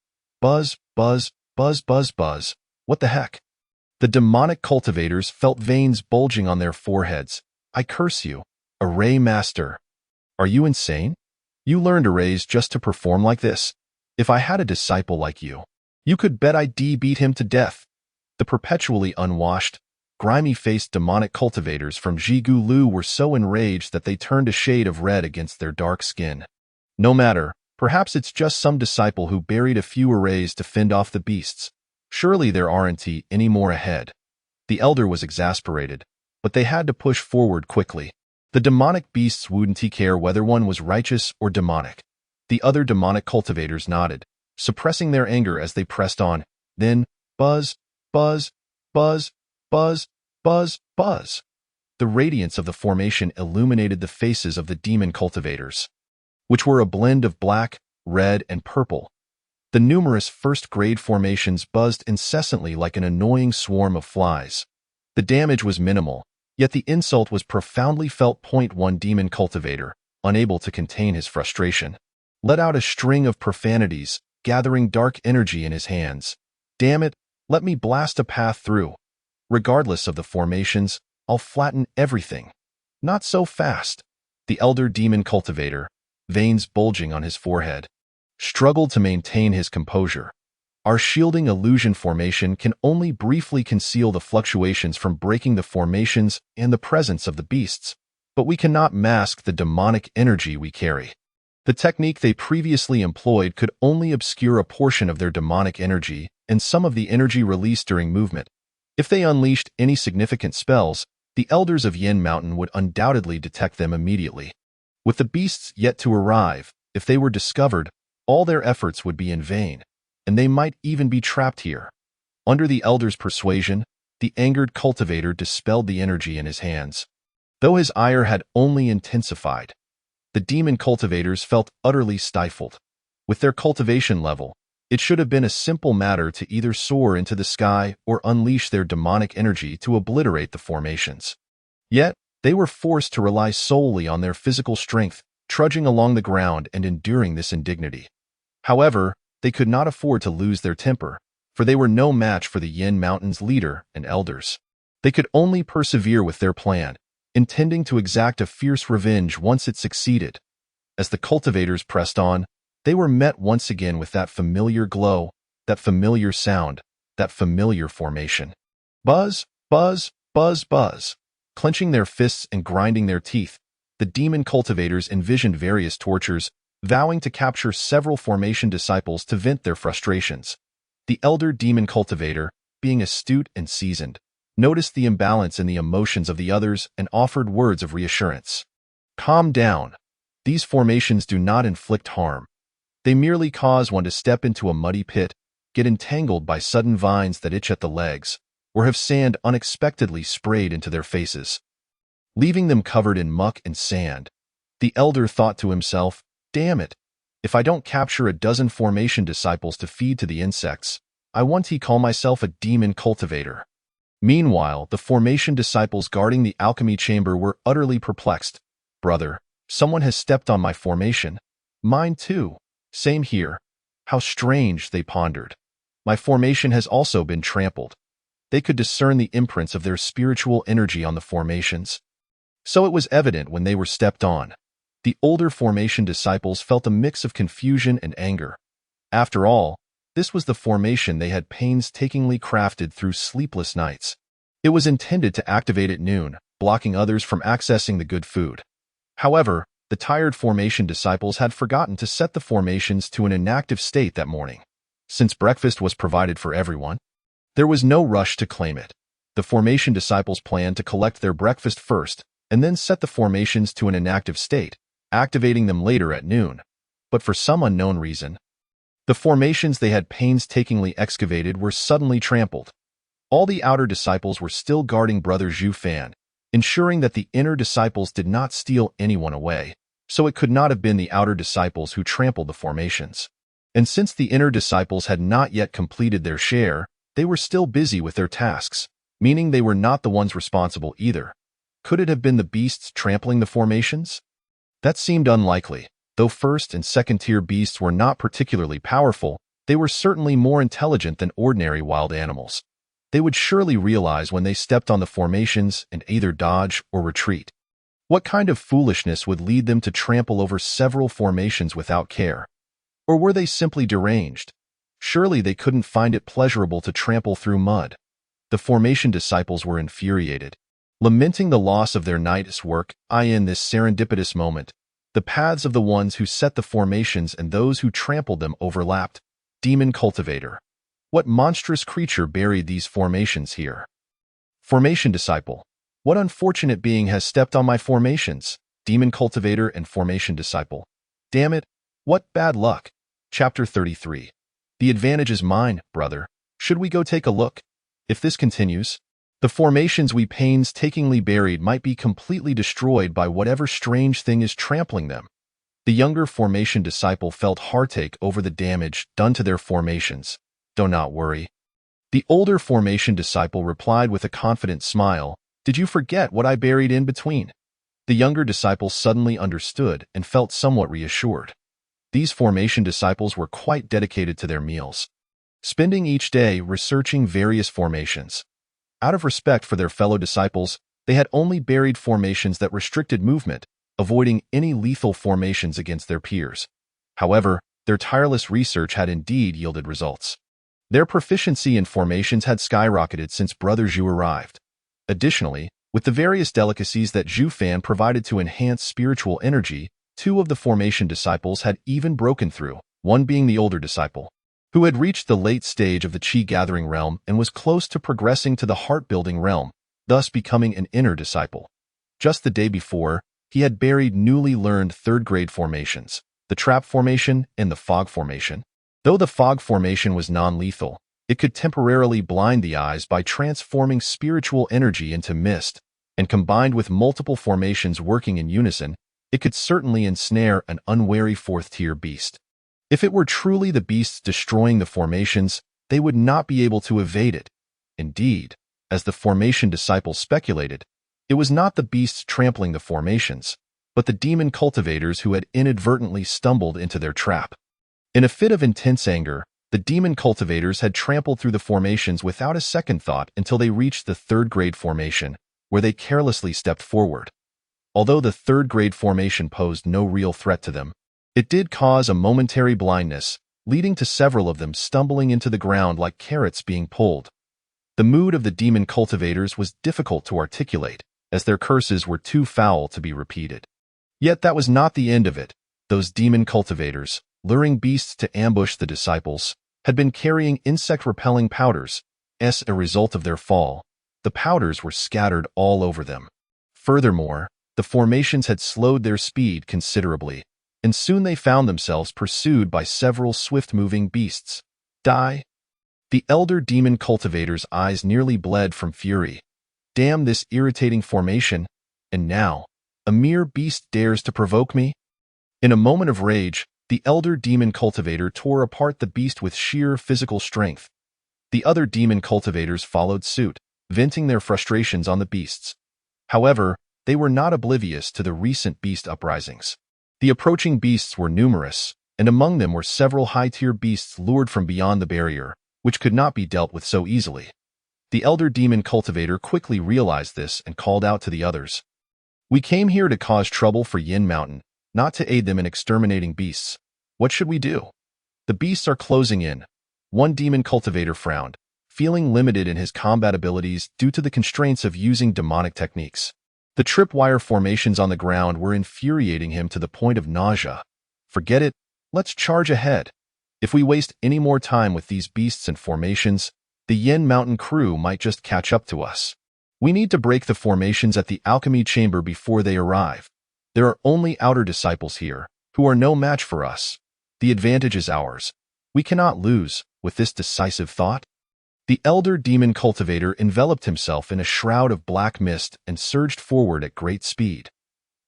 Buzz, buzz, buzz, buzz, buzz. What the heck? The demonic cultivators felt veins bulging on their foreheads. I curse you, array master. Are you insane? You learned arrays just to perform like this. If I had a disciple like you, you could bet I'd beat him to death. The perpetually unwashed, grimy-faced demonic cultivators from Jigu Lu were so enraged that they turned a shade of red against their dark skin. No matter, perhaps it's just some disciple who buried a few arrays to fend off the beasts. Surely there aren't any more ahead. The elder was exasperated, but they had to push forward quickly. The demonic beasts wouldn't care whether one was righteous or demonic. The other demonic cultivators nodded, suppressing their anger as they pressed on. Then, buzz, buzz, buzz, buzz, buzz, buzz. The radiance of the formation illuminated the faces of the demon cultivators, which were a blend of black, red, and purple. The numerous first-grade formations buzzed incessantly like an annoying swarm of flies. The damage was minimal, yet the insult was profoundly felt. One demon cultivator, unable to contain his frustration, let out a string of profanities, gathering dark energy in his hands. Damn it, let me blast a path through. Regardless of the formations, I'll flatten everything. Not so fast. The elder demon cultivator, veins bulging on his forehead, struggled to maintain his composure. Our shielding illusion formation can only briefly conceal the fluctuations from breaking the formations and the presence of the beasts, but we cannot mask the demonic energy we carry. The technique they previously employed could only obscure a portion of their demonic energy and some of the energy released during movement. If they unleashed any significant spells, the elders of Yin Mountain would undoubtedly detect them immediately. With the beasts yet to arrive, if they were discovered, all their efforts would be in vain, and they might even be trapped here. Under the elder's persuasion, the angered cultivator dispelled the energy in his hands. Though his ire had only intensified, the demon cultivators felt utterly stifled. With their cultivation level, it should have been a simple matter to either soar into the sky or unleash their demonic energy to obliterate the formations. Yet, they were forced to rely solely on their physical strength, trudging along the ground and enduring this indignity. However, they could not afford to lose their temper, for they were no match for the Yin Mountain's leader and elders. They could only persevere with their plan, intending to exact a fierce revenge once it succeeded. As the cultivators pressed on, they were met once again with that familiar glow, that familiar sound, that familiar formation. Buzz, buzz, buzz, buzz. Clenching their fists and grinding their teeth, the demon cultivators envisioned various tortures, vowing to capture several formation disciples to vent their frustrations. The elder demon cultivator, being astute and seasoned, noticed the imbalance in the emotions of the others and offered words of reassurance. Calm down. These formations do not inflict harm. They merely cause one to step into a muddy pit, get entangled by sudden vines that itch at the legs, or have sand unexpectedly sprayed into their faces, leaving them covered in muck and sand. The elder thought to himself, "Damn it! If I don't capture a dozen formation disciples to feed to the insects, I want call myself a demon cultivator." Meanwhile, the formation disciples guarding the alchemy chamber were utterly perplexed. "Brother, someone has stepped on my formation." "Mine too." "Same here." "How strange," they pondered. "My formation has also been trampled." They could discern the imprints of their spiritual energy on the formations. So it was evident when they were stepped on. The older formation disciples felt a mix of confusion and anger. After all, this was the formation they had painstakingly crafted through sleepless nights. It was intended to activate at noon, blocking others from accessing the good food. However, the tired formation disciples had forgotten to set the formations to an inactive state that morning. Since breakfast was provided for everyone, there was no rush to claim it. The formation disciples planned to collect their breakfast first and then set the formations to an inactive state, activating them later at noon. But for some unknown reason, the formations they had painstakingly excavated were suddenly trampled. All the outer disciples were still guarding Brother Zhu Fan, ensuring that the inner disciples did not steal anyone away, so it could not have been the outer disciples who trampled the formations. And since the inner disciples had not yet completed their share, they were still busy with their tasks, meaning they were not the ones responsible either. Could it have been the beasts trampling the formations? That seemed unlikely. Though first and second-tier beasts were not particularly powerful, they were certainly more intelligent than ordinary wild animals. They would surely realize when they stepped on the formations and either dodge or retreat. What kind of foolishness would lead them to trample over several formations without care? Or were they simply deranged? Surely they couldn't find it pleasurable to trample through mud. The formation disciples were infuriated, lamenting the loss of their night's work. In this serendipitous moment, the paths of the ones who set the formations and those who trampled them overlapped. Demon cultivator. What monstrous creature buried these formations here? Formation disciple. What unfortunate being has stepped on my formations? Demon cultivator and formation disciple. Damn it, what bad luck. Chapter 33. The advantage is mine, brother. Should we go take a look? If this continues, the formations we painstakingly buried might be completely destroyed by whatever strange thing is trampling them. The younger formation disciple felt heartache over the damage done to their formations. Do not worry. The older formation disciple replied with a confident smile, "Did you forget what I buried in between?" The younger disciple suddenly understood and felt somewhat reassured. These formation disciples were quite dedicated to their meals, spending each day researching various formations. Out of respect for their fellow disciples, they had only buried formations that restricted movement, avoiding any lethal formations against their peers. However, their tireless research had indeed yielded results. Their proficiency in formations had skyrocketed since Brother Zhu arrived. Additionally, with the various delicacies that Zhu Fan provided to enhance spiritual energy, 2 of the formation disciples had even broken through, one being the older disciple, who had reached the late stage of the Qi-gathering realm and was close to progressing to the heart-building realm, thus becoming an inner disciple. Just the day before, he had buried newly learned third-grade formations, the trap formation and the fog formation. Though the fog formation was non-lethal, it could temporarily blind the eyes by transforming spiritual energy into mist, and combined with multiple formations working in unison, it could certainly ensnare an unwary 4th-tier beast. If it were truly the beasts destroying the formations, they would not be able to evade it. Indeed, as the formation disciples speculated, it was not the beasts trampling the formations, but the demon cultivators who had inadvertently stumbled into their trap. In a fit of intense anger, the demon cultivators had trampled through the formations without a second thought until they reached the 3rd-grade formation, where they carelessly stepped forward. Although the 3rd-grade formation posed no real threat to them, it did cause a momentary blindness, leading to several of them stumbling into the ground like carrots being pulled. The mood of the demon cultivators was difficult to articulate, as their curses were too foul to be repeated. Yet that was not the end of it. Those demon cultivators, luring beasts to ambush the disciples, had been carrying insect-repelling powders. As a result of their fall, the powders were scattered all over them. Furthermore, the formations had slowed their speed considerably, and soon they found themselves pursued by several swift-moving beasts. Die! The elder demon cultivator's eyes nearly bled from fury. Damn this irritating formation, and now, a mere beast dares to provoke me? In a moment of rage, the elder demon cultivator tore apart the beast with sheer physical strength. The other demon cultivators followed suit, venting their frustrations on the beasts. However, they were not oblivious to the recent beast uprisings. The approaching beasts were numerous, and among them were several high-tier beasts lured from beyond the barrier, which could not be dealt with so easily. The elder demon cultivator quickly realized this and called out to the others. "We came here to cause trouble for Yin Mountain, not to aid them in exterminating beasts. What should we do? The beasts are closing in." One demon cultivator frowned, feeling limited in his combat abilities due to the constraints of using demonic techniques. The tripwire formations on the ground were infuriating him to the point of nausea. "Forget it, let's charge ahead. If we waste any more time with these beasts and formations, the Yin Mountain crew might just catch up to us. We need to break the formations at the alchemy chamber before they arrive. There are only outer disciples here, who are no match for us. The advantage is ours. We cannot lose." With this decisive thought, the elder demon cultivator enveloped himself in a shroud of black mist and surged forward at great speed.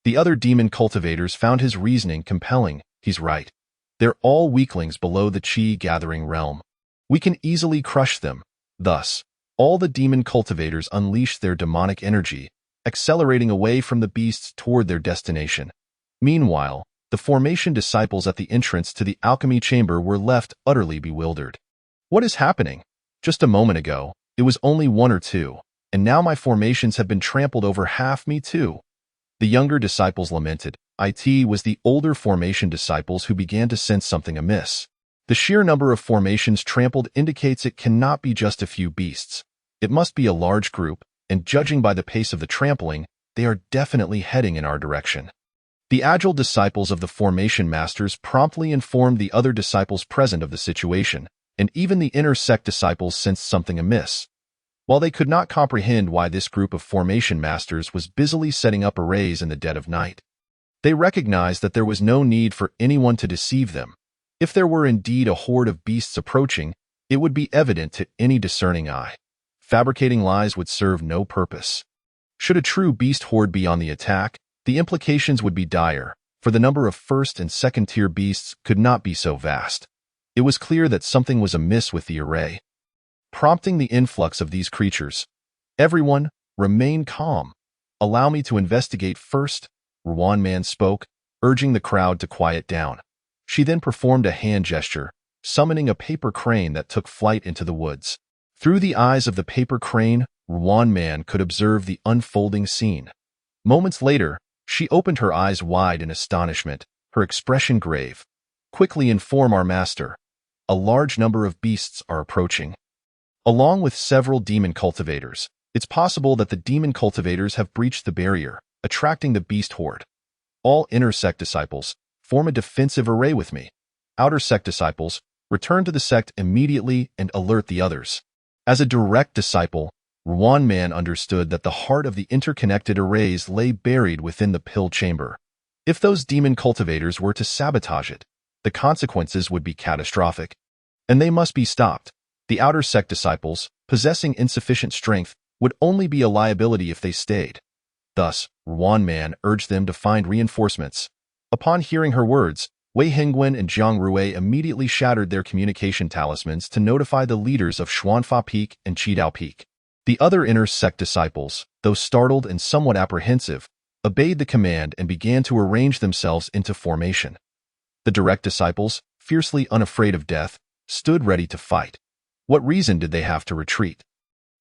The other demon cultivators found his reasoning compelling. "He's right. They're all weaklings below the chi-gathering realm. We can easily crush them." Thus, all the demon cultivators unleashed their demonic energy, accelerating away from the beasts toward their destination. Meanwhile, the formation disciples at the entrance to the alchemy chamber were left utterly bewildered. "What is happening? Just a moment ago, it was only one or two, and now my formations have been trampled over half. Me too." The younger disciples lamented. It was the older formation disciples who began to sense something amiss. The sheer number of formations trampled indicates it cannot be just a few beasts. It must be a large group, and judging by the pace of the trampling, they are definitely heading in our direction. The agile disciples of the formation masters promptly informed the other disciples present of the situation, and even the inner sect disciples sensed something amiss. While they could not comprehend why this group of formation masters was busily setting up arrays in the dead of night, they recognized that there was no need for anyone to deceive them. If there were indeed a horde of beasts approaching, it would be evident to any discerning eye. Fabricating lies would serve no purpose. Should a true beast horde be on the attack, the implications would be dire, for the number of first and second-tier beasts could not be so vast. It was clear that something was amiss with the array. Prompting the influx of these creatures, "Everyone, remain calm. Allow me to investigate first," Ruan Man spoke, urging the crowd to quiet down. She then performed a hand gesture, summoning a paper crane that took flight into the woods. Through the eyes of the paper crane, Ruan Man could observe the unfolding scene. Moments later, she opened her eyes wide in astonishment, her expression grave. "Quickly inform our master. A large number of beasts are approaching." Along with several demon cultivators, it's possible that the demon cultivators have breached the barrier, attracting the beast horde. All inner sect disciples, form a defensive array with me. Outer sect disciples, return to the sect immediately and alert the others. As a direct disciple, Ruan Man understood that the heart of the interconnected arrays lay buried within the pill chamber. If those demon cultivators were to sabotage it, the consequences would be catastrophic, and they must be stopped. The outer sect disciples, possessing insufficient strength, would only be a liability if they stayed. Thus, Ruan Man urged them to find reinforcements. Upon hearing her words, Wei Hengwen and Jiang Rui immediately shattered their communication talismans to notify the leaders of Xuanfa Peak and Qidao Peak. The other inner sect disciples, though startled and somewhat apprehensive, obeyed the command and began to arrange themselves into formation. The direct disciples, fiercely unafraid of death, stood ready to fight. What reason did they have to retreat?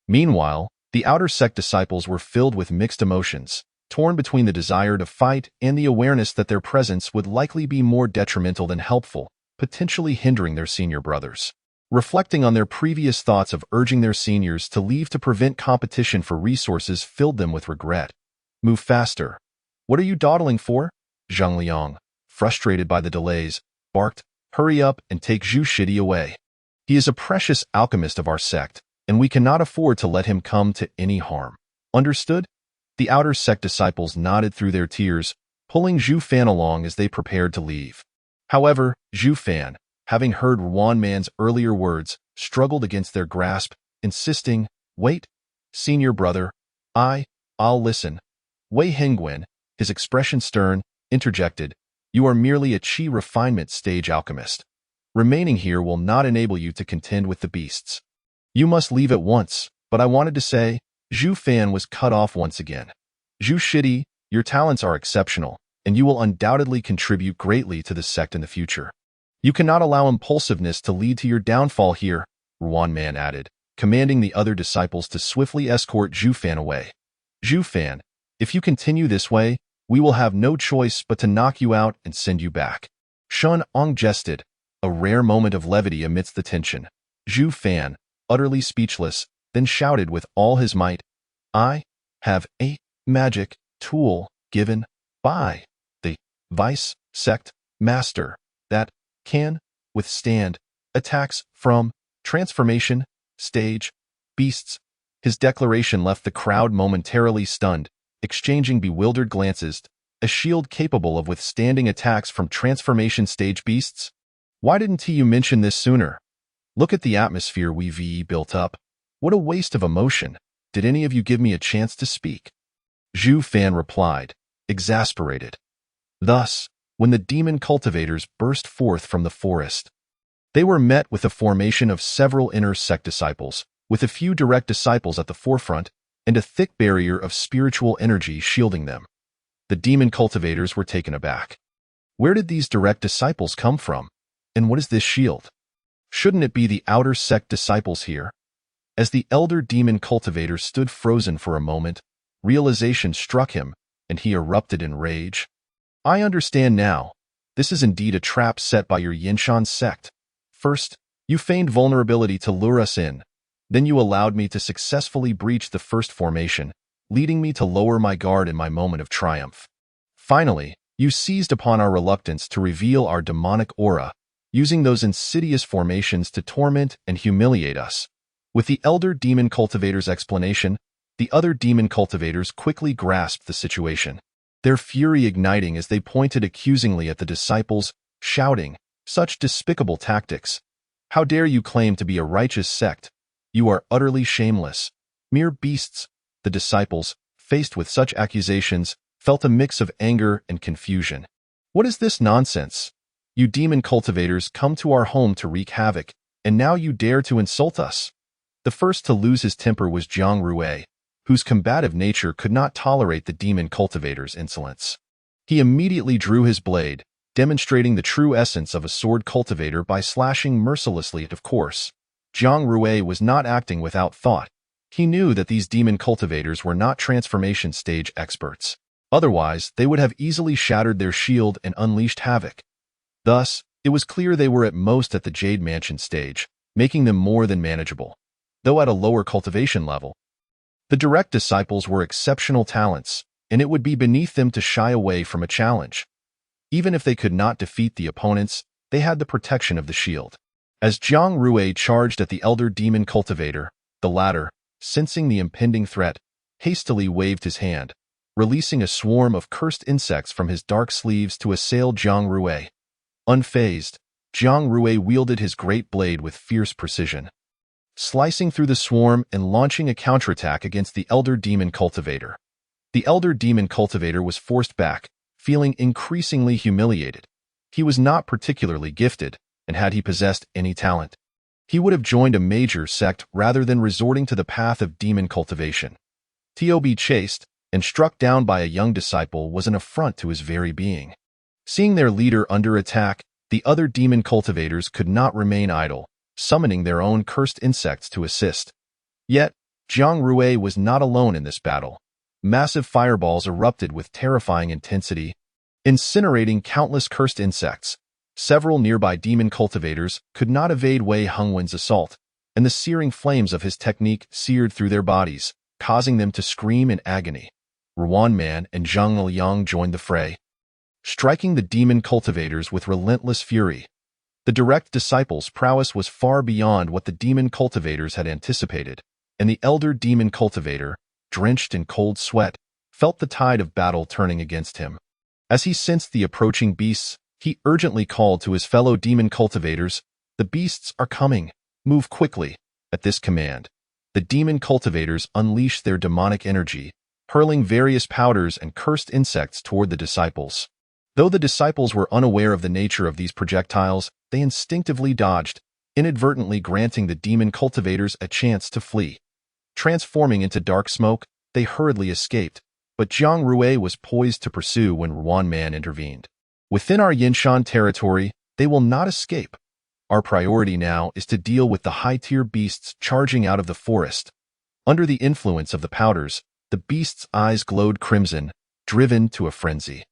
Meanwhile, the outer sect disciples were filled with mixed emotions, torn between the desire to fight and the awareness that their presence would likely be more detrimental than helpful, potentially hindering their senior brothers. Reflecting on their previous thoughts of urging their seniors to leave to prevent competition for resources filled them with regret. Move faster. What are you dawdling for? Zhang Liang, frustrated by the delays, barked, hurry up and take Zhu Shidi away. He is a precious alchemist of our sect, and we cannot afford to let him come to any harm. Understood? The outer sect disciples nodded through their tears, pulling Zhu Fan along as they prepared to leave. However, Zhu Fan, having heard Ruan Man's earlier words, struggled against their grasp, insisting, "Wait, senior brother, I'll listen." Wei Hengguan, his expression stern, interjected, "You are merely a qi refinement stage alchemist. Remaining here will not enable you to contend with the beasts. You must leave at once." But I wanted to say, Zhu Fan was cut off once again. "Zhu Shidi, your talents are exceptional, and you will undoubtedly contribute greatly to the sect in the future. You cannot allow impulsiveness to lead to your downfall here," Ruan Man added, commanding the other disciples to swiftly escort Zhu Fan away. "Zhu Fan, if you continue this way, we will have no choice but to knock you out and send you back." Shun Ong jested, a rare moment of levity amidst the tension. Zhu Fan, utterly speechless, then shouted with all his might, "I have a magic tool given by the Vice Sect Master that can withstand attacks from transformation stage beasts." His declaration left the crowd momentarily stunned, exchanging bewildered glances. A shield capable of withstanding attacks from transformation stage beasts? Why didn't you mention this sooner? Look at the atmosphere we've built up. What a waste of emotion. Did any of you give me a chance to speak? Zhu Fan replied, exasperated. Thus, when the demon cultivators burst forth from the forest, they were met with the formation of several inner sect disciples, with a few direct disciples at the forefront and a thick barrier of spiritual energy shielding them. The demon cultivators were taken aback. Where did these direct disciples come from? And what is this shield? Shouldn't it be the outer sect disciples here? As the elder demon cultivator stood frozen for a moment, realization struck him, and he erupted in rage. I understand now. This is indeed a trap set by your Yinshan sect. First, you feigned vulnerability to lure us in. Then you allowed me to successfully breach the first formation, leading me to lower my guard in my moment of triumph. Finally, you seized upon our reluctance to reveal our demonic aura, using those insidious formations to torment and humiliate us. With the elder demon cultivator's explanation, the other demon cultivators quickly grasped the situation, their fury igniting as they pointed accusingly at the disciples, shouting, "Such despicable tactics! How dare you claim to be a righteous sect? You are utterly shameless. Mere beasts." The disciples, faced with such accusations, felt a mix of anger and confusion. What is this nonsense? You demon cultivators come to our home to wreak havoc, and now you dare to insult us. The first to lose his temper was Jiang Rui, whose combative nature could not tolerate the demon cultivator's insolence. He immediately drew his blade, demonstrating the true essence of a sword cultivator by slashing mercilessly. Of course, Jiang Rui was not acting without thought. He knew that these demon cultivators were not transformation stage experts. Otherwise, they would have easily shattered their shield and unleashed havoc. Thus, it was clear they were at most at the Jade Mansion stage, making them more than manageable, though at a lower cultivation level. The direct disciples were exceptional talents, and it would be beneath them to shy away from a challenge. Even if they could not defeat the opponents, they had the protection of the shield. As Jiang Rui charged at the elder demon cultivator, the latter, sensing the impending threat, hastily waved his hand, releasing a swarm of cursed insects from his dark sleeves to assail Jiang Rui. Unfazed, Jiang Rui wielded his great blade with fierce precision, slicing through the swarm and launching a counterattack against the elder demon cultivator. The elder demon cultivator was forced back, feeling increasingly humiliated. He was not particularly gifted, and had he possessed any talent, he would have joined a major sect rather than resorting to the path of demon cultivation. To be chased and struck down by a young disciple was an affront to his very being. Seeing their leader under attack, the other demon cultivators could not remain idle, summoning their own cursed insects to assist. Yet, Jiang Rui was not alone in this battle. Massive fireballs erupted with terrifying intensity, incinerating countless cursed insects. Several nearby demon cultivators could not evade Wei Hongwen's assault, and the searing flames of his technique seared through their bodies, causing them to scream in agony. Ruan Man and Zhang Liang joined the fray, striking the demon cultivators with relentless fury. The direct disciples' prowess was far beyond what the demon cultivators had anticipated, and the elder demon cultivator, drenched in cold sweat, felt the tide of battle turning against him. As he sensed the approaching beasts, he urgently called to his fellow demon cultivators, "The beasts are coming. Move quickly." At this command, the demon cultivators unleashed their demonic energy, hurling various powders and cursed insects toward the disciples. Though the disciples were unaware of the nature of these projectiles, they instinctively dodged, inadvertently granting the demon cultivators a chance to flee. Transforming into dark smoke, they hurriedly escaped, but Jiang Rui was poised to pursue when Ruan Man intervened. "Within our Yinshan territory, they will not escape. Our priority now is to deal with the high-tier beasts charging out of the forest." Under the influence of the powders, the beasts' eyes glowed crimson, driven to a frenzy.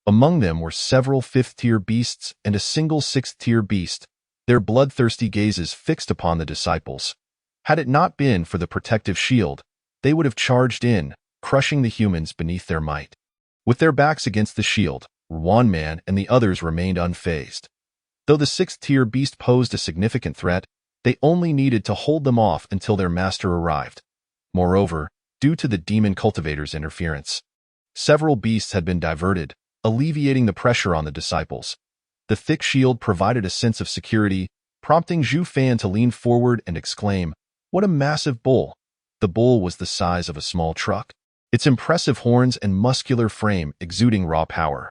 Among them were several fifth-tier beasts and a single sixth-tier beast, their bloodthirsty gazes fixed upon the disciples. Had it not been for the protective shield, they would have charged in, crushing the humans beneath their might. With their backs against the shield, Ruan Man and the others remained unfazed. Though the sixth-tier beast posed a significant threat, they only needed to hold them off until their master arrived. Moreover, due to the demon cultivator's interference, several beasts had been diverted, alleviating the pressure on the disciples. The thick shield provided a sense of security, prompting Zhu Fan to lean forward and exclaim, "What a massive bull!" The bull was the size of a small truck, its impressive horns and muscular frame exuding raw power.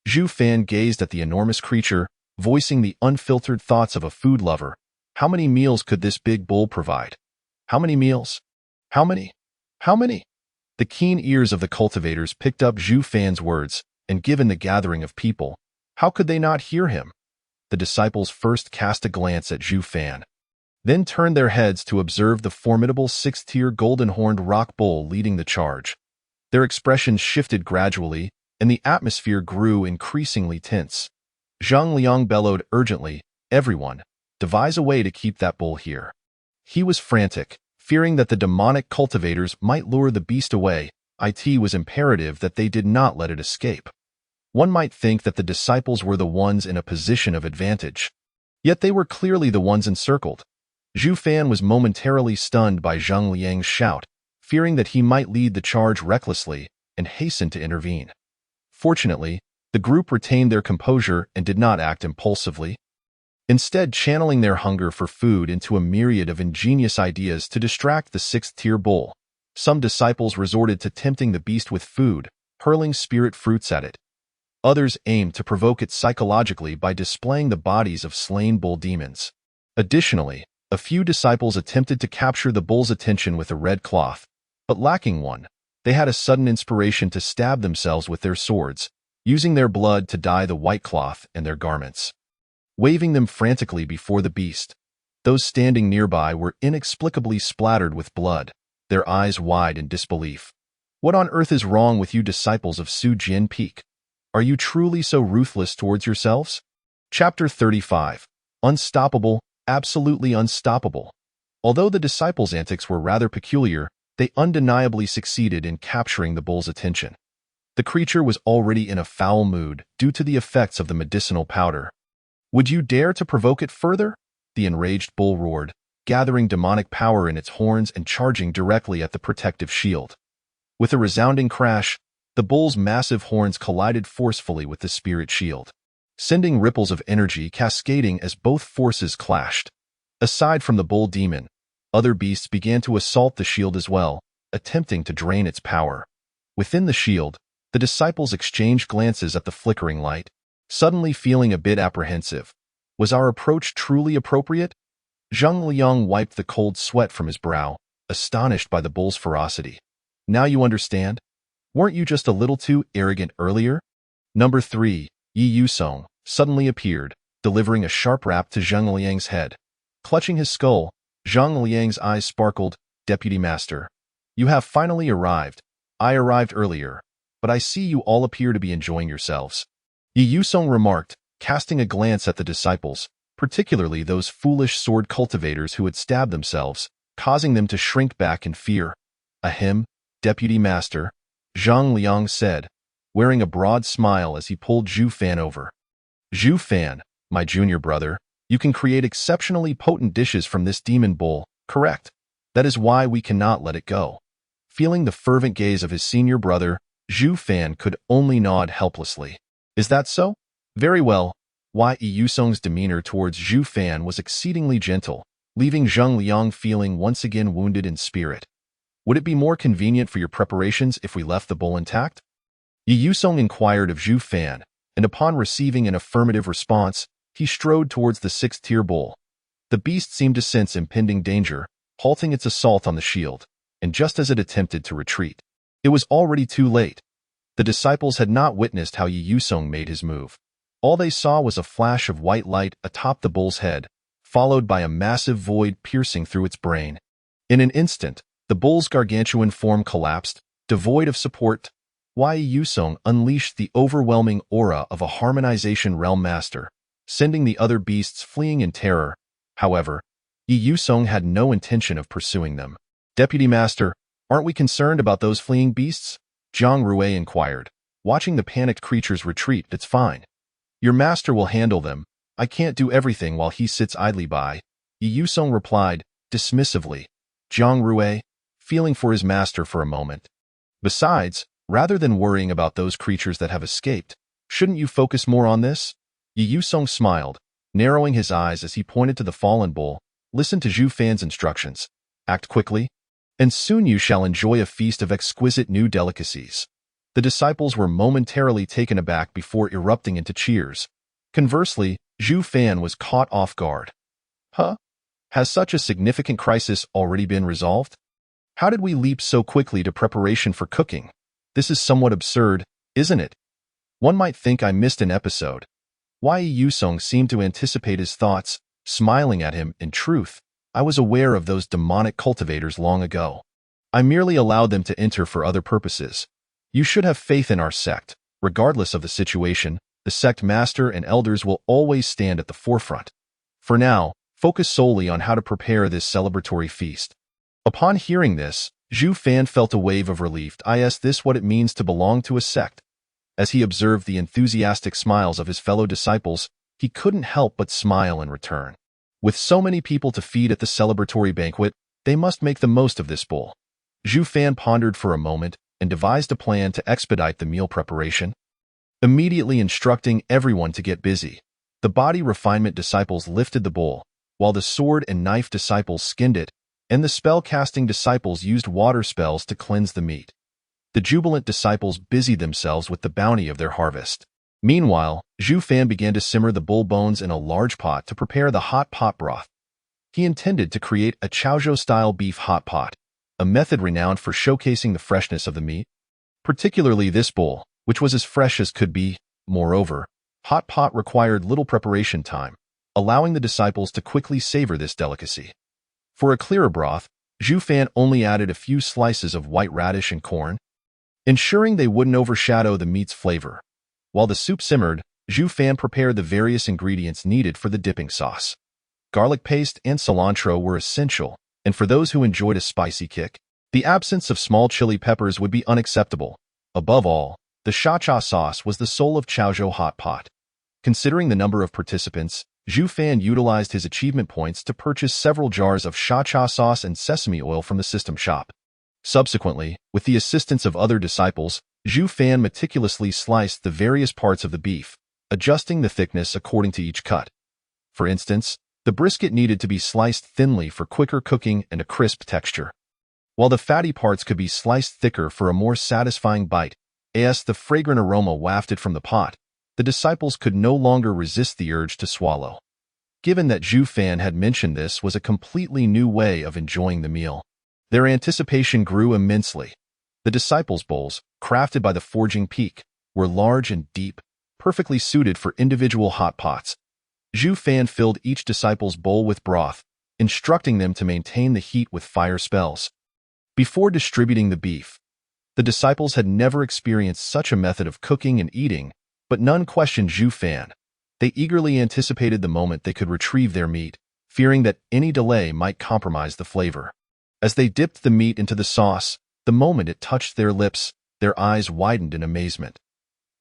Zhu Fan gazed at the enormous creature, voicing the unfiltered thoughts of a food lover. How many meals could this big bull provide? How many meals? How many? How many? The keen ears of the cultivators picked up Zhu Fan's words, and given the gathering of people, how could they not hear him? The disciples first cast a glance at Zhu Fan, then turned their heads to observe the formidable sixth-tier golden-horned rock bull leading the charge. Their expressions shifted gradually, and the atmosphere grew increasingly tense. Zhang Liang bellowed urgently, "Everyone, devise a way to keep that bull here." He was frantic, fearing that the demonic cultivators might lure the beast away. It was imperative that they did not let it escape. One might think that the disciples were the ones in a position of advantage. Yet they were clearly the ones encircled. Zhu Fan was momentarily stunned by Zhang Liang's shout, fearing that he might lead the charge recklessly, and hastened to intervene. Fortunately, the group retained their composure and did not act impulsively, instead channeling their hunger for food into a myriad of ingenious ideas to distract the sixth-tier bull. Some disciples resorted to tempting the beast with food, hurling spirit fruits at it. Others aimed to provoke it psychologically by displaying the bodies of slain bull demons. Additionally, a few disciples attempted to capture the bull's attention with a red cloth, but lacking one, they had a sudden inspiration to stab themselves with their swords, using their blood to dye the white cloth and their garments. Waving them frantically before the beast, those standing nearby were inexplicably splattered with blood, their eyes wide in disbelief. "What on earth is wrong with you disciples of Su Jin Peak? Are you truly so ruthless towards yourselves?" Chapter 35. Unstoppable, absolutely unstoppable. Although the disciples' antics were rather peculiar, they undeniably succeeded in capturing the bull's attention. The creature was already in a foul mood due to the effects of the medicinal powder. "Would you dare to provoke it further?" the enraged bull roared, gathering demonic power in its horns and charging directly at the protective shield. With a resounding crash, the bull's massive horns collided forcefully with the spirit shield, sending ripples of energy cascading as both forces clashed. Aside from the bull demon, other beasts began to assault the shield as well, attempting to drain its power. Within the shield, the disciples exchanged glances at the flickering light, suddenly feeling a bit apprehensive. Was our approach truly appropriate? Zhang Liang wiped the cold sweat from his brow, astonished by the bull's ferocity. "Now you understand? Weren't you just a little too arrogant earlier?" Number 3, Yi Yusong, suddenly appeared, delivering a sharp rap to Zhang Liang's head. Clutching his skull, Zhang Liang's eyes sparkled. "Deputy Master, you have finally arrived. I arrived earlier, but I see you all appear to be enjoying yourselves." Yi Yusong remarked, casting a glance at the disciples, particularly those foolish sword cultivators who had stabbed themselves, causing them to shrink back in fear. "Ahem, Deputy Master," Zhang Liang said, wearing a broad smile as he pulled Zhu Fan over. "Zhu Fan, my junior brother, you can create exceptionally potent dishes from this demon bowl, correct? That is why we cannot let it go." Feeling the fervent gaze of his senior brother, Zhu Fan could only nod helplessly. "Is that so? Very well." Yi Yusong's demeanor towards Zhu Fan was exceedingly gentle, leaving Zhang Liang feeling once again wounded in spirit. "Would it be more convenient for your preparations if we left the bowl intact?" Yi Yusong inquired of Zhu Fan, and upon receiving an affirmative response, he strode towards the sixth-tier bowl. The beast seemed to sense impending danger, halting its assault on the shield, and just as it attempted to retreat, it was already too late. The disciples had not witnessed how Yi Yusong made his move. All they saw was a flash of white light atop the bull's head, followed by a massive void piercing through its brain. In an instant, the bull's gargantuan form collapsed, devoid of support. Yi Yusong unleashed the overwhelming aura of a harmonization realm master, sending the other beasts fleeing in terror. However, Yi Yusong had no intention of pursuing them. "Deputy Master, aren't we concerned about those fleeing beasts?" Zhang Rue inquired. "Watching the panicked creatures retreat, it's fine. Your master will handle them. I can't do everything while he sits idly by," Yi Yusong replied, dismissively. Zhang Rue, feeling for his master for a moment. "Besides, rather than worrying about those creatures that have escaped, shouldn't you focus more on this?" Yi Yusong smiled, narrowing his eyes as he pointed to the fallen bull. "Listen to Zhu Fan's instructions. Act quickly, and soon you shall enjoy a feast of exquisite new delicacies." The disciples were momentarily taken aback before erupting into cheers. Conversely, Zhu Fan was caught off guard. "Huh? Has such a significant crisis already been resolved? How did we leap so quickly to preparation for cooking? This is somewhat absurd, isn't it? One might think I missed an episode." Yi Yusong seemed to anticipate his thoughts, smiling at him. "In truth, I was aware of those demonic cultivators long ago. I merely allowed them to enter for other purposes. You should have faith in our sect. Regardless of the situation, the sect master and elders will always stand at the forefront. For now, focus solely on how to prepare this celebratory feast." Upon hearing this, Zhu Fan felt a wave of relief. Is this what it means to belong to a sect? As he observed the enthusiastic smiles of his fellow disciples, he couldn't help but smile in return. With so many people to feed at the celebratory banquet, they must make the most of this bowl. Zhu Fan pondered for a moment and devised a plan to expedite the meal preparation. Immediately instructing everyone to get busy, the body refinement disciples lifted the bowl, while the sword and knife disciples skinned it, and the spell-casting disciples used water spells to cleanse the meat. The jubilant disciples busied themselves with the bounty of their harvest. Meanwhile, Zhu Fan began to simmer the bull bones in a large pot to prepare the hot pot broth. He intended to create a Chaozhou-style beef hot pot, a method renowned for showcasing the freshness of the meat. Particularly this bowl, which was as fresh as could be. Moreover, hot pot required little preparation time, allowing the disciples to quickly savor this delicacy. For a clearer broth, Zhu Fan only added a few slices of white radish and corn, ensuring they wouldn't overshadow the meat's flavor. While the soup simmered, Zhu Fan prepared the various ingredients needed for the dipping sauce. Garlic paste and cilantro were essential, and for those who enjoyed a spicy kick, the absence of small chili peppers would be unacceptable. Above all, the sha-cha sauce was the soul of Chaozhou hot pot. Considering the number of participants, Zhu Fan utilized his achievement points to purchase several jars of sha-cha sauce and sesame oil from the system shop. Subsequently, with the assistance of other disciples, Zhu Fan meticulously sliced the various parts of the beef, adjusting the thickness according to each cut. For instance, the brisket needed to be sliced thinly for quicker cooking and a crisp texture, while the fatty parts could be sliced thicker for a more satisfying bite. As the fragrant aroma wafted from the pot, the disciples could no longer resist the urge to swallow. Given that Zhu Fan had mentioned this was a completely new way of enjoying the meal, their anticipation grew immensely. The disciples' bowls, crafted by the Forging Peak, were large and deep, perfectly suited for individual hot pots. Zhu Fan filled each disciple's bowl with broth, instructing them to maintain the heat with fire spells. Before distributing the beef, the disciples had never experienced such a method of cooking and eating, but none questioned Zhu Fan. They eagerly anticipated the moment they could retrieve their meat, fearing that any delay might compromise the flavor. As they dipped the meat into the sauce, the moment it touched their lips, their eyes widened in amazement.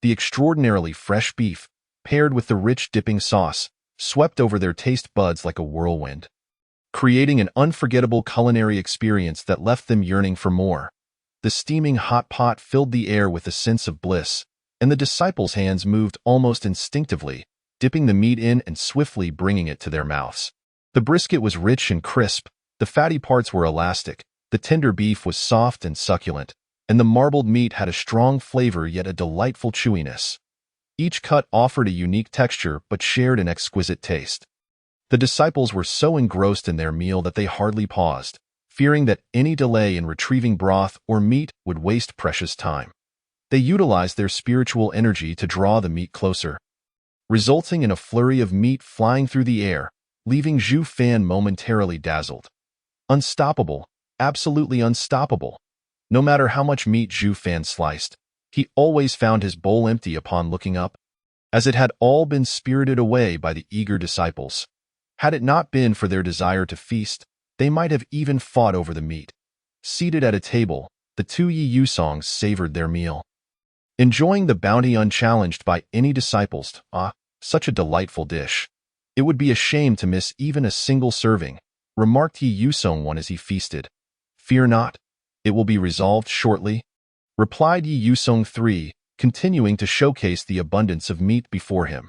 The extraordinarily fresh beef, paired with the rich dipping sauce, swept over their taste buds like a whirlwind, creating an unforgettable culinary experience that left them yearning for more. The steaming hot pot filled the air with a sense of bliss, and the disciples' hands moved almost instinctively, dipping the meat in and swiftly bringing it to their mouths. The brisket was rich and crisp, the fatty parts were elastic, the tender beef was soft and succulent, and the marbled meat had a strong flavor yet a delightful chewiness. Each cut offered a unique texture but shared an exquisite taste. The disciples were so engrossed in their meal that they hardly paused, fearing that any delay in retrieving broth or meat would waste precious time. They utilized their spiritual energy to draw the meat closer, resulting in a flurry of meat flying through the air, leaving Zhu Fan momentarily dazzled. Unstoppable, absolutely unstoppable. No matter how much meat Zhu Fan sliced, he always found his bowl empty upon looking up, as it had all been spirited away by the eager disciples. Had it not been for their desire to feast, they might have even fought over the meat. Seated at a table, the two Yi Yusongs savored their meal, enjoying the bounty unchallenged by any disciples. Such a delightful dish. It would be a shame to miss even a single serving, remarked Yi Yusong one as he feasted. Fear not, it will be resolved shortly, replied Yi Yusong III, continuing to showcase the abundance of meat before him.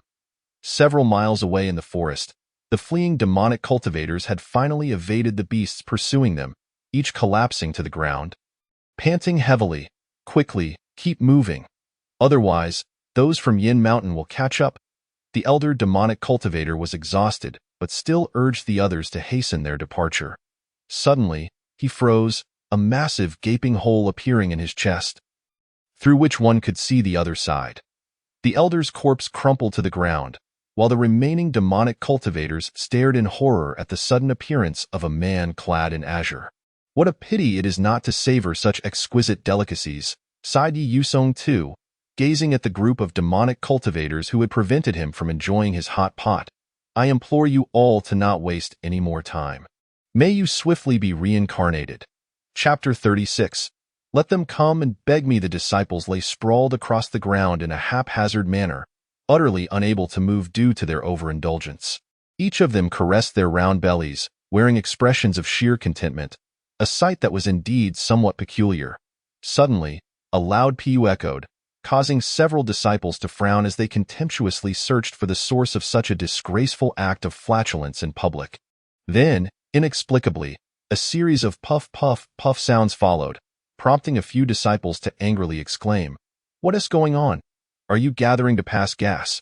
Several miles away in the forest, the fleeing demonic cultivators had finally evaded the beasts pursuing them, each collapsing to the ground. Panting heavily, quickly, keep moving. Otherwise, those from Yin Mountain will catch up. The elder demonic cultivator was exhausted, but still urged the others to hasten their departure. Suddenly, he froze, a massive gaping hole appearing in his chest, through which one could see the other side. The elder's corpse crumpled to the ground, while the remaining demonic cultivators stared in horror at the sudden appearance of a man clad in azure. What a pity it is not to savor such exquisite delicacies, sighed Yi Yusong II, gazing at the group of demonic cultivators who had prevented him from enjoying his hot pot. I implore you all to not waste any more time. May you swiftly be reincarnated. Chapter 36. Let them come and beg me. The disciples lay sprawled across the ground in a haphazard manner, utterly unable to move due to their overindulgence. Each of them caressed their round bellies, wearing expressions of sheer contentment, a sight that was indeed somewhat peculiar. Suddenly, a loud pew echoed, causing several disciples to frown as they contemptuously searched for the source of such a disgraceful act of flatulence in public. Then, inexplicably, a series of puff puff puff sounds followed, prompting a few disciples to angrily exclaim, "What is going on? Are you gathering to pass gas?"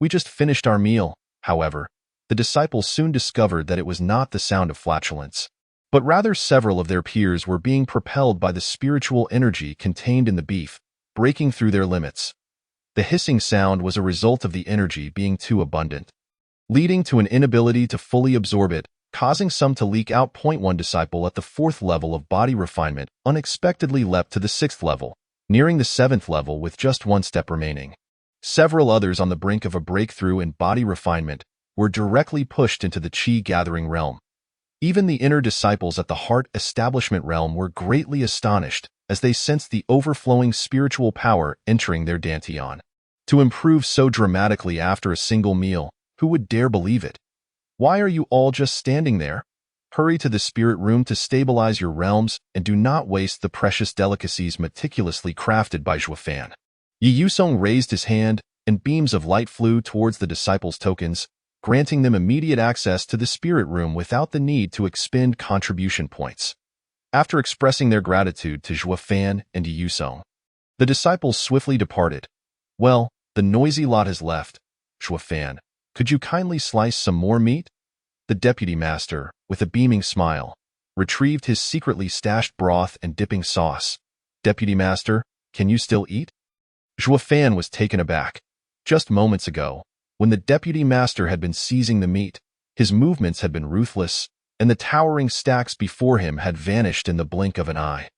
We just finished our meal. However, the disciples soon discovered that it was not the sound of flatulence, but rather several of their peers were being propelled by the spiritual energy contained in the beef, breaking through their limits. The hissing sound was a result of the energy being too abundant, leading to an inability to fully absorb it, causing some to leak out. One disciple at the 4th level of body refinement unexpectedly leapt to the 6th level, nearing the 7th level with just one step remaining. Several others on the brink of a breakthrough in body refinement were directly pushed into the Qi-gathering realm. Even the inner disciples at the heart establishment realm were greatly astonished as they sensed the overflowing spiritual power entering their dantian. To improve so dramatically after a single meal, who would dare believe it? Why are you all just standing there? Hurry to the spirit room to stabilize your realms and do not waste the precious delicacies meticulously crafted by Zhu Fan. Yi Yusong raised his hand, and beams of light flew towards the disciples' tokens, granting them immediate access to the spirit room without the need to expend contribution points. After expressing their gratitude to Zhu Fan and Yi Yusong, the disciples swiftly departed. Well, the noisy lot has left. Zhu Fan, could you kindly slice some more meat? The deputy master, with a beaming smile, retrieved his secretly stashed broth and dipping sauce. Deputy master, can you still eat? Zhu Fan was taken aback. Just moments ago, when the deputy master had been seizing the meat, his movements had been ruthless, and the towering stacks before him had vanished in the blink of an eye.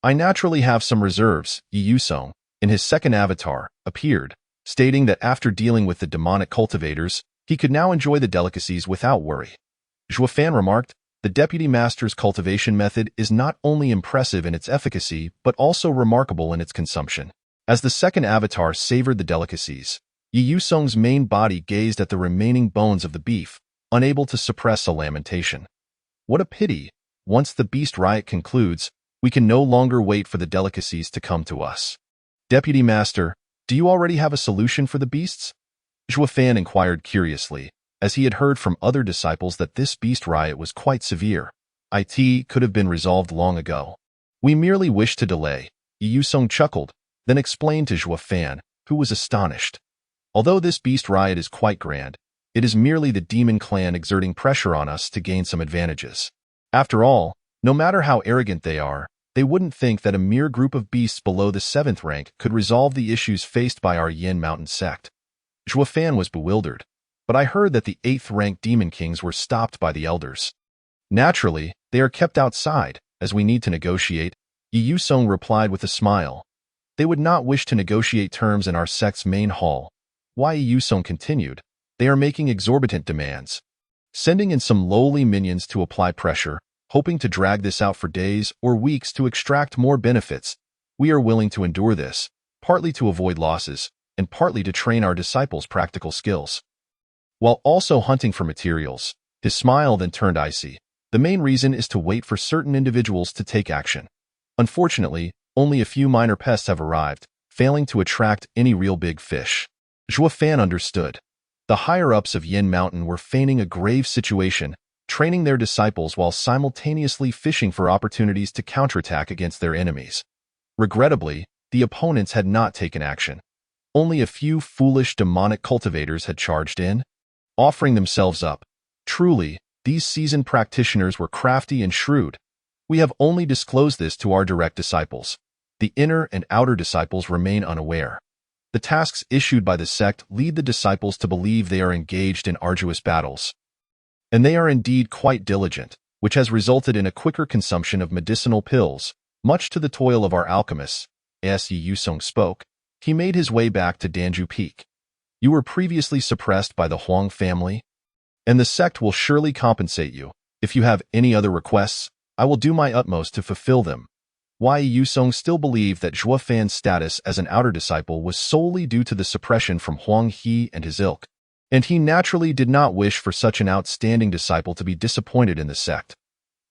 I naturally have some reserves. Yi Yusong, in his second avatar, appeared, stating that after dealing with the demonic cultivators, he could now enjoy the delicacies without worry. Zhuo Fan remarked, the Deputy Master's cultivation method is not only impressive in its efficacy, but also remarkable in its consumption. As the second avatar savored the delicacies, Yi Yusong's main body gazed at the remaining bones of the beef, unable to suppress a lamentation. What a pity! Once the beast riot concludes, we can no longer wait for the delicacies to come to us. Deputy Master, do you already have a solution for the beasts? Zhuo Fan inquired curiously, as he had heard from other disciples that this beast riot was quite severe. It could have been resolved long ago. We merely wish to delay. Yi Yusong chuckled, then explained to Zhuo Fan, who was astonished. Although this beast riot is quite grand, it is merely the demon clan exerting pressure on us to gain some advantages. After all, no matter how arrogant they are, they wouldn't think that a mere group of beasts below the 7th rank could resolve the issues faced by our Yin Mountain sect. Zhuo Fan was bewildered, but I heard that the 8th rank demon kings were stopped by the elders. Naturally, they are kept outside, as we need to negotiate, Yi Yusong replied with a smile. They would not wish to negotiate terms in our sect's main hall. Why, Yi Yusong continued, they are making exorbitant demands, sending in some lowly minions to apply pressure, hoping to drag this out for days or weeks to extract more benefits. We are willing to endure this, partly to avoid losses, and partly to train our disciples' practical skills. While also hunting for materials, his smile then turned icy. The main reason is to wait for certain individuals to take action. Unfortunately, only a few minor pests have arrived, failing to attract any real big fish. Zhuo Fan understood. The higher-ups of Yin Mountain were feigning a grave situation, training their disciples while simultaneously fishing for opportunities to counterattack against their enemies. Regrettably, the opponents had not taken action. Only a few foolish demonic cultivators had charged in, offering themselves up. Truly, these seasoned practitioners were crafty and shrewd. We have only disclosed this to our direct disciples. The inner and outer disciples remain unaware. The tasks issued by the sect lead the disciples to believe they are engaged in arduous battles. And they are indeed quite diligent, which has resulted in a quicker consumption of medicinal pills, much to the toil of our alchemists. As Yi Yusong spoke, he made his way back to Danju Peak. You were previously suppressed by the Huang family, and the sect will surely compensate you. If you have any other requests, I will do my utmost to fulfill them. Yi Yusong still believed that Zhuo Fan's status as an outer disciple was solely due to the suppression from Huang He and his ilk, and he naturally did not wish for such an outstanding disciple to be disappointed in the sect.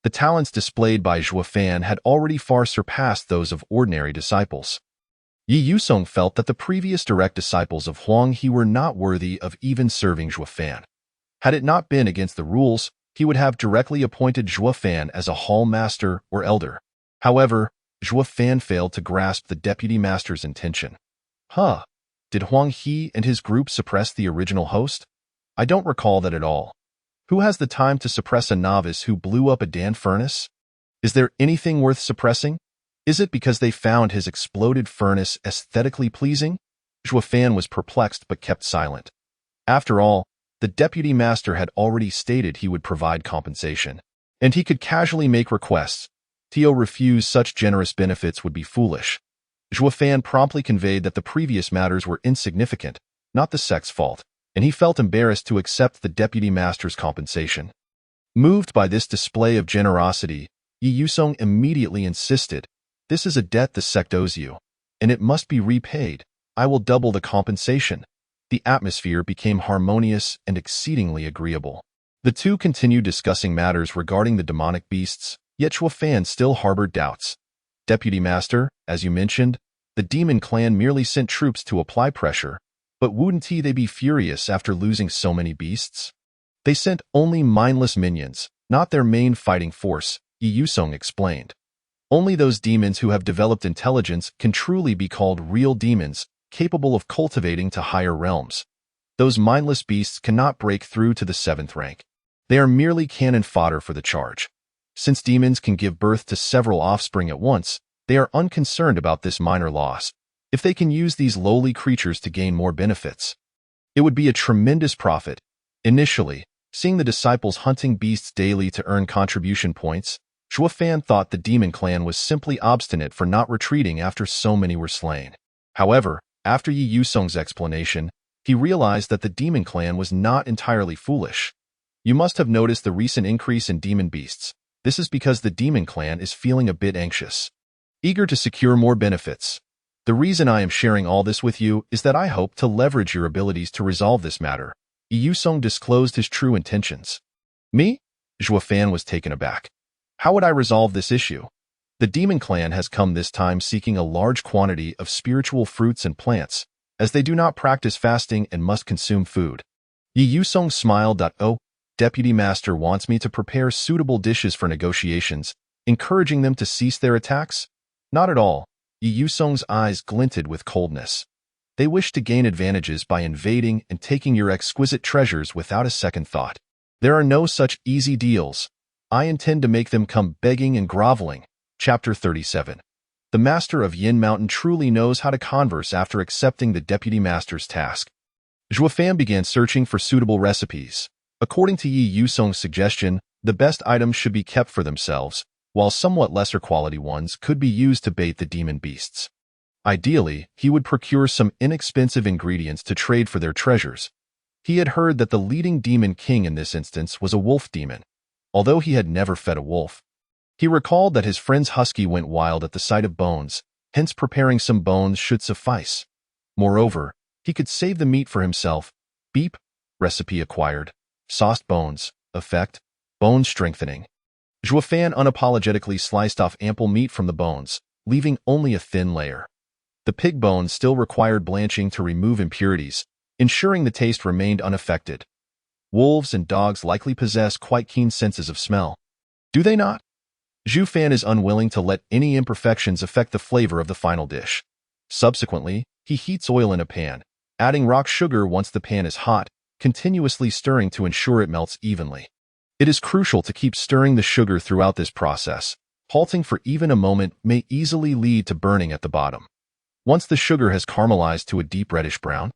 The talents displayed by Zhuo Fan had already far surpassed those of ordinary disciples. Yi Yusong felt that the previous direct disciples of Huang He were not worthy of even serving Zhuo Fan. Had it not been against the rules, he would have directly appointed Zhuo Fan as a hall master or elder. However, Zhuo Fan failed to grasp the deputy master's intention. Did Huang He and his group suppress the original host? I don't recall that at all. Who has the time to suppress a novice who blew up a Dan furnace? Is there anything worth suppressing? Is it because they found his exploded furnace aesthetically pleasing? Zhuo Fan was perplexed but kept silent. After all, the deputy master had already stated he would provide compensation, and he could casually make requests. To refuse such generous benefits would be foolish. Zhuo Fan promptly conveyed that the previous matters were insignificant, not the sect's fault, and he felt embarrassed to accept the deputy master's compensation. Moved by this display of generosity, Yi Yusong immediately insisted, "This is a debt the sect owes you, and it must be repaid. I will double the compensation." The atmosphere became harmonious and exceedingly agreeable. The two continued discussing matters regarding the demonic beasts, yet Zhuo Fan still harbored doubts. Deputy Master, as you mentioned, the demon clan merely sent troops to apply pressure, but wouldn't they be furious after losing so many beasts? They sent only mindless minions, not their main fighting force, Yi Yusong explained. Only those demons who have developed intelligence can truly be called real demons, capable of cultivating to higher realms. Those mindless beasts cannot break through to the 7th rank. They are merely cannon fodder for the charge. Since demons can give birth to several offspring at once, they are unconcerned about this minor loss. If they can use these lowly creatures to gain more benefits, it would be a tremendous profit. Initially, seeing the disciples hunting beasts daily to earn contribution points, Zhuo Fan thought the demon clan was simply obstinate for not retreating after so many were slain. However, After Yi Yusong's explanation, he realized that the demon clan was not entirely foolish. You must have noticed the recent increase in demon beasts. This is because the demon clan is feeling a bit anxious, eager to secure more benefits. The reason I am sharing all this with you is that I hope to leverage your abilities to resolve this matter. Yi Yusong disclosed his true intentions. Me? Zhuo Fan was taken aback. How would I resolve this issue? The demon clan has come this time seeking a large quantity of spiritual fruits and plants, as they do not practice fasting and must consume food. Yi Yusong smiled. Oh, Deputy Master wants me to prepare suitable dishes for negotiations, encouraging them to cease their attacks? Not at all. Yi Yusong's eyes glinted with coldness. They wish to gain advantages by invading and taking your exquisite treasures without a second thought. There are no such easy deals. I intend to make them come begging and groveling. Chapter 37. The Master of Yin Mountain truly knows how to converse after accepting the Deputy Master's task. Zhuo Fan began searching for suitable recipes. According to Yi Yusong's suggestion, the best items should be kept for themselves, while somewhat lesser quality ones could be used to bait the demon beasts. Ideally, he would procure some inexpensive ingredients to trade for their treasures. He had heard that the leading demon king in this instance was a wolf demon, although he had never fed a wolf. He recalled that his friend's husky went wild at the sight of bones, hence preparing some bones should suffice. Moreover, he could save the meat for himself. Beep. Recipe acquired. Sauced bones. Effect. Bone strengthening. Zhuo Fan unapologetically sliced off ample meat from the bones, leaving only a thin layer. The pig bones still required blanching to remove impurities, ensuring the taste remained unaffected. Wolves and dogs likely possess quite keen senses of smell. Do they not? Zhu Fan is unwilling to let any imperfections affect the flavor of the final dish. Subsequently, he heats oil in a pan, adding rock sugar once the pan is hot, continuously stirring to ensure it melts evenly. It is crucial to keep stirring the sugar throughout this process. Halting for even a moment may easily lead to burning at the bottom. Once the sugar has caramelized to a deep reddish brown,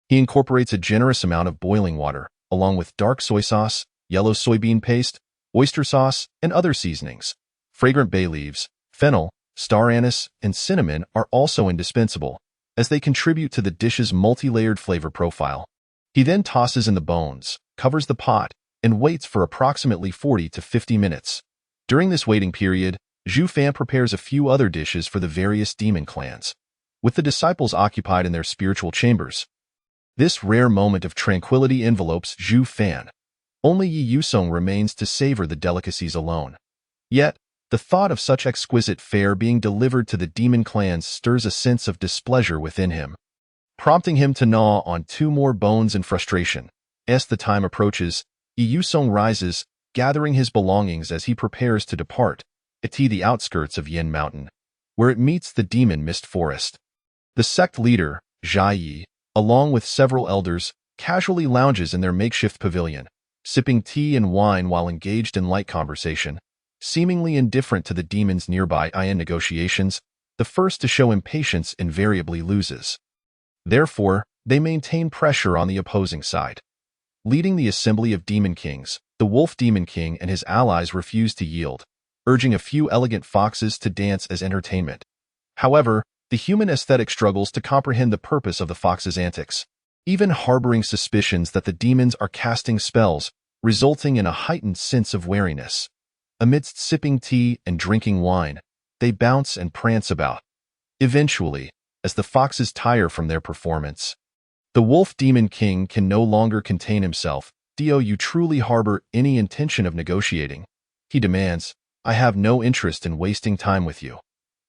he incorporates a generous amount of boiling water, along with dark soy sauce, yellow soybean paste, oyster sauce, and other seasonings. Fragrant bay leaves, fennel, star anise, and cinnamon are also indispensable, as they contribute to the dish's multi-layered flavor profile. He then tosses in the bones, covers the pot, and waits for approximately 40 to 50 minutes. During this waiting period, Zhu Fan prepares a few other dishes for the various demon clans, with the disciples occupied in their spiritual chambers. This rare moment of tranquility envelopes Zhu Fan. Only Yi Yusong remains to savor the delicacies alone. Yet, the thought of such exquisite fare being delivered to the demon clans stirs a sense of displeasure within him, prompting him to gnaw on 2 more bones in frustration. As the time approaches, Yi Yusong rises, gathering his belongings as he prepares to depart, to the outskirts of Yin Mountain, where it meets the demon mist forest. The sect leader, Zhai Yi, along with several elders, casually lounges in their makeshift pavilion, sipping tea and wine while engaged in light conversation. Seemingly indifferent to the demons nearby in negotiations, the first to show impatience invariably loses. Therefore, they maintain pressure on the opposing side. Leading the assembly of demon kings, the wolf demon king and his allies refuse to yield, urging a few elegant foxes to dance as entertainment. However, the human aesthetic struggles to comprehend the purpose of the fox's antics, even harboring suspicions that the demons are casting spells, resulting in a heightened sense of wariness. Amidst sipping tea and drinking wine, they bounce and prance about. Eventually, as the foxes tire from their performance, the wolf demon king can no longer contain himself. Do you truly harbor any intention of negotiating? He demands. I have no interest in wasting time with you.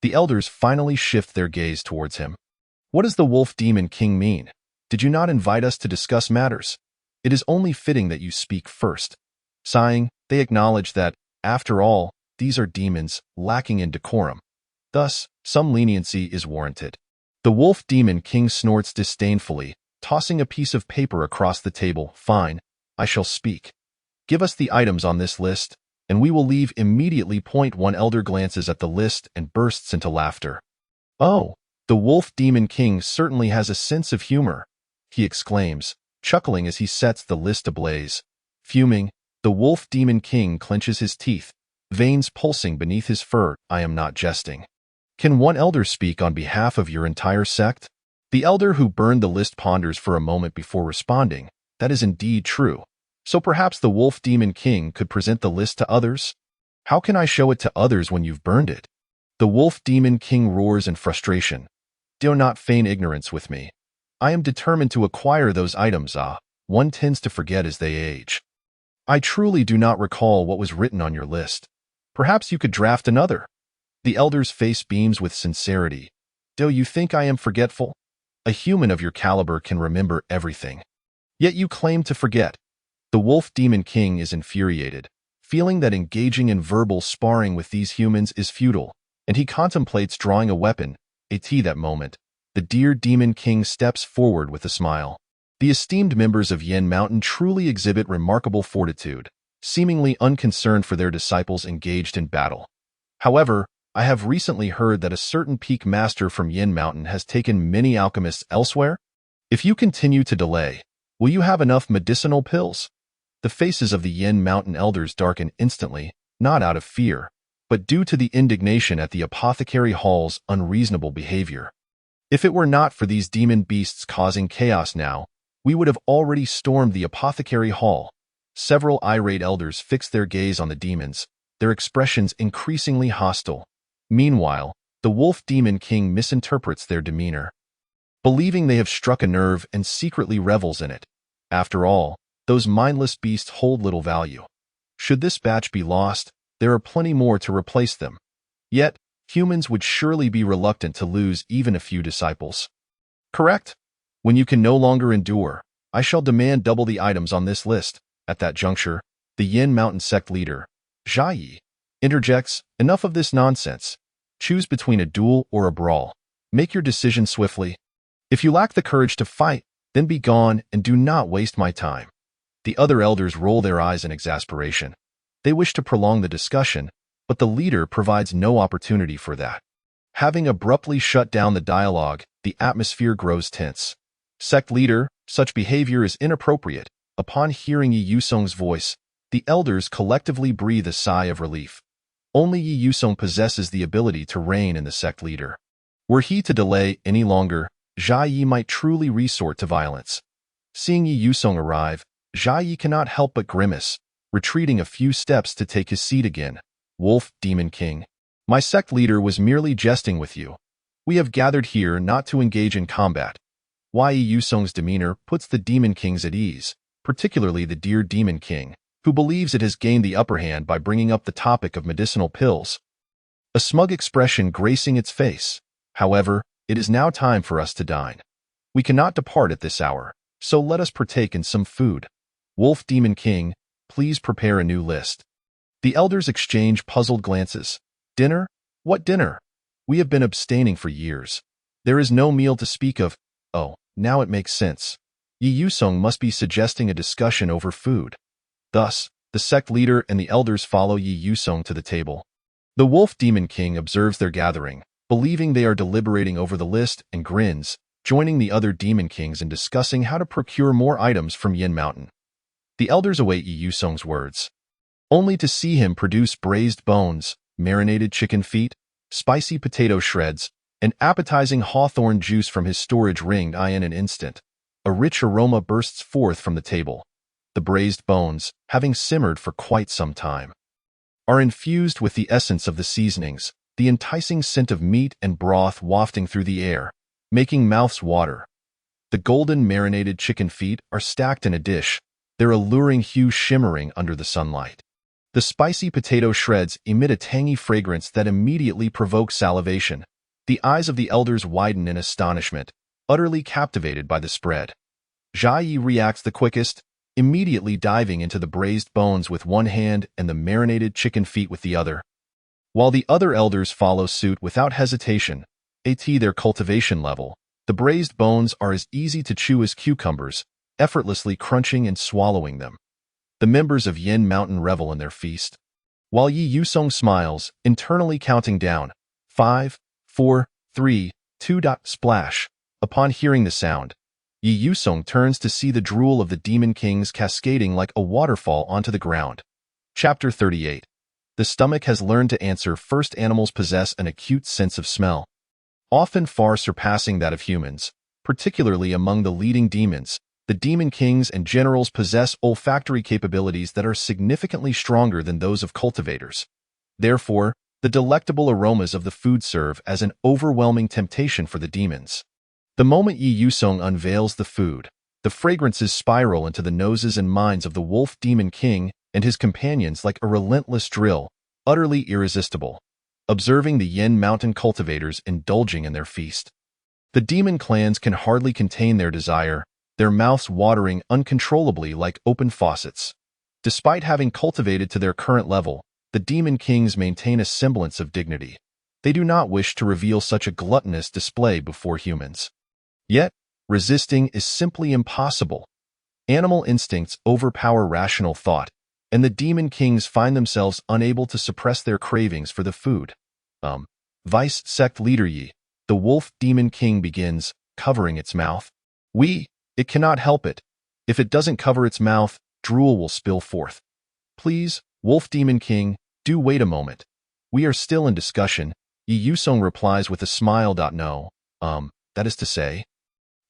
The elders finally shift their gaze towards him. What does the wolf demon king mean? Did you not invite us to discuss matters? It is only fitting that you speak first. Sighing, they acknowledge that, after all, these are demons, lacking in decorum. Thus, some leniency is warranted. The wolf demon king snorts disdainfully, tossing a piece of paper across the table. Fine, I shall speak. Give us the items on this list, and we will leave immediately. One elder glances at the list and bursts into laughter. Oh, the wolf demon king certainly has a sense of humor, he exclaims, chuckling as he sets the list ablaze. Fuming, the wolf demon king clenches his teeth, veins pulsing beneath his fur. I am not jesting. Can one elder speak on behalf of your entire sect? The elder who burned the list ponders for a moment before responding. That is indeed true. So perhaps the Wolf Demon King could present the list to others? How can I show it to others when you've burned it? The Wolf Demon King roars in frustration. Do not feign ignorance with me. I am determined to acquire those items. One tends to forget as they age. I truly do not recall what was written on your list. Perhaps you could draft another. The elder's face beams with sincerity. Do you think I am forgetful? A human of your caliber can remember everything. Yet you claim to forget. The Wolf Demon King is infuriated, feeling that engaging in verbal sparring with these humans is futile, and he contemplates drawing a weapon. At that moment, the Deer Demon King steps forward with a smile. The esteemed members of Yin Mountain truly exhibit remarkable fortitude, seemingly unconcerned for their disciples engaged in battle. However, I have recently heard that a certain peak master from Yin Mountain has taken many alchemists elsewhere. If you continue to delay, will you have enough medicinal pills? The faces of the Yin Mountain elders darken instantly, not out of fear, but due to the indignation at the apothecary hall's unreasonable behavior. If it were not for these demon beasts causing chaos now, we would have already stormed the apothecary hall. Several irate elders fix their gaze on the demons, their expressions increasingly hostile. Meanwhile, the Wolf Demon King misinterprets their demeanor, believing they have struck a nerve and secretly revels in it. After all, those mindless beasts hold little value. Should this batch be lost, there are plenty more to replace them. Yet, humans would surely be reluctant to lose even a few disciples. Correct? When you can no longer endure, I shall demand double the items on this list. At that juncture, the Yin Mountain sect leader, Jia Yi, interjects, enough of this nonsense. Choose between a duel or a brawl. Make your decision swiftly. If you lack the courage to fight, then be gone and do not waste my time. The other elders roll their eyes in exasperation. They wish to prolong the discussion, but the leader provides no opportunity for that. Having abruptly shut down the dialogue, the atmosphere grows tense. Sect leader, such behavior is inappropriate. Upon hearing Yi Yusong's voice, the elders collectively breathe a sigh of relief. Only Yi Yusong possesses the ability to reign in the sect leader. Were he to delay any longer, Jia Yi might truly resort to violence. Seeing Yi Yusong arrive, Jia Yi cannot help but grimace, retreating a few steps to take his seat again. Wolf Demon King, my sect leader was merely jesting with you. We have gathered here not to engage in combat. Yi Yusong's demeanor puts the Demon Kings at ease, particularly the Deer Demon King, who believes it has gained the upper hand by bringing up the topic of medicinal pills. A smug expression gracing its face. However, it is now time for us to dine. We cannot depart at this hour, so let us partake in some food. Wolf Demon King, please prepare a new list. The elders exchange puzzled glances. Dinner? What dinner? We have been abstaining for years. There is no meal to speak of. Oh, now it makes sense. Yi Yusong must be suggesting a discussion over food. Thus, the sect leader and the elders follow Yi Yusong to the table. The Wolf Demon King observes their gathering, believing they are deliberating over the list, and grins, joining the other Demon Kings in discussing how to procure more items from Yin Mountain. The elders await Yi Yusong's words, only to see him produce braised bones, marinated chicken feet, spicy potato shreds, and appetizing hawthorn juice from his storage ring. In an instant, a rich aroma bursts forth from the table. The braised bones, having simmered for quite some time, are infused with the essence of the seasonings, the enticing scent of meat and broth wafting through the air, making mouths water. The golden marinated chicken feet are stacked in a dish, their alluring hue shimmering under the sunlight. The spicy potato shreds emit a tangy fragrance that immediately provokes salivation. The eyes of the elders widen in astonishment, utterly captivated by the spread. Jia Yi reacts the quickest, immediately diving into the braised bones with one hand and the marinated chicken feet with the other, while the other elders follow suit without hesitation. At their cultivation level, the braised bones are as easy to chew as cucumbers, effortlessly crunching and swallowing them. The members of Yin Mountain revel in their feast, while Yi Yusong smiles, internally counting down, 5, 4, 3, 2. Splash. Upon hearing the sound, Yi Yusong turns to see the drool of the Demon Kings cascading like a waterfall onto the ground. Chapter 38. The stomach has learned to answer first. Animals possess an acute sense of smell, often far surpassing that of humans, particularly among the leading demons. The demon kings and generals possess olfactory capabilities that are significantly stronger than those of cultivators. Therefore, the delectable aromas of the food serve as an overwhelming temptation for the demons. The moment Yi Yusong unveils the food, the fragrances spiral into the noses and minds of the wolf demon king and his companions like a relentless drill, utterly irresistible, observing the Yin mountain cultivators indulging in their feast. The demon clans can hardly contain their desire, their mouths watering uncontrollably like open faucets. Despite having cultivated to their current level, the demon kings maintain a semblance of dignity. They do not wish to reveal such a gluttonous display before humans. Yet, resisting is simply impossible. Animal instincts overpower rational thought, and the demon kings find themselves unable to suppress their cravings for the food. Vice sect leader Yi, the wolf demon king begins, covering its mouth. It cannot help it. If it doesn't cover its mouth, drool will spill forth. Please, wolf demon king, do wait a moment. We are still in discussion. Yi Yusong replies with a smile. No, that is to say.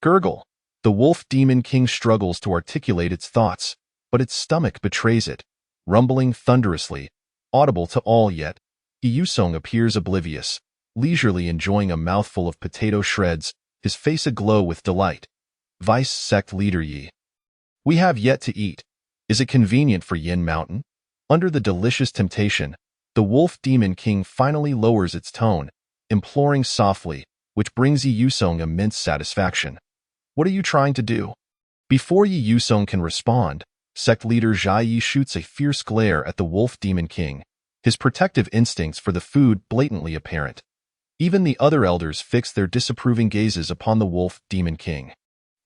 Gurgle. The wolf demon king struggles to articulate its thoughts, but its stomach betrays it, rumbling thunderously, audible to all yet. Yi Yusong appears oblivious, leisurely enjoying a mouthful of potato shreds, his face aglow with delight. Vice sect leader Yi. We have yet to eat. Is it convenient for Yin Mountain? Under the delicious temptation, the wolf demon king finally lowers its tone, imploring softly, which brings Yi Yusong immense satisfaction. What are you trying to do? Before Yi Yusong can respond, sect leader Jia Yi shoots a fierce glare at the wolf demon king, his protective instincts for the food blatantly apparent. Even the other elders fix their disapproving gazes upon the wolf demon king.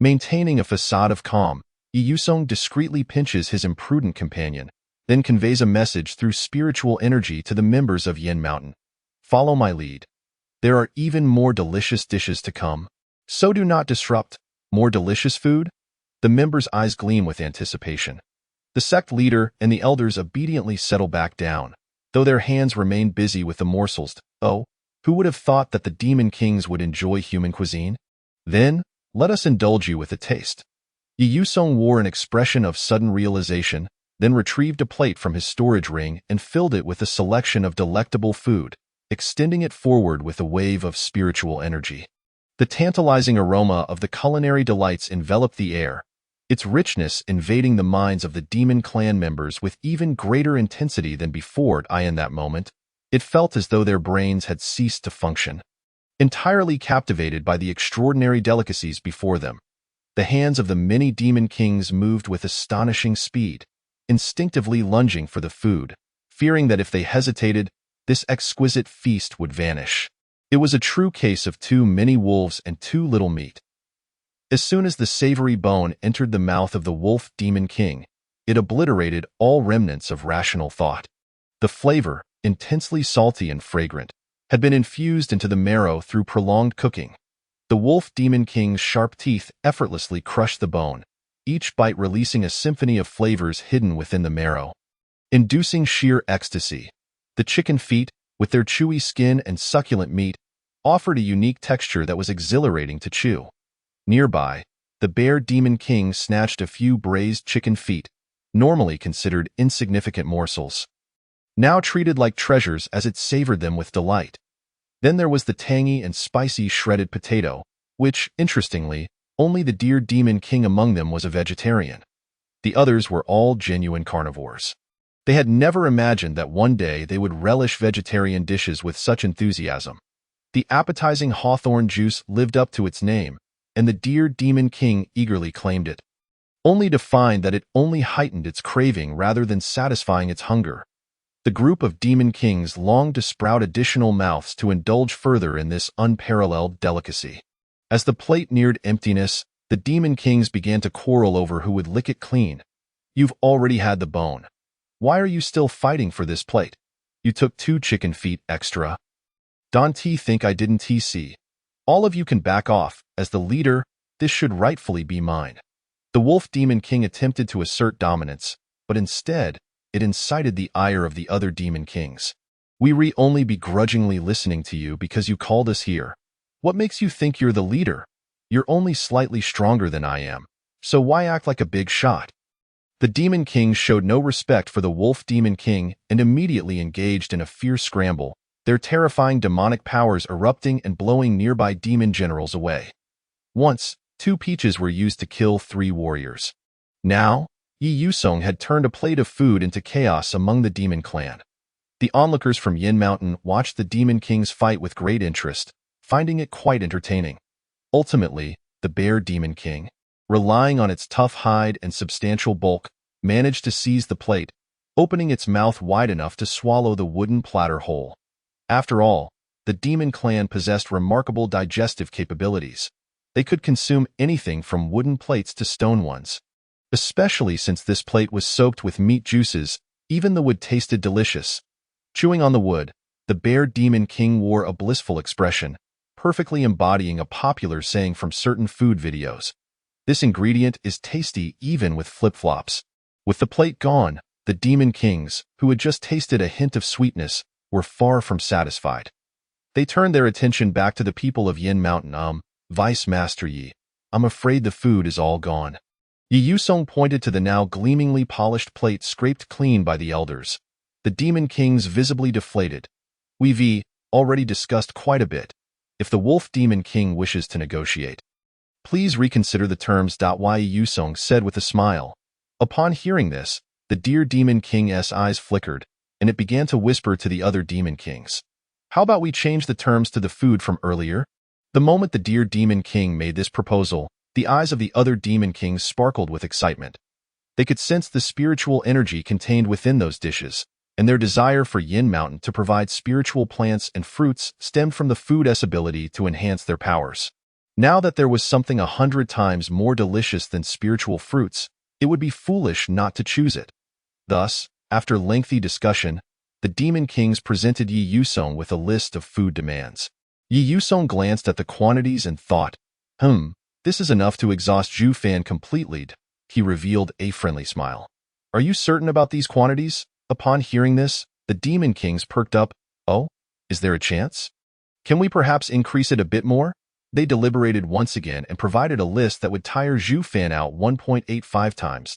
Maintaining a facade of calm, Yi Yusong discreetly pinches his imprudent companion, then conveys a message through spiritual energy to the members of Yin Mountain. Follow my lead. There are even more delicious dishes to come. So do not disrupt. More delicious food? The members' eyes gleam with anticipation. The sect leader and the elders obediently settle back down, though their hands remain busy with the morsels. Oh, who would have thought that the demon kings would enjoy human cuisine? Then, let us indulge you with a taste. Yi Yusong wore an expression of sudden realization, then retrieved a plate from his storage ring and filled it with a selection of delectable food, extending it forward with a wave of spiritual energy. The tantalizing aroma of the culinary delights enveloped the air, its richness invading the minds of the demon clan members with even greater intensity than before. In that moment, it felt as though their brains had ceased to function. Entirely captivated by the extraordinary delicacies before them, the hands of the many demon kings moved with astonishing speed, instinctively lunging for the food, fearing that if they hesitated, this exquisite feast would vanish. It was a true case of too many wolves and too little meat. As soon as the savory bone entered the mouth of the wolf demon king, it obliterated all remnants of rational thought. The flavor, intensely salty and fragrant, had been infused into the marrow through prolonged cooking. The wolf demon king's sharp teeth effortlessly crushed the bone, each bite releasing a symphony of flavors hidden within the marrow, inducing sheer ecstasy. The chicken feet, with their chewy skin and succulent meat, offered a unique texture that was exhilarating to chew. Nearby, the bear demon king snatched a few braised chicken feet, normally considered insignificant morsels, now treated like treasures as it savored them with delight. Then there was the tangy and spicy shredded potato, which, interestingly, only the deer demon king among them was a vegetarian. The others were all genuine carnivores. They had never imagined that one day they would relish vegetarian dishes with such enthusiasm. The appetizing hawthorn juice lived up to its name, and the deer demon king eagerly claimed it, only to find that it only heightened its craving rather than satisfying its hunger. The group of demon kings longed to sprout additional mouths to indulge further in this unparalleled delicacy. As the plate neared emptiness, the demon kings began to quarrel over who would lick it clean. You've already had the bone. Why are you still fighting for this plate? You took 2 chicken feet extra. Don't think I didn't see. All of you can back off. As the leader, this should rightfully be mine. The wolf demon king attempted to assert dominance, but instead, it incited the ire of the other demon kings. We only begrudgingly listening to you because you called us here. What makes you think you're the leader? You're only slightly stronger than I am, so why act like a big shot? The Demon Kings showed no respect for the Wolf Demon King and immediately engaged in a fierce scramble, their terrifying demonic powers erupting and blowing nearby demon generals away. Once, 2 peaches were used to kill 3 warriors. Now, Yi Yusong had turned a plate of food into chaos among the demon clan. The onlookers from Yin Mountain watched the Demon Kings fight with great interest, finding it quite entertaining. Ultimately, the Bear Demon King, relying on its tough hide and substantial bulk, managed to seize the plate, opening its mouth wide enough to swallow the wooden platter whole. After all, the Demon Clan possessed remarkable digestive capabilities. They could consume anything from wooden plates to stone ones. Especially since this plate was soaked with meat juices, even the wood tasted delicious. Chewing on the wood, the Bear Demon King wore a blissful expression, perfectly embodying a popular saying from certain food videos. This ingredient is tasty even with flip-flops. With the plate gone, the Demon Kings, who had just tasted a hint of sweetness, were far from satisfied. They turned their attention back to the people of Yin Mountain. Vice Master Yi, I'm afraid the food is all gone. Yi Yusong pointed to the now gleamingly polished plate scraped clean by the elders. The Demon Kings visibly deflated. We've already discussed quite a bit. If the Wolf Demon King wishes to negotiate, please reconsider the terms. Yi Yusong said with a smile. Upon hearing this, the Dear Demon King's eyes flickered, and it began to whisper to the other Demon Kings. How about we change the terms to the food from earlier? The moment the Dear Demon King made this proposal, the eyes of the other Demon Kings sparkled with excitement. They could sense the spiritual energy contained within those dishes, and their desire for Yin Mountain to provide spiritual plants and fruits stemmed from the food's ability to enhance their powers. Now that there was something 100 times more delicious than spiritual fruits, it would be foolish not to choose it. Thus, after lengthy discussion, the Demon Kings presented Yi Yusong with a list of food demands. Yi Yusong glanced at the quantities and thought, this is enough to exhaust Zhu Fan completely. He revealed a friendly smile. Are you certain about these quantities? Upon hearing this, the Demon Kings perked up. Oh, is there a chance? Can we perhaps increase it a bit more? They deliberated once again and provided a list that would tire Zhu Fan out 1.85 times.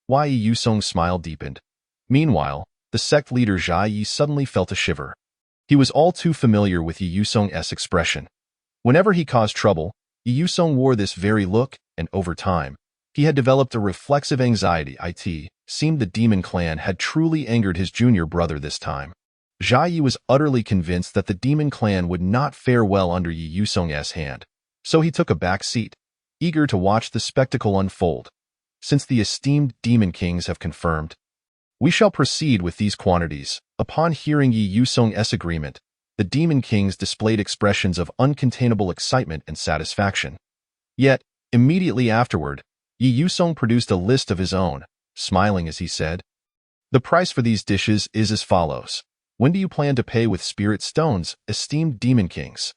Yi Yusong's smile deepened. Meanwhile, the sect leader Jia Yi suddenly felt a shiver. He was all too familiar with Yi Yusong's expression. Whenever he caused trouble, Yi Yusong wore this very look, and over time, he had developed a reflexive anxiety. It seemed the Demon Clan had truly angered his junior brother this time. Jia Yi was utterly convinced that the Demon Clan would not fare well under Yi Yusong's hand, so he took a back seat, eager to watch the spectacle unfold. Since the esteemed Demon Kings have confirmed, we shall proceed with these quantities. Upon hearing Yi Yusong's agreement, the Demon Kings displayed expressions of uncontainable excitement and satisfaction. Yet, immediately afterward, Yi Yusong produced a list of his own, smiling as he said, "The price for these dishes is as follows. When do you plan to pay with spirit stones, esteemed Demon Kings?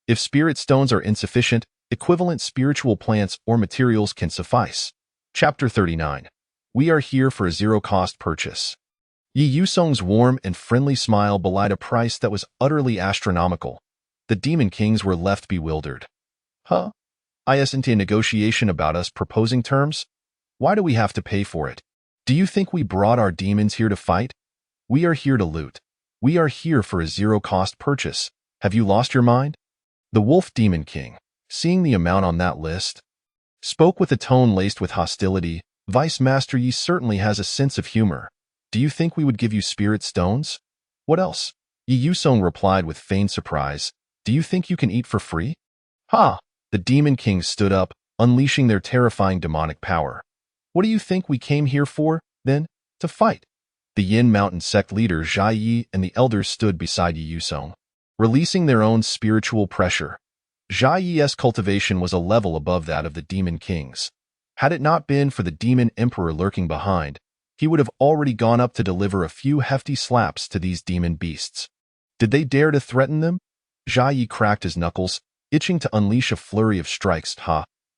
If spirit stones are insufficient, equivalent spiritual plants or materials can suffice." Chapter 39. We are here for a zero-cost purchase. Yi Yusong's warm and friendly smile belied a price that was utterly astronomical. The Demon Kings were left bewildered. Isn't a negotiation about us proposing terms? Why do we have to pay for it? Do you think we brought our demons here to fight? We are here to loot. We are here for a zero-cost purchase. Have you lost your mind? The Wolf Demon King, seeing the amount on that list, spoke with a tone laced with hostility. Vice Master Yi certainly has a sense of humor. Do you think we would give you spirit stones? What else? Yi Yusong replied with feigned surprise. Do you think you can eat for free? The Demon Kings stood up, unleashing their terrifying demonic power. What do you think we came here for, then? To fight. The Yin Mountain sect leader Jia Yi and the elders stood beside Yi Yusong, releasing their own spiritual pressure. Jia Yi's cultivation was a level above that of the Demon Kings. Had it not been for the Demon Emperor lurking behind, he would have already gone up to deliver a few hefty slaps to these demon beasts. Did they dare to threaten them? Jia Yi cracked his knuckles, itching to unleash a flurry of strikes.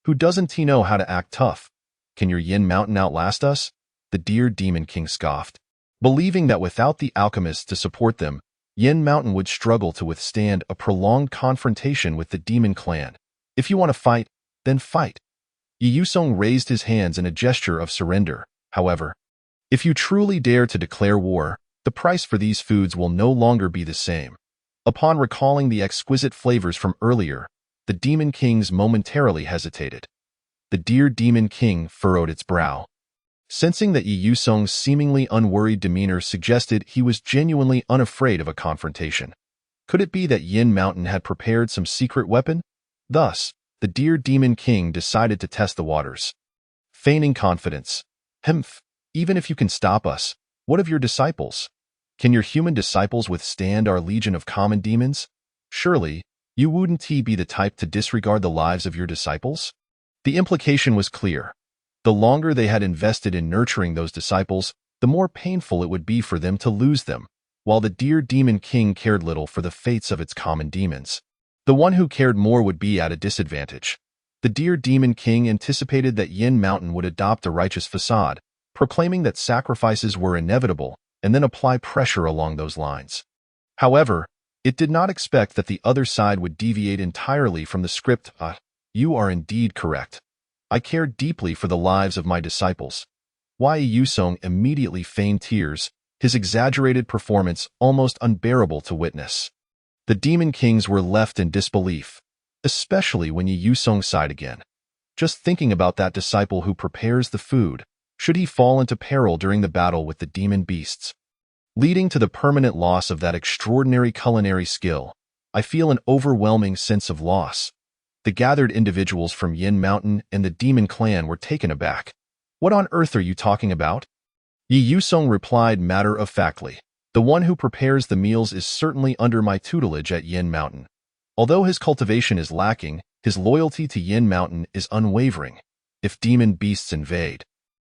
Who doesn't he know how to act tough? Can your Yin Mountain outlast us? The Dear Demon King scoffed, believing that without the alchemists to support them, Yin Mountain would struggle to withstand a prolonged confrontation with the Demon Clan. If you want to fight, then fight. Yi Yusong raised his hands in a gesture of surrender. However, if you truly dare to declare war, the price for these foods will no longer be the same. Upon recalling the exquisite flavors from earlier, the Demon Kings momentarily hesitated. The Dear Demon King furrowed its brow. Sensing that Yi Yusong's seemingly unworried demeanor suggested he was genuinely unafraid of a confrontation. Could it be that Yin Mountain had prepared some secret weapon? Thus, the Dear Demon King decided to test the waters. Feigning confidence. Humph, even if you can stop us, what of your disciples? Can your human disciples withstand our legion of common demons? Surely, you wouldn't be the type to disregard the lives of your disciples? The implication was clear. The longer they had invested in nurturing those disciples, the more painful it would be for them to lose them, while the Dear Demon King cared little for the fates of its common demons. The one who cared more would be at a disadvantage. The Dear Demon King anticipated that Yin Mountain would adopt a righteous facade, proclaiming that sacrifices were inevitable, and then apply pressure along those lines. However, it did not expect that the other side would deviate entirely from the script. You are indeed correct. I care deeply for the lives of my disciples. Yi Yusong immediately feigned tears, his exaggerated performance almost unbearable to witness. The Demon Kings were left in disbelief, especially when Yi Yusong sighed again. Just thinking about that disciple who prepares the food, should he fall into peril during the battle with the demon beasts, leading to the permanent loss of that extraordinary culinary skill, I feel an overwhelming sense of loss. The gathered individuals from Yin Mountain and the Demon Clan were taken aback. What on earth are you talking about? Yi Yusong replied matter-of-factly. The one who prepares the meals is certainly under my tutelage at Yin Mountain. Although his cultivation is lacking, his loyalty to Yin Mountain is unwavering. If demon beasts invade,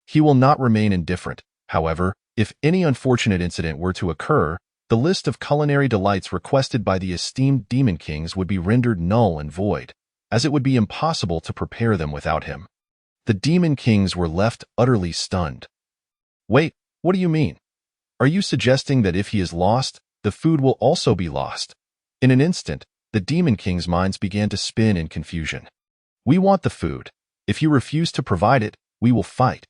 he will not remain indifferent. However, if any unfortunate incident were to occur, the list of culinary delights requested by the esteemed Demon Kings would be rendered null and void, as it would be impossible to prepare them without him. The Demon Kings were left utterly stunned. Wait, what do you mean? Are you suggesting that if he is lost, the food will also be lost? In an instant, the Demon Kings' minds began to spin in confusion. We want the food. If you refuse to provide it, we will fight.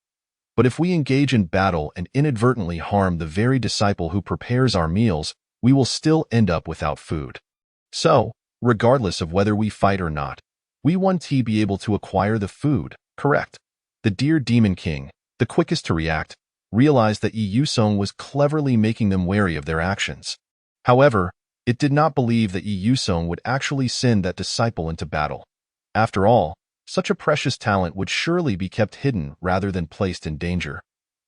But if we engage in battle and inadvertently harm the very disciple who prepares our meals, we will still end up without food. So, regardless of whether we fight or not, we want to be able to acquire the food, correct? The Dear Demon King, the quickest to react, realized that Yi Yusong was cleverly making them wary of their actions. However, it did not believe that Yi Yusong would actually send that disciple into battle. After all, such a precious talent would surely be kept hidden rather than placed in danger.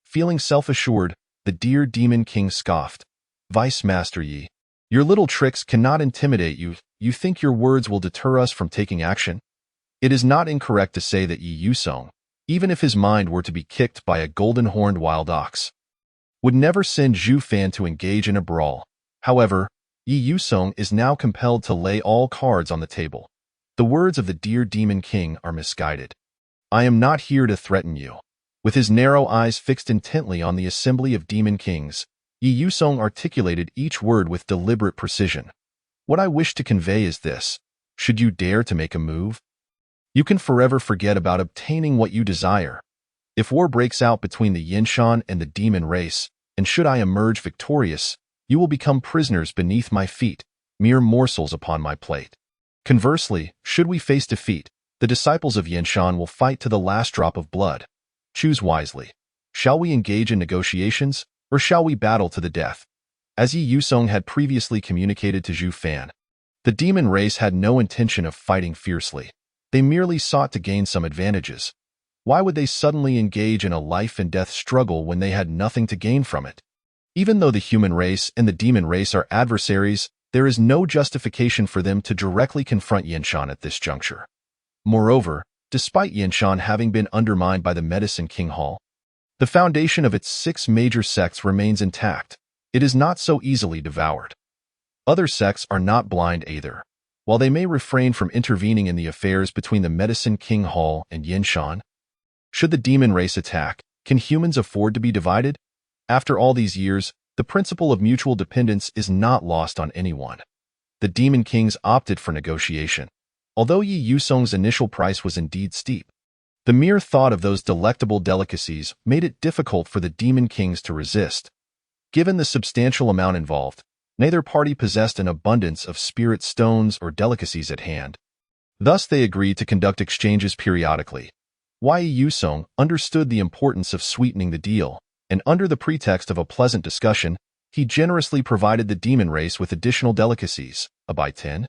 Feeling self-assured, the Dear Demon King scoffed. Vice Master Yi, your little tricks cannot intimidate you. You think your words will deter us from taking action? It is not incorrect to say that Yi Yusong, even if his mind were to be kicked by a golden-horned wild ox, would never send Zhu Fan to engage in a brawl. However, Yi Yusong is now compelled to lay all cards on the table. The words of the Dear Demon King are misguided. I am not here to threaten you. With his narrow eyes fixed intently on the assembly of Demon Kings, Yi Yusong articulated each word with deliberate precision. What I wish to convey is this. Should you dare to make a move, you can forever forget about obtaining what you desire. If war breaks out between the Yinshan and the demon race, and should I emerge victorious, you will become prisoners beneath my feet, mere morsels upon my plate. Conversely, should we face defeat, the disciples of Yinshan will fight to the last drop of blood. Choose wisely. Shall we engage in negotiations, or shall we battle to the death? As Yi Yusong had previously communicated to Zhu Fan, the demon race had no intention of fighting fiercely. They merely sought to gain some advantages. Why would they suddenly engage in a life-and-death struggle when they had nothing to gain from it? Even though the human race and the demon race are adversaries, there is no justification for them to directly confront Yinshan at this juncture. Moreover, despite Yinshan having been undermined by the Medicine King Hall, the foundation of its 6 major sects remains intact. It is not so easily devoured. Other sects are not blind either. While they may refrain from intervening in the affairs between the Medicine King Hall and Yinshan, should the demon race attack, can humans afford to be divided? After all these years, the principle of mutual dependence is not lost on anyone. The Demon Kings opted for negotiation. Although Yi Yusong's initial price was indeed steep, the mere thought of those delectable delicacies made it difficult for the demon kings to resist. Given the substantial amount involved, neither party possessed an abundance of spirit stones or delicacies at hand. Thus they agreed to conduct exchanges periodically. Yi Yusong understood the importance of sweetening the deal, and under the pretext of a pleasant discussion, he generously provided the demon race with additional delicacies, a buy 10,000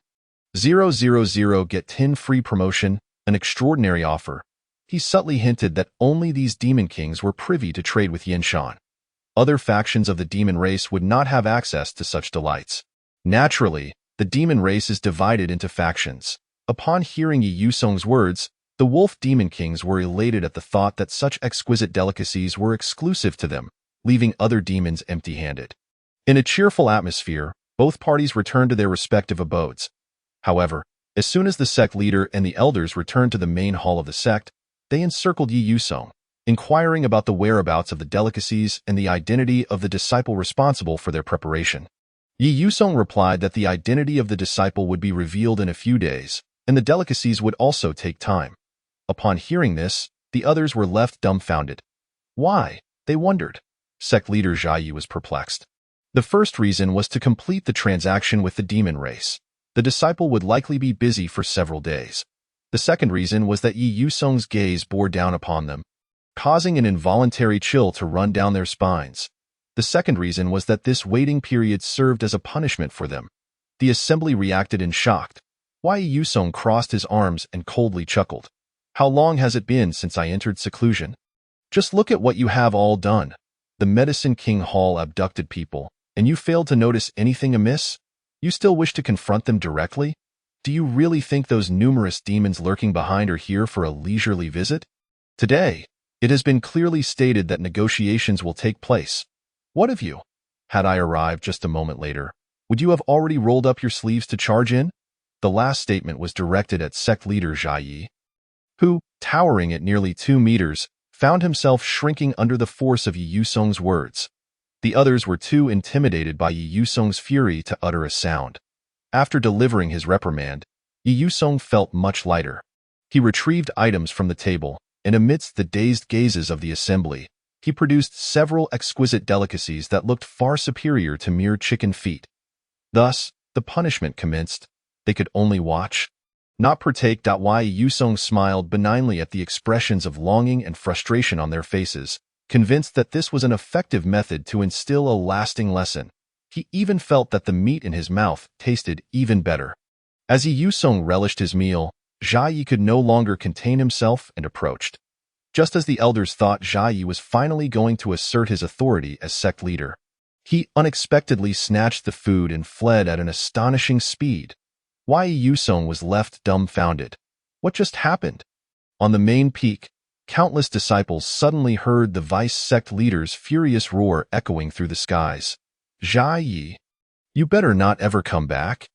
get 10 free promotion, an extraordinary offer. He subtly hinted that only these demon kings were privy to trade with Yinshan. Other factions of the demon race would not have access to such delights. Naturally, the demon race is divided into factions. Upon hearing Yi Yusong's words, the wolf demon kings were elated at the thought that such exquisite delicacies were exclusive to them, leaving other demons empty-handed. In a cheerful atmosphere, both parties returned to their respective abodes. However, as soon as the sect leader and the elders returned to the main hall of the sect, they encircled Yi Yusong, inquiring about the whereabouts of the delicacies and the identity of the disciple responsible for their preparation. Yi Yusong replied that the identity of the disciple would be revealed in a few days, and the delicacies would also take time. Upon hearing this, the others were left dumbfounded. Why? They wondered. Sect leader Zhai Yi was perplexed. The first reason was to complete the transaction with the demon race. The disciple would likely be busy for several days. The second reason was that Yi Yusong's gaze bore down upon them, causing an involuntary chill to run down their spines. The second reason was that this waiting period served as a punishment for them. The assembly reacted in shock. Yi Yusong crossed his arms and coldly chuckled. How long has it been since I entered seclusion? Just look at what you have all done. The Medicine King Hall abducted people, and you failed to notice anything amiss? You still wish to confront them directly? Do you really think those numerous demons lurking behind are here for a leisurely visit? Today, it has been clearly stated that negotiations will take place. What of you? Had I arrived just a moment later, would you have already rolled up your sleeves to charge in? The last statement was directed at sect leader Zhai Yi, who, towering at nearly 2 meters, found himself shrinking under the force of Yi Yusong's words. The others were too intimidated by Yi Yusong's fury to utter a sound. After delivering his reprimand, Yi Yusong felt much lighter. He retrieved items from the table, and amidst the dazed gazes of the assembly, he produced several exquisite delicacies that looked far superior to mere chicken feet. Thus, the punishment commenced. They could only watch, not partake. Yi Yusong smiled benignly at the expressions of longing and frustration on their faces, convinced that this was an effective method to instill a lasting lesson. He even felt that the meat in his mouth tasted even better. As Yi Yusong relished his meal, Zhai Yi could no longer contain himself and approached. Just as the elders thought Zhai Yi was finally going to assert his authority as sect leader, he unexpectedly snatched the food and fled at an astonishing speed. Yi Yusong was left dumbfounded. What just happened? On the main peak, countless disciples suddenly heard the vice sect leader's furious roar echoing through the skies. Zhai Yi, you better not ever come back.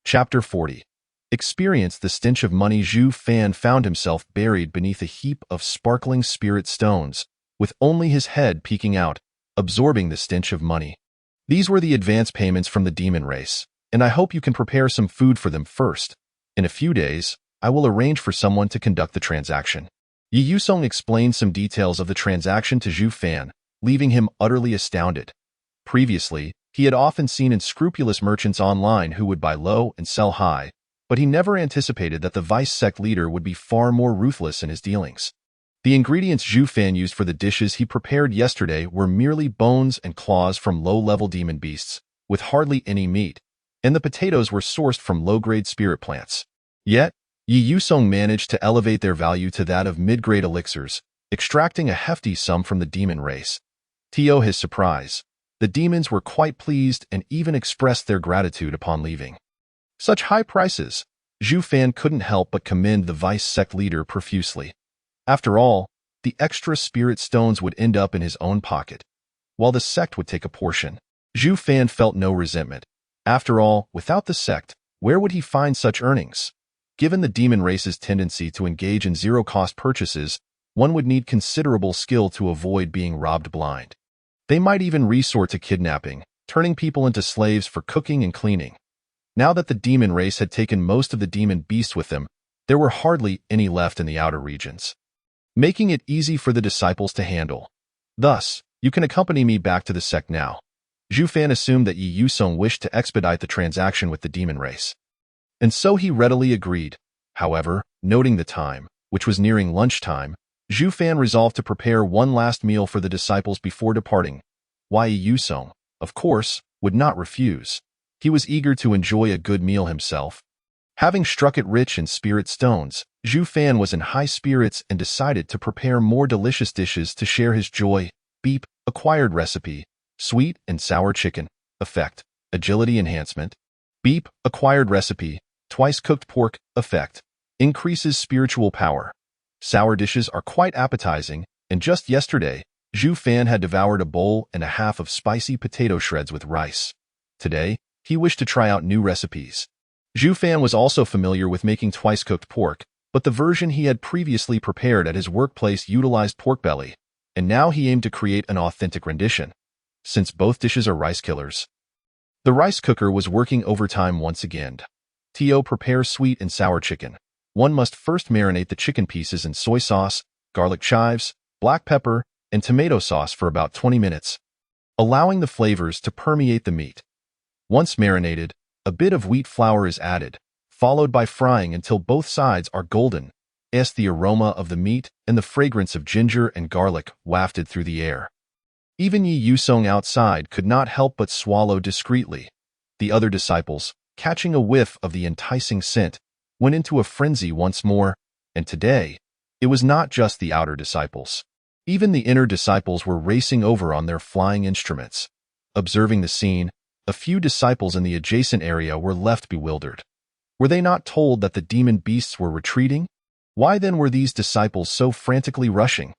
Chapter 40. Experienced the stench of money. Zhu Fan found himself buried beneath a heap of sparkling spirit stones, with only his head peeking out, absorbing the stench of money. These were the advance payments from the demon race, and I hope you can prepare some food for them first. In a few days, I will arrange for someone to conduct the transaction. Yi Yusong explained some details of the transaction to Zhu Fan, leaving him utterly astounded. Previously, he had often seen unscrupulous merchants online who would buy low and sell high, but he never anticipated that the vice sect leader would be far more ruthless in his dealings. The ingredients Zhu Fan used for the dishes he prepared yesterday were merely bones and claws from low-level demon beasts, with hardly any meat, and the potatoes were sourced from low-grade spirit plants. Yet, Yi Yusong managed to elevate their value to that of mid-grade elixirs, extracting a hefty sum from the demon race. To his surprise, the demons were quite pleased and even expressed their gratitude upon leaving. Such high prices! Zhu Fan couldn't help but commend the vice sect leader profusely. After all, the extra spirit stones would end up in his own pocket, while the sect would take a portion. Zhu Fan felt no resentment. After all, without the sect, where would he find such earnings? Given the demon race's tendency to engage in zero-cost purchases, one would need considerable skill to avoid being robbed blind. They might even resort to kidnapping, turning people into slaves for cooking and cleaning. Now that the demon race had taken most of the demon beasts with them, there were hardly any left in the outer regions, making it easy for the disciples to handle. Thus, you can accompany me back to the sect now. Zhu Fan assumed that Yi Yusong wished to expedite the transaction with the demon race, and so he readily agreed. However, noting the time, which was nearing lunchtime, Zhu Fan resolved to prepare one last meal for the disciples before departing. Yi Yusong, of course, would not refuse. He was eager to enjoy a good meal himself. Having struck it rich in spirit stones, Zhu Fan was in high spirits and decided to prepare more delicious dishes to share his joy. Beep, acquired recipe, sweet and sour chicken, effect, agility enhancement. Beep, acquired recipe, twice cooked pork, effect, increases spiritual power. Sour dishes are quite appetizing, and just yesterday, Zhu Fan had devoured a bowl and a half of spicy potato shreds with rice. Today, he wished to try out new recipes. Zhu Fan was also familiar with making twice-cooked pork, but the version he had previously prepared at his workplace utilized pork belly, and now he aimed to create an authentic rendition. Since both dishes are rice killers, the rice cooker was working overtime once again. To prepare sweet and sour chicken, one must first marinate the chicken pieces in soy sauce, garlic chives, black pepper, and tomato sauce for about 20 minutes, allowing the flavors to permeate the meat. Once marinated, a bit of wheat flour is added, followed by frying until both sides are golden. The aroma of the meat and the fragrance of ginger and garlic wafted through the air. Even Yi Yusong outside could not help but swallow discreetly. The other disciples, catching a whiff of the enticing scent, went into a frenzy once more, and today, it was not just the outer disciples. Even the inner disciples were racing over on their flying instruments. Observing the scene, a few disciples in the adjacent area were left bewildered. Were they not told that the demon beasts were retreating? Why then were these disciples so frantically rushing?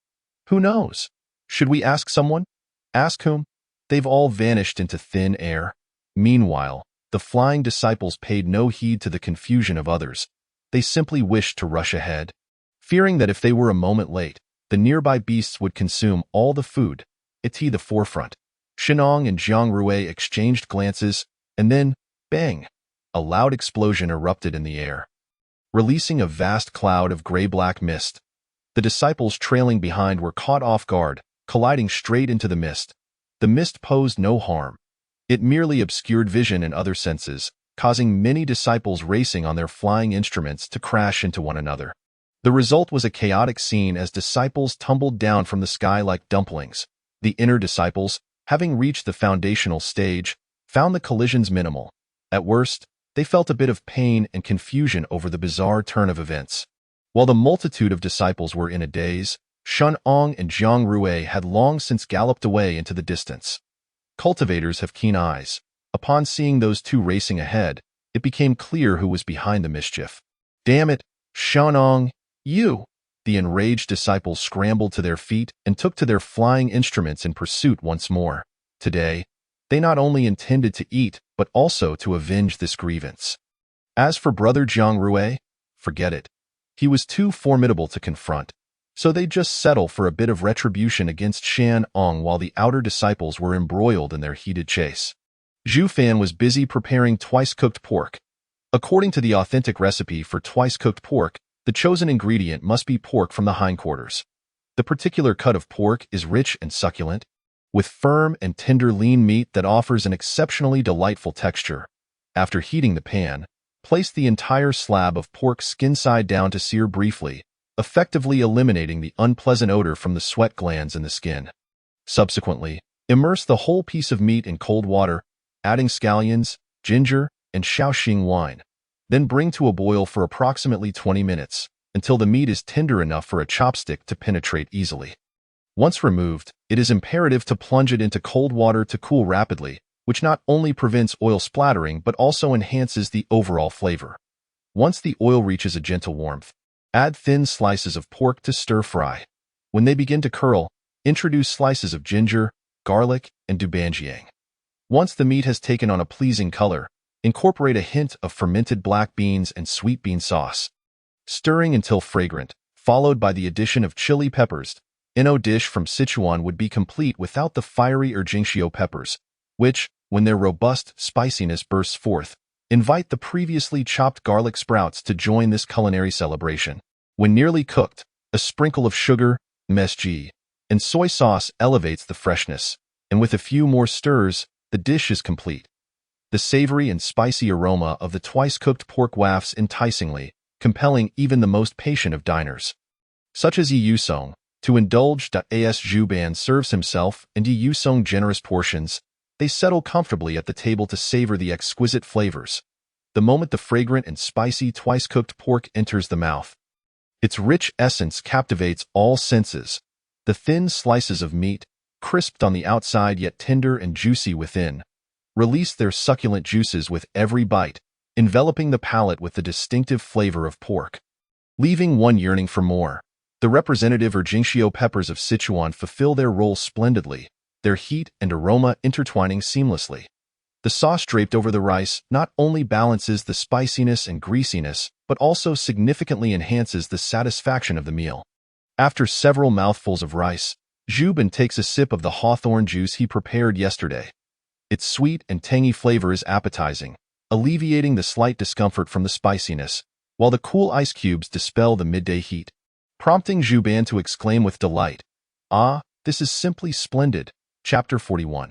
Who knows? Should we ask someone? Ask whom? They've all vanished into thin air. Meanwhile, the flying disciples paid no heed to the confusion of others. They simply wished to rush ahead, fearing that if they were a moment late, the nearby beasts would consume all the food. At the forefront, Shenong and Jiang Rui exchanged glances, and then, bang! A loud explosion erupted in the air, releasing a vast cloud of gray-black mist. The disciples trailing behind were caught off guard, colliding straight into the mist. The mist posed no harm. It merely obscured vision and other senses, causing many disciples racing on their flying instruments to crash into one another. The result was a chaotic scene as disciples tumbled down from the sky like dumplings. The inner disciples, having reached the foundational stage, found the collisions minimal. At worst, they felt a bit of pain and confusion over the bizarre turn of events. While the multitude of disciples were in a daze, Shenong and Jiang Rui had long since galloped away into the distance. Cultivators have keen eyes. Upon seeing those two racing ahead, it became clear who was behind the mischief. Damn it, Shenong, you! The enraged disciples scrambled to their feet and took to their flying instruments in pursuit once more. Today, they not only intended to eat, but also to avenge this grievance. As for brother Jiang Rui, forget it. He was too formidable to confront, so they'd just settle for a bit of retribution against Shenong while the outer disciples were embroiled in their heated chase. Zhu Fan was busy preparing twice-cooked pork. According to the authentic recipe for twice-cooked pork, the chosen ingredient must be pork from the hindquarters. The particular cut of pork is rich and succulent, with firm and tender lean meat that offers an exceptionally delightful texture. After heating the pan, place the entire slab of pork skin-side down to sear briefly, effectively eliminating the unpleasant odor from the sweat glands in the skin. Subsequently, immerse the whole piece of meat in cold water, adding scallions, ginger, and Shaoxing wine. Then bring to a boil for approximately 20 minutes, until the meat is tender enough for a chopstick to penetrate easily. Once removed, it is imperative to plunge it into cold water to cool rapidly, which not only prevents oil splattering but also enhances the overall flavor. Once the oil reaches a gentle warmth, add thin slices of pork to stir-fry. When they begin to curl, introduce slices of ginger, garlic, and doubanjiang. Once the meat has taken on a pleasing color, incorporate a hint of fermented black beans and sweet bean sauce, stirring until fragrant, followed by the addition of chili peppers. No dish from Sichuan would be complete without the fiery or Jingxiao peppers, which, when their robust spiciness bursts forth, Invite the previously chopped garlic sprouts to join this culinary celebration. When nearly cooked, a sprinkle of sugar, MSG, and soy sauce elevates the freshness, and with a few more stirs, the dish is complete. The savory and spicy aroma of the twice-cooked pork wafts enticingly, compelling even the most patient of diners. Such as Yi Yusong, to indulge. As Zhu Ban serves himself and Yi Yusong generous portions, they settle comfortably at the table to savor the exquisite flavors. The moment the fragrant and spicy twice-cooked pork enters the mouth, its rich essence captivates all senses. The thin slices of meat, crisped on the outside yet tender and juicy within, release their succulent juices with every bite, enveloping the palate with the distinctive flavor of pork, leaving one yearning for more. The representative or Jingxiao peppers of Sichuan fulfill their role splendidly, their heat and aroma intertwining seamlessly. The sauce draped over the rice not only balances the spiciness and greasiness, but also significantly enhances the satisfaction of the meal. After several mouthfuls of rice, Zhu Ban takes a sip of the hawthorn juice he prepared yesterday. Its sweet and tangy flavor is appetizing, alleviating the slight discomfort from the spiciness, while the cool ice cubes dispel the midday heat, prompting Zhu Ban to exclaim with delight, "Ah, this is simply splendid." Chapter 41.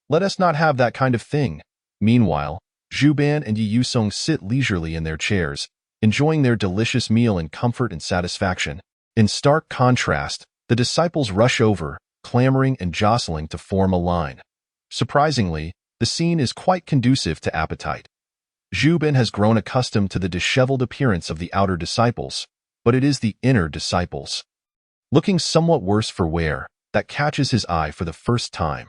Let us not have that kind of thing. Meanwhile, Zhu Ban and Yi Yusong sit leisurely in their chairs, enjoying their delicious meal in comfort and satisfaction. In stark contrast, the disciples rush over, clamoring and jostling to form a line. Surprisingly, the scene is quite conducive to appetite. Zhu Ban has grown accustomed to the disheveled appearance of the outer disciples, but it is the inner disciples, looking somewhat worse for wear, that catches his eye for the first time.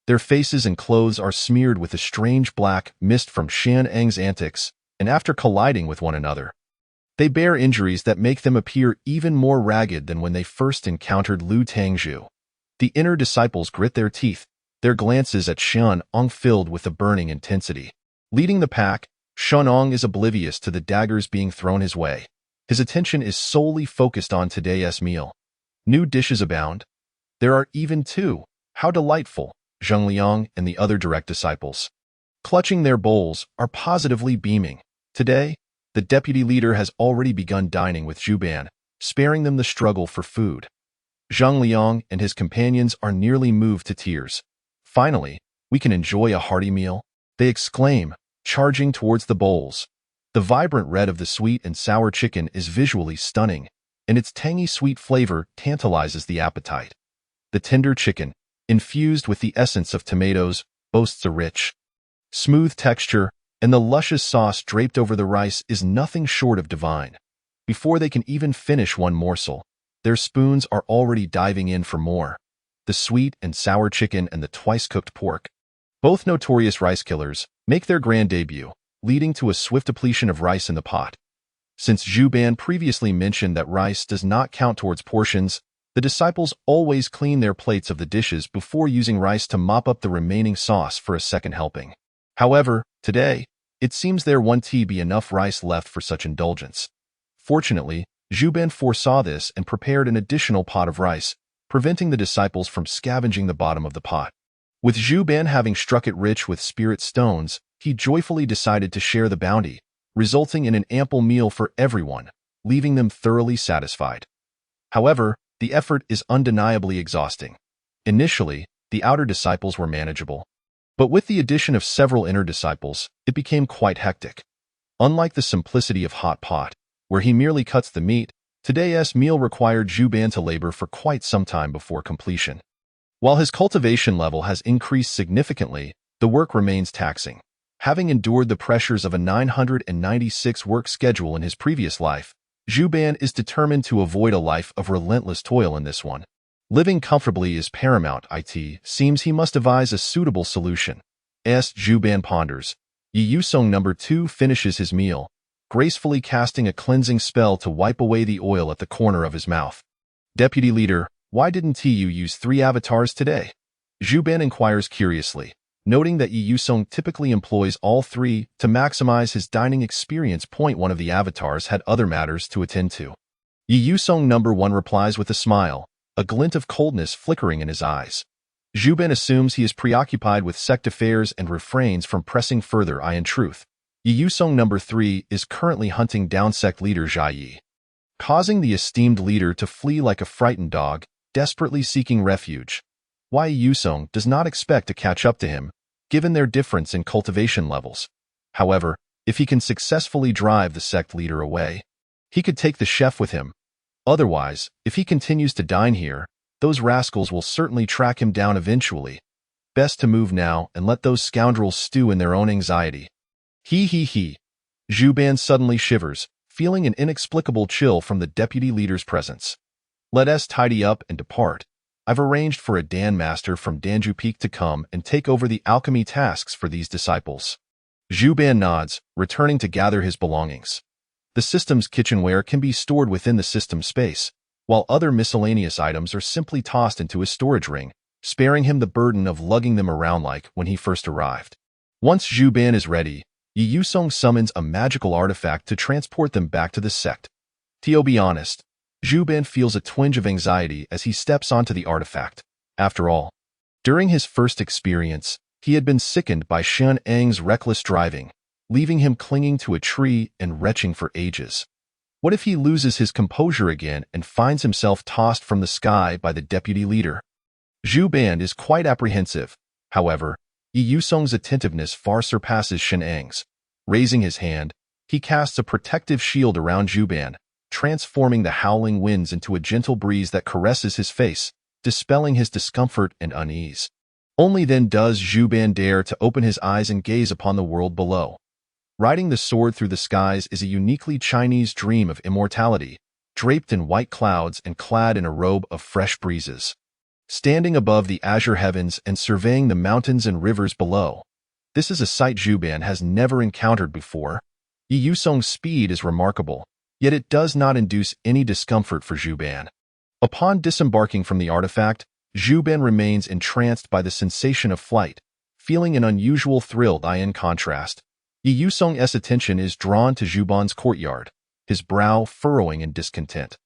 Their faces and clothes are smeared with a strange black mist from Shan Eng's antics, and after colliding with one another, they bear injuries that make them appear even more ragged than when they first encountered Lu Tangzhu. The inner disciples grit their teeth, their glances at Shan Ong filled with a burning intensity. Leading the pack, Shan Ong is oblivious to the daggers being thrown his way. His attention is solely focused on today's meal. New dishes abound. There are even two. How delightful! Zheng Liang and the other direct disciples, clutching their bowls, are positively beaming. Today, the deputy leader has already begun dining with Zhu Ban, sparing them the struggle for food. Zheng Liang and his companions are nearly moved to tears. Finally, we can enjoy a hearty meal, they exclaim, charging towards the bowls. The vibrant red of the sweet and sour chicken is visually stunning, and its tangy sweet flavor tantalizes the appetite. The tender chicken, infused with the essence of tomatoes, boasts a rich, smooth texture, and the luscious sauce draped over the rice is nothing short of divine. Before they can even finish one morsel, their spoons are already diving in for more. The sweet and sour chicken and the twice-cooked pork, both notorious rice killers, make their grand debut, leading to a swift depletion of rice in the pot. Since Zhu Ban previously mentioned that rice does not count towards portions, the disciples always clean their plates of the dishes before using rice to mop up the remaining sauce for a second helping. However, today, it seems there won't be enough rice left for such indulgence. Fortunately, Zhu Ban foresaw this and prepared an additional pot of rice, preventing the disciples from scavenging the bottom of the pot. With Zhu Ban having struck it rich with spirit stones, he joyfully decided to share the bounty, resulting in an ample meal for everyone, leaving them thoroughly satisfied. However, the effort is undeniably exhausting. Initially, the outer disciples were manageable, but with the addition of several inner disciples, it became quite hectic. Unlike the simplicity of hot pot, where he merely cuts the meat, today's meal required Zhu Ban to labor for quite some time before completion. While his cultivation level has increased significantly, the work remains taxing. Having endured the pressures of a 996 work schedule in his previous life, Zhu Ban is determined to avoid a life of relentless toil in this one. Living comfortably is paramount. It seems he must devise a suitable solution. As Zhu Ban ponders, Yi Yusong No. 2 finishes his meal, gracefully casting a cleansing spell to wipe away the oil at the corner of his mouth. Deputy Leader, why didn't you use 3 avatars today? Zhu Ban inquires curiously, noting that Yi Yusong typically employs all 3 to maximize his dining experience. One of the avatars had other matters to attend to. Yi Yusong No. 1 replies with a smile, a glint of coldness flickering in his eyes. Zhu Ban assumes he is preoccupied with sect affairs and refrains from pressing further. In truth, Yusong number 3 is currently hunting down sect leader Jia Yi, causing the esteemed leader to flee like a frightened dog, desperately seeking refuge. Yusong does not expect to catch up to him, given their difference in cultivation levels. However, if he can successfully drive the sect leader away, he could take the chef with him. Otherwise, if he continues to dine here, those rascals will certainly track him down eventually. Best to move now and let those scoundrels stew in their own anxiety. He. Zhu Ban suddenly shivers, feeling an inexplicable chill from the deputy leader's presence. Let us tidy up and depart. I've arranged for a Dan master from Danju Peak to come and take over the alchemy tasks for these disciples. Zhu Ban nods, returning to gather his belongings. The system's kitchenware can be stored within the system space, while other miscellaneous items are simply tossed into his storage ring, sparing him the burden of lugging them around like when he first arrived. Once Zhu Ban is ready, Yusong summons a magical artifact to transport them back to the sect. To be honest, Zhu Ban feels a twinge of anxiety as he steps onto the artifact. After all, during his first experience, he had been sickened by Shen Eng's reckless driving, leaving him clinging to a tree and retching for ages. What if he loses his composure again and finds himself tossed from the sky by the deputy leader? Zhu Ban is quite apprehensive. However, Yusong's attentiveness far surpasses Shen Eng's. Raising his hand, he casts a protective shield around Zhu Ban, transforming the howling winds into a gentle breeze that caresses his face, dispelling his discomfort and unease. Only then does Zhu Ban dare to open his eyes and gaze upon the world below. Riding the sword through the skies is a uniquely Chinese dream of immortality, draped in white clouds and clad in a robe of fresh breezes. Standing above the azure heavens and surveying the mountains and rivers below, this is a sight Zhu Ban has never encountered before. Yusong's speed is remarkable, yet it does not induce any discomfort for Zhu Ban. Upon disembarking from the artifact, Zhu Ban remains entranced by the sensation of flight, feeling an unusual thrill. In contrast, Yusong's attention is drawn to Zhu Ban's courtyard, his brow furrowing in discontent.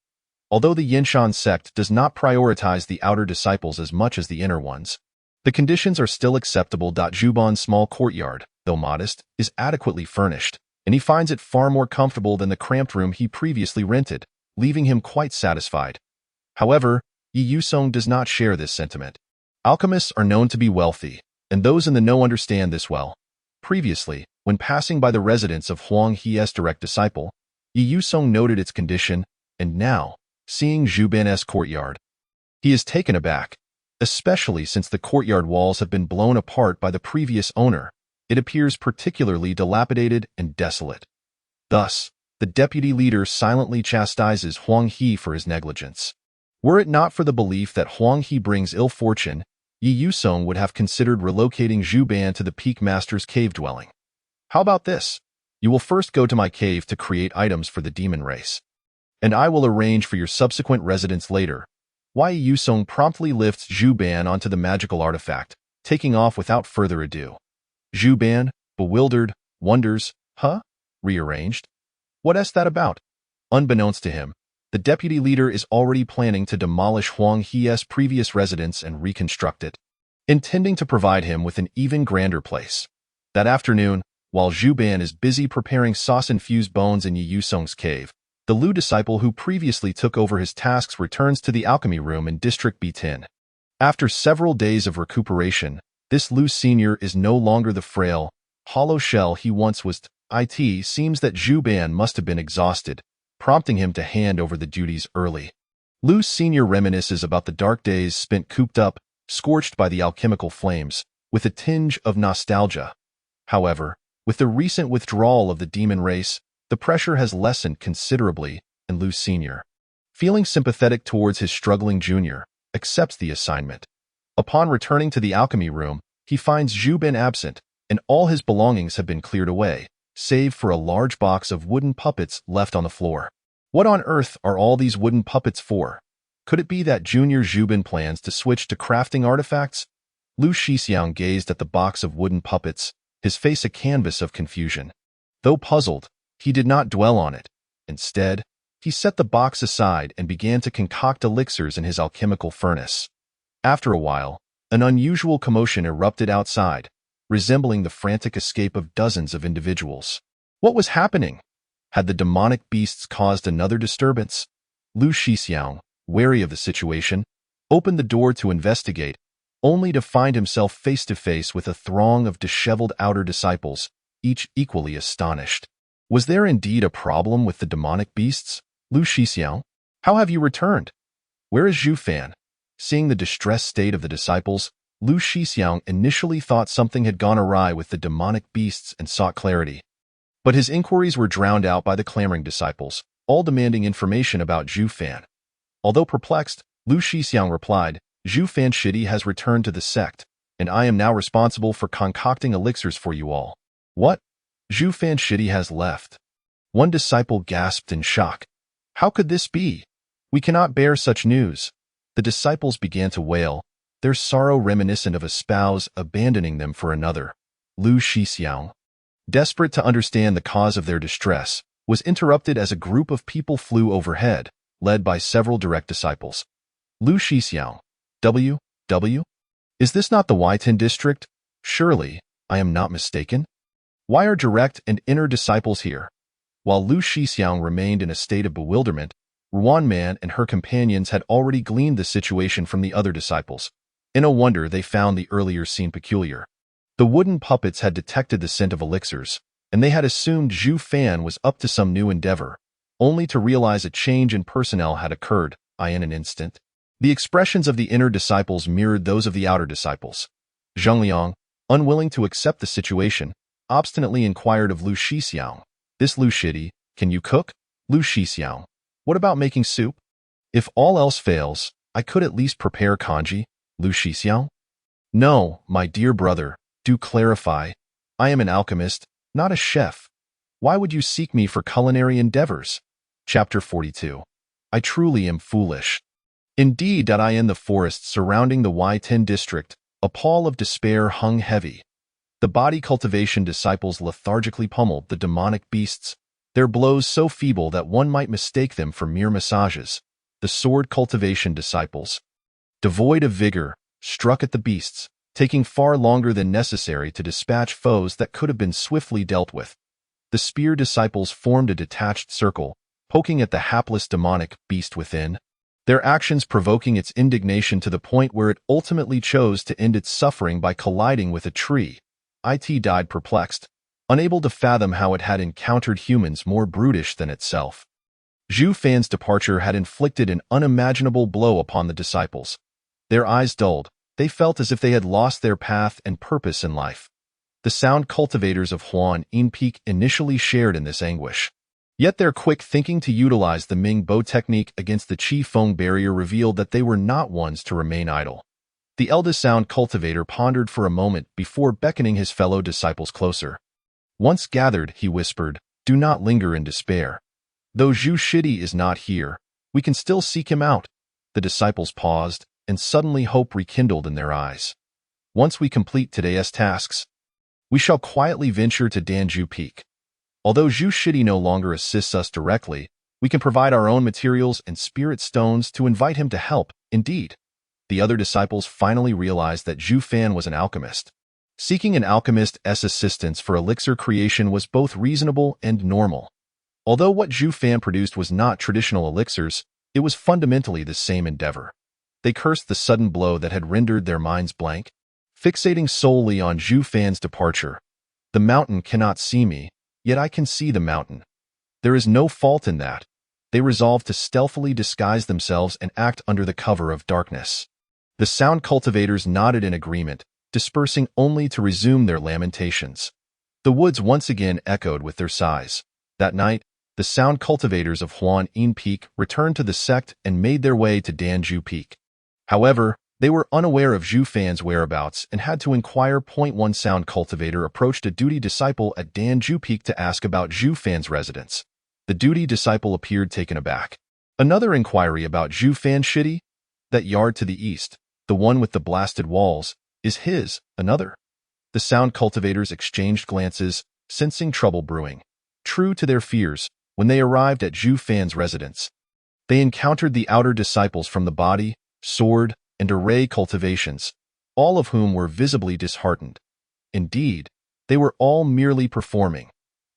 Although the Yinshan sect does not prioritize the outer disciples as much as the inner ones, the conditions are still acceptable. Zhu Ban's small courtyard, though modest, is adequately furnished, and he finds it far more comfortable than the cramped room he previously rented, leaving him quite satisfied. However, Yusong does not share this sentiment. Alchemists are known to be wealthy, and those in the know understand this well. Previously, when passing by the residence of Huang He's direct disciple, Yusong noted its condition, and now, seeing Zhu Ban's courtyard, he is taken aback. Especially since the courtyard walls have been blown apart by the previous owner, it appears particularly dilapidated and desolate. Thus, the deputy leader silently chastises Huang He for his negligence. Were it not for the belief that Huang He brings ill fortune, Yusong would have considered relocating Zhu Ban to the Peak Master's cave dwelling. How about this? You will first go to my cave to create items for the demon race, and I will arrange for your subsequent residence later. Yusong promptly lifts Zhu Ban onto the magical artifact, taking off without further ado. Zhu Ban, bewildered, wonders, rearranged? What's that about? Unbeknownst to him, the deputy leader is already planning to demolish Huang He's previous residence and reconstruct it, intending to provide him with an even grander place. That afternoon, while Zhu Ban is busy preparing sauce-infused bones in Yusong's cave, the Lu disciple who previously took over his tasks returns to the alchemy room in District B10. After several days of recuperation, this Lu senior is no longer the frail, hollow shell he once was. It seems that Zhu Ban must have been exhausted, prompting him to hand over the duties early. Lu senior reminisces about the dark days spent cooped up, scorched by the alchemical flames, with a tinge of nostalgia. However, with the recent withdrawal of the demon race, the pressure has lessened considerably, and Lu Sr., feeling sympathetic towards his struggling junior, accepts the assignment. Upon returning to the alchemy room, he finds Zhu Ban absent, and all his belongings have been cleared away, save for a large box of wooden puppets left on the floor. What on earth are all these wooden puppets for? Could it be that Junior Zhu Ban plans to switch to crafting artifacts? Lu Shixiang gazed at the box of wooden puppets, his face a canvas of confusion. Though puzzled, he did not dwell on it. Instead, he set the box aside and began to concoct elixirs in his alchemical furnace. After a while, an unusual commotion erupted outside, resembling the frantic escape of dozens of individuals. What was happening? Had the demonic beasts caused another disturbance? Lu Shixiang, wary of the situation, opened the door to investigate, only to find himself face to face with a throng of disheveled outer disciples, each equally astonished. Was there indeed a problem with the demonic beasts? Lu Shixiang, how have you returned? Where is Zhu Fan? Seeing the distressed state of the disciples, Lu Shixiang initially thought something had gone awry with the demonic beasts and sought clarity. But his inquiries were drowned out by the clamoring disciples, all demanding information about Zhu Fan. Although perplexed, Lu Shixiang replied, Zhu Fan Shidi has returned to the sect, and I am now responsible for concocting elixirs for you all. What? Zhu Fan Shidi has left. One disciple gasped in shock. How could this be? We cannot bear such news. The disciples began to wail, their sorrow reminiscent of a spouse abandoning them for another. Lu Shixiang, desperate to understand the cause of their distress, was interrupted as a group of people flew overhead, led by several direct disciples. Lu Shixiang, W. Is this not the Waitin district? Surely, I am not mistaken? Why are direct and inner disciples here? While Lu Shixiang remained in a state of bewilderment, Ruan Man and her companions had already gleaned the situation from the other disciples. In a wonder, they found the earlier scene peculiar. The wooden puppets had detected the scent of elixirs, and they had assumed Zhu Fan was up to some new endeavor, only to realize a change in personnel had occurred, in an instant. The expressions of the inner disciples mirrored those of the outer disciples. Zhang Liang, unwilling to accept the situation, obstinately inquired of Lu Shixiang, This Lu Shidi, can you cook? Lu Shixiang, what about making soup? If all else fails, I could at least prepare congee. Lu Shixiang? No, my dear brother, do clarify. I am an alchemist, not a chef. Why would you seek me for culinary endeavors? Chapter 42. I truly am foolish. Indeed, in the forests surrounding the Waitin district, a pall of despair hung heavy. The body cultivation disciples lethargically pummeled the demonic beasts, their blows so feeble that one might mistake them for mere massages. The sword cultivation disciples, devoid of vigor, struck at the beasts, taking far longer than necessary to dispatch foes that could have been swiftly dealt with. The spear disciples formed a detached circle, poking at the hapless demonic beast within, their actions provoking its indignation to the point where it ultimately chose to end its suffering by colliding with a tree. It died perplexed, unable to fathom how it had encountered humans more brutish than itself. Zhu Fan's departure had inflicted an unimaginable blow upon the disciples. Their eyes dulled, they felt as if they had lost their path and purpose in life. The sound cultivators of Huan Yin Peak initially shared in this anguish. Yet their quick thinking to utilize the Ming Bo technique against the Qi Feng barrier revealed that they were not ones to remain idle. The eldest sound cultivator pondered for a moment before beckoning his fellow disciples closer. Once gathered, he whispered, do not linger in despair. Though Zhu Shidi is not here, we can still seek him out. The disciples paused, and suddenly hope rekindled in their eyes. Once we complete today's tasks, we shall quietly venture to Danju Peak. Although Zhu Shidi no longer assists us directly, we can provide our own materials and spirit stones to invite him to help. Indeed, the other disciples finally realized that Zhu Fan was an alchemist. Seeking an alchemist's assistance for elixir creation was both reasonable and normal. Although what Zhu Fan produced was not traditional elixirs, it was fundamentally the same endeavor. They cursed the sudden blow that had rendered their minds blank, fixating solely on Zhu Fan's departure. The mountain cannot see me, yet I can see the mountain. There is no fault in that. They resolved to stealthily disguise themselves and act under the cover of darkness. The sound cultivators nodded in agreement, dispersing only to resume their lamentations. The woods once again echoed with their sighs. That night, the sound cultivators of Huan Yin Peak returned to the sect and made their way to Danju Peak. However, they were unaware of Zhu Fan's whereabouts and had to inquire. One sound cultivator approached a duty disciple at Danju Peak to ask about Zhu Fan's residence. The duty disciple appeared taken aback. Another inquiry about Zhu Fan Shidi? That yard to the east, the one with the blasted walls, is his. Another. The sound cultivators exchanged glances, sensing trouble brewing. True to their fears, when they arrived at Zhu Fan's residence, they encountered the outer disciples from the body, sword, and array cultivations, all of whom were visibly disheartened. Indeed, they were all merely performing.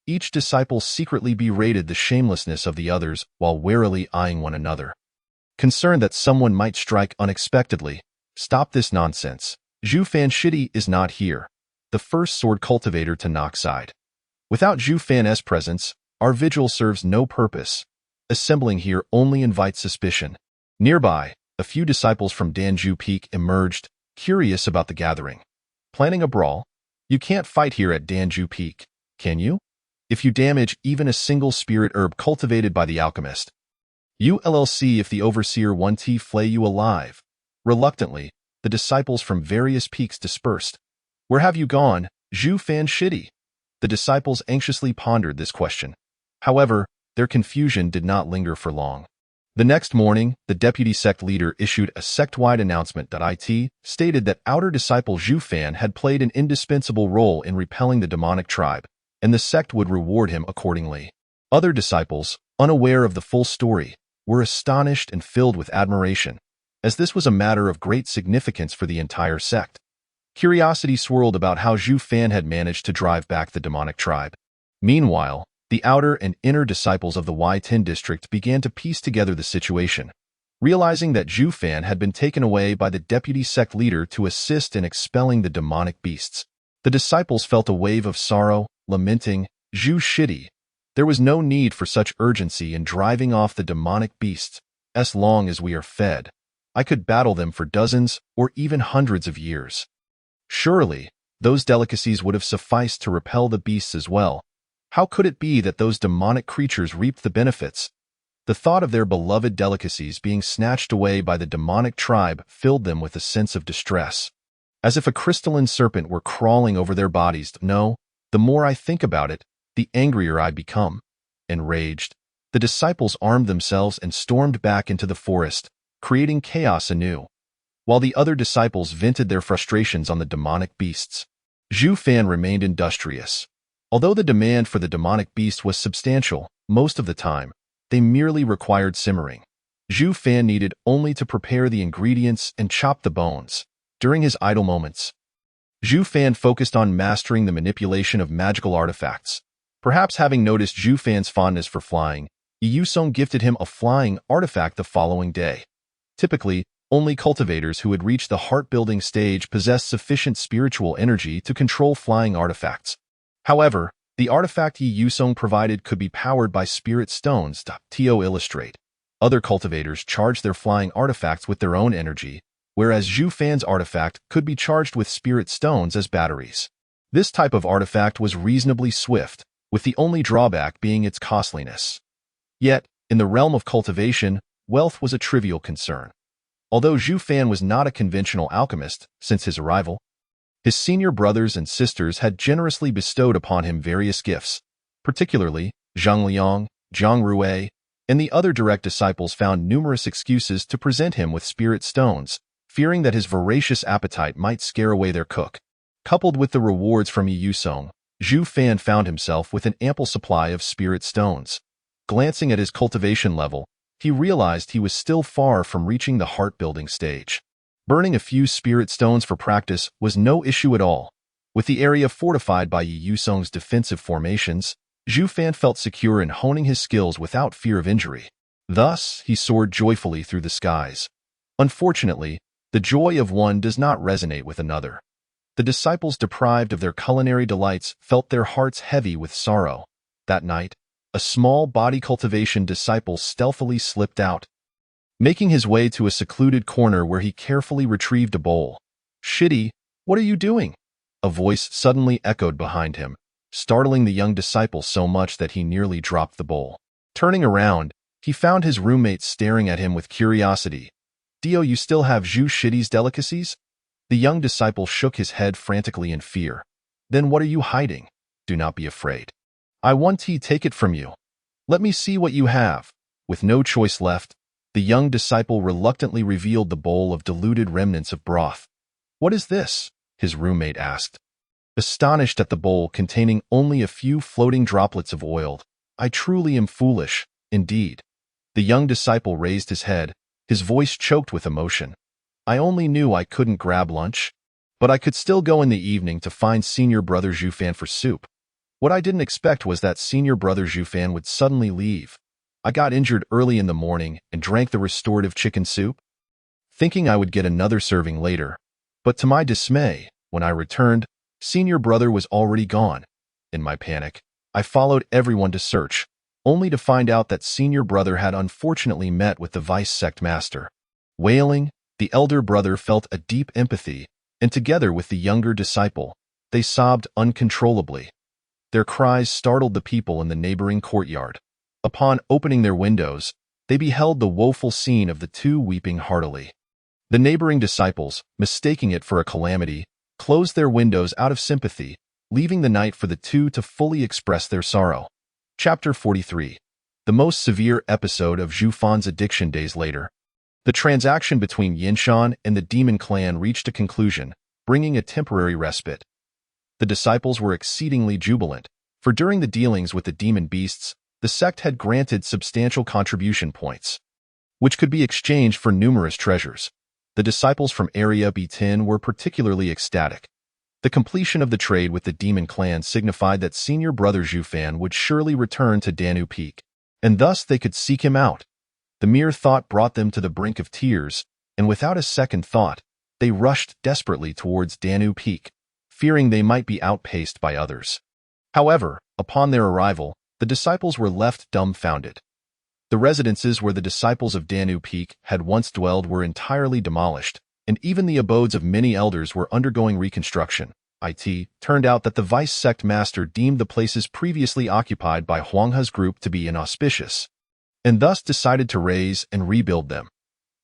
Each disciple secretly berated the shamelessness of the others while warily eyeing one another. Concerned that someone might strike unexpectedly, "Stop this nonsense. Zhu Fan Shidi is not here," the first sword cultivator to knock side. "Without Zhu Fan's presence, our vigil serves no purpose. Assembling here only invites suspicion." Nearby, a few disciples from Danju Peak emerged, curious about the gathering. "Planning a brawl? You can't fight here at Danju Peak, can you? If you damage even a single spirit herb cultivated by the alchemist, you'll see if the overseer won't flay you alive." Reluctantly, the disciples from various peaks dispersed. "Where have you gone, Zhu Fan Shidi?" The disciples anxiously pondered this question. However, their confusion did not linger for long. The next morning, the deputy sect leader issued a sect-wide announcement that it stated that outer disciple Zhu Fan had played an indispensable role in repelling the demonic tribe, and the sect would reward him accordingly. Other disciples, unaware of the full story, were astonished and filled with admiration, as this was a matter of great significance for the entire sect. Curiosity swirled about how Zhu Fan had managed to drive back the demonic tribe. Meanwhile, the outer and inner disciples of the Y10 district began to piece together the situation. Realizing that Zhu Fan had been taken away by the deputy sect leader to assist in expelling the demonic beasts, the disciples felt a wave of sorrow, lamenting, "Zhu Shidi, there was no need for such urgency in driving off the demonic beasts. As long as we are fed, I could battle them for dozens or even hundreds of years. Surely, those delicacies would have sufficed to repel the beasts as well. How could it be that those demonic creatures reaped the benefits?" The thought of their beloved delicacies being snatched away by the demonic tribe filled them with a sense of distress, as if a crystalline serpent were crawling over their bodies. "No, the more I think about it, the angrier I become." Enraged, the disciples armed themselves and stormed back into the forest, creating chaos anew. While the other disciples vented their frustrations on the demonic beasts, Zhu Fan remained industrious. Although the demand for the demonic beast was substantial, most of the time, they merely required simmering. Zhu Fan needed only to prepare the ingredients and chop the bones. During his idle moments, Zhu Fan focused on mastering the manipulation of magical artifacts. Perhaps having noticed Zhu Fan's fondness for flying, Yusong gifted him a flying artifact the following day. Typically, only cultivators who had reached the heart-building stage possessed sufficient spiritual energy to control flying artifacts. However, the artifact Yusong provided could be powered by spirit stones. To illustrate, other cultivators charged their flying artifacts with their own energy, whereas Zhu Fan's artifact could be charged with spirit stones as batteries. This type of artifact was reasonably swift, with the only drawback being its costliness. Yet, in the realm of cultivation, wealth was a trivial concern. Although Zhu Fan was not a conventional alchemist since his arrival, his senior brothers and sisters had generously bestowed upon him various gifts. Particularly, Zhang Liang, Zhang Rue, and the other direct disciples found numerous excuses to present him with spirit stones, fearing that his voracious appetite might scare away their cook. Coupled with the rewards from Yusong, Zhu Fan found himself with an ample supply of spirit stones. Glancing at his cultivation level, he realized he was still far from reaching the heart-building stage. Burning a few spirit stones for practice was no issue at all. With the area fortified by Yusong's defensive formations, Zhu Fan felt secure in honing his skills without fear of injury. Thus, he soared joyfully through the skies. Unfortunately, the joy of one does not resonate with another. The disciples deprived of their culinary delights felt their hearts heavy with sorrow. That night, a small body cultivation disciple stealthily slipped out, making his way to a secluded corner where he carefully retrieved a bowl. "Shidi, what are you doing?" A voice suddenly echoed behind him, startling the young disciple so much that he nearly dropped the bowl. Turning around, he found his roommate staring at him with curiosity. "Dio, you still have Zhu Shidi's delicacies?" The young disciple shook his head frantically in fear. "Then what are you hiding? Do not be afraid. I want to take it from you. Let me see what you have." With no choice left, the young disciple reluctantly revealed the bowl of diluted remnants of broth. "What is this?" his roommate asked, astonished at the bowl containing only a few floating droplets of oil. "I truly am foolish, indeed." The young disciple raised his head, his voice choked with emotion. "I only knew I couldn't grab lunch, but I could still go in the evening to find senior brother Zhu Fan for soup. What I didn't expect was that senior brother Zhufan would suddenly leave. I got injured early in the morning and drank the restorative chicken soup, thinking I would get another serving later. But to my dismay, when I returned, senior brother was already gone. In my panic, I followed everyone to search, only to find out that senior brother had unfortunately met with the vice sect master. Wailing, the elder brother felt a deep empathy, and together with the younger disciple, they sobbed uncontrollably. Their cries startled the people in the neighboring courtyard. Upon opening their windows, they beheld the woeful scene of the two weeping heartily. The neighboring disciples, mistaking it for a calamity, closed their windows out of sympathy, leaving the night for the two to fully express their sorrow. Chapter 43. The most severe episode of Zhufan's addiction days later. The transaction between Yinshan and the demon clan reached a conclusion, bringing a temporary respite. The disciples were exceedingly jubilant, for during the dealings with the demon beasts, the sect had granted substantial contribution points, which could be exchanged for numerous treasures. The disciples from Area B10 were particularly ecstatic. The completion of the trade with the demon clan signified that senior brother Zhufan would surely return to Danu Peak, and thus they could seek him out. The mere thought brought them to the brink of tears, and without a second thought, they rushed desperately towards Danu Peak, fearing they might be outpaced by others. However, upon their arrival, the disciples were left dumbfounded. The residences where the disciples of Danu Peak had once dwelled were entirely demolished, and even the abodes of many elders were undergoing reconstruction. It turned out that the vice sect master deemed the places previously occupied by Huanghe's group to be inauspicious, and thus decided to raze and rebuild them.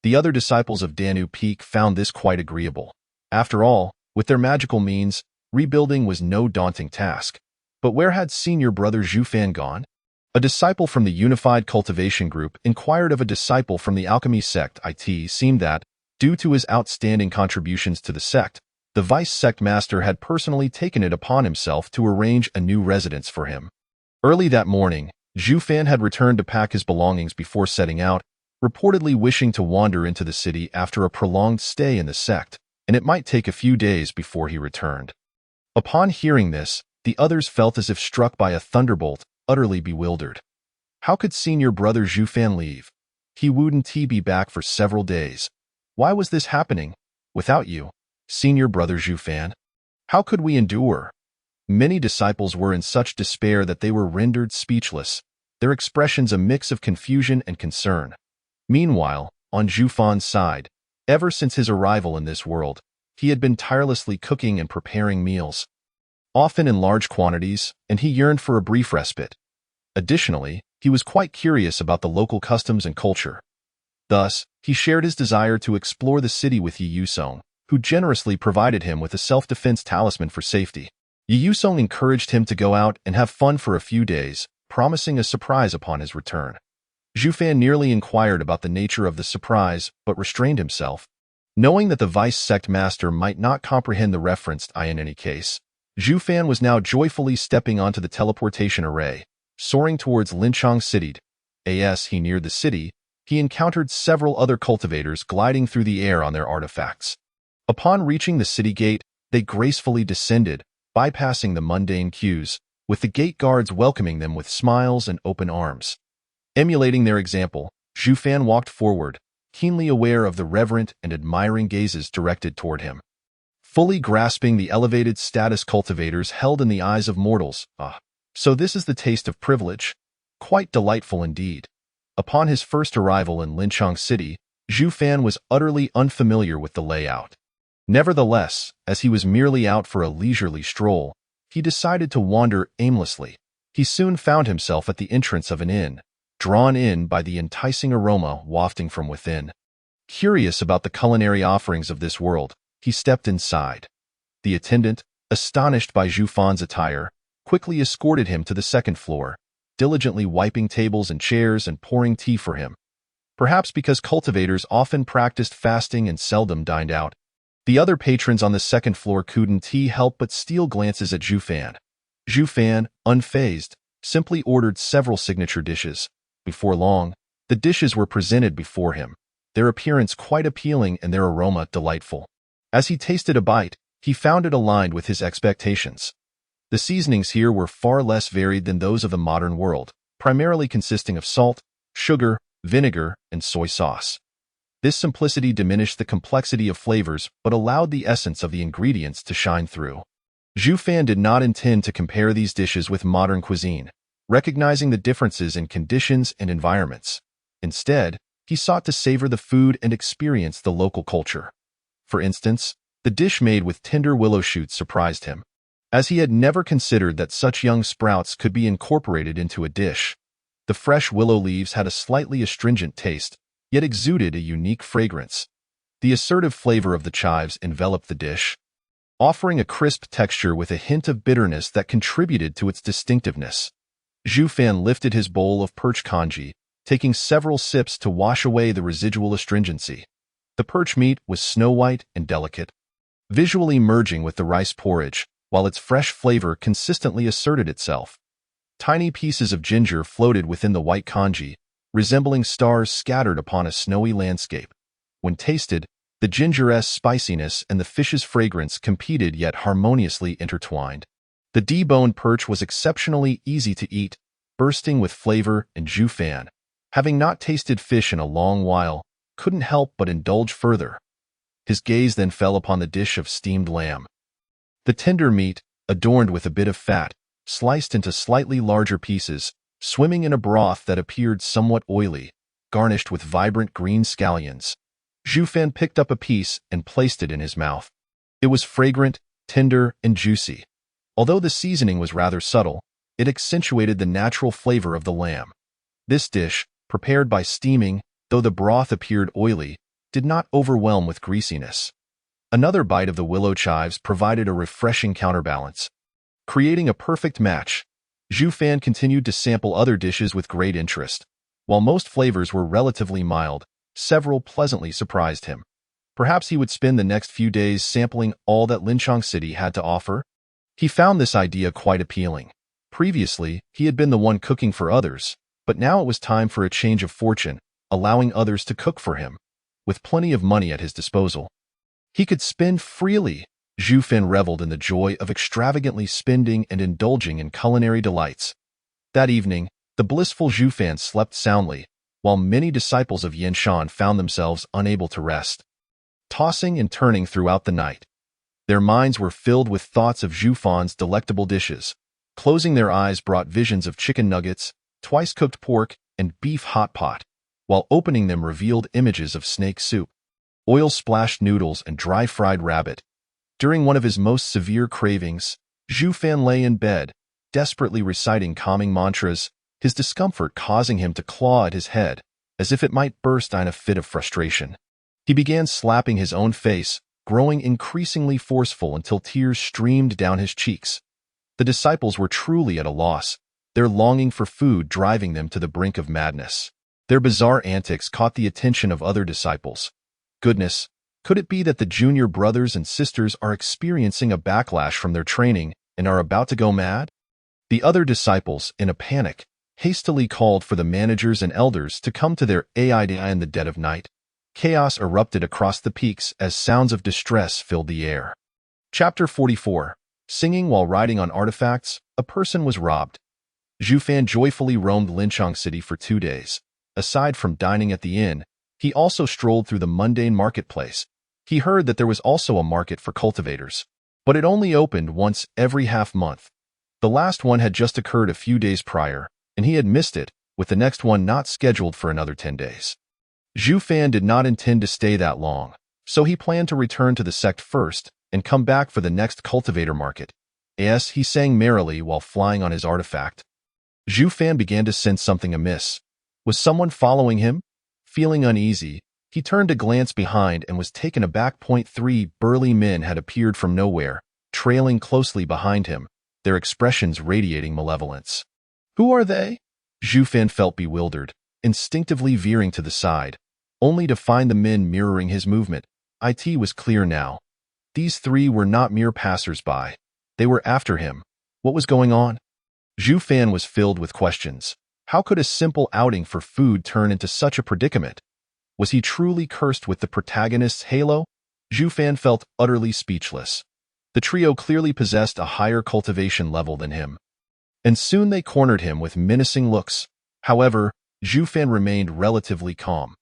The other disciples of Danu Peak found this quite agreeable. After all, with their magical means, rebuilding was no daunting task. But where had senior brother Zhufan gone? A disciple from the Unified Cultivation Group inquired of a disciple from the Alchemy sect. It seemed that, due to his outstanding contributions to the sect, the vice sect master had personally taken it upon himself to arrange a new residence for him. Early that morning, Zhufan had returned to pack his belongings before setting out, reportedly wishing to wander into the city after a prolonged stay in the sect, and it might take a few days before he returned. Upon hearing this, the others felt as if struck by a thunderbolt, utterly bewildered. How could senior brother Zhufan leave? He wouldn't be back for several days. Why was this happening? Without you, senior brother Zhufan? How could we endure? Many disciples were in such despair that they were rendered speechless, their expressions a mix of confusion and concern. Meanwhile, on Zhufan's side, ever since his arrival in this world, he had been tirelessly cooking and preparing meals, often in large quantities, and he yearned for a brief respite. Additionally, he was quite curious about the local customs and culture. Thus, he shared his desire to explore the city with Yi Yusong, who generously provided him with a self-defense talisman for safety. Yi Yusong encouraged him to go out and have fun for a few days, promising a surprise upon his return. Zhufan nearly inquired about the nature of the surprise, but restrained himself, knowing that the vice sect master might not comprehend the referenced in any case. Zhufan was now joyfully stepping onto the teleportation array, soaring towards Linchang City. As he neared the city, he encountered several other cultivators gliding through the air on their artifacts. Upon reaching the city gate, they gracefully descended, bypassing the mundane queues, with the gate guards welcoming them with smiles and open arms. Emulating their example, Zhufan walked forward, keenly aware of the reverent and admiring gazes directed toward him. Fully grasping the elevated status cultivators held in the eyes of mortals. So this is the taste of privilege? Quite delightful indeed. Upon his first arrival in Linchang City, Zhufan was utterly unfamiliar with the layout. Nevertheless, as he was merely out for a leisurely stroll, he decided to wander aimlessly. He soon found himself at the entrance of an inn, drawn in by the enticing aroma wafting from within. Curious about the culinary offerings of this world, he stepped inside. The attendant, astonished by Zhufan's attire, quickly escorted him to the second floor, diligently wiping tables and chairs and pouring tea for him. Perhaps because cultivators often practiced fasting and seldom dined out, the other patrons on the second floor couldn't help but steal glances at Zhufan. Zhufan, unfazed, simply ordered several signature dishes. Before long, the dishes were presented before him, their appearance quite appealing and their aroma delightful. As he tasted a bite, he found it aligned with his expectations. The seasonings here were far less varied than those of the modern world, primarily consisting of salt, sugar, vinegar, and soy sauce. This simplicity diminished the complexity of flavors but allowed the essence of the ingredients to shine through. Zhu Fan did not intend to compare these dishes with modern cuisine, recognizing the differences in conditions and environments. Instead, he sought to savor the food and experience the local culture. For instance, the dish made with tender willow shoots surprised him, as he had never considered that such young sprouts could be incorporated into a dish. The fresh willow leaves had a slightly astringent taste, yet exuded a unique fragrance. The assertive flavor of the chives enveloped the dish, offering a crisp texture with a hint of bitterness that contributed to its distinctiveness. Zhu Fan lifted his bowl of perch congee, taking several sips to wash away the residual astringency. The perch meat was snow-white and delicate, visually merging with the rice porridge, while its fresh flavor consistently asserted itself. Tiny pieces of ginger floated within the white congee, resembling stars scattered upon a snowy landscape. When tasted, the ginger's spiciness and the fish's fragrance competed yet harmoniously intertwined. The deboned perch was exceptionally easy to eat, bursting with flavor, and Zhu Fan, having not tasted fish in a long while, couldn't help but indulge further. His gaze then fell upon the dish of steamed lamb. The tender meat, adorned with a bit of fat, sliced into slightly larger pieces, swimming in a broth that appeared somewhat oily, garnished with vibrant green scallions. Zhu Fan picked up a piece and placed it in his mouth. It was fragrant, tender, and juicy. Although the seasoning was rather subtle, it accentuated the natural flavor of the lamb. This dish, prepared by steaming, though the broth appeared oily, did not overwhelm with greasiness. Another bite of the willow chives provided a refreshing counterbalance, creating a perfect match. Zhu Fan continued to sample other dishes with great interest. While most flavors were relatively mild, several pleasantly surprised him. Perhaps he would spend the next few days sampling all that Linchong City had to offer. He found this idea quite appealing. Previously, he had been the one cooking for others, but now it was time for a change of fortune, allowing others to cook for him. With plenty of money at his disposal, he could spend freely. Zhu Fan reveled in the joy of extravagantly spending and indulging in culinary delights. That evening, the blissful Zhu Fan slept soundly, while many disciples of Yin Shan found themselves unable to rest, tossing and turning throughout the night. Their minds were filled with thoughts of Zhu Fan's delectable dishes. Closing their eyes brought visions of chicken nuggets, twice-cooked pork, and beef hot pot, while opening them revealed images of snake soup, oil-splashed noodles, and dry-fried rabbit. During one of his most severe cravings, Zhu Fan lay in bed, desperately reciting calming mantras, his discomfort causing him to claw at his head, as if it might burst in a fit of frustration. He began slapping his own face, growing increasingly forceful until tears streamed down his cheeks. The disciples were truly at a loss, their longing for food driving them to the brink of madness. Their bizarre antics caught the attention of other disciples. Goodness, could it be that the junior brothers and sisters are experiencing a backlash from their training and are about to go mad? The other disciples, in a panic, hastily called for the managers and elders to come to their aid in the dead of night. Chaos erupted across the peaks as sounds of distress filled the air. Chapter 44. Singing while riding on artifacts, a person was robbed. Zhu Fan joyfully roamed Linchong City for 2 days. Aside from dining at the inn, he also strolled through the mundane marketplace. He heard that there was also a market for cultivators, but it only opened once every half-month. The last one had just occurred a few days prior, and he had missed it, with the next one not scheduled for another 10 days. Zhu Fan did not intend to stay that long, so he planned to return to the sect first and come back for the next cultivator market. Yes, he sang merrily while flying on his artifact. Zhu Fan began to sense something amiss. Was someone following him? Feeling uneasy, he turned to glance behind and was taken aback. 3 burly men had appeared from nowhere, trailing closely behind him, their expressions radiating malevolence. Who are they? Zhu Fan felt bewildered, instinctively veering to the side, only to find the men mirroring his movement. It was clear now. These 3 were not mere passers-by. They were after him. What was going on? Zhu Fan was filled with questions. How could a simple outing for food turn into such a predicament? Was he truly cursed with the protagonist's halo? Zhu Fan felt utterly speechless. The trio clearly possessed a higher cultivation level than him, and soon they cornered him with menacing looks. However, Zhu Fan remained relatively calm.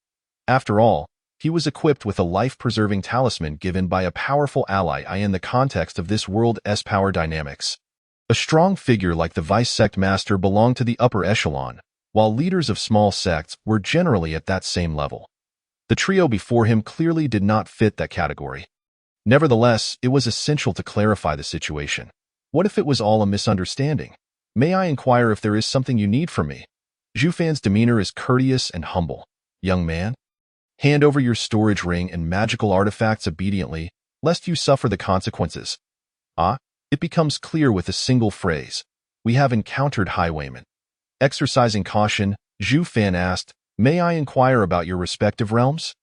After all, he was equipped with a life-preserving talisman given by a powerful ally in the context of this world's power dynamics. A strong figure like the Vice Sect Master belonged to the upper echelon, while leaders of small sects were generally at that same level. The trio before him clearly did not fit that category. Nevertheless, it was essential to clarify the situation. What if it was all a misunderstanding? May I inquire if there is something you need from me? Zhu Fan's demeanor is courteous and humble. Young man, hand over your storage ring and magical artifacts obediently, lest you suffer the consequences. It becomes clear with a single phrase. We have encountered highwaymen. Exercising caution, Zhu Fan asked, may I inquire about your respective realms?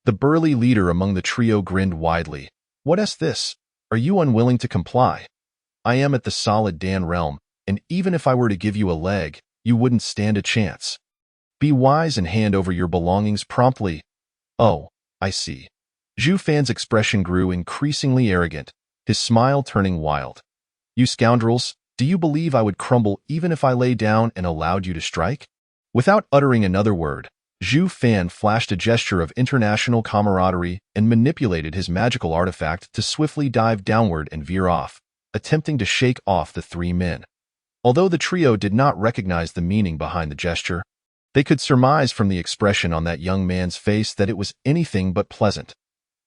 The burly leader among the trio grinned widely. What's this? Are you unwilling to comply? I am at the Solid Dan realm, and even if I were to give you a leg, you wouldn't stand a chance. Be wise and hand over your belongings promptly. Oh, I see. Zhu Fan's expression grew increasingly arrogant, his smile turning wild. You scoundrels, do you believe I would crumble even if I lay down and allowed you to strike? Without uttering another word, Zhu Fan flashed a gesture of international camaraderie and manipulated his magical artifact to swiftly dive downward and veer off, attempting to shake off the three men. Although the trio did not recognize the meaning behind the gesture, they could surmise from the expression on that young man's face that it was anything but pleasant.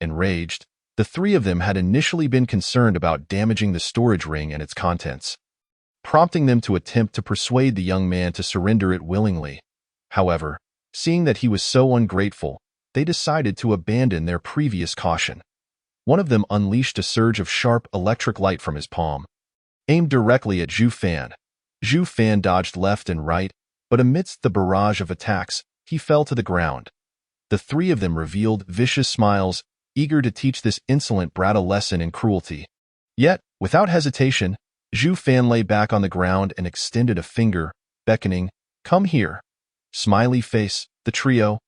Enraged, the three of them had initially been concerned about damaging the storage ring and its contents, prompting them to attempt to persuade the young man to surrender it willingly. However, seeing that he was so ungrateful, they decided to abandon their previous caution. One of them unleashed a surge of sharp electric light from his palm, aimed directly at Zhu Fan. Zhu Fan dodged left and right, but amidst the barrage of attacks, he fell to the ground. The three of them revealed vicious smiles, eager to teach this insolent brat a lesson in cruelty. Yet, without hesitation, Zhu Fan lay back on the ground and extended a finger, beckoning, come here. Smiley face, the trio.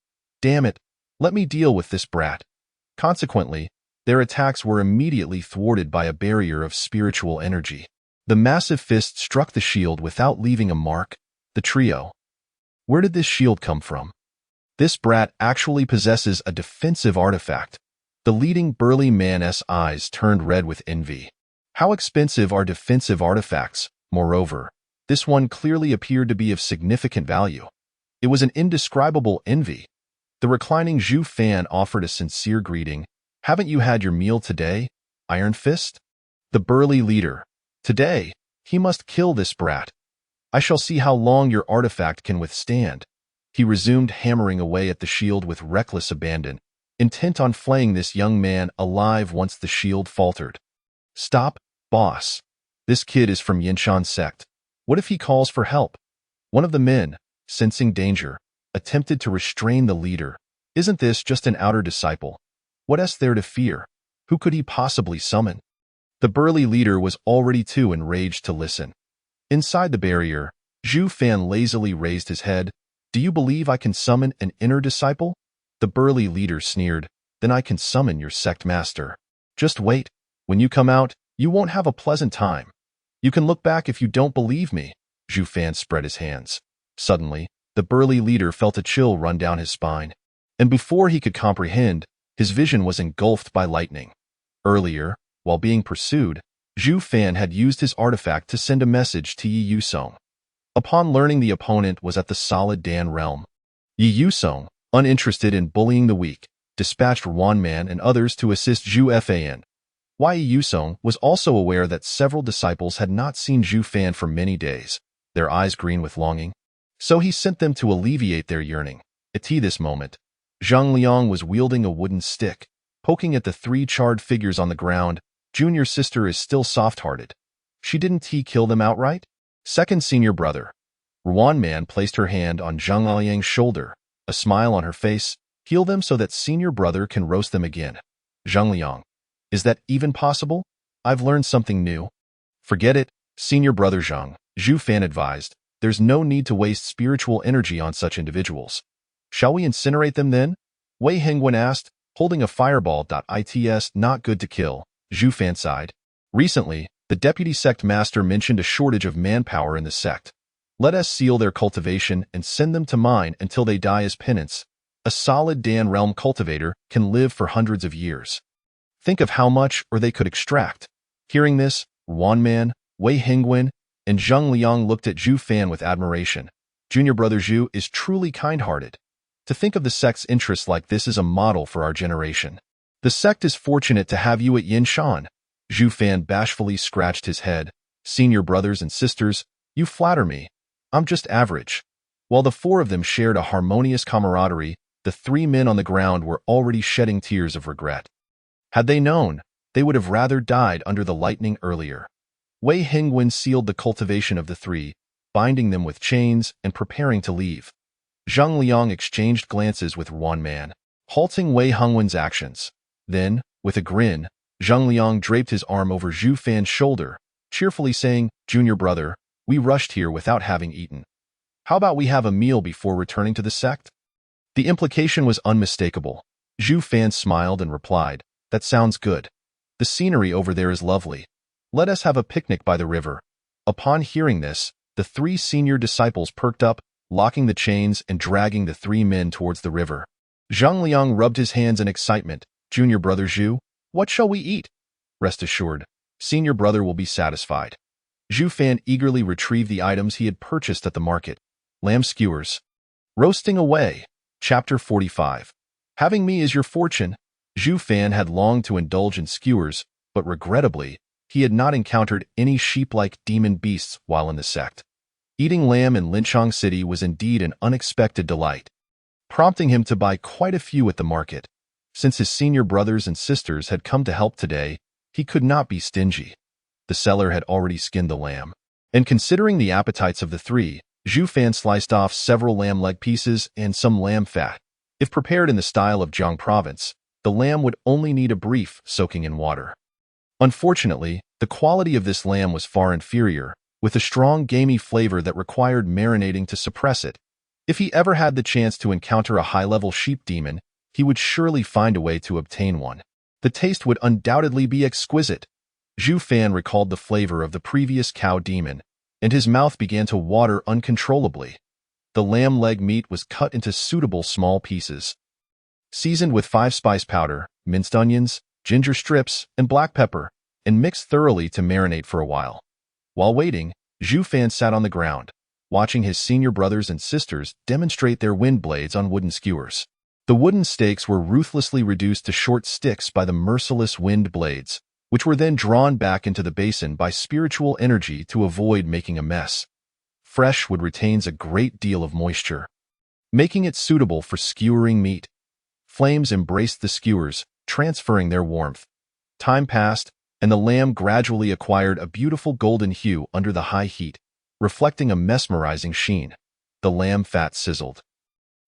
Damn it, let me deal with this brat. Consequently, their attacks were immediately thwarted by a barrier of spiritual energy. The massive fist struck the shield without leaving a mark. The trio. Where did this shield come from? This brat actually possesses a defensive artifact. The leading burly man's eyes turned red with envy. How expensive are defensive artifacts? Moreover, this one clearly appeared to be of significant value. It was an indescribable envy. The reclining Zhu Fan offered a sincere greeting. Haven't you had your meal today, Iron Fist? The burly leader. Today, he must kill this brat. I shall see how long your artifact can withstand. He resumed hammering away at the shield with reckless abandon, intent on flaying this young man alive once the shield faltered. Stop, boss. This kid is from Yinshan sect. What if he calls for help? One of the men, sensing danger, attempted to restrain the leader. Isn't this just an outer disciple? What's there to fear? Who could he possibly summon? The burly leader was already too enraged to listen. Inside the barrier, Zhu Fan lazily raised his head. Do you believe I can summon an inner disciple? The burly leader sneered. Then I can summon your sect master. Just wait. When you come out, you won't have a pleasant time. You can look back if you don't believe me. Zhu Fan spread his hands. Suddenly, the burly leader felt a chill run down his spine. And before he could comprehend, his vision was engulfed by lightning. Earlier, while being pursued, Zhu Fan had used his artifact to send a message to Yi Yusong. Upon learning the opponent was at the Solid Dan realm, Yi Yusong, uninterested in bullying the weak, dispatched Ruan Man and others to assist Zhu Fan. Yi Yusong was also aware that several disciples had not seen Zhu Fan for many days, their eyes green with longing. So he sent them to alleviate their yearning. At this moment, Zhang Liang was wielding a wooden stick, poking at the three charred figures on the ground. Junior sister is still soft-hearted. She didn't kill them outright? Second senior brother. Ruan Man placed her hand on Zhang Liang's shoulder, a smile on her face. Heal them so that senior brother can roast them again. Zhang Liang. Is that even possible? I've learned something new. Forget it, senior brother Zhang, Zhu Fan advised. There's no need to waste spiritual energy on such individuals. Shall we incinerate them then? Wei Hengwen asked, holding a fireball. It's not good to kill. Zhu Fan sighed. Recently, the deputy sect master mentioned a shortage of manpower in the sect. Let us seal their cultivation and send them to mine until they die as penance. A solid Dan realm cultivator can live for hundreds of years. Think of how much or they could extract. Hearing this, Wanman, Wei Hingwen, and Zheng Liang looked at Zhu Fan with admiration. Junior brother Zhu is truly kind-hearted. To think of the sect's interests like this is a model for our generation. The sect is fortunate to have you at Yinshan. Zhu Fan bashfully scratched his head. Senior brothers and sisters, you flatter me. I'm just average. While the four of them shared a harmonious camaraderie, the three men on the ground were already shedding tears of regret. Had they known, they would have rather died under the lightning earlier. Wei Hingwen sealed the cultivation of the three, binding them with chains and preparing to leave. Zheng Liang exchanged glances with Wanman, halting Wei Hingwen's actions. Then, with a grin, Zheng Liang draped his arm over Zhu Fan's shoulder, cheerfully saying, "Junior brother, we rushed here without having eaten. How about we have a meal before returning to the sect?" The implication was unmistakable. Zhu Fan smiled and replied, "That sounds good. The scenery over there is lovely. Let us have a picnic by the river." Upon hearing this, the three senior disciples perked up, locking the chains and dragging the three men towards the river. Zheng Liang rubbed his hands in excitement. "Junior brother Zhu, what shall we eat?" "Rest assured, senior brother will be satisfied." Zhu Fan eagerly retrieved the items he had purchased at the market. Lamb skewers. Roasting away. Chapter 45. Having me is your fortune. Zhu Fan had longed to indulge in skewers, but regrettably, he had not encountered any sheep-like demon beasts while in the sect. Eating lamb in Linchong City was indeed an unexpected delight, prompting him to buy quite a few at the market. Since his senior brothers and sisters had come to help today, he could not be stingy. The seller had already skinned the lamb, and considering the appetites of the three, Zhu Fan sliced off several lamb leg pieces and some lamb fat. If prepared in the style of Jiang Province, the lamb would only need a brief soaking in water. Unfortunately, the quality of this lamb was far inferior, with a strong gamey flavor that required marinating to suppress it. If he ever had the chance to encounter a high-level sheep demon, he would surely find a way to obtain one. The taste would undoubtedly be exquisite. Zhu Fan recalled the flavor of the previous cow demon, and his mouth began to water uncontrollably. The lamb leg meat was cut into suitable small pieces, seasoned with 5-spice powder, minced onions, ginger strips, and black pepper, and mixed thoroughly to marinate for a while. While waiting, Zhu Fan sat on the ground, watching his senior brothers and sisters demonstrate their wind blades on wooden skewers. The wooden stakes were ruthlessly reduced to short sticks by the merciless wind blades, which were then drawn back into the basin by spiritual energy to avoid making a mess. Fresh wood retains a great deal of moisture, making it suitable for skewering meat. Flames embraced the skewers, transferring their warmth. Time passed, and the lamb gradually acquired a beautiful golden hue under the high heat, reflecting a mesmerizing sheen. The lamb fat sizzled,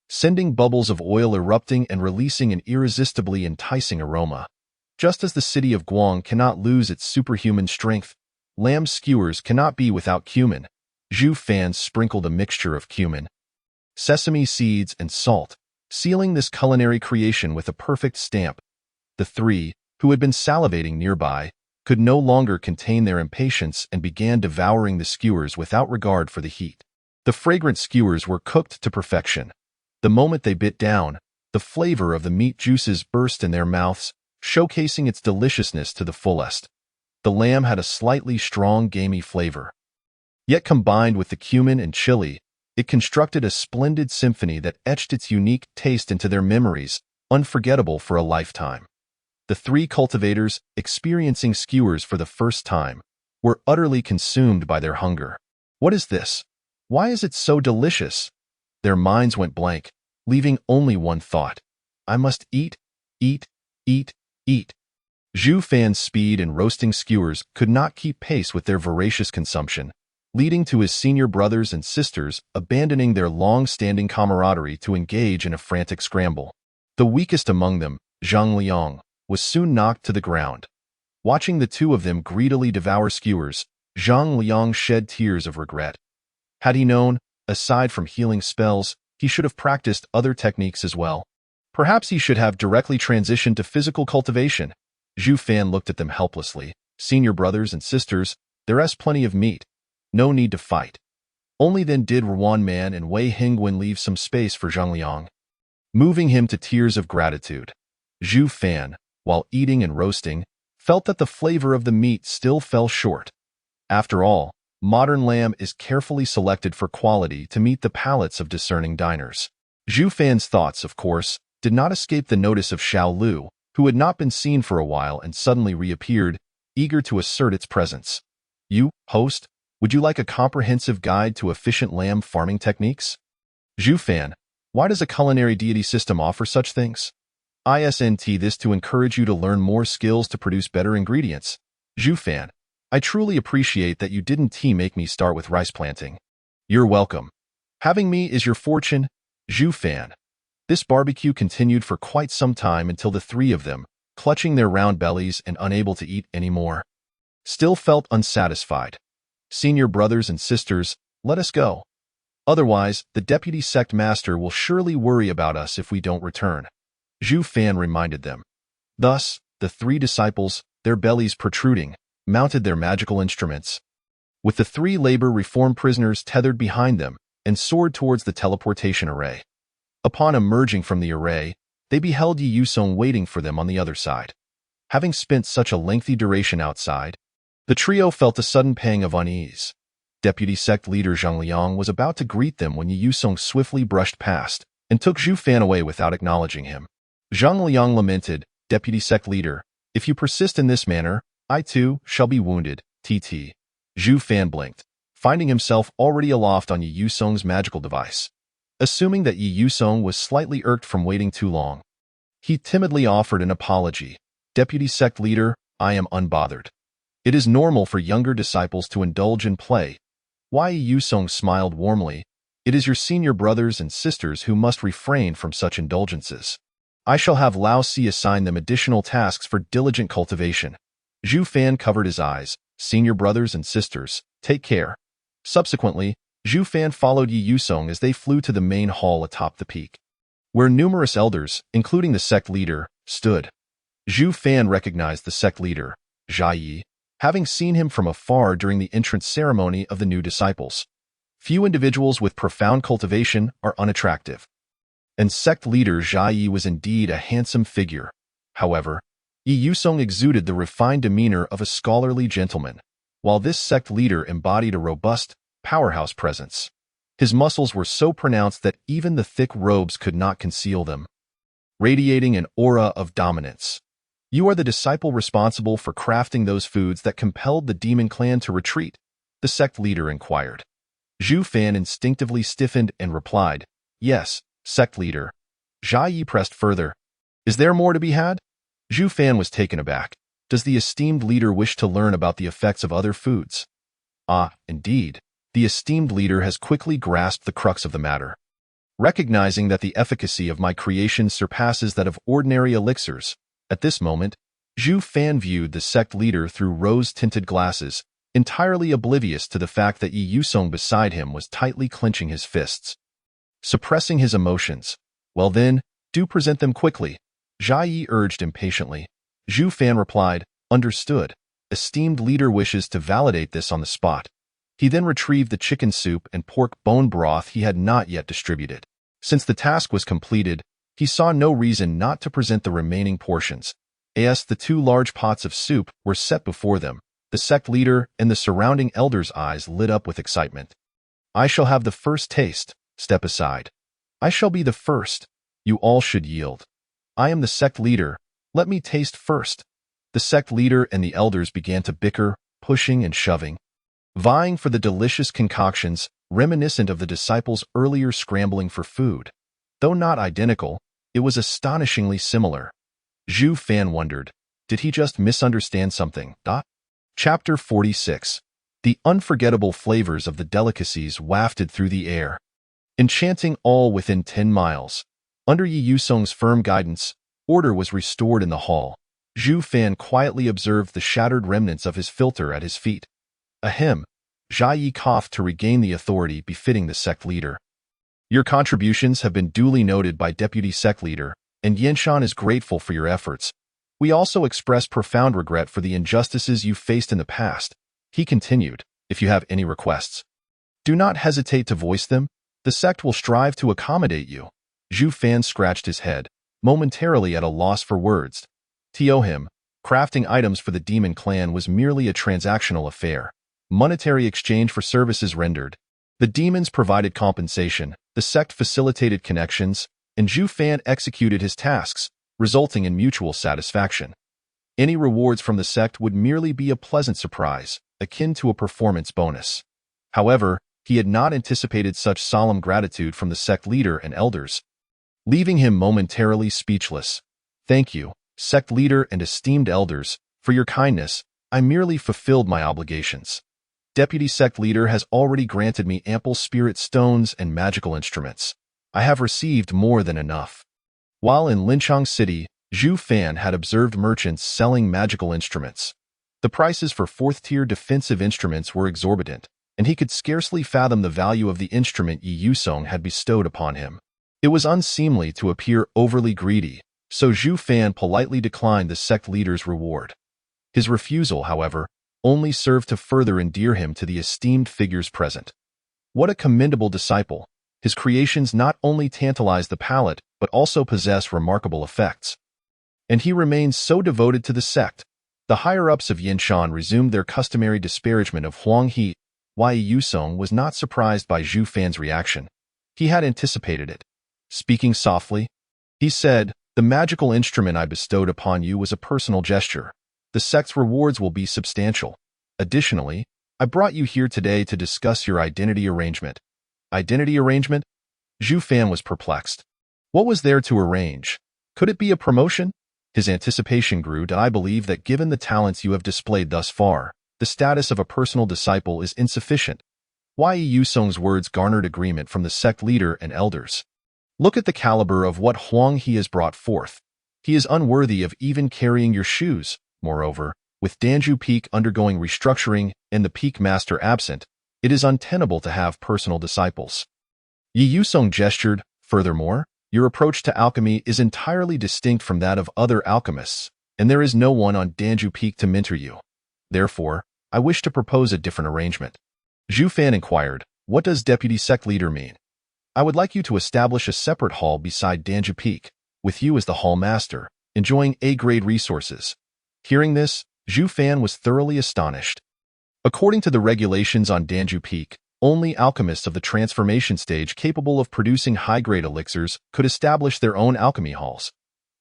sending bubbles of oil erupting and releasing an irresistibly enticing aroma. Just as the city of Guang cannot lose its superhuman strength, lamb skewers cannot be without cumin. Zhu Fan sprinkled a mixture of cumin, sesame seeds, and salt, sealing this culinary creation with a perfect stamp. The three, who had been salivating nearby, could no longer contain their impatience and began devouring the skewers without regard for the heat. The fragrant skewers were cooked to perfection. The moment they bit down, the flavor of the meat juices burst in their mouths, showcasing its deliciousness to the fullest. The lamb had a slightly strong gamey flavor, yet combined with the cumin and chili, it constructed a splendid symphony that etched its unique taste into their memories, unforgettable for a lifetime. The three cultivators, experiencing skewers for the first time, were utterly consumed by their hunger. What is this? Why is it so delicious? Their minds went blank, leaving only one thought. I must eat, eat, eat, eat. Zhu Fan's speed in roasting skewers could not keep pace with their voracious consumption, leading to his senior brothers and sisters abandoning their long-standing camaraderie to engage in a frantic scramble. The weakest among them, Zheng Liang, was soon knocked to the ground. Watching the two of them greedily devour skewers, Zheng Liang shed tears of regret. Had he known, aside from healing spells, he should have practiced other techniques as well. Perhaps he should have directly transitioned to physical cultivation. Zhu Fan looked at them helplessly, Senior brothers and sisters, there's plenty of meat. No need to fight. Only then did Ruan Man and Wei Hingwen leave some space for Zhang Liang, moving him to tears of gratitude. Zhu Fan, while eating and roasting, felt that the flavor of the meat still fell short. After all, modern lamb is carefully selected for quality to meet the palates of discerning diners. Zhu Fan's thoughts, of course, did not escape the notice of Xiao Lu, who had not been seen for a while and suddenly reappeared, eager to assert its presence. You, host, would you like a comprehensive guide to efficient lamb farming techniques? Zhu Fan, why does a culinary deity system offer such things? Isn't this to encourage you to learn more skills to produce better ingredients? Zhu Fan, I truly appreciate that you didn't make me start with rice planting. You're welcome. Having me is your fortune, Zhu Fan. This barbecue continued for quite some time until the three of them, clutching their round bellies and unable to eat any more, still felt unsatisfied. Senior brothers and sisters, let us go. Otherwise, the deputy sect master will surely worry about us if we don't return, Zhu Fan reminded them. Thus, the three disciples, their bellies protruding, mounted their magical instruments, with the three labor reform prisoners tethered behind them, and soared towards the teleportation array. Upon emerging from the array, they beheld Yi Yusong waiting for them on the other side. Having spent such a lengthy duration outside, the trio felt a sudden pang of unease. Deputy sect leader Zhang Liang was about to greet them when Yi Yusong swiftly brushed past and took Zhu Fan away without acknowledging him. Zhang Liang lamented, Deputy sect leader, if you persist in this manner, I too shall be wounded, TT. Zhu Fan blinked, finding himself already aloft on Yi Yusong's magical device. Assuming that Yi Yusong was slightly irked from waiting too long, he timidly offered an apology. Deputy sect leader, I am unbothered. It is normal for younger disciples to indulge in play. Why? Yi Yusong smiled warmly. It is your senior brothers and sisters who must refrain from such indulgences. I shall have Lao Si assign them additional tasks for diligent cultivation. Zhu Fan covered his eyes. Senior brothers and sisters, take care. Subsequently, Zhu Fan followed Yi Yusong as they flew to the main hall atop the peak, where numerous elders, including the sect leader, stood. Zhu Fan recognized the sect leader, Jia Yi, having seen him from afar during the entrance ceremony of the new disciples. Few individuals with profound cultivation are unattractive, and sect leader Jia Yi was indeed a handsome figure. However, Yi Yusong exuded the refined demeanor of a scholarly gentleman, while this sect leader embodied a robust, powerhouse presence. His muscles were so pronounced that even the thick robes could not conceal them, radiating an aura of dominance. You are the disciple responsible for crafting those foods that compelled the demon clan to retreat, the sect leader inquired. Zhu Fan instinctively stiffened and replied, Yes, sect leader. Jia Yi pressed further. Is there more to be had? Zhu Fan was taken aback. Does the esteemed leader wish to learn about the effects of other foods? Ah, indeed. The esteemed leader has quickly grasped the crux of the matter. Recognizing that the efficacy of my creation surpasses that of ordinary elixirs, at this moment, Zhu Fan viewed the sect leader through rose-tinted glasses, entirely oblivious to the fact that Yi Yusong beside him was tightly clenching his fists, suppressing his emotions. Well then, do present them quickly, Jia Yi urged impatiently. Zhu Fan replied, Understood. Esteemed leader wishes to validate this on the spot. He then retrieved the chicken soup and pork bone broth he had not yet distributed. Since the task was completed, he saw no reason not to present the remaining portions. As the two large pots of soup were set before them, the sect leader and the surrounding elders' eyes lit up with excitement. I shall have the first taste. Step aside. I shall be the first. You all should yield. I am the sect leader. Let me taste first. The sect leader and the elders began to bicker, pushing and shoving, vying for the delicious concoctions reminiscent of the disciples' earlier scrambling for food. Though not identical, it was astonishingly similar. Zhu Fan wondered, did he just misunderstand something? Chapter 46. The unforgettable flavors of the delicacies wafted through the air, enchanting all within 10 miles. Under Yi Yusong's firm guidance, order was restored in the hall. Zhu Fan quietly observed the shattered remnants of his filter at his feet. Ahem. Jia Yi coughed to regain the authority befitting the sect leader. Your contributions have been duly noted by Deputy Sect Leader, and Yenshan is grateful for your efforts. We also express profound regret for the injustices you faced in the past. He continued, if you have any requests, do not hesitate to voice them. The sect will strive to accommodate you. Zhu Fan scratched his head, momentarily at a loss for words. To him, crafting items for the demon clan was merely a transactional affair, monetary exchange for services rendered. The demons provided compensation, the sect facilitated connections, and Zhu Fan executed his tasks, resulting in mutual satisfaction. Any rewards from the sect would merely be a pleasant surprise, akin to a performance bonus. However, he had not anticipated such solemn gratitude from the sect leader and elders, leaving him momentarily speechless. Thank you, sect leader and esteemed elders, for your kindness. I merely fulfilled my obligations. Deputy sect leader has already granted me ample spirit stones and magical instruments. I have received more than enough. While in Linchang City, Zhu Fan had observed merchants selling magical instruments. The prices for fourth-tier defensive instruments were exorbitant, and he could scarcely fathom the value of the instrument Yi Yusong had bestowed upon him. It was unseemly to appear overly greedy, so Zhu Fan politely declined the sect leader's reward. His refusal, however, only served to further endear him to the esteemed figures present. What a commendable disciple! His creations not only tantalize the palate, but also possess remarkable effects. And he remains so devoted to the sect. The higher-ups of Yinshan resumed their customary disparagement of Huang He. Yi Yusong was not surprised by Zhu Fan's reaction. He had anticipated it. Speaking softly, he said, the magical instrument I bestowed upon you was a personal gesture. The sect's rewards will be substantial. Additionally, I brought you here today to discuss your identity arrangement. Identity arrangement? Zhu Fan was perplexed. What was there to arrange? Could it be a promotion? His anticipation grew. I believe that given the talents you have displayed thus far, the status of a personal disciple is insufficient. Yi Yusong's words garnered agreement from the sect leader and elders. Look at the caliber of what Huang He has brought forth. He is unworthy of even carrying your shoes. Moreover, with Danju Peak undergoing restructuring and the Peak Master absent, it is untenable to have personal disciples. Yi Yusong gestured. Furthermore, your approach to alchemy is entirely distinct from that of other alchemists, and there is no one on Danju Peak to mentor you. Therefore, I wish to propose a different arrangement. Zhu Fan inquired, what does Deputy Sect Leader mean? I would like you to establish a separate hall beside Danju Peak, with you as the hall master, enjoying A-grade resources. Hearing this, Zhu Fan was thoroughly astonished. According to the regulations on Danju Peak, only alchemists of the transformation stage capable of producing high-grade elixirs could establish their own alchemy halls.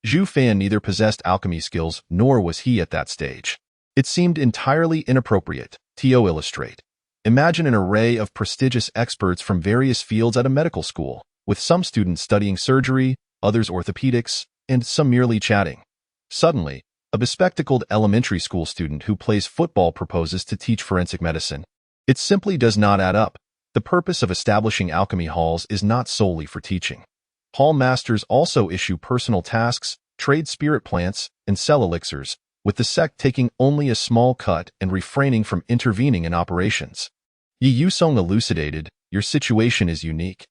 Zhu Fan neither possessed alchemy skills nor was he at that stage. It seemed entirely inappropriate. To illustrate, imagine an array of prestigious experts from various fields at a medical school, with some students studying surgery, others orthopedics, and some merely chatting. Suddenly, a bespectacled elementary school student who plays football proposes to teach forensic medicine. It simply does not add up. The purpose of establishing alchemy halls is not solely for teaching. Hall masters also issue personal tasks, trade spirit plants, and sell elixirs, with the sect taking only a small cut and refraining from intervening in operations. Yi Yusong elucidated, your situation is unique.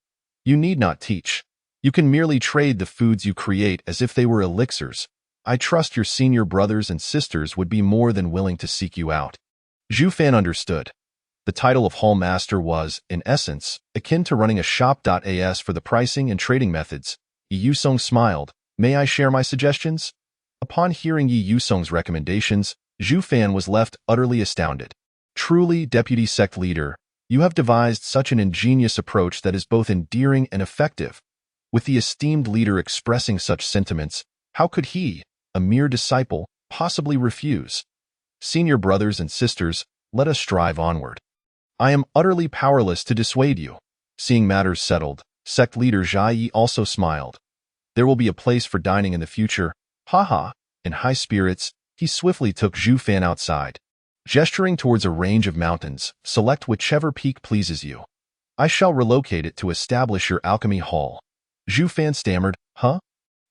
You need not teach. You can merely trade the foods you create as if they were elixirs. I trust your senior brothers and sisters would be more than willing to seek you out. Zhu Fan understood. The title of Hall Master was, in essence, akin to running a shop.as for the pricing and trading methods. Yi Yusong smiled. May I share my suggestions? Upon hearing Yi Yusong's recommendations, Zhu Fan was left utterly astounded. Truly, Deputy Sect Leader, you have devised such an ingenious approach that is both endearing and effective. With the esteemed leader expressing such sentiments, how could he, a mere disciple, possibly refuse? Senior brothers and sisters, let us strive onward. I am utterly powerless to dissuade you. Seeing matters settled, sect leader Jia Yi also smiled. There will be a place for dining in the future. Ha. In high spirits, he swiftly took Zhu Fan outside. Gesturing towards a range of mountains, select whichever peak pleases you. I shall relocate it to establish your alchemy hall. Zhu Fan stammered, huh?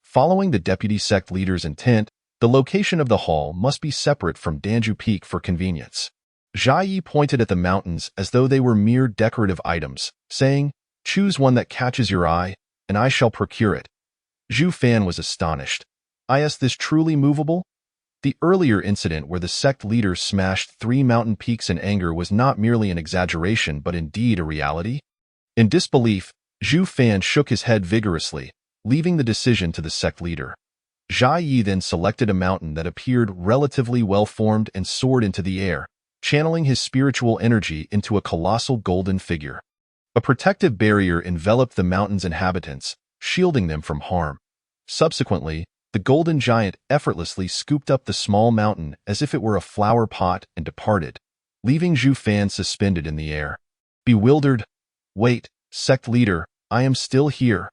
Following the deputy sect leader's intent, the location of the hall must be separate from Danju Peak for convenience. Jia Yi pointed at the mountains as though they were mere decorative items, saying, choose one that catches your eye, and I shall procure it. Zhu Fan was astonished. Is this truly movable? The earlier incident where the sect leader smashed 3 mountain peaks in anger was not merely an exaggeration but indeed a reality. In disbelief, Zhu Fan shook his head vigorously, leaving the decision to the sect leader. Jia Yi then selected a mountain that appeared relatively well-formed and soared into the air, channeling his spiritual energy into a colossal golden figure. A protective barrier enveloped the mountain's inhabitants, shielding them from harm. Subsequently, the golden giant effortlessly scooped up the small mountain as if it were a flower pot and departed, leaving Zhu Fan suspended in the air. Bewildered, "Wait, sect leader, I am still here.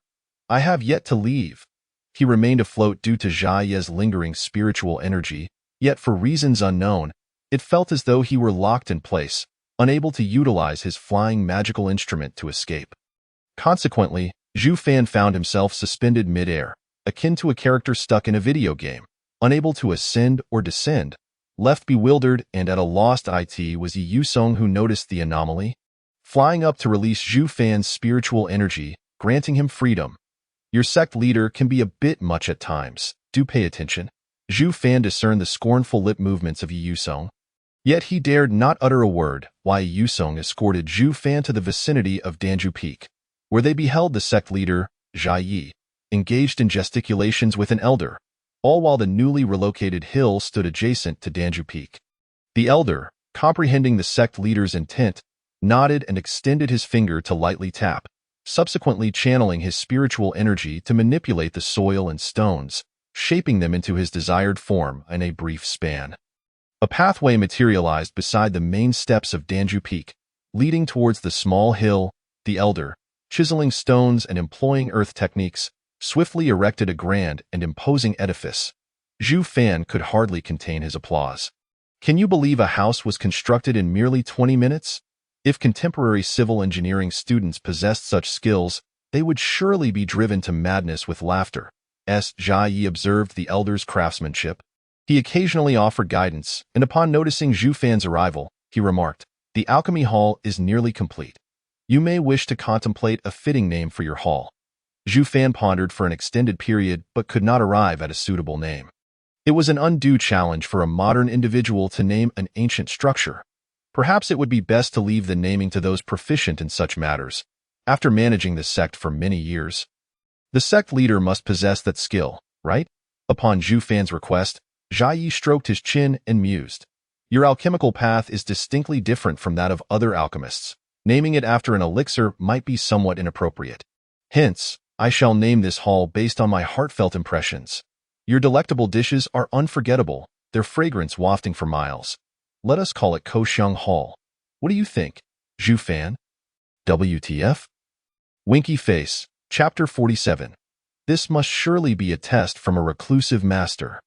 I have yet to leave." He remained afloat due to Jia Yi's lingering spiritual energy, yet for reasons unknown, it felt as though he were locked in place, unable to utilize his flying magical instrument to escape. Consequently, Zhu Fan found himself suspended mid-air, akin to a character stuck in a video game, unable to ascend or descend. Left bewildered and at a lost, it was Yi Yusong who noticed the anomaly, flying up to release Zhu Fan's spiritual energy, granting him freedom. "Your sect leader can be a bit much at times. Do pay attention." Zhu Fan discerned the scornful lip movements of Yi Yusong. Yet he dared not utter a word, while Yi Yusong escorted Zhu Fan to the vicinity of Danju Peak, where they beheld the sect leader, Jia Yi, engaged in gesticulations with an elder, all while the newly relocated hill stood adjacent to Danju Peak. The elder, comprehending the sect leader's intent, nodded and extended his finger to lightly tap, subsequently channeling his spiritual energy to manipulate the soil and stones, shaping them into his desired form in a brief span. A pathway materialized beside the main steps of Danju Peak, leading towards the small hill. The elder, chiseling stones and employing earth techniques, swiftly erected a grand and imposing edifice. Zhu Fan could hardly contain his applause. Can you believe a house was constructed in merely 20 minutes? If contemporary civil engineering students possessed such skills, they would surely be driven to madness with laughter. Jia Yi observed the elder's craftsmanship. He occasionally offered guidance, and upon noticing Zhu Fan's arrival, he remarked, "The alchemy hall is nearly complete. You may wish to contemplate a fitting name for your hall." Zhu Fan pondered for an extended period but could not arrive at a suitable name. It was an undue challenge for a modern individual to name an ancient structure. Perhaps it would be best to leave the naming to those proficient in such matters. After managing the sect for many years, the sect leader must possess that skill, right? Upon Zhu Fan's request, Jia Yi stroked his chin and mused. "Your alchemical path is distinctly different from that of other alchemists. Naming it after an elixir might be somewhat inappropriate. Hence, I shall name this hall based on my heartfelt impressions. Your delectable dishes are unforgettable, their fragrance wafting for miles. Let us call it Koxiang Hall. What do you think, Zhu Fan?" WTF? Winky Face, Chapter 47. This must surely be a test from a reclusive master.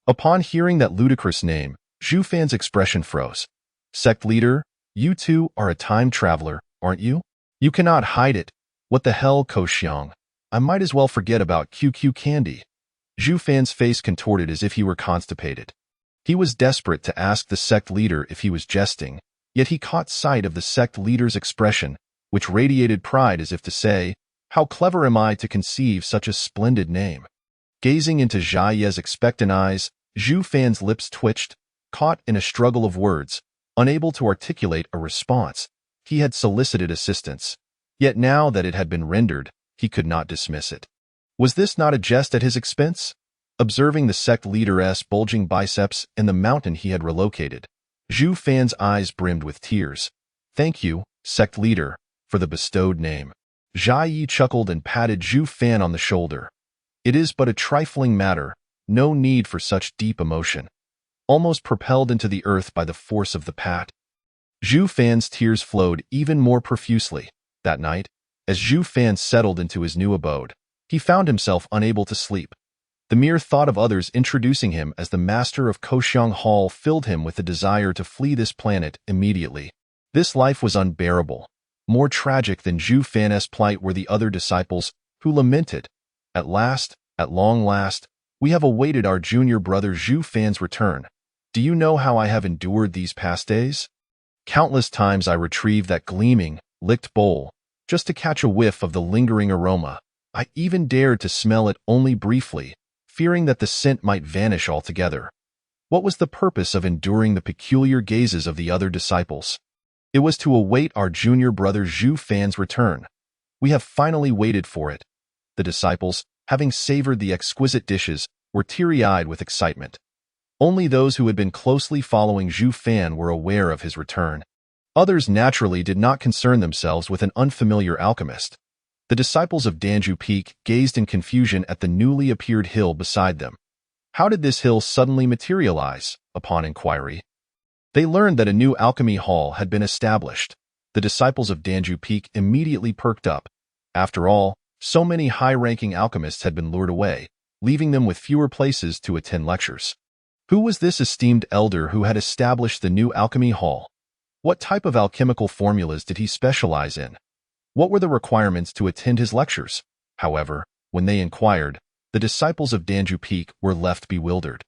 Upon hearing that ludicrous name, Zhu Fan's expression froze. "Sect leader, you too are a time traveler, aren't you? You cannot hide it. What the hell, Koxiang? I might as well forget about QQ candy." Zhu Fan's face contorted as if he were constipated. He was desperate to ask the sect leader if he was jesting, yet he caught sight of the sect leader's expression, which radiated pride as if to say, "How clever am I to conceive such a splendid name?" Gazing into Jia Yi's expectant eyes, Zhu Fan's lips twitched, caught in a struggle of words, unable to articulate a response. He had solicited assistance, yet now that it had been rendered, he could not dismiss it. Was this not a jest at his expense? Observing the sect leader's bulging biceps and the mountain he had relocated, Zhu Fan's eyes brimmed with tears. "Thank you, sect leader, for the bestowed name." Jia Yi chuckled and patted Zhu Fan on the shoulder. "It is but a trifling matter, no need for such deep emotion." Almost propelled into the earth by the force of the pat, Zhu Fan's tears flowed even more profusely. That night, as Zhu Fan settled into his new abode, he found himself unable to sleep. The mere thought of others introducing him as the master of Koxiang Hall filled him with the desire to flee this planet immediately. This life was unbearable. More tragic than Zhu Fan's plight were the other disciples, who lamented, "At last, at long last, we have awaited our junior brother Zhu Fan's return. Do you know how I have endured these past days? Countless times I retrieved that gleaming, licked bowl, just to catch a whiff of the lingering aroma. I even dared to smell it only briefly, fearing that the scent might vanish altogether. What was the purpose of enduring the peculiar gazes of the other disciples? It was to await our junior brother Zhu Fan's return. We have finally waited for it. The disciples, having savored the exquisite dishes, were teary-eyed with excitement. Only those who had been closely following Zhu Fan were aware of his return. Others naturally did not concern themselves with an unfamiliar alchemist. The disciples of Danju Peak gazed in confusion at the newly appeared hill beside them. How did this hill suddenly materialize? Upon inquiry, they learned that a new alchemy hall had been established. The disciples of Danju Peak immediately perked up. After all, so many high-ranking alchemists had been lured away, leaving them with fewer places to attend lectures. Who was this esteemed elder who had established the new alchemy hall? What type of alchemical formulas did he specialize in? What were the requirements to attend his lectures? However, when they inquired, the disciples of Danju Peak were left bewildered.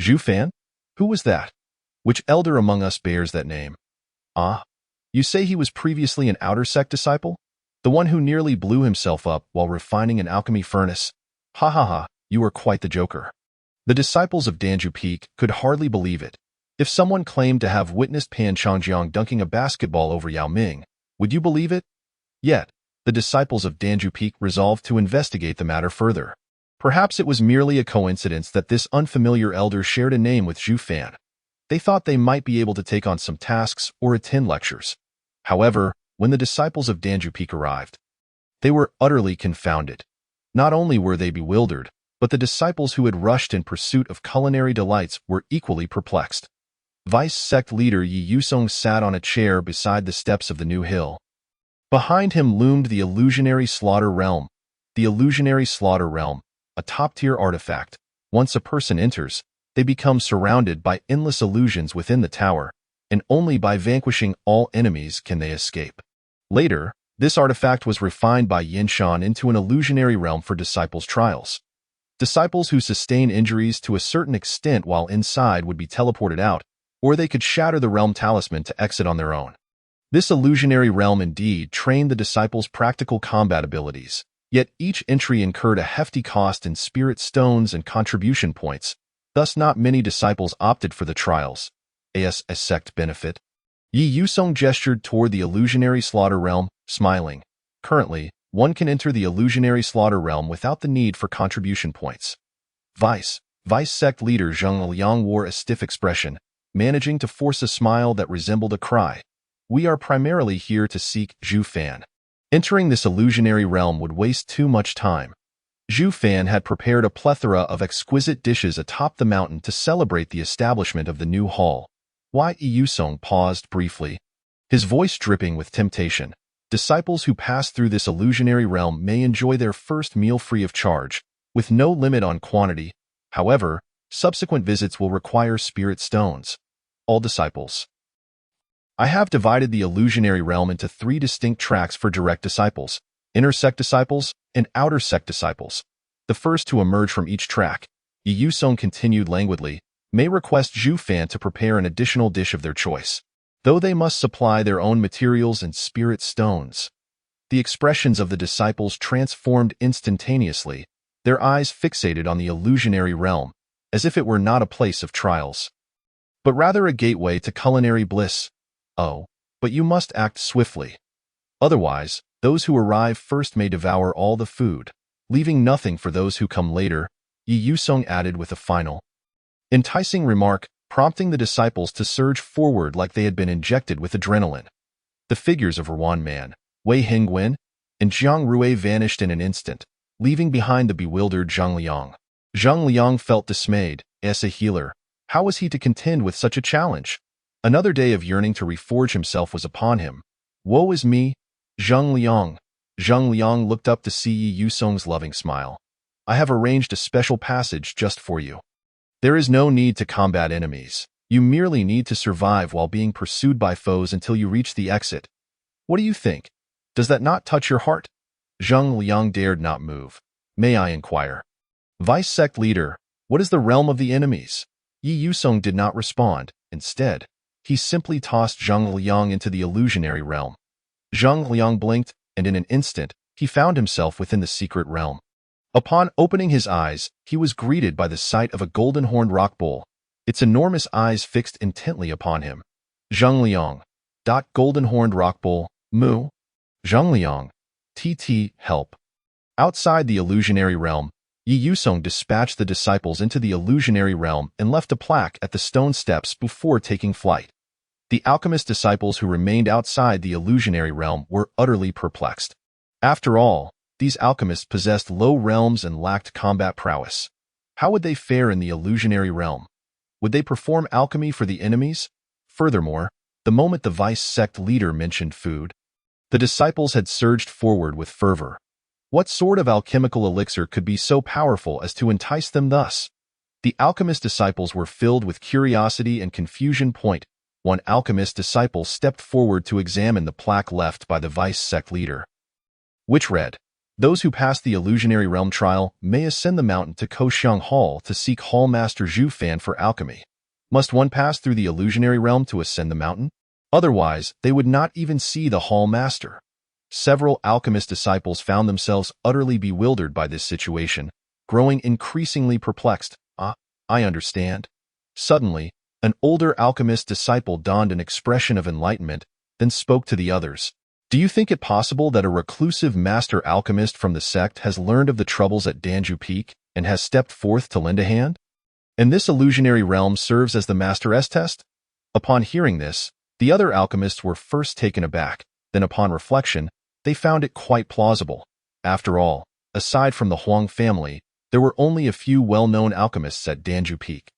Zhu Fan? Who was that? Which elder among us bears that name? Ah, you say he was previously an outer sect disciple? The one who nearly blew himself up while refining an alchemy furnace? Ha ha ha, you are quite the joker. The disciples of Danju Peak could hardly believe it. If someone claimed to have witnessed Pan Changjiang dunking a basketball over Yao Ming, would you believe it? Yet, the disciples of Danju Peak resolved to investigate the matter further. Perhaps it was merely a coincidence that this unfamiliar elder shared a name with Zhu Fan. They thought they might be able to take on some tasks or attend lectures. However, when the disciples of Danju Peak arrived, they were utterly confounded. Not only were they bewildered, but the disciples who had rushed in pursuit of culinary delights were equally perplexed. Vice sect leader Yi Yusong sat on a chair beside the steps of the new hill. Behind him loomed the illusionary slaughter realm. The illusionary slaughter realm, a top-tier artifact. Once a person enters, they become surrounded by endless illusions within the tower, and only by vanquishing all enemies can they escape. Later, this artifact was refined by Yinshan into an illusionary realm for disciples' trials. Disciples who sustain injuries to a certain extent while inside would be teleported out, or they could shatter the realm talisman to exit on their own. This illusionary realm indeed trained the disciples' practical combat abilities, yet each entry incurred a hefty cost in spirit stones and contribution points, thus not many disciples opted for the trials. As a sect benefit, Yi Yusong gestured toward the illusionary slaughter realm, smiling. Currently, one can enter the illusionary slaughter realm without the need for contribution points. Vice sect leader Zheng Liang wore a stiff expression, managing to force a smile that resembled a cry. We are primarily here to seek Zhu Fan. Entering this illusionary realm would waste too much time. Zhu Fan had prepared a plethora of exquisite dishes atop the mountain to celebrate the establishment of the new hall. Yi Yusong paused briefly, his voice dripping with temptation. Disciples who pass through this illusionary realm may enjoy their first meal free of charge, with no limit on quantity. However, subsequent visits will require spirit stones. All disciples. I have divided the illusionary realm into 3 distinct tracks for direct disciples, inner sect disciples, and outer sect disciples. The first to emerge from each track, Yi Yusong continued languidly, may request Zhu Fan to prepare an additional dish of their choice, though they must supply their own materials and spirit stones. The expressions of the disciples transformed instantaneously, their eyes fixated on the illusionary realm, as if it were not a place of trials, but rather a gateway to culinary bliss. Oh, but you must act swiftly. Otherwise, those who arrive first may devour all the food, leaving nothing for those who come later, Yi Yusong added with a final, enticing remark, prompting the disciples to surge forward like they had been injected with adrenaline. The figures of Ruan Man, Wei Hengwen, and Jiang Rui vanished in an instant, leaving behind the bewildered Zhang Liang. Zhang Liang felt dismayed. As a healer, how was he to contend with such a challenge? Another day of yearning to reforge himself was upon him. Woe is me, Zhang Liang. Zhang Liang looked up to see Yi Yusong's loving smile. I have arranged a special passage just for you. There is no need to combat enemies. You merely need to survive while being pursued by foes until you reach the exit. What do you think? Does that not touch your heart? Zhang Liang dared not move. May I inquire? Vice sect leader, what is the realm of the enemies? Yi Yusong did not respond. Instead, he simply tossed Zhang Liang into the illusionary realm. Zhang Liang blinked, and in an instant, he found himself within the secret realm. Upon opening his eyes, he was greeted by the sight of a golden-horned rock bull. its enormous eyes fixed intently upon him. Zheng Liang. Golden-horned rockbull. Moo. Zheng Liang. TT, help. Outside the illusionary realm, Yi Yusong dispatched the disciples into the illusionary realm and left a plaque at the stone steps before taking flight. The alchemist disciples who remained outside the illusionary realm were utterly perplexed. After all, these alchemists possessed low realms and lacked combat prowess. How would they fare in the illusionary realm? Would they perform alchemy for the enemies? Furthermore, the moment the vice sect leader mentioned food, the disciples had surged forward with fervor. What sort of alchemical elixir could be so powerful as to entice them thus? The alchemist disciples were filled with curiosity and confusion. One alchemist disciple stepped forward to examine the plaque left by the vice sect leader, which read, "Those who pass the illusionary realm trial may ascend the mountain to Koxiang Hall to seek Hall Master Zhu Fan for alchemy. Must one pass through the illusionary realm to ascend the mountain? Otherwise, they would not even see the Hall Master." Several alchemist disciples found themselves utterly bewildered by this situation, growing increasingly perplexed. I understand. Suddenly, an older alchemist disciple donned an expression of enlightenment, then spoke to the others. "Do you think it possible that a reclusive master alchemist from the sect has learned of the troubles at Danju Peak and has stepped forth to lend a hand? And this illusionary realm serves as the master's test?" Upon hearing this, the other alchemists were first taken aback, then upon reflection, they found it quite plausible. After all, aside from the Huang family, there were only a few well-known alchemists at Danju Peak,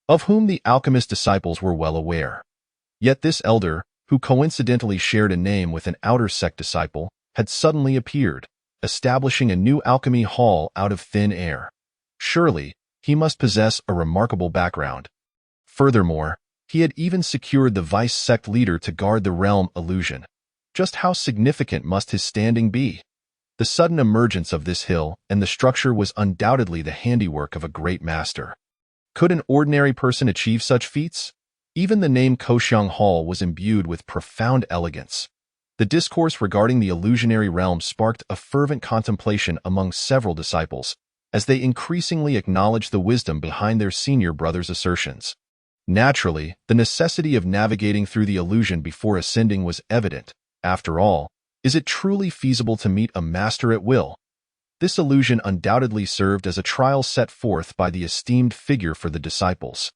of whom the alchemist disciples were well aware. Yet this elder, who coincidentally shared a name with an outer sect disciple, had suddenly appeared, establishing a new alchemy hall out of thin air. Surely, he must possess a remarkable background. Furthermore, he had even secured the vice sect leader to guard the realm illusion. Just how significant must his standing be? The sudden emergence of this hill and the structure was undoubtedly the handiwork of a great master. Could an ordinary person achieve such feats? Even the name Koxiang Hall was imbued with profound elegance. The discourse regarding the illusionary realm sparked a fervent contemplation among several disciples, as they increasingly acknowledged the wisdom behind their senior brother's assertions. Naturally, the necessity of navigating through the illusion before ascending was evident. After all, is it truly feasible to meet a master at will? This illusion undoubtedly served as a trial set forth by the esteemed figure for the disciples.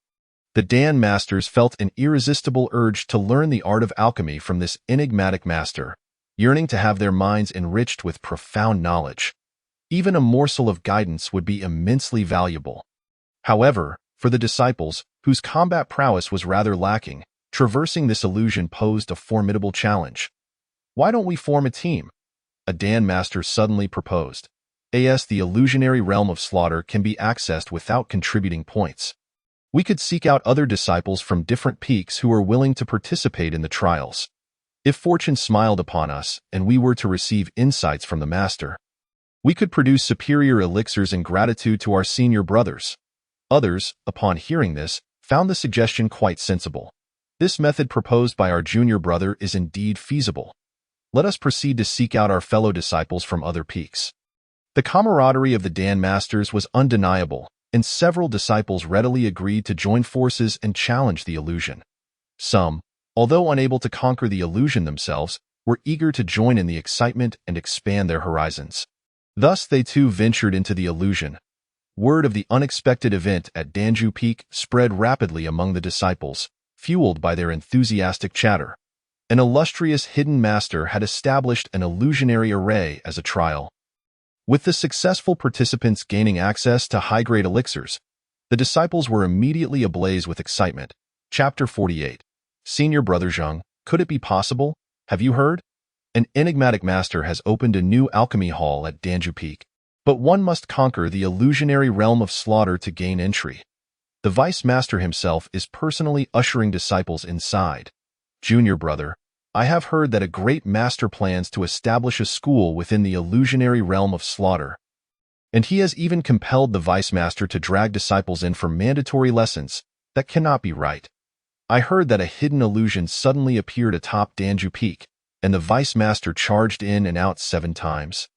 The Dan masters felt an irresistible urge to learn the art of alchemy from this enigmatic master, yearning to have their minds enriched with profound knowledge. Even a morsel of guidance would be immensely valuable. However, for the disciples, whose combat prowess was rather lacking, traversing this illusion posed a formidable challenge. "Why don't we form a team?" a Dan master suddenly proposed. The illusionary realm of slaughter can be accessed without contributing points. We could seek out other disciples from different peaks who are willing to participate in the trials. If fortune smiled upon us and we were to receive insights from the master, we could produce superior elixirs in gratitude to our senior brothers. Others, upon hearing this, found the suggestion quite sensible. This method proposed by our junior brother is indeed feasible. Let us proceed to seek out our fellow disciples from other peaks. The camaraderie of the Dan masters was undeniable, and several disciples readily agreed to join forces and challenge the illusion. Some, although unable to conquer the illusion themselves, were eager to join in the excitement and expand their horizons. Thus they too ventured into the illusion. Word of the unexpected event at Danju Peak spread rapidly among the disciples, fueled by their enthusiastic chatter. An illustrious hidden master had established an illusionary array as a trial. With the successful participants gaining access to high-grade elixirs, the disciples were immediately ablaze with excitement. Chapter 48. Senior Brother Zheng, could it be possible? Have you heard? An enigmatic master has opened a new alchemy hall at Danju Peak, but one must conquer the illusionary realm of slaughter to gain entry. The vice master himself is personally ushering disciples inside. Junior brother, I have heard that a great master plans to establish a school within the illusionary realm of slaughter, and he has even compelled the vice master to drag disciples in for mandatory lessons. That cannot be right. I heard that a hidden illusion suddenly appeared atop Danju Peak, and the vice master charged in and out 7 times,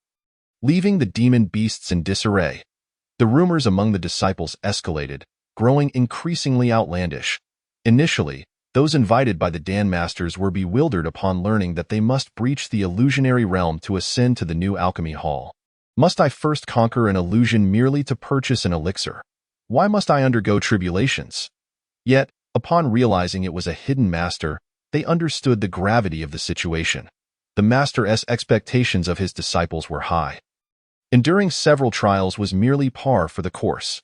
leaving the demon beasts in disarray. The rumors among the disciples escalated, growing increasingly outlandish. Initially, those invited by the Dan Masters were bewildered upon learning that they must breach the illusionary realm to ascend to the new alchemy hall. Must I first conquer an illusion merely to purchase an elixir? Why must I undergo tribulations? Yet, upon realizing it was a hidden master, they understood the gravity of the situation. The master's expectations of his disciples were high. Enduring several trials was merely par for the course.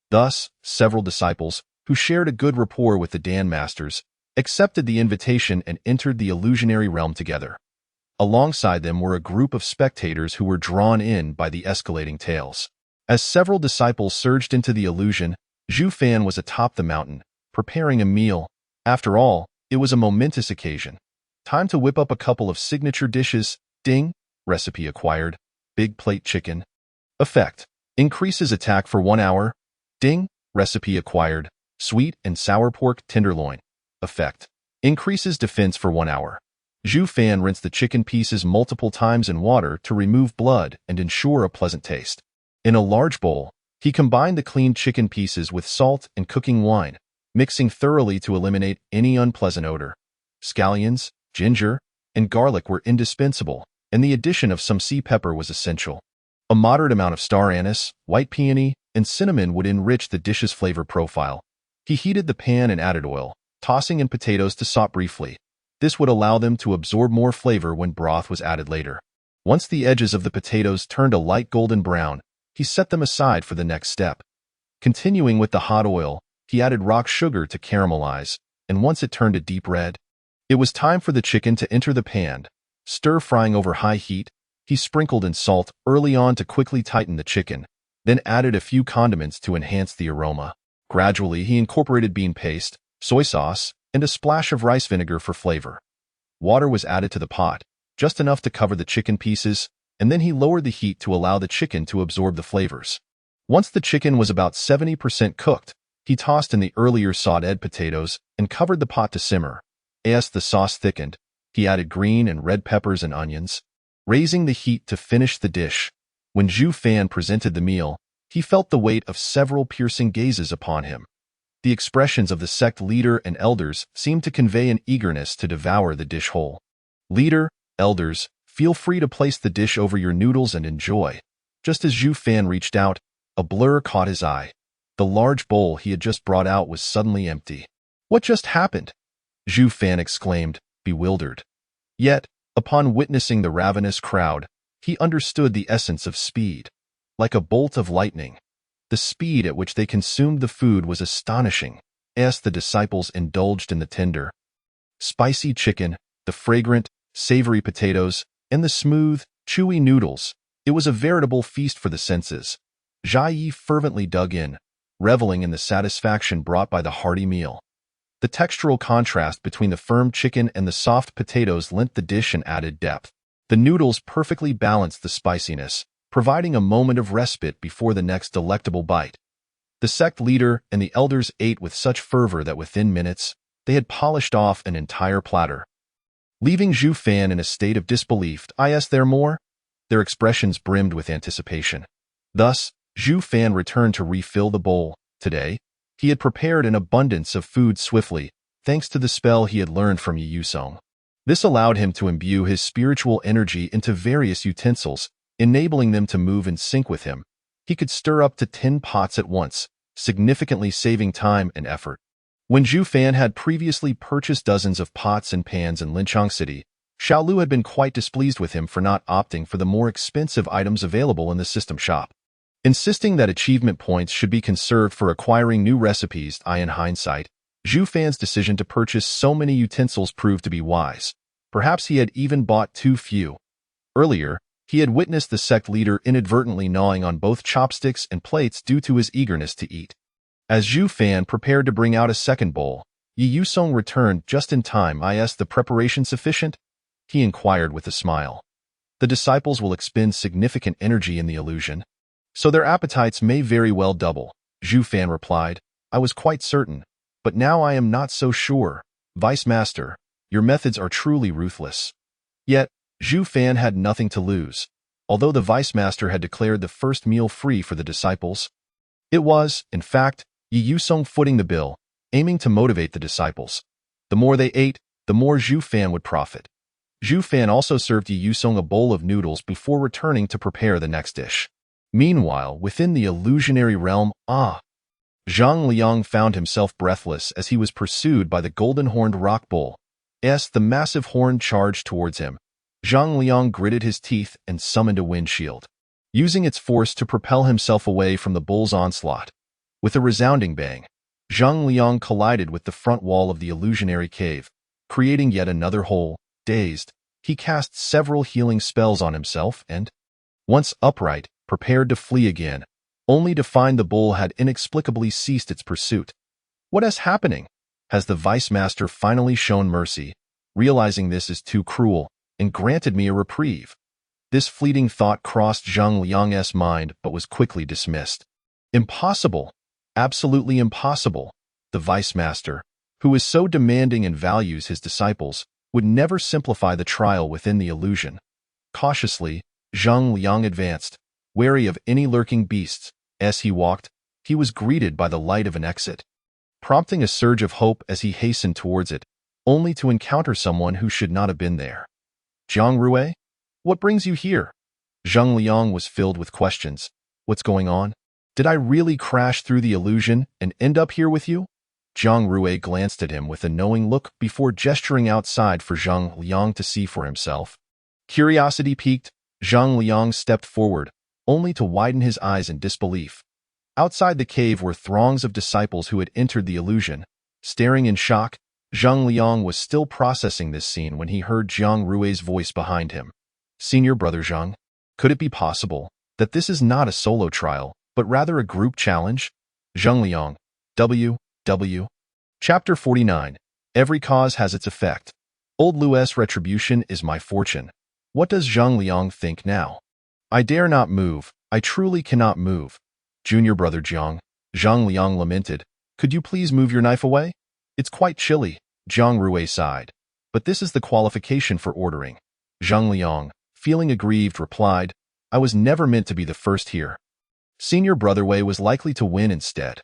Thus, several disciples, who shared a good rapport with the Dan Masters, accepted the invitation and entered the illusionary realm together. Alongside them were a group of spectators who were drawn in by the escalating tales. As several disciples surged into the illusion, Zhu Fan was atop the mountain, preparing a meal. After all, it was a momentous occasion. Time to whip up a couple of signature dishes. Ding! Recipe acquired. Big plate chicken. Effect: increases attack for 1 hour. Ding! Recipe acquired. Sweet and sour pork tenderloin. Effect: increases defense for 1 hour. Zhu Fan rinsed the chicken pieces multiple times in water to remove blood and ensure a pleasant taste. In a large bowl, he combined the cleaned chicken pieces with salt and cooking wine, mixing thoroughly to eliminate any unpleasant odor. Scallions, ginger, and garlic were indispensable, and the addition of some sea pepper was essential. A moderate amount of star anise, white peony, and cinnamon would enrich the dish's flavor profile. He heated the pan and added oil, tossing in potatoes to saute briefly. This would allow them to absorb more flavor when broth was added later. Once the edges of the potatoes turned a light golden brown, he set them aside for the next step. Continuing with the hot oil, he added rock sugar to caramelize, and once it turned a deep red, it was time for the chicken to enter the pan. Stir-frying over high heat, he sprinkled in salt early on to quickly tighten the chicken, then added a few condiments to enhance the aroma. Gradually, he incorporated bean paste, soy sauce, and a splash of rice vinegar for flavor. Water was added to the pot, just enough to cover the chicken pieces, and then he lowered the heat to allow the chicken to absorb the flavors. Once the chicken was about 70% cooked, he tossed in the earlier sautéed potatoes and covered the pot to simmer. As the sauce thickened, he added green and red peppers and onions, raising the heat to finish the dish. When Zhu Fan presented the meal, he felt the weight of several piercing gazes upon him. The expressions of the sect leader and elders seemed to convey an eagerness to devour the dish whole. Leader, elders, feel free to place the dish over your noodles and enjoy. Just as Zhu Fan reached out, a blur caught his eye. The large bowl he had just brought out was suddenly empty. What just happened? Zhu Fan exclaimed, bewildered. Yet, upon witnessing the ravenous crowd, he understood the essence of speed. Like a bolt of lightning, the speed at which they consumed the food was astonishing. As the disciples indulged in the tender, spicy chicken, the fragrant, savory potatoes, and the smooth, chewy noodles, it was a veritable feast for the senses. Jia Yi fervently dug in, reveling in the satisfaction brought by the hearty meal. The textural contrast between the firm chicken and the soft potatoes lent the dish an added depth. The noodles perfectly balanced the spiciness, providing a moment of respite before the next delectable bite. The sect leader and the elders ate with such fervor that within minutes, they had polished off an entire platter. Leaving Zhu Fan in a state of disbelief, is there more? Their expressions brimmed with anticipation. Thus, Zhu Fan returned to refill the bowl. Today, he had prepared an abundance of food swiftly, thanks to the spell he had learned from Yi Yusong. This allowed him to imbue his spiritual energy into various utensils, enabling them to move in sync with him. He could stir up to 10 pots at once, significantly saving time and effort. When Zhu Fan had previously purchased dozens of pots and pans in Linchang City, Xiaolu had been quite displeased with him for not opting for the more expensive items available in the system shop. Insisting that achievement points should be conserved for acquiring new recipes, in hindsight, Zhu Fan's decision to purchase so many utensils proved to be wise. Perhaps he had even bought too few. Earlier, he had witnessed the sect leader inadvertently gnawing on both chopsticks and plates due to his eagerness to eat. As Zhu Fan prepared to bring out a second bowl, Yi Yusong returned just in time. Is the preparation sufficient? He inquired with a smile. The disciples will expend significant energy in the illusion, so their appetites may very well double, Zhu Fan replied. I was quite certain, but now I am not so sure. Vice Master, your methods are truly ruthless. Yet, Zhu Fan had nothing to lose. Although the Vice Master had declared the first meal free for the disciples, it was, in fact, Yi Yusong footing the bill, aiming to motivate the disciples. The more they ate, the more Zhu Fan would profit. Zhu Fan also served Yi Yusong a bowl of noodles before returning to prepare the next dish. Meanwhile, within the illusionary realm, Zhang Liang found himself breathless as he was pursued by the golden-horned rock bull. The massive horn charged towards him. Zhang Liang gritted his teeth and summoned a wind shield, using its force to propel himself away from the bull's onslaught. With a resounding bang, Zhang Liang collided with the front wall of the illusionary cave, creating yet another hole. Dazed, he cast several healing spells on himself and, once upright, prepared to flee again, only to find the bull had inexplicably ceased its pursuit. What is happening? Has the Vice Master finally shown mercy, realizing this is too cruel, and granted me a reprieve? This fleeting thought crossed Zhang Liang's mind but was quickly dismissed. Impossible! Absolutely impossible! The Vice Master, who is so demanding and values his disciples, would never simplify the trial within the illusion. Cautiously, Zhang Liang advanced, wary of any lurking beasts. As he walked, he was greeted by the light of an exit, prompting a surge of hope as he hastened towards it, only to encounter someone who should not have been there. Jiang Rui? What brings you here? Zhang Liang was filled with questions. What's going on? Did I really crash through the illusion and end up here with you? Jiang Rui glanced at him with a knowing look before gesturing outside for Zhang Liang to see for himself. Curiosity piqued, Zhang Liang stepped forward, only to widen his eyes in disbelief. Outside the cave were throngs of disciples who had entered the illusion. Staring in shock, Zhang Liang was still processing this scene when he heard Jiang Rui's voice behind him. Senior Brother Zhang, could it be possible that this is not a solo trial, but rather a group challenge? Zhang Liang, W. Chapter 49. Every cause has its effect. Old Lu's retribution is my fortune. What does Zhang Liang think now? I dare not move. I truly cannot move. Junior Brother Jiang, Zhang Liang lamented. Could you please move your knife away? It's quite chilly, Jiang Rui sighed. But this is the qualification for ordering. Zhang Liang, feeling aggrieved, replied, I was never meant to be the first here. Senior Brother Wei was likely to win instead.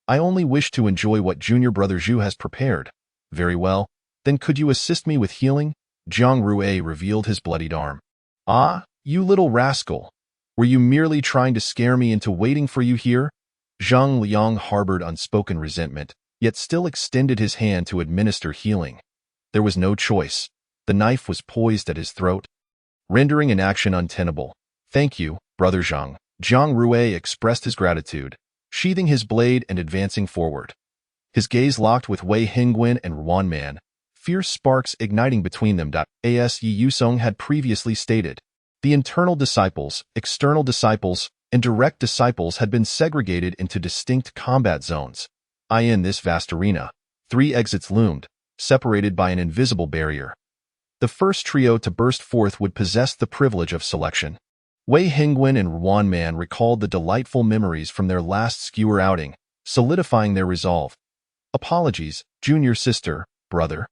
I only wish to enjoy what Junior Brother Zhu has prepared. Very well, then could you assist me with healing? Jiang Rui revealed his bloodied arm. Ah, you little rascal. Were you merely trying to scare me into waiting for you here? Zhang Liang harbored unspoken resentment, yet still extended his hand to administer healing. There was no choice. The knife was poised at his throat, rendering inaction untenable. Thank you, Brother Zhang. Jiang Rui expressed his gratitude, sheathing his blade and advancing forward. His gaze locked with Wei Hingwen and Ruan Man, fierce sparks igniting between them. As Yi Yusong had previously stated, the internal disciples, external disciples, and direct disciples had been segregated into distinct combat zones. In this vast arena, 3 exits loomed, separated by an invisible barrier. The first trio to burst forth would possess the privilege of selection. Wei Hingwen and Ruan Man recalled the delightful memories from their last skewer outing, solidifying their resolve. Apologies, junior sister, brother.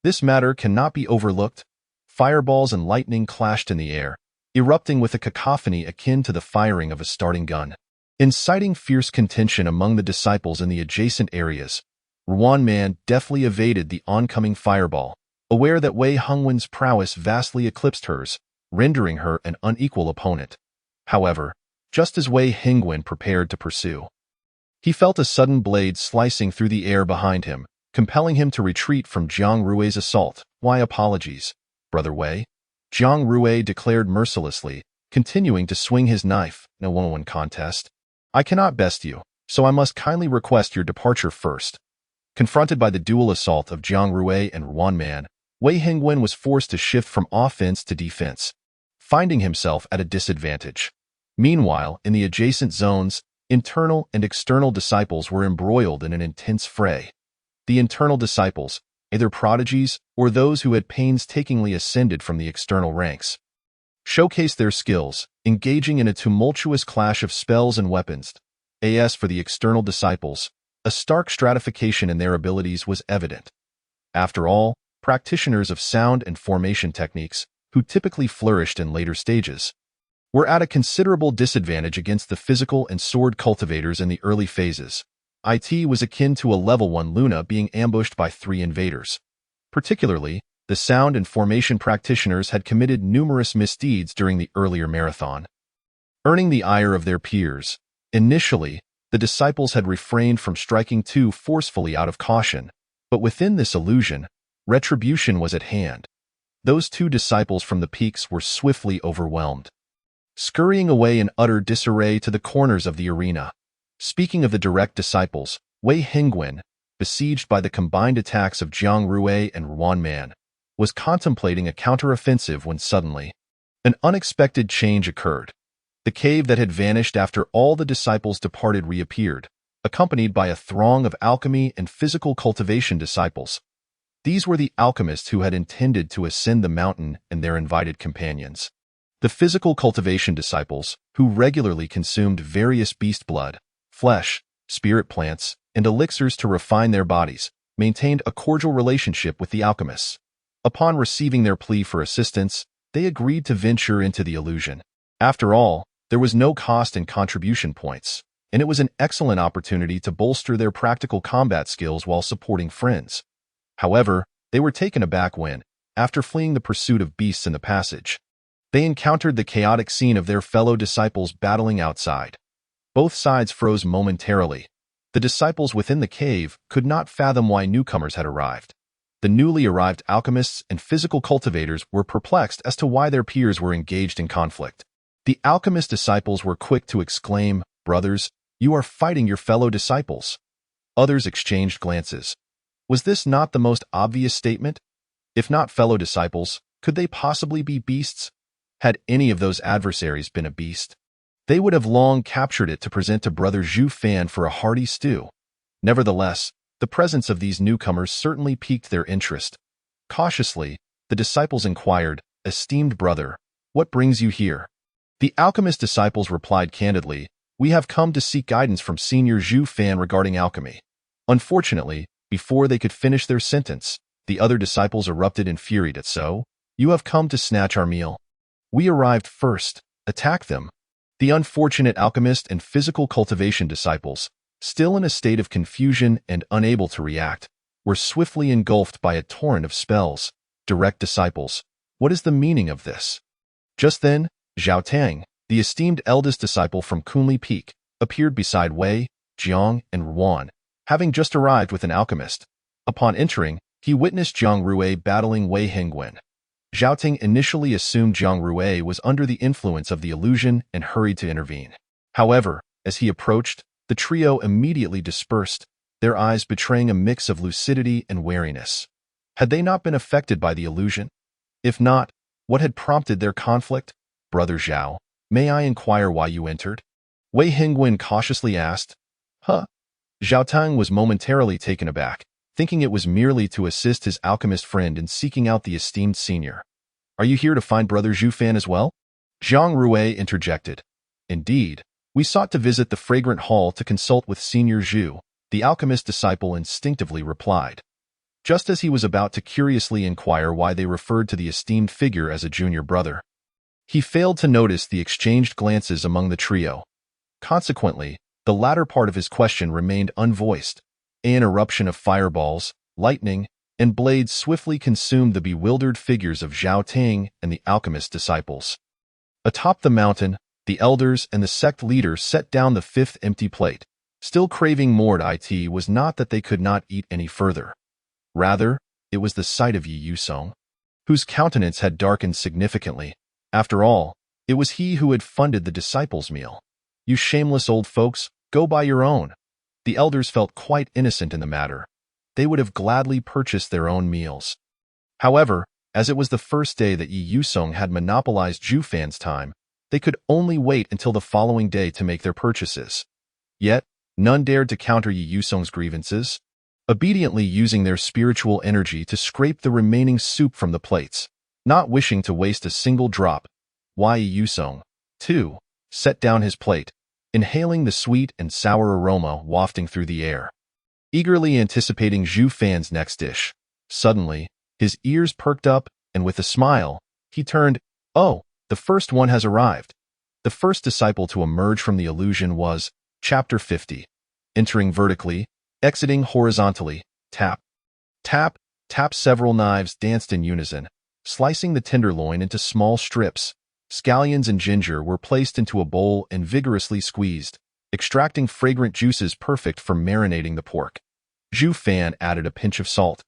This matter cannot be overlooked. Fireballs and lightning clashed in the air, erupting with a cacophony akin to the firing of a starting gun, inciting fierce contention among the disciples in the adjacent areas. Ruan Man deftly evaded the oncoming fireball, aware that Wei Hingwen's prowess vastly eclipsed hers, rendering her an unequal opponent. However, just as Wei Hingwen prepared to pursue, he felt a sudden blade slicing through the air behind him, compelling him to retreat from Jiang Rui's assault. Why apologies, Brother Wei? Jiang Rui declared mercilessly, continuing to swing his knife. No one-on-one contest. I cannot best you, so I must kindly request your departure first. Confronted by the dual assault of Jiang Rui and Ruan Man, Wei Hingwen was forced to shift from offense to defense, finding himself at a disadvantage. Meanwhile, in the adjacent zones, internal and external disciples were embroiled in an intense fray. The internal disciples, either prodigies or those who had painstakingly ascended from the external ranks, showcased their skills, engaging in a tumultuous clash of spells and weapons. As for the external disciples, a stark stratification in their abilities was evident. After all, practitioners of sound and formation techniques, who typically flourished in later stages, were at a considerable disadvantage against the physical and sword cultivators in the early phases. It was akin to a level 1 Luna being ambushed by 3 invaders. Particularly, the sound and formation practitioners had committed numerous misdeeds during the earlier marathon, earning the ire of their peers. Initially, the disciples had refrained from striking too forcefully out of caution, but within this illusion, retribution was at hand. Those 2 disciples from the peaks were swiftly overwhelmed, scurrying away in utter disarray to the corners of the arena. Speaking of the direct disciples, Wei Hengwen, besieged by the combined attacks of Jiang Rui and Ruan Man, was contemplating a counteroffensive when suddenly an unexpected change occurred. The cave that had vanished after all the disciples departed reappeared, accompanied by a throng of alchemy and physical cultivation disciples. These were the alchemists who had intended to ascend the mountain and their invited companions. The physical cultivation disciples, who regularly consumed various beast blood, flesh, spirit plants, and elixirs to refine their bodies, maintained a cordial relationship with the alchemists. Upon receiving their plea for assistance, they agreed to venture into the illusion. After all, there was no cost in contribution points, and it was an excellent opportunity to bolster their practical combat skills while supporting friends. However, they were taken aback when, after fleeing the pursuit of beasts in the passage, they encountered the chaotic scene of their fellow disciples battling outside. Both sides froze momentarily. The disciples within the cave could not fathom why newcomers had arrived. The newly arrived alchemists and physical cultivators were perplexed as to why their peers were engaged in conflict. The alchemist disciples were quick to exclaim, "Brothers, you are fighting your fellow disciples." Others exchanged glances. Was this not the most obvious statement? If not fellow disciples, could they possibly be beasts? Had any of those adversaries been a beast, they would have long captured it to present to Brother Zhu Fan for a hearty stew. Nevertheless, the presence of these newcomers certainly piqued their interest. Cautiously, the disciples inquired, "Esteemed brother, what brings you here?" The alchemist disciples replied candidly, "We have come to seek guidance from Senior Zhu Fan regarding alchemy." Unfortunately, before they could finish their sentence, the other disciples erupted infuriated. "So, you have come to snatch our meal. We arrived first. Attack them." The unfortunate alchemist and physical cultivation disciples, still in a state of confusion and unable to react, were swiftly engulfed by a torrent of spells. Direct disciples. What is the meaning of this? Just then, Zhao Tang, the esteemed eldest disciple from Kunli Peak, appeared beside Wei, Jiang, and Ruan, having just arrived with an alchemist. Upon entering, he witnessed Jiang Rui battling Wei Hengwen. Zhao Tang initially assumed Jiang Rui was under the influence of the illusion and hurried to intervene. However, as he approached, the trio immediately dispersed, their eyes betraying a mix of lucidity and wariness. Had they not been affected by the illusion? If not, what had prompted their conflict? "Brother Zhao, may I inquire why you entered?" Wei Hengwen cautiously asked. "Huh?" Zhao Tang was momentarily taken aback, thinking it was merely to assist his alchemist friend in seeking out the esteemed senior. "Are you here to find Brother Zhu Fan as well?" Jiang Rui interjected. "Indeed, we sought to visit the fragrant hall to consult with Senior Zhu," the alchemist disciple instinctively replied, just as he was about to curiously inquire why they referred to the esteemed figure as a junior brother. He failed to notice the exchanged glances among the trio. Consequently, the latter part of his question remained unvoiced. An eruption of fireballs, lightning, and blades swiftly consumed the bewildered figures of Zhao Tang and the alchemist disciples. Atop the mountain, the elders and the sect leaders set down the 5th empty plate. Still craving more, it was not that they could not eat any further. Rather, it was the sight of Yi Yusong, whose countenance had darkened significantly. After all, it was he who had funded the disciples' meal. "You shameless old folks, go buy your own." The elders felt quite innocent in the matter. They would have gladly purchased their own meals. However, as it was the first day that Yi Yusong had monopolized Zhu Fan's time, they could only wait until the following day to make their purchases. Yet, none dared to counter Yi Yusong's grievances, obediently using their spiritual energy to scrape the remaining soup from the plates, not wishing to waste a single drop. Yi Yusong, too, set down his plate, inhaling the sweet and sour aroma wafting through the air, eagerly anticipating Zhu Fan's next dish. Suddenly, his ears perked up, and with a smile, he turned, "Oh, the first one has arrived." The first disciple to emerge from the illusion was, Chapter 50. entering vertically, exiting horizontally. Tap, tap, tap. Several knives danced in unison, slicing the tenderloin into small strips. Scallions and ginger were placed into a bowl and vigorously squeezed, extracting fragrant juices perfect for marinating the pork. Zhu Fan added a pinch of salt,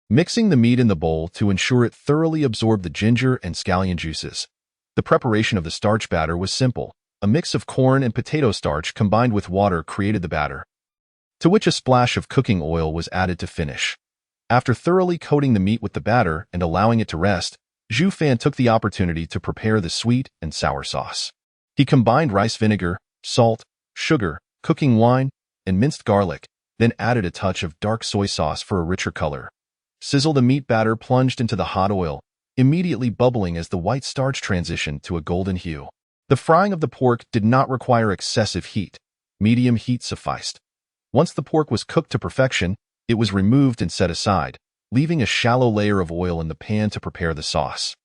mixing the meat in the bowl to ensure it thoroughly absorbed the ginger and scallion juices. The preparation of the starch batter was simple. A mix of corn and potato starch combined with water created the batter, to which a splash of cooking oil was added to finish. After thoroughly coating the meat with the batter and allowing it to rest, Zhu Fan took the opportunity to prepare the sweet and sour sauce. He combined rice vinegar, salt, sugar, cooking wine, and minced garlic, then added a touch of dark soy sauce for a richer color. Sizzle the meat batter plunged into the hot oil, immediately bubbling as the white starch transitioned to a golden hue. The frying of the pork did not require excessive heat. Medium heat sufficed. Once the pork was cooked to perfection, it was removed and set aside, leaving a shallow layer of oil in the pan to prepare the sauce.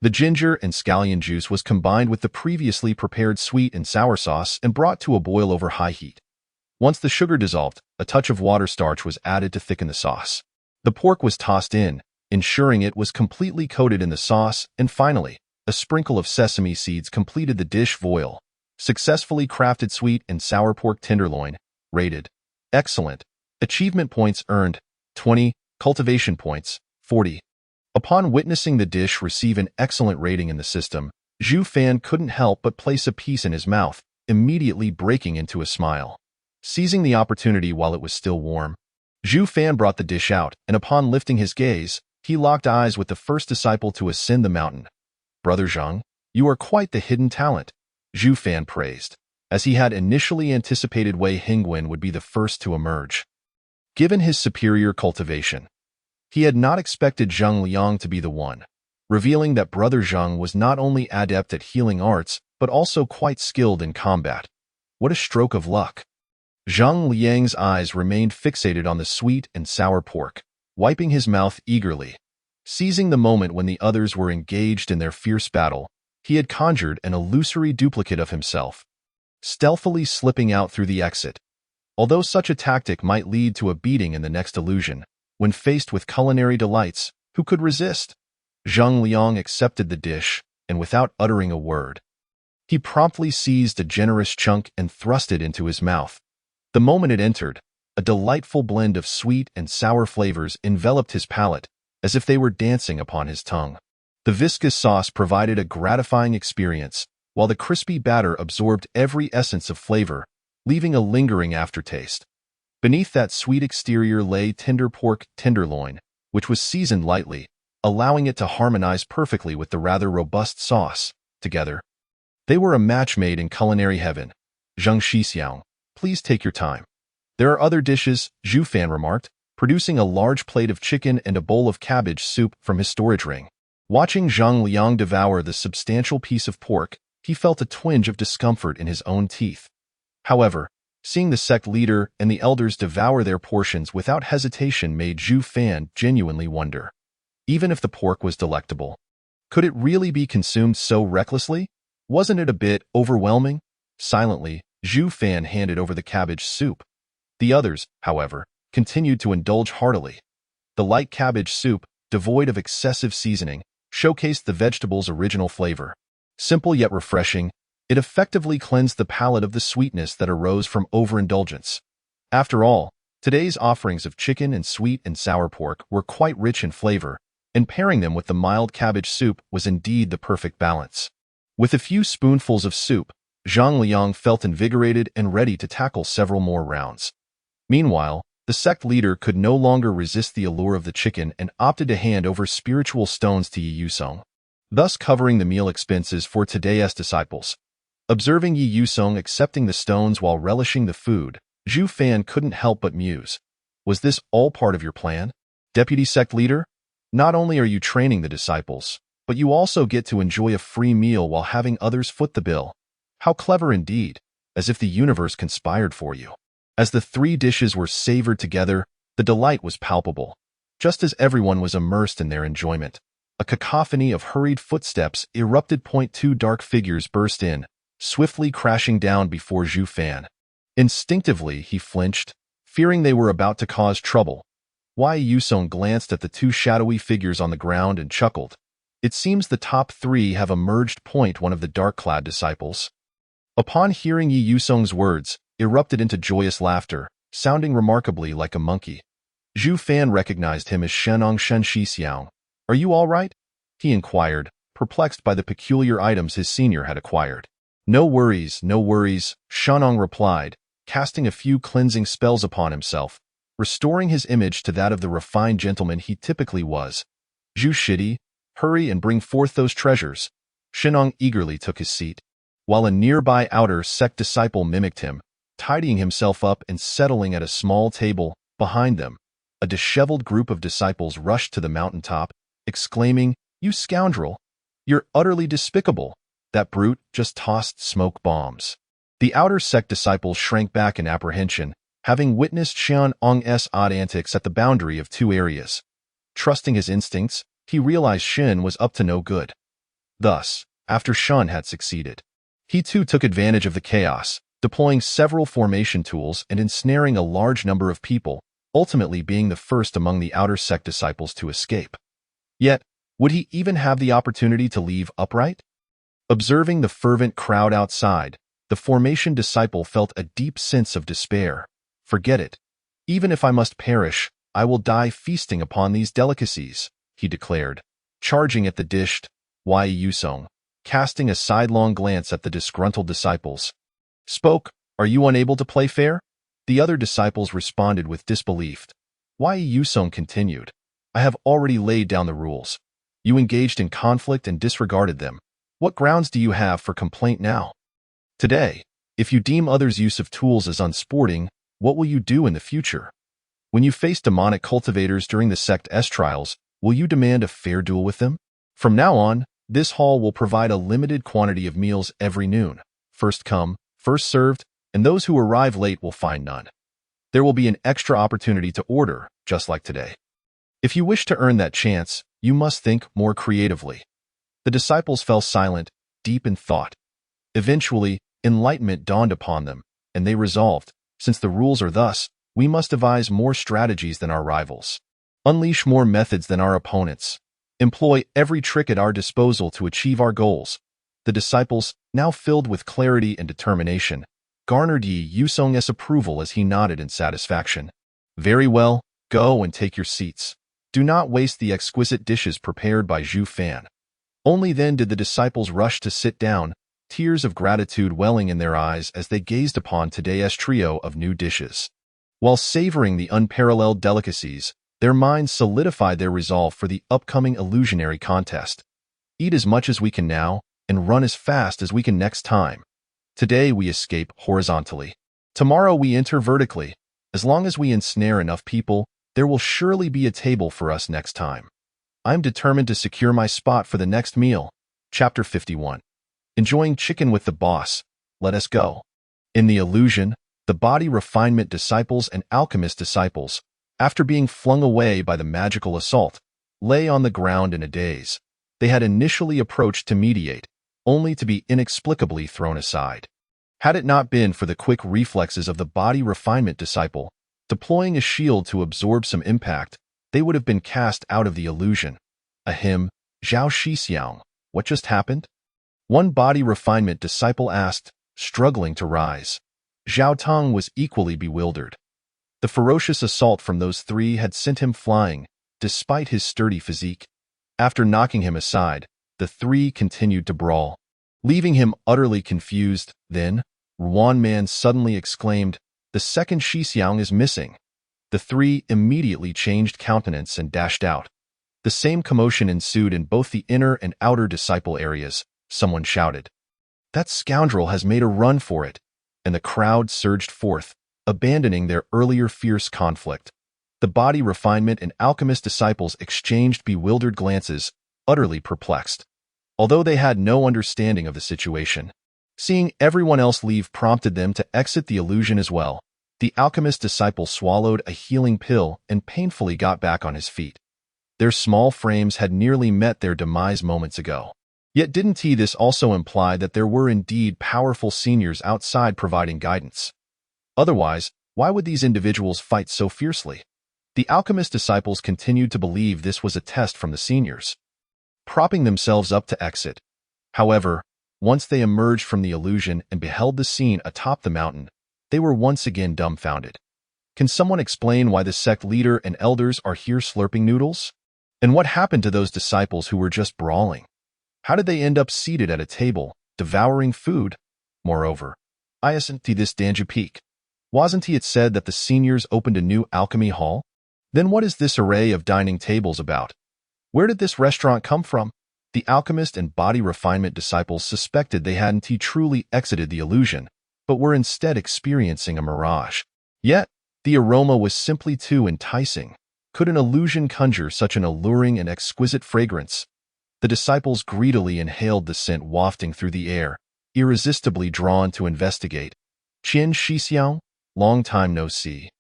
The ginger and scallion juice was combined with the previously prepared sweet and sour sauce and brought to a boil over high heat. Once the sugar dissolved, a touch of water starch was added to thicken the sauce. The pork was tossed in, ensuring it was completely coated in the sauce, and finally, a sprinkle of sesame seeds completed the dish. Voile. Successfully crafted sweet and sour pork tenderloin. Rated excellent. Achievement points earned 20, cultivation points 40. Upon witnessing the dish receive an excellent rating in the system, Zhu Fan couldn't help but place a piece in his mouth, immediately breaking into a smile. Seizing the opportunity while it was still warm, Zhu Fan brought the dish out, and upon lifting his gaze, he locked eyes with the first disciple to ascend the mountain. Brother Zhang, you are quite the hidden talent, Zhu Fan praised, as he had initially anticipated Wei Hingwen would be the first to emerge. Given his superior cultivation, he had not expected Zhang Liang to be the one, revealing that Brother Zhang was not only adept at healing arts, but also quite skilled in combat. What a stroke of luck! Zhang Liang's eyes remained fixated on the sweet and sour pork, wiping his mouth eagerly. Seizing the moment when the others were engaged in their fierce battle, he had conjured an illusory duplicate of himself, stealthily slipping out through the exit. Although such a tactic might lead to a beating in the next illusion, when faced with culinary delights, who could resist? Zhang Liang accepted the dish, and without uttering a word, he promptly seized a generous chunk and thrust it into his mouth. The moment it entered, a delightful blend of sweet and sour flavors enveloped his palate, as if they were dancing upon his tongue. The viscous sauce provided a gratifying experience, while the crispy batter absorbed every essence of flavor, leaving a lingering aftertaste. Beneath that sweet exterior lay tender pork tenderloin, which was seasoned lightly, allowing it to harmonize perfectly with the rather robust sauce. Together, they were a match made in culinary heaven. Zhang Shixiang, please take your time. There are other dishes, Zhu Fan remarked, producing a large plate of chicken and a bowl of cabbage soup from his storage ring. Watching Zhang Liang devour the substantial piece of pork, he felt a twinge of discomfort in his own teeth. However, seeing the sect leader and the elders devour their portions without hesitation made Zhu Fan genuinely wonder. Even if the pork was delectable, could it really be consumed so recklessly? Wasn't it a bit overwhelming? Silently, Zhu Fan handed over the cabbage soup. The others, however, continued to indulge heartily. The light cabbage soup, devoid of excessive seasoning, showcased the vegetable's original flavor. Simple yet refreshing, it effectively cleansed the palate of the sweetness that arose from overindulgence. After all, today's offerings of chicken and sweet and sour pork were quite rich in flavor, and pairing them with the mild cabbage soup was indeed the perfect balance. With a few spoonfuls of soup, Zhang Liang felt invigorated and ready to tackle several more rounds. Meanwhile, the sect leader could no longer resist the allure of the chicken and opted to hand over spiritual stones to Yi Yusong, thus covering the meal expenses for today's disciples. Observing Yi Yusong accepting the stones while relishing the food, Zhu Fan couldn't help but muse. Was this all part of your plan, Deputy Sect Leader? Not only are you training the disciples, but you also get to enjoy a free meal while having others foot the bill. How clever indeed, as if the universe conspired for you. As the three dishes were savored together, the delight was palpable. Just as everyone was immersed in their enjoyment, a cacophony of hurried footsteps erupted. Two dark figures burst in, swiftly crashing down before Zhu Fan. Instinctively, he flinched, fearing they were about to cause trouble. Wei Yusong glanced at the two shadowy figures on the ground and chuckled. It seems the top three have emerged. One of the dark-clad disciples. Upon hearing Yi Yusong's words, erupted into joyous laughter, sounding remarkably like a monkey. Zhu Fan recognized him as Shenong Shen Shixiang. Are you all right? He inquired, perplexed by the peculiar items his senior had acquired. No worries, Shenong replied, casting a few cleansing spells upon himself, restoring his image to that of the refined gentleman he typically was. Zhu Shidi, hurry and bring forth those treasures. Shenong eagerly took his seat, while a nearby outer sect disciple mimicked him, tidying himself up and settling at a small table behind them. A disheveled group of disciples rushed to the mountaintop, exclaiming, "You scoundrel! You're utterly despicable! That brute just tossed smoke bombs." The outer sect disciples shrank back in apprehension, having witnessed Xianong's odd antics at the boundary of two areas. Trusting his instincts, he realized Shen was up to no good. Thus, after Shen had succeeded, he too took advantage of the chaos, deploying several formation tools and ensnaring a large number of people, ultimately being the first among the outer sect disciples to escape. Yet, would he even have the opportunity to leave upright? Observing the fervent crowd outside, the formation disciple felt a deep sense of despair. Forget it. Even if I must perish, I will die feasting upon these delicacies, he declared, charging at the dished Wei Yusong, casting a sidelong glance at the disgruntled disciples. Spoke, are you unable to play fair? The other disciples responded with disbelief. Wei Yusong continued, I have already laid down the rules. You engaged in conflict and disregarded them. What grounds do you have for complaint now? Today, if you deem others' use of tools as unsporting, what will you do in the future? When you face demonic cultivators during the sect S trials, will you demand a fair duel with them? From now on, this hall will provide a limited quantity of meals every noon. First come, first served, and those who arrive late will find none. There will be an extra opportunity to order, just like today. If you wish to earn that chance, you must think more creatively. The disciples fell silent, deep in thought. Eventually, enlightenment dawned upon them, and they resolved, since the rules are thus, we must devise more strategies than our rivals. Unleash more methods than our opponents. Employ every trick at our disposal to achieve our goals. The disciples, now filled with clarity and determination, garnered Yi Yusong's approval as he nodded in satisfaction. Very well, go and take your seats. Do not waste the exquisite dishes prepared by Zhu Fan. Only then did the disciples rush to sit down, tears of gratitude welling in their eyes as they gazed upon today's trio of new dishes. While savoring the unparalleled delicacies, their minds solidified their resolve for the upcoming illusionary contest. Eat as much as we can now, and run as fast as we can next time. Today we escape horizontally. Tomorrow we enter vertically. As long as we ensnare enough people, there will surely be a table for us next time. I'm determined to secure my spot for the next meal. Chapter 51. Enjoying chicken with the boss. Let us go. In the illusion, the body refinement disciples and alchemist disciples, after being flung away by the magical assault, lay on the ground in a daze. They had initially approached to mediate, only to be inexplicably thrown aside. Had it not been for the quick reflexes of the body refinement disciple, deploying a shield to absorb some impact, they would have been cast out of the illusion. Ahem, Zhao Shixiang, what just happened? One body refinement disciple asked, struggling to rise. Zhao Tong was equally bewildered. The ferocious assault from those three had sent him flying, despite his sturdy physique. After knocking him aside, the three continued to brawl. Leaving him utterly confused, then, Ruan Man suddenly exclaimed, the second Shixiang is missing. The three immediately changed countenance and dashed out. The same commotion ensued in both the inner and outer disciple areas. Someone shouted, that scoundrel has made a run for it, and the crowd surged forth, abandoning their earlier fierce conflict. The body refinement and alchemist disciples exchanged bewildered glances, utterly perplexed. Although they had no understanding of the situation, seeing everyone else leave prompted them to exit the illusion as well. The alchemist disciple swallowed a healing pill and painfully got back on his feet. Their small frames had nearly met their demise moments ago. Yet didn't this also imply that there were indeed powerful seniors outside providing guidance? Otherwise, why would these individuals fight so fiercely? The alchemist disciples continued to believe this was a test from the seniors, propping themselves up to exit. However, once they emerged from the illusion and beheld the scene atop the mountain, they were once again dumbfounded. Can someone explain why the sect leader and elders are here slurping noodles? And what happened to those disciples who were just brawling? How did they end up seated at a table, devouring food? Moreover, isn't this Danju Peak? Wasn't it said that the seniors opened a new alchemy hall? Then what is this array of dining tables about? Where did this restaurant come from? The alchemist and body refinement disciples suspected they hadn't truly exited the illusion, but were instead experiencing a mirage. Yet, the aroma was simply too enticing. Could an illusion conjure such an alluring and exquisite fragrance? The disciples greedily inhaled the scent wafting through the air, irresistibly drawn to investigate. Qian Shixiao, long time no see.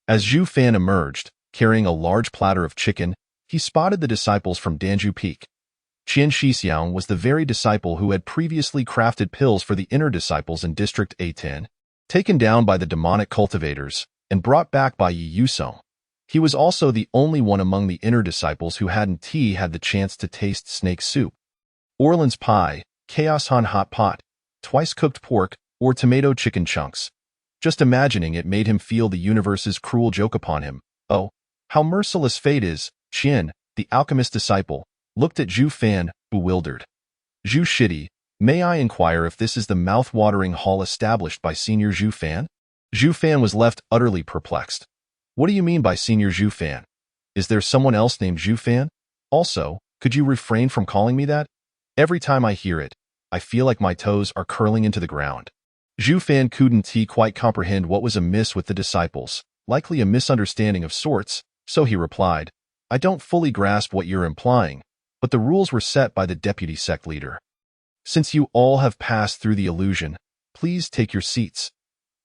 As Zhu Fan emerged, carrying a large platter of chicken, he spotted the disciples from Danju Peak. Qian Shixiao was the very disciple who had previously crafted pills for the inner disciples in District A10, taken down by the demonic cultivators, and brought back by Yi Yusong. He was also the only one among the inner disciples who hadn't had the chance to taste snake soup, Orleans pie, Chaos Han hot pot, twice-cooked pork, or tomato chicken chunks. Just imagining it made him feel the universe's cruel joke upon him. Oh, how merciless fate is. Qian, the alchemist disciple, looked at Zhu Fan, bewildered. Zhu Shidi, may I inquire if this is the mouth-watering hall established by Senior Zhu Fan? Zhu Fan was left utterly perplexed. What do you mean by Senior Zhu Fan? Is there someone else named Zhu Fan? Also, could you refrain from calling me that? Every time I hear it, I feel like my toes are curling into the ground. Zhu Fan couldn't quite comprehend what was amiss with the disciples, likely a misunderstanding of sorts, so he replied, I don't fully grasp what you're implying, but the rules were set by the deputy sect leader. Since you all have passed through the illusion, please take your seats.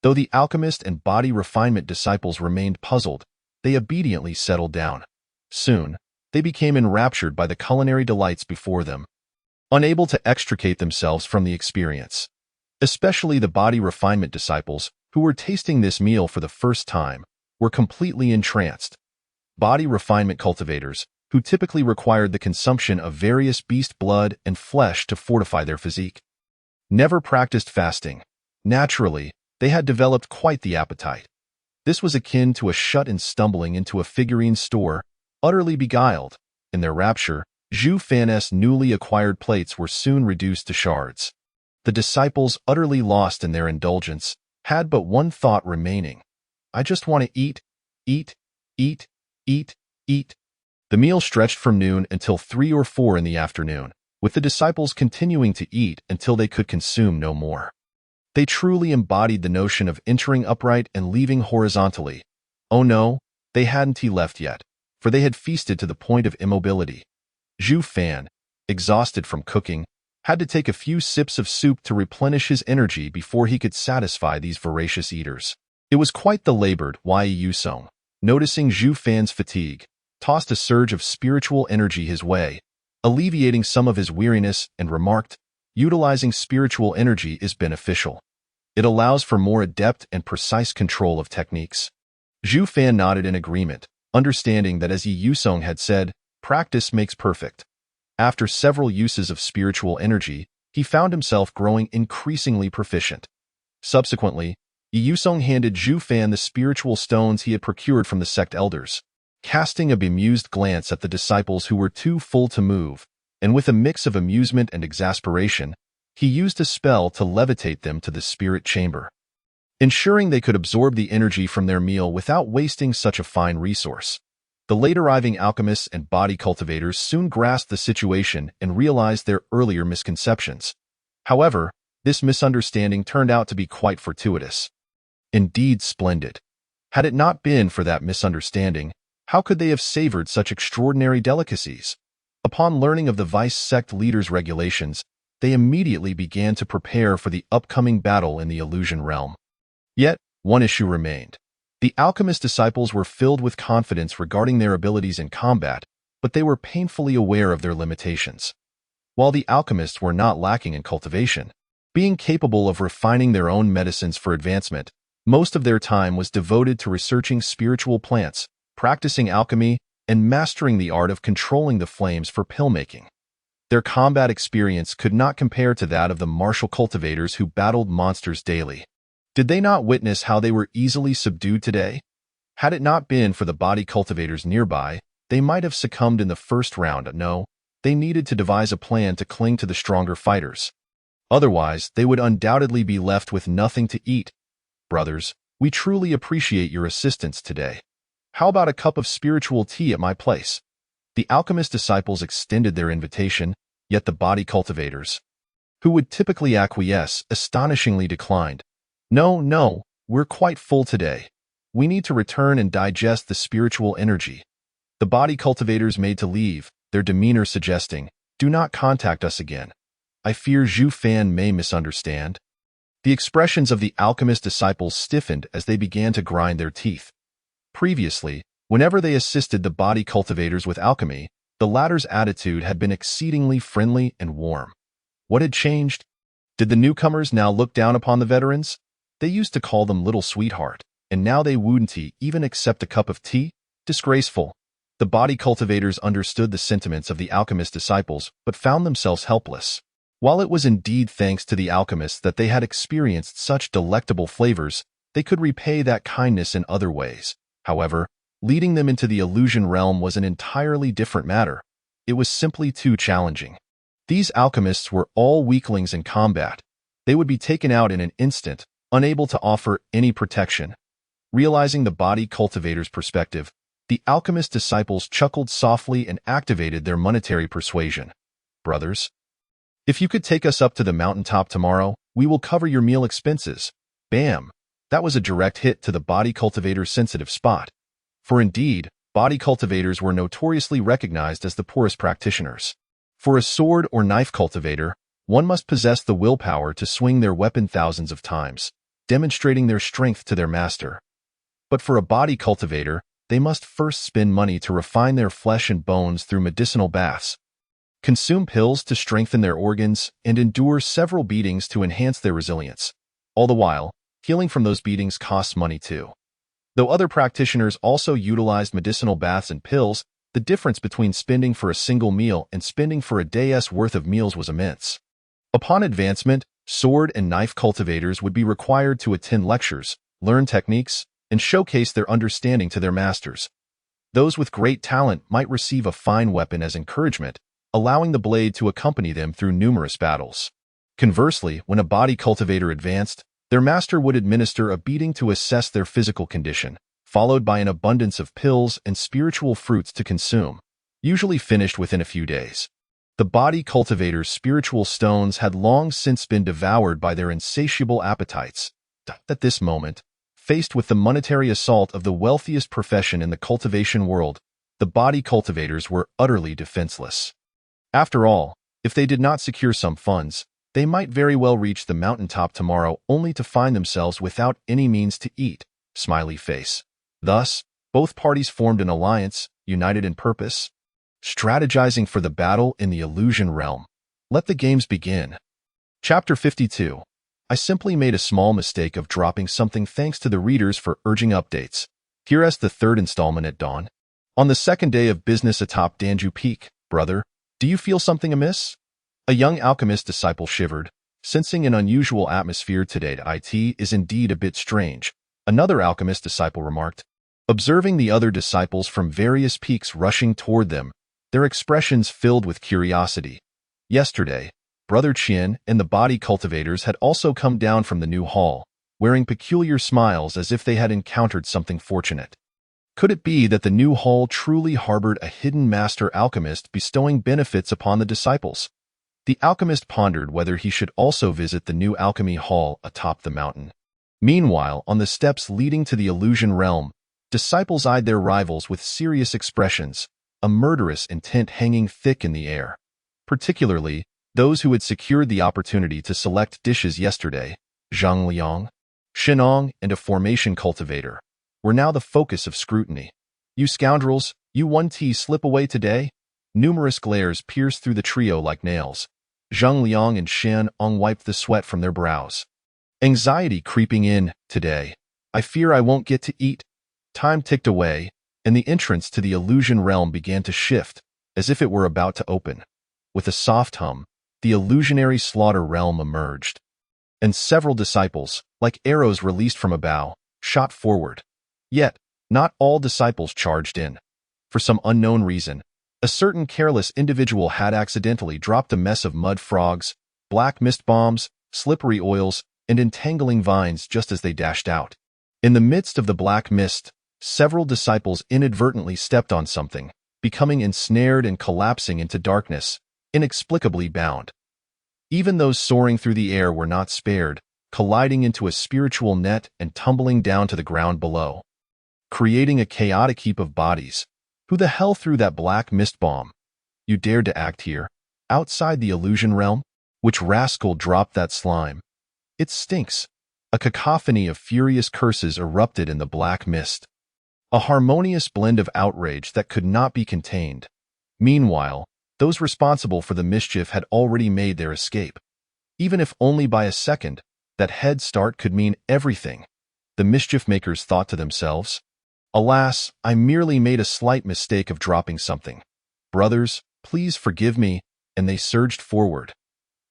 Though the alchemist and body refinement disciples remained puzzled, they obediently settled down. Soon, they became enraptured by the culinary delights before them, unable to extricate themselves from the experience. Especially the body refinement disciples, who were tasting this meal for the first time, were completely entranced. Body refinement cultivators, who typically required the consumption of various beast blood and flesh to fortify their physique, never practiced fasting. Naturally, they had developed quite the appetite. This was akin to a shut-in stumbling into a figurine store, utterly beguiled. In their rapture, Zhu Fan's newly acquired plates were soon reduced to shards. The disciples, utterly lost in their indulgence, had but one thought remaining. I just want to eat, eat, eat, eat, eat. The meal stretched from noon until 3 or 4 in the afternoon, with the disciples continuing to eat until they could consume no more. They truly embodied the notion of entering upright and leaving horizontally. Oh no, they hadn't left yet, for they had feasted to the point of immobility. Zhu Fan, exhausted from cooking, had to take a few sips of soup to replenish his energy before he could satisfy these voracious eaters. It was quite the labored Yi Yusong, noticing Zhu Fan's fatigue, tossed a surge of spiritual energy his way, alleviating some of his weariness, and remarked, utilizing spiritual energy is beneficial. It allows for more adept and precise control of techniques. Zhu Fan nodded in agreement, understanding that as Yi Yusong had said, practice makes perfect. After several uses of spiritual energy, he found himself growing increasingly proficient. Subsequently, Yi Yusong handed Zhu Fan the spiritual stones he had procured from the sect elders. Casting a bemused glance at the disciples who were too full to move, and with a mix of amusement and exasperation, he used a spell to levitate them to the spirit chamber, ensuring they could absorb the energy from their meal without wasting such a fine resource. The late-arriving alchemists and body cultivators soon grasped the situation and realized their earlier misconceptions. However, this misunderstanding turned out to be quite fortuitous. Indeed splendid. Had it not been for that misunderstanding, how could they have savored such extraordinary delicacies? Upon learning of the vice sect leader's regulations, they immediately began to prepare for the upcoming battle in the illusion realm. Yet, one issue remained. The alchemist disciples were filled with confidence regarding their abilities in combat, but they were painfully aware of their limitations. While the alchemists were not lacking in cultivation, being capable of refining their own medicines for advancement, Most of their time was devoted to researching spiritual plants, practicing alchemy, and mastering the art of controlling the flames for pill-making. Their combat experience could not compare to that of the martial cultivators who battled monsters daily. Did they not witness how they were easily subdued today? Had it not been for the body cultivators nearby, they might have succumbed in the first round. No, they needed to devise a plan to cling to the stronger fighters. Otherwise, they would undoubtedly be left with nothing to eat. Brothers, we truly appreciate your assistance today. How about a cup of spiritual tea at my place? The alchemist disciples extended their invitation, yet the body cultivators, who would typically acquiesce, astonishingly declined. No, we're quite full today. We need to return and digest the spiritual energy. The body cultivators made to leave, their demeanor suggesting, do not contact us again. I fear Zhu Fan may misunderstand. The expressions of the alchemist disciples stiffened as they began to grind their teeth. Previously, whenever they assisted the body cultivators with alchemy, the latter's attitude had been exceedingly friendly and warm. What had changed? Did the newcomers now look down upon the veterans? They used to call them little sweetheart, and now they wouldn't even accept a cup of tea? Disgraceful. The body cultivators understood the sentiments of the alchemist disciples, but found themselves helpless. While it was indeed thanks to the alchemists that they had experienced such delectable flavors, they could repay that kindness in other ways. However, leading them into the illusion realm was an entirely different matter. It was simply too challenging. These alchemists were all weaklings in combat. They would be taken out in an instant, unable to offer any protection. Realizing the body cultivator's perspective, the alchemist disciples chuckled softly and activated their monetary persuasion. Brothers, if you could take us up to the mountaintop tomorrow, we will cover your meal expenses. Bam! That was a direct hit to the body cultivator's sensitive spot. For indeed, body cultivators were notoriously recognized as the poorest practitioners. For a sword or knife cultivator, one must possess the willpower to swing their weapon thousands of times, demonstrating their strength to their master. But for a body cultivator, they must first spend money to refine their flesh and bones through medicinal baths, consume pills to strengthen their organs, and endure several beatings to enhance their resilience. All the while, healing from those beatings costs money too. Though other practitioners also utilized medicinal baths and pills, the difference between spending for a single meal and spending for a day's worth of meals was immense. Upon advancement, sword and knife cultivators would be required to attend lectures, learn techniques, and showcase their understanding to their masters. Those with great talent might receive a fine weapon as encouragement, allowing the blade to accompany them through numerous battles. Conversely, when a body cultivator advanced, their master would administer a beating to assess their physical condition, followed by an abundance of pills and spiritual fruits to consume, usually finished within a few days. The body cultivator's spiritual stones had long since been devoured by their insatiable appetites. At this moment, faced with the monetary assault of the wealthiest profession in the cultivation world, the body cultivators were utterly defenseless. After all, if they did not secure some funds, they might very well reach the mountaintop tomorrow only to find themselves without any means to eat. Smiley face. Thus, both parties formed an alliance, united in purpose, strategizing for the battle in the illusion realm. Let the games begin. Chapter 52. I simply made a small mistake of dropping something. Thanks to the readers for urging updates. Here is the third installment at dawn. On the second day of business atop Danju Peak, brother, do you feel something amiss? A young alchemist disciple shivered, sensing an unusual atmosphere today. It is indeed a bit strange, another alchemist disciple remarked. Observing the other disciples from various peaks rushing toward them, their expressions filled with curiosity. Yesterday, Brother Qian and the body cultivators had also come down from the new hall, wearing peculiar smiles as if they had encountered something fortunate. Could it be that the new hall truly harbored a hidden master alchemist bestowing benefits upon the disciples? The alchemist pondered whether he should also visit the new alchemy hall atop the mountain. Meanwhile, on the steps leading to the illusion realm, disciples eyed their rivals with serious expressions, a murderous intent hanging thick in the air. Particularly, those who had secured the opportunity to select dishes yesterday, Zhang Liang, Shenong, and a formation cultivator, were now the focus of scrutiny. You scoundrels, you 1T slip away today? Numerous glares pierced through the trio like nails. Zhang Liang and Shen Ong wiped the sweat from their brows. Anxiety creeping in, today. I fear I won't get to eat. Time ticked away, and the entrance to the illusion realm began to shift, as if it were about to open. With a soft hum, the illusionary slaughter realm emerged, and several disciples, like arrows released from a bow, shot forward. Yet, not all disciples charged in. For some unknown reason, a certain careless individual had accidentally dropped a mess of mud frogs, black mist bombs, slippery oils, and entangling vines just as they dashed out. In the midst of the black mist, several disciples inadvertently stepped on something, becoming ensnared and collapsing into darkness, inexplicably bound. Even those soaring through the air were not spared, colliding into a spiritual net and tumbling down to the ground below, creating a chaotic heap of bodies. Who the hell threw that black mist bomb? You dared to act here, outside the illusion realm? Which rascal dropped that slime? It stinks. A cacophony of furious curses erupted in the black mist, a harmonious blend of outrage that could not be contained. Meanwhile, those responsible for the mischief had already made their escape. Even if only by a second, that head start could mean everything. The mischief makers thought to themselves, "Alas, I merely made a slight mistake of dropping something. Brothers, please forgive me," and they surged forward.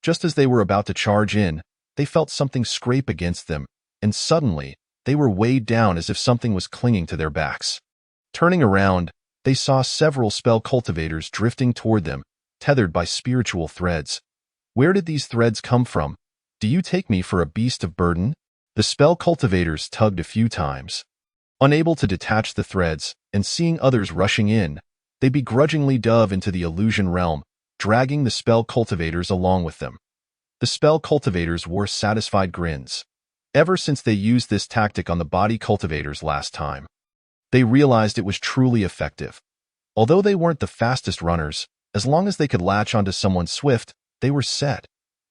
Just as they were about to charge in, they felt something scrape against them, and suddenly, they were weighed down as if something was clinging to their backs. Turning around, they saw several spell cultivators drifting toward them, tethered by spiritual threads. Where did these threads come from? Do you take me for a beast of burden? The spell cultivators tugged a few times. Unable to detach the threads, and seeing others rushing in, they begrudgingly dove into the illusion realm, dragging the spell cultivators along with them. The spell cultivators wore satisfied grins. Ever since they used this tactic on the body cultivators last time, they realized it was truly effective. Although they weren't the fastest runners, as long as they could latch onto someone swift, they were set.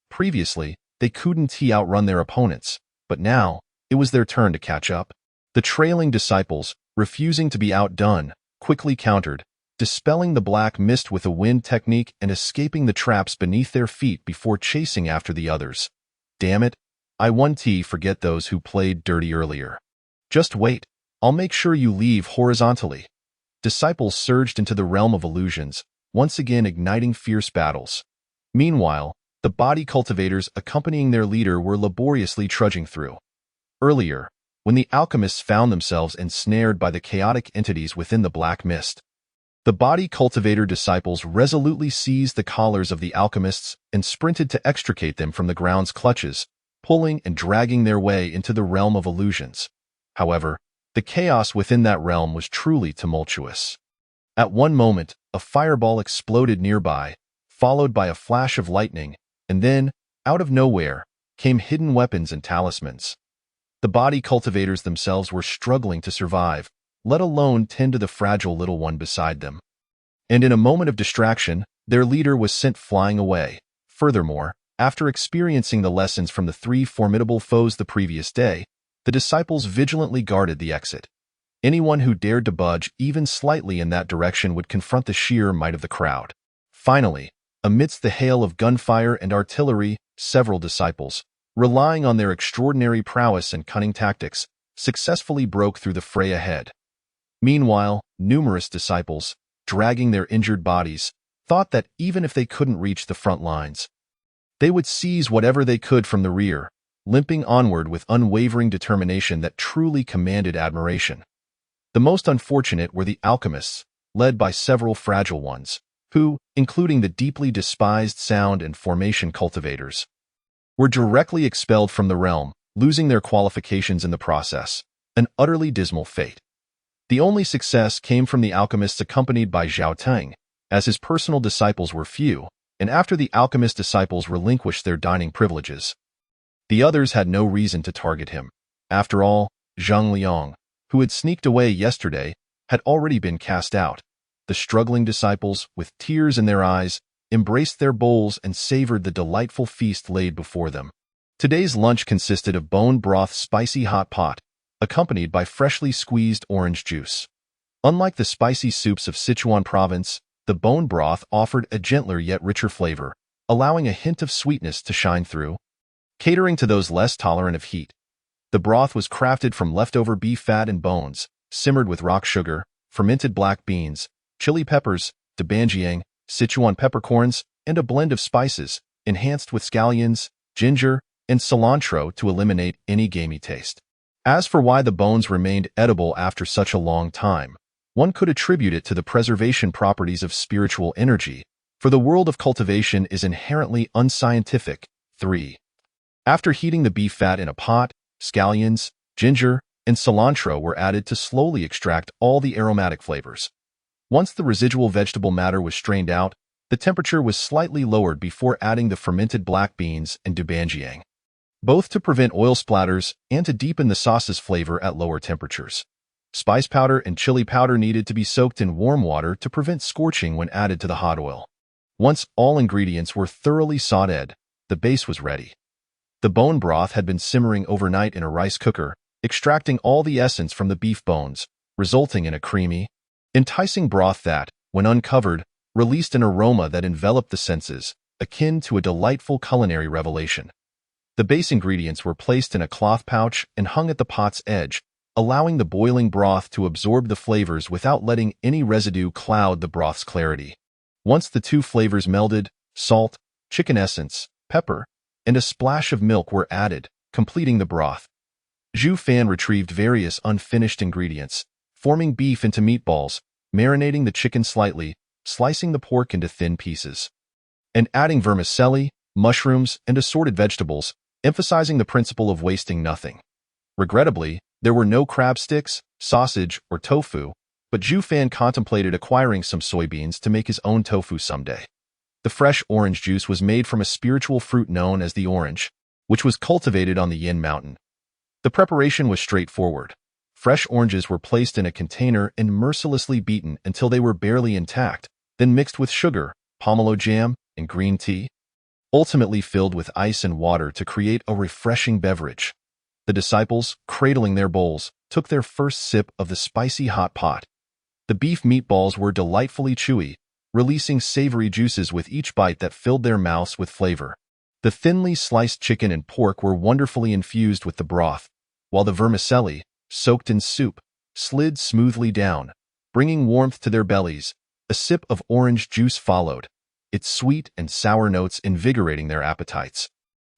Previously, they couldn't outrun their opponents, but now, it was their turn to catch up. The trailing disciples, refusing to be outdone, quickly countered, dispelling the black mist with a wind technique and escaping the traps beneath their feet before chasing after the others. Damn it, I won't forget those who played dirty earlier. Just wait, I'll make sure you leave horizontally. Disciples surged into the realm of illusions, once again igniting fierce battles. Meanwhile, the body cultivators accompanying their leader were laboriously trudging through. Earlier, when the alchemists found themselves ensnared by the chaotic entities within the black mist, the body cultivator disciples resolutely seized the collars of the alchemists and sprinted to extricate them from the ground's clutches, pulling and dragging their way into the realm of illusions. However, the chaos within that realm was truly tumultuous. At one moment, a fireball exploded nearby, followed by a flash of lightning, and then, out of nowhere, came hidden weapons and talismans. The body cultivators themselves were struggling to survive, let alone tend to the fragile little one beside them. And in a moment of distraction, their leader was sent flying away. Furthermore, after experiencing the lessons from the 3 formidable foes the previous day, the disciples vigilantly guarded the exit. Anyone who dared to budge even slightly in that direction would confront the sheer might of the crowd. Finally, amidst the hail of gunfire and artillery, several disciples, relying on their extraordinary prowess and cunning tactics, successfully broke through the fray ahead. Meanwhile, numerous disciples, dragging their injured bodies, thought that even if they couldn't reach the front lines, they would seize whatever they could from the rear, limping onward with unwavering determination that truly commanded admiration. The most unfortunate were the alchemists, led by several fragile ones, who, including the deeply despised sound and formation cultivators, were directly expelled from the realm, losing their qualifications in the process, an utterly dismal fate. The only success came from the alchemists accompanied by Zhao Teng, as his personal disciples were few, and after the alchemist disciples relinquished their dining privileges, the others had no reason to target him. After all, Zhang Liang, who had sneaked away yesterday, had already been cast out. The struggling disciples, with tears in their eyes, embraced their bowls and savored the delightful feast laid before them. Today's lunch consisted of bone broth spicy hot pot, accompanied by freshly squeezed orange juice. Unlike the spicy soups of Sichuan province, the bone broth offered a gentler yet richer flavor, allowing a hint of sweetness to shine through, catering to those less tolerant of heat. The broth was crafted from leftover beef fat and bones, simmered with rock sugar, fermented black beans, chili peppers, debanjiang, Sichuan peppercorns, and a blend of spices, enhanced with scallions, ginger, and cilantro to eliminate any gamey taste. As for why the bones remained edible after such a long time, one could attribute it to the preservation properties of spiritual energy, for the world of cultivation is inherently unscientific. 3. After heating the beef fat in a pot, scallions, ginger, and cilantro were added to slowly extract all the aromatic flavors. Once the residual vegetable matter was strained out, the temperature was slightly lowered before adding the fermented black beans and debanjiang, both to prevent oil splatters and to deepen the sauce's flavor at lower temperatures. Spice powder and chili powder needed to be soaked in warm water to prevent scorching when added to the hot oil. Once all ingredients were thoroughly sautéed, the base was ready. The bone broth had been simmering overnight in a rice cooker, extracting all the essence from the beef bones, resulting in a creamy, enticing broth that, when uncovered, released an aroma that enveloped the senses, akin to a delightful culinary revelation. The base ingredients were placed in a cloth pouch and hung at the pot's edge, allowing the boiling broth to absorb the flavors without letting any residue cloud the broth's clarity. Once the two flavors melded, salt, chicken essence, pepper, and a splash of milk were added, completing the broth. Zhu Fan retrieved various unfinished ingredients, forming beef into meatballs, marinating the chicken slightly, slicing the pork into thin pieces, and adding vermicelli, mushrooms, and assorted vegetables, emphasizing the principle of wasting nothing. Regrettably, there were no crab sticks, sausage, or tofu, but Zhu Fan contemplated acquiring some soybeans to make his own tofu someday. The fresh orange juice was made from a spiritual fruit known as the orange, which was cultivated on the Yin Mountain. The preparation was straightforward. Fresh oranges were placed in a container and mercilessly beaten until they were barely intact, then mixed with sugar, pomelo jam, and green tea, ultimately filled with ice and water to create a refreshing beverage. The disciples, cradling their bowls, took their first sip of the spicy hot pot. The beef meatballs were delightfully chewy, releasing savory juices with each bite that filled their mouths with flavor. The thinly sliced chicken and pork were wonderfully infused with the broth, while the vermicelli, soaked in soup, slid smoothly down, bringing warmth to their bellies. A sip of orange juice followed, its sweet and sour notes invigorating their appetites,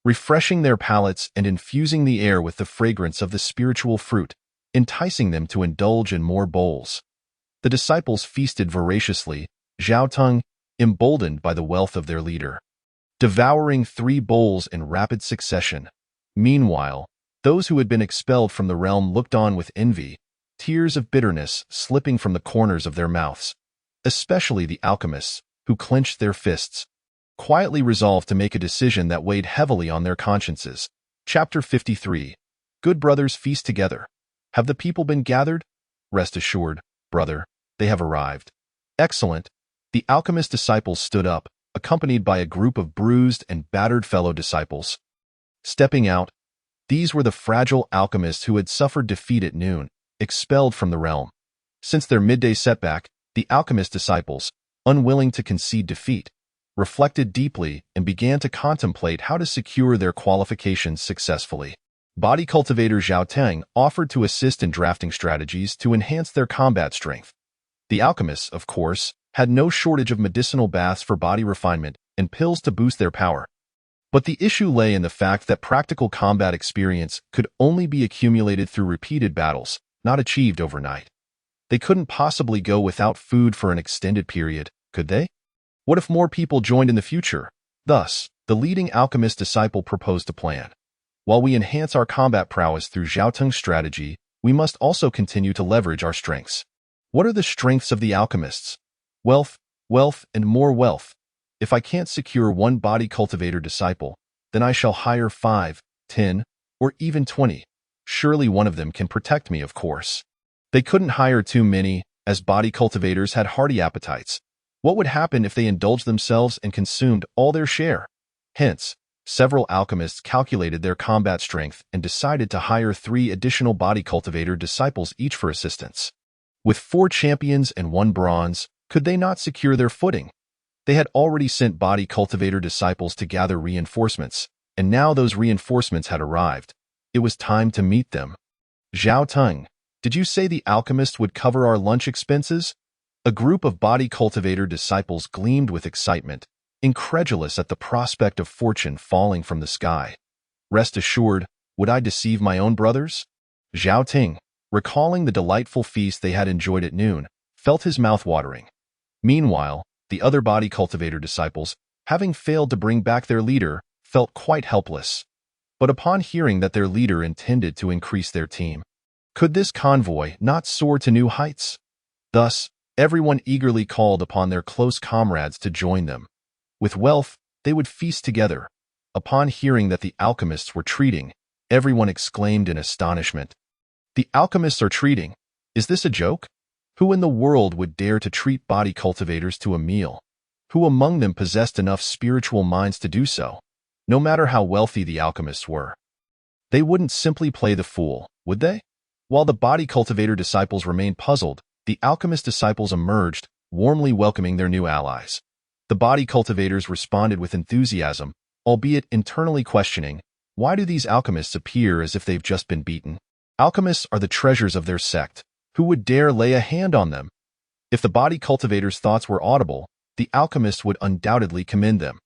refreshing their palates and infusing the air with the fragrance of the spiritual fruit, enticing them to indulge in more bowls. The disciples feasted voraciously, Zhao Teng, emboldened by the wealth of their leader, devouring 3 bowls in rapid succession. Meanwhile, those who had been expelled from the realm looked on with envy, tears of bitterness slipping from the corners of their mouths, especially the alchemists, who clenched their fists, quietly resolved to make a decision that weighed heavily on their consciences. Chapter 53. Good brothers feast together. Have the people been gathered? Rest assured, brother, they have arrived. Excellent. The alchemist disciples stood up, accompanied by a group of bruised and battered fellow disciples. Stepping out, these were the fragile alchemists who had suffered defeat at noon, expelled from the realm. Since their midday setback, the alchemist disciples, unwilling to concede defeat, reflected deeply and began to contemplate how to secure their qualifications successfully. Body cultivator Zhao Teng offered to assist in drafting strategies to enhance their combat strength. The alchemists, of course, had no shortage of medicinal baths for body refinement and pills to boost their power. But the issue lay in the fact that practical combat experience could only be accumulated through repeated battles, not achieved overnight. They couldn't possibly go without food for an extended period, could they? What if more people joined in the future? Thus, the leading alchemist disciple proposed a plan. While we enhance our combat prowess through Zhao Teng's strategy, we must also continue to leverage our strengths. What are the strengths of the alchemists? Wealth, wealth, and more wealth. If I can't secure one body cultivator disciple, then I shall hire 5, 10, or even 20. Surely one of them can protect me, of course. They couldn't hire too many, as body cultivators had hearty appetites. What would happen if they indulged themselves and consumed all their share? Hence, several alchemists calculated their combat strength and decided to hire 3 additional body cultivator disciples each for assistance. With 4 champions and 1 bronze, could they not secure their footing? They had already sent body cultivator disciples to gather reinforcements, and now those reinforcements had arrived. It was time to meet them. Zhao Teng, did you say the alchemist would cover our lunch expenses? A group of body cultivator disciples gleamed with excitement, incredulous at the prospect of fortune falling from the sky. Rest assured, would I deceive my own brothers? Zhao Ting, recalling the delightful feast they had enjoyed at noon, felt his mouth watering. Meanwhile, the other body cultivator disciples, having failed to bring back their leader, felt quite helpless. But upon hearing that their leader intended to increase their team, could this convoy not soar to new heights? Thus, everyone eagerly called upon their close comrades to join them. With wealth, they would feast together. Upon hearing that the alchemists were treating, everyone exclaimed in astonishment. The alchemists are treating? Is this a joke? Who in the world would dare to treat body cultivators to a meal? Who among them possessed enough spiritual minds to do so? No matter how wealthy the alchemists were. They wouldn't simply play the fool, would they? While the body cultivator disciples remained puzzled, the alchemist disciples emerged, warmly welcoming their new allies. The body cultivators responded with enthusiasm, albeit internally questioning, why do these alchemists appear as if they've just been beaten? Alchemists are the treasures of their sect. Who would dare lay a hand on them? If the body cultivators' thoughts were audible, the alchemists would undoubtedly commend them.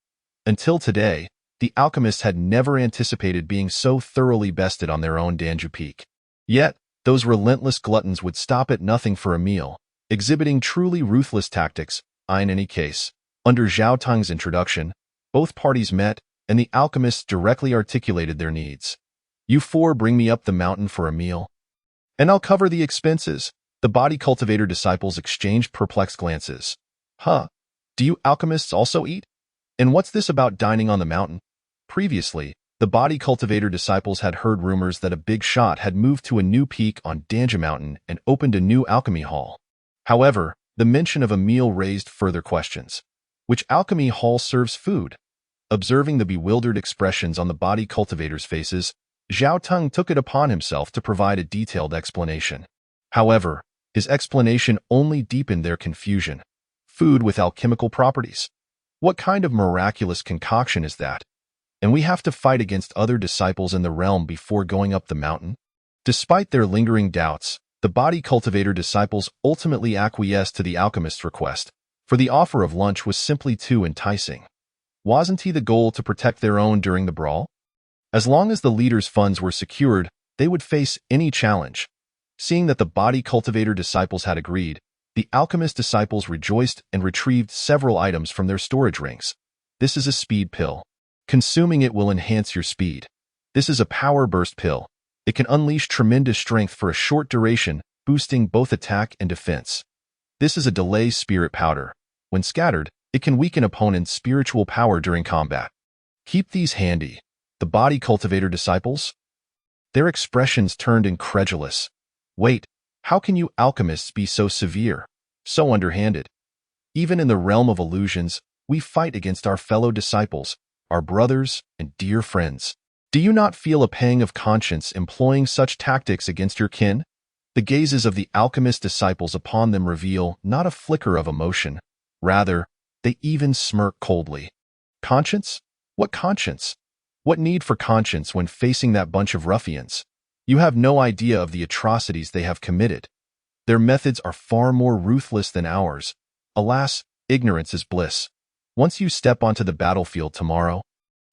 Until today, the alchemists had never anticipated being so thoroughly bested on their own Danju Peak. Yet, those relentless gluttons would stop at nothing for a meal, exhibiting truly ruthless tactics. In any case, under Zhao Tang's introduction, both parties met, and the alchemists directly articulated their needs. You four bring me up the mountain for a meal, and I'll cover the expenses. The body cultivator disciples exchanged perplexed glances. Huh? Do you alchemists also eat? And what's this about dining on the mountain? Previously, the body cultivator disciples had heard rumors that a big shot had moved to a new peak on Danja Mountain and opened a new alchemy hall. However, the mention of a meal raised further questions. Which alchemy hall serves food? Observing the bewildered expressions on the body cultivators' faces, Zhao Teng took it upon himself to provide a detailed explanation. However, his explanation only deepened their confusion. Food with alchemical properties. What kind of miraculous concoction is that? And we have to fight against other disciples in the realm before going up the mountain? Despite their lingering doubts, the body cultivator disciples ultimately acquiesced to the alchemist's request, for the offer of lunch was simply too enticing. Wasn't he the goal to protect their own during the brawl? As long as the leader's funds were secured, they would face any challenge. Seeing that the body cultivator disciples had agreed, the alchemist disciples rejoiced and retrieved several items from their storage rings. This is a speed pill. Consuming it will enhance your speed. This is a power burst pill. It can unleash tremendous strength for a short duration, boosting both attack and defense. This is a delay spirit powder. When scattered, it can weaken opponents' spiritual power during combat. Keep these handy. The body cultivator disciples? Their expressions turned incredulous. Wait, how can you alchemists be so severe, so underhanded? Even in the realm of illusions, we fight against our fellow disciples, our brothers and dear friends. Do you not feel a pang of conscience employing such tactics against your kin? The gazes of the alchemist disciples upon them reveal not a flicker of emotion. Rather, they even smirk coldly. Conscience? What conscience? What need for conscience when facing that bunch of ruffians? You have no idea of the atrocities they have committed. Their methods are far more ruthless than ours. Alas, ignorance is bliss. Once you step onto the battlefield tomorrow,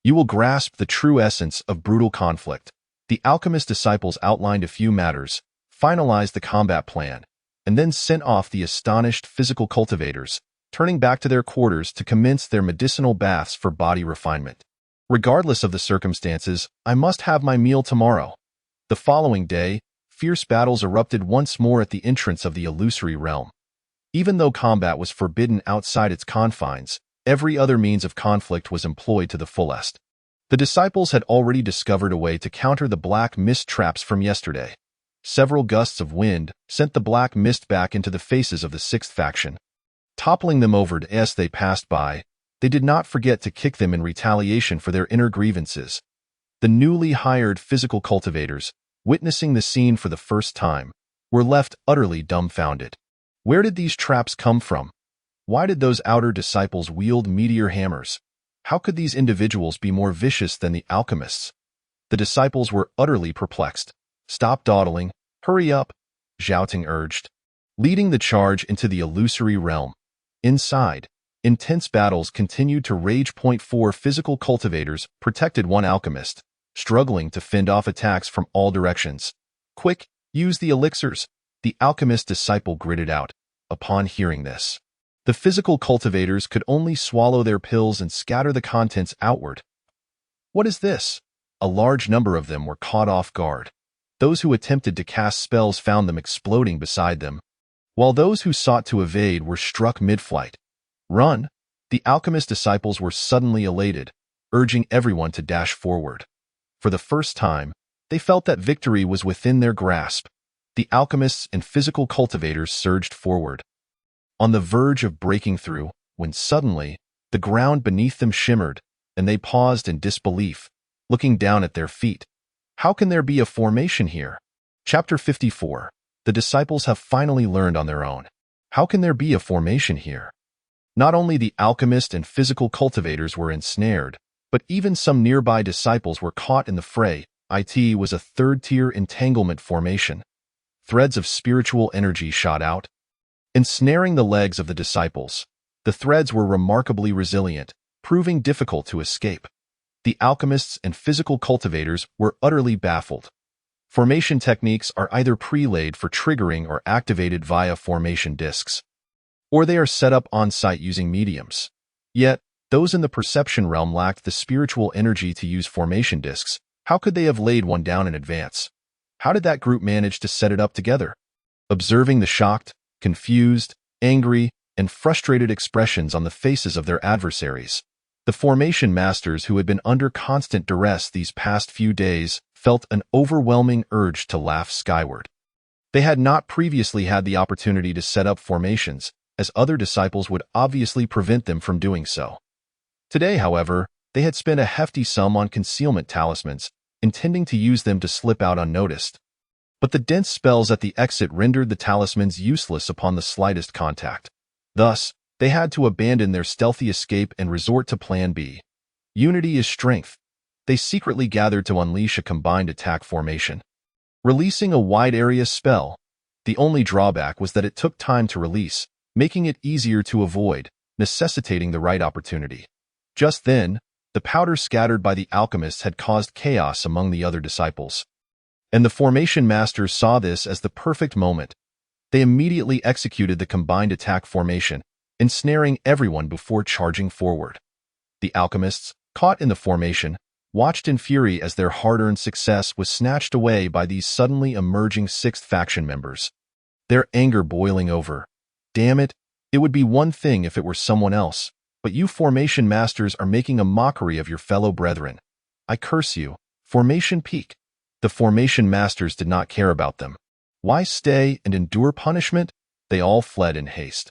you will grasp the true essence of brutal conflict. The alchemist disciples outlined a few matters, finalized the combat plan, and then sent off the astonished physical cultivators, turning back to their quarters to commence their medicinal baths for body refinement. Regardless of the circumstances, I must have my meal tomorrow. The following day, fierce battles erupted once more at the entrance of the illusory realm. Even though combat was forbidden outside its confines, every other means of conflict was employed to the fullest. The disciples had already discovered a way to counter the black mist traps from yesterday. Several gusts of wind sent the black mist back into the faces of the sixth faction. Toppling them over as they passed by, they did not forget to kick them in retaliation for their inner grievances. The newly hired physical cultivators, witnessing the scene for the first time, were left utterly dumbfounded. Where did these traps come from? Why did those outer disciples wield meteor hammers? How could these individuals be more vicious than the alchemists? The disciples were utterly perplexed. "Stop dawdling. Hurry up," Zhao Ting urged, leading the charge into the illusory realm. Inside, intense battles continued to rage. 4 Physical cultivators protected one alchemist, struggling to fend off attacks from all directions. "Quick, use the elixirs," the alchemist disciple gritted out. Upon hearing this, the physical cultivators could only swallow their pills and scatter the contents outward. "What is this?" A large number of them were caught off guard. Those who attempted to cast spells found them exploding beside them, while those who sought to evade were struck mid-flight. "Run!" The alchemist disciples were suddenly elated, urging everyone to dash forward. For the first time, they felt that victory was within their grasp. The alchemists and physical cultivators surged forward, on the verge of breaking through, when suddenly, the ground beneath them shimmered, and they paused in disbelief, looking down at their feet. How can there be a formation here? Chapter 54. The disciples have finally learned on their own. How can there be a formation here? Not only the alchemist and physical cultivators were ensnared, but even some nearby disciples were caught in the fray. It was a third-tier entanglement formation. Threads of spiritual energy shot out, ensnaring the legs of the disciples. The threads were remarkably resilient, proving difficult to escape. The alchemists and physical cultivators were utterly baffled. Formation techniques are either pre-laid for triggering or activated via formation discs, or they are set up on-site using mediums. Yet, those in the perception realm lacked the spiritual energy to use formation discs. How could they have laid one down in advance? How did that group manage to set it up together? Observing the shocked, confused, angry, and frustrated expressions on the faces of their adversaries, the formation masters who had been under constant duress these past few days felt an overwhelming urge to laugh skyward. They had not previously had the opportunity to set up formations, as other disciples would obviously prevent them from doing so. Today, however, they had spent a hefty sum on concealment talismans, intending to use them to slip out unnoticed. But the dense spells at the exit rendered the talismans useless upon the slightest contact. Thus, they had to abandon their stealthy escape and resort to Plan B. Unity is strength. They secretly gathered to unleash a combined attack formation, releasing a wide-area spell. The only drawback was that it took time to release, making it easier to avoid, necessitating the right opportunity. Just then, the powder scattered by the alchemists had caused chaos among the other disciples, and the formation masters saw this as the perfect moment. They immediately executed the combined attack formation, ensnaring everyone before charging forward. The alchemists, caught in the formation, watched in fury as their hard-earned success was snatched away by these suddenly emerging sixth faction members. Their anger boiling over. "Damn it, it would be one thing if it were someone else, but you formation masters are making a mockery of your fellow brethren. I curse you, formation peak." The formation masters did not care about them. Why stay and endure punishment? They all fled in haste.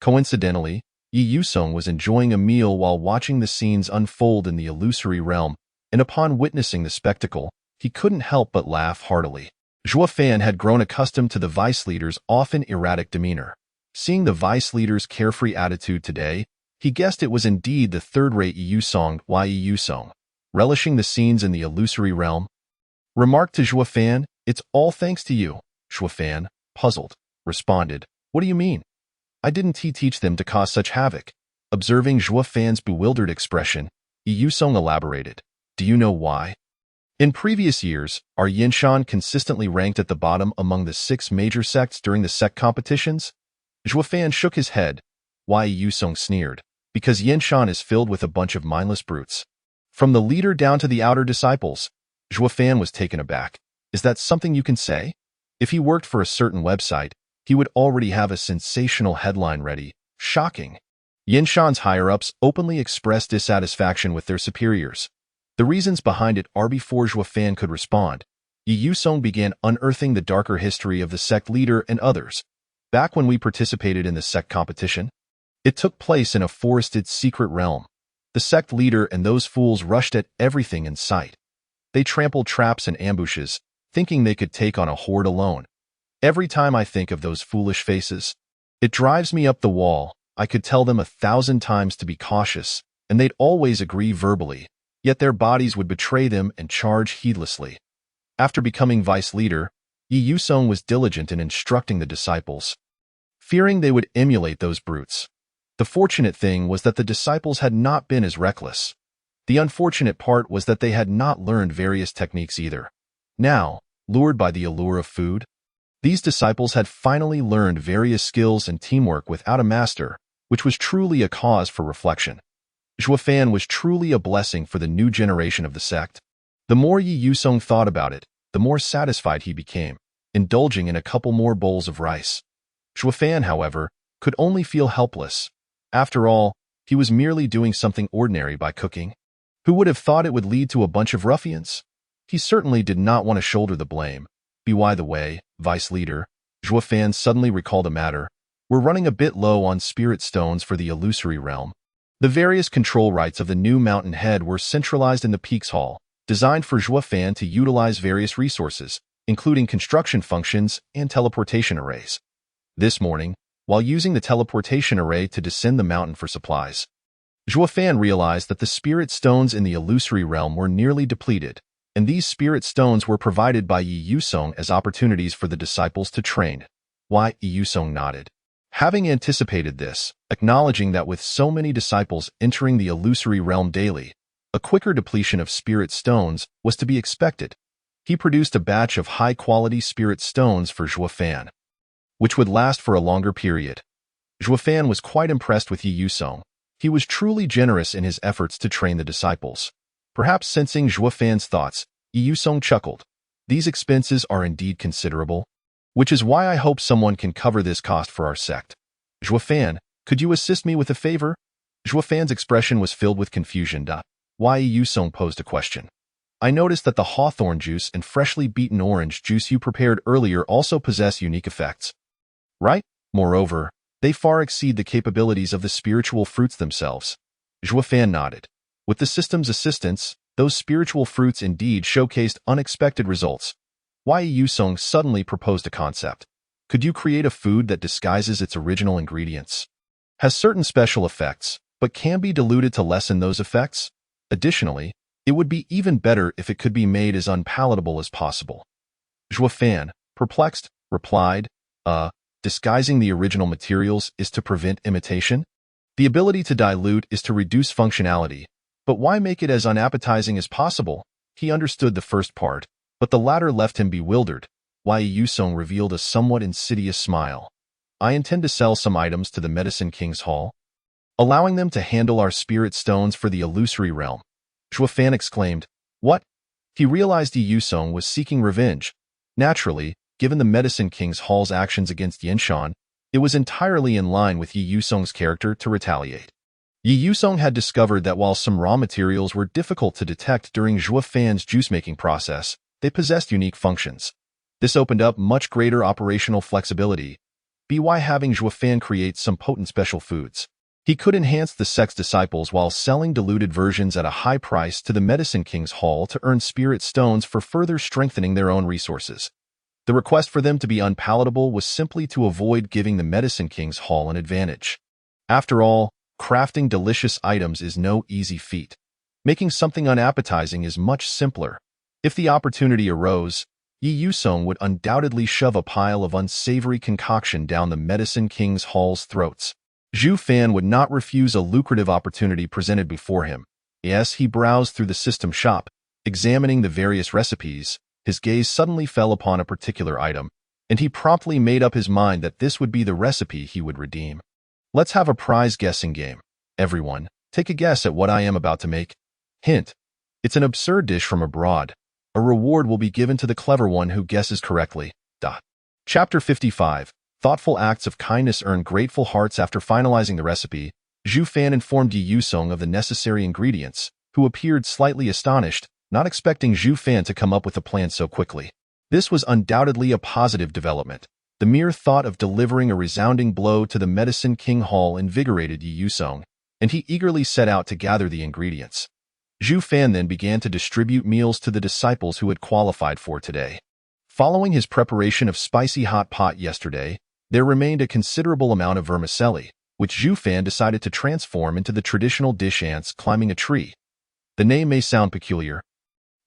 Coincidentally, Yi Yusong was enjoying a meal while watching the scenes unfold in the illusory realm, and upon witnessing the spectacle, he couldn't help but laugh heartily. Zhuo Fan had grown accustomed to the vice leader's often erratic demeanor. Seeing the vice leader's carefree attitude today, he guessed it was indeed the third-rate Yi Yusong, relishing the scenes in the illusory realm. Remarked to Zhuo Fan, "It's all thanks to you." Zhuo Fan, puzzled, responded, "What do you mean? I didn't teach them to cause such havoc." Observing Zhuo Fan's bewildered expression, Yi Yusong elaborated, "Do you know why? In previous years, our Yinshan consistently ranked at the bottom among the 6 major sects during the sect competitions?" Zhuo Fan shook his head. Why? Yi Yusong sneered. "Because Yinshan is filled with a bunch of mindless brutes. From the leader down to the outer disciples." Zhuo Fan was taken aback. "Is that something you can say?" If he worked for a certain website, he would already have a sensational headline ready. Shocking. Yinshan's higher-ups openly expressed dissatisfaction with their superiors. The reasons behind it are before Zhuo Fan could respond. Yi Yusong began unearthing the darker history of the sect leader and others. "Back when we participated in the sect competition, it took place in a forested secret realm. The sect leader and those fools rushed at everything in sight. They trampled traps and ambushes, thinking they could take on a horde alone. Every time I think of those foolish faces, it drives me up the wall. I could tell them 1,000 times to be cautious, and they'd always agree verbally." yet their bodies would betray them and charge heedlessly. After becoming vice leader, Yi Yusong was diligent in instructing the disciples, fearing they would emulate those brutes. The fortunate thing was that the disciples had not been as reckless. The unfortunate part was that they had not learned various techniques either. Now, lured by the allure of food, these disciples had finally learned various skills and teamwork without a master, which was truly a cause for reflection. Zhuofan was truly a blessing for the new generation of the sect. The more Yi Yusong thought about it, the more satisfied he became, indulging in a couple more bowls of rice. Zhuofan, however, could only feel helpless. After all, he was merely doing something ordinary by cooking. Who would have thought it would lead to a bunch of ruffians? He certainly did not want to shoulder the blame. By the way, vice leader, Zhuofan suddenly recalled a matter. We're running a bit low on spirit stones for the illusory realm. The various control rights of the new mountain head were centralized in the Peaks Hall, designed for Zhuofan to utilize various resources, including construction functions and teleportation arrays. This morning, while using the teleportation array to descend the mountain for supplies, Zhuofan realized that the spirit stones in the illusory realm were nearly depleted, and these spirit stones were provided by Yi Yusong as opportunities for the disciples to train. Yi Yusong nodded, having anticipated this, acknowledging that with so many disciples entering the illusory realm daily, a quicker depletion of spirit stones was to be expected. He produced a batch of high-quality spirit stones for Zhuofan, which would last for a longer period. Zhuofan was quite impressed with Yi Yusong. He was truly generous in his efforts to train the disciples. Perhaps sensing Zhuofan's thoughts, Yi Yusong chuckled. These expenses are indeed considerable, which is why I hope someone can cover this cost for our sect. Zhuofan, could you assist me with a favor? Zhuofan's expression was filled with confusion. Yi Yusong posed a question. I noticed that the hawthorn juice and freshly beaten orange juice you prepared earlier also possess unique effects. Right? Moreover, they far exceed the capabilities of the spiritual fruits themselves. Zhuofan nodded. With the system's assistance, those spiritual fruits indeed showcased unexpected results. Yi Yusong suddenly proposed a concept. Could you create a food that disguises its original ingredients? Has certain special effects, but can be diluted to lessen those effects? Additionally, it would be even better if it could be made as unpalatable as possible. Zhuofan, perplexed, replied, disguising the original materials is to prevent imitation? The ability to dilute is to reduce functionality, but why make it as unappetizing as possible? He understood the first part, but the latter left him bewildered. Yi Yusong revealed a somewhat insidious smile. I intend to sell some items to the Medicine King's Hall, allowing them to handle our spirit stones for the illusory realm. Zhuofan exclaimed, What? He realized Yi Yusong was seeking revenge. Naturally, given the Medicine King's Hall's actions against Yinshan, it was entirely in line with Yi Yusong's character to retaliate. Yi Yusong had discovered that while some raw materials were difficult to detect during Zhuofan's juice-making process, they possessed unique functions. This opened up much greater operational flexibility. By having Zhuofan create some potent special foods, he could enhance the sect's disciples while selling diluted versions at a high price to the Medicine King's Hall to earn spirit stones for further strengthening their own resources. The request for them to be unpalatable was simply to avoid giving the Medicine King's Hall an advantage. After all, crafting delicious items is no easy feat. Making something unappetizing is much simpler. If the opportunity arose, Yi Yusong would undoubtedly shove a pile of unsavory concoction down the Medicine King's Hall's throats. Zhuofan would not refuse a lucrative opportunity presented before him. As he browsed through the system shop, examining the various recipes, his gaze suddenly fell upon a particular item, and he promptly made up his mind that this would be the recipe he would redeem. Let's have a prize guessing game. Everyone, take a guess at what I am about to make. Hint: it's an absurd dish from abroad. A reward will be given to the clever one who guesses correctly. Chapter 55. Thoughtful acts of kindness earn grateful hearts. After finalizing the recipe, Zhuofan informed Yi Yusong of the necessary ingredients, who appeared slightly astonished, not expecting Zhuofan to come up with a plan so quickly. This was undoubtedly a positive development. The mere thought of delivering a resounding blow to the Medicine King Hall invigorated Yi Yusong, and he eagerly set out to gather the ingredients. Zhuofan then began to distribute meals to the disciples who had qualified for today. Following his preparation of spicy hot pot yesterday, there remained a considerable amount of vermicelli, which Zhuofan decided to transform into the traditional dish ants climbing a tree. The name may sound peculiar,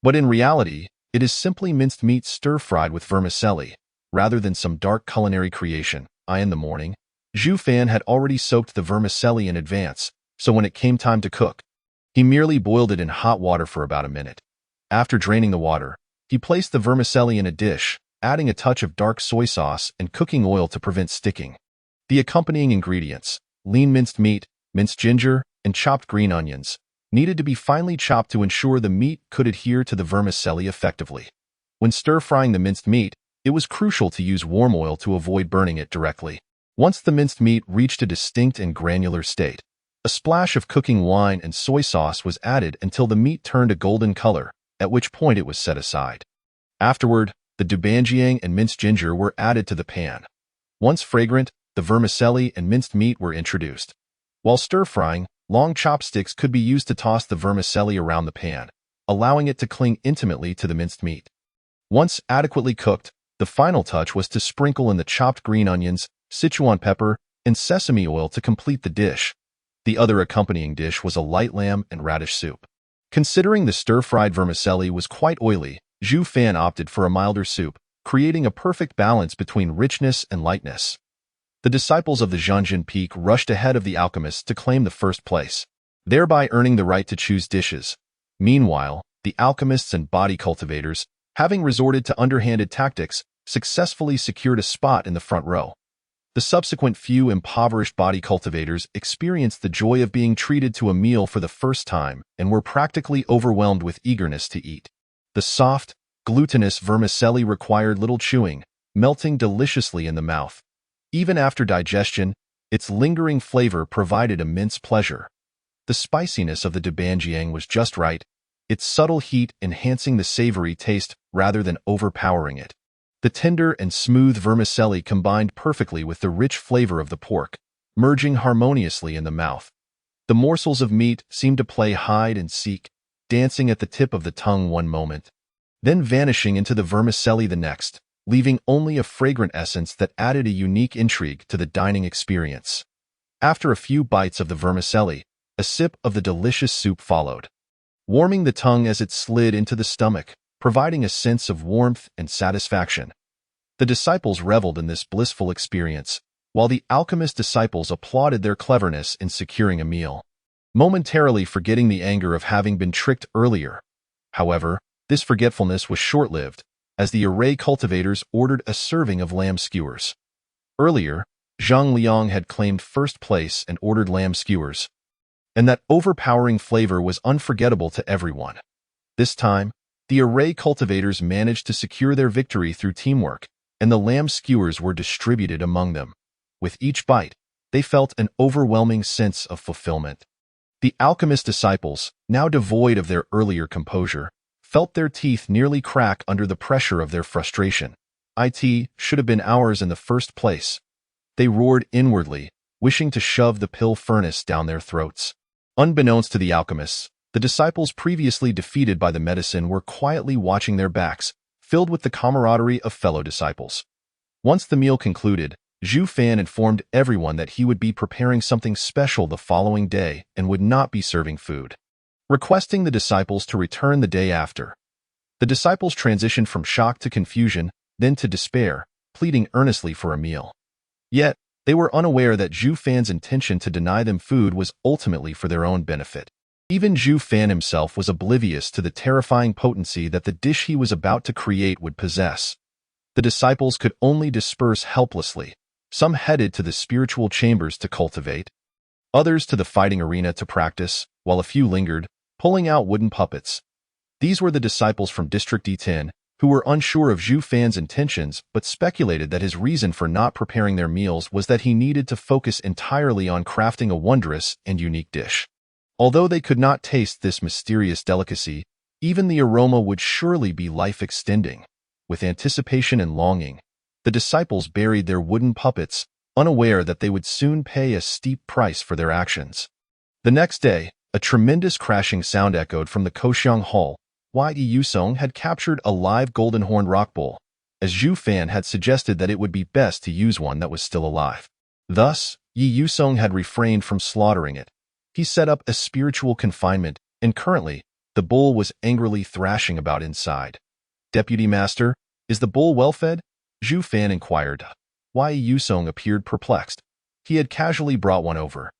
but in reality, it is simply minced meat stir-fried with vermicelli, rather than some dark culinary creation. In the morning, Zhu Fan had already soaked the vermicelli in advance, so when it came time to cook, he merely boiled it in hot water for about a minute. After draining the water, he placed the vermicelli in a dish, adding a touch of dark soy sauce and cooking oil to prevent sticking. The accompanying ingredients, lean minced meat, minced ginger, and chopped green onions, needed to be finely chopped to ensure the meat could adhere to the vermicelli effectively. When stir-frying the minced meat, it was crucial to use warm oil to avoid burning it directly. Once the minced meat reached a distinct and granular state, a splash of cooking wine and soy sauce was added until the meat turned a golden color, at which point it was set aside. Afterward, the doubanjiang and minced ginger were added to the pan. Once fragrant, the vermicelli and minced meat were introduced. While stir-frying, long chopsticks could be used to toss the vermicelli around the pan, allowing it to cling intimately to the minced meat. Once adequately cooked, the final touch was to sprinkle in the chopped green onions, Sichuan pepper, and sesame oil to complete the dish. The other accompanying dish was a light lamb and radish soup. Considering the stir-fried vermicelli was quite oily, Zhu Fan opted for a milder soup, creating a perfect balance between richness and lightness. The disciples of the Zhangjin Peak rushed ahead of the alchemists to claim the first place, thereby earning the right to choose dishes. Meanwhile, the alchemists and body cultivators, having resorted to underhanded tactics, successfully secured a spot in the front row. The subsequent few impoverished body cultivators experienced the joy of being treated to a meal for the first time and were practically overwhelmed with eagerness to eat. The soft, glutinous vermicelli required little chewing, melting deliciously in the mouth. Even after digestion, its lingering flavor provided immense pleasure. The spiciness of the doubanjiang was just right, its subtle heat enhancing the savory taste rather than overpowering it. The tender and smooth vermicelli combined perfectly with the rich flavor of the pork, merging harmoniously in the mouth. The morsels of meat seemed to play hide and seek, dancing at the tip of the tongue one moment, then vanishing into the vermicelli the next, leaving only a fragrant essence that added a unique intrigue to the dining experience. After a few bites of the vermicelli, a sip of the delicious soup followed, warming the tongue as it slid into the stomach, providing a sense of warmth and satisfaction. The disciples reveled in this blissful experience, while the alchemist disciples applauded their cleverness in securing a meal, momentarily forgetting the anger of having been tricked earlier. However, this forgetfulness was short-lived, as the array cultivators ordered a serving of lamb skewers. Earlier, Zhang Liang had claimed first place and ordered lamb skewers, and that overpowering flavor was unforgettable to everyone. This time, the array cultivators managed to secure their victory through teamwork, and the lamb skewers were distributed among them. With each bite, they felt an overwhelming sense of fulfillment. The alchemist disciples, now devoid of their earlier composure, felt their teeth nearly crack under the pressure of their frustration. It should have been ours in the first place. They roared inwardly, wishing to shove the pill furnace down their throats. Unbeknownst to the alchemists, the disciples previously defeated by the medicine were quietly watching their backs, filled with the camaraderie of fellow disciples. Once the meal concluded, Zhu Fan informed everyone that he would be preparing something special the following day and would not be serving food, requesting the disciples to return the day after. The disciples transitioned from shock to confusion, then to despair, pleading earnestly for a meal. Yet, they were unaware that Zhu Fan's intention to deny them food was ultimately for their own benefit. Even Zhu Fan himself was oblivious to the terrifying potency that the dish he was about to create would possess. The disciples could only disperse helplessly. Some headed to the spiritual chambers to cultivate, others to the fighting arena to practice, while a few lingered, pulling out wooden puppets. These were the disciples from District D10, who were unsure of Zhu Fan's intentions but speculated that his reason for not preparing their meals was that he needed to focus entirely on crafting a wondrous and unique dish. Although they could not taste this mysterious delicacy, even the aroma would surely be life-extending. With anticipation and longing, the disciples buried their wooden puppets, unaware that they would soon pay a steep price for their actions. The next day, a tremendous crashing sound echoed from the Koxiang Hall. Yi Yusong had captured a live golden horned rock bull, as Zhu Fan had suggested that it would be best to use one that was still alive. Thus, Yi Yusong had refrained from slaughtering it. He set up a spiritual confinement, and currently, The bull was angrily thrashing about inside. "Deputy Master, is the bull well fed?" Zhu Fan inquired. Wei Yusong appeared perplexed. He had casually brought one over.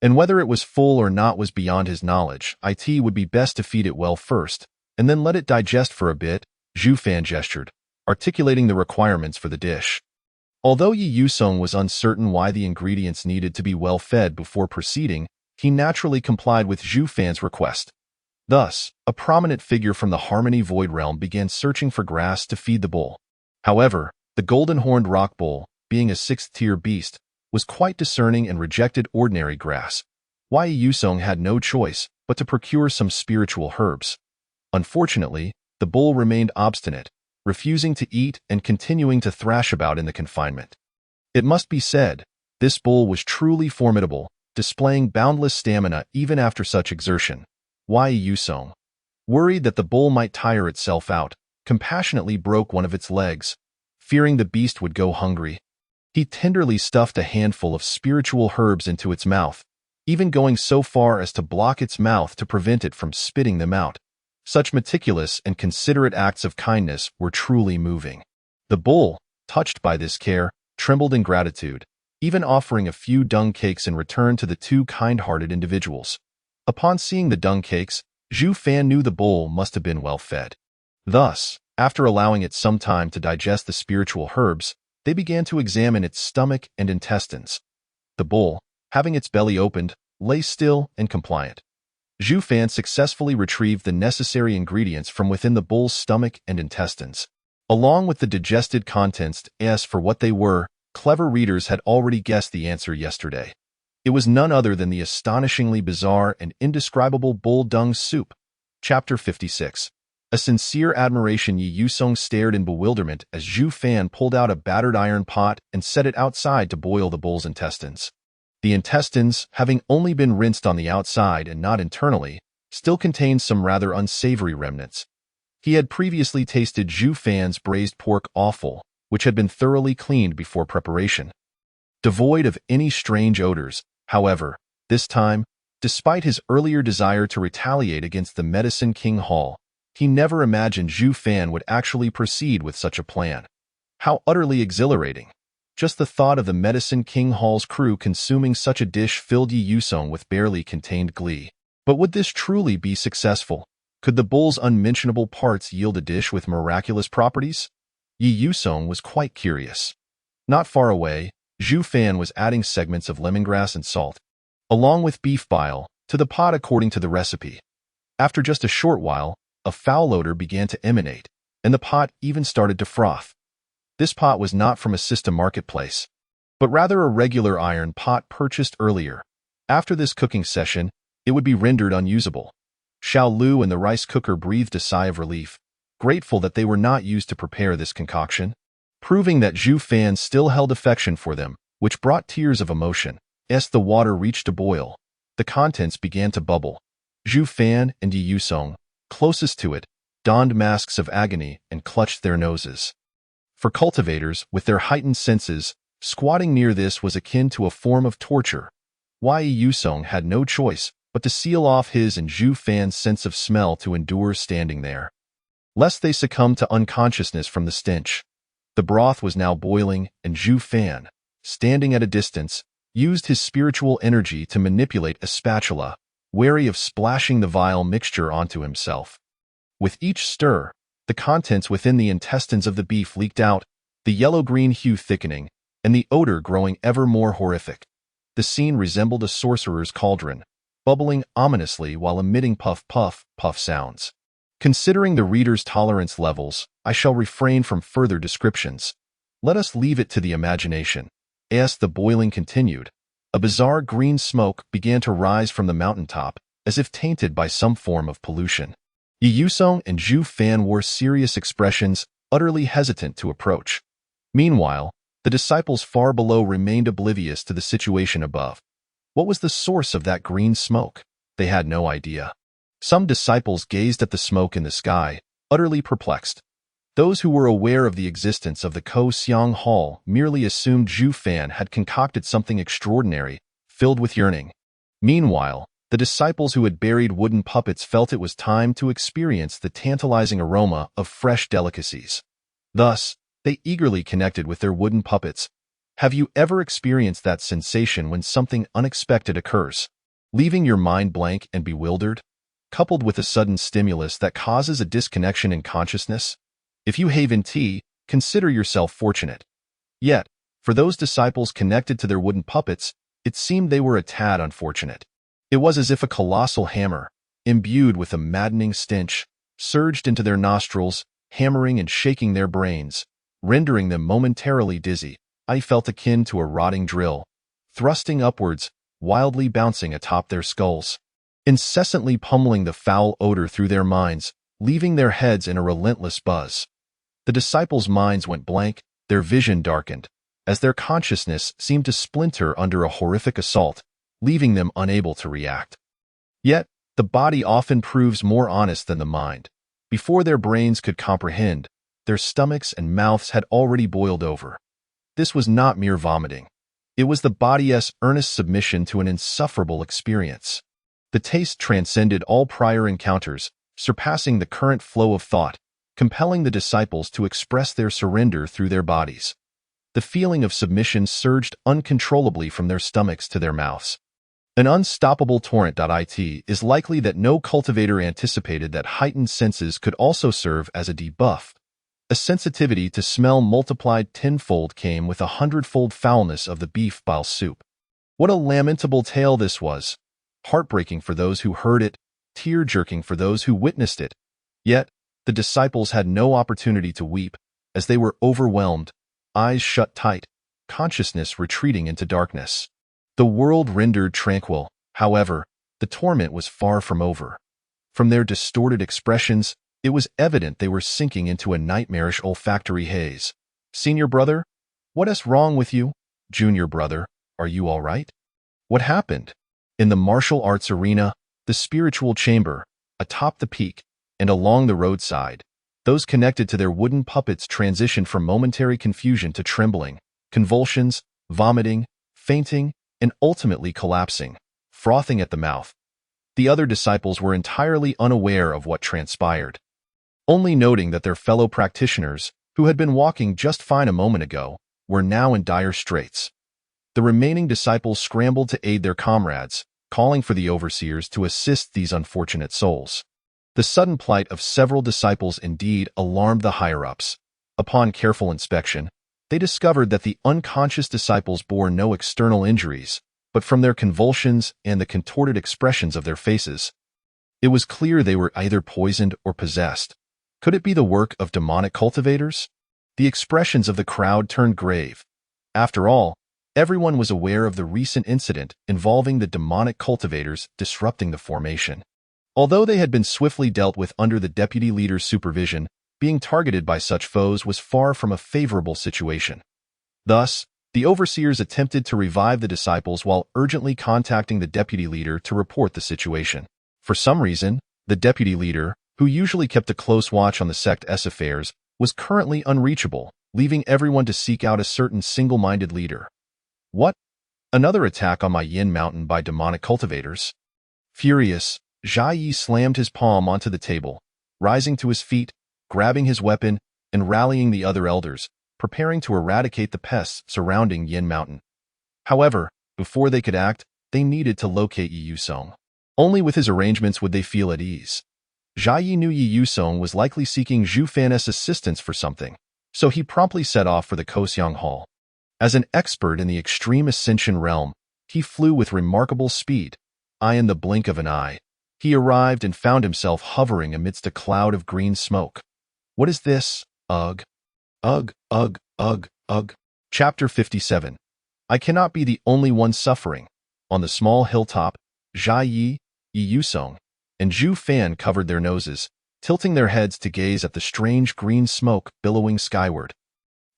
And whether it was full or not was beyond his knowledge. It would be best to feed it well first, and then let it digest for a bit, Zhu Fan gestured, articulating the requirements for the dish. Although Yi Yusong was uncertain why the ingredients needed to be well fed before proceeding, he naturally complied with Zhu Fan's request. Thus, a prominent figure from the Harmony Void Realm began searching for grass to feed the bull. However, the golden-horned rock bull, being a sixth-tier beast, was quite discerning and rejected ordinary grass. Wei Yusong had no choice but to procure some spiritual herbs. Unfortunately, the bull remained obstinate, refusing to eat and continuing to thrash about in the confinement. It must be said, this bull was truly formidable, displaying boundless stamina even after such exertion. Wei Yusong, worried that the bull might tire itself out, compassionately broke one of its legs, fearing the beast would go hungry. He tenderly stuffed a handful of spiritual herbs into its mouth, even going so far as to block its mouth to prevent it from spitting them out. Such meticulous and considerate acts of kindness were truly moving. The bull, touched by this care, trembled in gratitude, even offering a few dung cakes in return to the two kind-hearted individuals. Upon seeing the dung cakes, Zhu Fan knew the bull must have been well fed. Thus, after allowing it some time to digest the spiritual herbs, they began to examine its stomach and intestines. The bull, having its belly opened, lay still and compliant. Zhu Fan successfully retrieved the necessary ingredients from within the bull's stomach and intestines. Along with the digested contents, as for what they were, clever readers had already guessed the answer yesterday. It was none other than the astonishingly bizarre and indescribable bull dung soup. Chapter 56. A sincere admiration. Yi Yusong stared in bewilderment as Zhu Fan pulled out a battered iron pot and set it outside to boil the bull's intestines. The intestines, having only been rinsed on the outside and not internally, still contained some rather unsavory remnants. He had previously tasted Zhu Fan's braised pork offal, which had been thoroughly cleaned before preparation. Devoid of any strange odors, however, this time, despite his earlier desire to retaliate against the Medicine King Hall, he never imagined Zhu Fan would actually proceed with such a plan. How utterly exhilarating! Just the thought of the Medicine King Hall's crew consuming such a dish filled Yi Yusong with barely contained glee. But would this truly be successful? Could the bull's unmentionable parts yield a dish with miraculous properties? Yi Yusong was quite curious. Not far away, Zhu Fan was adding segments of lemongrass and salt, along with beef bile, to the pot according to the recipe. After just a short while, a foul odor began to emanate, and the pot even started to froth. This pot was not from a system marketplace, but rather a regular iron pot purchased earlier. After this cooking session, it would be rendered unusable. Xiao Lu and the rice cooker breathed a sigh of relief, grateful that they were not used to prepare this concoction, proving that Zhu Fan still held affection for them, which brought tears of emotion. As the water reached a boil, the contents began to bubble. Zhu Fan and Yi Yusong, closest to it, donned masks of agony and clutched their noses. For cultivators, with their heightened senses, squatting near this was akin to a form of torture. Wei Yusong had no choice but to seal off his and Zhu Fan's sense of smell to endure standing there, lest they succumb to unconsciousness from the stench. The broth was now boiling, and Zhu Fan, standing at a distance, used his spiritual energy to manipulate a spatula, wary of splashing the vile mixture onto himself. With each stir, the contents within the intestines of the beef leaked out, the yellow-green hue thickening, and the odor growing ever more horrific. The scene resembled a sorcerer's cauldron, bubbling ominously while emitting puff-puff-puff sounds. Considering the reader's tolerance levels, I shall refrain from further descriptions. Let us leave it to the imagination. As the boiling continued, a bizarre green smoke began to rise from the mountaintop, as if tainted by some form of pollution. Yi Yusong and Zhu Fan wore serious expressions, utterly hesitant to approach. Meanwhile, the disciples far below remained oblivious to the situation above. What was the source of that green smoke? They had no idea. Some disciples gazed at the smoke in the sky, utterly perplexed. Those who were aware of the existence of the Ko Xiang Hall merely assumed Zhu Fan had concocted something extraordinary, filled with yearning. Meanwhile, The disciples who had buried wooden puppets felt it was time to experience the tantalizing aroma of fresh delicacies. Thus, they eagerly connected with their wooden puppets. Have you ever experienced that sensation when something unexpected occurs, leaving your mind blank and bewildered, coupled with a sudden stimulus that causes a disconnection in consciousness? If you have in tea, consider yourself fortunate. Yet, for those disciples connected to their wooden puppets, it seemed they were a tad unfortunate. It was as if a colossal hammer, imbued with a maddening stench, surged into their nostrils, hammering and shaking their brains, rendering them momentarily dizzy. I felt akin to a rotting drill, thrusting upwards, wildly bouncing atop their skulls, incessantly pummeling the foul odor through their minds, leaving their heads in a relentless buzz. The disciples' minds went blank, their vision darkened, as their consciousness seemed to splinter under a horrific assault, leaving them unable to react. Yet, the body often proves more honest than the mind. Before their brains could comprehend, their stomachs and mouths had already boiled over. This was not mere vomiting. It was the body's earnest submission to an insufferable experience. The taste transcended all prior encounters, surpassing the current flow of thought, compelling the disciples to express their surrender through their bodies. The feeling of submission surged uncontrollably from their stomachs to their mouths. An unstoppable torrent. It is likely that no cultivator anticipated that heightened senses could also serve as a debuff. A sensitivity to smell multiplied tenfold came with 100-fold foulness of the beef bile soup. What a lamentable tale this was! Heartbreaking for those who heard it, tear-jerking for those who witnessed it. Yet, the disciples had no opportunity to weep, as they were overwhelmed, eyes shut tight, consciousness retreating into darkness. The world rendered tranquil. However, the torment was far from over. From their distorted expressions, it was evident they were sinking into a nightmarish olfactory haze. Senior brother? What is wrong with you? Junior brother, are you all right? What happened? In the martial arts arena, the spiritual chamber, atop the peak, and along the roadside, those connected to their wooden puppets transitioned from momentary confusion to trembling, convulsions, vomiting, fainting, and ultimately collapsing, frothing at the mouth. The other disciples were entirely unaware of what transpired, only noting that their fellow practitioners, who had been walking just fine a moment ago, were now in dire straits. The remaining disciples scrambled to aid their comrades, calling for the overseers to assist these unfortunate souls. The sudden plight of several disciples indeed alarmed the higher-ups. Upon careful inspection, they discovered that the unconscious disciples bore no external injuries, but from their convulsions and the contorted expressions of their faces, it was clear they were either poisoned or possessed. Could it be the work of demonic cultivators? The expressions of the crowd turned grave. After all, everyone was aware of the recent incident involving the demonic cultivators disrupting the formation. Although they had been swiftly dealt with under the deputy leader's supervision, being targeted by such foes was far from a favorable situation. Thus, the overseers attempted to revive the disciples while urgently contacting the deputy leader to report the situation. For some reason, the deputy leader, who usually kept a close watch on the sect's affairs, was currently unreachable, leaving everyone to seek out a certain single-minded leader. What? Another attack on my Yin Mountain by demonic cultivators? Furious, Jia Yi slammed his palm onto the table, rising to his feet, grabbing his weapon, and rallying the other elders, preparing to eradicate the pests surrounding Yin Mountain. However, before they could act, they needed to locate Yi Yusong. Only with his arrangements would they feel at ease. Jia Yi knew Yi Yusong was likely seeking Zhu Fan's assistance for something, so he promptly set off for the Koxiang Hall. As an expert in the extreme ascension realm, he flew with remarkable speed. In the blink of an eye, he arrived and found himself hovering amidst a cloud of green smoke. What is this? Ugh. Ugh, ugh, ugh, ugh. Chapter 57. I cannot be the only one suffering. On the small hilltop, Jia Yi, Yi Yusong, and Zhu Fan covered their noses, tilting their heads to gaze at the strange green smoke billowing skyward.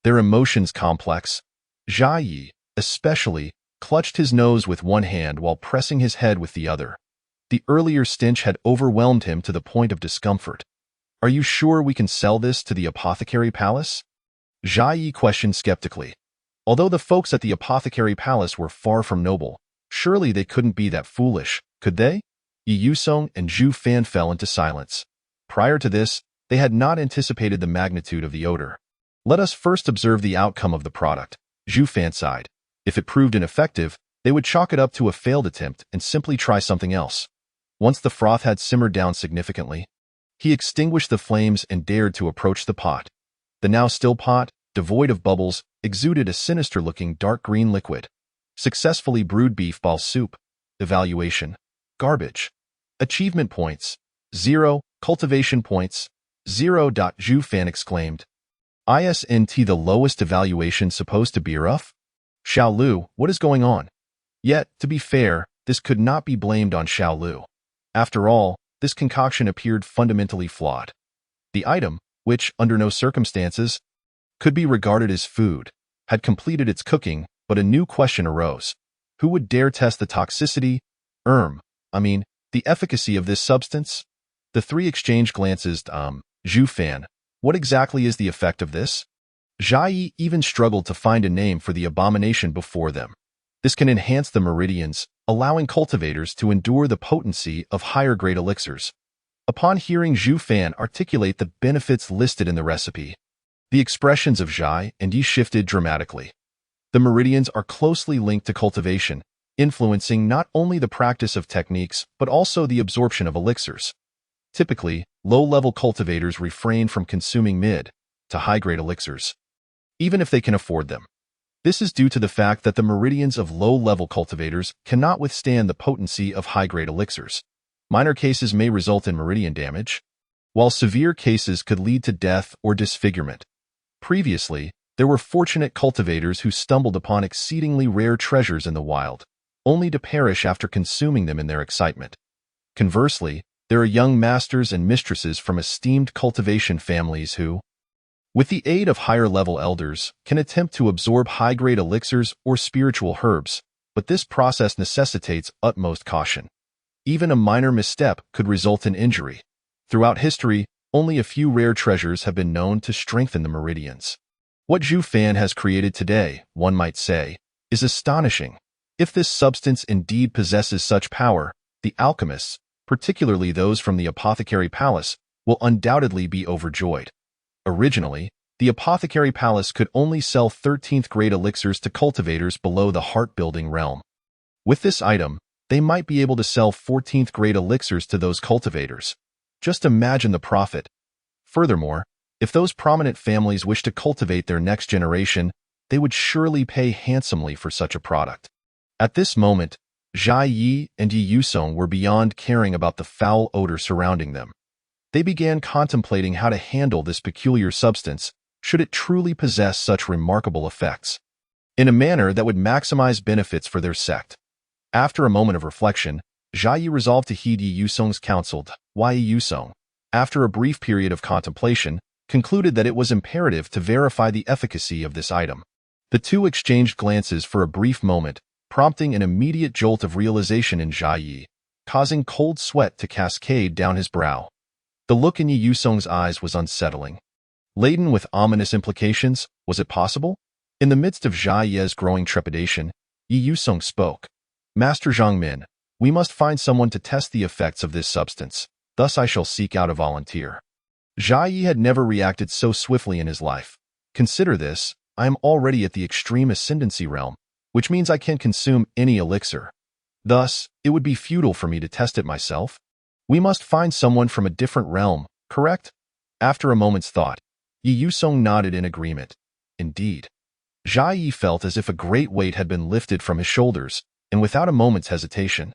Their emotions complex. Jia Yi, especially, clutched his nose with one hand while pressing his head with the other. The earlier stench had overwhelmed him to the point of discomfort. Are you sure we can sell this to the apothecary palace? Jia Yi questioned skeptically. Although the folks at the apothecary palace were far from noble, surely they couldn't be that foolish, Could they? Yi Yusong and Zhu Fan fell into silence. Prior to this, they had not anticipated the magnitude of the odor. Let us first observe the outcome of the product. Zhu Fan sighed. If it proved ineffective, they would chalk it up to a failed attempt and simply try something else. Once the froth had simmered down significantly, he extinguished the flames and dared to approach the pot. The now still pot, devoid of bubbles, exuded a sinister-looking dark green liquid. Successfully brewed beef ball soup. Evaluation. Garbage. Achievement points. 0. Cultivation points. 0. Zhu Fan exclaimed. Isn't the lowest evaluation supposed to be rough? Xiao Lu, what is going on? Yet, to be fair, this could not be blamed on Xiao Lu. After all, this concoction appeared fundamentally flawed. The item, which, under no circumstances, could be regarded as food, had completed its cooking, but a new question arose. Who would dare test the toxicity, the efficacy of this substance? The three exchanged glances. Zhu Fan, what exactly is the effect of this? Jia Yi even struggled to find a name for the abomination before them. This can enhance the meridians, allowing cultivators to endure the potency of higher-grade elixirs. Upon hearing Zhu Fan articulate the benefits listed in the recipe, the expressions of Jia and Yi shifted dramatically. The meridians are closely linked to cultivation, influencing not only the practice of techniques but also the absorption of elixirs. Typically, low-level cultivators refrain from consuming mid to high-grade elixirs, even if they can afford them. This is due to the fact that the meridians of low-level cultivators cannot withstand the potency of high-grade elixirs. Minor cases may result in meridian damage, while severe cases could lead to death or disfigurement. Previously, there were fortunate cultivators who stumbled upon exceedingly rare treasures in the wild, only to perish after consuming them in their excitement. Conversely, there are young masters and mistresses from esteemed cultivation families who, with the aid of higher-level elders, can attempt to absorb high-grade elixirs or spiritual herbs, but this process necessitates utmost caution. Even a minor misstep could result in injury. Throughout history, only a few rare treasures have been known to strengthen the meridians. What Zhu Fan has created today, one might say, is astonishing. If this substance indeed possesses such power, the alchemists, particularly those from the Apothecary Palace, will undoubtedly be overjoyed. Originally, the Apothecary Palace could only sell 13th-grade elixirs to cultivators below the heart-building realm. With this item, they might be able to sell 14th-grade elixirs to those cultivators. Just imagine the profit. Furthermore, if those prominent families wish to cultivate their next generation, they would surely pay handsomely for such a product. At this moment, Jia Yi and Yi Yusong were beyond caring about the foul odor surrounding them. They began contemplating how to handle this peculiar substance should it truly possess such remarkable effects, in a manner that would maximize benefits for their sect. After a moment of reflection, Jia Yi resolved to heed Yi Yusong's counsel. Yi Yusong, after a brief period of contemplation, concluded that it was imperative to verify the efficacy of this item. The two exchanged glances for a brief moment, prompting an immediate jolt of realization in Jia Yi, causing cold sweat to cascade down his brow. The look in Yi Yusong's eyes was unsettling. Laden with ominous implications, was it possible? In the midst of Jia Yi's growing trepidation, Yi Yusong spoke. Master Zhangmin, we must find someone to test the effects of this substance, thus I shall seek out a volunteer. Jia Yi had never reacted so swiftly in his life. Consider this, I am already at the extreme ascendancy realm, which means I can consume any elixir. Thus, it would be futile for me to test it myself. We must find someone from a different realm, correct? After a moment's thought, Yi Yusong nodded in agreement. Indeed. Jia Yi felt as if a great weight had been lifted from his shoulders, and without a moment's hesitation,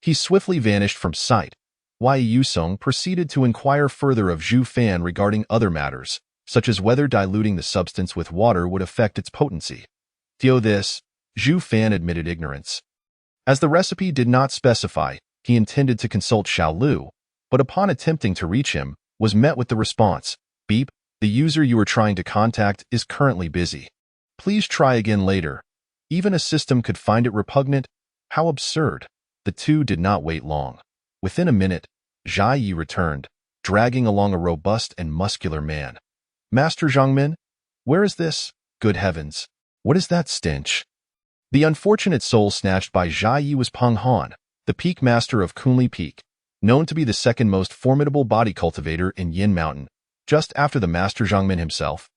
he swiftly vanished from sight. Yi Yusong proceeded to inquire further of Zhu Fan regarding other matters, such as whether diluting the substance with water would affect its potency. This, Zhu Fan admitted ignorance. As the recipe did not specify, he intended to consult Xiao Lu, but upon attempting to reach him, was met with the response, "Beep, the user you are trying to contact is currently busy. Please try again later." Even a system could find it repugnant? How absurd. The two did not wait long. Within a minute, Jia Yi returned, dragging along a robust and muscular man. Master Zhangmin, where is this? Good heavens, what is that stench? The unfortunate soul snatched by Jia Yi was Peng Han, the peak master of Kunli Peak, known to be the second most formidable body cultivator in Yin Mountain, just after the Master Zhangmin himself.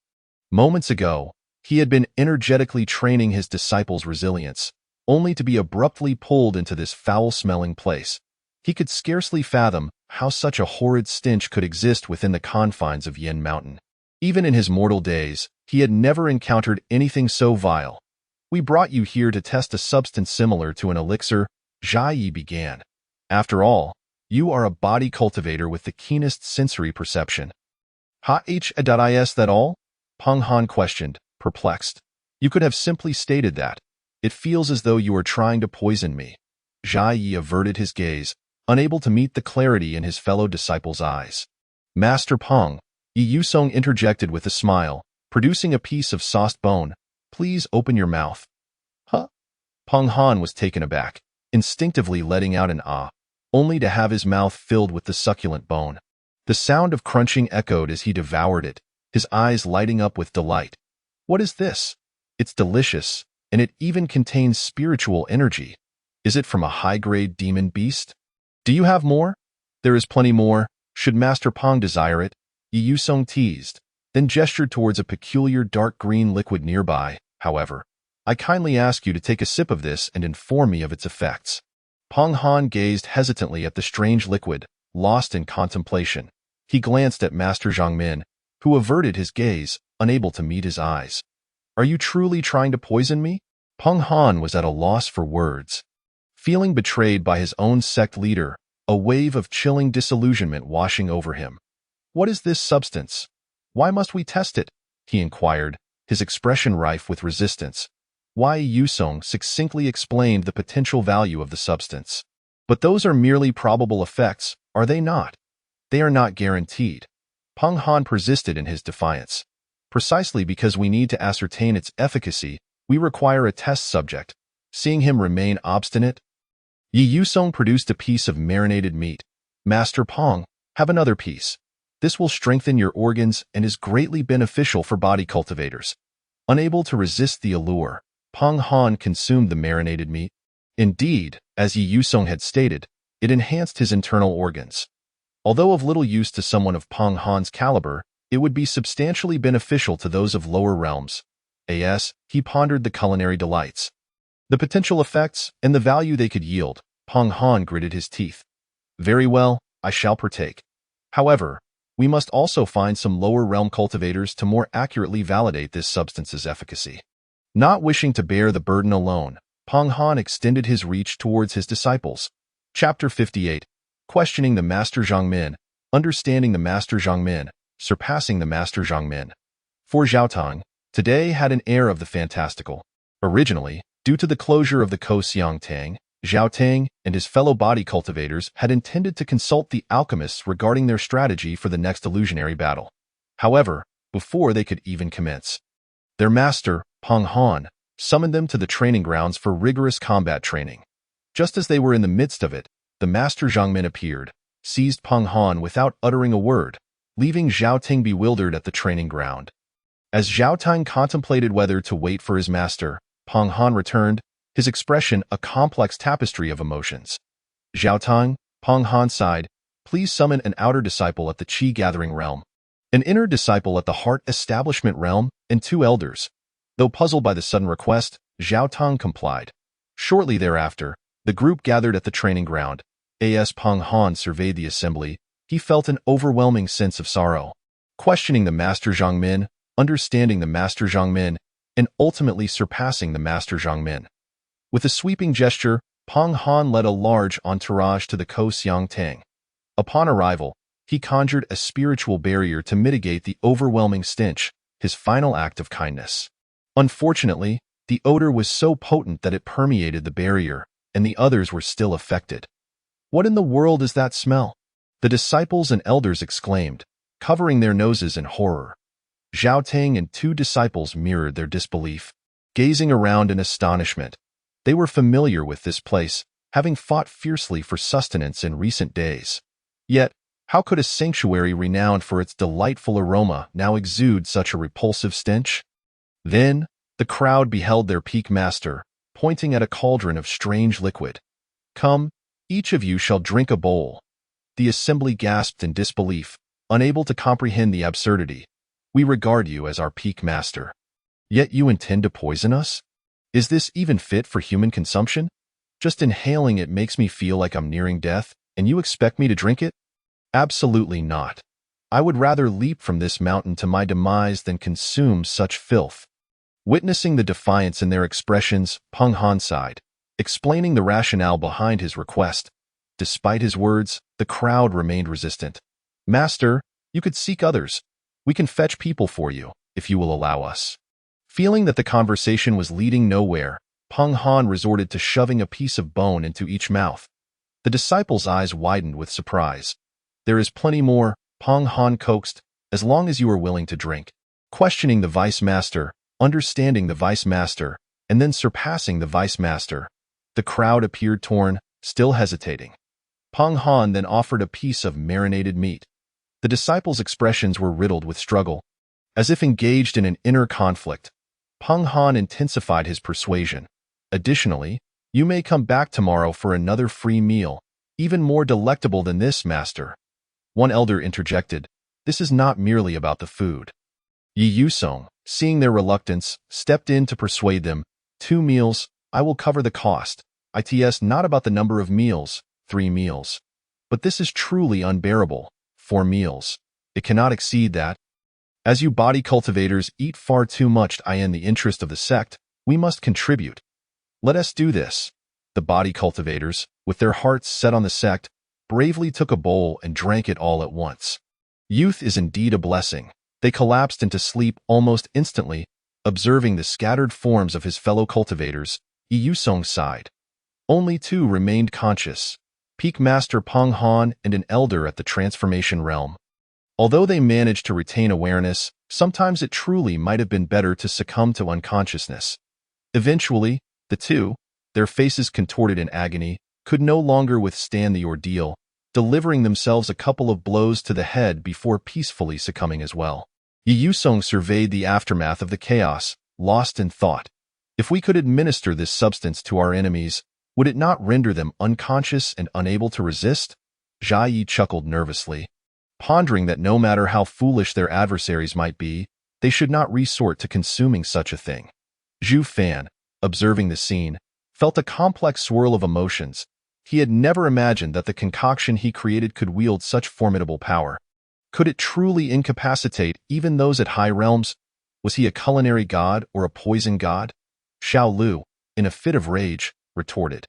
Moments ago, he had been energetically training his disciples' resilience, only to be abruptly pulled into this foul-smelling place. He could scarcely fathom how such a horrid stench could exist within the confines of Yin Mountain. Even in his mortal days, he had never encountered anything so vile. "We brought you here to test a substance similar to an elixir," Zhai Yi began. "After all, you are a body cultivator with the keenest sensory perception." "Is that all?" Peng Han questioned, perplexed. "You could have simply stated that. It feels as though you are trying to poison me." Zhai Yi averted his gaze, unable to meet the clarity in his fellow disciple's eyes. "Master Peng," Yi Yusong interjected with a smile, producing a piece of sauced bone. "Please open your mouth." "Huh?" Peng Han was taken aback, instinctively letting out an ah, only to have his mouth filled with the succulent bone. The sound of crunching echoed as he devoured it, his eyes lighting up with delight. "What is this? It's delicious, and it even contains spiritual energy. Is it from a high-grade demon beast? Do you have more?" "There is plenty more, should Master Peng desire it," Yi Yusong teased, then gestured towards a peculiar dark green liquid nearby. "However, I kindly ask you to take a sip of this and inform me of its effects." Peng Han gazed hesitantly at the strange liquid, lost in contemplation. He glanced at Master Zhangmin, who averted his gaze, unable to meet his eyes. "Are you truly trying to poison me?" Peng Han was at a loss for words. Feeling betrayed by his own sect leader, a wave of chilling disillusionment washing over him. "What is this substance? Why must we test it?" he inquired, his expression rife with resistance. Yi Yusong succinctly explained the potential value of the substance. "But those are merely probable effects, are they not? They are not guaranteed." Peng Han persisted in his defiance. "Precisely because we need to ascertain its efficacy, we require a test subject." Seeing him remain obstinate, Yi Yusong produced a piece of marinated meat. "Master Peng, have another piece. This will strengthen your organs and is greatly beneficial for body cultivators." Unable to resist the allure, Peng Han consumed the marinated meat. Indeed, as Yi Yusong had stated, it enhanced his internal organs. Although of little use to someone of Peng Han's caliber, it would be substantially beneficial to those of lower realms. He pondered the culinary delights, the potential effects, and the value they could yield. Peng Han gritted his teeth. "Very well, I shall partake. However, we must also find some lower realm cultivators to more accurately validate this substance's efficacy." Not wishing to bear the burden alone, Peng Han extended his reach towards his disciples. Chapter 58. Questioning the Master Zhangmin, Understanding the Master Zhangmin, Surpassing the Master Zhangmin. For Zhaotang, today had an air of the fantastical. Originally, due to the closure of the Koxiang Tang, Zhao Tang and his fellow body cultivators had intended to consult the alchemists regarding their strategy for the next illusionary battle. However, before they could even commence, their master, Peng Han, summoned them to the training grounds for rigorous combat training. Just as they were in the midst of it, the Master Zhangmin appeared, seized Peng Han without uttering a word, leaving Zhao Ting bewildered at the training ground. As Zhao Ting contemplated whether to wait for his master, Peng Han returned, his expression a complex tapestry of emotions. "Zhao Ting," Peng Han sighed, "please summon an outer disciple at the Qi Gathering Realm, an inner disciple at the Heart Establishment Realm, and 2 elders." Though puzzled by the sudden request, Zhao Ting complied. Shortly thereafter, the group gathered at the training ground. As Peng Han surveyed the assembly, he felt an overwhelming sense of sorrow. Questioning the Master Zhangmin, Understanding the Master Zhangmin, and ultimately surpassing the Master Zhangmin. With a sweeping gesture, Peng Han led a large entourage to the Koxiang Tang. Upon arrival, he conjured a spiritual barrier to mitigate the overwhelming stench, his final act of kindness. Unfortunately, the odor was so potent that it permeated the barrier, and the others were still affected. "What in the world is that smell?" the disciples and elders exclaimed, covering their noses in horror. Zhao Ting and 2 disciples mirrored their disbelief, gazing around in astonishment. They were familiar with this place, having fought fiercely for sustenance in recent days. Yet, how could a sanctuary renowned for its delightful aroma now exude such a repulsive stench? Then, the crowd beheld their peak master, pointing at a cauldron of strange liquid. "Come, Each of you shall drink a bowl. The assembly gasped in disbelief, unable to comprehend the absurdity. We regard you as our peak master. Yet you intend to poison us? Is this even fit for human consumption? Just inhaling it makes me feel like I'm nearing death, and you expect me to drink it? Absolutely not. I would rather leap from this mountain to my demise than consume such filth. Witnessing the defiance in their expressions, Peng Han sighed, explaining the rationale behind his request. Despite his words, the crowd remained resistant. Master, you could seek others. We can fetch people for you, if you will allow us. Feeling that the conversation was leading nowhere, Peng Han resorted to shoving a piece of bone into each mouth. The disciples' eyes widened with surprise. There is plenty more, Peng Han coaxed, as long as you are willing to drink. Questioning the vice master, understanding the vice master, and then surpassing the vice master. The crowd appeared torn, still hesitating. Peng Han then offered a piece of marinated meat. The disciples' expressions were riddled with struggle. As if engaged in an inner conflict, Peng Han intensified his persuasion. Additionally, you may come back tomorrow for another free meal, even more delectable than this, master. One elder interjected, this is not merely about the food. Yi Yusong, seeing their reluctance, stepped in to persuade them. 2 meals, I will cover the cost. It's not about the number of meals, 3 meals. But this is truly unbearable, 4 meals. It cannot exceed that. As you body cultivators eat far too much in the interest of the sect, we must contribute. Let us do this. The body cultivators, with their hearts set on the sect, bravely took a bowl and drank it all at once. Youth is indeed a blessing. They collapsed into sleep almost instantly, observing the scattered forms of his fellow cultivators. Yi Yusong sighed. Only 2 remained conscious, Peak Master Peng Han and an elder at the transformation realm. Although they managed to retain awareness, sometimes it truly might have been better to succumb to unconsciousness. Eventually, the 2, their faces contorted in agony, could no longer withstand the ordeal, delivering themselves a couple of blows to the head before peacefully succumbing as well. Yi Yusong surveyed the aftermath of the chaos, lost in thought. If we could administer this substance to our enemies, would it not render them unconscious and unable to resist? Jia Yi chuckled nervously, pondering that no matter how foolish their adversaries might be, they should not resort to consuming such a thing. Zhu Fan, observing the scene, felt a complex swirl of emotions. He had never imagined that the concoction he created could wield such formidable power. Could it truly incapacitate even those at high realms? Was he a culinary god or a poison god? Xiao Lu, in a fit of rage, retorted,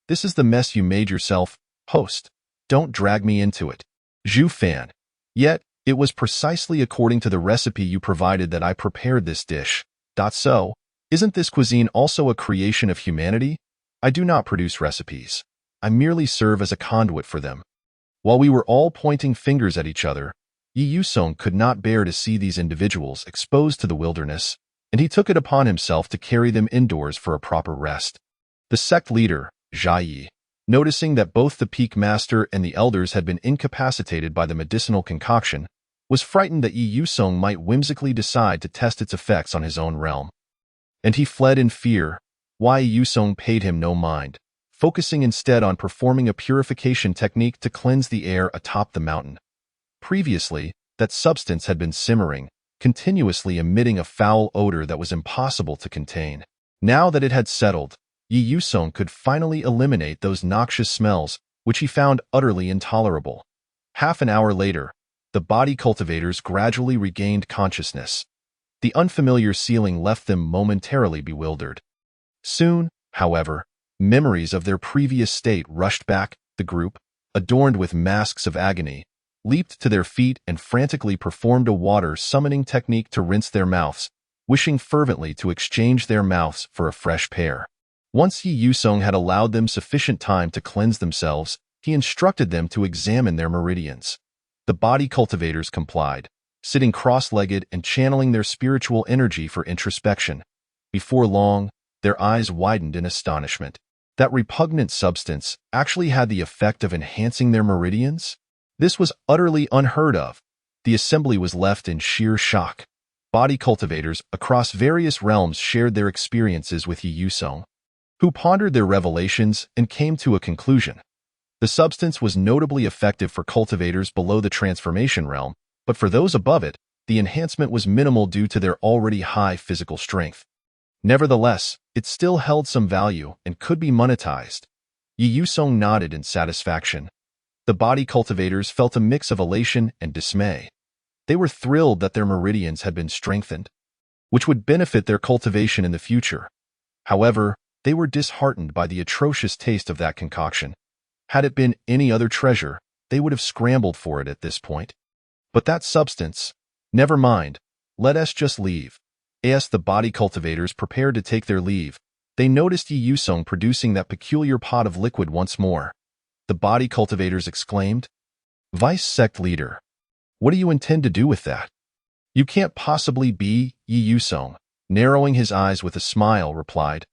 "This is the mess you made yourself, host. Don't drag me into it." Zhu Fan, "Yet, it was precisely according to the recipe you provided that I prepared this dish. So, isn't this cuisine also a creation of humanity? I do not produce recipes. I merely serve as a conduit for them." While we were all pointing fingers at each other, Yi Yusong could not bear to see these individuals exposed to the wilderness, and he took it upon himself to carry them indoors for a proper rest. The sect leader, Jia Yi, noticing that both the peak master and the elders had been incapacitated by the medicinal concoction, was frightened that Yi Yusong might whimsically decide to test its effects on his own realm. And he fled in fear. Yi Yusong paid him no mind, focusing instead on performing a purification technique to cleanse the air atop the mountain. Previously, that substance had been simmering, continuously emitting a foul odor that was impossible to contain. Now that it had settled, Yi Yusong could finally eliminate those noxious smells, which he found utterly intolerable. Half an hour later, the body cultivators gradually regained consciousness. The unfamiliar ceiling left them momentarily bewildered. Soon, however, memories of their previous state rushed back. The group, adorned with masks of agony, leaped to their feet and frantically performed a water-summoning technique to rinse their mouths, wishing fervently to exchange their mouths for a fresh pair. Once Yi Yusong had allowed them sufficient time to cleanse themselves, he instructed them to examine their meridians. The body cultivators complied, sitting cross-legged and channeling their spiritual energy for introspection. Before long, their eyes widened in astonishment. That repugnant substance actually had the effect of enhancing their meridians? This was utterly unheard of. The assembly was left in sheer shock. Body cultivators across various realms shared their experiences with Yi Yusong, who pondered their revelations and came to a conclusion. The substance was notably effective for cultivators below the transformation realm, but for those above it, the enhancement was minimal due to their already high physical strength. Nevertheless, it still held some value and could be monetized. Yi Yusong nodded in satisfaction. The body cultivators felt a mix of elation and dismay. They were thrilled that their meridians had been strengthened, which would benefit their cultivation in the future. However, they were disheartened by the atrocious taste of that concoction. Had it been any other treasure, they would have scrambled for it at this point. But that substance, never mind, let us just leave. As the body cultivators prepared to take their leave, they noticed Yi Yusong producing that peculiar pot of liquid once more. The body cultivators exclaimed, "Vice sect leader, what do you intend to do with that?" "You can't possibly be," Yi Yusong, narrowing his eyes with a smile, replied.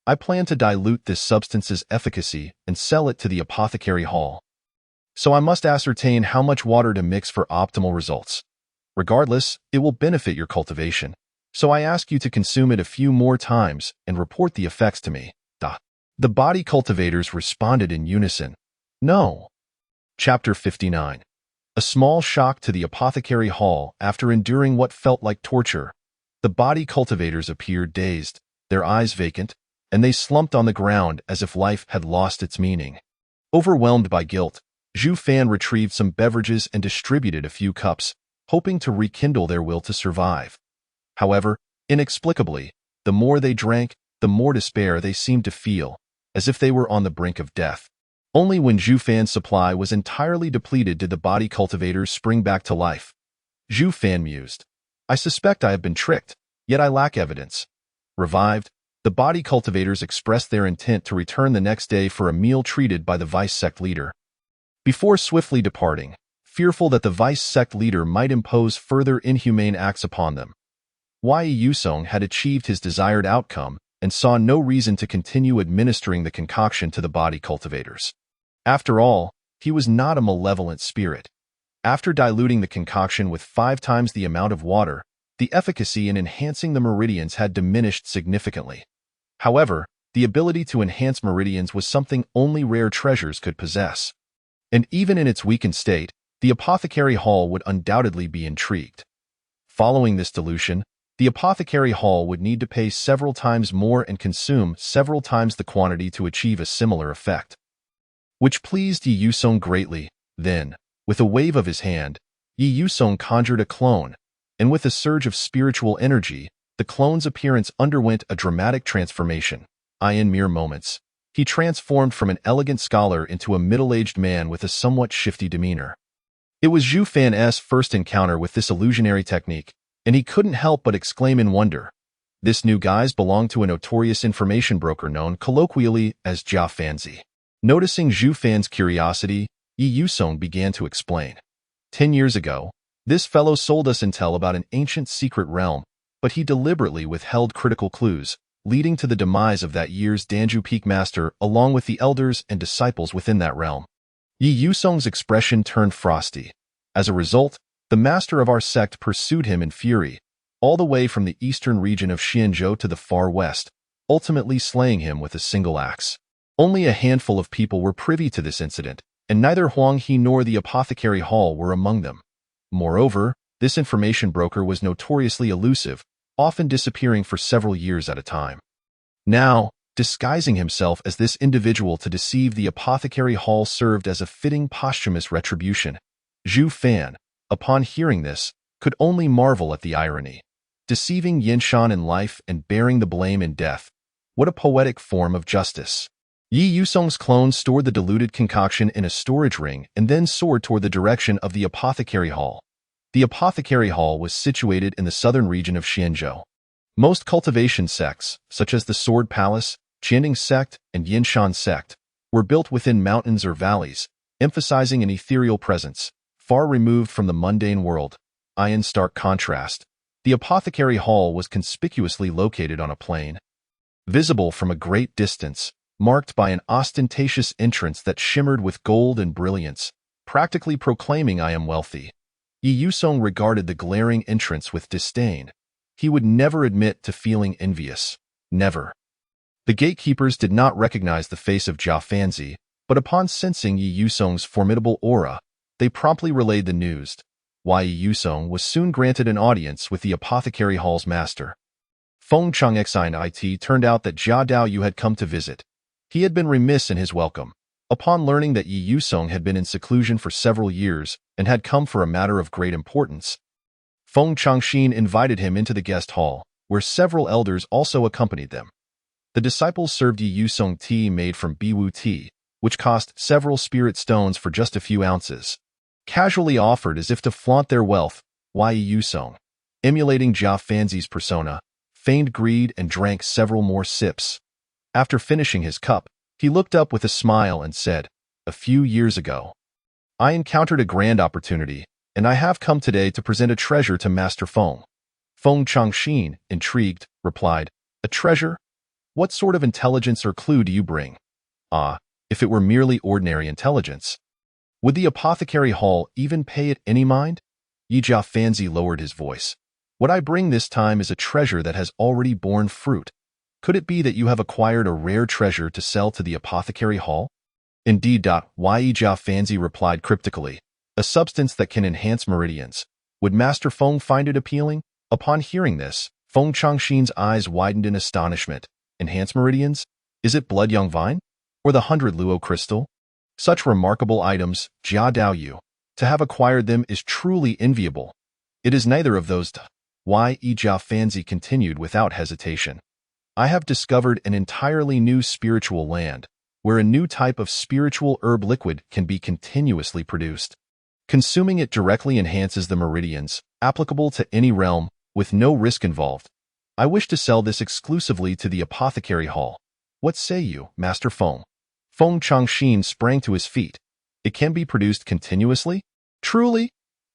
"I plan to dilute this substance's efficacy and sell it to the apothecary hall. So I must ascertain how much water to mix for optimal results. Regardless, it will benefit your cultivation. So I ask you to consume it a few more times and report the effects to me." The body cultivators responded in unison. "No." Chapter 59. A small shock to the apothecary hall after enduring what felt like torture. The body cultivators appeared dazed, their eyes vacant, and they slumped on the ground as if life had lost its meaning. Overwhelmed by guilt, Zhu Fan retrieved some beverages and distributed a few cups, hoping to rekindle their will to survive. However, inexplicably, the more they drank, the more despair they seemed to feel, as if they were on the brink of death. Only when Zhu Fan's supply was entirely depleted did the body cultivators spring back to life. Zhu Fan mused, "I suspect I have been tricked, yet I lack evidence." Revived, the body cultivators expressed their intent to return the next day for a meal treated by the vice sect leader. Before swiftly departing, fearful that the vice sect leader might impose further inhumane acts upon them, Yi Yusong had achieved his desired outcome and saw no reason to continue administering the concoction to the body cultivators. After all, he was not a malevolent spirit. After diluting the concoction with 5 times the amount of water, the efficacy in enhancing the meridians had diminished significantly. However, the ability to enhance meridians was something only rare treasures could possess. And even in its weakened state, the apothecary hall would undoubtedly be intrigued. Following this dilution, the apothecary hall would need to pay several times more and consume several times the quantity to achieve a similar effect. Which pleased Yi Yusong greatly. Then, with a wave of his hand, Yi Yusong conjured a clone, and with a surge of spiritual energy, the clone's appearance underwent a dramatic transformation. In mere moments, he transformed from an elegant scholar into a middle-aged man with a somewhat shifty demeanor. It was Zhu Fan's first encounter with this illusionary technique, and he couldn't help but exclaim in wonder. This new guise belonged to a notorious information broker known colloquially as Jia Fanzi. Noticing Zhu Fan's curiosity, Yi Yusong began to explain. 10 years ago, this fellow sold us intel about an ancient secret realm, but he deliberately withheld critical clues, leading to the demise of that year's Danju Peak Master along with the elders and disciples within that realm. Yi Yusong's expression turned frosty. As a result, the master of our sect pursued him in fury, all the way from the eastern region of Xianzhou to the far west, ultimately slaying him with a single axe. Only a handful of people were privy to this incident, and neither Huang He nor the apothecary hall were among them. Moreover, this information broker was notoriously elusive, often disappearing for several years at a time. Now, disguising himself as this individual to deceive the apothecary hall served as a fitting posthumous retribution. Zhu Fan, upon hearing this, could only marvel at the irony. Deceiving Yinshan in life and bearing the blame in death. What a poetic form of justice. Yi Yusong's clone stored the diluted concoction in a storage ring and then soared toward the direction of the apothecary hall. The apothecary hall was situated in the southern region of Xianzhou. Most cultivation sects, such as the Sword Palace, Qianding sect, and Yinshan sect, were built within mountains or valleys, emphasizing an ethereal presence, far removed from the mundane world. In stark contrast, the apothecary hall was conspicuously located on a plain, visible from a great distance, marked by an ostentatious entrance that shimmered with gold and brilliance, practically proclaiming "I am wealthy." Yi Yusong regarded the glaring entrance with disdain. He would never admit to feeling envious. Never. The gatekeepers did not recognize the face of Jia Fanzi, But upon sensing Yi Yusong's formidable aura, they promptly relayed the news. Yi Yusong was soon granted an audience with the apothecary hall's master. Feng Changxian it turned out that Jia Daoyu had come to visit. He had been remiss in his welcome. Upon learning that Yi Yusong had been in seclusion for several years and had come for a matter of great importance, Feng Changxian invited him into the guest hall, where several elders also accompanied them. The disciples served Yi Yusong tea made from biwu tea, which cost several spirit stones for just a few ounces, casually offered as if to flaunt their wealth. Yi Yusong, emulating Jia Fanzi's persona, feigned greed and drank several more sips. After finishing his cup, he looked up with a smile and said, "A few years ago, I encountered a grand opportunity, and I have come today to present a treasure to Master Feng." Feng Changxian, intrigued, replied, "A treasure? What sort of intelligence or clue do you bring?" "Ah, if it were merely ordinary intelligence, would the apothecary hall even pay it any mind?" Jia Fanzi lowered his voice. "What I bring this time is a treasure that has already borne fruit. Could it be that you have acquired a rare treasure to sell to the apothecary hall?" "Indeed." Jia Fanzi replied cryptically, "A substance that can enhance meridians. Would Master Feng find it appealing?" Upon hearing this, Feng Changxian's eyes widened in astonishment. "Enhance meridians? Is it blood young vine? Or the 100 luo crystal? Such remarkable items, Jia Daoyu. To have acquired them is truly enviable." "It is neither of those." Jia Fanzi continued without hesitation. "I have discovered an entirely new spiritual land, where a new type of spiritual herb liquid can be continuously produced. Consuming it directly enhances the meridians, applicable to any realm, with no risk involved. I wish to sell this exclusively to the apothecary hall. What say you, Master Feng?" Feng Changxian sprang to his feet. "It can be produced continuously? Truly?"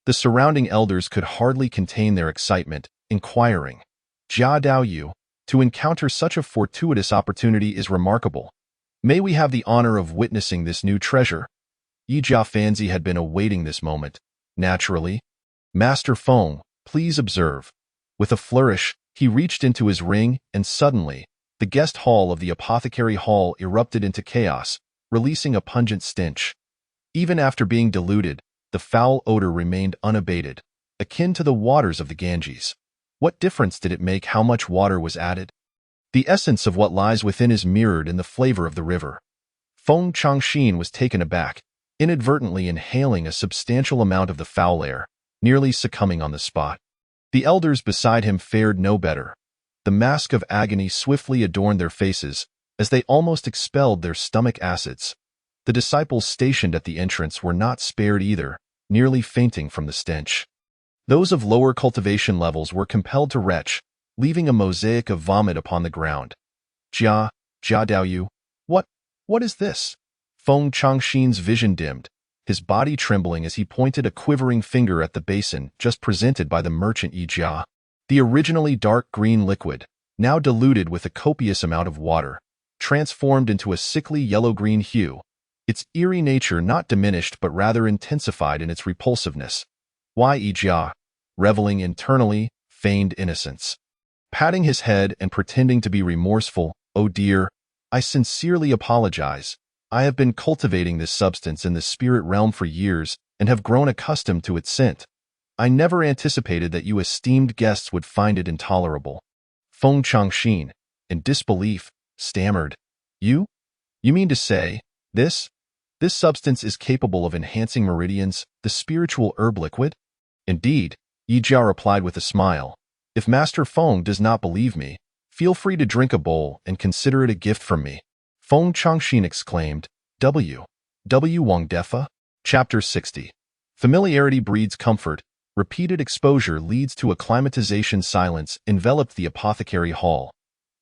The surrounding elders could hardly contain their excitement, inquiring, "Jia Daoyu, to encounter such a fortuitous opportunity is remarkable. May we have the honor of witnessing this new treasure?" Jia Fanzi had been awaiting this moment. "Naturally. Master Feng, please observe." With a flourish, he reached into his ring, and suddenly, the guest hall of the apothecary hall erupted into chaos, releasing a pungent stench. Even after being diluted, the foul odor remained unabated, akin to the waters of the Ganges. What difference did it make how much water was added? The essence of what lies within is mirrored in the flavor of the river. Feng Changxian was taken aback, inadvertently inhaling a substantial amount of the foul air, nearly succumbing on the spot. The elders beside him fared no better. The mask of agony swiftly adorned their faces, as they almost expelled their stomach acids. The disciples stationed at the entrance were not spared either, nearly fainting from the stench. Those of lower cultivation levels were compelled to retch, leaving a mosaic of vomit upon the ground. Jia Daoyu, what is this?" Feng Changxian's vision dimmed, his body trembling as he pointed a quivering finger at the basin just presented by the merchant Yi Jia. The originally dark green liquid, now diluted with a copious amount of water, transformed into a sickly yellow-green hue, its eerie nature not diminished but rather intensified in its repulsiveness. Yi Jia, reveling internally, feigned innocence. Patting his head and pretending to be remorseful, "Oh dear, I sincerely apologize. I have been cultivating this substance in the spirit realm for years and have grown accustomed to its scent. I never anticipated that you esteemed guests would find it intolerable." Feng Changxian, in disbelief, stammered, You mean to say, this substance is capable of enhancing meridians, the spiritual herb liquid?" "Indeed," Yi Jia replied with a smile. "If Master Feng does not believe me, feel free to drink a bowl and consider it a gift from me." Feng Changxian exclaimed, W. Wang Defa? Chapter 60. Familiarity breeds comfort. Repeated exposure leads to acclimatization. Silence enveloped the apothecary hall.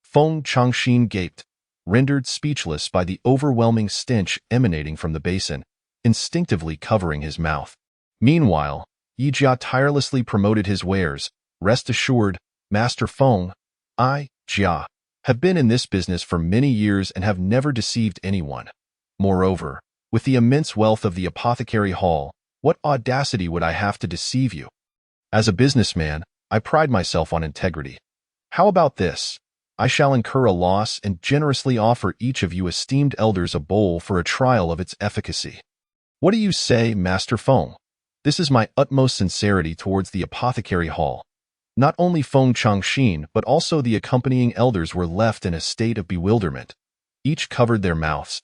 Feng Changxian gaped, rendered speechless by the overwhelming stench emanating from the basin, instinctively covering his mouth. Meanwhile, Yi Jia tirelessly promoted his wares. "Rest assured, Master Feng, I, Jia, have been in this business for many years and have never deceived anyone. Moreover, with the immense wealth of the apothecary hall, what audacity would I have to deceive you? As a businessman, I pride myself on integrity. How about this? I shall incur a loss and generously offer each of you esteemed elders a bowl for a trial of its efficacy. What do you say, Master Feng? This is my utmost sincerity towards the apothecary hall. Not only Feng Changxin, but also the accompanying elders were left in a state of bewilderment. Each covered their mouths,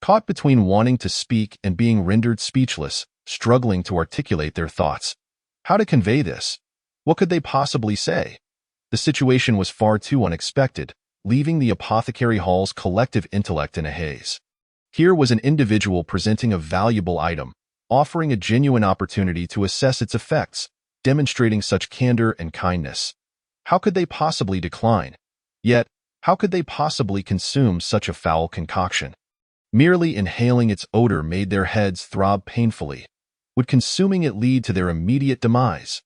caught between wanting to speak and being rendered speechless, struggling to articulate their thoughts. How to convey this? What could they possibly say? The situation was far too unexpected, leaving the apothecary hall's collective intellect in a haze. Here was an individual presenting a valuable item, offering a genuine opportunity to assess its effects, demonstrating such candor and kindness. How could they possibly decline? Yet, how could they possibly consume such a foul concoction? Merely inhaling its odor made their heads throb painfully. Would consuming it lead to their immediate demise?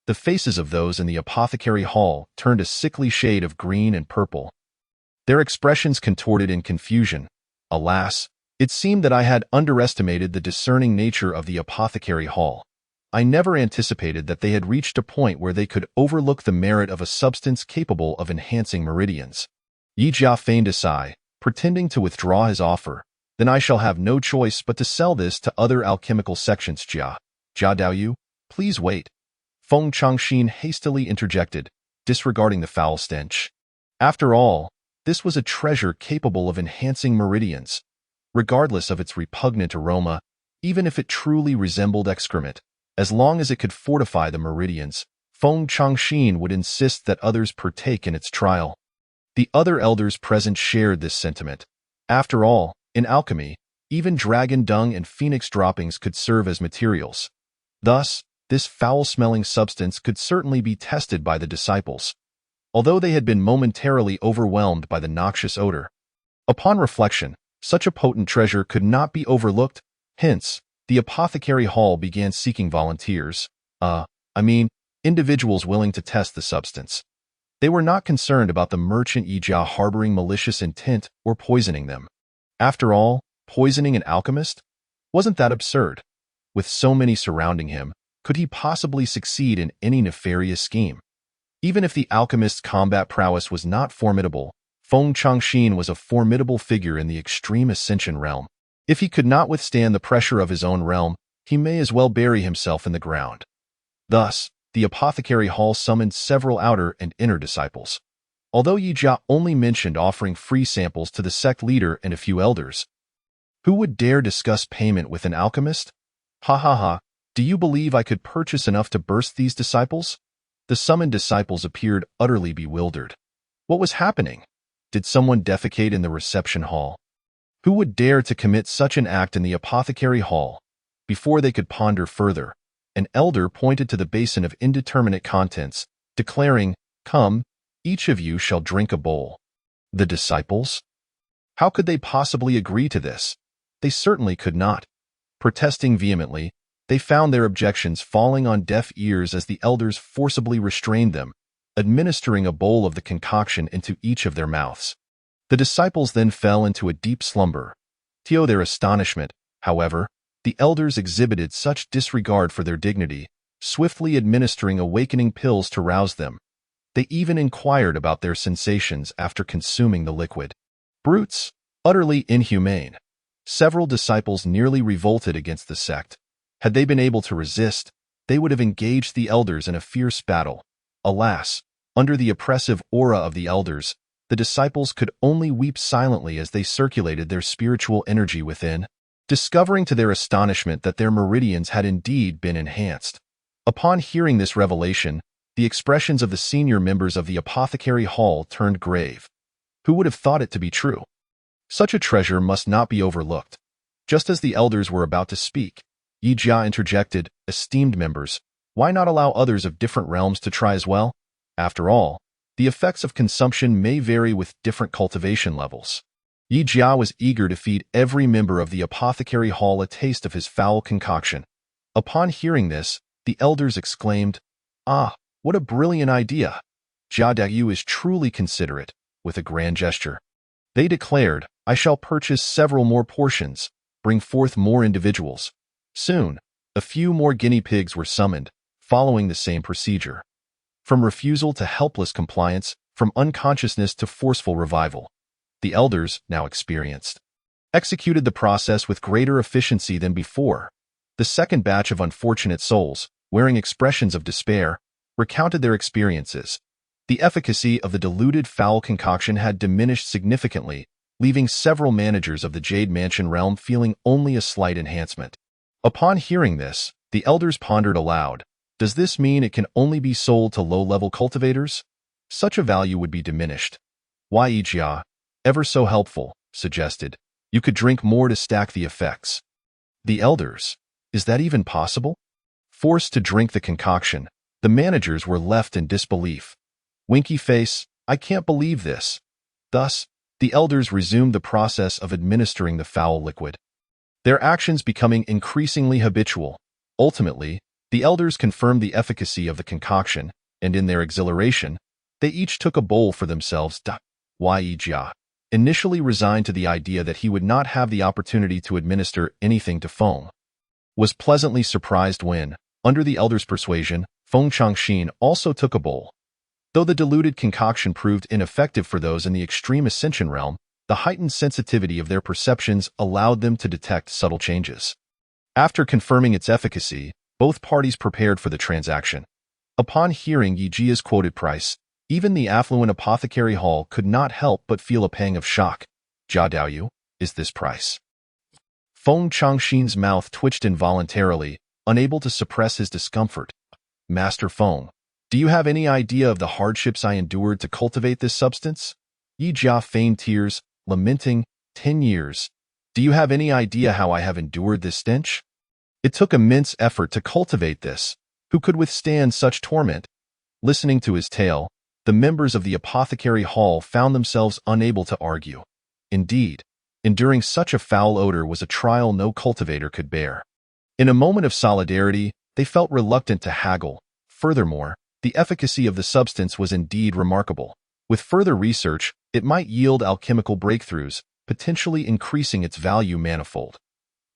The faces of those in the apothecary hall turned a sickly shade of green and purple. Their expressions contorted in confusion. Alas, it seemed that I had underestimated the discerning nature of the apothecary hall. I never anticipated that they had reached a point where they could overlook the merit of a substance capable of enhancing meridians. Yi Jia feigned a sigh, pretending to withdraw his offer. Then I shall have no choice but to sell this to other alchemical sections. Jia Daoyu, please wait. Feng Changxin hastily interjected, disregarding the foul stench. After all, this was a treasure capable of enhancing meridians. Regardless of its repugnant aroma, even if it truly resembled excrement, as long as it could fortify the meridians, Feng Changxin would insist that others partake in its trial. The other elders present shared this sentiment. After all, in alchemy, even dragon dung and phoenix droppings could serve as materials. Thus, this foul-smelling substance could certainly be tested by the disciples, although they had been momentarily overwhelmed by the noxious odor. Upon reflection, such a potent treasure could not be overlooked. Hence, the apothecary hall began seeking volunteers. Individuals willing to test the substance. They were not concerned about the merchant Yi Jia harboring malicious intent or poisoning them. After all, poisoning an alchemist? Wasn't that absurd? With so many surrounding him, could he possibly succeed in any nefarious scheme? Even if the alchemist's combat prowess was not formidable, Feng Changxin was a formidable figure in the extreme ascension realm. If he could not withstand the pressure of his own realm, he may as well bury himself in the ground. Thus, the apothecary hall summoned several outer and inner disciples. Although Yi Jia only mentioned offering free samples to the sect leader and a few elders, who would dare discuss payment with an alchemist? Ha ha ha, do you believe I could purchase enough to burst these disciples? The summoned disciples appeared utterly bewildered. What was happening? Did someone defecate in the reception hall? Who would dare to commit such an act in the apothecary hall? Before they could ponder further, an elder pointed to the basin of indeterminate contents, declaring, "Come, each of you shall drink a bowl." The disciples? How could they possibly agree to this? They certainly could not. Protesting vehemently, they found their objections falling on deaf ears as the elders forcibly restrained them, administering a bowl of the concoction into each of their mouths. The disciples then fell into a deep slumber. To their astonishment, however, the elders exhibited such disregard for their dignity, swiftly administering awakening pills to rouse them. They even inquired about their sensations after consuming the liquid. Brutes! Utterly inhumane. Several disciples nearly revolted against the sect. Had they been able to resist, they would have engaged the elders in a fierce battle. Alas, under the oppressive aura of the elders, the disciples could only weep silently as they circulated their spiritual energy within, discovering to their astonishment that their meridians had indeed been enhanced. Upon hearing this revelation, the expressions of the senior members of the apothecary hall turned grave. Who would have thought it to be true? Such a treasure must not be overlooked. Just as the elders were about to speak, Yi Jia interjected, "Esteemed members, why not allow others of different realms to try as well? After all, the effects of consumption may vary with different cultivation levels." Yi Jia was eager to feed every member of the apothecary hall a taste of his foul concoction. Upon hearing this, the elders exclaimed, "Ah, what a brilliant idea! Jia Daoyu is truly considerate," with a grand gesture. They declared, "I shall purchase several more portions, bring forth more individuals." Soon, a few more guinea pigs were summoned, following the same procedure. From refusal to helpless compliance, from unconsciousness to forceful revival. The elders, now experienced, executed the process with greater efficiency than before. The second batch of unfortunate souls, wearing expressions of despair, recounted their experiences. The efficacy of the diluted foul concoction had diminished significantly, leaving several managers of the Jade Mansion realm feeling only a slight enhancement. Upon hearing this, the elders pondered aloud. Does this mean it can only be sold to low-level cultivators? Such a value would be diminished. Yijia, ever so helpful, suggested. You could drink more to stack the effects. The elders, is that even possible? Forced to drink the concoction, the managers were left in disbelief. Winky face, I can't believe this. Thus, the elders resumed the process of administering the foul liquid, their actions becoming increasingly habitual. Ultimately, the elders confirmed the efficacy of the concoction, and in their exhilaration, they each took a bowl for themselves. Yijia, initially resigned to the idea that he would not have the opportunity to administer anything to Feng, was pleasantly surprised when, under the elders' persuasion, Feng Changxin also took a bowl. Though the diluted concoction proved ineffective for those in the extreme ascension realm, the heightened sensitivity of their perceptions allowed them to detect subtle changes. After confirming its efficacy, both parties prepared for the transaction. Upon hearing Yijia's quoted price, even the affluent apothecary hall could not help but feel a pang of shock. Jia Daoyu, is this price? Feng Changxin's mouth twitched involuntarily, unable to suppress his discomfort. Master Feng, do you have any idea of the hardships I endured to cultivate this substance? Yijia feigned tears, lamenting, 10 years. Do you have any idea how I have endured this stench? It took immense effort to cultivate this. Who could withstand such torment? Listening to his tale, the members of the apothecary hall found themselves unable to argue. Indeed, enduring such a foul odor was a trial no cultivator could bear. In a moment of solidarity, they felt reluctant to haggle. Furthermore, the efficacy of the substance was indeed remarkable. With further research, it might yield alchemical breakthroughs, potentially increasing its value manifold.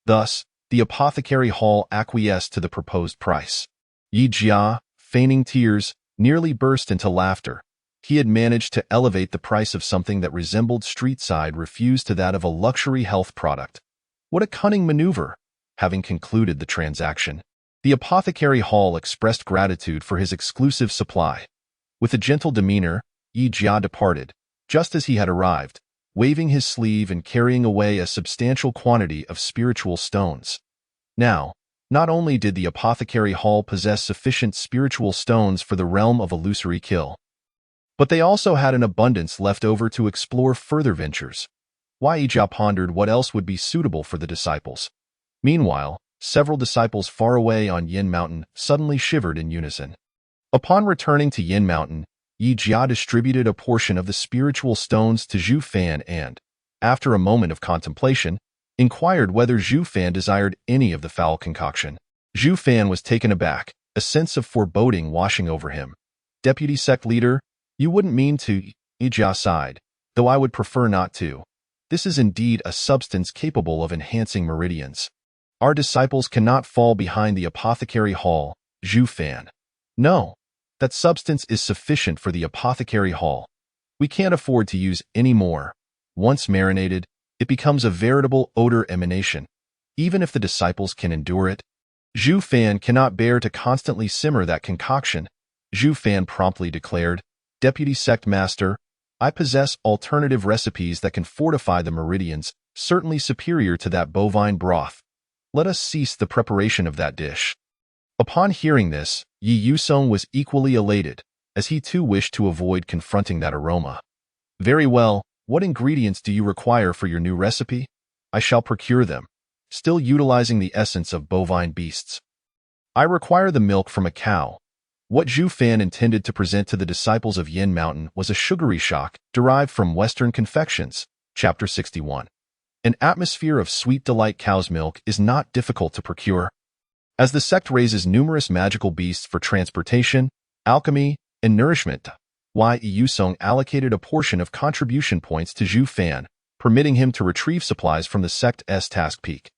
Thus, the apothecary hall acquiesced to the proposed price. Yijia, feigning tears, nearly burst into laughter. He had managed to elevate the price of something that resembled street-side refuse to that of a luxury health product. What a cunning maneuver! Having concluded the transaction, the apothecary hall expressed gratitude for his exclusive supply. With a gentle demeanor, Yijia departed, just as he had arrived, waving his sleeve and carrying away a substantial quantity of spiritual stones. Now, not only did the apothecary hall possess sufficient spiritual stones for the realm of illusory kill, but they also had an abundance left over to explore further ventures. Yijia pondered what else would be suitable for the disciples. Meanwhile, several disciples far away on Yin Mountain suddenly shivered in unison. Upon returning to Yin Mountain, Yijia distributed a portion of the spiritual stones to Zhu Fan and, after a moment of contemplation, inquired whether Zhu Fan desired any of the foul concoction. Zhu Fan was taken aback, a sense of foreboding washing over him. Deputy sect leader, you wouldn't mean to, Yijia sighed, though I would prefer not to. This is indeed a substance capable of enhancing meridians. Our disciples cannot fall behind the apothecary hall, Zhu Fan. No, that substance is sufficient for the apothecary hall. We can't afford to use any more. Once marinated, it becomes a veritable odor emanation. Even if the disciples can endure it, Zhu Fan cannot bear to constantly simmer that concoction. Zhu Fan promptly declared, Deputy Sect Master, I possess alternative recipes that can fortify the meridians, certainly superior to that bovine broth. Let us cease the preparation of that dish. Upon hearing this, Yi Yusong was equally elated, as he too wished to avoid confronting that aroma. Very well, what ingredients do you require for your new recipe? I shall procure them, still utilizing the essence of bovine beasts. I require the milk from a cow. What Zhu Fan intended to present to the disciples of Yin Mountain was a sugary shock derived from Western confections. Chapter 61. An atmosphere of sweet delight cow's milk is not difficult to procure. As the sect raises numerous magical beasts for transportation, alchemy, and nourishment, Yi Yusong allocated a portion of contribution points to Zhu Fan, permitting him to retrieve supplies from the sect's task peak.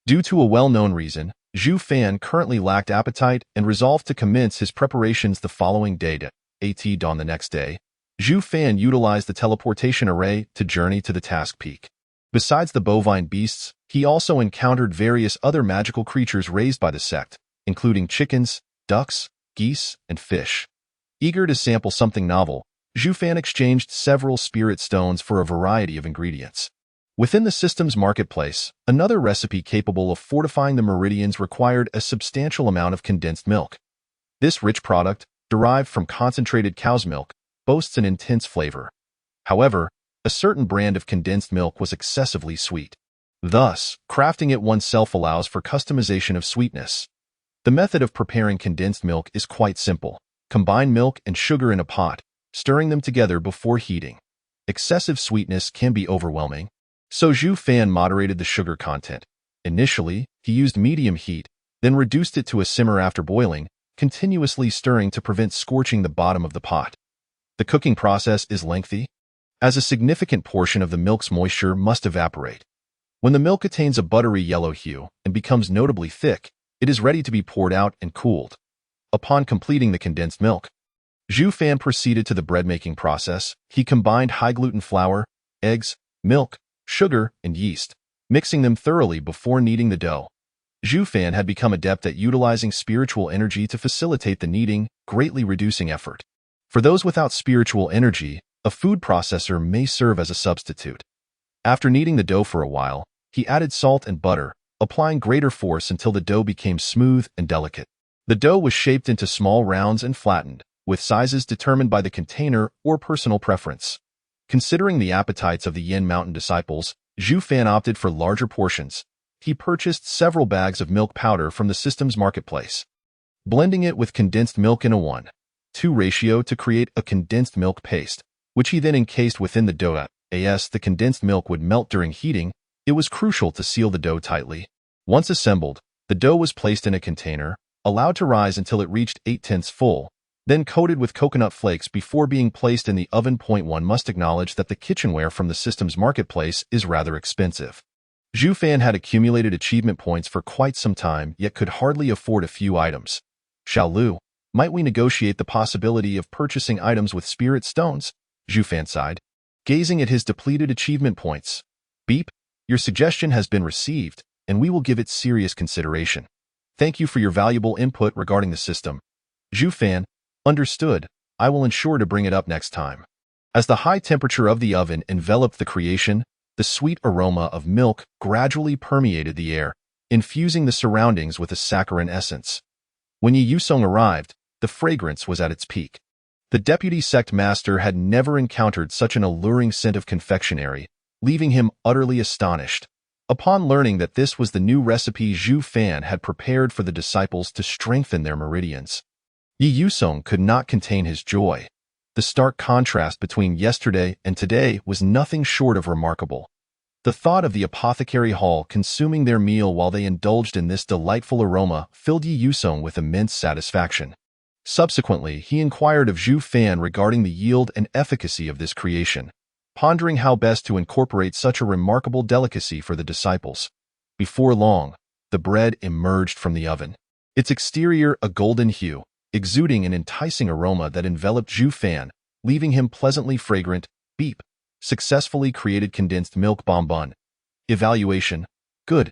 Due to a well-known reason, Zhu Fan currently lacked appetite and resolved to commence his preparations the following day. At dawn the next day, Zhu Fan utilized the teleportation array to journey to the task peak. Besides the bovine beasts, he also encountered various other magical creatures raised by the sect, including chickens, ducks, geese, and fish. Eager to sample something novel, Zhu Fan exchanged several spirit stones for a variety of ingredients. Within the system's marketplace, another recipe capable of fortifying the meridians required a substantial amount of condensed milk. This rich product, derived from concentrated cow's milk, boasts an intense flavor. However, a certain brand of condensed milk was excessively sweet. Thus, crafting it oneself allows for customization of sweetness. The method of preparing condensed milk is quite simple. Combine milk and sugar in a pot, stirring them together before heating. Excessive sweetness can be overwhelming, so Zhu Fan moderated the sugar content. Initially, he used medium heat, then reduced it to a simmer after boiling, continuously stirring to prevent scorching the bottom of the pot. The cooking process is lengthy, as a significant portion of the milk's moisture must evaporate. When the milk attains a buttery yellow hue and becomes notably thick, it is ready to be poured out and cooled. Upon completing the condensed milk, Zhu Fan proceeded to the bread-making process. He combined high-gluten flour, eggs, milk, sugar, and yeast, mixing them thoroughly before kneading the dough. Zhu Fan had become adept at utilizing spiritual energy to facilitate the kneading, greatly reducing effort. For those without spiritual energy, a food processor may serve as a substitute. After kneading the dough for a while, he added salt and butter, applying greater force until the dough became smooth and delicate. The dough was shaped into small rounds and flattened, with sizes determined by the container or personal preference. Considering the appetites of the Yin Mountain disciples, Zhu Fan opted for larger portions. He purchased several bags of milk powder from the system's marketplace, blending it with condensed milk in a 1:2 ratio to create a condensed milk paste, which he then encased within the dough. As the condensed milk would melt during heating, it was crucial to seal the dough tightly. Once assembled, the dough was placed in a container, allowed to rise until it reached 8/10 full, then coated with coconut flakes before being placed in the oven. One must acknowledge that the kitchenware from the system's marketplace is rather expensive. Zhu Fan had accumulated achievement points for quite some time, yet could hardly afford a few items. Xiao Lu, might we negotiate the possibility of purchasing items with spirit stones? Zhu Fan sighed, gazing at his depleted achievement points. Beep, your suggestion has been received, and we will give it serious consideration. Thank you for your valuable input regarding the system. Zhu Fan, understood. I will ensure to bring it up next time. As the high temperature of the oven enveloped the creation, the sweet aroma of milk gradually permeated the air, infusing the surroundings with a saccharine essence. When Yi Yusong arrived, the fragrance was at its peak. The deputy sect master had never encountered such an alluring scent of confectionery, leaving him utterly astonished. Upon learning that this was the new recipe Zhu Fan had prepared for the disciples to strengthen their meridians, Yi Yusong could not contain his joy. The stark contrast between yesterday and today was nothing short of remarkable. The thought of the apothecary hall consuming their meal while they indulged in this delightful aroma filled Yi Yusong with immense satisfaction. Subsequently, he inquired of Zhu Fan regarding the yield and efficacy of this creation, pondering how best to incorporate such a remarkable delicacy for the disciples. Before long, the bread emerged from the oven, its exterior a golden hue, exuding an enticing aroma that enveloped Zhu Fan, leaving him pleasantly fragrant. Beep. Successfully created condensed milk bonbon. Evaluation. Good.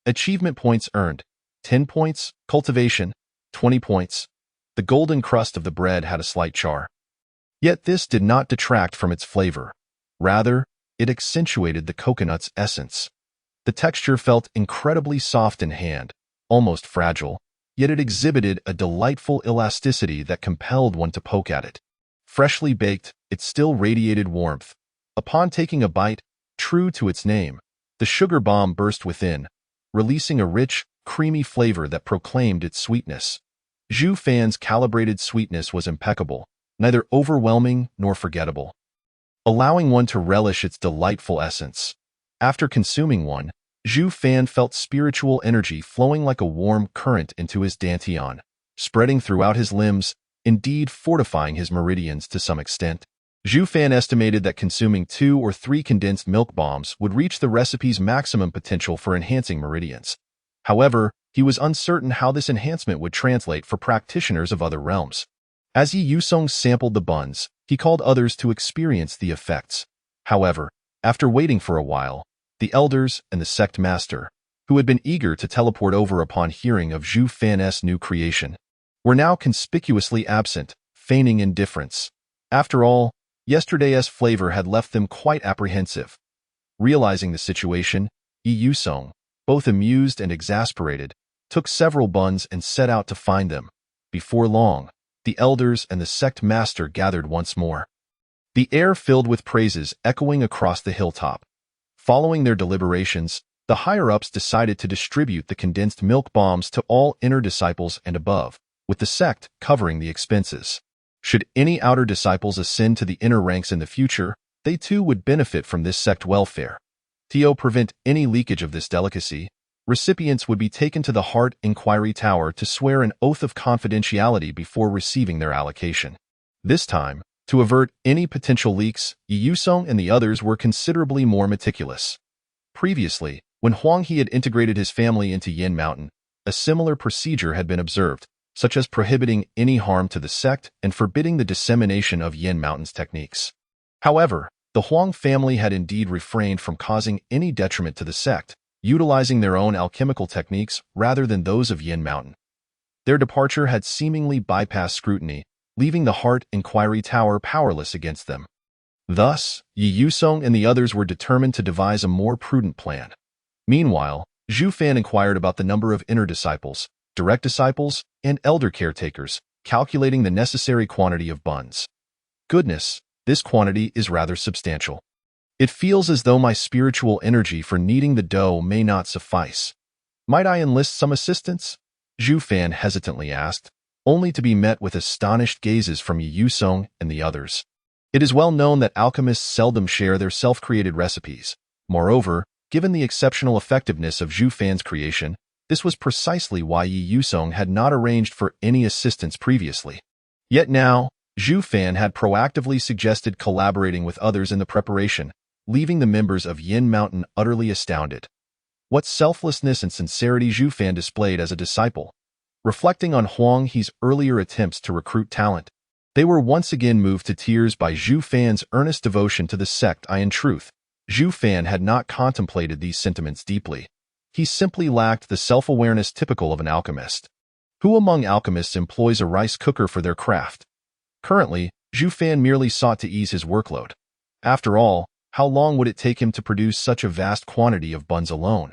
Achievement points earned. 10 points. Cultivation. 20 points. The golden crust of the bread had a slight char. Yet this did not detract from its flavor. Rather, it accentuated the coconut's essence. The texture felt incredibly soft in hand, almost fragile, yet it exhibited a delightful elasticity that compelled one to poke at it. Freshly baked, it still radiated warmth. Upon taking a bite, true to its name, the sugar bomb burst within, releasing a rich, creamy flavor that proclaimed its sweetness. Zhu Fan's calibrated sweetness was impeccable, neither overwhelming nor forgettable, allowing one to relish its delightful essence. After consuming one, Zhu Fan felt spiritual energy flowing like a warm current into his dantian, spreading throughout his limbs, indeed fortifying his meridians to some extent. Zhu Fan estimated that consuming 2 or 3 condensed milk bombs would reach the recipe's maximum potential for enhancing meridians. However, he was uncertain how this enhancement would translate for practitioners of other realms. As Yi Yusong sampled the buns, he called others to experience the effects. However, after waiting for a while, the elders and the sect master, who had been eager to teleport over upon hearing of Zhu Fan's new creation, were now conspicuously absent, feigning indifference. After all, yesterday's flavor had left them quite apprehensive. Realizing the situation, Yi Yusong, both amused and exasperated, took several buns and set out to find them. Before long, the elders and the sect master gathered once more. The air filled with praises echoing across the hilltop. Following their deliberations, the higher-ups decided to distribute the condensed milk bombs to all inner disciples and above, with the sect covering the expenses. Should any outer disciples ascend to the inner ranks in the future, they too would benefit from this sect welfare. To prevent any leakage of this delicacy, recipients would be taken to the Heart Inquiry Tower to swear an oath of confidentiality before receiving their allocation. This time, to avert any potential leaks, Yi Yusong and the others were considerably more meticulous. Previously, when Huang He had integrated his family into Yin Mountain, a similar procedure had been observed, such as prohibiting any harm to the sect and forbidding the dissemination of Yin Mountain's techniques. However, the Huang family had indeed refrained from causing any detriment to the sect, utilizing their own alchemical techniques rather than those of Yin Mountain. Their departure had seemingly bypassed scrutiny, leaving the Heart Inquiry Tower powerless against them. Thus, Yi Yusong and the others were determined to devise a more prudent plan. Meanwhile, Zhu Fan inquired about the number of inner disciples, direct disciples, and elder caretakers, calculating the necessary quantity of buns. Goodness, this quantity is rather substantial. It feels as though my spiritual energy for kneading the dough may not suffice. Might I enlist some assistance? Zhu Fan hesitantly asked, only to be met with astonished gazes from Yi Yusong and the others. It is well known that alchemists seldom share their self-created recipes. Moreover, given the exceptional effectiveness of Zhu Fan's creation, this was precisely why Yi Yusong had not arranged for any assistance previously. Yet now, Zhu Fan had proactively suggested collaborating with others in the preparation, leaving the members of Yin Mountain utterly astounded. What selflessness and sincerity Zhu Fan displayed as a disciple. Reflecting on Huang He's earlier attempts to recruit talent, they were once again moved to tears by Zhu Fan's earnest devotion to the sect. In truth, Zhu Fan had not contemplated these sentiments deeply. He simply lacked the self-awareness typical of an alchemist. Who among alchemists employs a rice cooker for their craft? Currently, Zhu Fan merely sought to ease his workload. After all, how long would it take him to produce such a vast quantity of buns alone?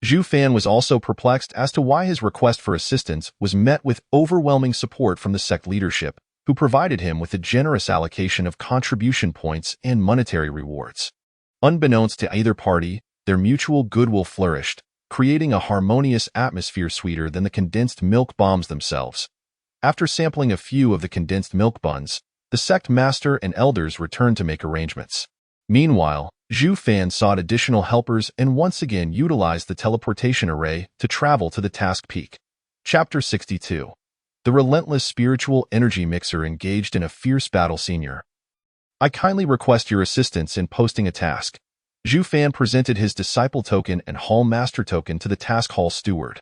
Zhu Fan was also perplexed as to why his request for assistance was met with overwhelming support from the sect leadership, who provided him with a generous allocation of contribution points and monetary rewards. Unbeknownst to either party, their mutual goodwill flourished, creating a harmonious atmosphere sweeter than the condensed milk bombs themselves. After sampling a few of the condensed milk buns, the sect master and elders returned to make arrangements. Meanwhile, Zhu Fan sought additional helpers and once again utilized the teleportation array to travel to the task peak. Chapter 62. The relentless spiritual energy mixer engaged in a fierce battle. Senior, I kindly request your assistance in posting a task. Zhu Fan presented his disciple token and hall master token to the task hall steward.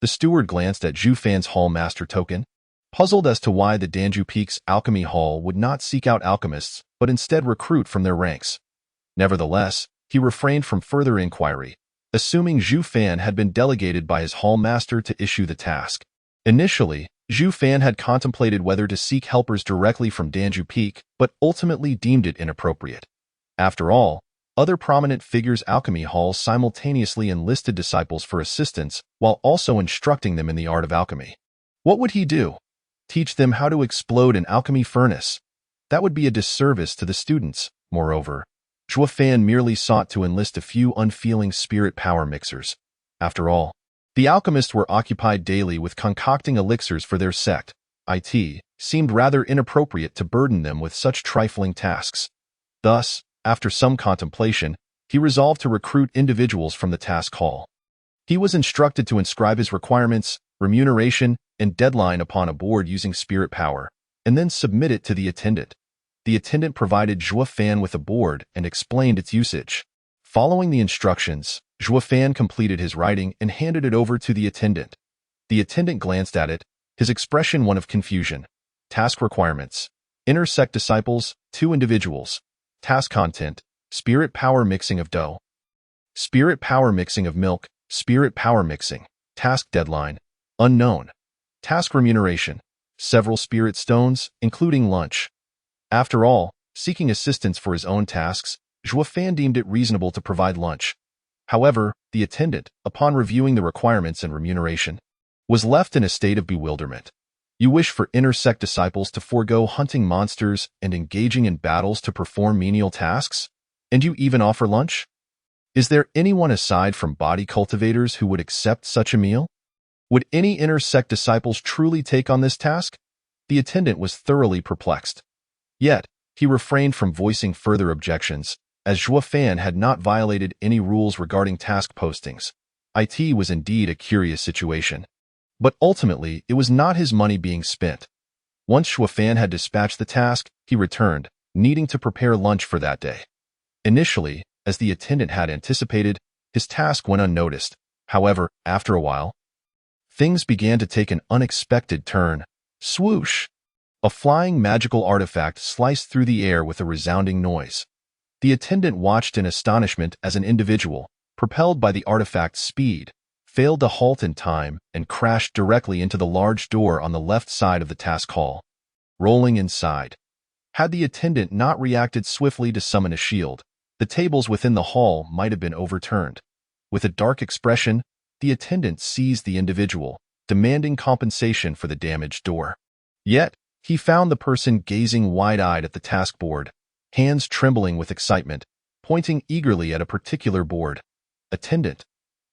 The steward glanced at Zhu Fan's hall master token, puzzled as to why the Danju Peak's alchemy hall would not seek out alchemists, but instead recruit from their ranks. Nevertheless, he refrained from further inquiry, assuming Zhu Fan had been delegated by his hall master to issue the task. Initially, Zhu Fan had contemplated whether to seek helpers directly from Danju Peak, but ultimately deemed it inappropriate. After all, other prominent figures' alchemy halls simultaneously enlisted disciples for assistance while also instructing them in the art of alchemy. What would he do? Teach them how to explode an alchemy furnace? That would be a disservice to the students. Moreover, Zhu Fan merely sought to enlist a few unfeeling spirit power mixers. After all, the alchemists were occupied daily with concocting elixirs for their sect. It seemed rather inappropriate to burden them with such trifling tasks. Thus, after some contemplation, he resolved to recruit individuals from the task hall. He was instructed to inscribe his requirements, remuneration, and deadline upon a board using spirit power, and then submit it to the attendant. The attendant provided Zhu Fan with a board and explained its usage. Following the instructions, Zhu Fan completed his writing and handed it over to the attendant. The attendant glanced at it, his expression one of confusion. Task requirements. Inner sect disciples, 2 individuals. Task content. Spirit power mixing of dough. Spirit power mixing of milk. Spirit power mixing. Task deadline. Unknown. Task remuneration. Several spirit stones, including lunch. After all, seeking assistance for his own tasks, Zhuo Fan deemed it reasonable to provide lunch. However, the attendant, upon reviewing the requirements and remuneration, was left in a state of bewilderment. You wish for inner sect disciples to forego hunting monsters and engaging in battles to perform menial tasks? And you even offer lunch? Is there anyone aside from body cultivators who would accept such a meal? Would any inner sect disciples truly take on this task? The attendant was thoroughly perplexed. Yet, he refrained from voicing further objections, as Zhuo Fan had not violated any rules regarding task postings. It was indeed a curious situation. But ultimately, it was not his money being spent. Once Zhuo Fan had dispatched the task, he returned, needing to prepare lunch for that day. Initially, as the attendant had anticipated, his task went unnoticed. However, after a while, things began to take an unexpected turn. Swoosh! A flying magical artifact sliced through the air with a resounding noise. The attendant watched in astonishment as an individual, propelled by the artifact's speed, failed to halt in time and crashed directly into the large door on the left side of the task hall. Rolling inside. Had the attendant not reacted swiftly to summon a shield, the tables within the hall might have been overturned. With a dark expression, the attendant seized the individual, demanding compensation for the damaged door. Yet, he found the person gazing wide-eyed at the task board, hands trembling with excitement, pointing eagerly at a particular board. Attendant,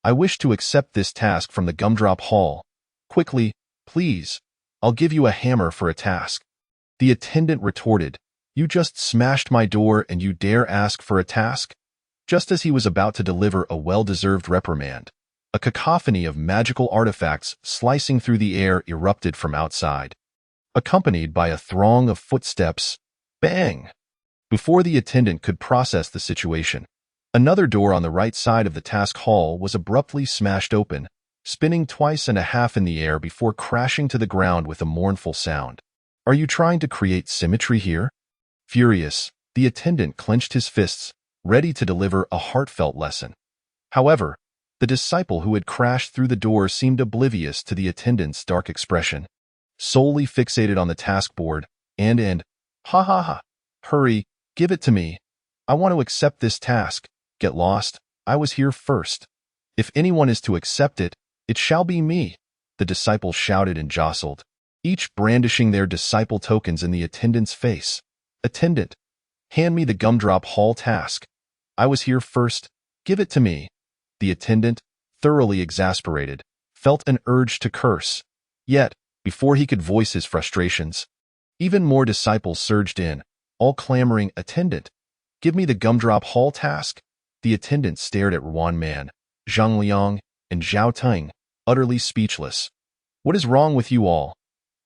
I wish to accept this task from the Gumdrop Hall. Quickly, please. I'll give you a hammer for a task. The attendant retorted, You just smashed my door and you dare ask for a task? Just as he was about to deliver a well-deserved reprimand, a cacophony of magical artifacts slicing through the air erupted from outside, accompanied by a throng of footsteps. Bang! Before the attendant could process the situation, another door on the right side of the task hall was abruptly smashed open, spinning twice and a half in the air before crashing to the ground with a mournful sound. Are you trying to create symmetry here? Furious, the attendant clenched his fists, ready to deliver a heartfelt lesson. However, the disciple who had crashed through the door seemed oblivious to the attendant's dark expression, solely fixated on the task board, and, ha ha ha, hurry, give it to me. I want to accept this task. Get lost, I was here first. If anyone is to accept it, it shall be me. The disciples shouted and jostled, each brandishing their disciple tokens in the attendant's face. Attendant, hand me the Gumdrop Hall task. I was here first. Give it to me. The attendant, thoroughly exasperated, felt an urge to curse. Yet, before he could voice his frustrations, even more disciples surged in, all clamoring, Attendant, give me the Gumdrop Hall task. The attendant stared at Ruan Man, Zhang Liang, and Zhao Teng, utterly speechless. What is wrong with you all?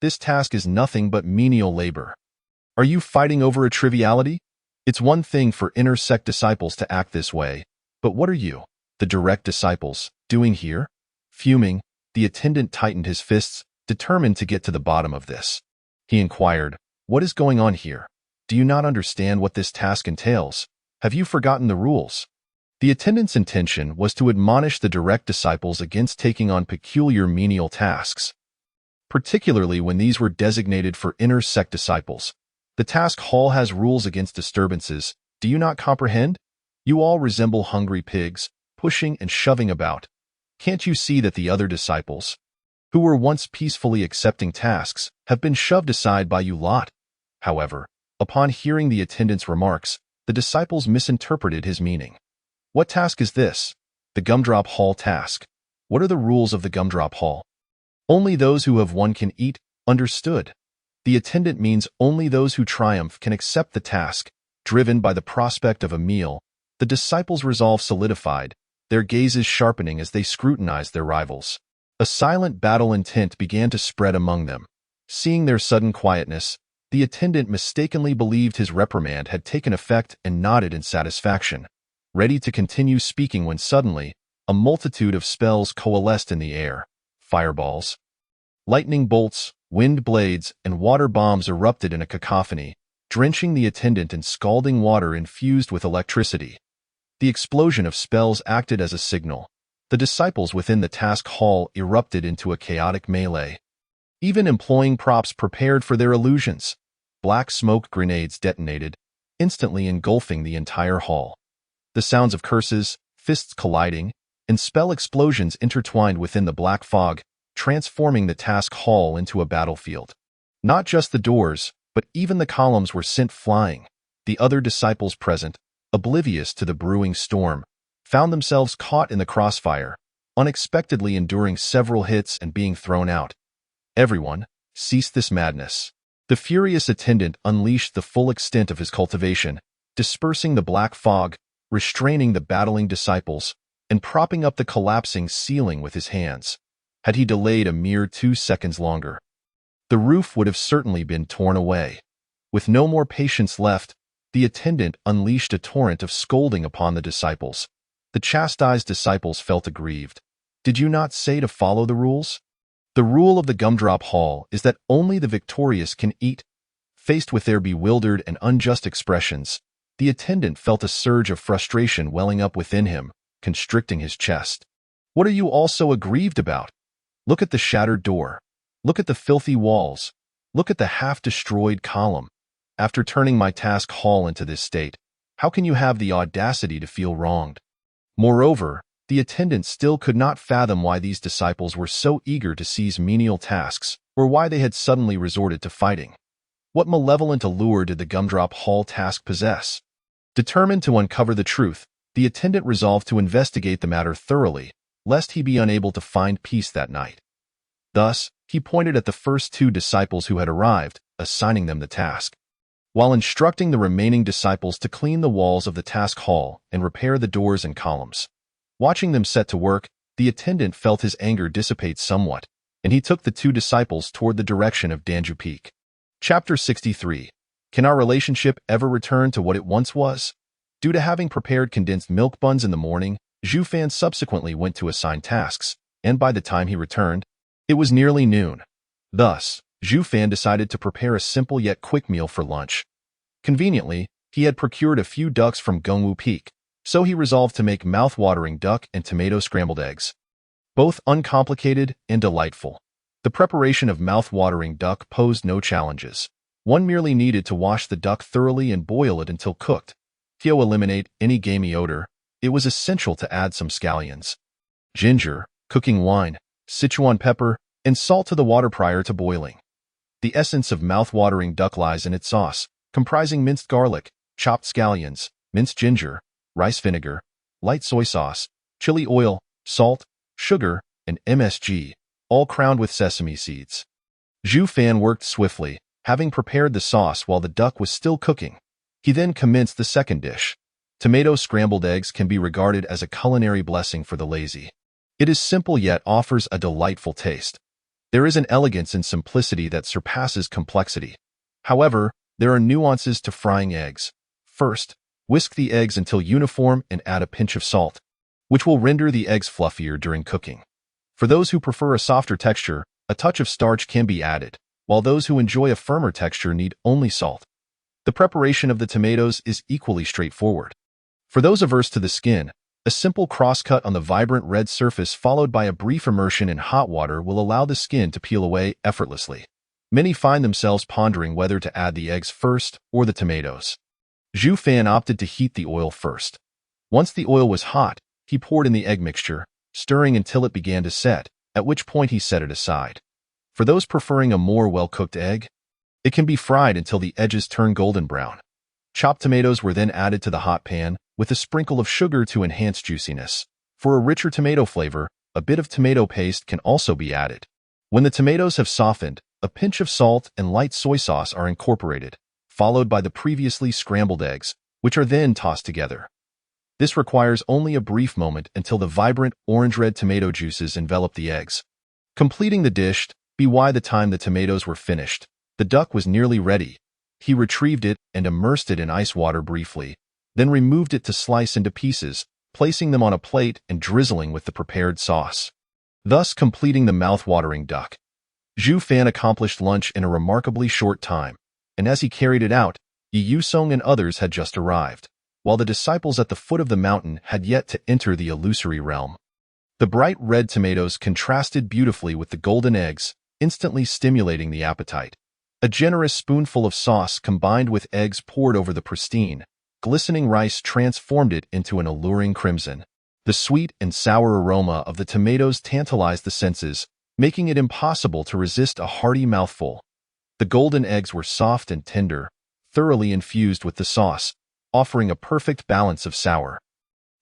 This task is nothing but menial labor. Are you fighting over a triviality? It's one thing for inner sect disciples to act this way, but what are you, the direct disciples, doing here? Fuming, the attendant tightened his fists, determined to get to the bottom of this. He inquired, What is going on here? Do you not understand what this task entails? Have you forgotten the rules? The attendant's intention was to admonish the direct disciples against taking on peculiar menial tasks, particularly when these were designated for inner sect disciples. The task hall has rules against disturbances. Do you not comprehend? You all resemble hungry pigs, pushing and shoving about. Can't you see that the other disciples, who were once peacefully accepting tasks, have been shoved aside by you lot? However, upon hearing the attendant's remarks, the disciples misinterpreted his meaning. What task is this? The Gumdrop Hall task. What are the rules of the Gumdrop Hall? Only those who have won can eat. Understood. The attendant means only those who triumph can accept the task. Driven by the prospect of a meal, the disciples' resolve solidified, their gazes sharpening as they scrutinized their rivals. A silent battle intent began to spread among them. Seeing their sudden quietness, the attendant mistakenly believed his reprimand had taken effect and nodded in satisfaction, ready to continue speaking when suddenly, a multitude of spells coalesced in the air. Fireballs, lightning bolts, Wind blades and water bombs erupted in a cacophony, drenching the attendant in scalding water infused with electricity. The explosion of spells acted as a signal. The disciples within the task hall erupted into a chaotic melee. Even employing props prepared for their illusions. Black smoke grenades detonated, instantly engulfing the entire hall. The sounds of curses, fists colliding, and spell explosions intertwined within the black fog, transforming the task hall into a battlefield. Not just the doors, but even the columns were sent flying. The other disciples present, oblivious to the brewing storm, found themselves caught in the crossfire, unexpectedly enduring several hits and being thrown out. Everyone, cease this madness. The furious attendant unleashed the full extent of his cultivation, dispersing the black fog, restraining the battling disciples, and propping up the collapsing ceiling with his hands. Had he delayed a mere 2 seconds longer, the roof would have certainly been torn away. With no more patience left, the attendant unleashed a torrent of scolding upon the disciples. The chastised disciples felt aggrieved. Did you not say to follow the rules? The rule of the Gumdrop Hall is that only the victorious can eat. Faced with their bewildered and unjust expressions, the attendant felt a surge of frustration welling up within him, constricting his chest. What are you all so aggrieved about? Look at the shattered door. Look at the filthy walls. Look at the half-destroyed column. After turning my task hall into this state, how can you have the audacity to feel wronged? Moreover, the attendant still could not fathom why these disciples were so eager to seize menial tasks, or why they had suddenly resorted to fighting. What malevolent allure did the Gumdrop Hall task possess? Determined to uncover the truth, the attendant resolved to investigate the matter thoroughly, lest he be unable to find peace that night. Thus, he pointed at the first 2 disciples who had arrived, assigning them the task. While instructing the remaining disciples to clean the walls of the task hall and repair the doors and columns. Watching them set to work, the attendant felt his anger dissipate somewhat, and he took the 2 disciples toward the direction of Danju Peak. Chapter 63. Can our relationship ever return to what it once was? Due to having prepared condensed milk buns in the morning, Zhu Fan subsequently went to assign tasks, and by the time he returned, it was nearly noon. Thus, Zhu Fan decided to prepare a simple yet quick meal for lunch. Conveniently, he had procured a few ducks from Gongwu Peak, so he resolved to make mouth-watering duck and tomato scrambled eggs. Both uncomplicated and delightful. The preparation of mouth-watering duck posed no challenges. One merely needed to wash the duck thoroughly and boil it until cooked. To eliminate any gamey odor, it was essential to add some scallions, ginger, cooking wine, Sichuan pepper, and salt to the water prior to boiling. The essence of mouth-watering duck lies in its sauce, comprising minced garlic, chopped scallions, minced ginger, rice vinegar, light soy sauce, chili oil, salt, sugar, and MSG, all crowned with sesame seeds. Zhu Fan worked swiftly, having prepared the sauce while the duck was still cooking. He then commenced the second dish. Tomato scrambled eggs can be regarded as a culinary blessing for the lazy. It is simple yet offers a delightful taste. There is an elegance and simplicity that surpasses complexity. However, there are nuances to frying eggs. First, whisk the eggs until uniform and add a pinch of salt, which will render the eggs fluffier during cooking. For those who prefer a softer texture, a touch of starch can be added, while those who enjoy a firmer texture need only salt. The preparation of the tomatoes is equally straightforward. For those averse to the skin, a simple crosscut on the vibrant red surface followed by a brief immersion in hot water will allow the skin to peel away effortlessly. Many find themselves pondering whether to add the eggs first or the tomatoes. Zhu Fan opted to heat the oil first. Once the oil was hot, he poured in the egg mixture, stirring until it began to set, at which point he set it aside. For those preferring a more well-cooked egg, it can be fried until the edges turn golden brown. Chopped tomatoes were then added to the hot pan, with a sprinkle of sugar to enhance juiciness. For a richer tomato flavor, a bit of tomato paste can also be added. When the tomatoes have softened, a pinch of salt and light soy sauce are incorporated, followed by the previously scrambled eggs, which are then tossed together. This requires only a brief moment until the vibrant orange-red tomato juices envelop the eggs. Completing the dish, by the time the tomatoes were finished, the duck was nearly ready. He retrieved it and immersed it in ice water briefly, then removed it to slice into pieces, placing them on a plate and drizzling with the prepared sauce, thus completing the mouth-watering duck. Zhu Fan accomplished lunch in a remarkably short time, and as he carried it out, Yi Yusong and others had just arrived, while the disciples at the foot of the mountain had yet to enter the illusory realm. The bright red tomatoes contrasted beautifully with the golden eggs, instantly stimulating the appetite. A generous spoonful of sauce combined with eggs poured over the pristine, glistening rice transformed it into an alluring crimson. The sweet and sour aroma of the tomatoes tantalized the senses, making it impossible to resist a hearty mouthful. The golden eggs were soft and tender, thoroughly infused with the sauce, offering a perfect balance of sour,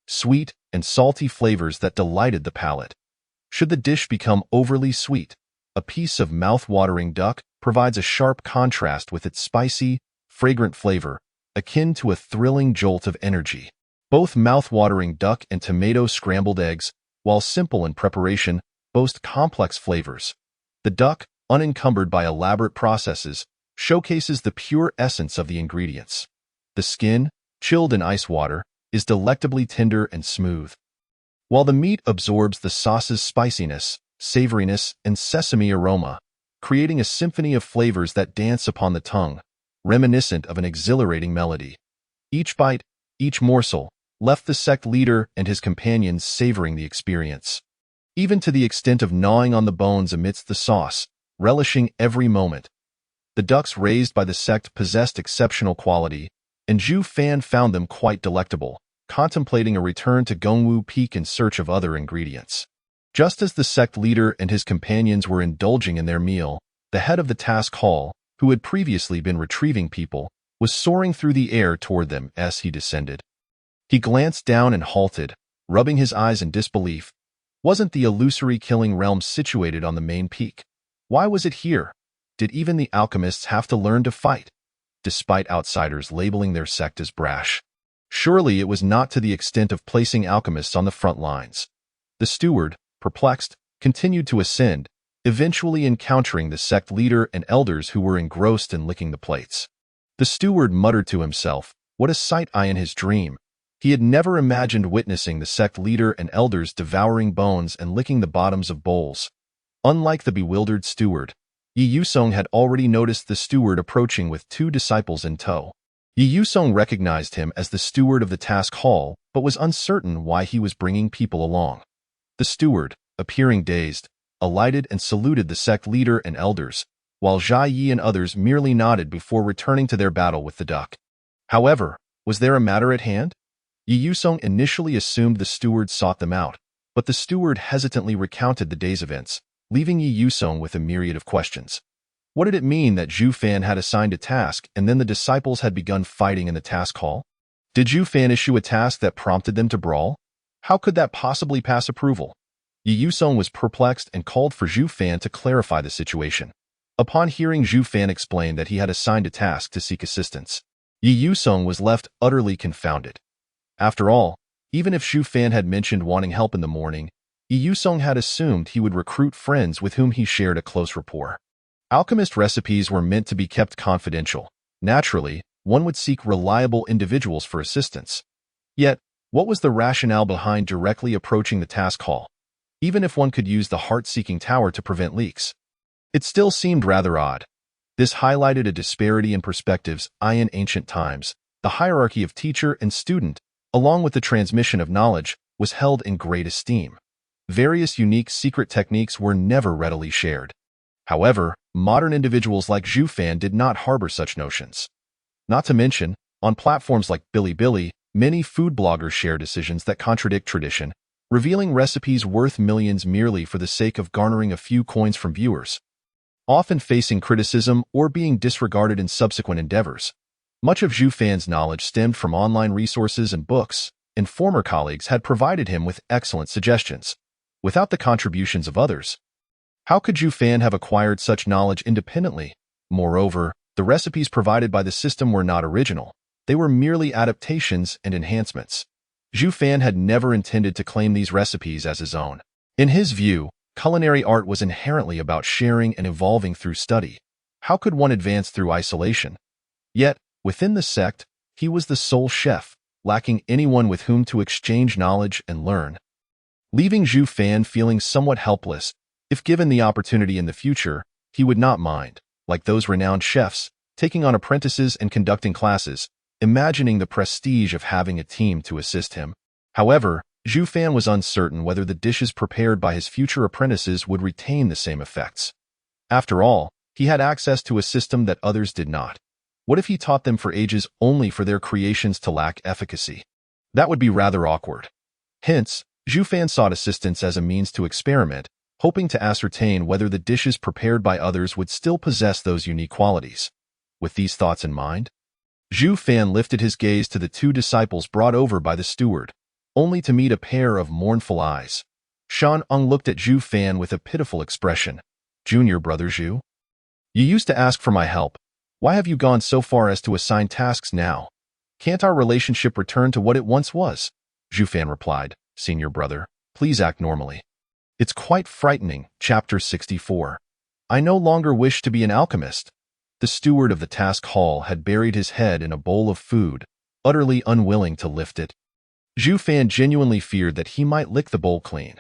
sweet, and salty flavors that delighted the palate. Should the dish become overly sweet, a piece of mouth-watering duck provides a sharp contrast with its spicy, fragrant flavor, akin to a thrilling jolt of energy. Both mouth-watering duck and tomato scrambled eggs, while simple in preparation, boast complex flavors. The duck, unencumbered by elaborate processes, showcases the pure essence of the ingredients. The skin, chilled in ice water, is delectably tender and smooth, while the meat absorbs the sauce's spiciness, savoriness, and sesame aroma, creating a symphony of flavors that dance upon the tongue, reminiscent of an exhilarating melody. Each bite, each morsel, left the sect leader and his companions savoring the experience, even to the extent of gnawing on the bones amidst the sauce, relishing every moment. The ducks raised by the sect possessed exceptional quality, and Zhu Fan found them quite delectable, contemplating a return to Gongwu Peak in search of other ingredients. Just as the sect leader and his companions were indulging in their meal, the head of the task hall, who had previously been retrieving people, was soaring through the air toward them as he descended. He glanced down and halted, rubbing his eyes in disbelief. Wasn't the illusory killing realm situated on the main peak? Why was it here? Did even the alchemists have to learn to fight, despite outsiders labeling their sect as brash? Surely it was not to the extent of placing alchemists on the front lines. The steward, perplexed, continued to ascend, eventually encountering the sect leader and elders who were engrossed in licking the plates. The steward muttered to himself, "What a sight I in his dream." He had never imagined witnessing the sect leader and elders devouring bones and licking the bottoms of bowls. Unlike the bewildered steward, Yi Yusong had already noticed the steward approaching with 2 disciples in tow. Yi Yusong recognized him as the steward of the task hall, but was uncertain why he was bringing people along. The steward, appearing dazed, alighted and saluted the sect leader and elders, while Jia Yi and others merely nodded before returning to their battle with the duck. However, was there a matter at hand? Yi Yusong initially assumed the steward sought them out, but the steward hesitantly recounted the day's events, leaving Yi Yusong with a myriad of questions. What did it mean that Zhu Fan had assigned a task and then the disciples had begun fighting in the task hall? Did Zhu Fan issue a task that prompted them to brawl? How could that possibly pass approval? Yi Yusong was perplexed and called for Zhu Fan to clarify the situation. Upon hearing Zhu Fan explain that he had assigned a task to seek assistance, Yi Yusong was left utterly confounded. After all, even if Zhu Fan had mentioned wanting help in the morning, Yi Yusong had assumed he would recruit friends with whom he shared a close rapport. Alchemist recipes were meant to be kept confidential. Naturally, one would seek reliable individuals for assistance. Yet, what was the rationale behind directly approaching the task hall, even if one could use the heart-seeking tower to prevent leaks? It still seemed rather odd. This highlighted a disparity in perspectives. In ancient times, the hierarchy of teacher and student, along with the transmission of knowledge, was held in great esteem. Various unique secret techniques were never readily shared. However, modern individuals like Zhu Fan did not harbor such notions. Not to mention, on platforms like Bilibili, many food bloggers share decisions that contradict tradition, revealing recipes worth millions merely for the sake of garnering a few coins from viewers, often facing criticism or being disregarded in subsequent endeavors. Much of Zhu Fan's knowledge stemmed from online resources and books, and former colleagues had provided him with excellent suggestions. Without the contributions of others, how could Zhu Fan have acquired such knowledge independently? Moreover, the recipes provided by the system were not original. They were merely adaptations and enhancements. Zhu Fan had never intended to claim these recipes as his own. In his view, culinary art was inherently about sharing and evolving through study. How could one advance through isolation? Yet, within the sect, he was the sole chef, lacking anyone with whom to exchange knowledge and learn. Leaving Zhu Fan feeling somewhat helpless, if given the opportunity in the future, He would not mind, like those renowned chefs, taking on apprentices and conducting classes, imagining the prestige of having a team to assist him. However, Zhu Fan was uncertain whether the dishes prepared by his future apprentices would retain the same effects. After all, he had access to a system that others did not. What if he taught them for ages only for their creations to lack efficacy? That would be rather awkward. Hence, Zhu Fan sought assistance as a means to experiment, hoping to ascertain whether the dishes prepared by others would still possess those unique qualities. With these thoughts in mind, Zhu Fan lifted his gaze to the two disciples brought over by the steward, only to meet a pair of mournful eyes. Shan Ong looked at Zhu Fan with a pitiful expression. "Junior brother Zhu, you used to ask for my help. Why have you gone so far as to assign tasks now? Can't our relationship return to what it once was?" Zhu Fan replied, "Senior brother, please act normally." It's quite frightening. Chapter 64. I no longer wish to be an alchemist. The steward of the task hall had buried his head in a bowl of food, utterly unwilling to lift it. Zhu Fan genuinely feared that he might lick the bowl clean.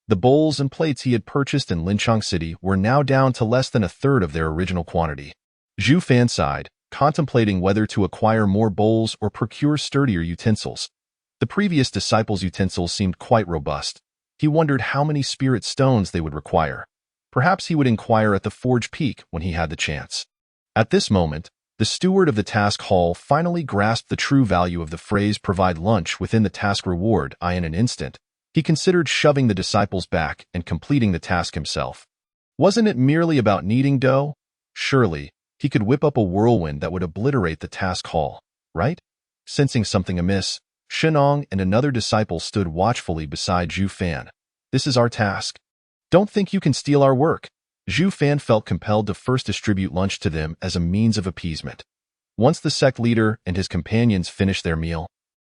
The bowls and plates he had purchased in Linchang City were now down to less than a third of their original quantity. Zhu Fan sighed, contemplating whether to acquire more bowls or procure sturdier utensils. The previous disciples' utensils seemed quite robust. He wondered how many spirit stones they would require. Perhaps he would inquire at the Forge Peak when he had the chance. At this moment, the steward of the task hall finally grasped the true value of the phrase "provide lunch within the task reward." In an instant, he considered shoving the disciples back and completing the task himself. Wasn't it merely about kneading dough? Surely, he could whip up a whirlwind that would obliterate the task hall, right? Sensing something amiss, Shenong and another disciple stood watchfully beside Zhu Fan. "This is our task. Don't think you can steal our work." Zhu Fan felt compelled to first distribute lunch to them as a means of appeasement. Once the sect leader and his companions finished their meal,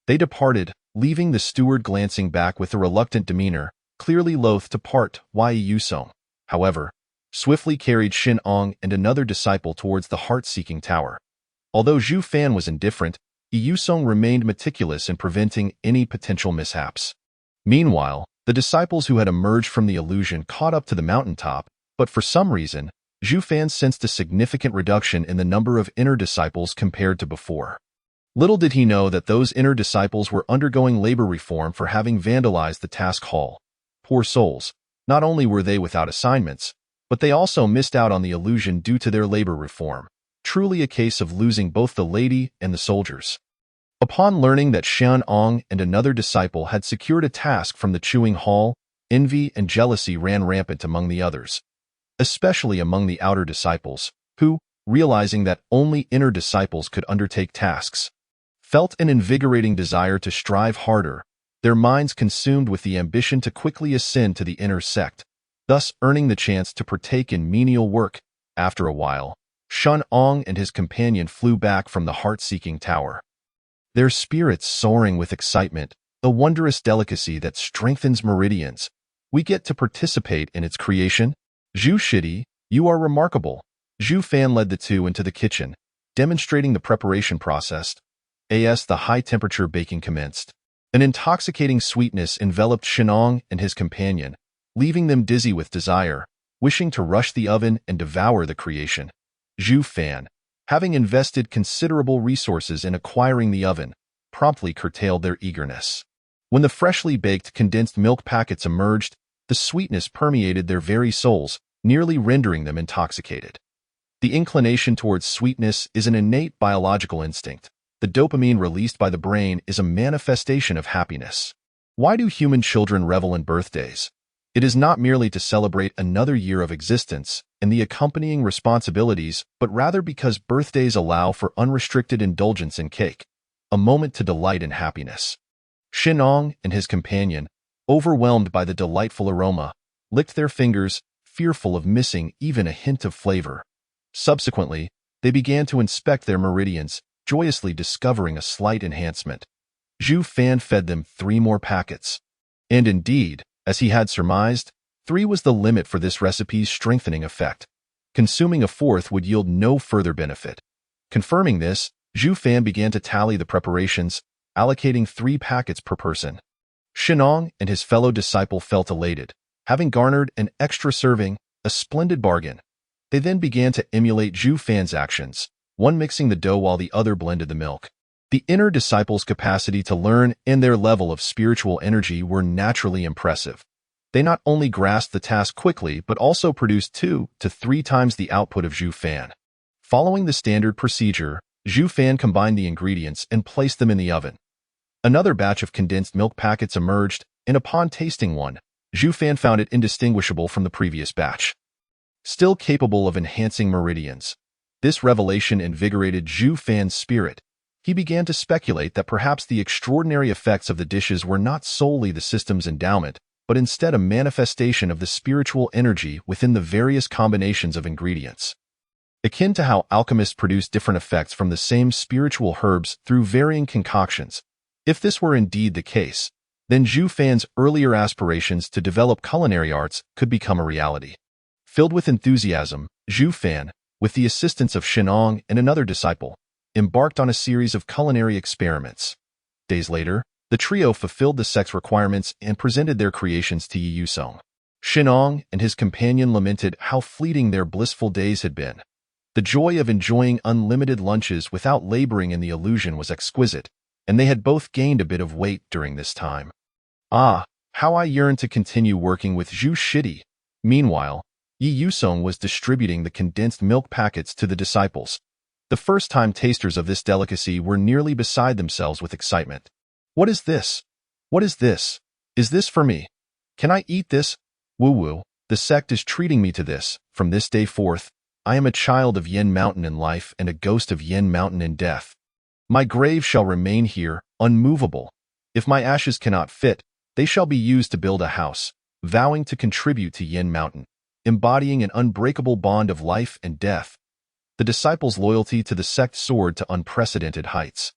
they departed, leaving the steward glancing back with a reluctant demeanor, clearly loath to part. Yusong, however, swiftly carried Shin Ong and another disciple towards the heart-seeking tower. Although Zhu Fan was indifferent, Yusong remained meticulous in preventing any potential mishaps. Meanwhile, the disciples who had emerged from the illusion caught up to the mountaintop, but for some reason, Zhu Fan sensed a significant reduction in the number of inner disciples compared to before. Little did he know that those inner disciples were undergoing labor reform for having vandalized the task hall. Poor souls, not only were they without assignments, but they also missed out on the illusion due to their labor reform. Truly a case of losing both the lady and the soldiers. Upon learning that Shan Ong and another disciple had secured a task from the chewing hall, envy and jealousy ran rampant among the others, especially among the outer disciples, who, realizing that only inner disciples could undertake tasks, felt an invigorating desire to strive harder, their minds consumed with the ambition to quickly ascend to the inner sect, thus earning the chance to partake in menial work. After a while, Shun Ong and his companion flew back from the heart-seeking tower, their spirits soaring with excitement, a wondrous delicacy that strengthens meridians. We get to participate in its creation. Zhu Shidi, you are remarkable. Zhu Fan led the two into the kitchen, demonstrating the preparation process. As the high-temperature baking commenced, an intoxicating sweetness enveloped Shenong and his companion, leaving them dizzy with desire, wishing to rush the oven and devour the creation. Zhu Fan, having invested considerable resources in acquiring the oven, promptly curtailed their eagerness. When the freshly baked condensed milk packets emerged, the sweetness permeated their very souls, nearly rendering them intoxicated. The inclination towards sweetness is an innate biological instinct. The dopamine released by the brain is a manifestation of happiness. Why do human children revel in birthdays? It is not merely to celebrate another year of existence and the accompanying responsibilities, but rather because birthdays allow for unrestricted indulgence in cake, a moment to delight in happiness. Shinong and his companion, overwhelmed by the delightful aroma, licked their fingers, fearful of missing even a hint of flavor. Subsequently, they began to inspect their meridians, joyously discovering a slight enhancement. Zhu Fan fed them 3 more packets. And indeed, as he had surmised, 3 was the limit for this recipe's strengthening effect. Consuming a 4th would yield no further benefit. Confirming this, Zhu Fan began to tally the preparations, allocating 3 packets per person. Shinong and his fellow disciple felt elated, having garnered an extra serving, a splendid bargain. They then began to emulate Zhu Fan's actions, one mixing the dough while the other blended the milk. The inner disciples' capacity to learn and their level of spiritual energy were naturally impressive. They not only grasped the task quickly but also produced 2 to 3 times the output of Zhu Fan. Following the standard procedure, Zhu Fan combined the ingredients and placed them in the oven. Another batch of condensed milk packets emerged, and upon tasting one, Zhu Fan found it indistinguishable from the previous batch. Still capable of enhancing meridians, this revelation invigorated Zhu Fan's spirit. He began to speculate that perhaps the extraordinary effects of the dishes were not solely the system's endowment, but instead a manifestation of the spiritual energy within the various combinations of ingredients. Akin to how alchemists produce different effects from the same spiritual herbs through varying concoctions. If this were indeed the case, then Zhu Fan's earlier aspirations to develop culinary arts could become a reality. Filled with enthusiasm, Zhu Fan, with the assistance of Shenong and another disciple, embarked on a series of culinary experiments. Days later, the trio fulfilled the sect's requirements and presented their creations to Yi Yusong. Shenong and his companion lamented how fleeting their blissful days had been. The joy of enjoying unlimited lunches without laboring in the illusion was exquisite, and they had both gained a bit of weight during this time. Ah, how I yearned to continue working with Zhu Shidi. Meanwhile, Yi Yusong was distributing the condensed milk packets to the disciples. The first-time tasters of this delicacy were nearly beside themselves with excitement. What is this? What is this? Is this for me? Can I eat this? Woo-woo, the sect is treating me to this. From this day forth, I am a child of Yin Mountain in life and a ghost of Yin Mountain in death. My grave shall remain here, unmovable. If my ashes cannot fit, they shall be used to build a house, vowing to contribute to Yin Mountain, embodying an unbreakable bond of life and death. The disciples' loyalty to the sect soared to unprecedented heights.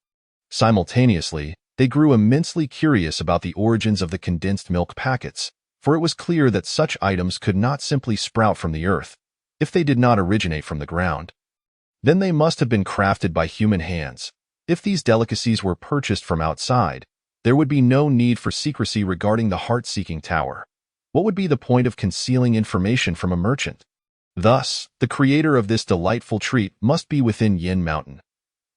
Simultaneously, they grew immensely curious about the origins of the condensed milk packets, for it was clear that such items could not simply sprout from the earth. If they did not originate from the ground, then they must have been crafted by human hands. If these delicacies were purchased from outside, there would be no need for secrecy regarding the heart-seeking tower. What would be the point of concealing information from a merchant? Thus, the creator of this delightful treat must be within Yin Mountain.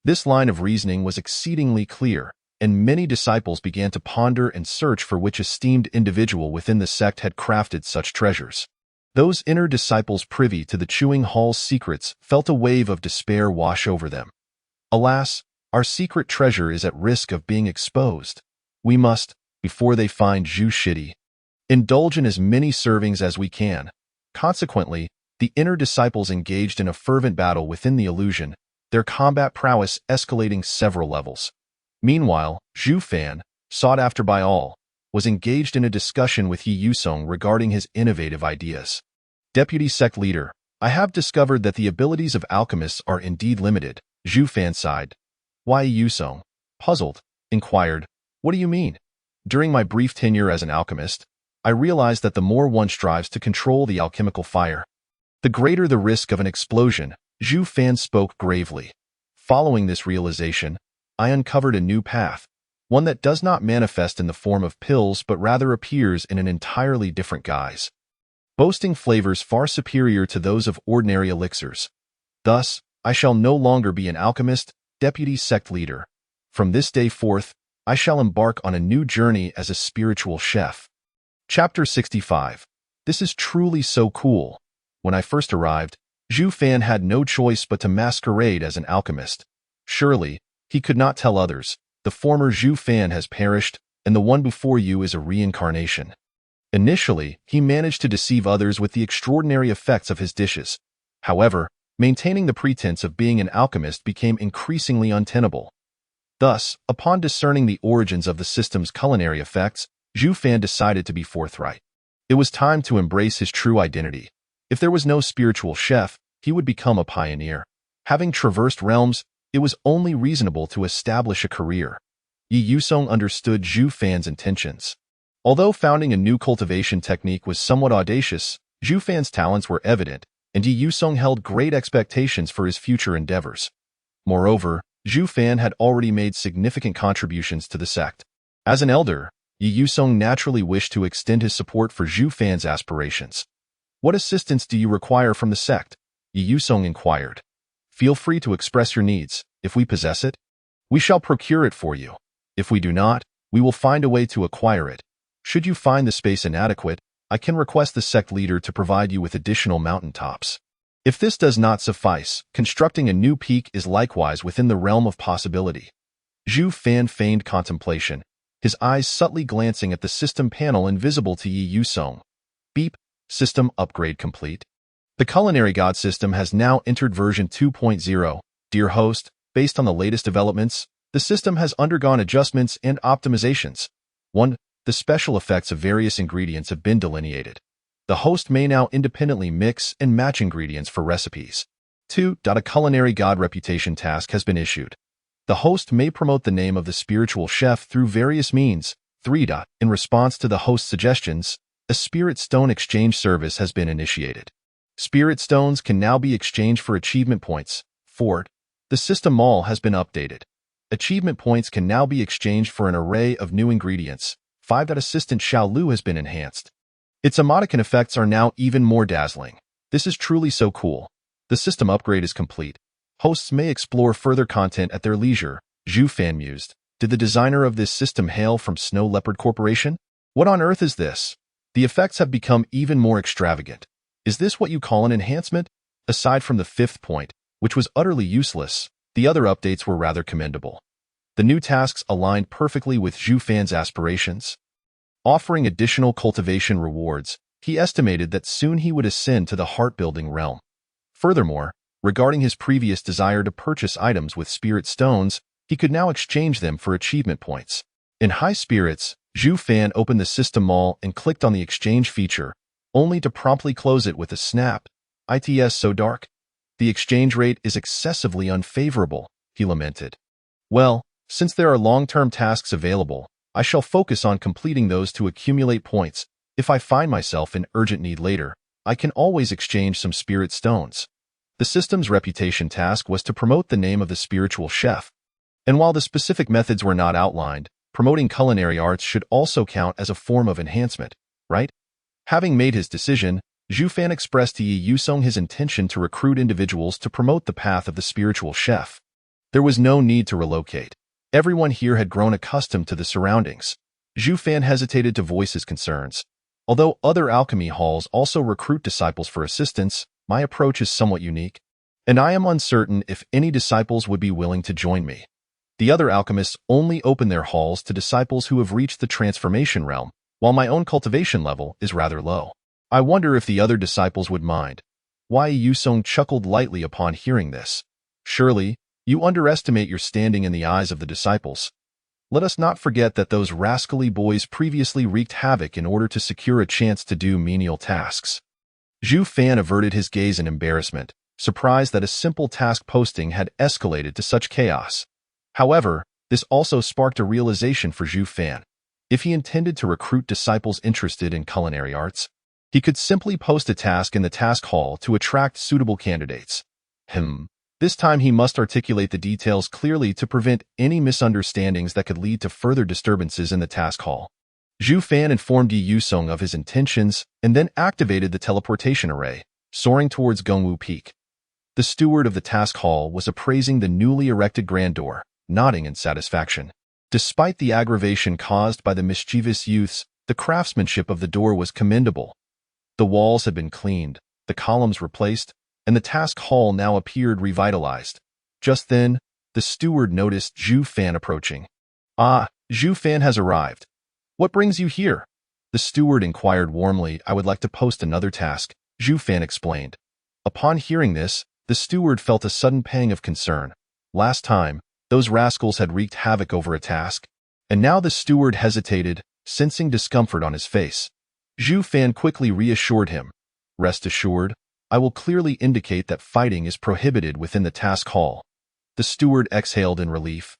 This line of reasoning was exceedingly clear, and many disciples began to ponder and search for which esteemed individual within the sect had crafted such treasures. Those inner disciples privy to the chewing hall's secrets felt a wave of despair wash over them. Alas, our secret treasure is at risk of being exposed. We must, before they find Zhu Shidi, indulge in as many servings as we can. Consequently, the inner disciples engaged in a fervent battle within the illusion, their combat prowess escalating several levels. Meanwhile, Zhu Fan, sought after by all, was engaged in a discussion with Yi Yusong regarding his innovative ideas. Deputy Sect Leader, I have discovered that the abilities of alchemists are indeed limited. Zhu Fan sighed. Why, Yi Yusong, puzzled, inquired, what do you mean? During my brief tenure as an alchemist, I realized that the more one strives to control the alchemical fire, the greater the risk of an explosion. Zhu Fan spoke gravely. Following this realization, I uncovered a new path, one that does not manifest in the form of pills but rather appears in an entirely different guise, boasting flavors far superior to those of ordinary elixirs. Thus, I shall no longer be an alchemist, Deputy Sect Leader. From this day forth, I shall embark on a new journey as a spiritual chef. Chapter 65. This is truly so cool. When I first arrived, Zhu Fan had no choice but to masquerade as an alchemist. Surely, he could not tell others, the former Zhu Fan has perished, and the one before you is a reincarnation. Initially, he managed to deceive others with the extraordinary effects of his dishes. However, maintaining the pretense of being an alchemist became increasingly untenable. Thus, upon discerning the origins of the system's culinary effects, Zhu Fan decided to be forthright. It was time to embrace his true identity. If there was no spiritual chef, he would become a pioneer. Having traversed realms, it was only reasonable to establish a career. Yi Yusong understood Zhu Fan's intentions. Although founding a new cultivation technique was somewhat audacious, Zhu Fan's talents were evident, and Yi Yusong held great expectations for his future endeavors. Moreover, Zhu Fan had already made significant contributions to the sect. As an elder, Yi Yusong naturally wished to extend his support for Zhu Fan's aspirations. What assistance do you require from the sect? Yi Yusong inquired. Feel free to express your needs. If we possess it, we shall procure it for you. If we do not, we will find a way to acquire it. Should you find the space inadequate, I can request the sect leader to provide you with additional mountaintops. If this does not suffice, constructing a new peak is likewise within the realm of possibility. Zhu Fan feigned contemplation, his eyes subtly glancing at the system panel invisible to Yi Yusong. Beep. System upgrade complete. The culinary god system has now entered version 2.0. Dear host, based on the latest developments, the system has undergone adjustments and optimizations. 1. The special effects of various ingredients have been delineated. The host may now independently mix and match ingredients for recipes. 2. A culinary god reputation task has been issued. The host may promote the name of the spiritual chef through various means. 3. In response to the host's suggestions, a spirit stone exchange service has been initiated. Spirit stones can now be exchanged for achievement points. 4. The system mall has been updated. Achievement points can now be exchanged for an array of new ingredients. 5. Assistant Xiao Lu has been enhanced. Its emoticon effects are now even more dazzling. This is truly so cool. The system upgrade is complete. Hosts may explore further content at their leisure. Zhu Fan mused. Did the designer of this system hail from Snow Leopard Corporation? What on earth is this? The effects have become even more extravagant. Is this what you call an enhancement? Aside from the 5th point, which was utterly useless, the other updates were rather commendable. The new tasks aligned perfectly with Zhu Fan's aspirations. Offering additional cultivation rewards, he estimated that soon he would ascend to the heart-building realm. Furthermore, regarding his previous desire to purchase items with spirit stones, he could now exchange them for achievement points. In high spirits, Zhu Fan opened the system mall and clicked on the exchange feature, only to promptly close it with a snap. It's so dark. The exchange rate is excessively unfavorable, he lamented. Well, since there are long-term tasks available, I shall focus on completing those to accumulate points. If I find myself in urgent need later, I can always exchange some spirit stones. The system's reputation task was to promote the name of the spiritual chef. And while the specific methods were not outlined, promoting culinary arts should also count as a form of enhancement, right? Having made his decision, Zhu Fan expressed to Yi Yusong his intention to recruit individuals to promote the path of the spiritual chef. There was no need to relocate. Everyone here had grown accustomed to the surroundings. Zhu Fan hesitated to voice his concerns. Although other alchemy halls also recruit disciples for assistance, my approach is somewhat unique, and I am uncertain if any disciples would be willing to join me. The other alchemists only open their halls to disciples who have reached the transformation realm, while my own cultivation level is rather low. I wonder if the other disciples would mind. Why Yusong chuckled lightly upon hearing this. Surely, you underestimate your standing in the eyes of the disciples. Let us not forget that those rascally boys previously wreaked havoc in order to secure a chance to do menial tasks. Zhu Fan averted his gaze in embarrassment, surprised that a simple task posting had escalated to such chaos. However, this also sparked a realization for Zhu Fan. If he intended to recruit disciples interested in culinary arts, he could simply post a task in the task hall to attract suitable candidates. This time he must articulate the details clearly to prevent any misunderstandings that could lead to further disturbances in the task hall. Zhu Fan informed Yi Yusong of his intentions and then activated the teleportation array, soaring towards Gongwu Peak. The steward of the task hall was appraising the newly erected grand door, nodding in satisfaction. Despite the aggravation caused by the mischievous youths, the craftsmanship of the door was commendable. The walls had been cleaned, the columns replaced, and the task hall now appeared revitalized. Just then, the steward noticed Zhu Fan approaching. Ah, Zhu Fan has arrived. What brings you here? The steward inquired warmly. I would like to post another task, Zhu Fan explained. Upon hearing this, the steward felt a sudden pang of concern. Last time, those rascals had wreaked havoc over a task, and now the steward hesitated, sensing discomfort on his face. Zhu Fan quickly reassured him. Rest assured, I will clearly indicate that fighting is prohibited within the task hall. The steward exhaled in relief,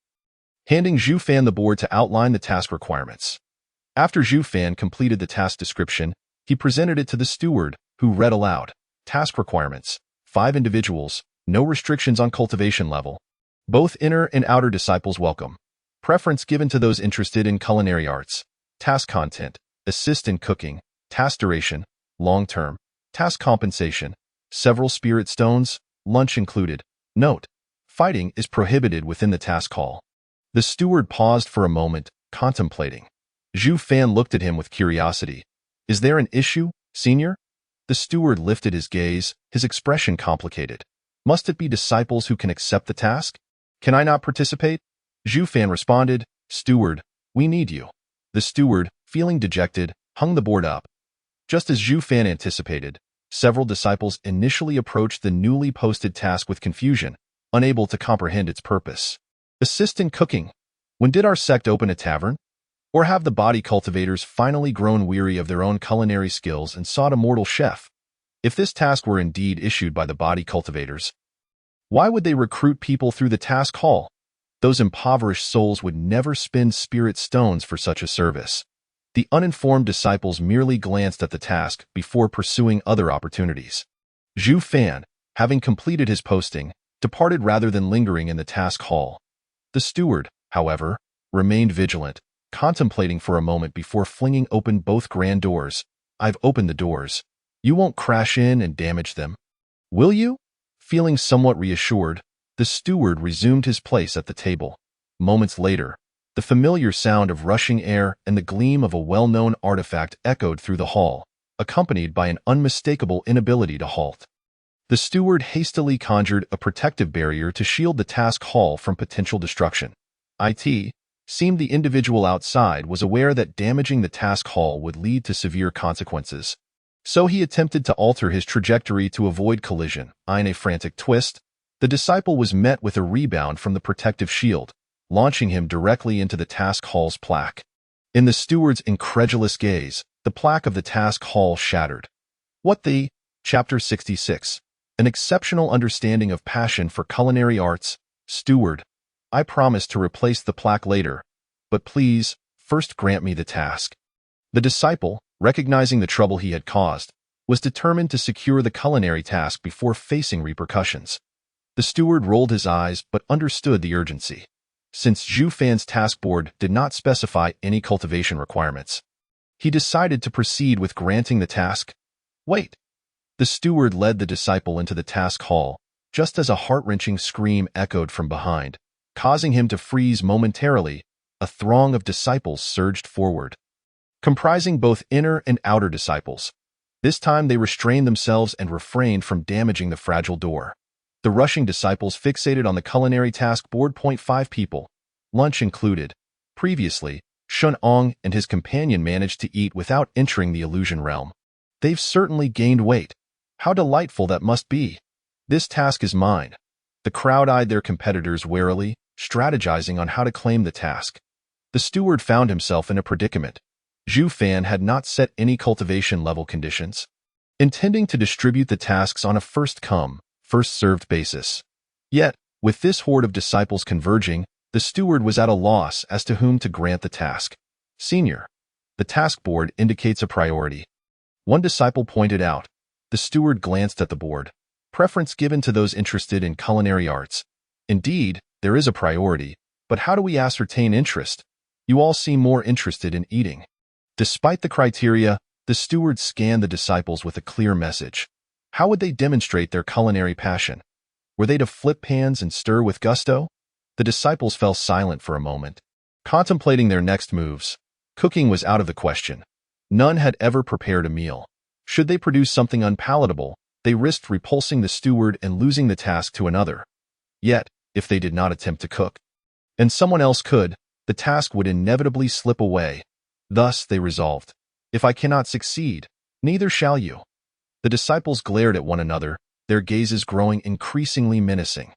handing Zhu Fan the board to outline the task requirements. After Zhu Fan completed the task description, he presented it to the steward, who read aloud. Task requirements. 5 individuals, no restrictions on cultivation level. Both inner and outer disciples welcome. Preference given to those interested in culinary arts. Task content. Assist in cooking. Task duration. Long-term. Task compensation. several spirit stones, lunch included. Note: fighting is prohibited within the task hall. The steward paused for a moment, contemplating. Zhu Fan looked at him with curiosity. Is there an issue, senior? The steward lifted his gaze, his expression complicated. Must it be disciples who can accept the task? Can I not participate? Zhu Fan responded, Steward, we need you. The steward, feeling dejected, hung the board up. Just as Zhu Fan anticipated, several disciples initially approached the newly posted task with confusion, unable to comprehend its purpose. Assist in cooking. When did our sect open a tavern? Or have the body cultivators finally grown weary of their own culinary skills and sought a mortal chef? If this task were indeed issued by the body cultivators, why would they recruit people through the task hall? Those impoverished souls would never spend spirit stones for such a service. The uninformed disciples merely glanced at the task before pursuing other opportunities. Zhu Fan, having completed his posting, departed rather than lingering in the task hall. The steward, however, remained vigilant, contemplating for a moment before flinging open both grand doors. I've opened the doors. You won't crash in and damage them, will you? Feeling somewhat reassured, the steward resumed his place at the table. Moments later, the familiar sound of rushing air and the gleam of a well-known artifact echoed through the hall, accompanied by an unmistakable inability to halt. The steward hastily conjured a protective barrier to shield the task hall from potential destruction. It seemed the individual outside was aware that damaging the task hall would lead to severe consequences. So he attempted to alter his trajectory to avoid collision. In a frantic twist, the disciple was met with a rebound from the protective shield, launching him directly into the task hall's plaque. In the steward's incredulous gaze, the plaque of the task hall shattered. What the? Chapter 66. An exceptional understanding of passion for culinary arts. Steward, I promise to replace the plaque later, but please, first grant me the task. The disciple, recognizing the trouble he had caused, was determined to secure the culinary task before facing repercussions. The steward rolled his eyes but understood the urgency. Since Zhu Fan's task board did not specify any cultivation requirements, he decided to proceed with granting the task. Wait! The steward led the disciple into the task hall, just as a heart-wrenching scream echoed from behind, causing him to freeze momentarily. A throng of disciples surged forward, comprising both inner and outer disciples. This time they restrained themselves and refrained from damaging the fragile door. The rushing disciples fixated on the culinary task board. 5 people, lunch included. Previously, Shun Ong and his companion managed to eat without entering the illusion realm. They've certainly gained weight. How delightful that must be. This task is mine. The crowd eyed their competitors warily, strategizing on how to claim the task. The steward found himself in a predicament. Zhu Fan had not set any cultivation level conditions, intending to distribute the tasks on a first-come, first-served basis. Yet, with this horde of disciples converging, the steward was at a loss as to whom to grant the task. Senior, the task board indicates a priority. One disciple pointed out. The steward glanced at the board. Preference given to those interested in culinary arts. Indeed, there is a priority, but how do we ascertain interest? You all seem more interested in eating. Despite the criteria, the steward scanned the disciples with a clear message. How would they demonstrate their culinary passion? Were they to flip pans and stir with gusto? The disciples fell silent for a moment, contemplating their next moves. Cooking was out of the question. None had ever prepared a meal. Should they produce something unpalatable, they risked repulsing the steward and losing the task to another. Yet, if they did not attempt to cook, and someone else could, the task would inevitably slip away. Thus, they resolved, if I cannot succeed, neither shall you. The disciples glared at one another, their gazes growing increasingly menacing.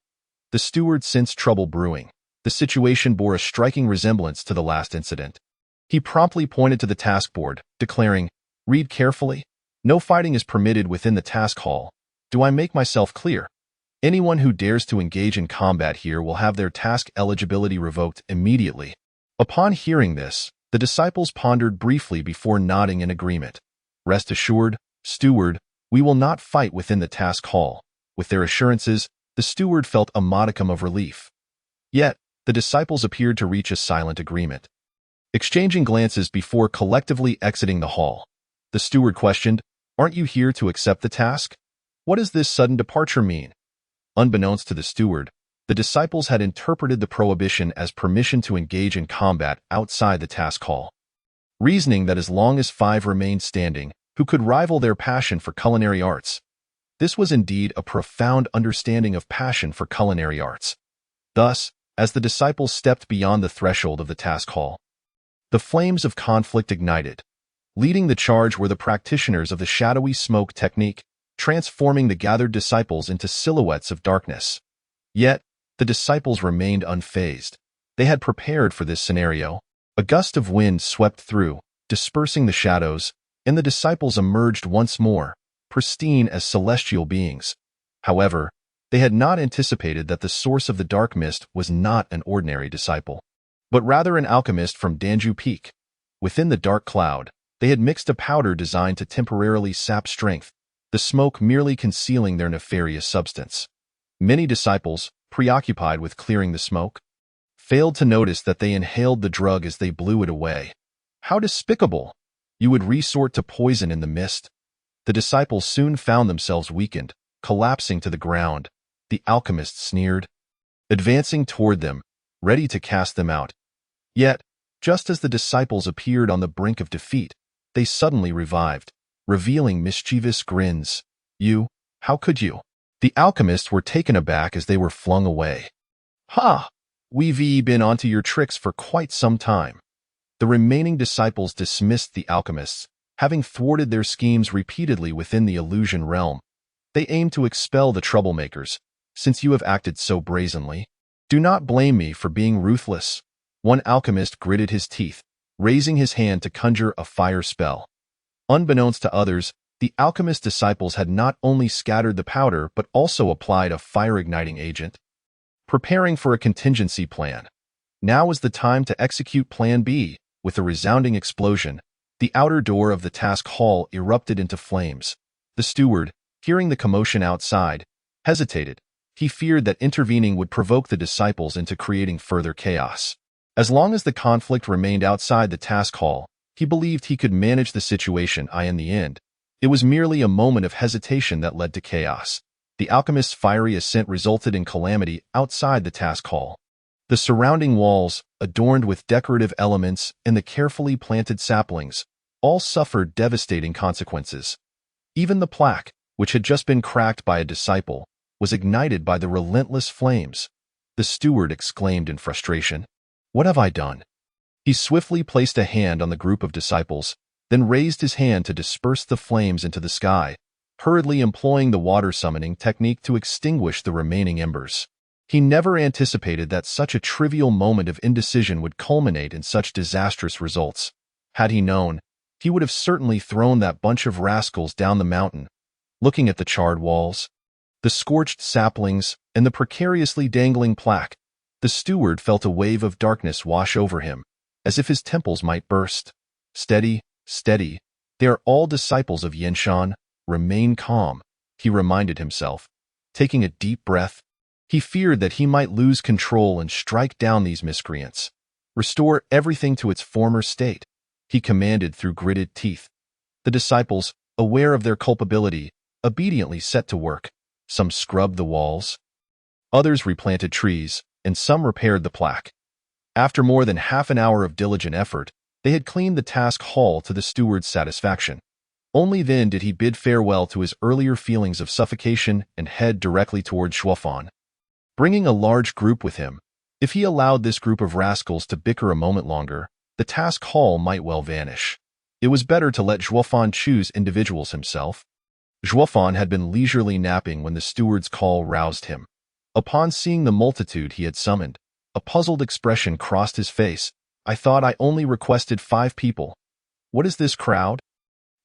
The steward sensed trouble brewing. The situation bore a striking resemblance to the last incident. He promptly pointed to the task board, declaring, Read carefully. No fighting is permitted within the task hall. Do I make myself clear? Anyone who dares to engage in combat here will have their task eligibility revoked immediately. Upon hearing this, the disciples pondered briefly before nodding in agreement. Rest assured, steward, we will not fight within the task hall. With their assurances, the steward felt a modicum of relief. Yet, the disciples appeared to reach a silent agreement. Exchanging glances before collectively exiting the hall, the steward questioned, Aren't you here to accept the task? What does this sudden departure mean? Unbeknownst to the steward, the disciples had interpreted the prohibition as permission to engage in combat outside the task hall, reasoning that as long as 5 remained standing, who could rival their passion for culinary arts? This was indeed a profound understanding of passion for culinary arts. Thus, as the disciples stepped beyond the threshold of the task hall, the flames of conflict ignited. Leading the charge were the practitioners of the shadowy smoke technique, transforming the gathered disciples into silhouettes of darkness. Yet, the disciples remained unfazed. They had prepared for this scenario. A gust of wind swept through, dispersing the shadows, and the disciples emerged once more, pristine as celestial beings. However, they had not anticipated that the source of the dark mist was not an ordinary disciple, but rather an alchemist from Danju Peak. Within the dark cloud, they had mixed a powder designed to temporarily sap strength, the smoke merely concealing their nefarious substance. Many disciples, preoccupied with clearing the smoke, failed to notice that they inhaled the drug as they blew it away. How despicable! You would resort to poison in the mist. The disciples soon found themselves weakened, collapsing to the ground. The alchemist sneered, advancing toward them, ready to cast them out. Yet, just as the disciples appeared on the brink of defeat, they suddenly revived, revealing mischievous grins. You, how could you? The alchemists were taken aback as they were flung away. Ha! We've been onto your tricks for quite some time. The remaining disciples dismissed the alchemists, having thwarted their schemes repeatedly within the illusion realm. They aimed to expel the troublemakers, since you have acted so brazenly. Do not blame me for being ruthless. One alchemist gritted his teeth, raising his hand to conjure a fire spell. Unbeknownst to others, the alchemist disciples had not only scattered the powder but also applied a fire-igniting agent, preparing for a contingency plan. Now was the time to execute Plan B. With a resounding explosion, the outer door of the task hall erupted into flames. The steward, hearing the commotion outside, hesitated. He feared that intervening would provoke the disciples into creating further chaos. As long as the conflict remained outside the task hall, he believed he could manage the situation. In the end, it was merely a moment of hesitation that led to chaos. The alchemist's fiery ascent resulted in calamity outside the task hall. The surrounding walls, adorned with decorative elements and the carefully planted saplings, all suffered devastating consequences. Even the plaque, which had just been cracked by a disciple, was ignited by the relentless flames. The steward exclaimed in frustration, "What have I done?" He swiftly placed a hand on the group of disciples, then raised his hand to disperse the flames into the sky, hurriedly employing the water summoning technique to extinguish the remaining embers. He never anticipated that such a trivial moment of indecision would culminate in such disastrous results. Had he known, he would have certainly thrown that bunch of rascals down the mountain. Looking at the charred walls, the scorched saplings, and the precariously dangling plaque, the steward felt a wave of darkness wash over him, as if his temples might burst. Steady, steady. They are all disciples of Yenshan. Remain calm, he reminded himself. Taking a deep breath, he feared that he might lose control and strike down these miscreants. Restore everything to its former state, he commanded through gritted teeth. The disciples, aware of their culpability, obediently set to work. Some scrubbed the walls, others replanted trees, and some repaired the plaque. After more than half an hour of diligent effort, they had cleaned the task hall to the steward's satisfaction. Only then did he bid farewell to his earlier feelings of suffocation and head directly toward Zhuofan. Bringing a large group with him, if he allowed this group of rascals to bicker a moment longer, the task hall might well vanish. It was better to let Zhuofan choose individuals himself. Zhuofan had been leisurely napping when the steward's call roused him. Upon seeing the multitude he had summoned, a puzzled expression crossed his face. I thought I only requested 5 people. What is this crowd?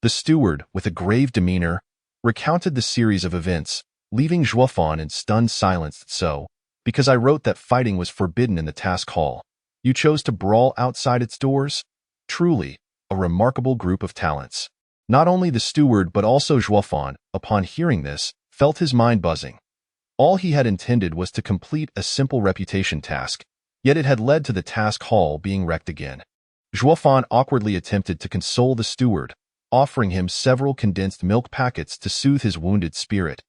The steward, with a grave demeanor, recounted the series of events, leaving Zhuofan in stunned silence. So, because I wrote that fighting was forbidden in the task hall, you chose to brawl outside its doors? Truly, a remarkable group of talents. Not only the steward but also Zhuofan, upon hearing this, felt his mind buzzing. All he had intended was to complete a simple reputation task, yet it had led to the task hall being wrecked again. Zhuofan awkwardly attempted to console the steward, offering him several condensed milk packets to soothe his wounded spirit.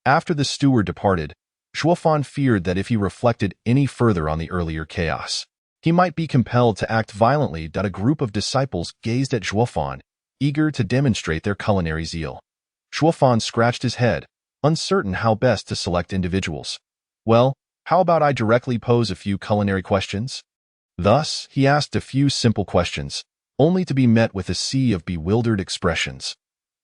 After the steward departed, Zhuofan feared that if he reflected any further on the earlier chaos, he might be compelled to act violently. A group of disciples gazed at Zhuofan, eager to demonstrate their culinary zeal. Zhuofan scratched his head, uncertain how best to select individuals. Well, how about I directly pose a few culinary questions? Thus, he asked a few simple questions, only to be met with a sea of bewildered expressions.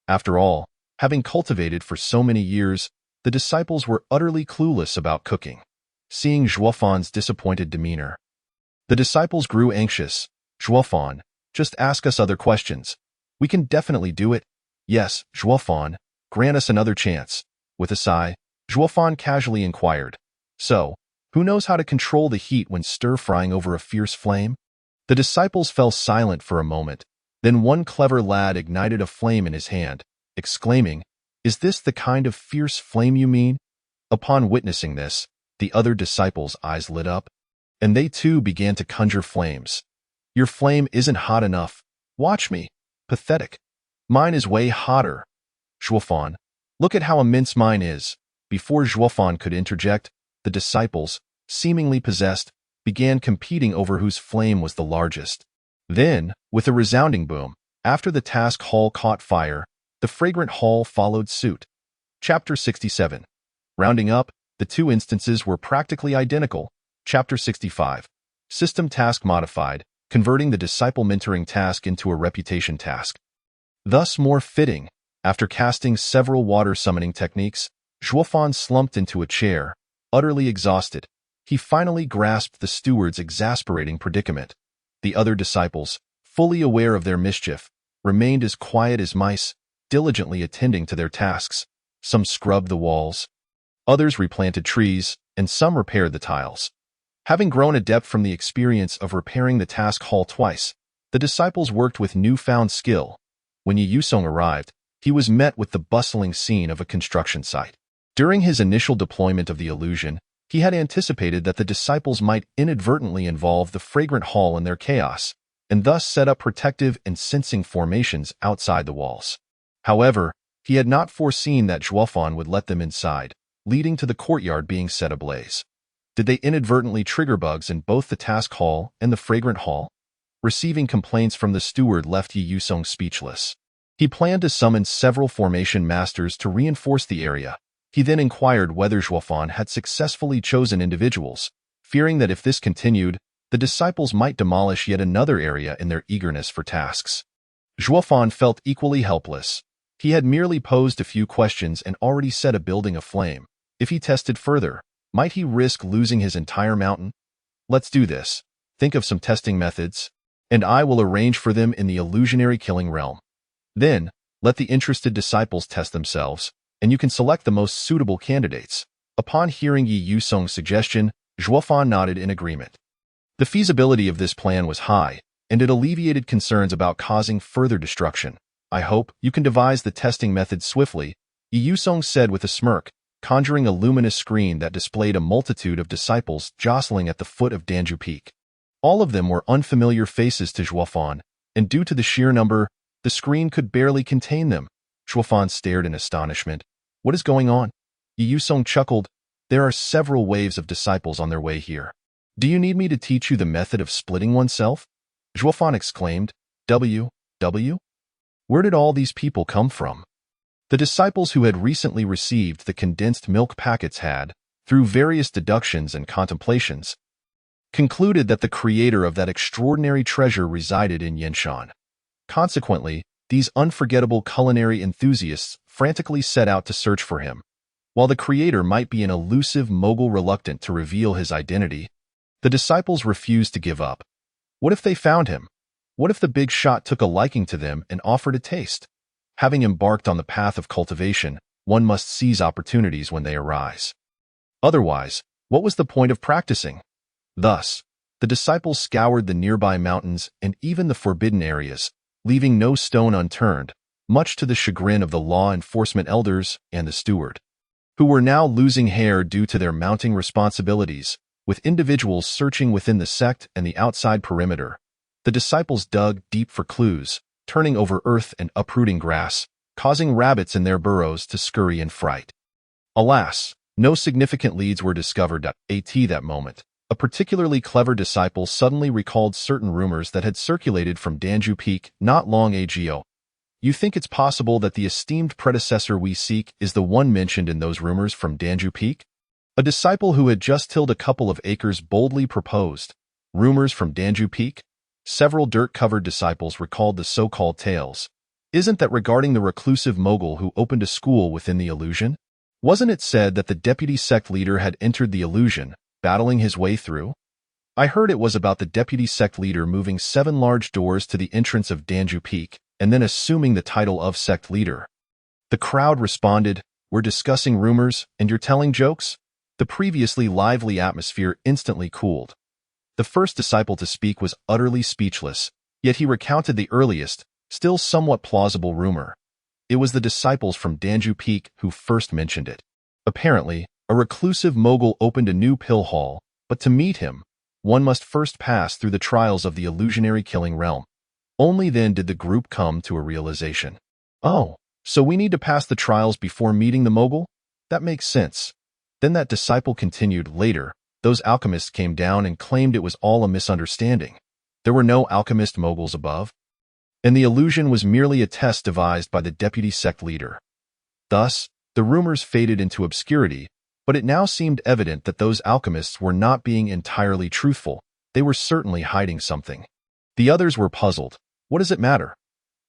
After all, having cultivated for so many years, the disciples were utterly clueless about cooking. Seeing Zhuofan's disappointed demeanor, the disciples grew anxious. Zhuofan, just ask us other questions. We can definitely do it. Yes, Zhuofan, grant us another chance. With a sigh, Zhuofan casually inquired. So, who knows how to control the heat when stir-frying over a fierce flame? The disciples fell silent for a moment. Then one clever lad ignited a flame in his hand, exclaiming, "Is this the kind of fierce flame you mean?" Upon witnessing this, the other disciples' eyes lit up, and they too began to conjure flames. Your flame isn't hot enough. Watch me. Pathetic. Mine is way hotter. Zhuofan, look at how immense mine is. Before Zhuofan could interject, the disciples, seemingly possessed, began competing over whose flame was the largest. Then, with a resounding boom, after the task hall caught fire, the fragrant hall followed suit. Chapter 67. Rounding up, the two instances were practically identical. Chapter 65. System task modified, converting the disciple mentoring task into a reputation task. Thus more fitting, after casting several water summoning techniques, Zhuofan slumped into a chair, utterly exhausted. He finally grasped the steward's exasperating predicament. The other disciples, fully aware of their mischief, remained as quiet as mice, diligently attending to their tasks. Some scrubbed the walls, others replanted trees, and some repaired the tiles. Having grown adept from the experience of repairing the task hall twice, the disciples worked with newfound skill. When Yi Yusong arrived, he was met with the bustling scene of a construction site. During his initial deployment of the illusion, he had anticipated that the disciples might inadvertently involve the fragrant hall in their chaos, and thus set up protective and sensing formations outside the walls. However, he had not foreseen that Zhuofan would let them inside, leading to the courtyard being set ablaze. Did they inadvertently trigger bugs in both the task hall and the fragrant hall? Receiving complaints from the steward left Yi Yusong speechless. He planned to summon several formation masters to reinforce the area. He then inquired whether Zhuofan had successfully chosen individuals, fearing that if this continued, the disciples might demolish yet another area in their eagerness for tasks. Zhuofan felt equally helpless. He had merely posed a few questions and already set a building aflame. If he tested further, might he risk losing his entire mountain? Let's do this. Think of some testing methods, and I will arrange for them in the illusionary killing realm. Then, let the interested disciples test themselves, and you can select the most suitable candidates. Upon hearing Yi Yusong's suggestion, Zhuofan nodded in agreement. The feasibility of this plan was high, and it alleviated concerns about causing further destruction. I hope you can devise the testing method swiftly, Yi Yusong said with a smirk, conjuring a luminous screen that displayed a multitude of disciples jostling at the foot of Danju Peak. All of them were unfamiliar faces to Zhuofan, and due to the sheer number, the screen could barely contain them. Zhuofan stared in astonishment. What is going on? Yi Yusong chuckled. There are several waves of disciples on their way here. Do you need me to teach you the method of splitting oneself? Zhuofan exclaimed. W? Where did all these people come from? The disciples who had recently received the condensed milk packets had, through various deductions and contemplations, concluded that the creator of that extraordinary treasure resided in Yanshan. Consequently, these unforgettable culinary enthusiasts frantically set out to search for him. While the creator might be an elusive mogul reluctant to reveal his identity, the disciples refused to give up. What if they found him? What if the big shot took a liking to them and offered a taste? Having embarked on the path of cultivation, one must seize opportunities when they arise. Otherwise, what was the point of practicing? Thus, the disciples scoured the nearby mountains and even the forbidden areas, leaving no stone unturned, much to the chagrin of the law enforcement elders and the steward, who were now losing hair due to their mounting responsibilities, with individuals searching within the sect and the outside perimeter. The disciples dug deep for clues, turning over earth and uprooting grass, causing rabbits in their burrows to scurry in fright. Alas, no significant leads were discovered at that moment. A particularly clever disciple suddenly recalled certain rumors that had circulated from Danju Peak not long ago. You think it's possible that the esteemed predecessor we seek is the one mentioned in those rumors from Danju Peak? A disciple who had just tilled a couple of acres boldly proposed. Rumors from Danju Peak? Several dirt-covered disciples recalled the so-called tales. Isn't that regarding the reclusive mogul who opened a school within the illusion? Wasn't it said that the deputy sect leader had entered the illusion, battling his way through? I heard it was about the deputy sect leader moving 7 large doors to the entrance of Danju Peak, and then assuming the title of sect leader. The crowd responded, "We're discussing rumors, and you're telling jokes?" The previously lively atmosphere instantly cooled. The first disciple to speak was utterly speechless, yet he recounted the earliest, still somewhat plausible rumor. It was the disciples from Danju Peak who first mentioned it. Apparently, a reclusive mogul opened a new pill hall, but to meet him, one must first pass through the trials of the illusionary killing realm. Only then did the group come to a realization. Oh, so we need to pass the trials before meeting the mogul? That makes sense. Then that disciple continued later. Those alchemists came down and claimed it was all a misunderstanding. There were no alchemist moguls above, and the illusion was merely a test devised by the deputy sect leader. Thus, the rumors faded into obscurity, but it now seemed evident that those alchemists were not being entirely truthful. They were certainly hiding something. The others were puzzled. What does it matter?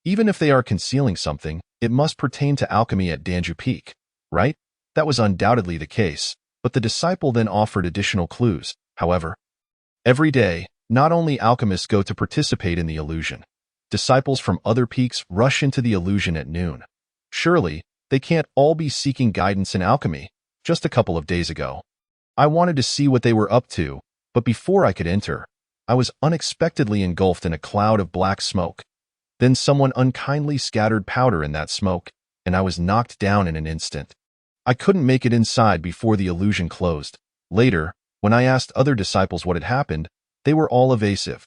Even if they are concealing something, it must pertain to alchemy at Danju Peak, right? That was undoubtedly the case, but the disciple then offered additional clues. However, every day, not only alchemists go to participate in the illusion. Disciples from other peaks rush into the illusion at noon. Surely, they can't all be seeking guidance in alchemy. Just a couple of days ago, I wanted to see what they were up to, but before I could enter, I was unexpectedly engulfed in a cloud of black smoke. Then someone unkindly scattered powder in that smoke, and I was knocked down in an instant. I couldn't make it inside before the illusion closed. Later, when I asked other disciples what had happened, they were all evasive.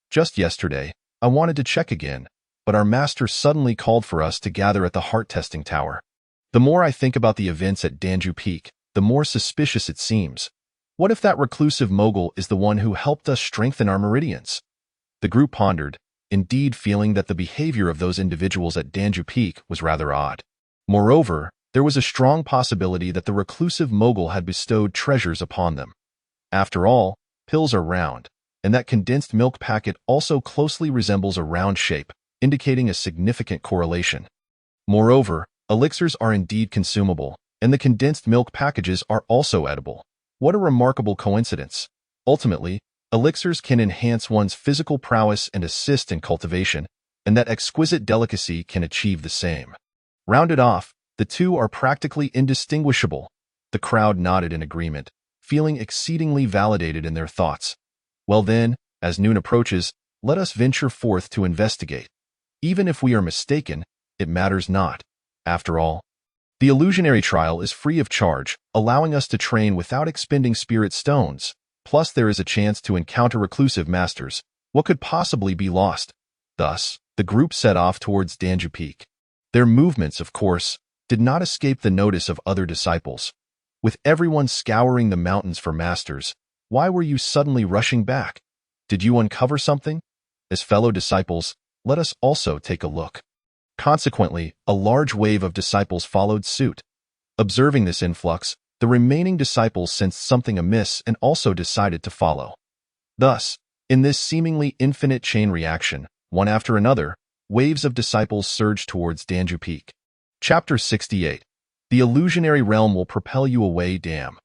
Just yesterday, I wanted to check again, but our master suddenly called for us to gather at the heart-testing tower. The more I think about the events at Danju Peak, the more suspicious it seems. What if that reclusive mogul is the one who helped us strengthen our meridians? The group pondered, indeed feeling that the behavior of those individuals at Danju Peak was rather odd. Moreover, there was a strong possibility that the reclusive mogul had bestowed treasures upon them. After all, pills are round, and that condensed milk packet also closely resembles a round shape, indicating a significant correlation. Moreover, elixirs are indeed consumable, and the condensed milk packages are also edible. What a remarkable coincidence. Ultimately, elixirs can enhance one's physical prowess and assist in cultivation, and that exquisite delicacy can achieve the same. Rounded off, the two are practically indistinguishable. The crowd nodded in agreement, feeling exceedingly validated in their thoughts. Well then, as noon approaches, let us venture forth to investigate. Even if we are mistaken, it matters not. After all, the illusionary trial is free of charge, allowing us to train without expending spirit stones. Plus, there is a chance to encounter reclusive masters. What could possibly be lost? Thus, the group set off towards Danju Peak. Their movements, of course, did not escape the notice of other disciples. With everyone scouring the mountains for masters, why were you suddenly rushing back? Did you uncover something? As fellow disciples, let us also take a look. Consequently, a large wave of disciples followed suit. Observing this influx, the remaining disciples sensed something amiss and also decided to follow. Thus, in this seemingly infinite chain reaction, one after another, waves of disciples surged towards Danju Peak. Chapter 68. The illusionary realm will propel you away. Damn.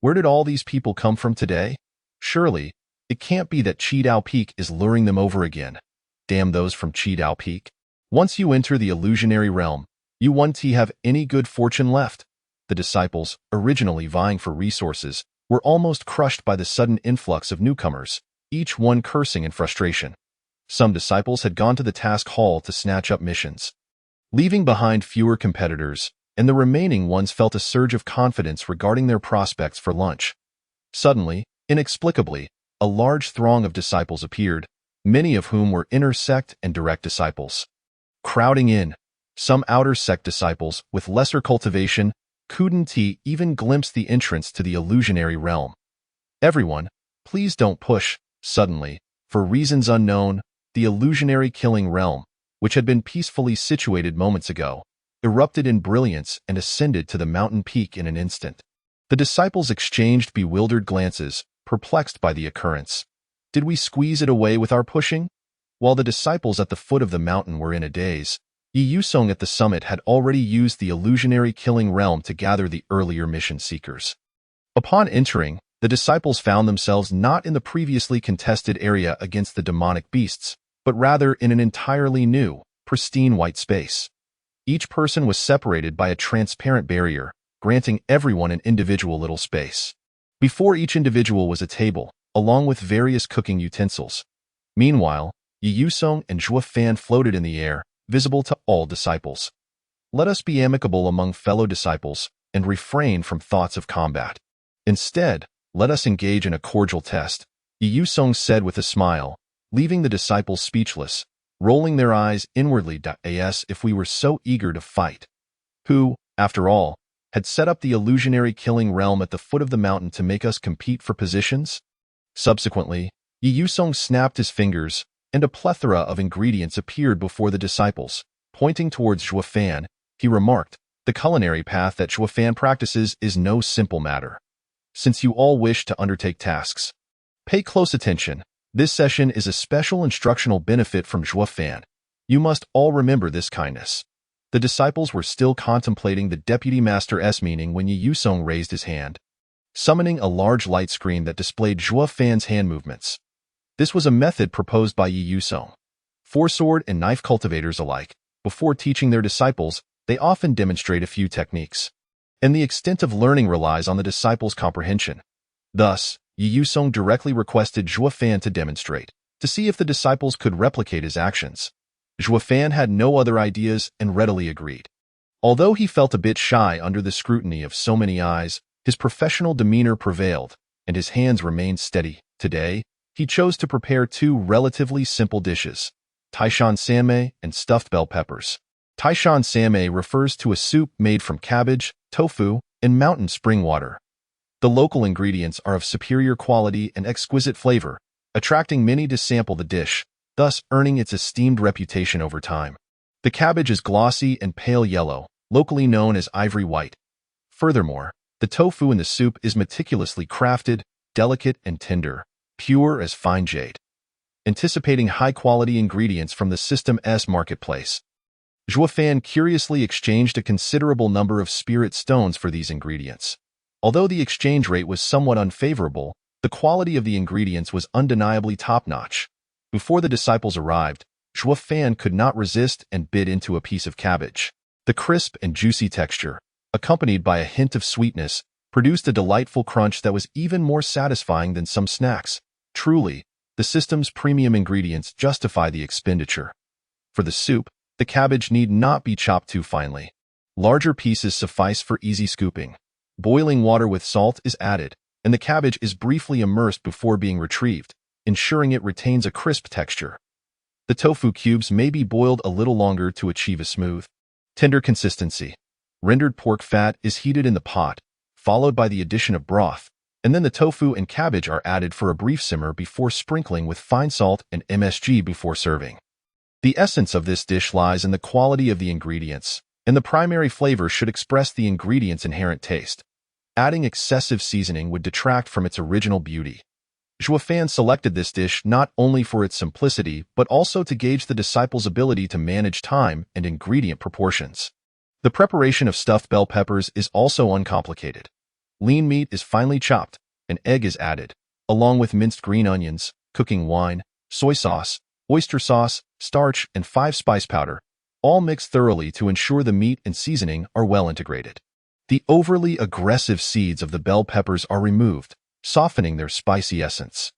Where did all these people come from today? Surely, it can't be that Qidao Peak is luring them over again. Damn those from Qidao Peak. Once you enter the illusionary realm, you won't have any good fortune left. The disciples, originally vying for resources, were almost crushed by the sudden influx of newcomers, each one cursing in frustration. Some disciples had gone to the task hall to snatch up missions, leaving behind fewer competitors, and the remaining ones felt a surge of confidence regarding their prospects for lunch. Suddenly, inexplicably, a large throng of disciples appeared, many of whom were inner sect and direct disciples. Crowding in, some outer sect disciples with lesser cultivation couldn't he even glimpse the entrance to the illusionary realm? Everyone, please don't push. Suddenly, for reasons unknown, the illusionary killing realm, which had been peacefully situated moments ago, erupted in brilliance and ascended to the mountain peak in an instant. The disciples exchanged bewildered glances, perplexed by the occurrence. Did we squeeze it away with our pushing? While the disciples at the foot of the mountain were in a daze, Yi Yusong at the summit had already used the illusionary killing realm to gather the earlier mission seekers. Upon entering, the disciples found themselves not in the previously contested area against the demonic beasts, but rather in an entirely new, pristine white space. Each person was separated by a transparent barrier, granting everyone an individual little space. Before each individual was a table, along with various cooking utensils. Meanwhile, Yi Yusong and Zhuo Fan floated in the air, visible to all disciples. Let us be amicable among fellow disciples and refrain from thoughts of combat. Instead, let us engage in a cordial test, Yi Yusong said with a smile, leaving the disciples speechless, rolling their eyes inwardly. As if we were so eager to fight. Who, after all, had set up the illusionary killing realm at the foot of the mountain to make us compete for positions? Subsequently, Yi Yusong snapped his fingers, and a plethora of ingredients appeared before the disciples. Pointing towards Zhuo Fan, he remarked, "The culinary path that Zhuo Fan practices is no simple matter. Since you all wish to undertake tasks, pay close attention. This session is a special instructional benefit from Zhuo Fan. You must all remember this kindness." The disciples were still contemplating the deputy master's meaning when Yi Yusong raised his hand, summoning a large light screen that displayed Zhuo Fan's hand movements. This was a method proposed by Yi Yusong. For sword and knife cultivators alike, before teaching their disciples, they often demonstrate a few techniques, and the extent of learning relies on the disciples' comprehension. Thus, Yi Yusong directly requested Zhuo Fan to demonstrate, to see if the disciples could replicate his actions. Zhuo Fan had no other ideas and readily agreed. Although he felt a bit shy under the scrutiny of so many eyes, his professional demeanor prevailed, and his hands remained steady. Today, he chose to prepare two relatively simple dishes, Taishan sanmei and stuffed bell peppers. Taishan sanmei refers to a soup made from cabbage, tofu, and mountain spring water. The local ingredients are of superior quality and exquisite flavor, attracting many to sample the dish, thus earning its esteemed reputation over time. The cabbage is glossy and pale yellow, locally known as ivory white. Furthermore, the tofu in the soup is meticulously crafted, delicate and tender, pure as fine jade. Anticipating high-quality ingredients from the system's marketplace, Zhuo Fan curiously exchanged a considerable number of spirit stones for these ingredients. Although the exchange rate was somewhat unfavorable, the quality of the ingredients was undeniably top-notch. Before the disciples arrived, Zhuo Fan could not resist and bit into a piece of cabbage. The crisp and juicy texture, accompanied by a hint of sweetness, produced a delightful crunch that was even more satisfying than some snacks. Truly, the system's premium ingredients justify the expenditure. For the soup, the cabbage need not be chopped too finely. Larger pieces suffice for easy scooping. Boiling water with salt is added, and the cabbage is briefly immersed before being retrieved, ensuring it retains a crisp texture. The tofu cubes may be boiled a little longer to achieve a smooth, tender consistency. Rendered pork fat is heated in the pot, followed by the addition of broth, and then the tofu and cabbage are added for a brief simmer before sprinkling with fine salt and MSG before serving. The essence of this dish lies in the quality of the ingredients, and the primary flavor should express the ingredient's inherent taste. Adding excessive seasoning would detract from its original beauty. Zhuo Fan selected this dish not only for its simplicity but also to gauge the disciples' ability to manage time and ingredient proportions. The preparation of stuffed bell peppers is also uncomplicated. Lean meat is finely chopped, an egg is added, along with minced green onions, cooking wine, soy sauce, oyster sauce, starch, and 5-spice powder, all mixed thoroughly to ensure the meat and seasoning are well integrated. The overly aggressive seeds of the bell peppers are removed, softening their spicy essence.